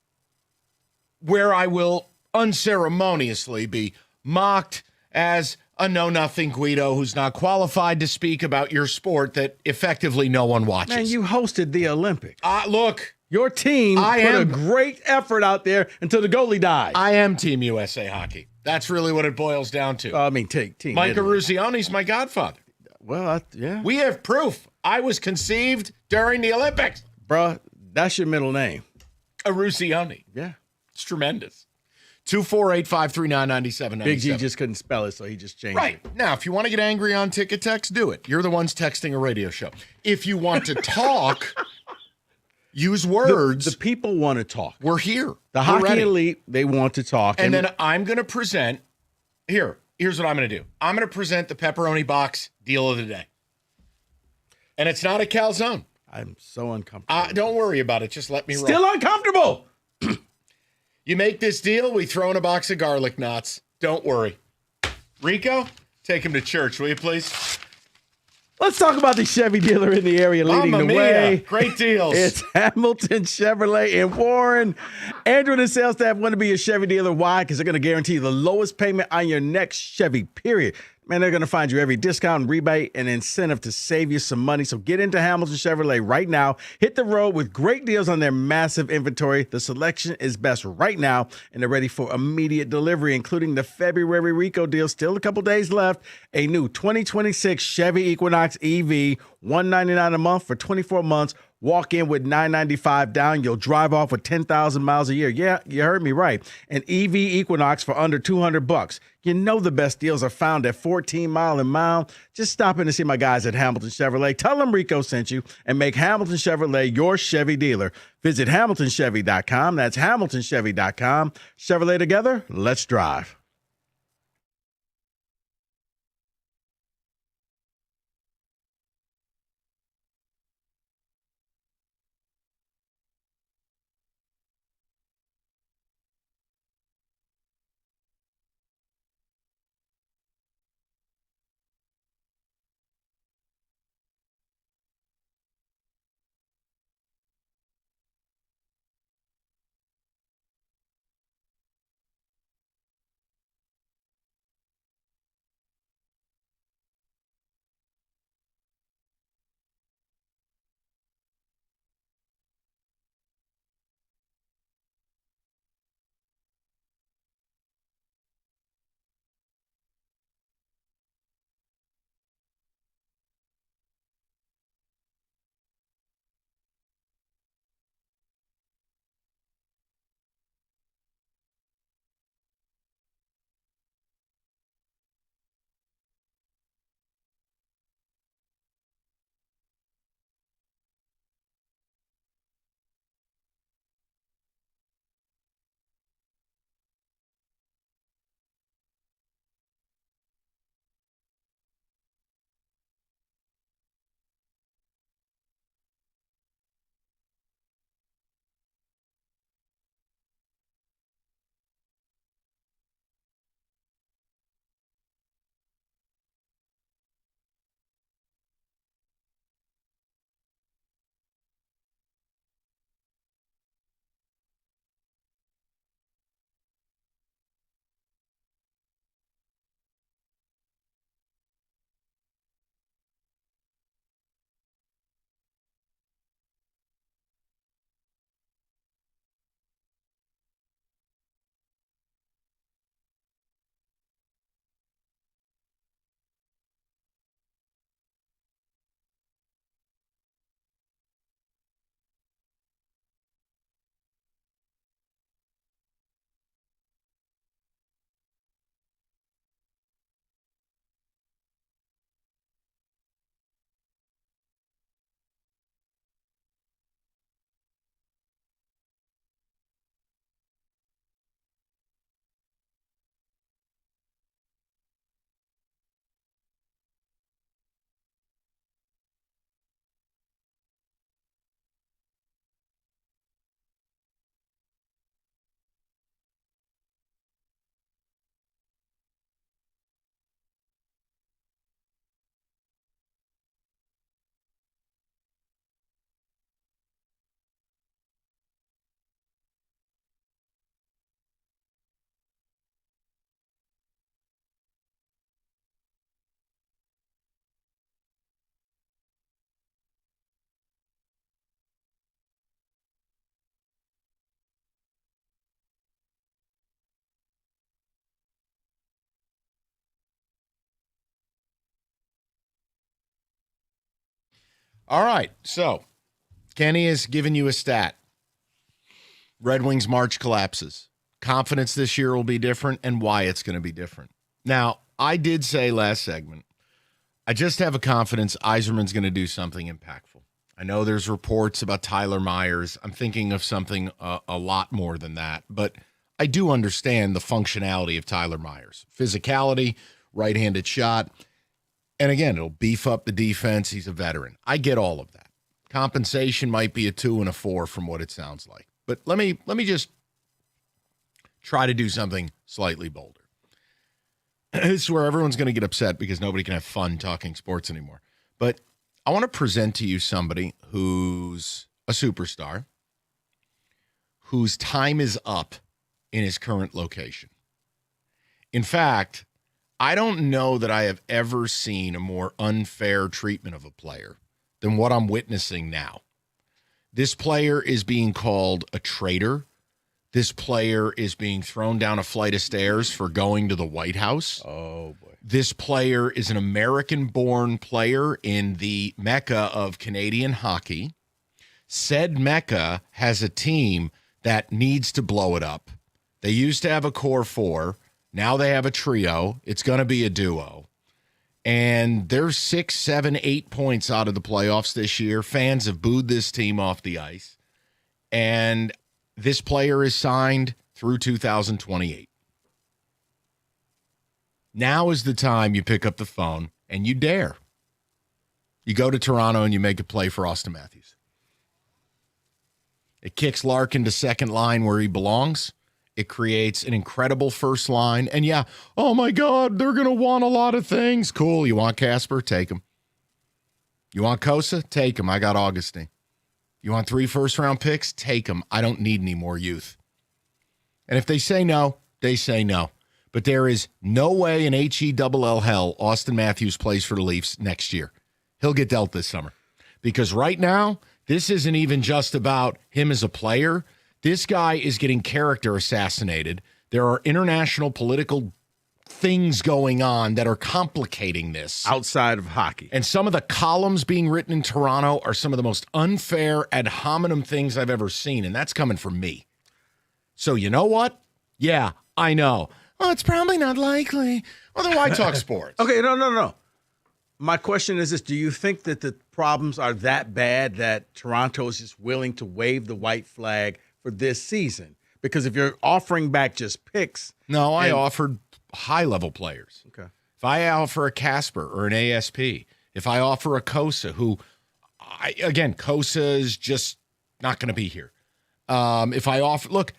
where I will unceremoniously be mocked as a know-nothing Guido who's not qualified to speak about your sport that effectively no one watches. Man, you hosted the Olympics. Look. Your team put a great effort out there until the goalie died. I am Team USA Hockey. That's really what it boils down to. I mean, Team Mike Italy. Eruzioni's my godfather. Well, yeah. We have proof. I was conceived during the Olympics. Bruh, that's your middle name. Eruzioni. Yeah. It's tremendous. 248-539-9797. Big G just couldn't spell it, so he just changed it. Right. Now, if you want to get angry on Ticket Text, do it. You're the ones texting a radio show. If you want to talk, use words. The people want to talk. We're here. The hockey elite, they want to talk. And then I'm going to present, here's what I'm going to do. I'm going to present the pepperoni box deal of the day. And it's not a calzone. I'm so uncomfortable. Don't worry about it. Just let me roll. Still uncomfortable. You make this deal, we throw in a box of garlic knots. Don't worry. Rico, take him to church, will you please? Let's talk about the Chevy dealer in the area leading Mamma the mia. way. Great deals. It's Hamilton Chevrolet in Warren. Andrew and his sales staff want to be a Chevy dealer. Why? Because they're going to guarantee the lowest payment on your next Chevy, period. Man, they're going to find you every discount, rebate, and incentive to save you some money. So get into Hamilton Chevrolet right now. Hit the road with great deals on their massive inventory. The selection is best right now, and they're ready for immediate delivery, including the February Rico deal. Still a couple days left. A new 2026 Chevy Equinox EV, $199 a month for 24 months. Walk in with $995 down. You'll drive off with 10,000 miles a year. Yeah, you heard me right. An EV Equinox for under $200. You know the best deals are found at 14 Mile and Mile. Just stop in to see my guys at Hamilton Chevrolet. Tell them Rico sent you and make Hamilton Chevrolet your Chevy dealer. Visit HamiltonChevy.com. That's HamiltonChevy.com. Chevrolet together, let's drive. All right. So Kenny has given you a stat. Red Wings March collapses. Confidence this year will be different and why it's going to be different. Now, I did say last segment, I just have a confidence Yzerman's going to do something impactful. I know there's reports about Tyler Myers. I'm thinking of something a lot more than that, but I do understand the functionality of Tyler Myers. Physicality, right-handed shot, and again, it'll beef up the defense. He's a veteran. I get all of that. Compensation might be a 2 and a 4 from what it sounds like. But let me just try to do something slightly bolder. This is where everyone's going to get upset because nobody can have fun talking sports anymore. But I want to present to you somebody who's a superstar, whose time is up in his current location. In fact, I don't know that I have ever seen a more unfair treatment of a player than what I'm witnessing now. This player is being called a traitor. This player is being thrown down a flight of stairs for going to the White House. Oh, boy. This player is an American-born player in the mecca of Canadian hockey. Said mecca has a team that needs to blow it up. They used to have a core 4. Now they have a trio. It's going to be a duo. And they're 6, 7, 8 points out of the playoffs this year. Fans have booed this team off the ice. And this player is signed through 2028. Now is the time you pick up the phone and you dare. You go to Toronto and you make a play for Austin Matthews. It kicks Larkin to second line where he belongs. It creates an incredible first line. And yeah, oh my God, they're going to want a lot of things. Cool. You want Casper? Take him. You want Kosa? Take him. I got Augustine. You want 3 first-round picks? Take them. I don't need any more youth. And if they say no, they say no. But there is no way in HELL hell Austin Matthews plays for the Leafs next year. He'll get dealt this summer. Because right now, this isn't even just about him as a player. This guy is getting character assassinated. There are international political things going on that are complicating this. Outside of hockey. And some of the columns being written in Toronto are some of the most unfair ad hominem things I've ever seen, and that's coming from me. So you know what? Yeah, I know. Oh, it's probably not likely. Well, then why talk sports? Okay, no. My question is this. Do you think that the problems are that bad that Toronto is just willing to wave the white flag for this season? Because if you're offering back just picks. No, I offered high-level players. Okay. If I offer a Casper or an ASP, if I offer a Kosa, Kosa is just not going to be here. If I offer, look,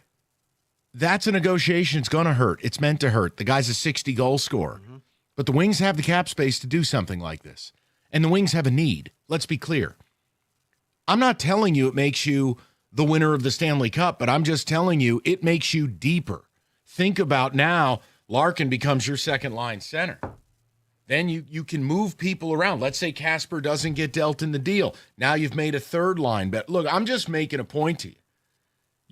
that's a negotiation. It's going to hurt. It's meant to hurt. The guy's a 60-goal scorer. Mm-hmm. But the Wings have the cap space to do something like this. And the Wings have a need. Let's be clear. I'm not telling you it makes you the winner of the Stanley Cup, but I'm just telling you it makes you deeper. Think about now, Larkin becomes your second-line center. Then you can move people around. Let's say Casper doesn't get dealt in the deal. Now you've made a third line bet. Look, I'm just making a point to you.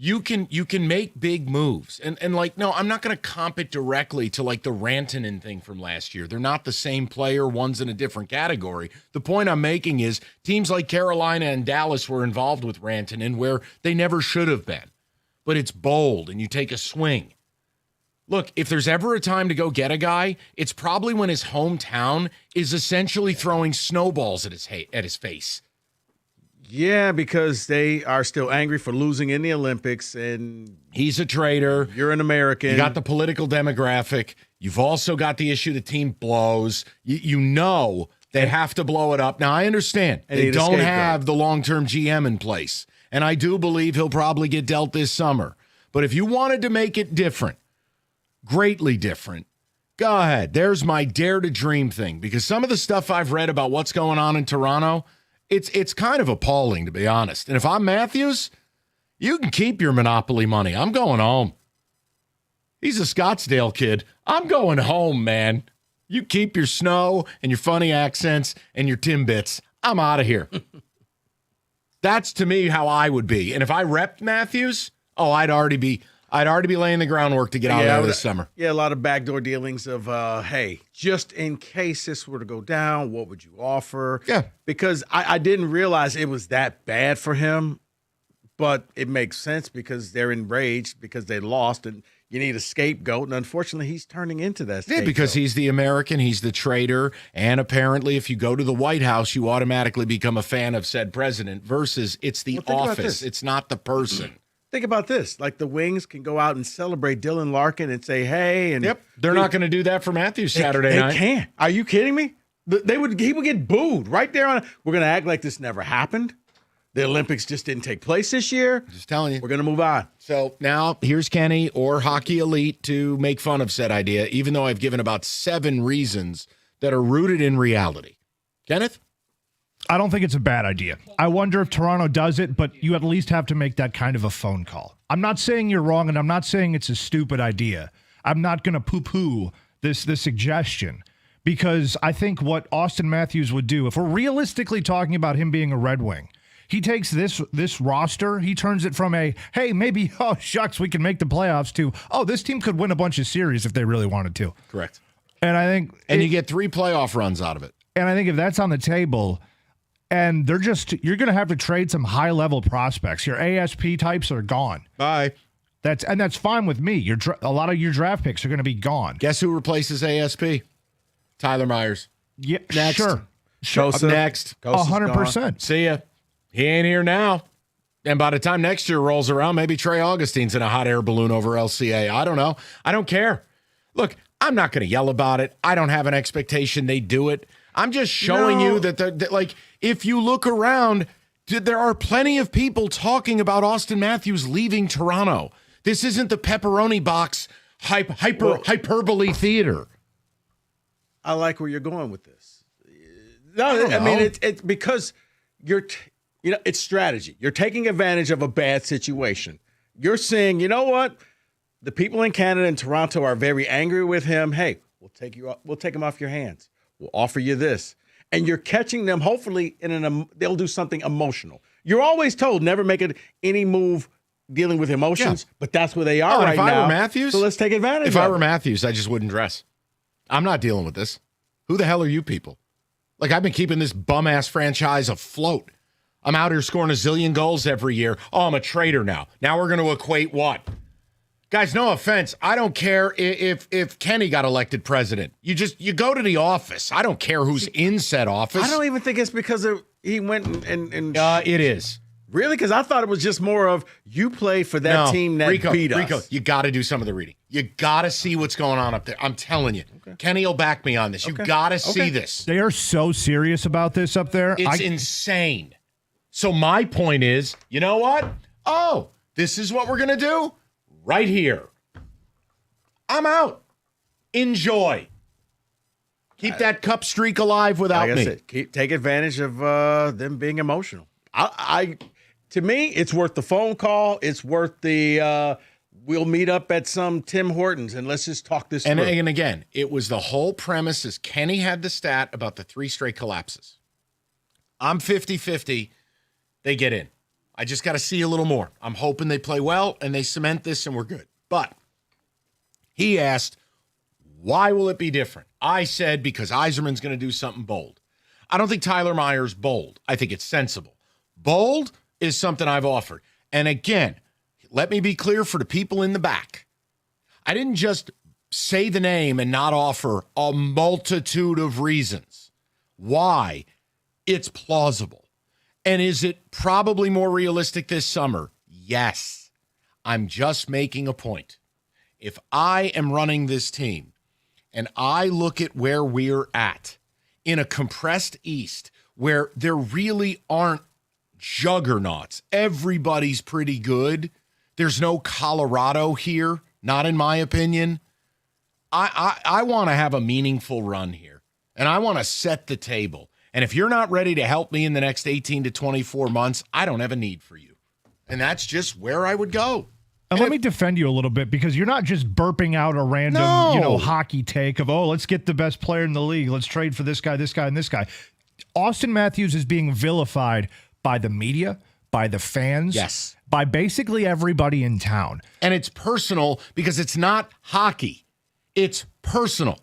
You can make big moves. And no, I'm not going to comp it directly to like the Rantanen thing from last year. They're not the same player. One's in a different category. The point I'm making is teams like Carolina and Dallas were involved with Rantanen where they never should have been. But it's bold and you take a swing. Look, if there's ever a time to go get a guy, it's probably when his hometown is essentially throwing snowballs at his face. Yeah, because they are still angry for losing in the Olympics, and he's a traitor. You're an American. You got the political demographic. You've also got the issue the team blows. You know they have to blow it up. Now, I understand. They don't have the long-term GM in place, and I do believe he'll probably get dealt this summer. But if you wanted to make it different, greatly different, go ahead. There's my dare to dream thing, because some of the stuff I've read about what's going on in Toronto, it's kind of appalling, to be honest. And if I'm Matthews, you can keep your Monopoly money. I'm going home. He's a Scottsdale kid. I'm going home, man. You keep your snow and your funny accents and your Timbits. I'm out of here. That's, to me, how I would be. And if I repped Matthews, I'd already be I'd already be laying the groundwork to get out of there this summer. Yeah, a lot of backdoor dealings of, hey, just in case this were to go down, what would you offer? Yeah. Because I didn't realize it was that bad for him, but it makes sense because they're enraged because they lost and you need a scapegoat. And unfortunately, he's turning into that scapegoat. Yeah, because he's the American, he's the traitor, and apparently if you go to the White House, you automatically become a fan of said president versus it's the office. It's not the person. Think about this. Like the Wings can go out and celebrate Dylan Larkin and say, hey. And yep, they're not going to do that for Matthews Saturday night. They can't. Are you kidding me? He would get booed right there on. We're going to act like this never happened. The Olympics just didn't take place this year. Just telling you. We're going to move on. So now here's Kenny or Hockey Elite to make fun of said idea, even though I've given about 7 reasons that are rooted in reality. Kenneth? I don't think it's a bad idea. I wonder if Toronto does it, but you at least have to make that kind of a phone call. I'm not saying you're wrong, and I'm not saying it's a stupid idea. I'm not going to poo-poo this suggestion, because I think what Austin Matthews would do, if we're realistically talking about him being a Red Wing, he takes this roster, he turns it from a, hey, maybe, oh, shucks, we can make the playoffs, to, oh, this team could win a bunch of series if they really wanted to. Correct. And I think... And you get 3 playoff runs out of it. And I think if that's on the table... And you're going to have to trade some high-level prospects. Your ASP types are gone. Bye. That's fine with me. A lot of your draft picks are going to be gone. Guess who replaces ASP? Tyler Myers. Yeah, next. Sure. Up next. 100%. See ya. He ain't here now. And by the time next year rolls around, maybe Trey Augustine's in a hot air balloon over LCA. I don't know. I don't care. Look, I'm not going to yell about it. I don't have an expectation they do it. I'm just showing you that like, if you look around, there are plenty of people talking about Austin Matthews leaving Toronto. This isn't the pepperoni box hyperbole theater. I like where you're going with this. No, I mean, it's because it's strategy. You're taking advantage of a bad situation. You're saying, you know what? The people in Canada and Toronto are very angry with him. Hey, we'll take him off your hands. We'll offer you this. And you're catching them, hopefully, they'll do something emotional. You're always told never make any move dealing with emotions, but that's where they are right now. If I were Matthews, so let's take advantage of it. If I were Matthews, I just wouldn't dress. I'm not dealing with this. Who the hell are you people? Like, I've been keeping this bum-ass franchise afloat. I'm out here scoring a zillion goals every year. Oh, I'm a traitor now. Now we're going to equate what? Guys, no offense. I don't care if Kenny got elected president. You go to the office. I don't care who's in said office. I don't even think it's because he went and it is. Really? Because I thought it was just more of you play for that team that beat us. Rico, you got to do some of the reading. You got to see what's going on up there. I'm telling you. Okay. Kenny will back me on this. You got to see this. They are so serious about this up there. It's insane. So my point is, you know what? Oh, this is what we're going to do? Right here. I'm out. Enjoy. Keep that cup streak alive without me. Like I said, take advantage of them being emotional. To me, it's worth the phone call. It's worth the we'll meet up at some Tim Hortons and let's just talk this through. And again, it was the whole premise is Kenny had the stat about the 3 straight collapses. I'm 50-50. They get in. I just got to see a little more. I'm hoping they play well and they cement this and we're good. But he asked, why will it be different? I said, because Yzerman's going to do something bold. I don't think Tyler Myers bold. I think it's sensible. Bold is something I've offered. And again, let me be clear for the people in the back. I didn't just say the name and not offer a multitude of reasons why it's plausible. And is it probably more realistic this summer? Yes. I'm just making a point. If I am running this team and I look at where we're at in a compressed East where there really aren't juggernauts, everybody's pretty good. There's no Colorado here, not in my opinion. I want to have a meaningful run here, and I want to set the table. And if you're not ready to help me in the next 18 to 24 months, I don't have a need for you. And that's just where I would go. And let me defend you a little bit, because you're not just burping out a random, hockey take of, oh, let's get the best player in the league. Let's trade for this guy, and this guy. Austin Matthews is being vilified by the media, by the fans, by basically everybody in town. And it's personal because it's not hockey. It's personal.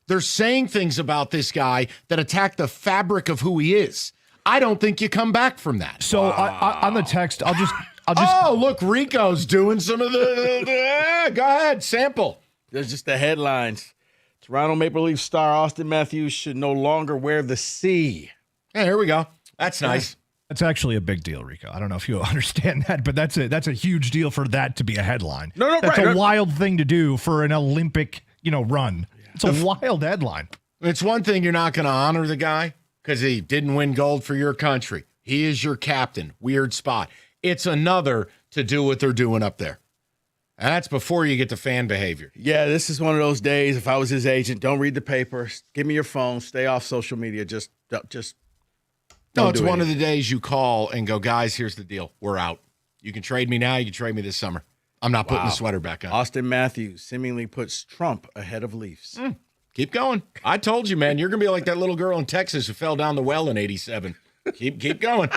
They're saying things about this guy that attack the fabric of who he is. I don't think you come back from that. So on the text, I'll just. Oh, look, Rico's doing some of the. Go ahead, sample. There's just the headlines. Toronto Maple Leaf star Austin Matthews should no longer wear the C. Hey, here we go. That's nice. That's actually a big deal, Rico. I don't know if you understand that, but that's a huge deal for that to be a headline. That's a wild thing to do for an Olympic, run. It's a wild headline. It's one thing you're not going to honor the guy because he didn't win gold for your country. He is your captain. Weird spot. It's another to do what they're doing up there. And that's before you get to fan behavior. Yeah, this is one of those days. If I was his agent, don't read the paper. Give me your phone. Stay off social media. Just. No, it's one of the days you call and go, guys, here's the deal. We're out. You can trade me now. You can trade me this summer. I'm not putting the sweater back on. Austin Matthews seemingly puts Trump ahead of Leafs. Keep going. I told you, man, you're going to be like that little girl in Texas who fell down the well in 87. Keep going.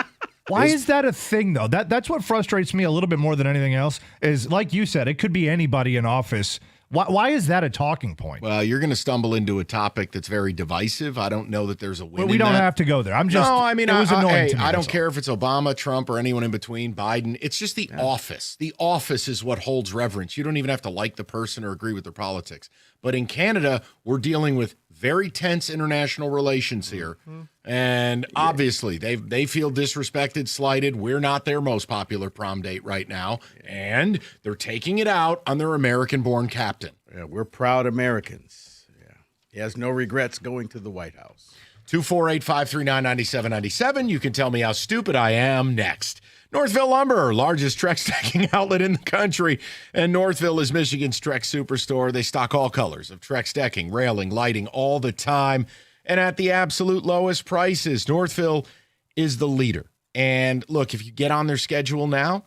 Why is that a thing, though? That's what frustrates me a little bit more than anything else is, like you said, it could be anybody in office. Why is that a talking point? Well, you're going to stumble into a topic that's very divisive. I don't know that there's a win. Well, we don't have to go there. I'm just. No, I mean, it was annoying to me, I don't care if it's Obama, Trump, or anyone in between, Biden. It's just the office. The office is what holds reverence. You don't even have to like the person or agree with their politics. But in Canada, we're dealing with very tense international relations here. And obviously, they feel disrespected, slighted. We're not their most popular prom date right now. And they're taking it out on their American-born captain. Yeah, we're proud Americans. Yeah, he has no regrets going to the White House. 248-539-9797. You can tell me how stupid I am next. Northville Lumber, largest Trex decking outlet in the country. And Northville is Michigan's Trex superstore. They stock all colors of Trex decking, railing, lighting all the time. And at the absolute lowest prices. Northville is the leader. And look, if you get on their schedule now,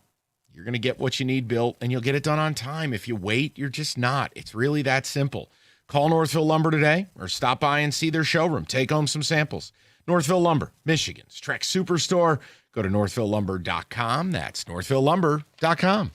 you're going to get what you need built, and you'll get it done on time. If you wait, you're just not. It's really that simple. Call Northville Lumber today or stop by and see their showroom. Take home some samples. Northville Lumber, Michigan's Trex Superstore. Go to northvillelumber.com. That's northvillelumber.com.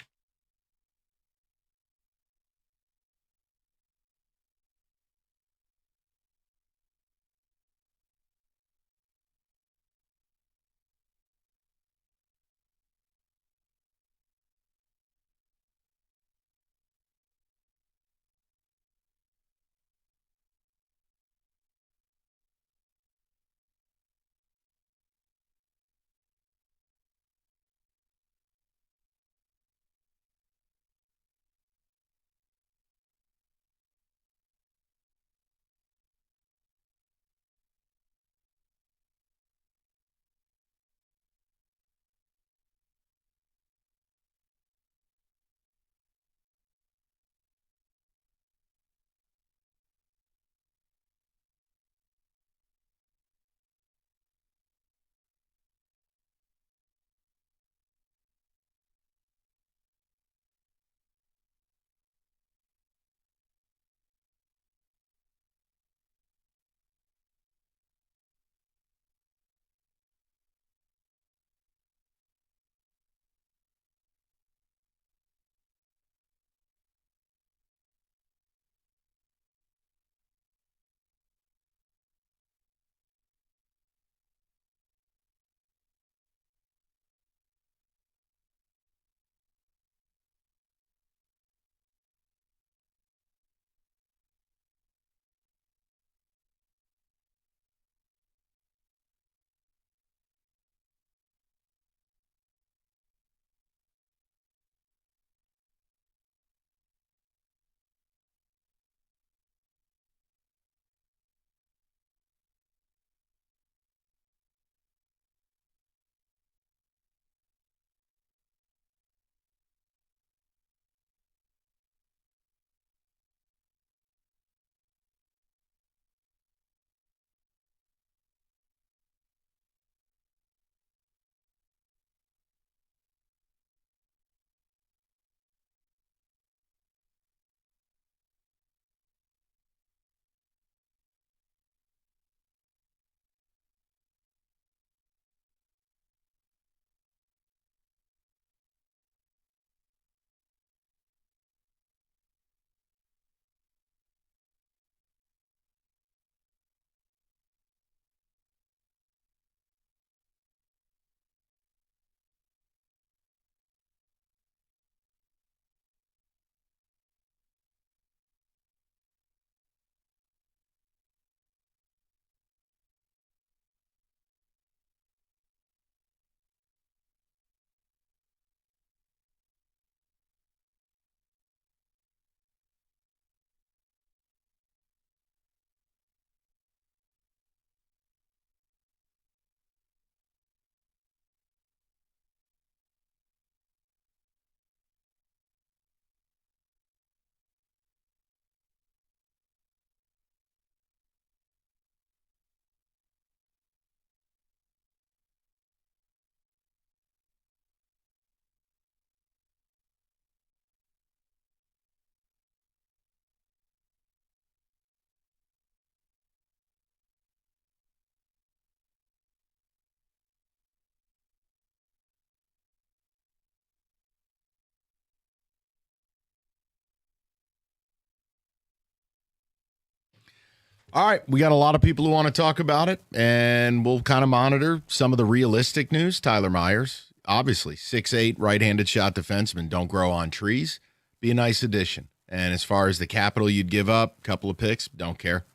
All right, we got a lot of people who want to talk about it, and we'll kind of monitor some of the realistic news. Tyler Myers, obviously, 6'8", right-handed shot defenseman, don't grow on trees. Be a nice addition. And as far as the capital you'd give up, a couple of picks, don't care.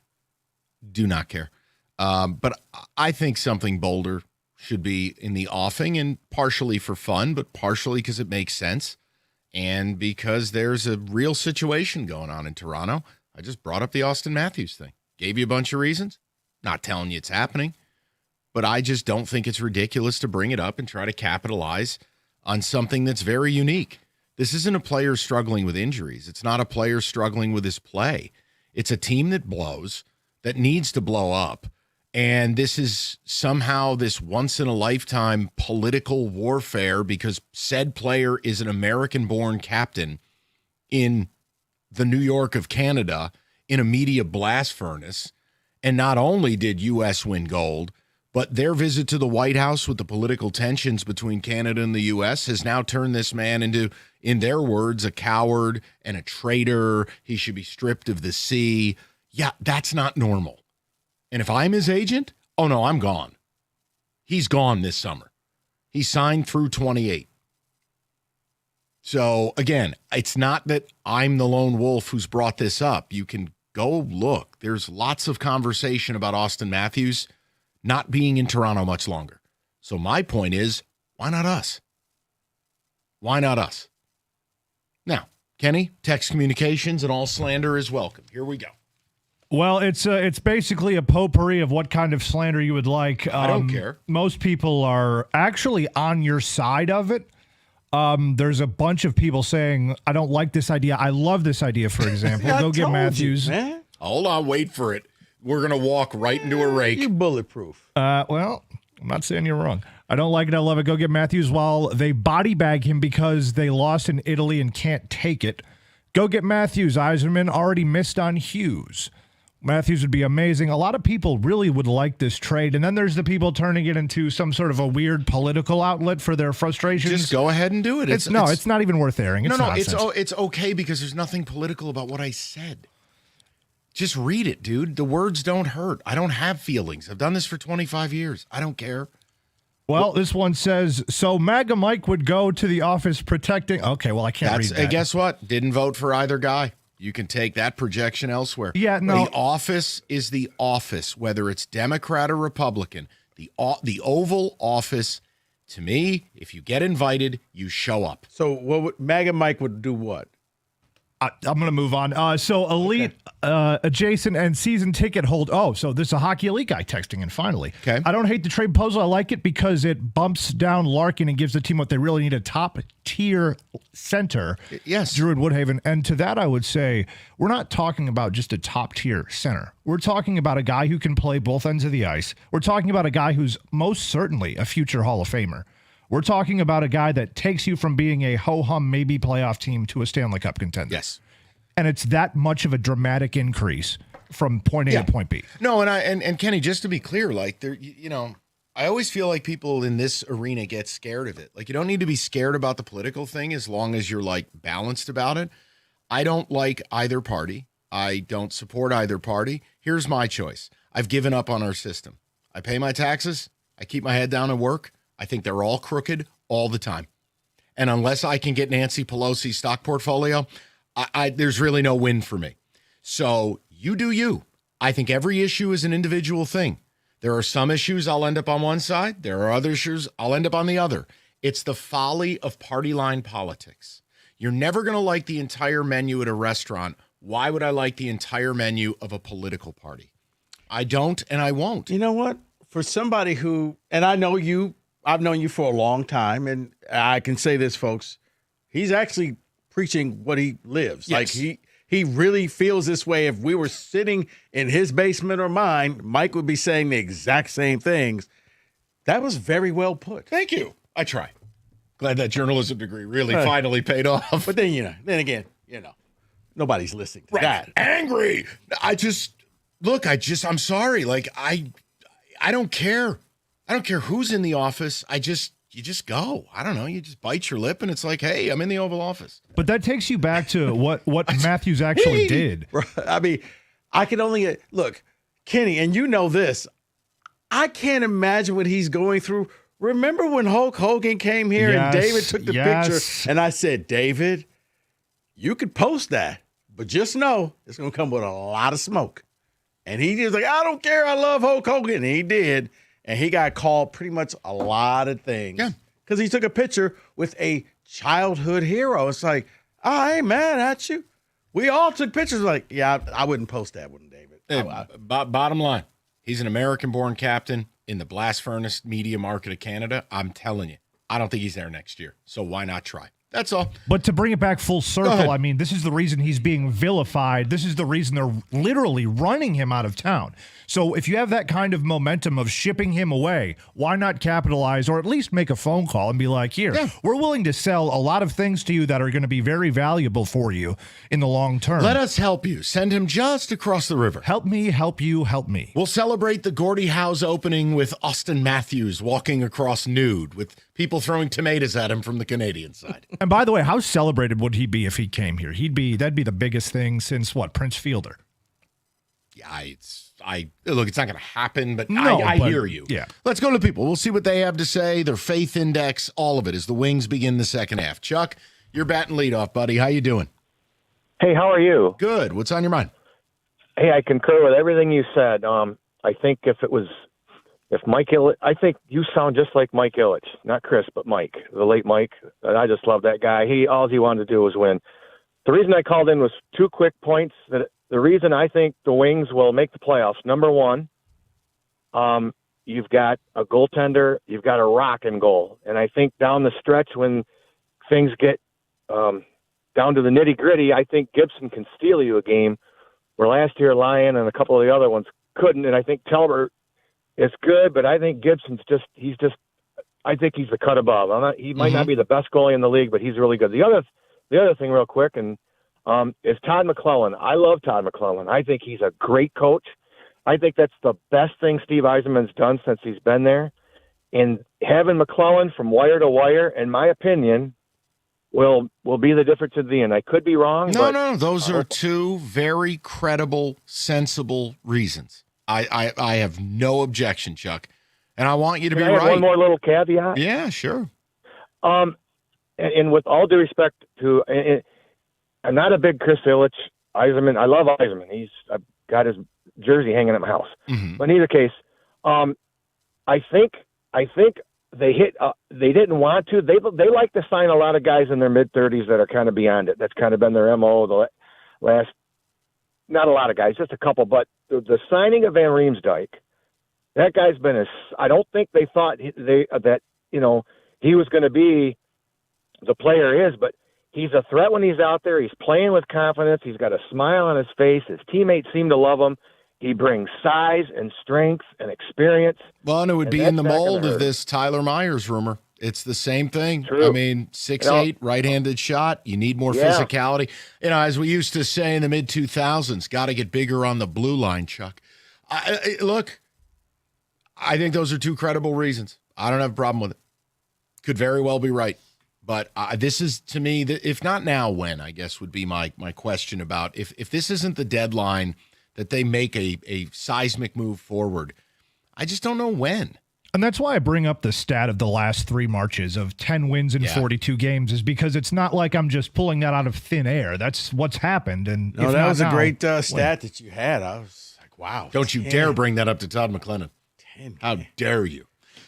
Do not care. But I think something bolder should be in the offing, and partially for fun, but partially because it makes sense and because there's a real situation going on in Toronto. I just brought up the Austin Matthews thing. Gave you a bunch of reasons. Not telling you it's happening, but I just don't think it's ridiculous to bring it up and try to capitalize on something that's very unique. This isn't a player struggling with injuries. It's not a player struggling with his play. It's a team that blows, that needs to blow up. And this is somehow this once-in-a-lifetime political warfare because said player is an American-born captain in the New York of Canada in a media blast furnace. And not only did U.S. win gold, but their visit to the White House with the political tensions between Canada and the U.S. has now turned this man into, in their words, a coward and a traitor. He should be stripped of the sea. Yeah, that's not normal. And if I'm his agent, oh no, I'm gone. He's gone this summer. He signed through 28. So again, it's not that I'm the lone wolf who's brought this up. You can go look. There's lots of conversation about Austin Matthews not being in Toronto much longer. So my point is, why not us? Why not us? Now, Kenny, text communications and all slander is welcome. Here we go. Well, it's basically a potpourri of what kind of slander you would like. I don't care. Most people are actually on your side of it. There's a bunch of people saying, I don't like this idea. I love this idea, for example. Go get Matthews. Man. Hold on, wait for it. We're going to walk right into a rake. You bulletproof. Well, I'm not saying you're wrong. I don't like it. I love it. Go get Matthews while they body bag him because they lost in Italy and can't take it. Go get Matthews. Yzerman already missed on Hughes. Matthews would be amazing. A lot of people really would like this trade. And then there's the people turning it into some sort of a weird political outlet for their frustrations. Just go ahead and do it. It's not even worth airing. It's okay because there's nothing political about what I said. Just read it, dude. The words don't hurt. I don't have feelings. I've done this for 25 years. I don't care. Well, this one says, so MAGA Mike would go to the office protecting. Okay, well, I can't read that. Hey, guess what? Didn't vote for either guy. You can take that projection elsewhere. Yeah, no. The office is the office, whether it's Democrat or Republican. The Oval Office, to me, if you get invited, you show up. So MAGA Mike would do what? I'm going to move on. So elite, adjacent, and season ticket hold. Oh, so there's a Hockey Elite guy texting in finally. Okay. I don't hate the trade proposal. I like it because it bumps down Larkin and gives the team what they really need, a top-tier center. Yes. Drew and Woodhaven. And to that, I would say, we're not talking about just a top-tier center. We're talking about a guy who can play both ends of the ice. We're talking about a guy who's most certainly a future Hall of Famer. We're talking about a guy that takes you from being a ho-hum, maybe playoff team to a Stanley Cup contender. Yes. And it's that much of a dramatic increase from point A to point B. No, and Kenny, just to be clear, like there, I always feel like people in this arena get scared of it. Like you don't need to be scared about the political thing as long as you're like balanced about it. I don't like either party. I don't support either party. Here's my choice. I've given up on our system. I pay my taxes. I keep my head down and work. I think they're all crooked all the time. And unless I can get Nancy Pelosi's stock portfolio, there's really no win for me. So you do you. I think every issue is an individual thing. There are some issues I'll end up on one side. There are other issues I'll end up on the other. It's the folly of party line politics. You're never going to like the entire menu at a restaurant. Why would I like the entire menu of a political party? I don't, and I won't. You know what? For somebody who, and I know you, I've known you for a long time, and I can say this, folks, he's actually preaching what he lives. Yes. Like he really feels this way. If we were sitting in his basement or mine, Mike would be saying the exact same things. That was very well put. Thank you. I try. Glad that journalism degree really finally paid off. But then, then again, nobody's listening to that. Angry. I'm sorry. Like, I don't care. I don't care who's in the office. You just go. I don't know. You just bite your lip and it's like, hey, I'm in the Oval Office. But that takes you back to what Matthews actually did. I mean, I can only look. Kenny, and you know this, I can't imagine what he's going through. Remember when Hulk Hogan came here and David took the picture, and I said, David, you could post that, but just know it's going to come with a lot of smoke. And he was like, I don't care. I love Hulk Hogan. And he did. And he got called pretty much a lot of things. Yeah. Because he took a picture with a childhood hero. It's like, I ain't mad at you. We all took pictures. Like, yeah, I wouldn't post that one, David. Bottom line, he's an American-born captain in the blast furnace media market of Canada. I'm telling you, I don't think he's there next year. So why not try? That's all. But to bring it back full circle, I mean, this is the reason he's being vilified. This is the reason they're literally running him out of town. So if you have that kind of momentum of shipping him away, why not capitalize or at least make a phone call and be like, here, we're willing to sell a lot of things to you that are going to be very valuable for you in the long term. Let us help you. Send him just across the river. Help me, help you, help me. We'll celebrate the Gordie Howe's opening with Austin Matthews walking across nude with people throwing tomatoes at him from the Canadian side. And by the way, how celebrated would he be if he came here? That'd be the biggest thing since what, Prince Fielder? Yeah, look, it's not going to happen, but I hear you. Yeah. Let's go to people. We'll see what they have to say, their faith index, all of it as the Wings begin the second half. Chuck, you're batting leadoff, buddy. How you doing? Hey, how are you? Good. What's on your mind? Hey, I concur with everything you said. I think if Mike Ilitch, I think you sound just like Mike Ilitch, not Chris, but Mike, the late Mike. And I just love that guy. All he wanted to do was win. The reason I called in was 2 quick points. That the reason I think the Wings will make the playoffs. Number one, you've got a goaltender, you've got a rock in goal, and I think down the stretch when things get down to the nitty gritty, I think Gibson can steal you a game. Where last year Lyon and a couple of the other ones couldn't, and I think Talbot is good, but I think Gibson's I think he's the cut above. He might not be the best goalie in the league, but he's really good. The other thing real quick, and is Todd McClellan. I love Todd McClellan. I think he's a great coach. I think that's the best thing Steve Yzerman's done since he's been there. And having McClellan from wire to wire, in my opinion, will be the difference at the end. I could be wrong. No. Those are 2 very credible, sensible reasons. I have no objection, Chuck. And I want you to be right. One more little caveat. Yeah, sure. And with all due respect to, I'm not a big Chris Ilitch, Yzerman. I love Yzerman. I've got his jersey hanging at my house. Mm-hmm. But in either case, I think they didn't want to. They like to sign a lot of guys in their mid-30s that are kind of beyond it. That's kind of been their MO the last. Not a lot of guys, just a couple. But the signing of Van Riemsdyk, that guy's been I don't think they thought that he was going to be the player is, but he's a threat when he's out there. He's playing with confidence. He's got a smile on his face. His teammates seem to love him. He brings size and strength and experience. Well, and it would be in the mold of this Tyler Myers rumor. It's the same thing. True. I mean, 6'8", right-handed shot. You need more physicality. As we used to say in the mid-2000s, got to get bigger on the blue line, Chuck. Look, I think those are 2 credible reasons. I don't have a problem with it. Could very well be right. But this is, to me, if not now, when, I guess, would be my question about if this isn't the deadline that they make a seismic move forward, I just don't know when. And that's why I bring up the stat of the last 3 Marches of 10 wins in 42 games, is because it's not like I'm just pulling that out of thin air. That's what's happened. And no, that was a great stat that you had. I was like, wow. Don't you dare bring that up to Todd McClellan. How dare you?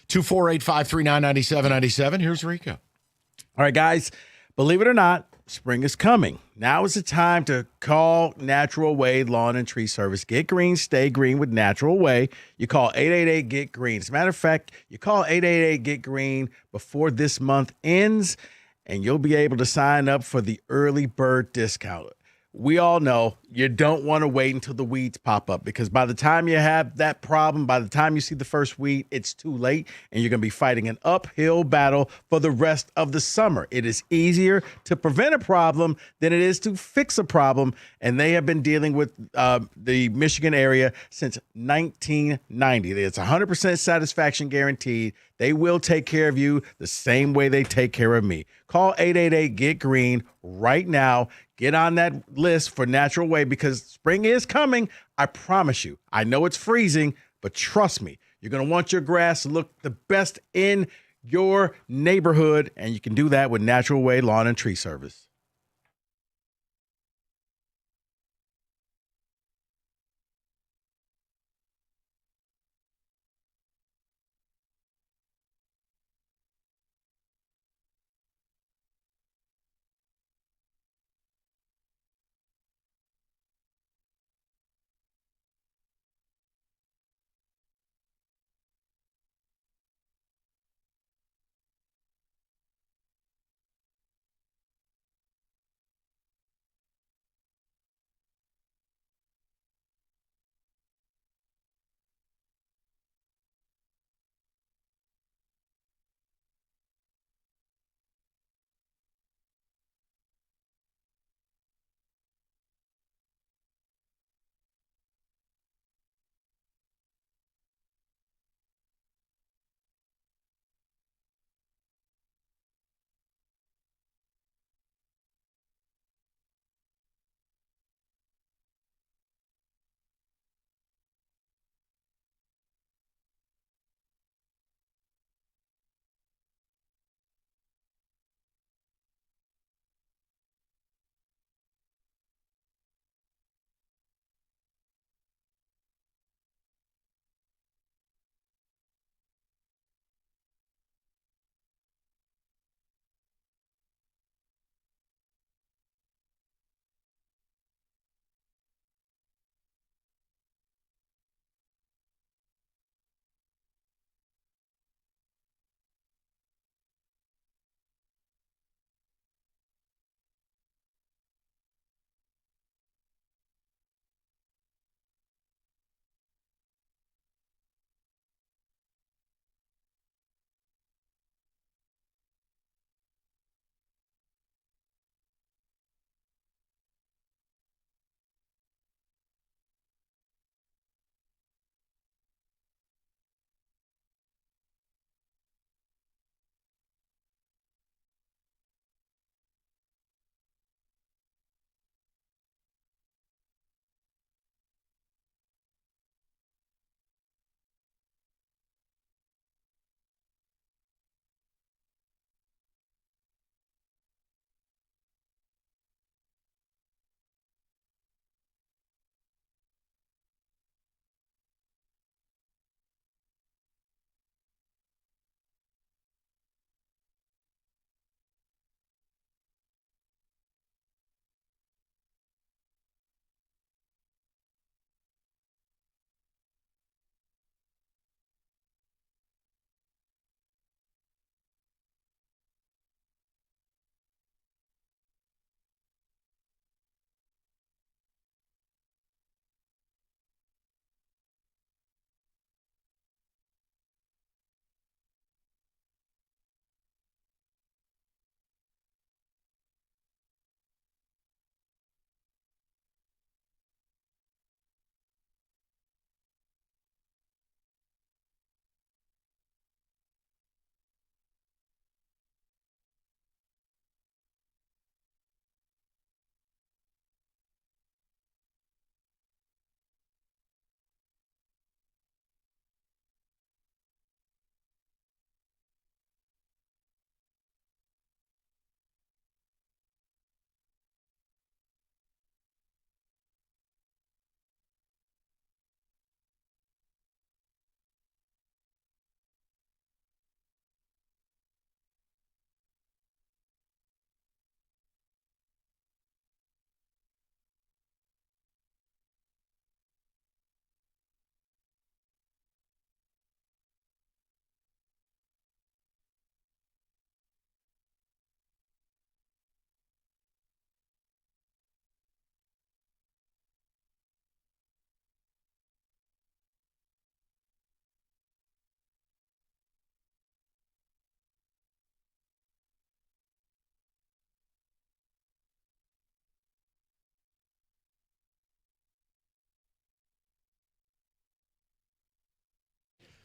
248-539-9797. Here's Rico. All right, guys, believe it or not, spring is coming. Now is the time to call Natural Way Lawn and Tree Service. Get green, stay green with Natural Way. You call 888-GET-GREEN. As a matter of fact, you call 888-GET-GREEN before this month ends, and you'll be able to sign up for the early bird discount. We all know you don't want to wait until the weeds pop up, because by the time you have that problem, by the time you see the first weed, it's too late, and you're going to be fighting an uphill battle for the rest of the summer. It is easier to prevent a problem than it is to fix a problem, and they have been dealing with the Michigan area since 1990. It's 100% satisfaction guaranteed. They will take care of you the same way they take care of me. Call 888-GET-GREEN right now. Get on that list for Natural Way. way because spring is coming. I promise you. I know it's freezing, but trust me, you're going to want your grass to look the best in your neighborhood, and you can do that with Natural Way Lawn and Tree Service.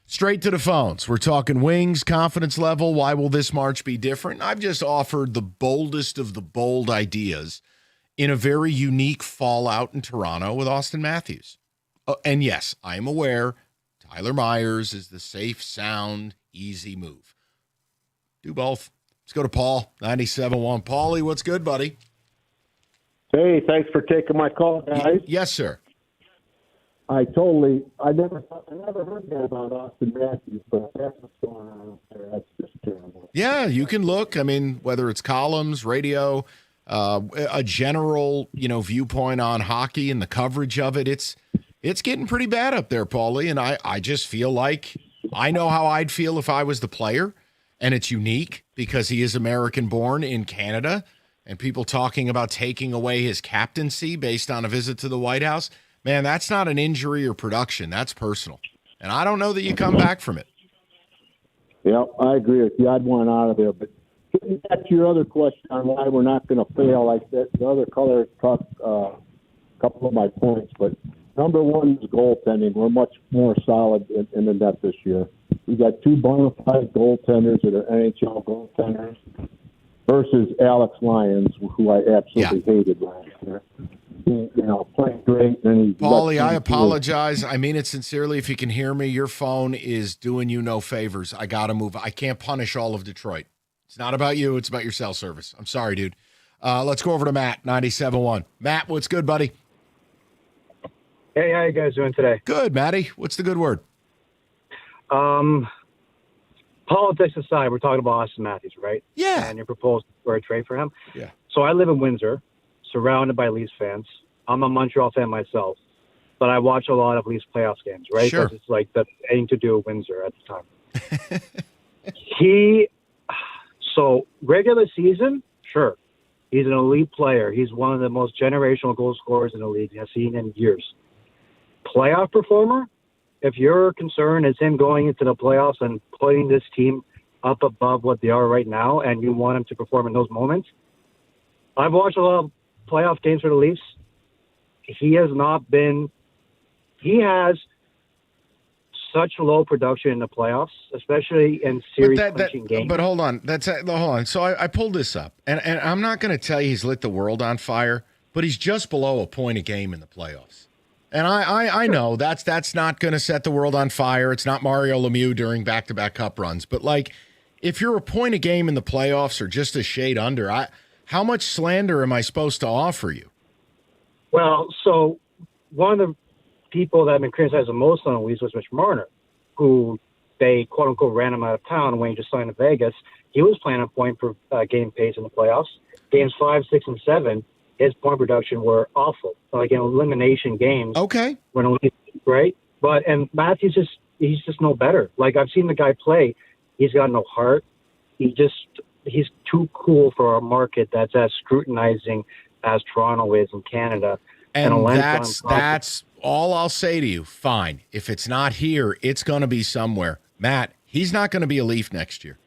Straight to the phones. We're talking wings, confidence level. Why will this March be different? I've just offered the boldest of the bold ideas in a very unique fallout in Toronto with Austin Matthews. And yes, I'm aware Tyler Myers is the safe, sound, easy move. Do both. Let's go to Paul, 97.1. Paulie, what's good, buddy? Hey, thanks for taking my call, guys. Yes, sir. I never heard that about Austin Matthews, but that's what's going on up there. That's just terrible. Yeah, you can look. I mean, whether it's columns, radio, a general, viewpoint on hockey and the coverage of it, it's getting pretty bad up there, Paulie. And I just feel like I know how I'd feel if I was the player. And it's unique because he is American-born in Canada, and people talking about taking away his captaincy based on a visit to the White House. Man, that's not an injury or production. That's personal. And I don't know that you come back from it. Yeah, I agree with you. I'd want out of there. But getting back to your other question on why we're not going to fail, like that, the other color talked a couple of my points. But number one is goaltending. We're much more solid in the net this year. We got two bona fide goaltenders that are NHL goaltenders versus Alex Lyons, who I absolutely hated last year. Playing great. And Paulie, I apologize. I mean it sincerely. If you can hear me, your phone is doing you no favors. I got to move. I can't punish all of Detroit. It's not about you. It's about your cell service. I'm sorry, dude. Let's go over to Matt, 97.1. Matt, what's good, buddy? Hey, how you guys doing today? Good, Matty. What's the good word? Politics aside, we're talking about Austin Matthews, right? Yeah. And you're proposing for a trade for him. Yeah. So I live in Windsor, surrounded by Leafs fans. I'm a Montreal fan myself, but I watch a lot of Leafs playoffs games, right? Sure. Because it's like the thing to do at Windsor at the time. So regular season, sure. He's an elite player. He's one of the most generational goal scorers in the league I've seen in years. Playoff performer, if your concern is him going into the playoffs and putting this team up above what they are right now, and you want him to perform in those moments, I've watched a lot of playoff games for the Leafs. He has such low production in the playoffs, especially in series-clinching games. But hold on. Hold on. So I pulled this up, and I'm not going to tell you he's lit the world on fire, but he's just below a point a game in the playoffs. And I know that's not going to set the world on fire. It's not Mario Lemieux during back-to-back cup runs. But, if you're a point a game in the playoffs or just a shade under, how much slander am I supposed to offer you? Well, so one of the people that have been criticized the most on the Leafs was Mitch Marner, who they, quote-unquote, ran him out of town when he just signed to Vegas. He was playing a point per game pace in the playoffs. Games 5, 6, and 7, his point production were awful, like in elimination games. Okay. Right? And Matthews, he's just no better. Like, I've seen the guy play. He's got no heart. He's too cool for a market that's as scrutinizing as Toronto is in Canada. And that's all I'll say to you. Fine. If it's not here, it's going to be somewhere. Matt, he's not going to be a Leaf next year.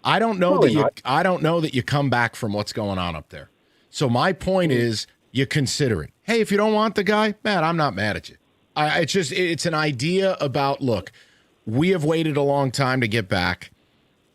I don't know that you come back from what's going on up there. So my point is you consider it. Hey, if you don't want the guy, Matt, I'm not mad at you. It's an idea about, look, we have waited a long time to get back.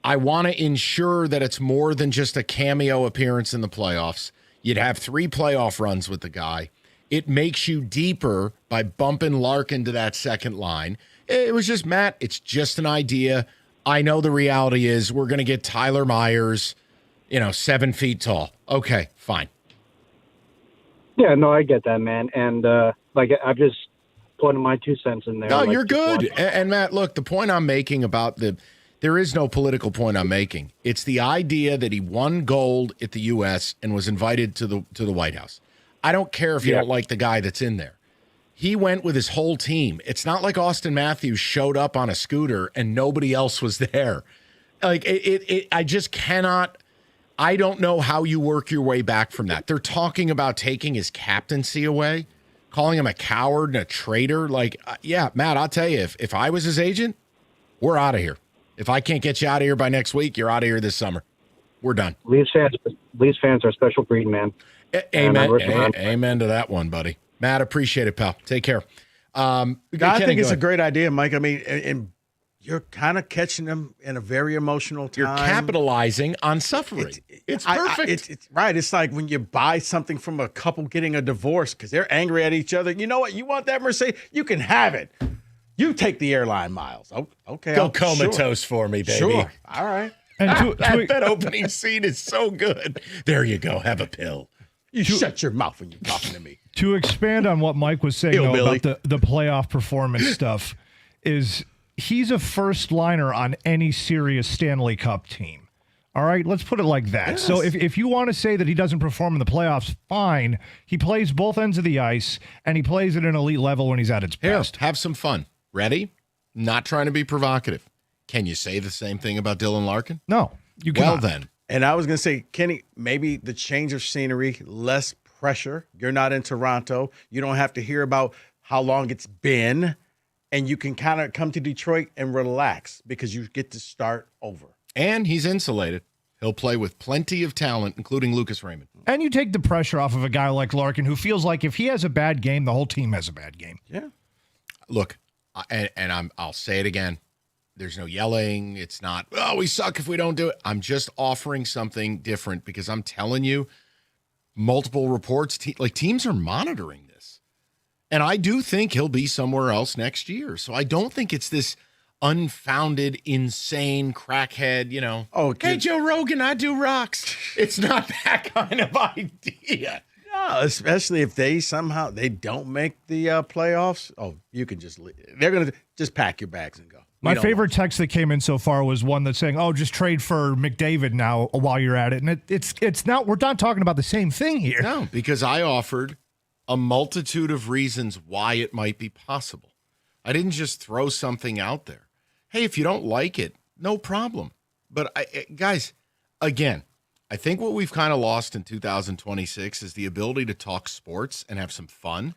I want to ensure that it's more than just a cameo appearance in the playoffs. You'd have 3 playoff runs with the guy. It makes you deeper by bumping Larkin to that second line. It was just, Matt, it's just an idea. I know the reality is we're going to get Tyler Myers, 7 feet tall. Okay, fine. Yeah, no, I get that, man. And, I've just putting my 2 cents in there. No, you're good. And, Matt, look, the point I'm making about there is no political point I'm making. It's the idea that he won gold at the U.S. and was invited to the White House. I don't care if you don't like the guy that's in there. He went with his whole team. It's not like Austin Matthews showed up on a scooter and nobody else was there. I just cannot. I don't know how you work your way back from that. They're talking about taking his captaincy away, calling him a coward and a traitor. Matt, I'll tell you, if I was his agent, we're out of here. If I can't get you out of here by next week, you're out of here this summer. We're done. Leafs fans are a special breed, man. Amen to that one, buddy. Matt, appreciate it, pal. Take care. I think it's a great idea, Mike. I mean, and you're kind of catching them in a very emotional time. You're capitalizing on suffering. It's perfect. It's right. It's like when you buy something from a couple getting a divorce because they're angry at each other. You know what? You want that Mercedes? You can have it. You take the airline miles. Oh, okay. Go comatose for me, baby. Sure. All right. And that opening scene is so good. There you go. Have a pill. You shut your mouth when you're talking to me. To expand on what Mike was saying though, about the playoff performance stuff, is he's a first liner on any serious Stanley Cup team. All right, let's put it like that. Yes. So if you want to say that he doesn't perform in the playoffs, fine. He plays both ends of the ice, and he plays at an elite level when he's at its best. Have some fun. Ready? Not trying to be provocative. Can you say the same thing about Dylan Larkin? No, you cannot. Well then. And I was going to say, Kenny, maybe the change of scenery, less pressure. You're not in Toronto. You don't have to hear about how long it's been. And you can kind of come to Detroit and relax because you get to start over. And he's insulated. He'll play with plenty of talent, including Lucas Raymond. And you take the pressure off of a guy like Larkin who feels like if he has a bad game, the whole team has a bad game. Yeah. Look, I'll say it again. There's no yelling. It's not, oh, we suck if we don't do it. I'm just offering something different because I'm telling you, multiple reports, teams are monitoring this. And I do think he'll be somewhere else next year. So I don't think it's this unfounded, insane crackhead, hey, Joe Rogan, I do rocks. It's not that kind of idea. No, especially if they don't make the playoffs. Oh, you can just leave. They're going to just pack your bags and go. My favorite text that came in so far was one that's saying, "Oh, just trade for McDavid now while you're at it." And it's not. We're not talking about the same thing here. No, because I offered a multitude of reasons why it might be possible. I didn't just throw something out there. Hey, if you don't like it, no problem. But guys, again, I think what we've kind of lost in 2026 is the ability to talk sports and have some fun.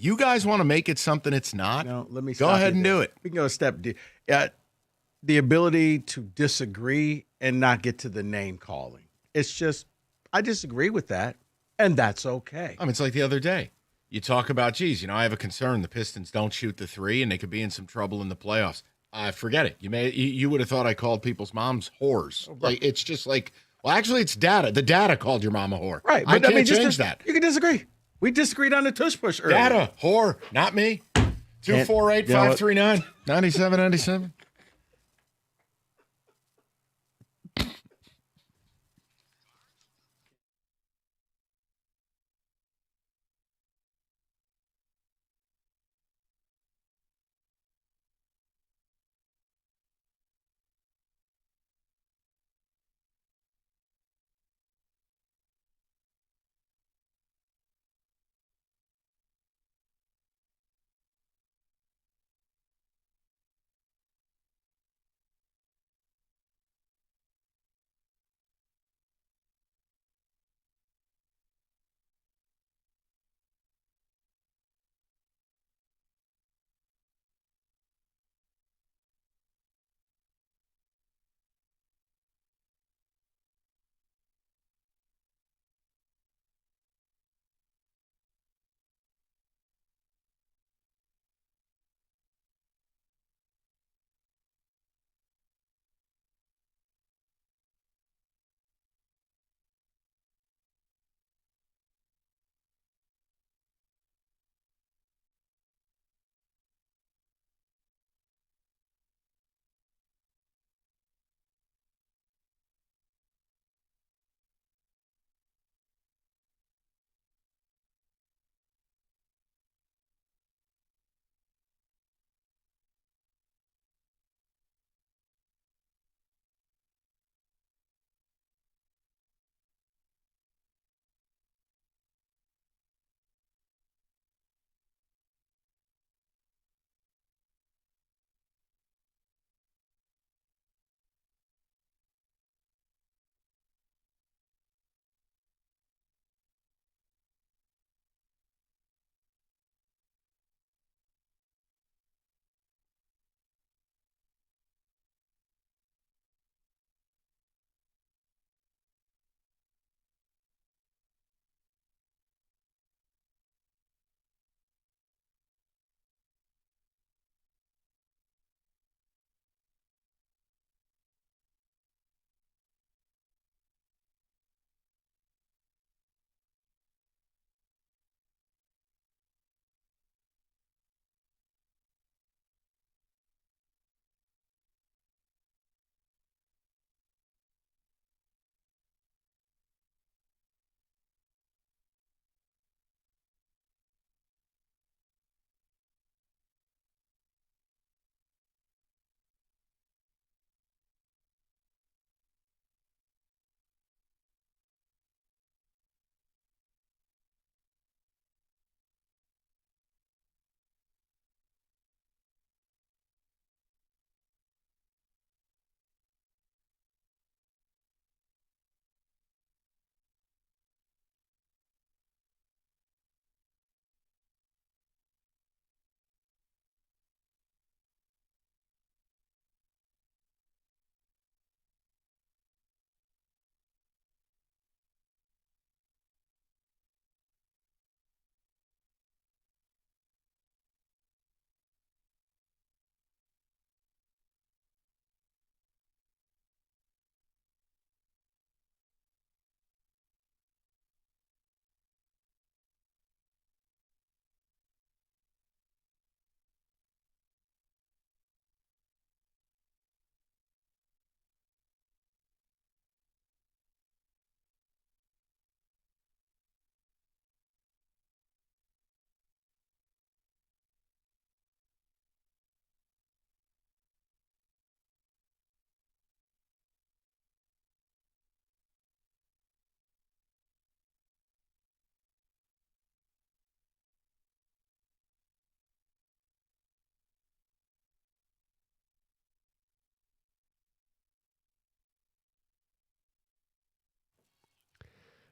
You guys want to make it something it's not? No, let me go ahead and do it. We can go a step deep. The ability to disagree and not get to the name calling. It's just, I disagree with that, and that's okay. I mean, it's like the other day. You talk about, geez, I have a concern. The Pistons don't shoot the three, and they could be in some trouble in the playoffs. Forget it. You would have thought I called people's moms whores. Like it's just like, well, actually, it's data. The data called your mom a whore. Right, but I can't change that. You can disagree. We disagreed on the tush push earlier. Data, whore, not me. 248-539-9797.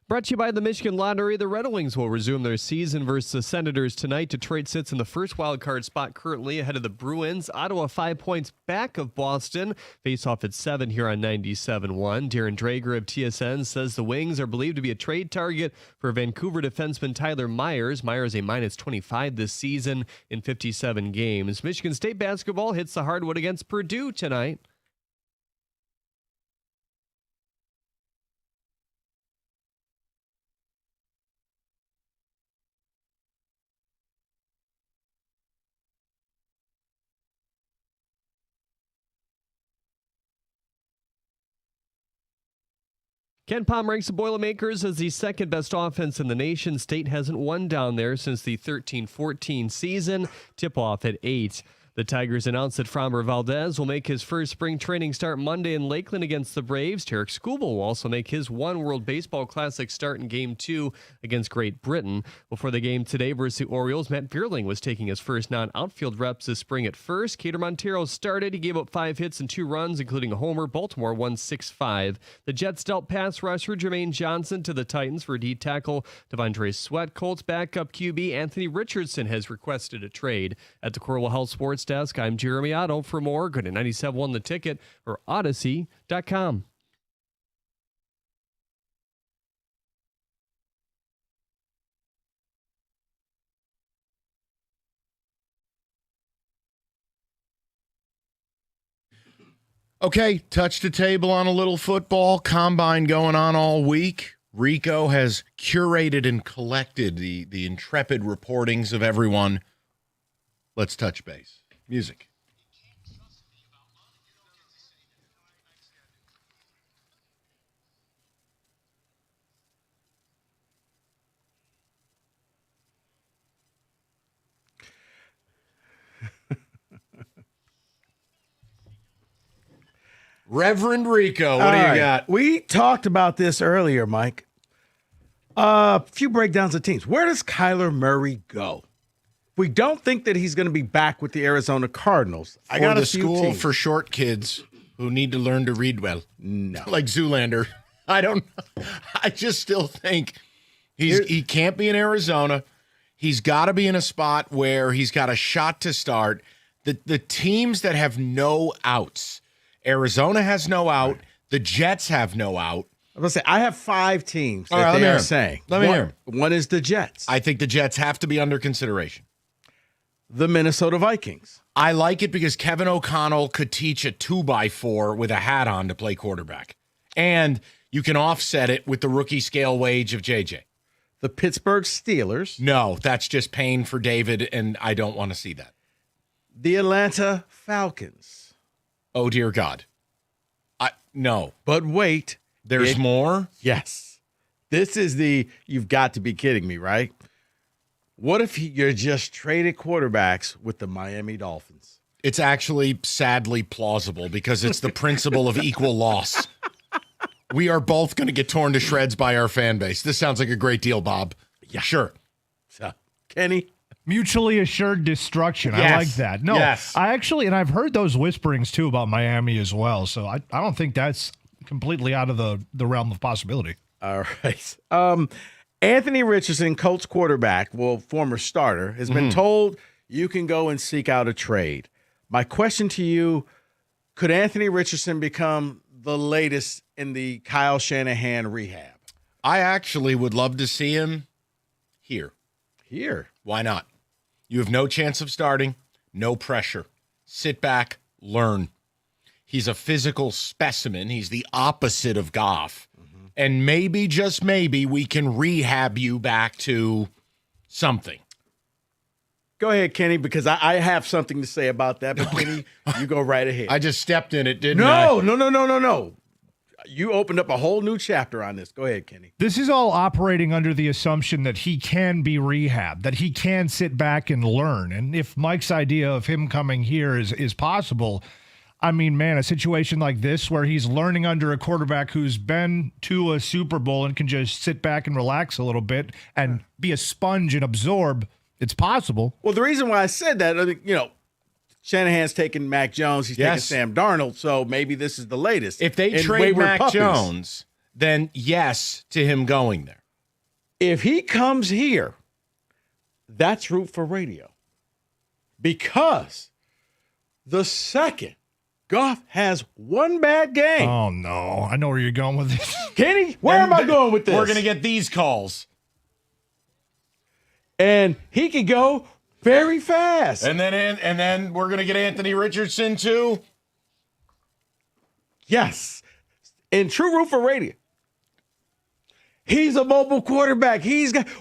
Brought to you by the Michigan Lottery. The Red Wings will resume their season versus the Senators tonight. Detroit sits in the first wildcard spot currently ahead of the Bruins. Ottawa 5 points back of Boston. Face off at 7 here on 97.1. Darren Drager of TSN says the Wings are believed to be a trade target for Vancouver defenseman Tyler Myers. Myers a minus 25 this season in 57 games. Michigan State basketball hits the hardwood against Purdue tonight. Ken Pom ranks the Boilermakers as the second best offense in the nation. State hasn't won down there since the 13-14 season. Tip-off at 8. The Tigers announced that Framber Valdez will make his first spring training start Monday in Lakeland against the Braves. Tarek Skubal will also make his one World Baseball Classic start in Game 2 against Great Britain. Before the game today versus the Orioles, Matt Vierling was taking his first non-outfield reps this spring at first. Cater Montero started. He gave up 5 hits and 2 runs, including a homer. Baltimore won 6-5. The Jets dealt pass rusher Jermaine Johnson to the Titans for D tackle Devondre Sweat. Colts backup QB Anthony Richardson has requested a trade. At the Corwell Health Sports Desk, I'm Jeremy Otto. For more, go to 97.1 The Ticket or Odyssey.com. Okay, touch the table on a little football. Combine going on all week. Rico has curated and collected the intrepid reportings of everyone. Let's touch base. Music. Reverend Rico, what do you got? We talked about this earlier, Mike. A few breakdowns of teams. Where does Kyler Murray go? We don't think that he's going to be back with the Arizona Cardinals. I got a few school teams. for short kids who need to learn to read well. No. Like Zoolander. I don't know. I just still think he can't be in Arizona. He's got to be in a spot where he's got a shot to start. The teams that have no outs. Arizona has no out. The Jets have no out. I was going to say, I have 5 teams All right, that they are hear. saying. Let me hear. One is the Jets. I think the Jets have to be under consideration. The Minnesota Vikings. I like it because Kevin O'Connell could teach a 2x4 with a hat on to play quarterback. And you can offset it with the rookie scale wage of JJ. The Pittsburgh Steelers. No, that's just pain for David, and I don't want to see that. The Atlanta Falcons. Oh, dear God. No. But wait. There's more? Yes. This is you've got to be kidding me, right? What if you're just traded quarterbacks with the Miami Dolphins? It's actually sadly plausible because it's the principle of equal loss. We are both going to get torn to shreds by our fan base. This sounds like a great deal, Bob. Yeah. Sure. So, Kenny? Mutually assured destruction. Yes. I like that. No, Yes. I actually, and I've heard those whisperings too about Miami as well. So I don't think that's completely out of the realm of possibility. All right. Anthony Richardson, Colts quarterback, former starter, has been told you can go and seek out a trade. My question to you, could Anthony Richardson become the latest in the Kyle Shanahan rehab? I actually would love to see him here. Here? Why not? You have no chance of starting, no pressure. Sit back, learn. He's a physical specimen. He's the opposite of Goff. And maybe, just maybe, we can rehab you back to something. Go ahead, Kenny, because I have something to say about that. But Kenny, you go right ahead. I just stepped in it, didn't I? No. You opened up a whole new chapter on this. Go ahead, Kenny. This is all operating under the assumption that he can be rehabbed, that he can sit back and learn. And if Mike's idea of him coming here is possible, I mean, man, a situation like this where he's learning under a quarterback who's been to a Super Bowl and can just sit back and relax a little bit and be a sponge and absorb, it's possible. Well, the reason why I said that, Shanahan's taking Mac Jones. He's taking Sam Darnold. So maybe this is the latest. If they trade Mac Jones, then yes to him going there. If he comes here, that's root for radio. Because the second Goff has one bad game. Oh, no. I know where you're going with this. Kenny, where am I going with this? We're going to get these calls. And he could go very fast. And then we're going to get Anthony Richardson too. Yes. In true root for radio. He's a mobile quarterback.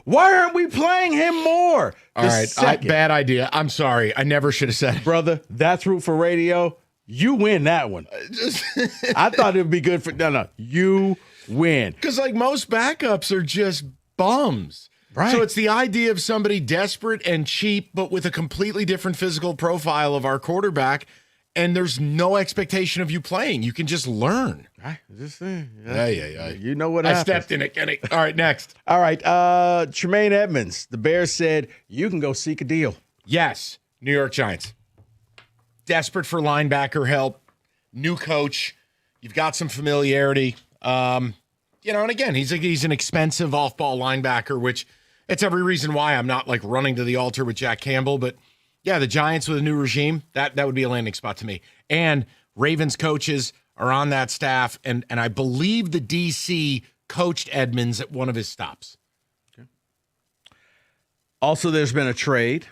Why aren't we playing him more? All right. Bad idea. I'm sorry. I never should have said it. Brother, that's root for radio. You win that one. I thought it would be good for no. You win. Because like most backups are just bums. Right. So it's the idea of somebody desperate and cheap, but with a completely different physical profile of our quarterback. And there's no expectation of you playing. You can just learn. Just Yeah. You know what I happens. stepped in it, Kenny. All right, next. All right. Tremaine Edmonds. The Bears said you can go seek a deal. Yes. New York Giants. Desperate for linebacker help. New coach. You've got some familiarity. And again, he's an expensive off-ball linebacker, which it's every reason why I'm not like running to the altar with Jack Campbell, but yeah, the Giants with a new regime, that would be a landing spot to me. And Ravens coaches are on that staff, and I believe the DC coached Edmonds at one of his stops. Okay. Also, there's been a trade.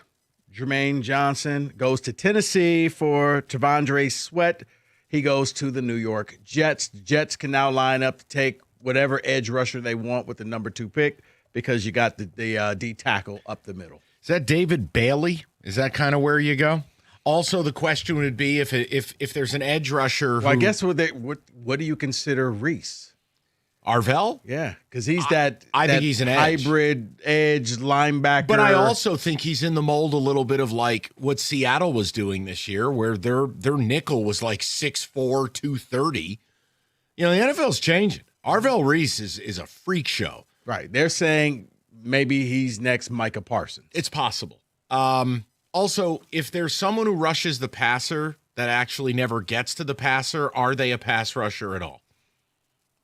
Jermaine Johnson goes to Tennessee for Tavondre Sweat. He goes to the New York Jets. The Jets can now line up to take whatever edge rusher they want with the number 2 pick because you got the D tackle up the middle. Is that David Bailey? Is that kind of where you go? Also, the question would be if there's an edge rusher. Well, I guess what do you consider Reese? Arvell? Yeah, because he's I think he's an hybrid edge linebacker. But I also think he's in the mold a little bit of like what Seattle was doing this year, where their nickel was like 6'4", 230. The NFL's changing. Arvell Reese is a freak show. Right. They're saying maybe he's next Micah Parsons. It's possible. Also, if there's someone who rushes the passer that actually never gets to the passer, are they a pass rusher at all?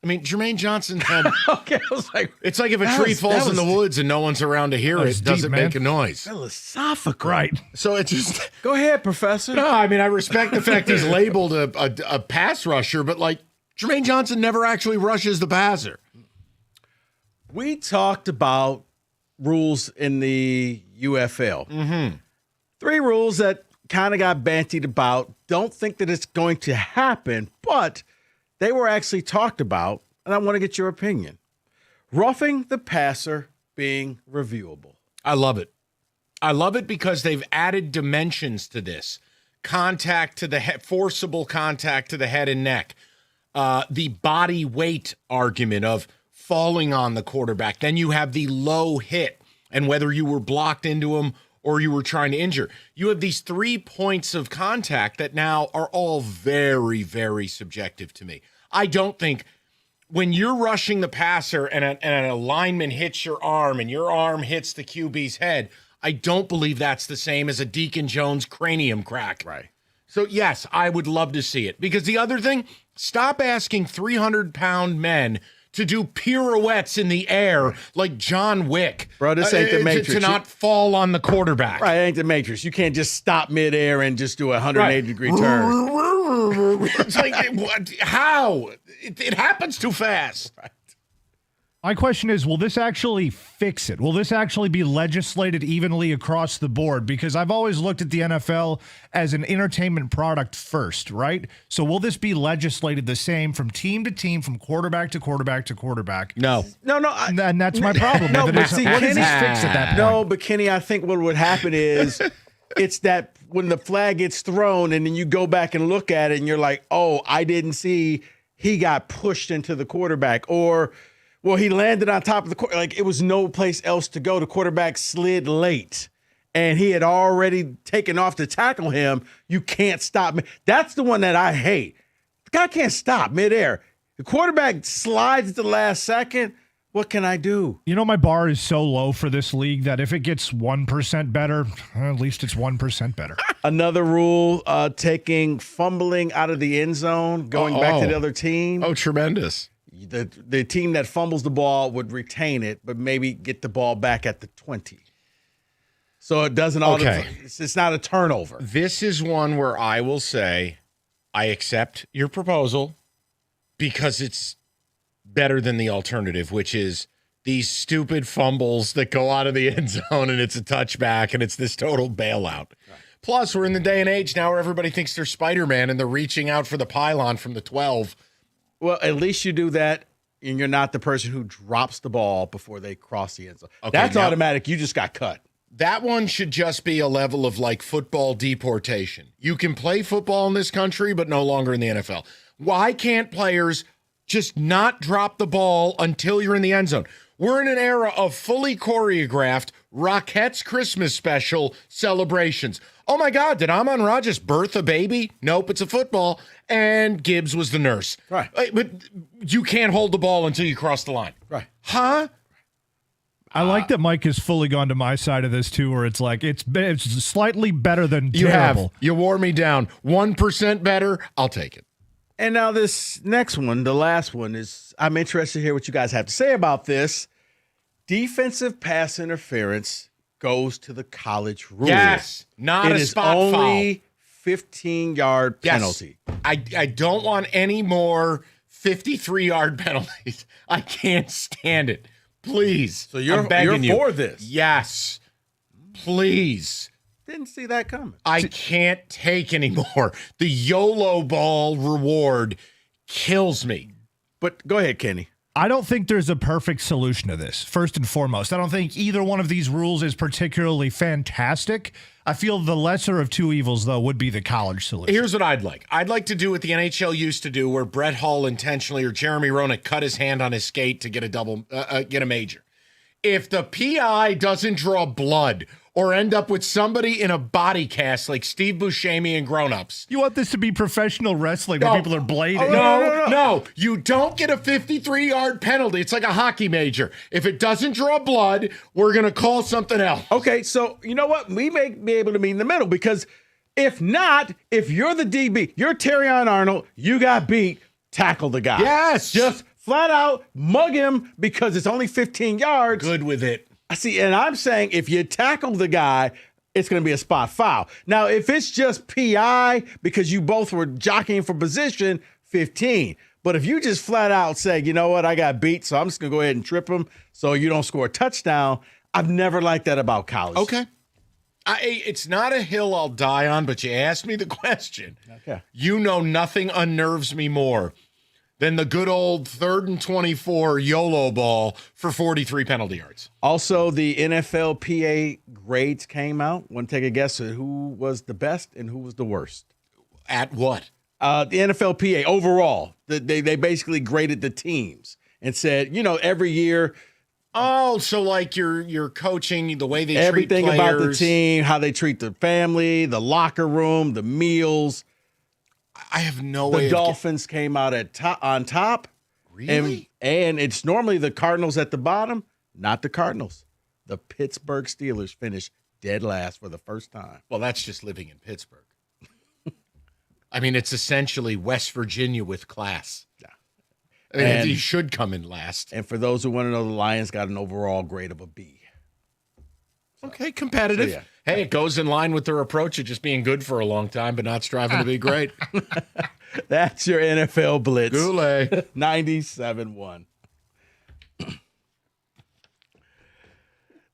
I mean, Jermaine Johnson had. Okay, I was like, it's like if a tree falls in the woods and no one's around to hear it, does it make a noise? Philosophical. Right. So it just. Go ahead, Professor. No, I mean, I respect the fact he's labeled a pass rusher, but like Jermaine Johnson never actually rushes the passer. We talked about rules in the UFL. Mm-hmm. 3 rules that kind of got bantied about. Don't think that it's going to happen, but they were actually talked about, and I want to get your opinion. Roughing the passer being reviewable. I love it. I love it because they've added dimensions to this. Contact to the head, forcible contact to the head and neck. The body weight argument of falling on the quarterback. Then you have the low hit, and whether you were blocked into him or you were trying to injure. You have these 3 points of contact that now are all very, very subjective to me. I don't think when you're rushing the passer and an lineman hits your arm and your arm hits the QB's head, I don't believe that's the same as a Deacon Jones cranium crack. Right. So, yes, I would love to see it. Because the other thing, stop asking 300-pound men to do pirouettes in the air like John Wick. Bro, this ain't the Matrix. To not fall on the quarterback. Right, it ain't the Matrix. You can't just stop midair and just do a 180-degree turn. It's like, what? How? It happens too fast. Right. My question is, will this actually fix it? Will this actually be legislated evenly across the board? Because I've always looked at the NFL as an entertainment product first, right? So will this be legislated the same from team to team, from quarterback to quarterback to quarterback? No. And that's my problem. No, what but does see, this Kenny, fix at that point? No, but Kenny, I think what would happen is it's that when the flag gets thrown and then you go back and look at it and you're like, oh, I didn't see he got pushed into the quarterback, or well, he landed on top of the court. Like, it was no place else to go. The quarterback slid late, and he had already taken off to tackle him. You can't stop me. That's the one that I hate. The guy can't stop midair. The quarterback slides at the last second. What can I do? You know, my bar is so low for this league that if it gets 1% better, at least it's 1% better. Another rule, taking fumbling out of the end zone, going back to the other team. Oh, tremendous. the team that fumbles the ball would retain it, but maybe get the ball back at the 20. So it doesn't it's not a turnover. This is one where I will say I accept your proposal because it's better than the alternative, which is these stupid fumbles that go out of the end zone and it's a touchback and it's this total bailout. Right. Plus, we're in the day and age now where everybody thinks they're Spider-Man and they're reaching out for the pylon from the 12. Well, at least you do that and you're not the person who drops the ball before they cross the end zone. Okay, that's automatic. You just got cut. That one should just be a level of like football deportation. You can play football in this country, but no longer in the NFL. Why can't players just not drop the ball until you're in the end zone? We're in an era of fully choreographed Rockettes Christmas special celebrations. Oh my God, did Amon-Ra just birth a baby? Nope, it's a football. And Gibbs was the nurse. Right. But you can't hold the ball until you cross the line. Right. Huh? I like that Mike has fully gone to my side of this too, where it's like it's slightly better than You terrible. have. You wore me down. 1% better, I'll take it. And now this next one, the last one, is I'm interested to hear what you guys have to say about this. Defensive pass interference goes to the college rules. Yes, not a spot foul. It is only 15-yard penalty. Yes. I don't want any more 53-yard penalties. I can't stand it. Please. So you're for this? Yes. Please. Didn't see that coming. I can't take anymore. The YOLO ball reward kills me. But go ahead, Kenny. I don't think there's a perfect solution to this, first and foremost. I don't think either one of these rules is particularly fantastic. I feel the lesser of two evils, though, would be the college solution. Here's what I'd like. I'd like to do what the NHL used to do, where Brett Hull intentionally or Jeremy Roenick cut his hand on his skate to get a major. If the PI doesn't draw blood or end up with somebody in a body cast like Steve Buscemi and Grown Ups. You want this to be professional wrestling where people are blading? No. You don't get a 53-yard penalty. It's like a hockey major. If it doesn't draw blood, we're going to call something else. Okay, so you know what? We may be able to meet in the middle, because if not, if you're the DB, you're Terrion Arnold, you got beat, tackle the guy. Yes. Just flat out mug him because it's only 15 yards. Good with it. I see, and I'm saying if you tackle the guy, it's going to be a spot foul. Now, if it's just PI because you both were jockeying for position, 15. But if you just flat out say, you know what, I got beat, so I'm just going to go ahead and trip him so you don't score a touchdown, I've never liked that about college. Okay. It's not a hill I'll die on, but you asked me the question. Okay. You know nothing unnerves me more than the good old 3rd and 24 YOLO ball for 43 penalty yards. Also, the NFLPA grades came out. Want to take a guess at who was the best and who was the worst? At what? The NFLPA overall. They basically graded the teams and said, every year. Oh, so like your coaching, the way they everything treat players. About the team, how they treat the family, the locker room, the meals. I have no way. The Dolphins came out on top. Really? And it's normally the Cardinals at the bottom. Not the Cardinals. The Pittsburgh Steelers finished dead last for the first time. Well, that's just living in Pittsburgh. I mean, it's essentially West Virginia with class. Yeah. I mean, you should come in last. And for those who want to know, the Lions got an overall grade of a B. Okay, competitive. So, yeah. Hey, it goes in line with their approach of just being good for a long time, but not striving to be great. That's your NFL Blitz. Goulet. 97-1.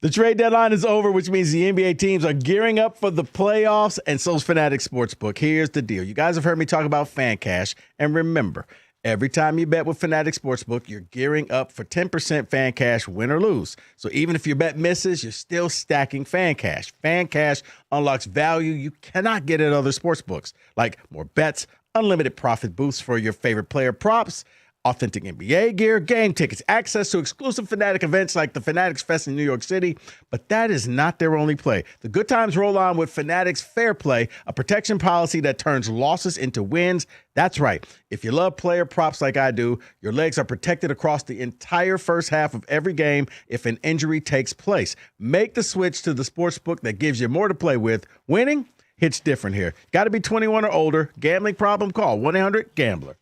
The trade deadline is over, which means the NBA teams are gearing up for the playoffs, and so's Fanatics Sportsbook. Here's the deal. You guys have heard me talk about Fan Cash, and remember, every time you bet with Fanatics Sportsbook, you're gearing up for 10% Fan Cash, win or lose. So even if your bet misses, you're still stacking Fan Cash. Fan Cash unlocks value you cannot get at other sportsbooks, like more bets, unlimited profit boosts for your favorite player props, authentic NBA gear, game tickets, access to exclusive Fanatic events like the Fanatics Fest in New York City. But that is not their only play. The good times roll on with Fanatics Fair Play, a protection policy that turns losses into wins. That's right. If you love player props like I do, your legs are protected across the entire first half of every game if an injury takes place. Make the switch to the sportsbook that gives you more to play with. Winning hits different here. Got to be 21 or older. Gambling problem? Call 1-800-GAMBLER.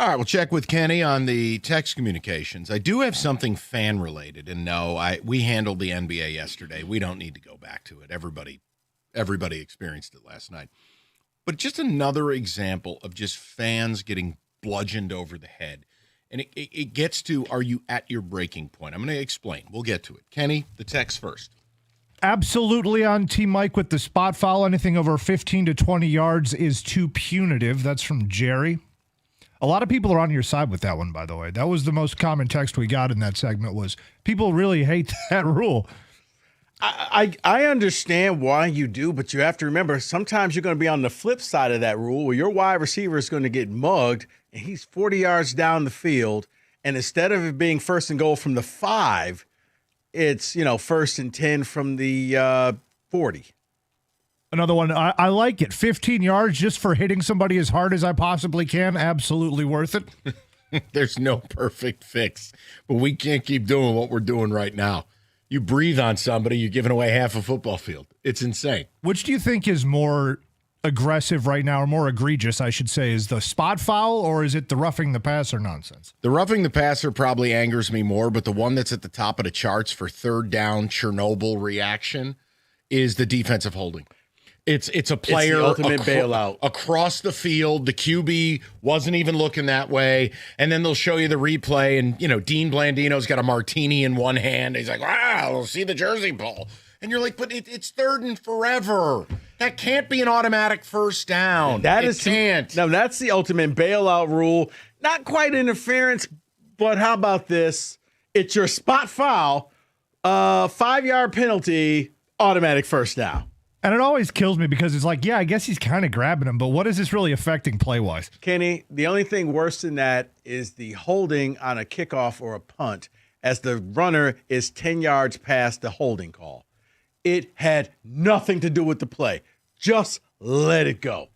All right, we'll check with Kenny on the text communications. I do have something fan related, and no, we handled the NBA yesterday. We don't need to go back to it. Everybody experienced it last night. But just another example of just fans getting bludgeoned over the head. And it gets to, are you at your breaking point? I'm going to explain. We'll get to it. Kenny, the text first. Absolutely on Team Mike with the spot foul. Anything over 15 to 20 yards is too punitive. That's from Jerry. A lot of people are on your side with that one, by the way. That was the most common text we got in that segment was people really hate that rule. I understand why you do, but you have to remember sometimes you're going to be on the flip side of that rule where your wide receiver is going to get mugged and he's 40 yards down the field, and instead of it being 1st and goal from the 5, it's 1st and 10 from the 40. Another one, I like it. 15 yards just for hitting somebody as hard as I possibly can. Absolutely worth it. There's no perfect fix, but we can't keep doing what we're doing right now. You breathe on somebody, you're giving away half a football field. It's insane. Which do you think is more aggressive right now, or more egregious, I should say? Is the spot foul, or is it the roughing the passer nonsense? The roughing the passer probably angers me more, but the one that's at the top of the charts for third down Chernobyl reaction is the defensive holding. It's a player it's the ultimate bailout across the field. The QB wasn't even looking that way, and then they'll show you the replay. And Dean Blandino's got a martini in one hand. He's like, "Wow, see the jersey pull," and you're like, "But it's third and forever. That can't be an automatic first down. Can't." No, that's the ultimate bailout rule. Not quite interference, but how about this? It's your spot foul, 5-yard penalty, automatic first down. And it always kills me because it's like, yeah, I guess he's kind of grabbing him, but what is this really affecting play-wise? Kenny, the only thing worse than that is the holding on a kickoff or a punt as the runner is 10 yards past the holding call. It had nothing to do with the play. Just let it go.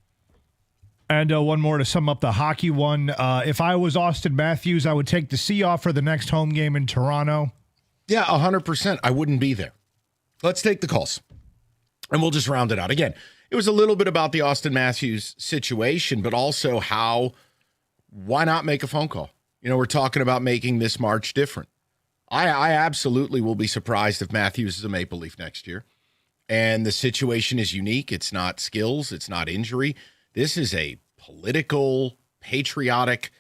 And one more to sum up the hockey one. If I was Austin Matthews, I would take the C off for the next home game in Toronto. Yeah, 100%. I wouldn't be there. Let's take the calls. And we'll just round it out. Again, it was a little bit about the Austin Matthews situation, but also why not make a phone call? We're talking about making this March different. I absolutely will be surprised if Matthews is a Maple Leaf next year. And the situation is unique. It's not skills. It's not injury. This is a political, patriotic,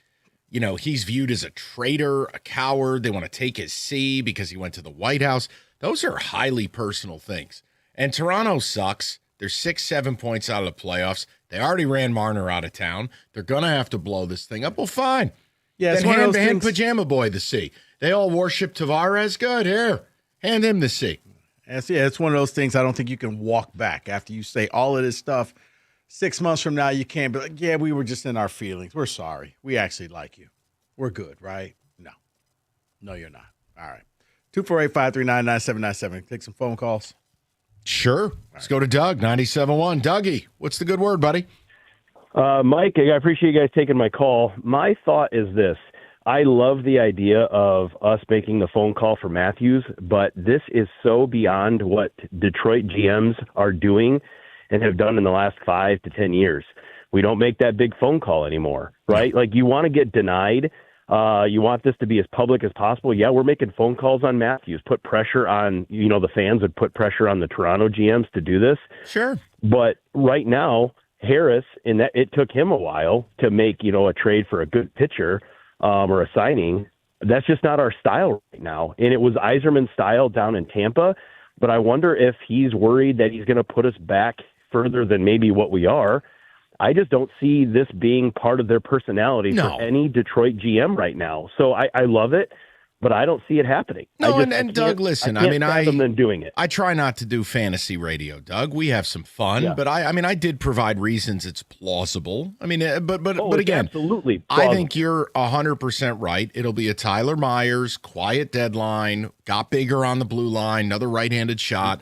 he's viewed as a traitor, a coward. They want to take his C because he went to the White House. Those are highly personal things. And Toronto sucks. They're 6-7 points out of the playoffs. They already ran Marner out of town. They're going to have to blow this thing up. Well, fine. Yeah, it's then one of those hand things. Pajama Boy the C. They all worship Tavares. Good. Here, hand him the C. It's one of those things I don't think you can walk back after you say all of this stuff. 6 months from now, you can't be like, yeah, we were just in our feelings. We're sorry. We actually like you. We're good, right? No, you're not. All right. 248-539-9797. Take some phone calls. Sure. Let's go to Doug, 97.1. Dougie, what's the good word, buddy? Mike, I appreciate you guys taking my call. My thought is this. I love the idea of us making the phone call for Matthews, but this is so beyond what Detroit GMs are doing and have done in the last 5 to 10 years. We don't make that big phone call anymore, right? Like, you want to get denied. You want this to be as public as possible. Yeah, we're making phone calls on Matthews, put pressure on, the fans would put pressure on the Toronto GMs to do this. Sure. But right now, Harris, in that it took him a while to make, a trade for a good pitcher or a signing. That's just not our style right now. And it was Yzerman's style down in Tampa. But I wonder if he's worried that he's going to put us back further than maybe what we are. I just don't see this being part of their personality for any Detroit GM right now. So I love it, but I don't see it happening. No, and Doug, listen, I fathom them doing it. I try not to do fantasy radio, Doug. We have some fun, but I did provide reasons it's plausible. But again, absolutely plausible. I think you're 100% right. It'll be a Tyler Myers quiet deadline, got bigger on the blue line, another right-handed shot.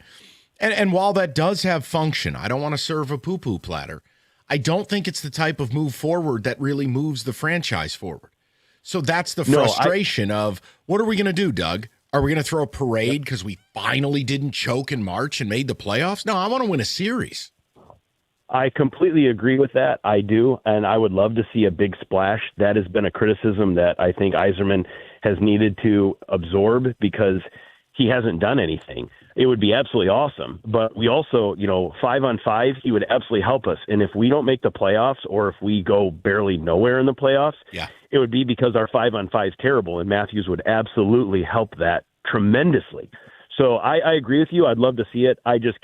And while that does have function, I don't want to serve a poo-poo platter. I don't think it's the type of move forward that really moves the franchise forward. So that's the frustration of, what are we going to do, Doug? Are we going to throw a parade because we finally didn't choke in March and made the playoffs? No, I want to win a series. I completely agree with that. I do, and I would love to see a big splash. That has been a criticism that I think Yzerman has needed to absorb because he hasn't done anything. It would be absolutely awesome, but we also, 5-on-5, he would absolutely help us. And if we don't make the playoffs or if we go barely nowhere in the playoffs, it would be because our 5-on-5 is terrible, and Matthews would absolutely help that tremendously. So I agree with you. I'd love to see it. I just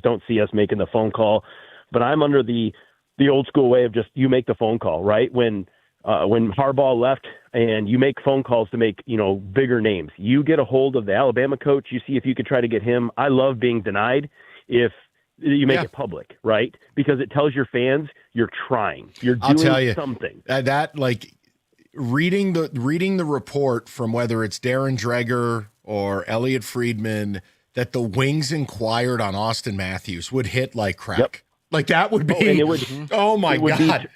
don't see us making the phone call. But I'm under the old school way of just you make the phone call, right? When Harbaugh left and you make phone calls to make, bigger names, you get a hold of the Alabama coach. You see if you could try to get him. I love being denied if you make it public, right? Because it tells your fans you're trying. You're doing something. That reading the report from whether it's Darren Dreger or Elliot Friedman that the Wings inquired on Austin Matthews would hit like crack. Yep. Like that would be, oh my God.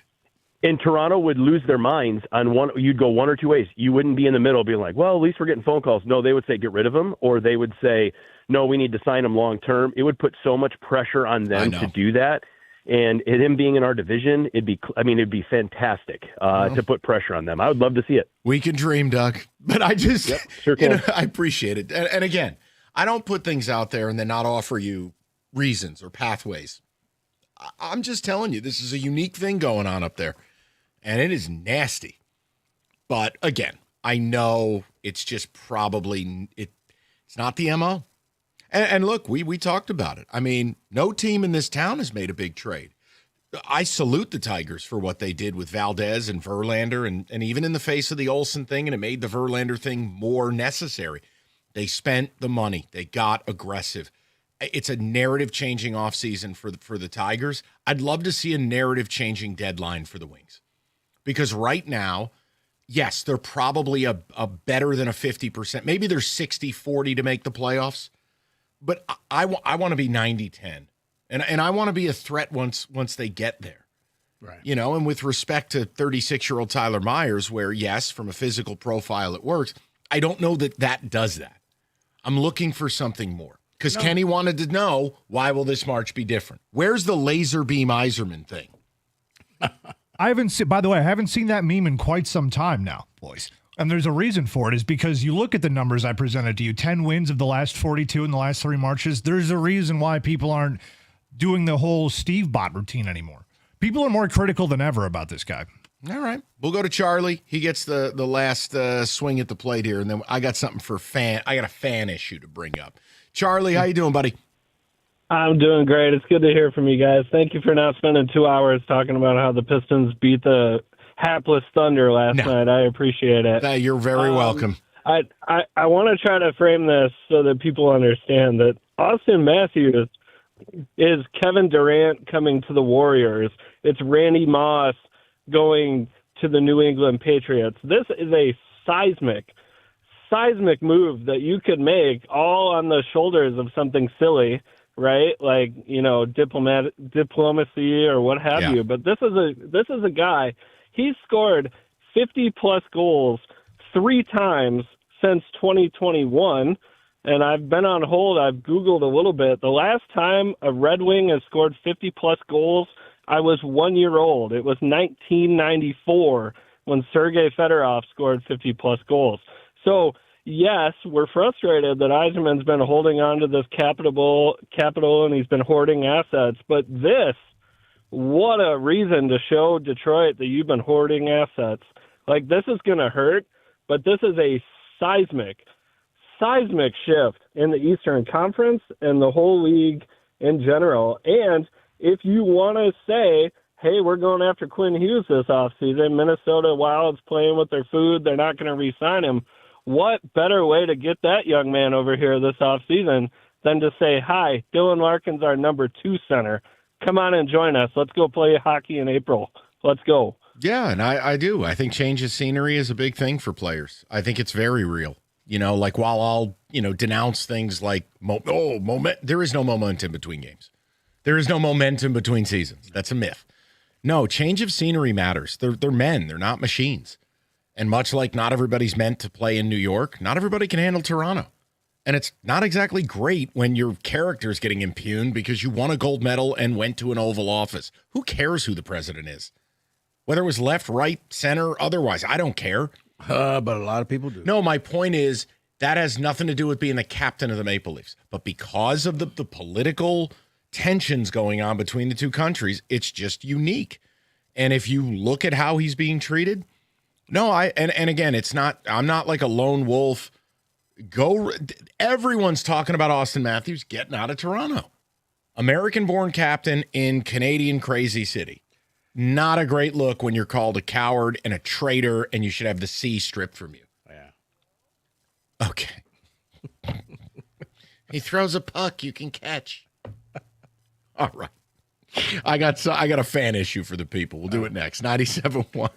And Toronto would lose their minds on one. You'd go one or two ways. You wouldn't be in the middle being like, well, at least we're getting phone calls. No, they would say, get rid of him. Or they would say, no, we need to sign him long term. It would put so much pressure on them to do that. And him being in our division, it'd be fantastic to put pressure on them. I would love to see it. We can dream, Doug. But I just, I appreciate it. And again, I don't put things out there and then not offer you reasons or pathways. I'm just telling you, this is a unique thing going on up there, and it is nasty. But again, I know it's just probably it's not the MO. And look, we talked about it. I mean, no team in this town has made a big trade. I salute the Tigers for what they did with Valdez and Verlander, and even in the face of the Olsen thing, and it made the Verlander thing more necessary. They spent the money. They got aggressive. It's a narrative-changing offseason for the Tigers. I'd love to see a narrative-changing deadline for the Wings. Because right now, yes, they're probably a better than a 50%. Maybe they're 60-40 to make the playoffs. But I want to be 90-10. And I want to be a threat once they get there. Right. And with respect to 36-year-old Tyler Myers, where, yes, from a physical profile it works, I don't know that does that. I'm looking for something more. Because Kenny wanted to know, why will this March be different? Where's the laser beam Yzerman thing? I haven't seen that meme in quite some time now, boys. And there's a reason for it, is because you look at the numbers I presented to you, 10 wins of the last 42 in the last 3 Marches. There's a reason why people aren't doing the whole Steve bot routine anymore. People are more critical than ever about this guy. All right. We'll go to Charlie. He gets the last swing at the plate here, and then I got something I got a fan issue to bring up. Charlie, how you doing, buddy? I'm doing great. It's good to hear from you guys. Thank you for not spending 2 hours talking about how the Pistons beat the hapless Thunder last night. I appreciate it. You're very welcome. I want to try to frame this so that people understand that Austin Matthews is Kevin Durant coming to the Warriors. It's Randy Moss going to the New England Patriots. This is a seismic move that you could make all on the shoulders of something silly, right? Like, diplomacy or what have you. But this is a guy, he's scored 50 plus goals 3 times since 2021. And I've been on hold. I've Googled a little bit. The last time a Red Wing has scored 50 plus goals, I was 1 year old. It was 1994 when Sergei Fedorov scored 50 plus goals. So, yes, we're frustrated that Yzerman's been holding on to this capital and he's been hoarding assets. But what a reason to show Detroit that you've been hoarding assets. Like, this is going to hurt, but this is a seismic shift in the Eastern Conference and the whole league in general. And if you want to say, hey, we're going after Quinn Hughes this offseason, Minnesota Wild's playing with their food, they're not going to re-sign him. What better way to get that young man over here this offseason than to say, hi, Dylan Larkin's our number 2 center. Come on and join us. Let's go play hockey in April. Let's go. Yeah, and I do. I think change of scenery is a big thing for players. I think it's very real. Like while I'll, denounce things like, there is no momentum between games. There is no momentum between seasons. That's a myth. No, change of scenery matters. They're men. They're not machines. And much like not everybody's meant to play in New York, not everybody can handle Toronto. And it's not exactly great when your character is getting impugned because you won a gold medal and went to an Oval Office. Who cares who the president is? Whether it was left, right, center, otherwise, I don't care. But a lot of people do. No, my point is that has nothing to do with being the captain of the Maple Leafs. But because of the political tensions going on between the two countries, it's just unique. And if you look at how he's being treated, and again, I'm not like a lone wolf. Everyone's talking about Austin Matthews getting out of Toronto. American-born captain in Canadian crazy city. Not a great look when you're called a coward and a traitor, and you should have the C stripped from you. Yeah. Okay. He throws a puck you can catch. All right. I got a fan issue for the people. We'll do it next. 97.1.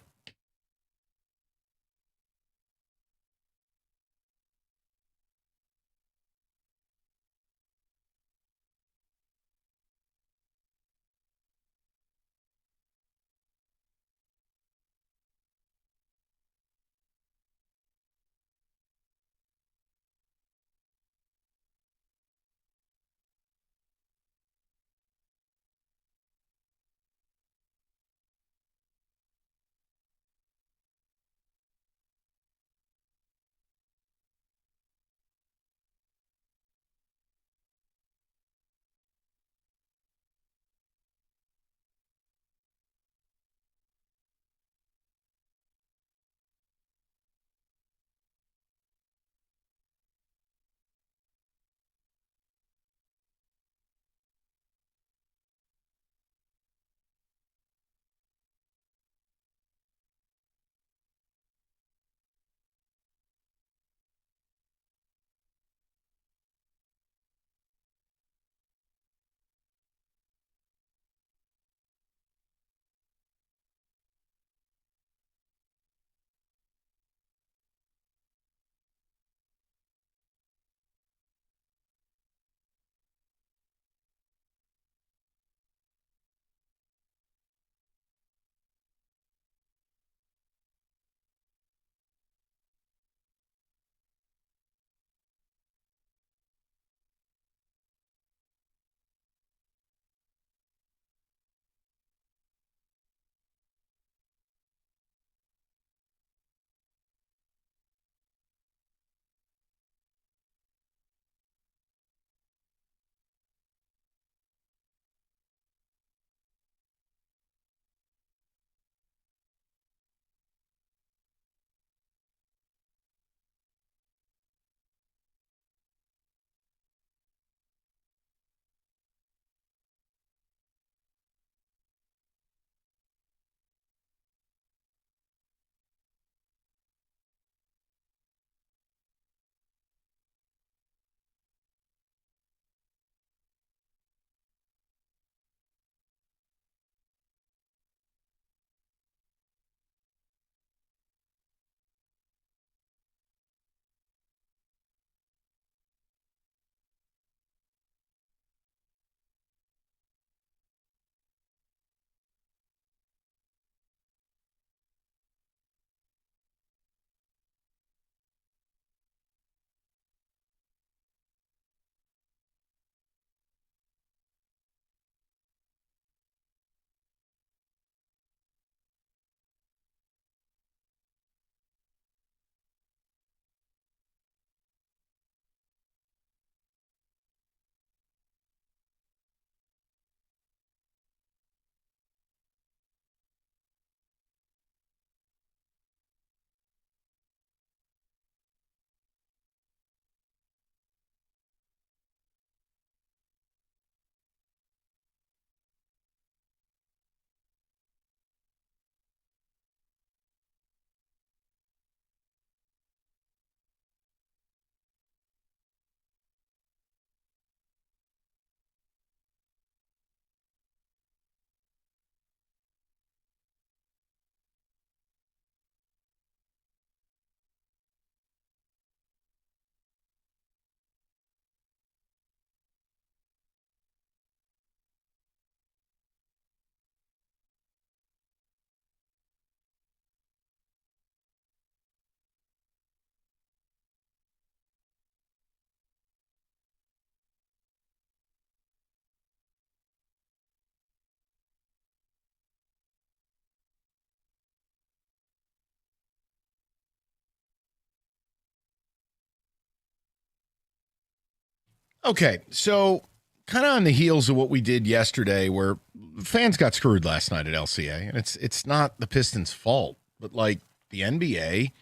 Okay, so kind of on the heels of what we did yesterday, where fans got screwed last night at LCA, and it's not the Pistons' fault, but like the NBA.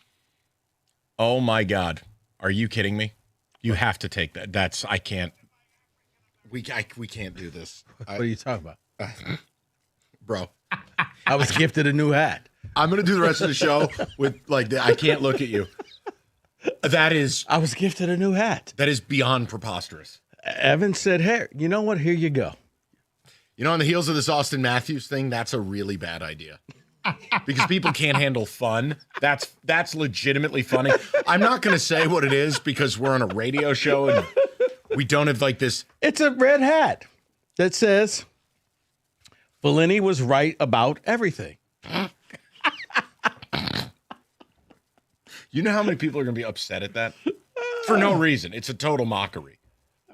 Oh my God, are you kidding me? You have to take that. I can't. We can't do this. What are you talking about? Bro, I was gifted a new hat. I'm going to do the rest of the show with I can't look at you. I was gifted a new hat. That is beyond preposterous. Evan said, hey, you know what? Here you go. You know, on the heels of this Austin Matthews thing, that's a really bad idea. Because people can't handle fun. That's legitimately funny. I'm not going to say what it is because we're on a radio show and we don't have like this. It's a red hat that says Bellini was right about everything. You know how many people are going to be upset at that? For no reason. It's a total mockery.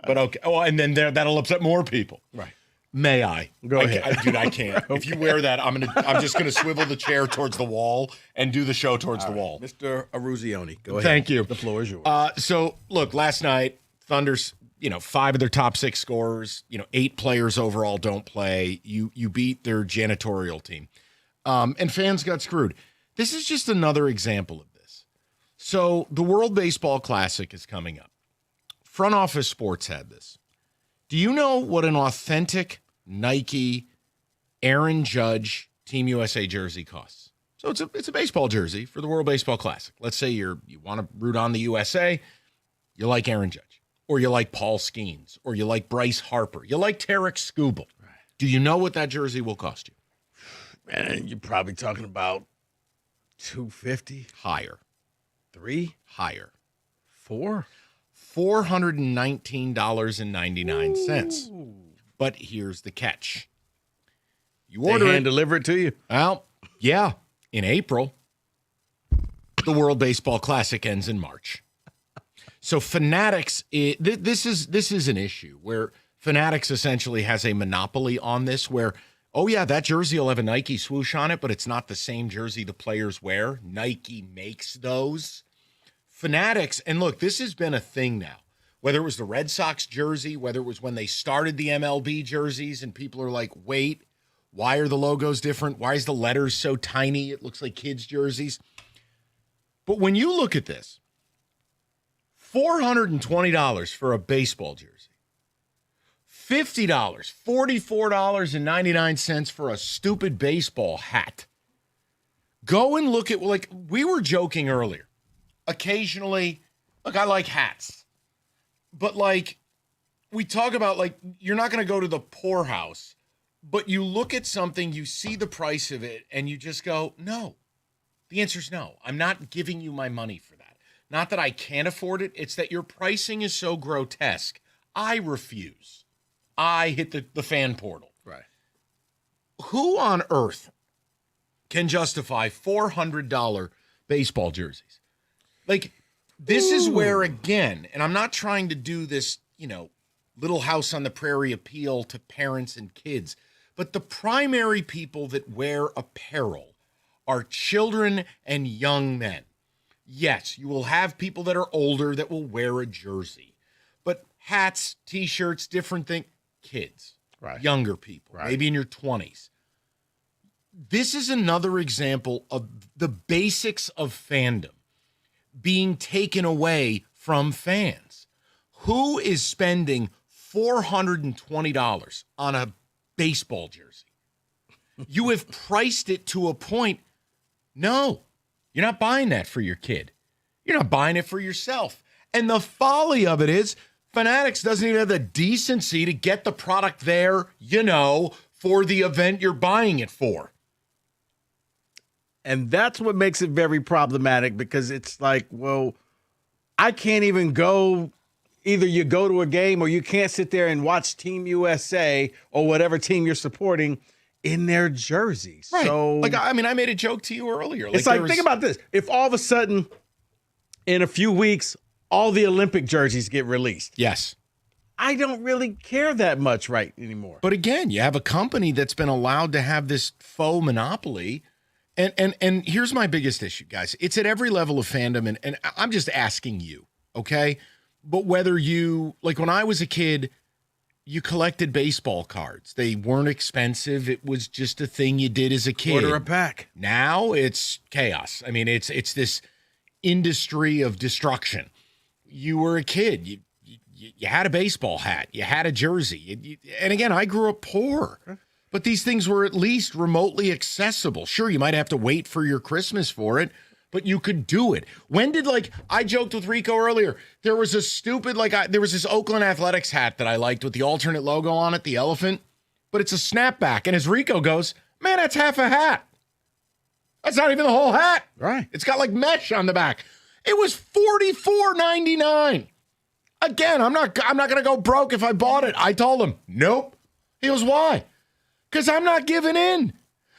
But okay. Oh, and then that'll upset more people. Right. May I? Go ahead. Dude, I can't. If you wear that, I'm just gonna swivel the chair towards the wall and do the show towards the wall. Mr. Aruzioni, go ahead. Thank you. The floor is yours. So look, last night, Thunder's, 5 of their top 6 scorers, 8 players overall don't play. You beat their janitorial team. And fans got screwed. This is just another example of this. So the World Baseball Classic is coming up. Front Office Sports had this. Do you know what an authentic Nike Aaron Judge Team USA jersey costs? So it's a baseball jersey for the World Baseball Classic. Let's say you want to root on the USA, you like Aaron Judge, or you like Paul Skeens, or you like Bryce Harper, you like Tarek Skubal. Right. Do you know what that jersey will cost you? Man, you're probably talking about $250. Higher. 3? Higher. 4? $419.99. Ooh. But here's the catch. You order it, and deliver it to you. Well, yeah. In April, the World Baseball Classic ends in March. So Fanatics, this is an issue where Fanatics essentially has a monopoly on this where, oh yeah, that jersey will have a Nike swoosh on it, but it's not the same jersey the players wear. Nike makes those. Fanatics, and look, this has been a thing now. Whether it was the Red Sox jersey, whether it was when they started the MLB jerseys, and people are like, wait, why are the logos different? Why is the letters so tiny? It looks like kids' jerseys. But when you look at this, $420 for a baseball jersey, $50, $44.99 for a stupid baseball hat. Go and look at, like, we were joking earlier. Occasionally, look, I like hats. But, like, we talk about, like, you're not going to go to the poorhouse, but you look at something, you see the price of it, and you just go, no. The answer is no. I'm not giving you my money for that. Not that I can't afford it. It's that your pricing is so grotesque. I refuse. I hit the fan portal. Right. Who on earth can justify $400 baseball jerseys? Like, this is where, again, and I'm not trying to do this, Little House on the Prairie appeal to parents and kids, but the primary people that wear apparel are children and young men. Yes, you will have people that are older that will wear a jersey, but hats, T-shirts, different things, kids, right. Younger people, right. Maybe in your 20s. This is another example of the basics of fandom being taken away from fans. Who is spending $420 on a baseball jersey? You have priced it to a point. No, you're not buying that for your kid. You're not buying it for yourself. And the folly of it is Fanatics doesn't even have the decency to get the product there, for the event you're buying it for. And that's what makes it very problematic because it's like, well, I can't even go. Either you go to a game or you can't sit there and watch Team USA or whatever team you're supporting in their jerseys. Right. So, I made a joke to you earlier. It's think about this. If all of a sudden in a few weeks, all the Olympic jerseys get released. Yes. I don't really care that much right anymore. But again, you have a company that's been allowed to have this faux monopoly. And here's my biggest issue, guys. It's at every level of fandom, and I'm just asking you, okay? But whether you, like when I was a kid, you collected baseball cards. They weren't expensive. It was just a thing you did as a kid. Order a pack. Now it's chaos. I mean, it's this industry of destruction. You were a kid. You had a baseball hat. You had a jersey. And again, I grew up poor. But these things were at least remotely accessible. Sure, you might have to wait for your Christmas for it, but you could do it. When did, I joked with Rico earlier, there was a stupid, there was this Oakland Athletics hat that I liked with the alternate logo on it, the elephant, but it's a snapback. And as Rico goes, man, that's half a hat. That's not even the whole hat. Right. It's got mesh on the back. It was $44.99. Again, I'm not going to go broke if I bought it. I told him, nope. He goes, why? Because I'm not giving in.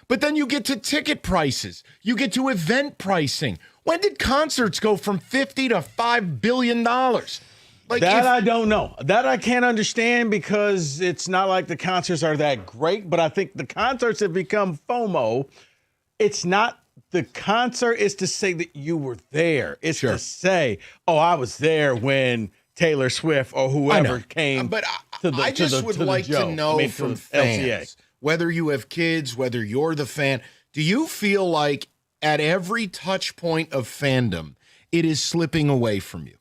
But then you get to ticket prices. You get to event pricing. When did concerts go from $50 to $5 billion? I don't know. That I can't understand because it's not like the concerts are that great. But I think the concerts have become FOMO. It's not the concert. It's to say that you were there. It's to say, oh, I was there when Taylor Swift or whoever came. But I just would like to know from fans, whether you have kids, whether you're the fan, do you feel like at every touch point of fandom, it is slipping away from you?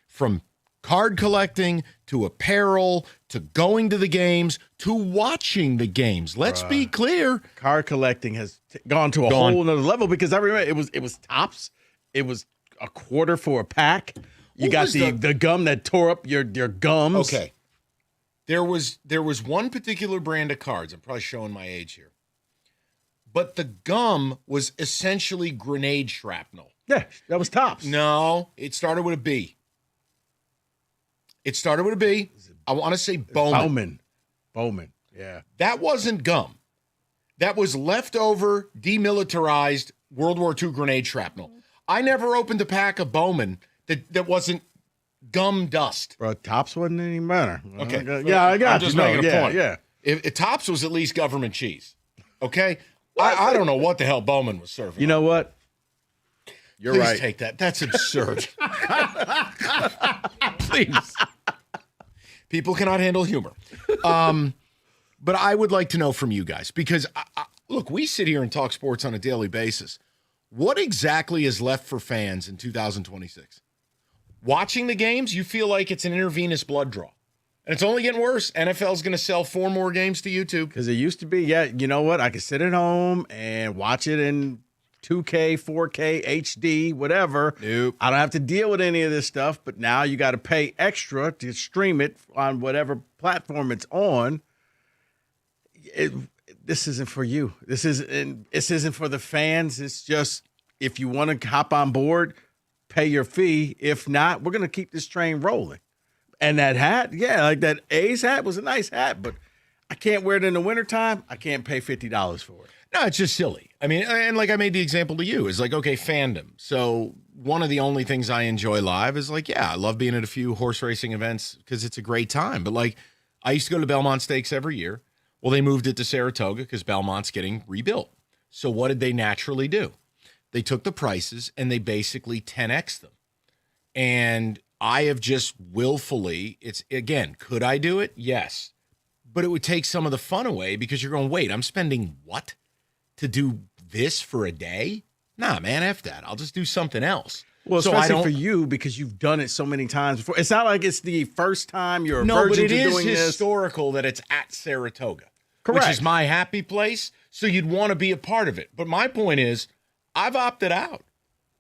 From card collecting to apparel to going to the games to watching the games. Let's be clear. Card collecting has gone to a whole nother level because I remember it was tops. It was a quarter for a pack. You got the gum that tore up your gums. Okay. There was one particular brand of cards. I'm probably showing my age here. But the gum was essentially grenade shrapnel. Yeah, that was tops. No, it started with a B. I want to say Bowman. Bowman, yeah. That wasn't gum. That was leftover, demilitarized World War II grenade shrapnel. I never opened a pack of Bowman that wasn't gum dust. Bro, Tops wasn't any better. Okay. Yeah, I got I'm just making a point. Yeah. If Tops was at least government cheese. Okay? I don't know what the hell Bowman was serving. You know what? You're Please right. take that. That's absurd. Please. People cannot handle humor. But I would like to know from you guys because, look, we sit here and talk sports on a daily basis. What exactly is left for fans in 2026? Watching the games, you feel like it's an intravenous blood draw. And it's only getting worse. NFL's going to sell 4 more games to YouTube. Because it used to be, you know what? I could sit at home and watch it in 2K, 4K, HD, whatever. Nope. I don't have to deal with any of this stuff, but now you got to pay extra to stream it on whatever platform it's on. This isn't for you. This isn't for the fans. It's just if you want to hop on board, pay your fee. If not, we're going to keep this train rolling. And that hat, like that A's hat was a nice hat, but I can't wear it in the wintertime. I can't pay $50 for it. No, it's just silly. I mean, and like I made the example to you, is okay, fandom. So one of the only things I enjoy live is I love being at a few horse racing events because it's a great time. But I used to go to Belmont Stakes every year. Well, they moved it to Saratoga because Belmont's getting rebuilt. So what did they naturally do? They took the prices and they basically 10x them. And I have just willfully, could I do it? Yes. But it would take some of the fun away because you're going, wait, I'm spending what to do this for a day? Nah, man, F that. I'll just do something else. Well, especially for you because you've done it so many times before. It's not like it's the first time you're a no, virgin but it to is doing this. Historical that it's at Saratoga. Correct. Which is my happy place. So you'd want to be a part of it. But my point is, I've opted out.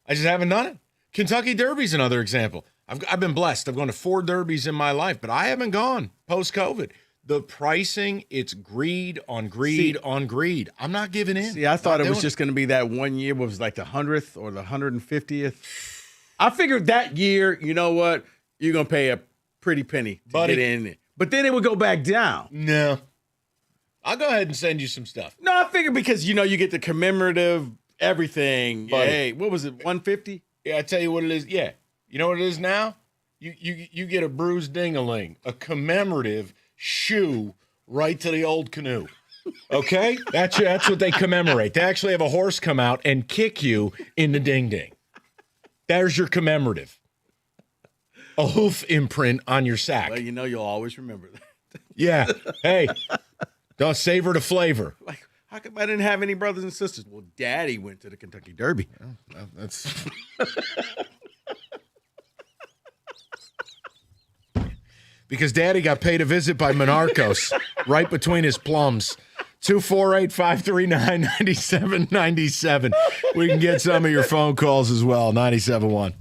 I just haven't done it. Kentucky Derby's another example. I've been blessed. I've gone to 4 derbies in my life, but I haven't gone post-COVID. The pricing, it's greed on greed on greed. I'm not giving in. See, I thought it was just going to be that one year was like the 100th or the 150th. I figured that year, you know what? You're going to pay a pretty penny to get in. But then it would go back down. No. I'll go ahead and send you some stuff. No, I figured because, you get the commemorative everything. Buddy. Hey, what was it, 150? Yeah, I tell you what it is. Yeah. You know what it is now? You get a bruised ding-a-ling, a commemorative shoe right to the old canoe. Okay? That's what they commemorate. They actually have a horse come out and kick you in the ding-ding. There's your commemorative. a hoof imprint on your sack. Well, you'll always remember that. Yeah. Hey, don't savor the flavor. Like, how come I didn't have any brothers and sisters? Well, Daddy went to the Kentucky Derby. Well, that's because Daddy got paid a visit by Monarchos right between his plums. 248-539-9797. We can get some of your phone calls as well. 97.1.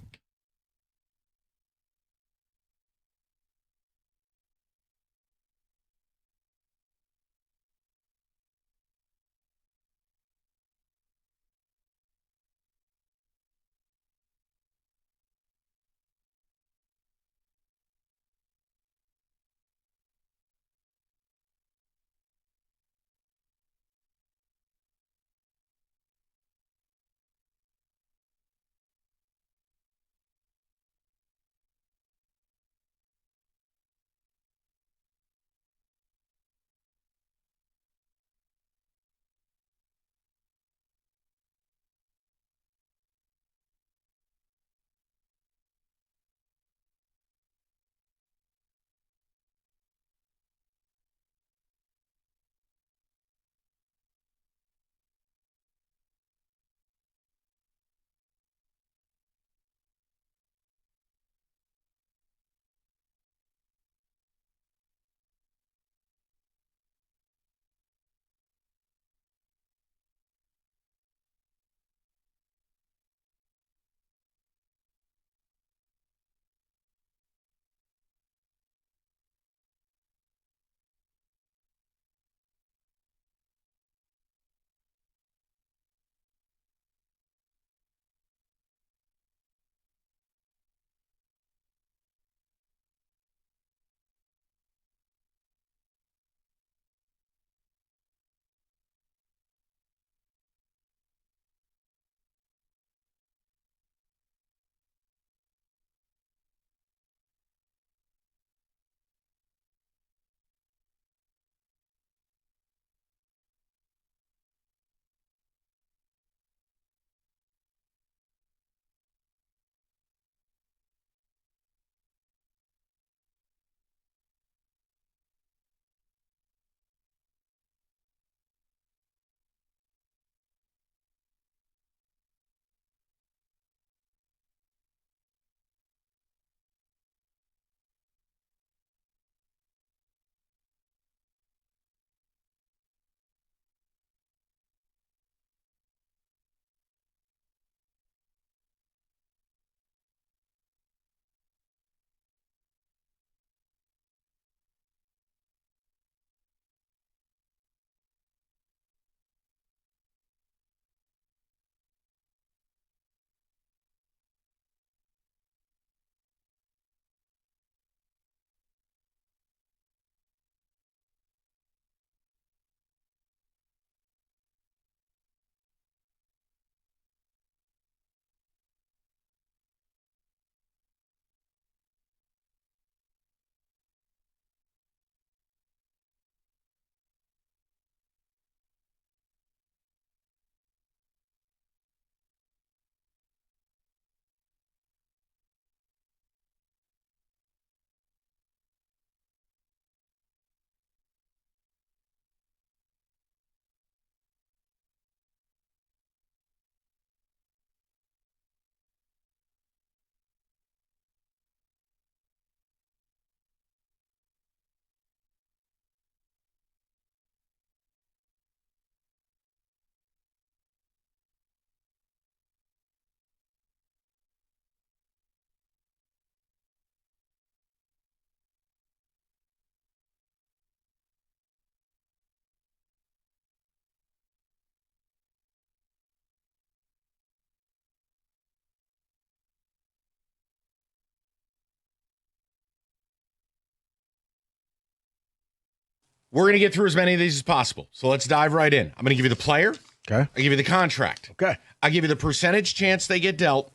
We're going to get through as many of these as possible. So let's dive right in. I'm going to give you the player. Okay. I'll give you the contract. Okay. I'll give you the percentage chance they get dealt.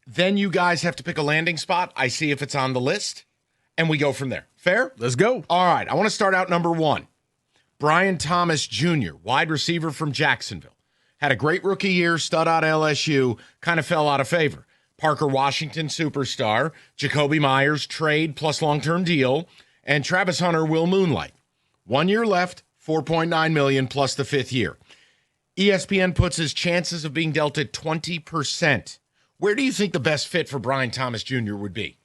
Then you guys have to pick a landing spot. I see if it's on the list, and we go from there. Fair? Let's go. All right. I want to start out number 1. Brian Thomas Jr., wide receiver from Jacksonville. Had a great rookie year, stud out LSU, kind of fell out of favor. Parker Washington, superstar. Jacoby Myers, trade plus long-term deal. And Travis Hunter will moonlight. 1 year left, $4.9 million plus the 5th year. ESPN puts his chances of being dealt at 20%. Where do you think the best fit for Brian Thomas Jr. would be?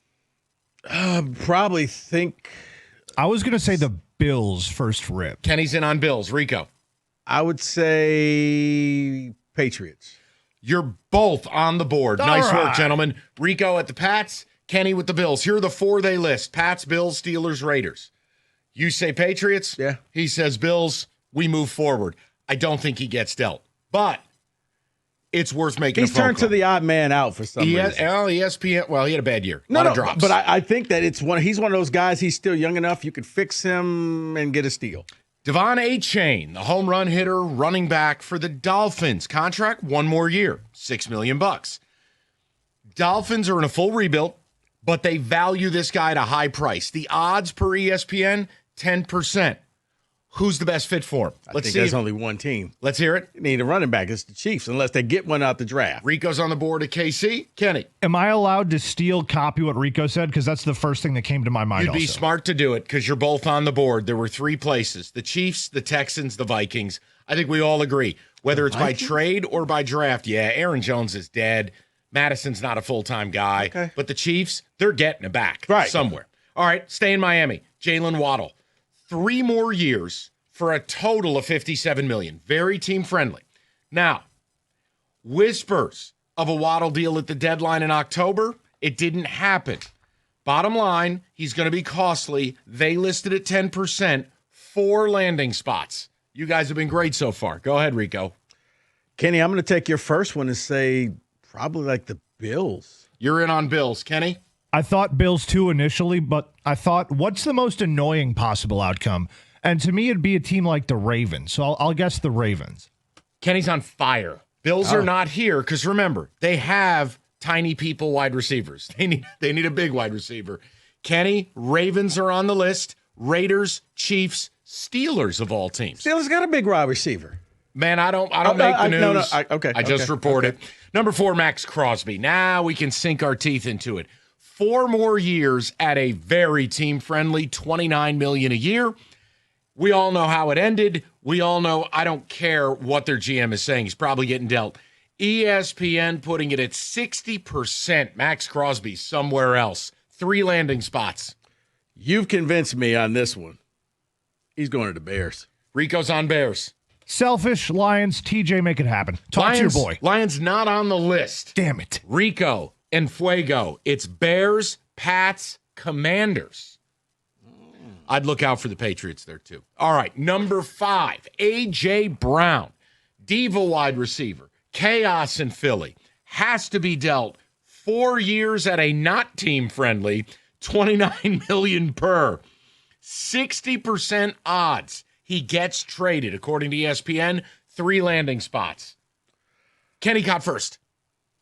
Probably think. I was going to say the Bills first rip. Kenny's in on Bills. Rico. I would say Patriots. You're both on the board. All Nice right. work, gentlemen. Rico at the Pats, Kenny with the Bills. Here are the 4 they list. Pats, Bills, Steelers, Raiders. You say Patriots. Yeah. He says Bills. We move forward. I don't think he gets dealt. But it's worth making He's a phone turned call. to the odd man out for some reason. ESPN, well, he had a bad year. No, a lot of drops. but I think that he's one of those guys, he's still young enough, you could fix him and get a steal. Devon A-Chain, the home run hitter, running back for the Dolphins. Contract 1 more year, $6 million. Dolphins are in a full rebuild, but they value this guy at a high price. The odds per ESPN, 10%. Who's the best fit for him? I think there's only one team. Let's hear it. They need a running back. It's the Chiefs, unless they get one out the draft. Rico's on the board at KC. Kenny. Am I allowed to steal copy what Rico said? Because that's the first thing that came to my mind. You'd be also. smart to do it because you're both on the board. There were 3 places: the Chiefs, the Texans, the Vikings. I think we all agree. Whether it's by trade or by draft, yeah, Aaron Jones is dead. Madison's not a full-time guy. Okay. But the Chiefs, they're getting it back Right. somewhere. All right, stay in Miami. Jalen Waddle. 3 more years for a total of $57 million. Very team-friendly. Now, whispers of a Waddle deal at the deadline in October. It didn't happen. Bottom line, he's going to be costly. They listed at 10%, 4 landing spots. You guys have been great so far. Go ahead, Rico. Kenny, I'm going to take your first one and say probably like the Bills. You're in on Bills. Kenny? I thought Bills too initially, but I thought, what's the most annoying possible outcome? And to me, it'd be a team like the Ravens. So I'll guess the Ravens. Kenny's on fire. Bills are not here because remember, they have tiny people wide receivers. They need a big wide receiver. Kenny, Ravens are on the list. Raiders, Chiefs, Steelers of all teams. Steelers got a big wide receiver. Man, I don't make the news. Okay. I just report it. Number 4, Max Crosby. Now we can sink our teeth into it. 4 more years at a very team-friendly $29 million a year. We all know how it ended. We all know I don't care what their GM is saying. He's probably getting dealt. ESPN putting it at 60%. Max Crosby somewhere else. 3 landing spots. You've convinced me on this one. He's going to the Bears. Rico's on Bears. Selfish, Lions, TJ, make it happen. Talk to your boy. Lions not on the list. Damn it. Rico and Fuego. It's Bears, Pats, Commanders. I'd look out for the Patriots there, too. All right, number 5, A.J. Brown, diva wide receiver, chaos in Philly, has to be dealt 4 years at a not team-friendly $29 million per. 60% odds he gets traded, according to ESPN, 3 landing spots. Kenny caught first.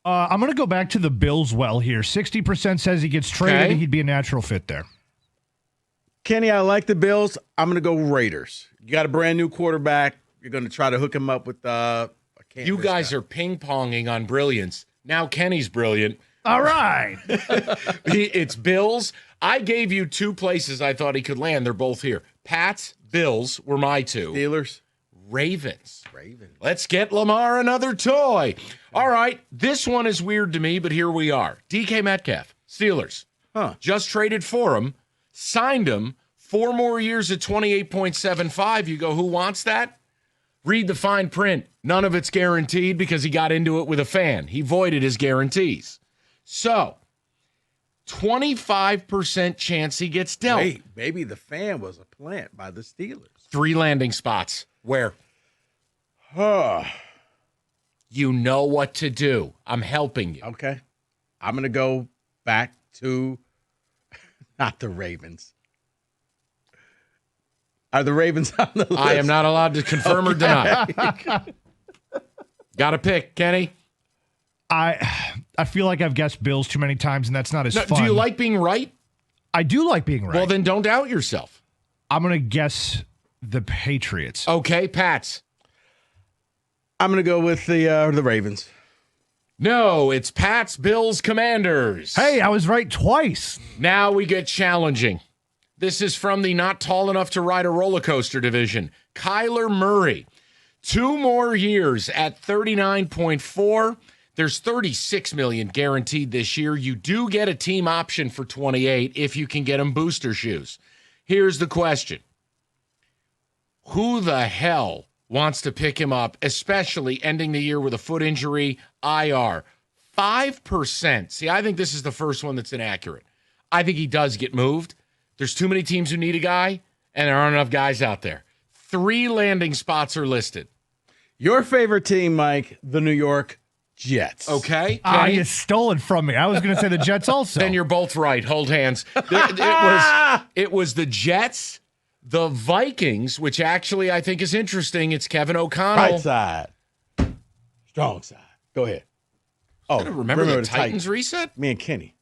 I'm going to go back to the Bills well here. 60% says he gets traded. Okay. He'd be a natural fit there. Kenny, I like the Bills. I'm going to go Raiders. You got a brand new quarterback. You're going to try to hook him up with You guys are ping-ponging on brilliance. Now Kenny's brilliant. All right. It's Bills. I gave you 2 places I thought he could land. They're both here. Pats, Bills were my 2. Steelers. Ravens. Let's get Lamar another toy. All right. This one is weird to me, but here we are. DK Metcalf, Steelers. Just traded for him. Signed him 4 more years at 28.75. You go, who wants that? Read the fine print. None of it's guaranteed because he got into it with a fan. He voided his guarantees. So, 25% chance he gets dealt. Wait, maybe the fan was a plant by the Steelers. 3 landing spots. Where? You know what to do. I'm helping you. Okay. I'm going to go back to not the Ravens. Are the Ravens on the list? I am not allowed to confirm or deny. Got to pick, Kenny. I feel like I've guessed Bills too many times, and that's not as fun. Do you like being right? I do like being right. Well, then don't doubt yourself. I'm going to guess the Patriots. Okay, Pats. I'm going to go with the Ravens. No, it's Pats, Bills, Commanders. Hey, I was right twice. Now we get challenging. This is from the not tall enough to ride a roller coaster division. Kyler Murray, 2 more years at 39.4. There's $36 million guaranteed this year. You do get a team option for 28 if you can get him booster shoes. Here's the question. Who the hell wants to pick him up, especially ending the year with a foot injury, IR? 5%. See, I think this is the first one that's inaccurate. I think he does get moved. There's too many teams who need a guy, and there aren't enough guys out there. 3 landing spots are listed. Your favorite team, Mike, the New York Jets. Okay. You stole it from me. I was going to say the Jets also. Then you're both right. Hold hands. It was the Jets, the Vikings, which actually I think is interesting. It's Kevin O'Connell. Right side. Strong side. Go ahead. Oh, remember the Titans reset? Me and Kenny.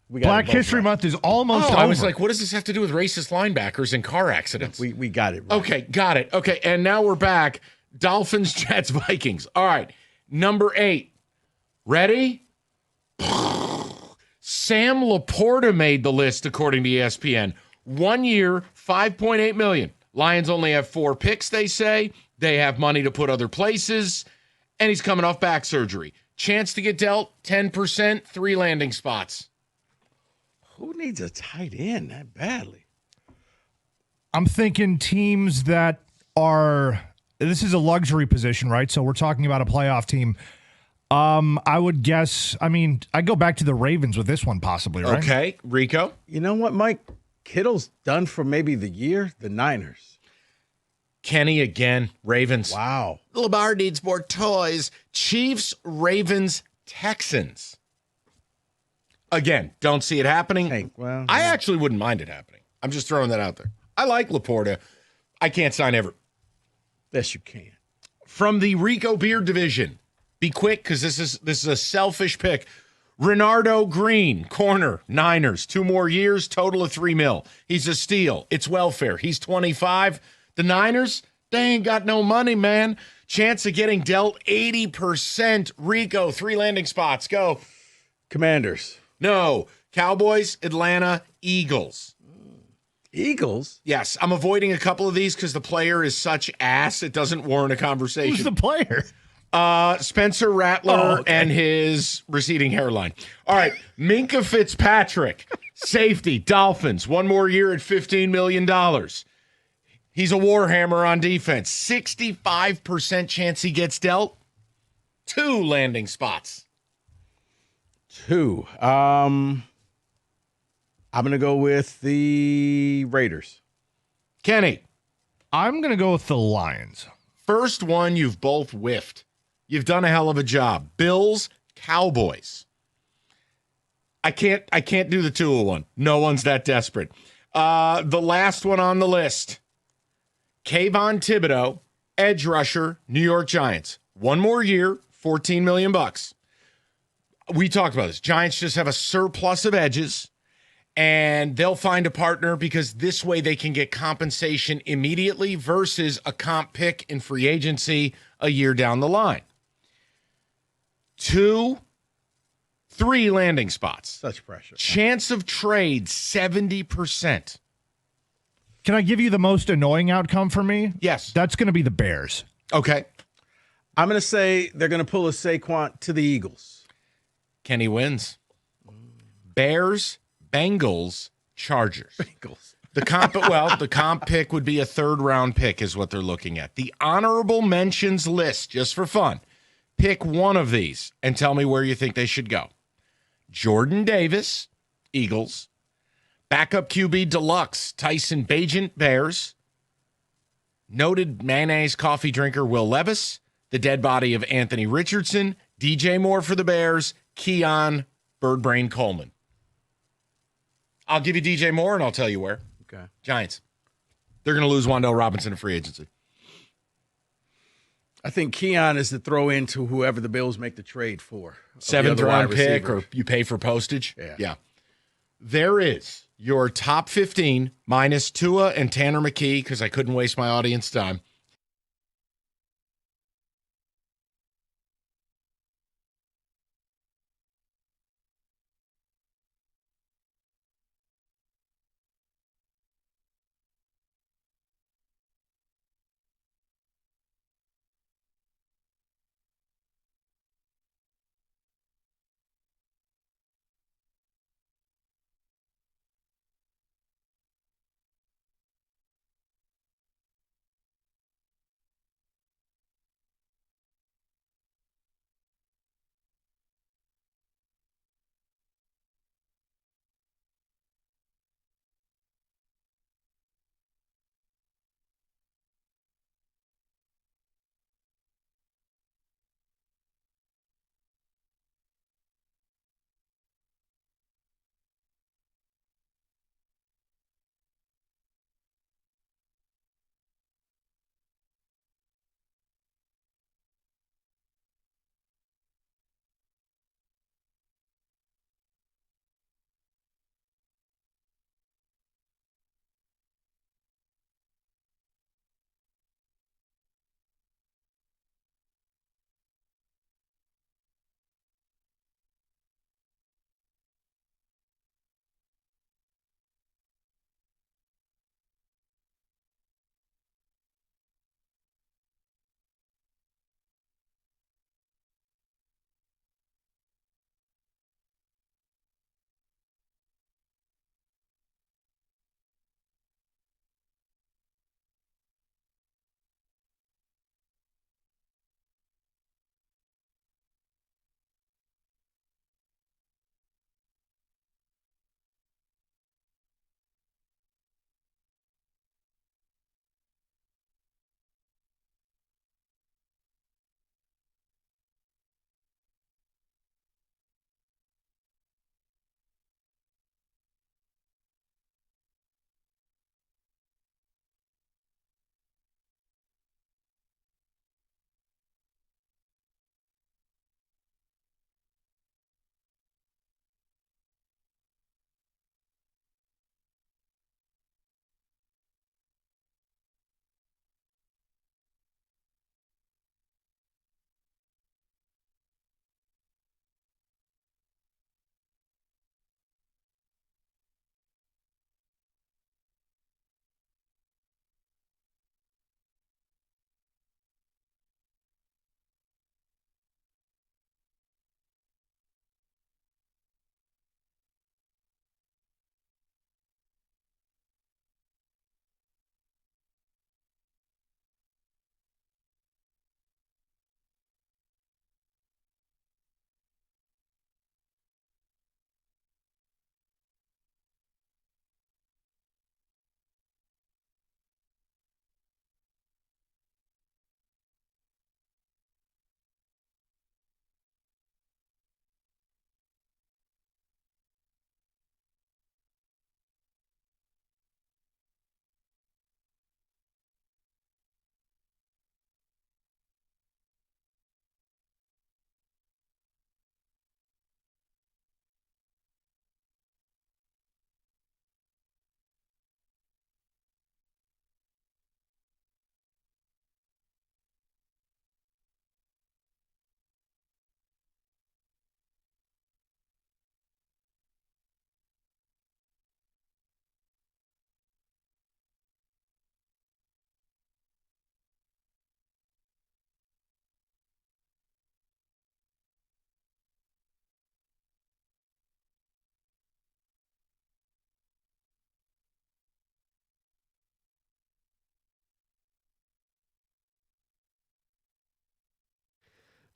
We Black History Month is almost over. I was like, what does this have to do with racist linebackers and car accidents? We got it right. Okay, got it. Okay, and now we're back. Dolphins, Jets, Vikings. All right, number 8. Ready? Sam Laporta made the list according to ESPN. 1 year, $5.8 million. Lions only have 4 picks, they say. They have money to put other places, and he's coming off back surgery. Chance to get dealt, 10%, 3 landing spots. Who needs a tight end that badly? I'm thinking teams that are, this is a luxury position, right? So we're talking about a playoff team. I would guess, I go back to the Ravens with this one possibly, right? Okay, Rico? You know what, Mike? Kittle's done for maybe the year. The Niners. Kenny again, Ravens. Wow. Lamar needs more toys. Chiefs, Ravens, Texans. Again, don't see it happening. Hey, well, I actually wouldn't mind it happening. I'm just throwing that out there. I like Laporta. I can't sign ever. Yes, you can. From the Rico Beard division, be quick because this is a selfish pick. Renardo Green, corner, Niners, 2 more years, total of $3 million. He's a steal. It's welfare. He's 25. The Niners, they ain't got no money, man. Chance of getting dealt 80%. Rico, 3 landing spots. Go. Commanders. No. Cowboys, Atlanta, Eagles. Eagles? Yes. I'm avoiding a couple of these because the player is such ass, it doesn't warrant a conversation. Who's the player? Spencer Rattler and his receding hairline. All right. Minka Fitzpatrick, safety, Dolphins, 1 more year at $15 million. He's a warhammer on defense. 65% chance he gets dealt. 2 landing spots. 2. I'm going to go with the Raiders. Kenny. I'm going to go with the Lions. First one you've both whiffed. You've done a hell of a job. Bills, Cowboys. I can't do the 2-1. No one's that desperate. The last one on the list. Kayvon Thibodeau, edge rusher, New York Giants. 1 more year, $14 million. We talked about this. Giants just have a surplus of edges, and they'll find a partner because this way they can get compensation immediately versus a comp pick in free agency a year down the line. 2, 3 landing spots. Such pressure. Chance of trade, 70%. Can I give you the most annoying outcome for me? Yes. That's going to be the Bears. Okay. I'm going to say they're going to pull a Saquon to the Eagles. Kenny wins. Bears, Bengals, Chargers. Bengals. The comp pick would be a 3rd-round pick is what they're looking at. The honorable mentions list, just for fun. Pick one of these and tell me where you think they should go. Jordan Davis, Eagles. Backup QB deluxe, Tyson Bagent, Bears. Noted mayonnaise coffee drinker Will Levis. The dead body of Anthony Richardson. DJ Moore for the Bears. Keon Birdbrain Coleman. I'll give you DJ Moore and I'll tell you where. Okay. Giants. They're going to lose Wan'Dale Robinson in free agency. I think Keon is the throw into whoever the Bills make the trade for. 7th-round pick or you pay for postage. Yeah. There is your top 15 minus Tua and Tanner McKee because I couldn't waste my audience time.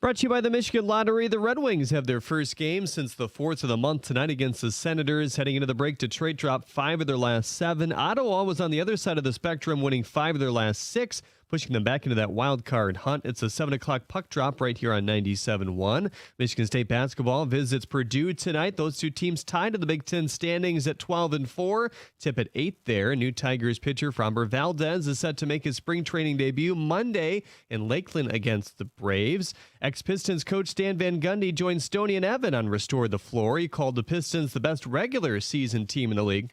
Brought to you by the Michigan Lottery. The Red Wings have their first game since the 4th of the month tonight against the Senators. Heading into the break, Detroit dropped 5 of their last 7. Ottawa was on the other side of the spectrum, winning 5 of their last 6, pushing them back into that wild card hunt. It's a 7 o'clock puck drop right here on 97.1. Michigan State basketball visits Purdue tonight. Those two teams tied in the Big Ten standings at 12-4. Tip at 8 there. New Tigers pitcher Framber Valdez is set to make his spring training debut Monday in Lakeland against the Braves. Ex-Pistons coach Stan Van Gundy joined Stoney and Evan on Restore the Floor. He called the Pistons the best regular season team in the league.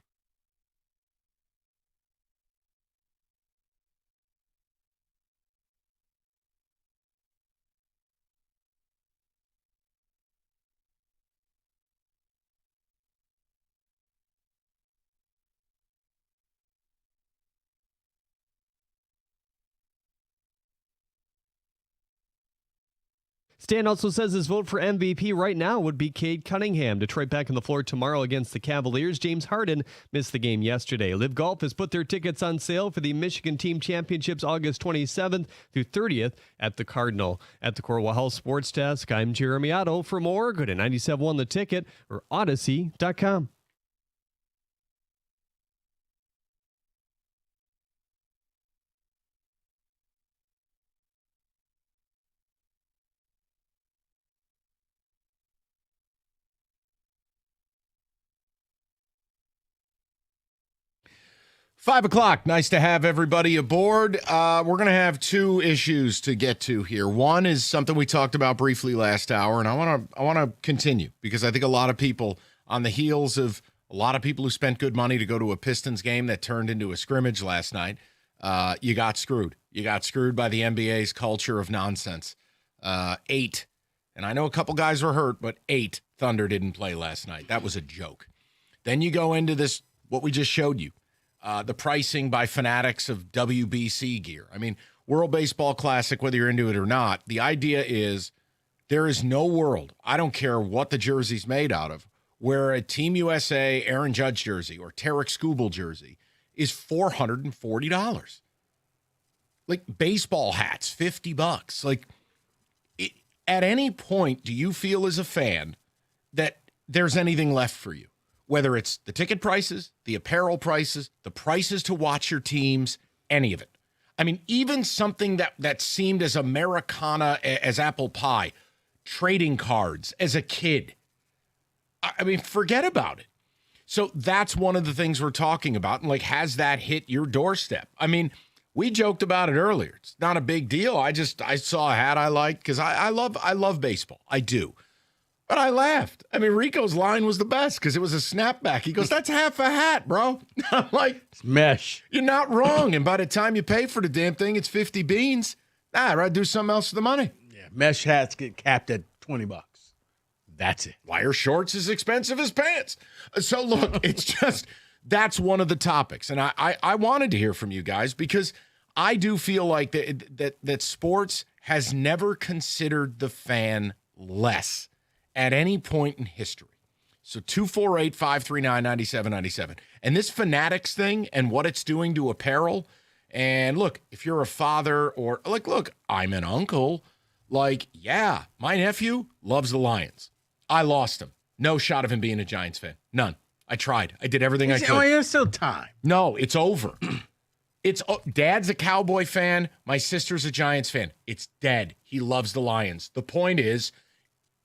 Stan also says his vote for MVP right now would be Cade Cunningham. Detroit back on the floor tomorrow against the Cavaliers. James Harden missed the game yesterday. Live Golf has put their tickets on sale for the Michigan Team Championships August 27th through 30th at the Cardinal. At the Corwell Health Sports Desk, I'm Jeremy Otto. For more, go to 97.1 The Ticket or Odyssey.com. Five o'clock. Nice to have everybody aboard. We're going to have 2 issues to get to here. One is something we talked about briefly last hour, and I want to continue because I think a lot of people, on the heels of a lot of people who spent good money to go to a Pistons game that turned into a scrimmage last night, you got screwed. You got screwed by the NBA's culture of nonsense. 8, and I know a couple guys were hurt, but 8 Thunder didn't play last night. That was a joke. Then you go into this, what we just showed you. The pricing by fanatics of WBC gear. I mean, World Baseball Classic, whether you're into it or not, the idea is there is no world, I don't care what the jersey's made out of, where a Team USA Aaron Judge jersey or Tarek Skubal jersey is $440. Like baseball hats, $50. Like, at any point, do you feel as a fan that there's anything left for you? Whether it's the ticket prices, the apparel prices, the prices to watch your teams, any of it. I mean, even something that seemed as Americana as apple pie, trading cards as a kid. I mean, forget about it. So that's one of the things we're talking about. And like, has that hit your doorstep? I mean, we joked about it earlier. It's not a big deal. I saw a hat I liked because I love baseball. I do. But I laughed. I mean, Rico's line was the best because it was a snapback. He goes, "That's half a hat, bro." I'm like, it's mesh. You're not wrong. And by the time you pay for the damn thing, it's 50 beans. I'd rather do something else for the money. Yeah, mesh hats get capped at $20. That's it. Why are shorts as expensive as pants? So look, it's just, that's one of the topics. And I wanted to hear from you guys because I do feel like that sports has never considered the fan less at any point in history. So 248-539-9797. And this fanatics thing and what it's doing to apparel. And look, if you're a father or like, look, I'm an uncle. Like, yeah, my nephew loves the Lions. I lost him. No shot of him being a Giants fan. None. I tried. I did everything I could. Oh, there's still time. No, it's over. Dad's a Cowboy fan. My sister's a Giants fan. It's dead. He loves the Lions. The point is,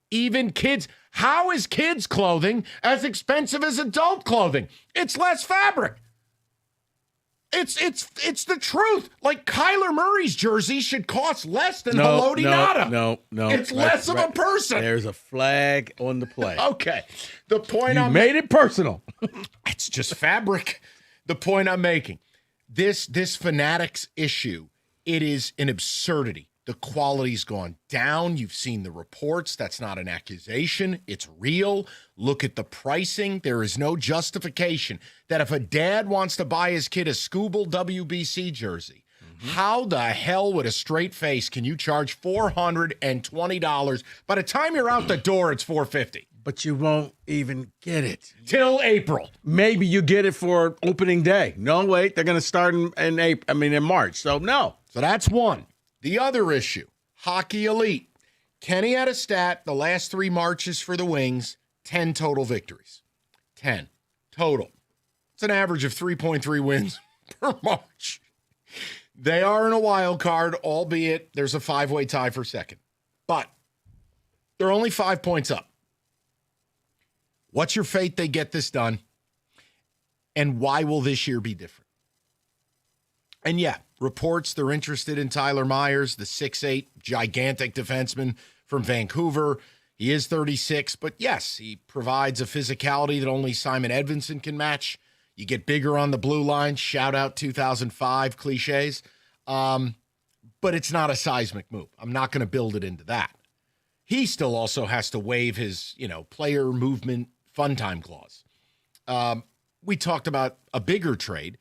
even kids, how is kids' clothing as expensive as adult clothing? It's less fabric. It's the truth. Like Kyler Murray's jersey should cost less than Haloti Ngata. No. It's less of a person. There's a flag on the play. Okay. The point you made it personal. It's just fabric. The point I'm making. This fanatics issue, it is an absurdity. The quality's gone down. You've seen the reports. That's not an accusation. It's real. Look at the pricing. There is no justification that if a dad wants to buy his kid a Skubal WBC jersey, how the hell with a straight face can you charge $420? By the time you're out the door, it's $450. But you won't even get it. Till April. Maybe you get it for opening day. No, wait. They're going to start in March. So, no. So that's one. The other issue, Hockey Elite. Kenny had a stat, the last 3 marches for the Wings, 10 total victories. 10 total. It's an average of 3.3 wins per march. They are in a wild card, albeit there's a 5-way tie for second. But they're only 5 points up. What's your fate they get this done? And why will this year be different? And yeah, reports they're interested in Tyler Myers, the 6'8", gigantic defenseman from Vancouver. He is 36, but yes, he provides a physicality that only Simon Edvinsson can match. You get bigger on the blue line, shout out 2005 cliches. But it's not a seismic move. I'm not going to build it into that. He still also has to waive his, player movement fun time clause. We talked about a bigger trade.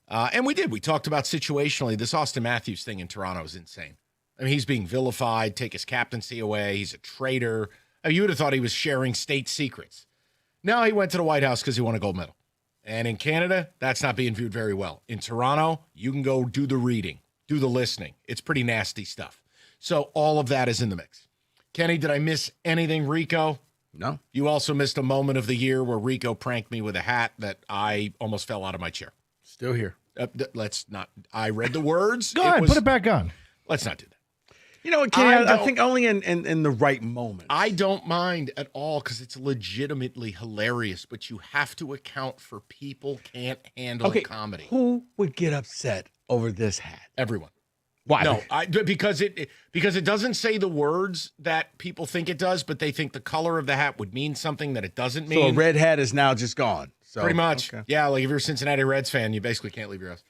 And we did. We talked about situationally, this Austin Matthews thing in Toronto is insane. I mean, he's being vilified, take his captaincy away. He's a traitor. I mean, you would have thought he was sharing state secrets. Now he went to the White House because he won a gold medal. And in Canada, that's not being viewed very well. In Toronto, you can go do the reading, do the listening. It's pretty nasty stuff. So all of that is in the mix. Kenny, did I miss anything, Rico? No. You also missed a moment of the year where Rico pranked me with a hat that I almost fell out of my chair. Still here. Let's not. I read the words. Go ahead, put it back on. Let's not do that. You know what, Ken? I think only in the right moment. I don't mind at all because it's legitimately hilarious, but you have to account for people can't handle comedy. Who would get upset over this hat? Everyone. Why? No, because it doesn't say the words that people think it does, but they think the color of the hat would mean something that it doesn't mean. So a red hat is now just gone. So, pretty much. Okay. Yeah, like if you're a Cincinnati Reds fan, you basically can't leave your house.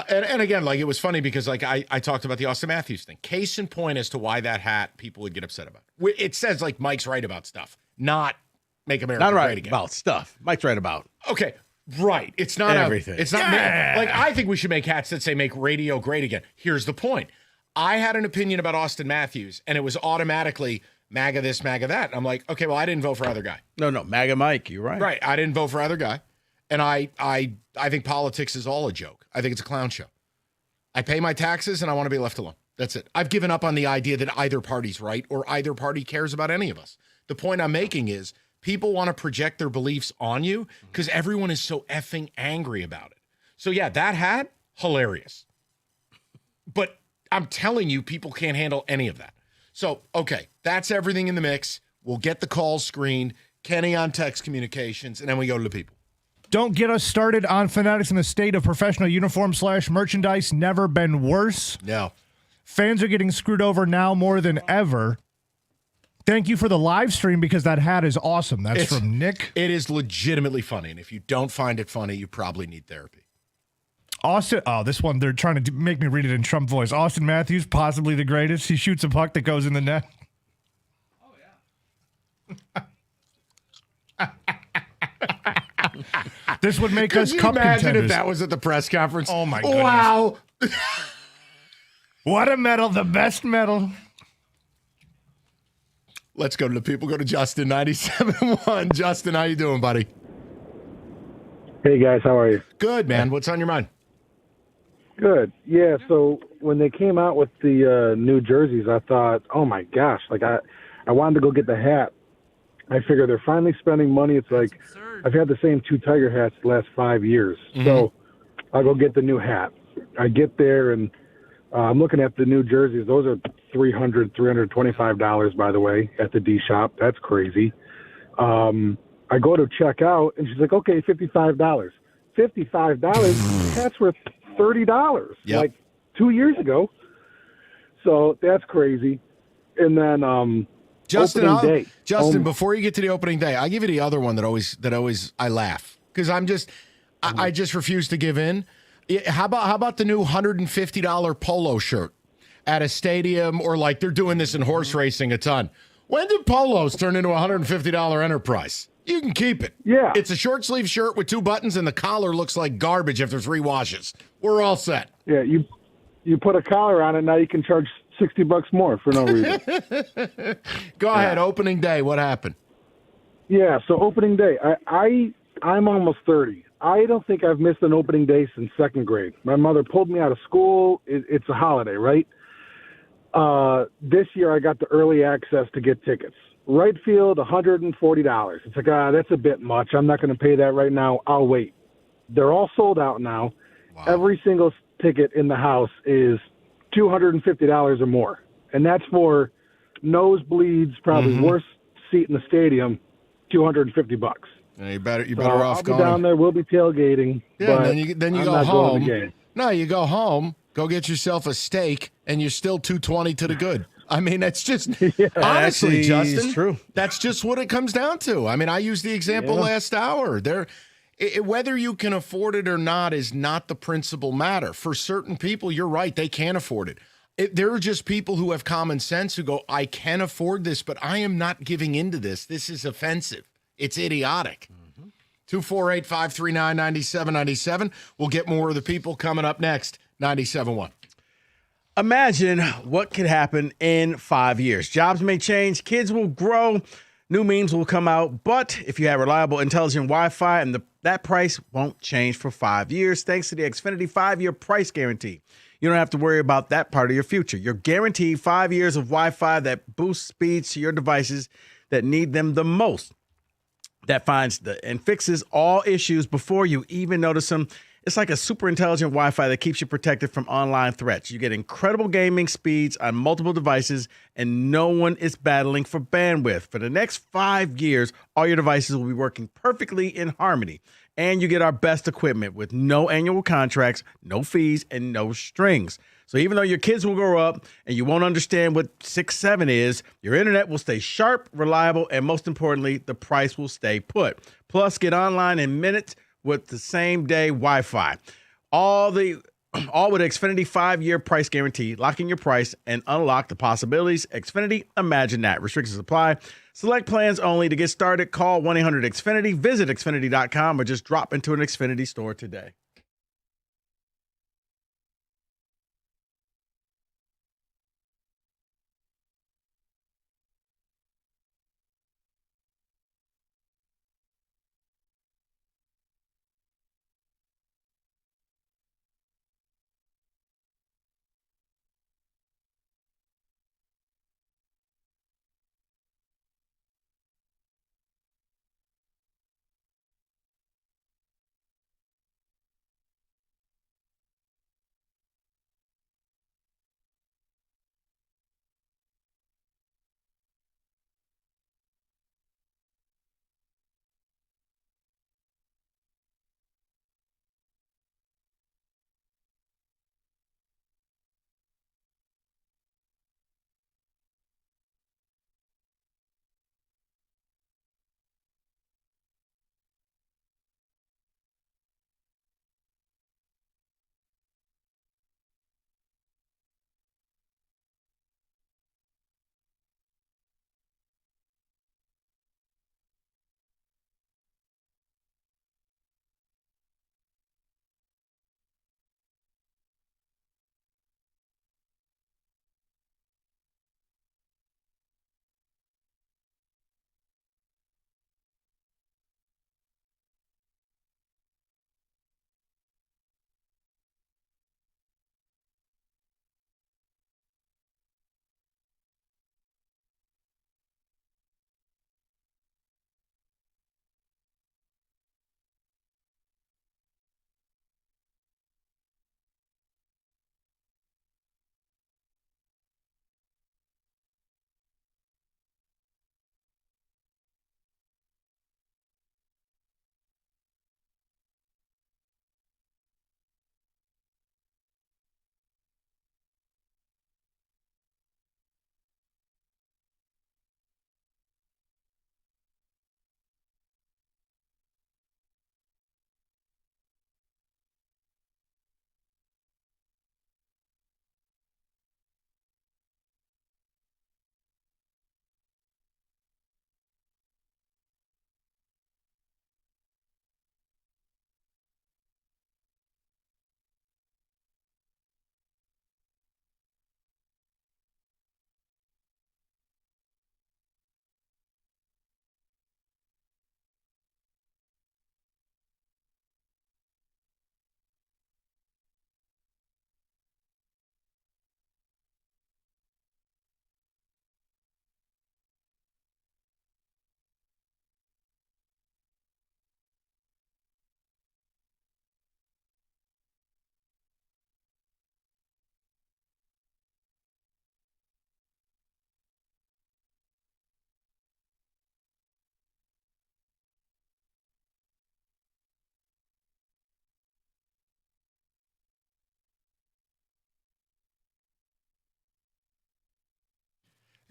And again, like it was funny because like I talked about the Austin Matthews thing. Case in point as to why that hat people would get upset about. It says like Mike's right about stuff, not make America great again. About stuff. Mike's right about. Okay, right. It's not everything. It's not like I think we should make hats that say make radio great again. Here's the point. I had an opinion about Austin Matthews, and it was automatically MAGA this, MAGA that. And I'm like, okay, well, I didn't vote for either guy. No, MAGA Mike, you're right. Right, I didn't vote for either guy. And I think politics is all a joke. I think it's a clown show. I pay my taxes, and I want to be left alone. That's it. I've given up on the idea that either party's right or either party cares about any of us. The point I'm making is people want to project their beliefs on you because everyone is so effing angry about it. So, yeah, that hat, hilarious. But I'm telling you, people can't handle any of that. So, okay, that's everything in the mix. We'll get the calls screened, Kenny on text communications, and then we go to the people. Don't get us started on Fanatics in the state of professional uniform/merchandise. Never been worse. No. Fans are getting screwed over now more than ever. Thank you for the live stream because that hat is awesome. That's from Nick. It is legitimately funny, and if you don't find it funny, you probably need therapy. Austin, this one, they're trying to make me read it in Trump voice. Austin Matthews, possibly the greatest. He shoots a puck that goes in the net. Oh, yeah. This would make us cup contenders. Imagine if that was at the press conference. Oh, my goodness. Wow. What a medal, the best medal. Let's go to the people. Go to Justin, 97.1. Justin, how you doing, buddy? Hey, guys. How are you? Good, man. What's on your mind? Good. Yeah, so when they came out with the new jerseys, I thought, oh, my gosh. Like, I wanted to go get the hat. I figure they're finally spending money. It's like I've had the same 2 Tiger hats the last 5 years. Mm-hmm. So I'll go get the new hat. I get there, and I'm looking at the new jerseys. Those are $300, $325, by the way, at the D shop. That's crazy. I go to check out, and she's like, okay, $55. $55? Hats were $30, like 2 years ago. So that's crazy. And then Justin, before you get to the opening day, I'll give you the other one that always I laugh because I just refuse to give in. How about the new $150 polo shirt at a stadium, or like they're doing this in horse racing a ton? When did polos turn into a $150 enterprise? You can keep it. Yeah. It's a short sleeve shirt with 2 buttons and the collar looks like garbage after 3 washes. We're all set. Yeah, you put a collar on it, now you can charge $60 more for no reason. Go ahead. Opening day. What happened? Yeah. So opening day, I'm almost 30. I don't think I've missed an opening day since 2nd grade. My mother pulled me out of school. It's a holiday, right? This year I got the early access to get tickets. Right field, $140. It's like, that's a bit much. I'm not going to pay that right now. I'll wait. They're all sold out now. Wow. Every single ticket in the house is $250 or more. And that's for nosebleeds, probably worst seat in the stadium, $250. Yeah, you better So off I'll be going down there. We'll be tailgating. Yeah, but and then you I'm go not home. going to the game. No, you go home, go get yourself a steak, and you're still $220 to the good. I mean, that's just honestly, Justin. True. That's just what it comes down to. I mean, I used the example last hour. Whether you can afford it or not is not the principal matter. For certain people, you're right; they can't afford it. There are just people who have common sense who go, "I can afford this, but I am not giving into this. This is offensive. It's idiotic." 248-539-9797. We'll get more of the people coming up next. 97.1. Imagine what could happen in 5 years. Jobs may change, kids will grow, new memes will come out, but if you have reliable, intelligent Wi-Fi, and that price won't change for 5 years thanks to the Xfinity 5-year price guarantee. You don't have to worry about that part of your future. You're guaranteed 5 years of Wi-Fi that boosts speeds to your devices that need them the most. That finds and fixes all issues before you even notice them. It's like a super intelligent Wi-Fi that keeps you protected from online threats. You get incredible gaming speeds on multiple devices, and no one is battling for bandwidth. For the next 5 years, all your devices will be working perfectly in harmony. And you get our best equipment with no annual contracts, no fees, and no strings. So even though your kids will grow up and you won't understand what 6-7 is, your internet will stay sharp, reliable, and most importantly, the price will stay put. Plus, get online in minutes with the same-day Wi-Fi. All with Xfinity 5-year price guarantee. Lock in your price and unlock the possibilities. Xfinity, imagine that. Restrictions apply. Select plans only. To get started, call 1-800-XFINITY, visit Xfinity.com, or just drop into an Xfinity store today.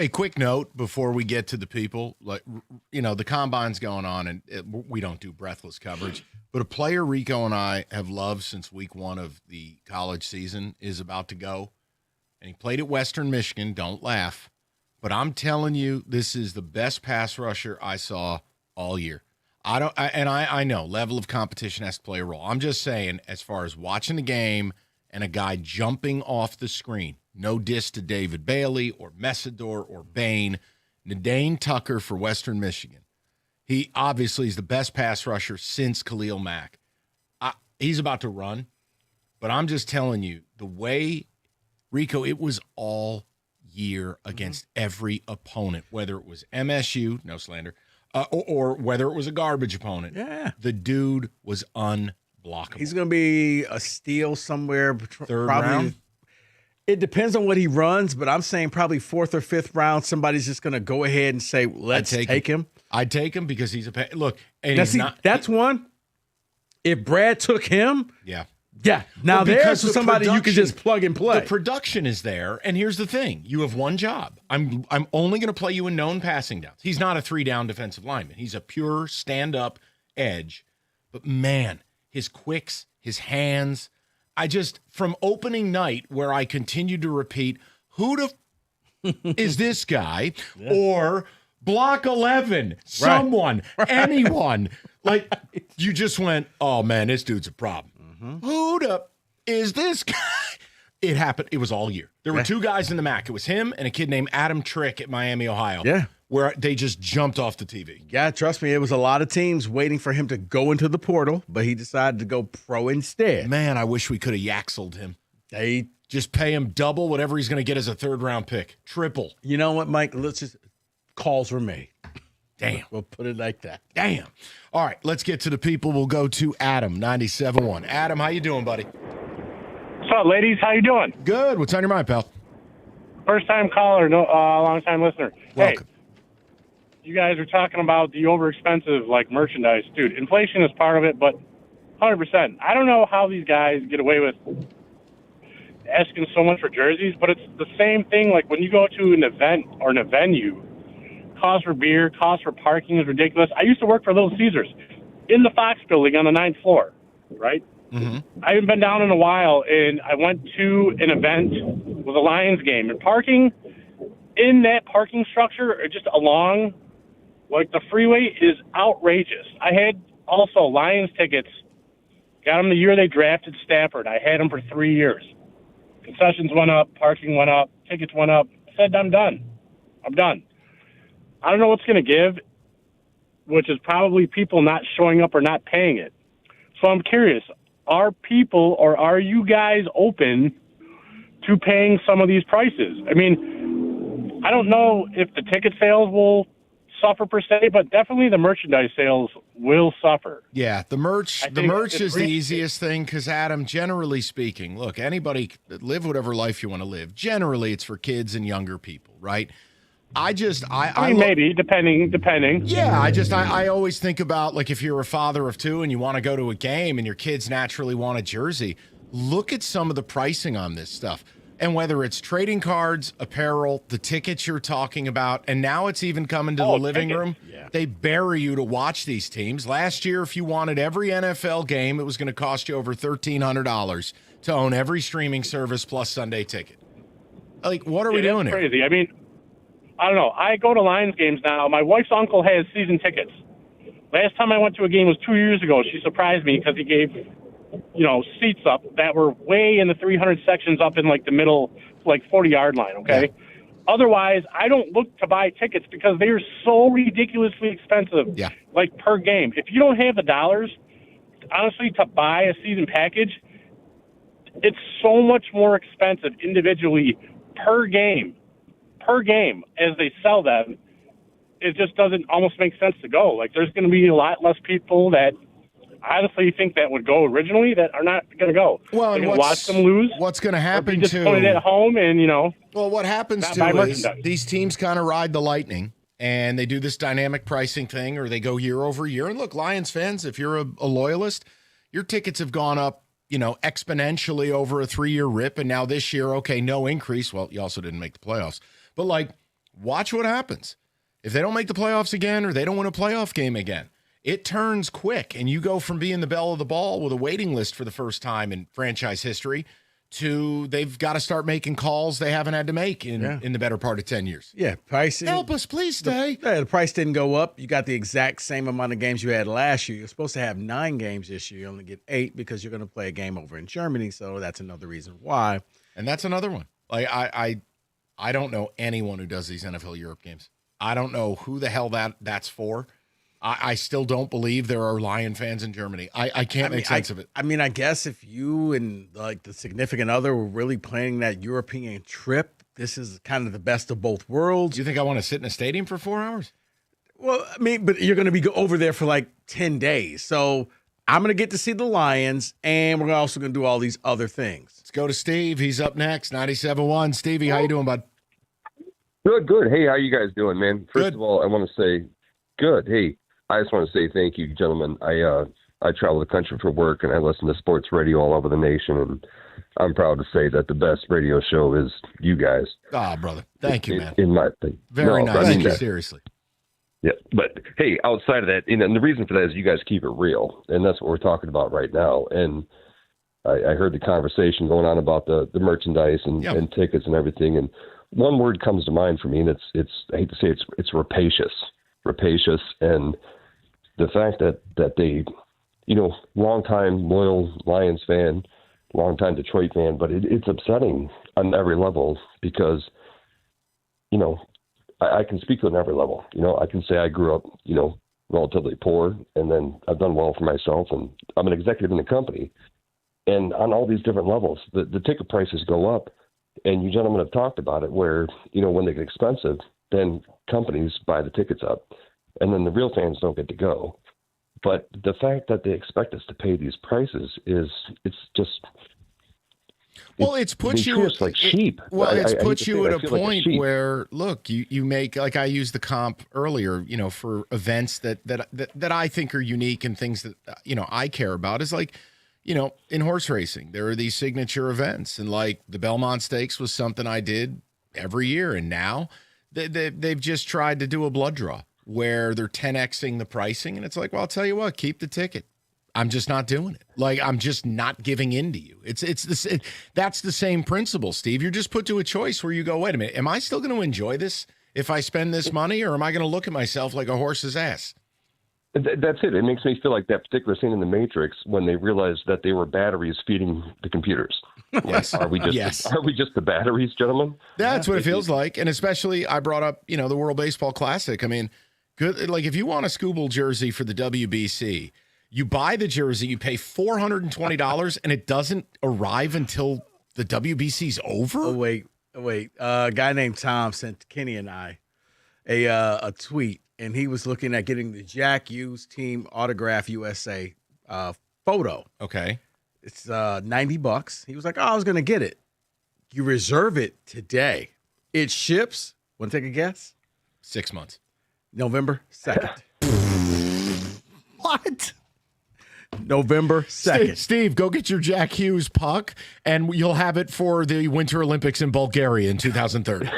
Hey, quick note before we get to the people. Like, the combine's going on, and we don't do breathless coverage. But a player Rico and I have loved since week 1 of the college season is about to go. And he played at Western Michigan. Don't laugh. But I'm telling you, this is the best pass rusher I saw all year. I know level of competition has to play a role. I'm just saying, as far as watching the game and a guy jumping off the screen, no diss to David Bailey or Messidor or Bain, Nadane Tucker for Western Michigan. He obviously is the best pass rusher since Khalil Mack. He's about to run, but I'm just telling you, the way, Rico, it was all year against every opponent, whether it was MSU, no slander, or whether it was a garbage opponent. Yeah. The dude was unblockable. He's going to be a steal somewhere. Third probably, round? It depends on what he runs, but I'm saying probably 4th or 5th round, somebody's just going to go ahead and say, let's take him. I'd take him because he's a look. And Now, he's see, not. that's one. If Brad took him, Yeah. yeah. Now Well, there's because the somebody you can production- just plug and play. The production is there, and here's the thing: you have one job. I'm only going to play you in known passing downs. He's not a 3-down defensive lineman. He's a pure stand-up edge. But man, his quicks, his hands. From opening night where I continued to repeat, who the is this guy? Yeah. Or block 11, someone, anyone. Like, you just went, oh, man, this dude's a problem. Mm-hmm. Who the is this guy? It happened. It was all year. There were 2 guys in the MAC. It was him and a kid named Adam Trick at Miami, Ohio. Yeah. Where they just jumped off the TV. Yeah, trust me, it was a lot of teams waiting for him to go into the portal, but he decided to go pro instead. Man, I wish we could have yaxled him. They just pay him double whatever he's going to get as a 3rd-round pick. Triple. You know what, Mike? Let's just calls were made. Damn. We'll put it like that. Damn. All right, let's get to the people. We'll go to Adam, 97.1. Adam, how you doing, buddy? What's up, ladies? How you doing? Good. What's on your mind, pal? First-time caller, long-time listener. Welcome. Hey, you guys are talking about the overexpensive, merchandise. Dude, inflation is part of it, but 100%. I don't know how these guys get away with asking so much for jerseys, but it's the same thing. Like, when you go to an event or in a venue, cost for beer, cost for parking is ridiculous. I used to work for Little Caesars in the Fox building on the 9th floor, right? Mm-hmm. I haven't been down in a while, and I went to an event with a Lions game, and parking in that parking structure, just along the freeway, is outrageous. I had also Lions tickets, got them the year they drafted Stafford. I had them for 3 years. Concessions went up, parking went up, tickets went up. I said, I'm done. I don't know what's going to give, which is probably people not showing up or not paying it. So I'm curious, are people or are you guys open to paying some of these prices? I mean, I don't know if the ticket sales will suffer per se, but definitely the merchandise sales will suffer. Yeah, the merch is the easiest thing because, Adam, generally speaking, look, anybody live whatever life you want to live. Generally, it's for kids and younger people, right? I mean, maybe depending. Yeah, I always think about, if you're a father of 2 and you want to go to a game and your kids naturally want a jersey, look at some of the pricing on this stuff. And whether it's trading cards, apparel, the tickets you're talking about, and now it's even coming to the living room. Yeah. They bury you to watch these teams. Last year, if you wanted every NFL game, it was going to cost you over $1,300 to own every streaming service plus Sunday ticket. What are we doing here? Crazy. I mean, I don't know. I go to Lions games now. My wife's uncle has season tickets. Last time I went to a game was 2 years ago. She surprised me because he gave, seats up that were way in the 300 sections up in the middle, 40-yard line, okay? Yeah. Otherwise, I don't look to buy tickets because they are so ridiculously expensive, per game. If you don't have the dollars, honestly, to buy a season package, it's so much more expensive individually per game as they sell them. It just doesn't almost make sense to go. There's going to be a lot less people that honestly think that would go originally that are not going to go. Well, and watch them lose. What's going to happen just put it at home and Well, what happens too is these teams kind of ride the lightning and they do this dynamic pricing thing, or they go year over year. And look, Lions fans, if you're a loyalist, your tickets have gone up, exponentially over a 3-year rip, and now this year, okay, no increase. Well, you also didn't make the playoffs, but Watch what happens. If they don't make the playoffs again or they don't win a playoff game again, it turns quick, and you go from being the belle of the ball with a waiting list for the first time in franchise history to they've got to start making calls they haven't had to make in the better part of 10 years. Yeah, pricing. Help us, please stay. The price didn't go up. You got the exact same amount of games you had last year. You're supposed to have 9 games this year. You only get 8 because you're going to play a game over in Germany, so that's another reason why. And that's another one. Like I don't know anyone who does these NFL Europe games. I don't know who the hell that's for. I still don't believe there are Lion fans in Germany. I can't make sense of it. I mean, I guess if you and like the significant other were really planning that European trip, this is kind of the best of both worlds. Do you think I want to sit in a stadium for 4 hours? Well, I mean, but you're going to be over there for like 10 days. So I'm going to get to see the Lions, and we're also going to do all these other things. Let's go to Steve. He's up next, 97.1. Stevie, how you doing, bud? Good. Hey, how you guys doing, man? First of all, I want to say good. Hey, I just want to say thank you, gentlemen. I travel the country for work, and I listen to sports radio all over the nation, and I'm proud to say that the best radio show is you guys. Ah, brother. Thank you, man. In my opinion. Very nice. Thank you. Seriously. Yeah, but hey, outside of that, and the reason for that is you guys keep it real, and that's what we're talking about right now. And I heard the conversation going on about the merchandise and tickets and everything, and one word comes to mind for me, and it's I hate to say it's rapacious, and the fact that they, longtime loyal Lions fan, longtime Detroit fan, but it's upsetting on every level because, I can speak on every level. I can say I grew up, relatively poor, and then I've done well for myself, and I'm an executive in the company. And on all these different levels, the ticket prices go up, and you gentlemen have talked about it where, when they get expensive, then companies buy the tickets up, and then the real fans don't get to go. But the fact that they expect us to pay these prices it's just... Well, it's put you like sheep. Well, it's put you at a point where, look, you make, like I used the comp earlier, for events that I think are unique and things that, I care about is like, in horse racing, there are these signature events, and like the Belmont Stakes was something I did every year. And now they've just tried to do a blood draw where they're 10Xing the pricing. And it's like, well, I'll tell you what, keep the ticket. I'm just not doing it. Like, I'm just not giving in to you. That's the same principle, Steve. You're just put to a choice where you go, wait a minute, am I still going to enjoy this if I spend this money, or am I going to look at myself like a horse's ass? That's it. It makes me feel like that particular scene in The Matrix when they realized that they were batteries feeding the computers. Yes. Are we just the batteries, gentlemen? That's what it feels like. And especially, I brought up, the World Baseball Classic. I mean, good. Like, if you want a Scooble jersey for the WBC, you buy the jersey, you pay $420, and it doesn't arrive until the WBC's over? Oh, wait. A guy named Tom sent Kenny and I a tweet, and he was looking at getting the Jack Hughes Team Autograph USA photo. Okay. It's $90. He was like, I was going to get it. You reserve it today. It ships, want to take a guess? 6 months. November 2nd. What? November 2nd. Steve, go get your Jack Hughes puck, and you'll have it for the Winter Olympics in Bulgaria in 2030.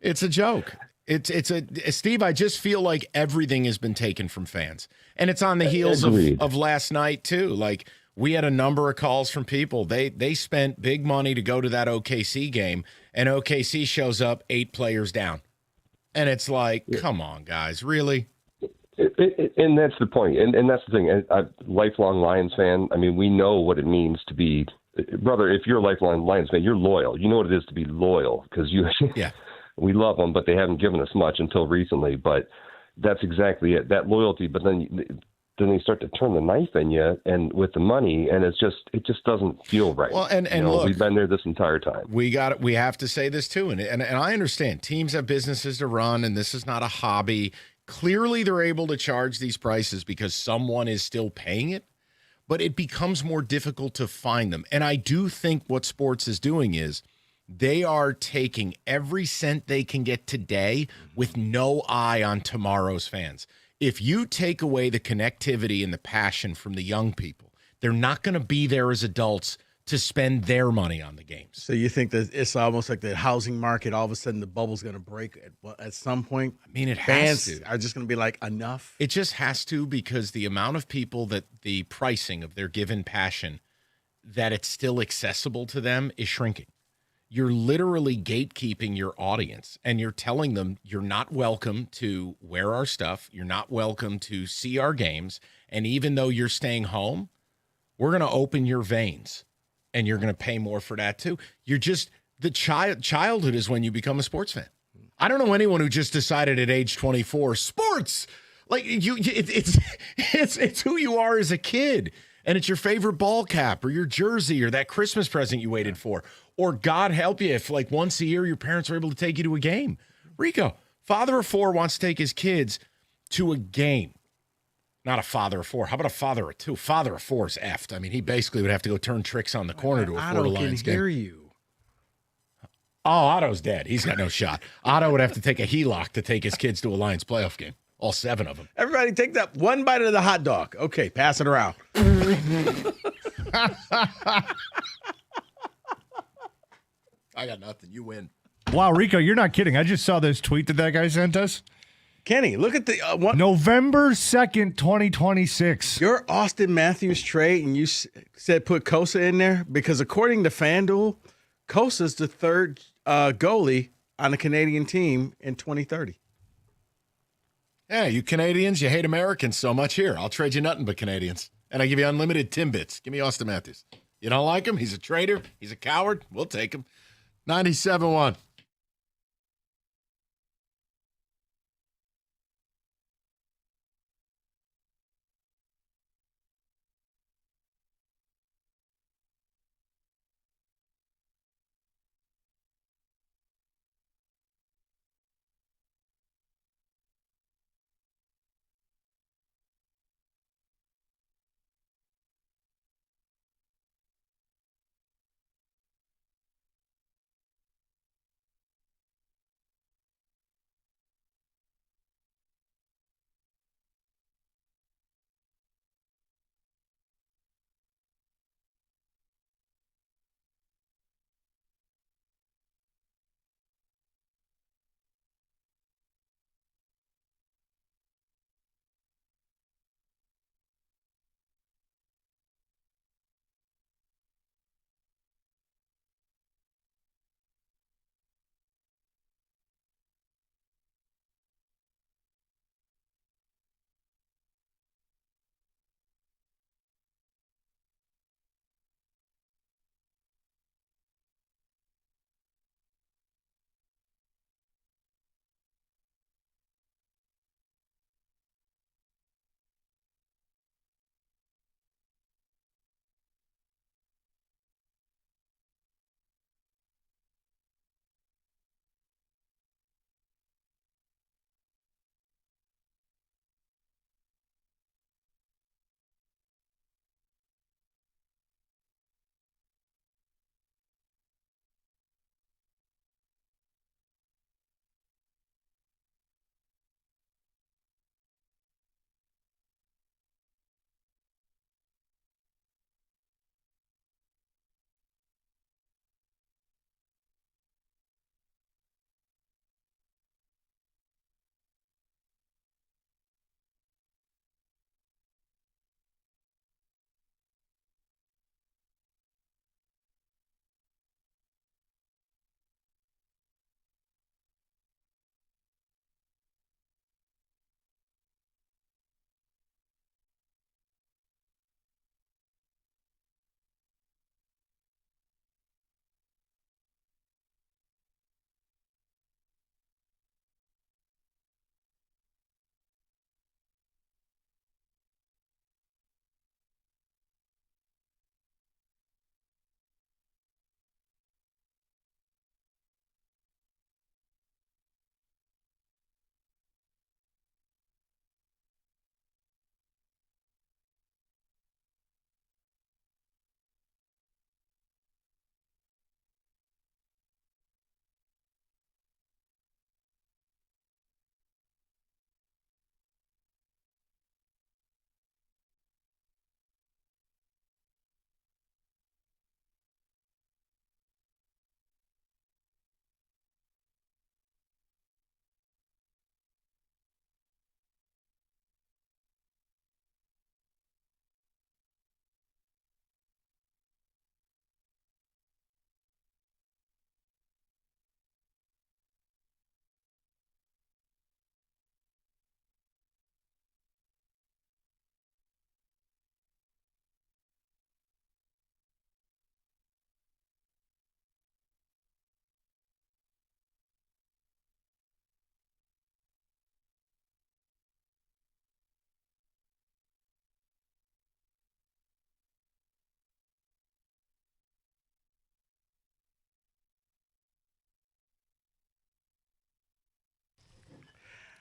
It's a joke. Steve, I just feel like everything has been taken from fans. And it's on the heels of last night, too. Like, we had a number of calls from people. They spent big money to go to that OKC game, and OKC shows up 8 players down. And it's like, come on, guys, really? And that's the point. And that's the thing. I'm a lifelong Lions fan. I mean, we know what it means to be, brother, if you're a lifelong Lions fan, you're loyal. You know what it is to be loyal because we love them, but they haven't given us much until recently. But that's exactly it, that loyalty. But then they start to turn the knife in you and with the money, and it just doesn't feel right. Well, and look, we've been there this entire time. We have to say this too, and I understand teams have businesses to run, and this is not a hobby. Clearly, they're able to charge these prices because someone is still paying it, but it becomes more difficult to find them. And I do think what sports is doing is they are taking every cent they can get today with no eye on tomorrow's fans. If you take away the connectivity and the passion from the young people, they're not going to be there as adults to spend their money on the games. So you think that it's almost like the housing market, all of a sudden the bubble's going to break at some point? I mean, it Fans has to. are just going to be like, enough? It just has to, because the amount of people that the pricing of their given passion, that it's still accessible to them, is shrinking. You're literally gatekeeping your audience, and you're telling them you're not welcome to wear our stuff. You're not welcome to see our games. And even though you're staying home, we're going to open your veins, and you're going to pay more for that too. You're just, the childhood is when you become a sports fan. I don't know anyone who just decided at age 24, sports, like it's who you are as a kid, and it's your favorite ball cap or your jersey or that Christmas present you waited for, or God help you if like once a year your parents are able to take you to a game. Rico, father of four, wants to take his kids to a game. Not a father of four. How about a father of two? Father of four is effed. I mean, he basically would have to go turn tricks on the corner to afford a Lions game. Hear you. Oh, Otto's dead. He's got no shot. Otto would have to take a HELOC to take his kids to a Lions playoff game. All 7 of them. Everybody take that one bite of the hot dog. Okay, pass it around. I got nothing. You win. Wow, Rico, you're not kidding. I just saw this tweet that guy sent us. Kenny, look at the November 2nd, 2026. Your Austin Matthews trade, and you said put Kosa in there because according to FanDuel, Kosa's the third goalie on a Canadian team in 2030. Yeah, you Canadians, you hate Americans so much. Here, I'll trade you nothing but Canadians. And I give you unlimited Timbits. Give me Austin Matthews. You don't like him? He's a traitor. He's a coward. We'll take him. 97-1.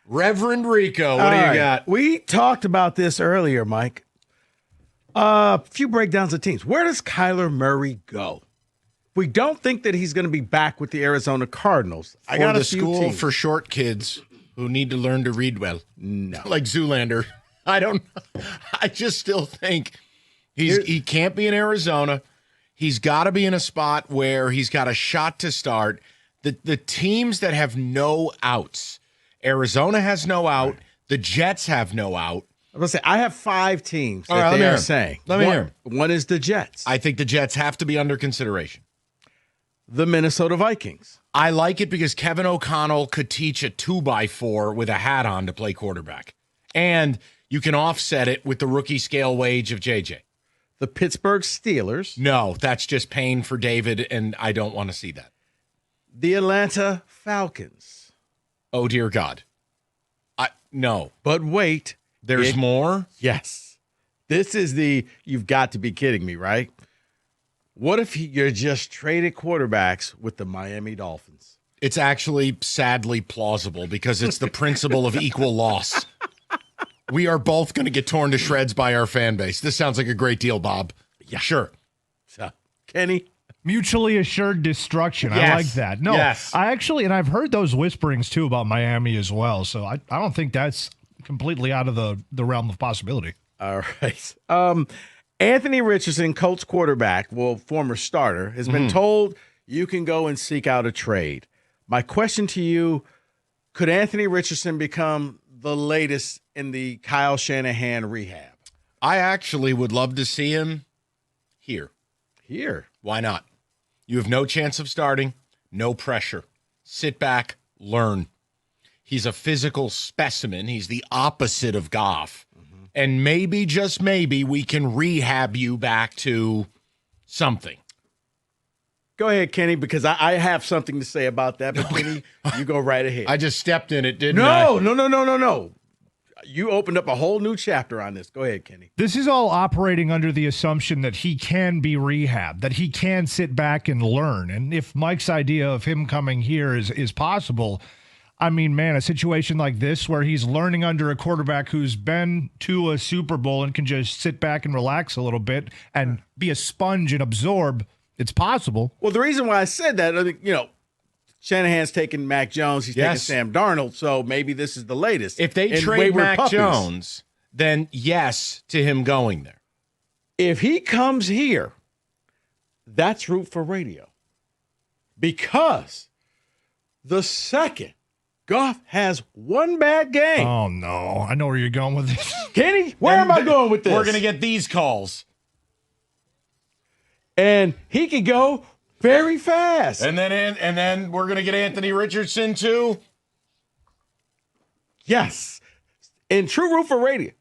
Reverend Rico, what do you got? We talked about this earlier, Mike. A few breakdowns of teams. Where does Kyler Murray go? We don't think that he's going to be back with the Arizona Cardinals. I got a school for short kids who need to learn to read well. No. Like Zoolander. I don't know. I just still think he can't be in Arizona. He's got to be in a spot where he's got a shot to start. The teams that have no outs. Arizona has no out. The Jets have no out. I was going to say, I have 5 teams All that right, they are saying. Let me hear 'em. One is the Jets. I think the Jets have to be under consideration. The Minnesota Vikings. I like it because Kevin O'Connell could teach a 2x4 with a hat on to play quarterback. And you can offset it with the rookie scale wage of JJ. The Pittsburgh Steelers. No, that's just pain for David, and I don't want to see that. The Atlanta Falcons. Oh, dear God. No. But wait. There's more? Yes. This is you've got to be kidding me, right? What if you're just traded quarterbacks with the Miami Dolphins? It's actually sadly plausible because it's the principle of equal loss. We are both going to get torn to shreds by our fan base. This sounds like a great deal, Bob. Yeah. Sure. So, Kenny? Mutually assured destruction. Yes. I like that. No, Yes. I actually, and I've heard those whisperings too about Miami as well. So I don't think that's completely out of the realm of possibility. All right. Anthony Richardson, Colts quarterback, former starter, has been told you can go and seek out a trade. My question to you, could Anthony Richardson become the latest in the Kyle Shanahan rehab? I actually would love to see him here. Here? Why not? You have no chance of starting, no pressure. Sit back, learn. He's a physical specimen. He's the opposite of Goff. And maybe, just maybe, we can rehab you back to something. Go ahead, Kenny, because I have something to say about that. But Kenny, you go right ahead. I just stepped in it, didn't I? No. You opened up a whole new chapter on this. Go ahead, Kenny. This is all operating under the assumption that he can be rehabbed, that he can sit back and learn. And if Mike's idea of him coming here is possible, I mean, man, a situation like this where he's learning under a quarterback who's been to a Super Bowl and can just sit back and relax a little bit and be a sponge and absorb, it's possible. Well, the reason why I said that, Shanahan's taking Mac Jones. He's taking Sam Darnold. So maybe this is the latest. If they trade Mac Jones, then yes to him going there. If he comes here, that's Root for Radio. Because the second Goff has one bad game. Oh, no. I know where you're going with this. Kenny, where am I going with this? We're going to get these calls. And he could go very fast. And then we're going to get Anthony Richardson too. Yes. In true Root for Radio.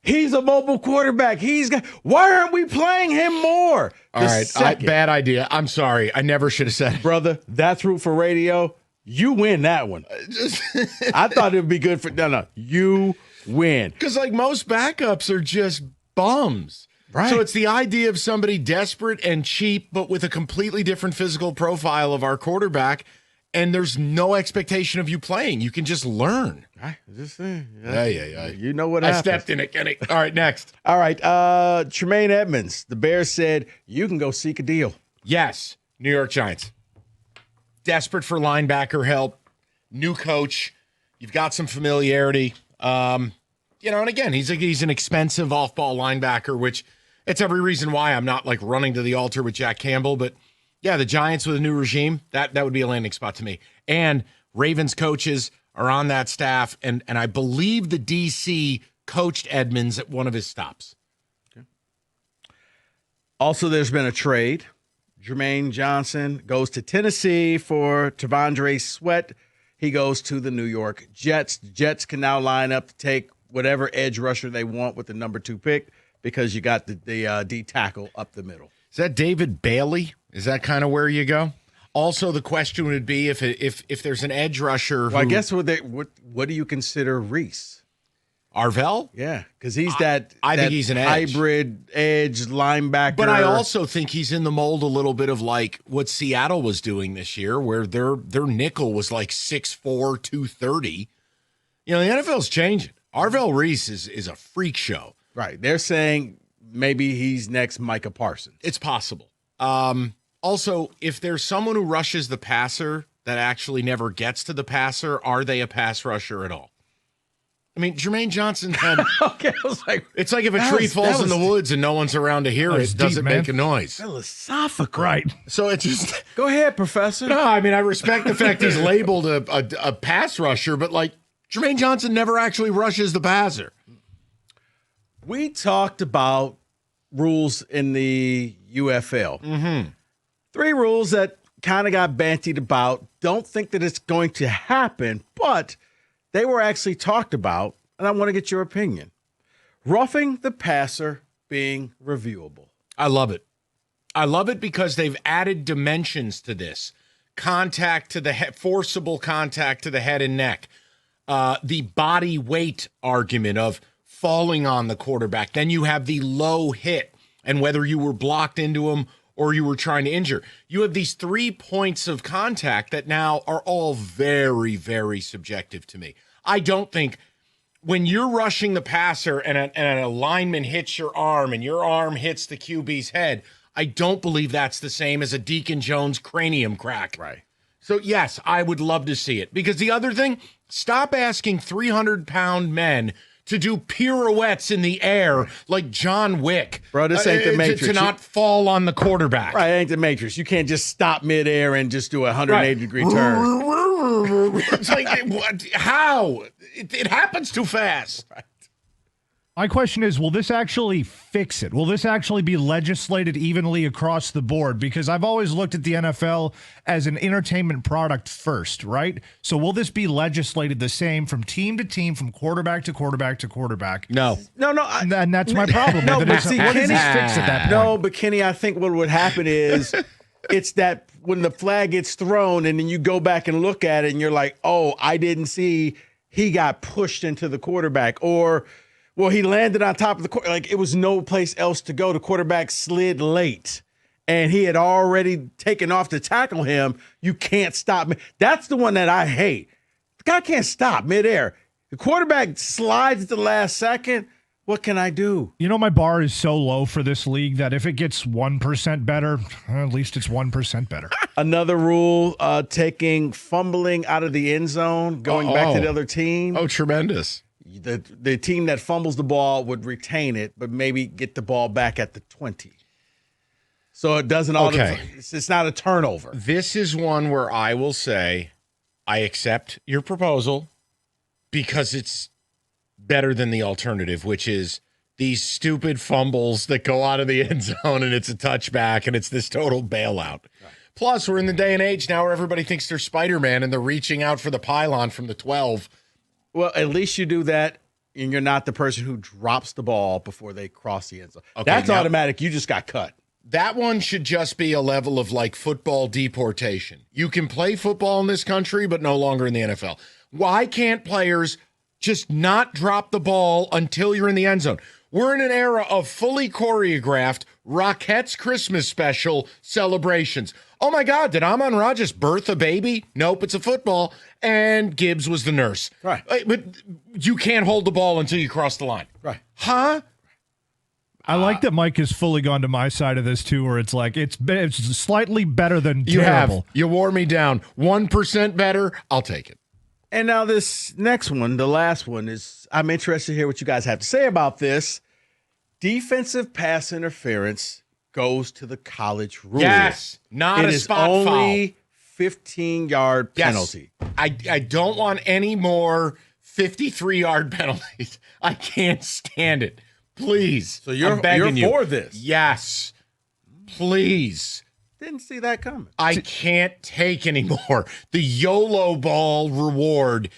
He's a mobile quarterback. Why aren't we playing him more? All right. Bad idea. I'm sorry. I never should have said it. Brother, that's Root for Radio. You win that one. I thought it would be good for no. You win. Because like most backups are just bums. Right. So it's the idea of somebody desperate and cheap, but with a completely different physical profile of our quarterback, and there's no expectation of you playing. You can just learn. Yeah. You know what I happens. stepped in it, Kenny. All right, next. All right. Tremaine Edmonds. The Bears said you can go seek a deal. Yes. New York Giants. Desperate for linebacker help. New coach. You've got some familiarity. And again, he's an expensive off-ball linebacker, which it's every reason why I'm not like running to the altar with Jack Campbell. But yeah, the Giants with a new regime, that would be a landing spot to me. And Ravens coaches are on that staff, and I believe the DC coached Edmonds at one of his stops. Okay. Also, there's been a trade. Jermaine Johnson goes to Tennessee for Tavondre Sweat. He goes to the New York Jets. The Jets can now line up to take whatever edge rusher they want with the number 2 pick because you got the D tackle up the middle. Is that David Bailey? Is that kind of where you go? Also, the question would be if there's an edge rusher. Well, I guess what do you consider Reese? Arvell? Yeah, because he's that. I think he's an edge. Hybrid edge linebacker. But I also think he's in the mold a little bit of like what Seattle was doing this year, where their nickel was like 6'4", 230. You know, the NFL's changing. Arvell Reese is a freak show. Right. They're saying maybe he's next Micah Parsons. It's possible. Also, if there's someone who rushes the passer that actually never gets to the passer, are they a pass rusher at all? I mean, Jermaine Johnson had. Okay, I was like, it's like if a tree falls in the woods and no one's around to hear it, doesn't make a noise. Philosophical. Right. So it just. Go ahead, Professor. No, I mean, I respect the fact he's labeled a pass rusher, but like Jermaine Johnson never actually rushes the passer. We talked about rules in the UFL. Mm-hmm. 3 rules that kind of got bantied about. Don't think that it's going to happen, but they were actually talked about, and I want to get your opinion. Roughing the passer being reviewable. I love it. I love it because they've added dimensions to this. Contact to the head, forcible contact to the head and neck. The body weight argument of falling on the quarterback. Then you have the low hit and whether you were blocked into him or you were trying to injure. You have these 3 points of contact that now are all very, very subjective to me. I don't think when you're rushing the passer and a lineman hits your arm and your arm hits the QB's head, I don't believe that's the same as a Deacon Jones cranium crack. Right. So, yes, I would love to see it. Because the other thing, stop asking 300-pound men to do pirouettes in the air like John Wick. Bro, this ain't the Matrix. To not fall on the quarterback. Right, it ain't the Matrix. You can't just stop midair and just do a 180-degree turn. It's like, what? How? It happens too fast. Right. My question is, will this actually fix it? Will this actually be legislated evenly across the board? Because I've always looked at the NFL as an entertainment product first, right? So will this be legislated the same from team to team, from quarterback to quarterback to quarterback? No. No. And that's my problem. No, with it. but Is, see, what does Kenny, this fix at that point? No, but Kenny, I think what would happen is it's that when the flag gets thrown and then you go back and look at it and you're like, oh, I didn't see he got pushed into the quarterback, or well, he landed on top of the court. Like, it was no place else to go. The quarterback slid late, and he had already taken off to tackle him. You can't stop me. That's the one that I hate. The guy can't stop midair. The quarterback slides at the last second. What can I do? You know, my bar is so low for this league that if it gets 1% better, at least it's 1% better. Another rule, taking fumbling out of the end zone, going back to the other team. Oh, tremendous. The team that fumbles the ball would retain it, but maybe get the ball back at the 20. So it doesn't it's not a turnover. This is one where I will say I accept your proposal because it's better than the alternative, which is these stupid fumbles that go out of the end zone and it's a touchback and it's this total bailout. Right. Plus, we're in the day and age now where everybody thinks they're Spider-Man and they're reaching out for the pylon from the 12. Well, at least you do that, and you're not the person who drops the ball before they cross the end zone. Okay, that's now, automatic. You just got cut. That one should just be a level of like football deportation. You can play football in this country, but no longer in the NFL. Why can't players just not drop the ball until you're in the end zone? We're in an era of fully choreographed Rockettes Christmas special celebrations. Oh my God, did Amon-Ra just birth a baby? Nope, it's a football. And Gibbs was the nurse. Right. But you can't hold the ball until you cross the line. Right. Huh? I like that Mike has fully gone to my side of this too, where it's like it's slightly better than terrible. You wore me down. 1% better, I'll take it. And now this next one, the last one, is I'm interested to hear what you guys have to say about this. Defensive pass interference goes to the college rules. Yes, not a spot foul. It is only 15-yard penalty. Yes. I don't want any more 53-yard penalties. I can't stand it. Please. So you're for this? Yes. Please. Didn't see that coming. I can't take anymore. The YOLO ball reward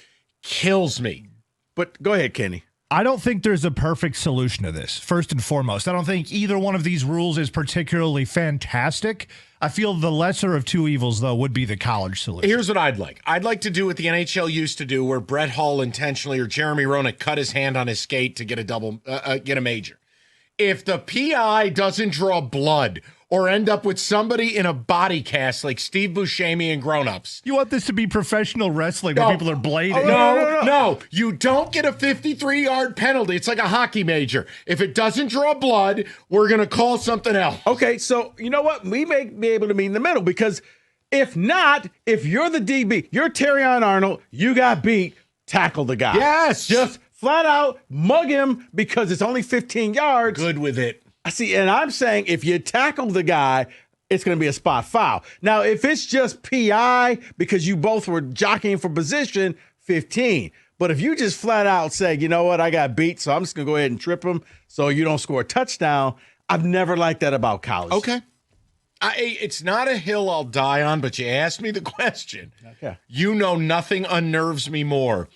kills me. But go ahead, Kenny. I don't think there's a perfect solution to this, first and foremost. I don't think either one of these rules is particularly fantastic. I feel the lesser of two evils, though, would be the college solution. Here's what I'd like. I'd like to do what the NHL used to do, where Brett Hull intentionally or Jeremy Roenick cut his hand on his skate to get a major. If the PI doesn't draw blood or end up with somebody in a body cast like Steve Buscemi and Grown Ups. You want this to be professional wrestling where people are blading? No. You don't get a 53-yard penalty. It's like a hockey major. If it doesn't draw blood, we're going to call something else. Okay, so you know what? We may be able to meet in the middle, because if not, if you're the DB, you're Terrion Arnold, you got beat, tackle the guy. Yes. Just flat out mug him because it's only 15 yards. Good with it. I see, and I'm saying if you tackle the guy, it's going to be a spot foul. Now, if it's just PI because you both were jockeying for position, 15. But if you just flat out say, you know what, I got beat, so I'm just going to go ahead and trip him so you don't score a touchdown, I've never liked that about college. Okay. It's not a hill I'll die on, but you asked me the question. Okay. You know nothing unnerves me more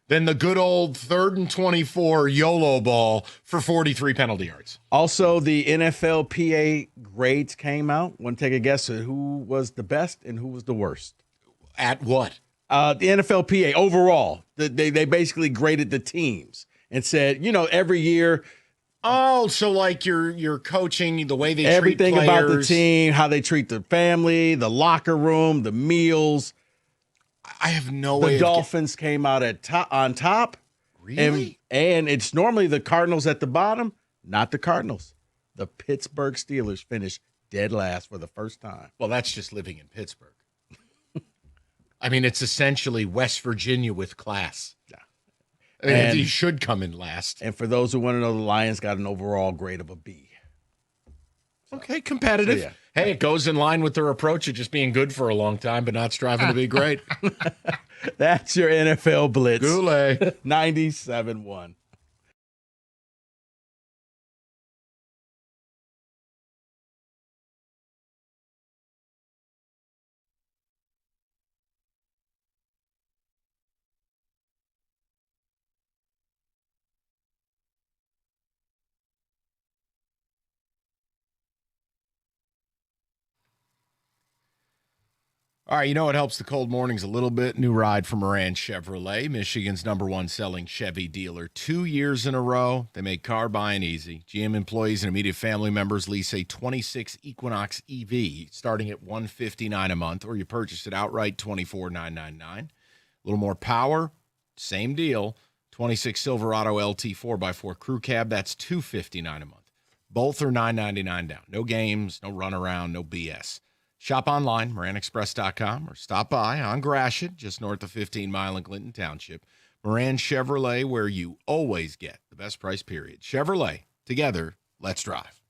than the good old 3rd and 24 YOLO ball for 43 penalty yards. Also, the NFLPA grades came out. Want to take a guess at who was the best and who was the worst? At what? The NFLPA overall. They basically graded the teams and said, every year. Oh, so like you're coaching, the way they everything treat players. About the team, how they treat the family, the locker room, the meals. I have no way. The Dolphins came out on top. Really? And it's normally the Cardinals at the bottom. Not the Cardinals. The Pittsburgh Steelers finished dead last for the first time. Well, that's just living in Pittsburgh. I mean, it's essentially West Virginia with class. Yeah. I mean, you should come in last. And for those who want to know, the Lions got an overall grade of a B. Okay, competitive. So, yeah. Hey, it goes in line with their approach of just being good for a long time, but not striving to be great. That's your NFL Blitz. Goulet. 97-1. All right, you know what helps the cold mornings a little bit? New ride from Moran Chevrolet, Michigan's #1 selling Chevy dealer. 2 years in a row, they make car buying easy. GM employees and immediate family members lease a 26 Equinox EV starting at $159 a month, or you purchase it outright, $24,999. A little more power, same deal. 26 Silverado LT 4x4 Crew Cab, that's $259 a month. Both are $999 down. No games, no runaround, no BS. Shop online, MoranExpress.com, or stop by on Gratiot, just north of 15 Mile in Clinton Township. Moran Chevrolet, where you always get the best price, period. Chevrolet, together, let's drive.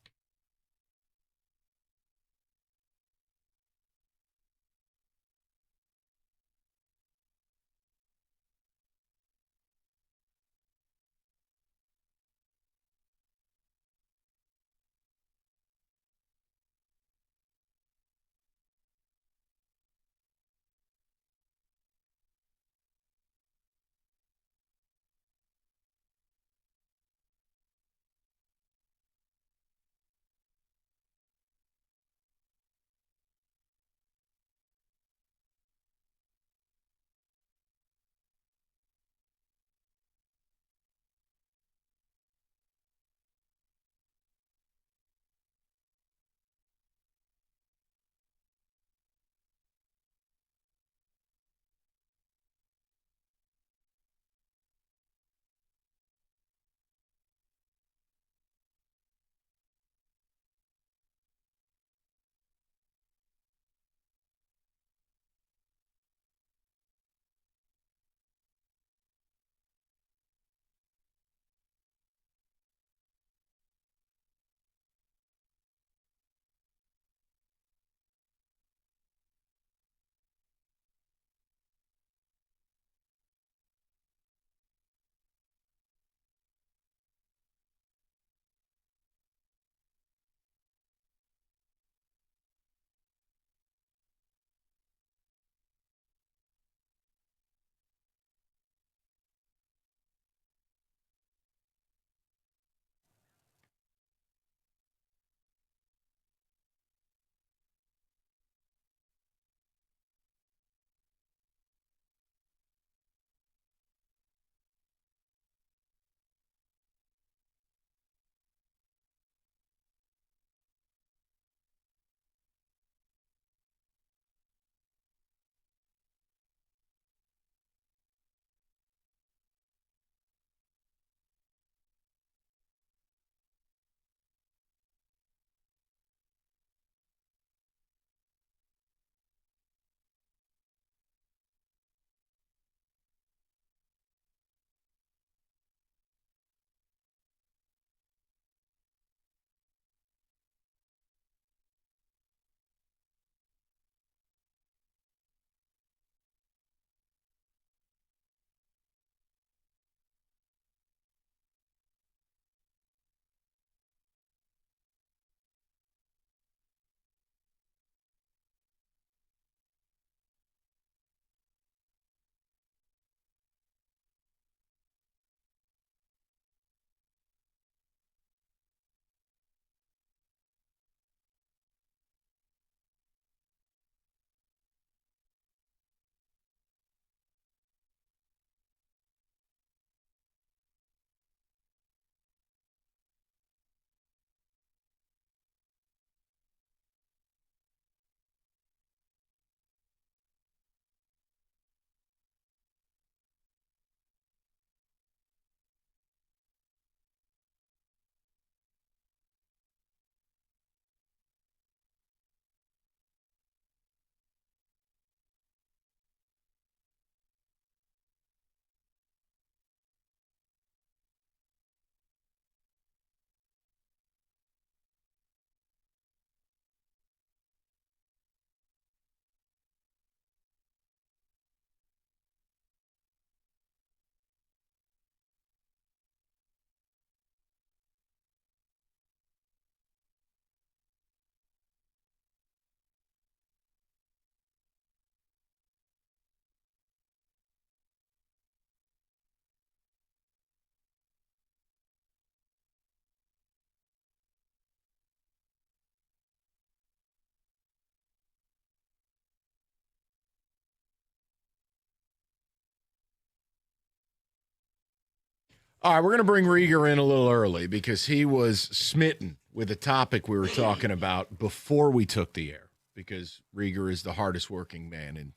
All right, we're going to bring Rieger in a little early because he was smitten with a topic we were talking about before we took the air, because Rieger is the hardest working man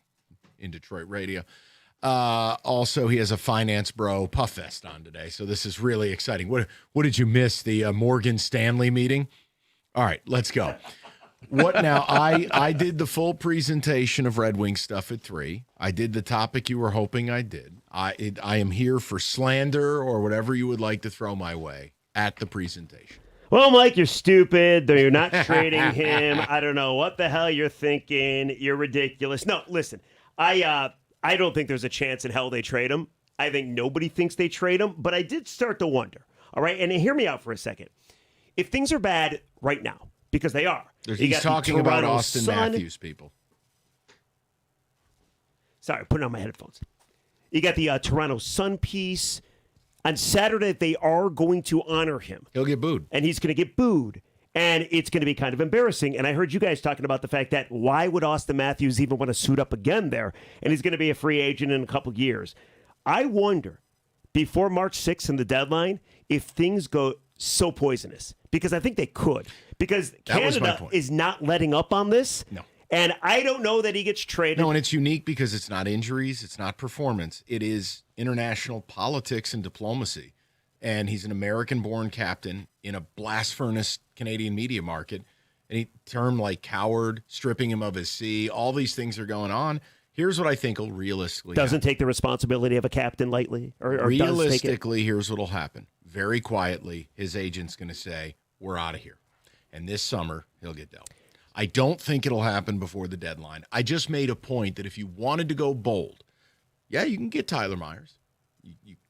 in Detroit radio. Also, he has a finance bro puff vest on today, so this is really exciting. What did you miss? The Morgan Stanley meeting? All right, let's go. What now? I did the full presentation of Red Wing stuff at 3. I did the topic you were hoping I did. I am here for slander or whatever you would like to throw my way at the presentation. Well, Mike, you're stupid. You're not trading him. I don't know what the hell you're thinking. You're ridiculous. No, listen, I don't think there's a chance in hell they trade him. I think nobody thinks they trade him, but I did start to wonder. All right, and hear me out for a second. If things are bad right now, because they are. He's talking about Austin Matthews, people. Sorry, putting on my headphones. You got the Toronto Sun piece. On Saturday, they are going to honor him. He'll get booed. And he's going to get booed. And it's going to be kind of embarrassing. And I heard you guys talking about the fact that why would Austin Matthews even want to suit up again there? And he's going to be a free agent in a couple years. I wonder, before March 6th and the deadline, if things go so poisonous. Because I think they could. Because Canada is not letting up on this. No. And I don't know that he gets traded. No, and it's unique because it's not injuries, it's not performance. It is international politics and diplomacy. And he's an American-born captain in a blast furnace Canadian media market. And he termed like coward, stripping him of his C. All these things are going on. Here's what I think will realistically doesn't take the responsibility of a captain lightly. Or realistically, here's what will happen. Very quietly, his agent's going to say, we're out of here. And this summer, he'll get dealt. I don't think it'll happen before the deadline. I just made a point that if you wanted to go bold, yeah, you can get Tyler Myers.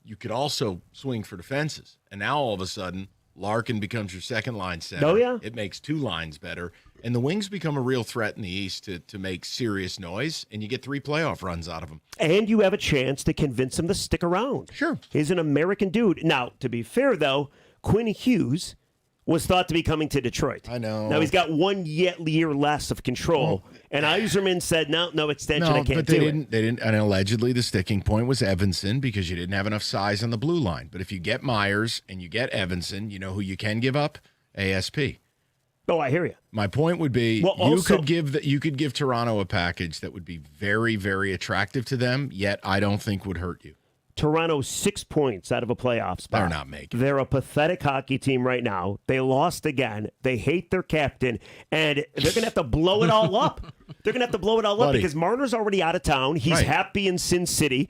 You could also swing for the fences. And now all of a sudden, Larkin becomes your second line center. Oh, yeah. It makes 2 lines better. And the Wings become a real threat in the East to make serious noise, and you get 3 playoff runs out of them. And you have a chance to convince him to stick around. Sure. He's an American dude. Now, to be fair, though, Quinn Hughes was thought to be coming to Detroit. I know. Now, he's got 1 year less of control. And Yzerman said, no extension, I can't do it. They didn't. And allegedly, the sticking point was Evanson because you didn't have enough size on the blue line. But if you get Myers and you get Evanson, you know who you can give up? ASP. Oh, I hear you. My point would be you could give Toronto a package that would be very, very attractive to them, yet I don't think would hurt you. Toronto 6 points out of a playoff spot. They're not making. They're a pathetic hockey team right now. They lost again. They hate their captain, and they're going to have to blow it all up. They're going to have to blow it all up because Marner's already out of town. He's happy in Sin City,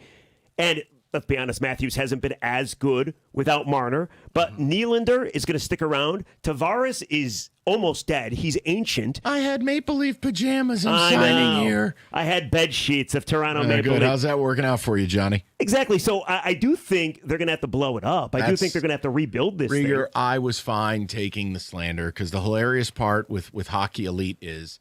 and let's be honest, Matthews hasn't been as good without Marner, but Nylander is going to stick around. Tavares is almost dead. He's ancient. I had Maple Leaf pajamas. I'm signing here. I had bed sheets of Toronto Maple Leaf. How's that working out for you, Johnny? Exactly. So I do think they're going to have to blow it up. I do think they're going to have to rebuild this Rieger, thing. I was fine taking the slander because the hilarious part with Hockey Elite is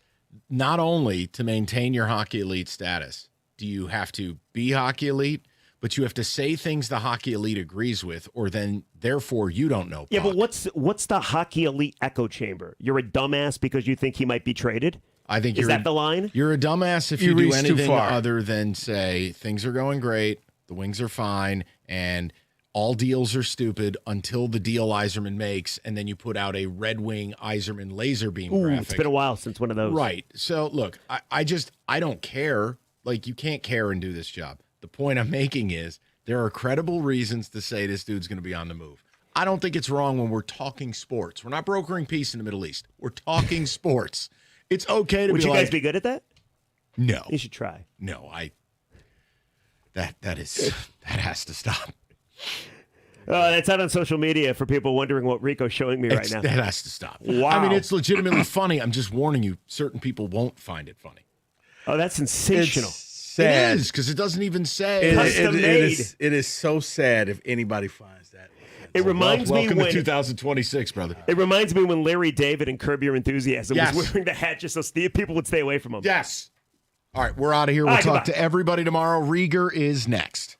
not only to maintain your Hockey Elite status, do you have to be Hockey Elite, but you have to say things the Hockey Elite agrees with, or then, therefore, you don't know. Yeah, but what's the Hockey Elite echo chamber? You're a dumbass because you think he might be traded? I think Is that the line? You're a dumbass if you do anything other than say things are going great, the Wings are fine, and all deals are stupid until the deal Yzerman makes, and then you put out a Red Wing Yzerman laser beam graphic. It's been a while since one of those. Right. So, look, I don't care. Like, you can't care and do this job. The point I'm making is there are credible reasons to say this dude's going to be on the move. I don't think it's wrong when we're talking sports. We're not brokering peace in the Middle East. We're talking sports. It's okay to Would be you guys be good at that? No. You should try. No, that has to stop. That's out on social media for people wondering what Rico's showing me right now. That has to stop. Wow. I mean, it's legitimately funny. I'm just warning you, certain people won't find it funny. Oh, that's sensational. Sad. It is, because it doesn't even say. It is so sad if anybody finds that. It reminds me welcome to 2026, brother. It reminds me when Larry David and Curb Your Enthusiasm was wearing the hat just so people would stay away from him. Yes. All right, we're out of here. We'll talk to everybody tomorrow. Rieger is next.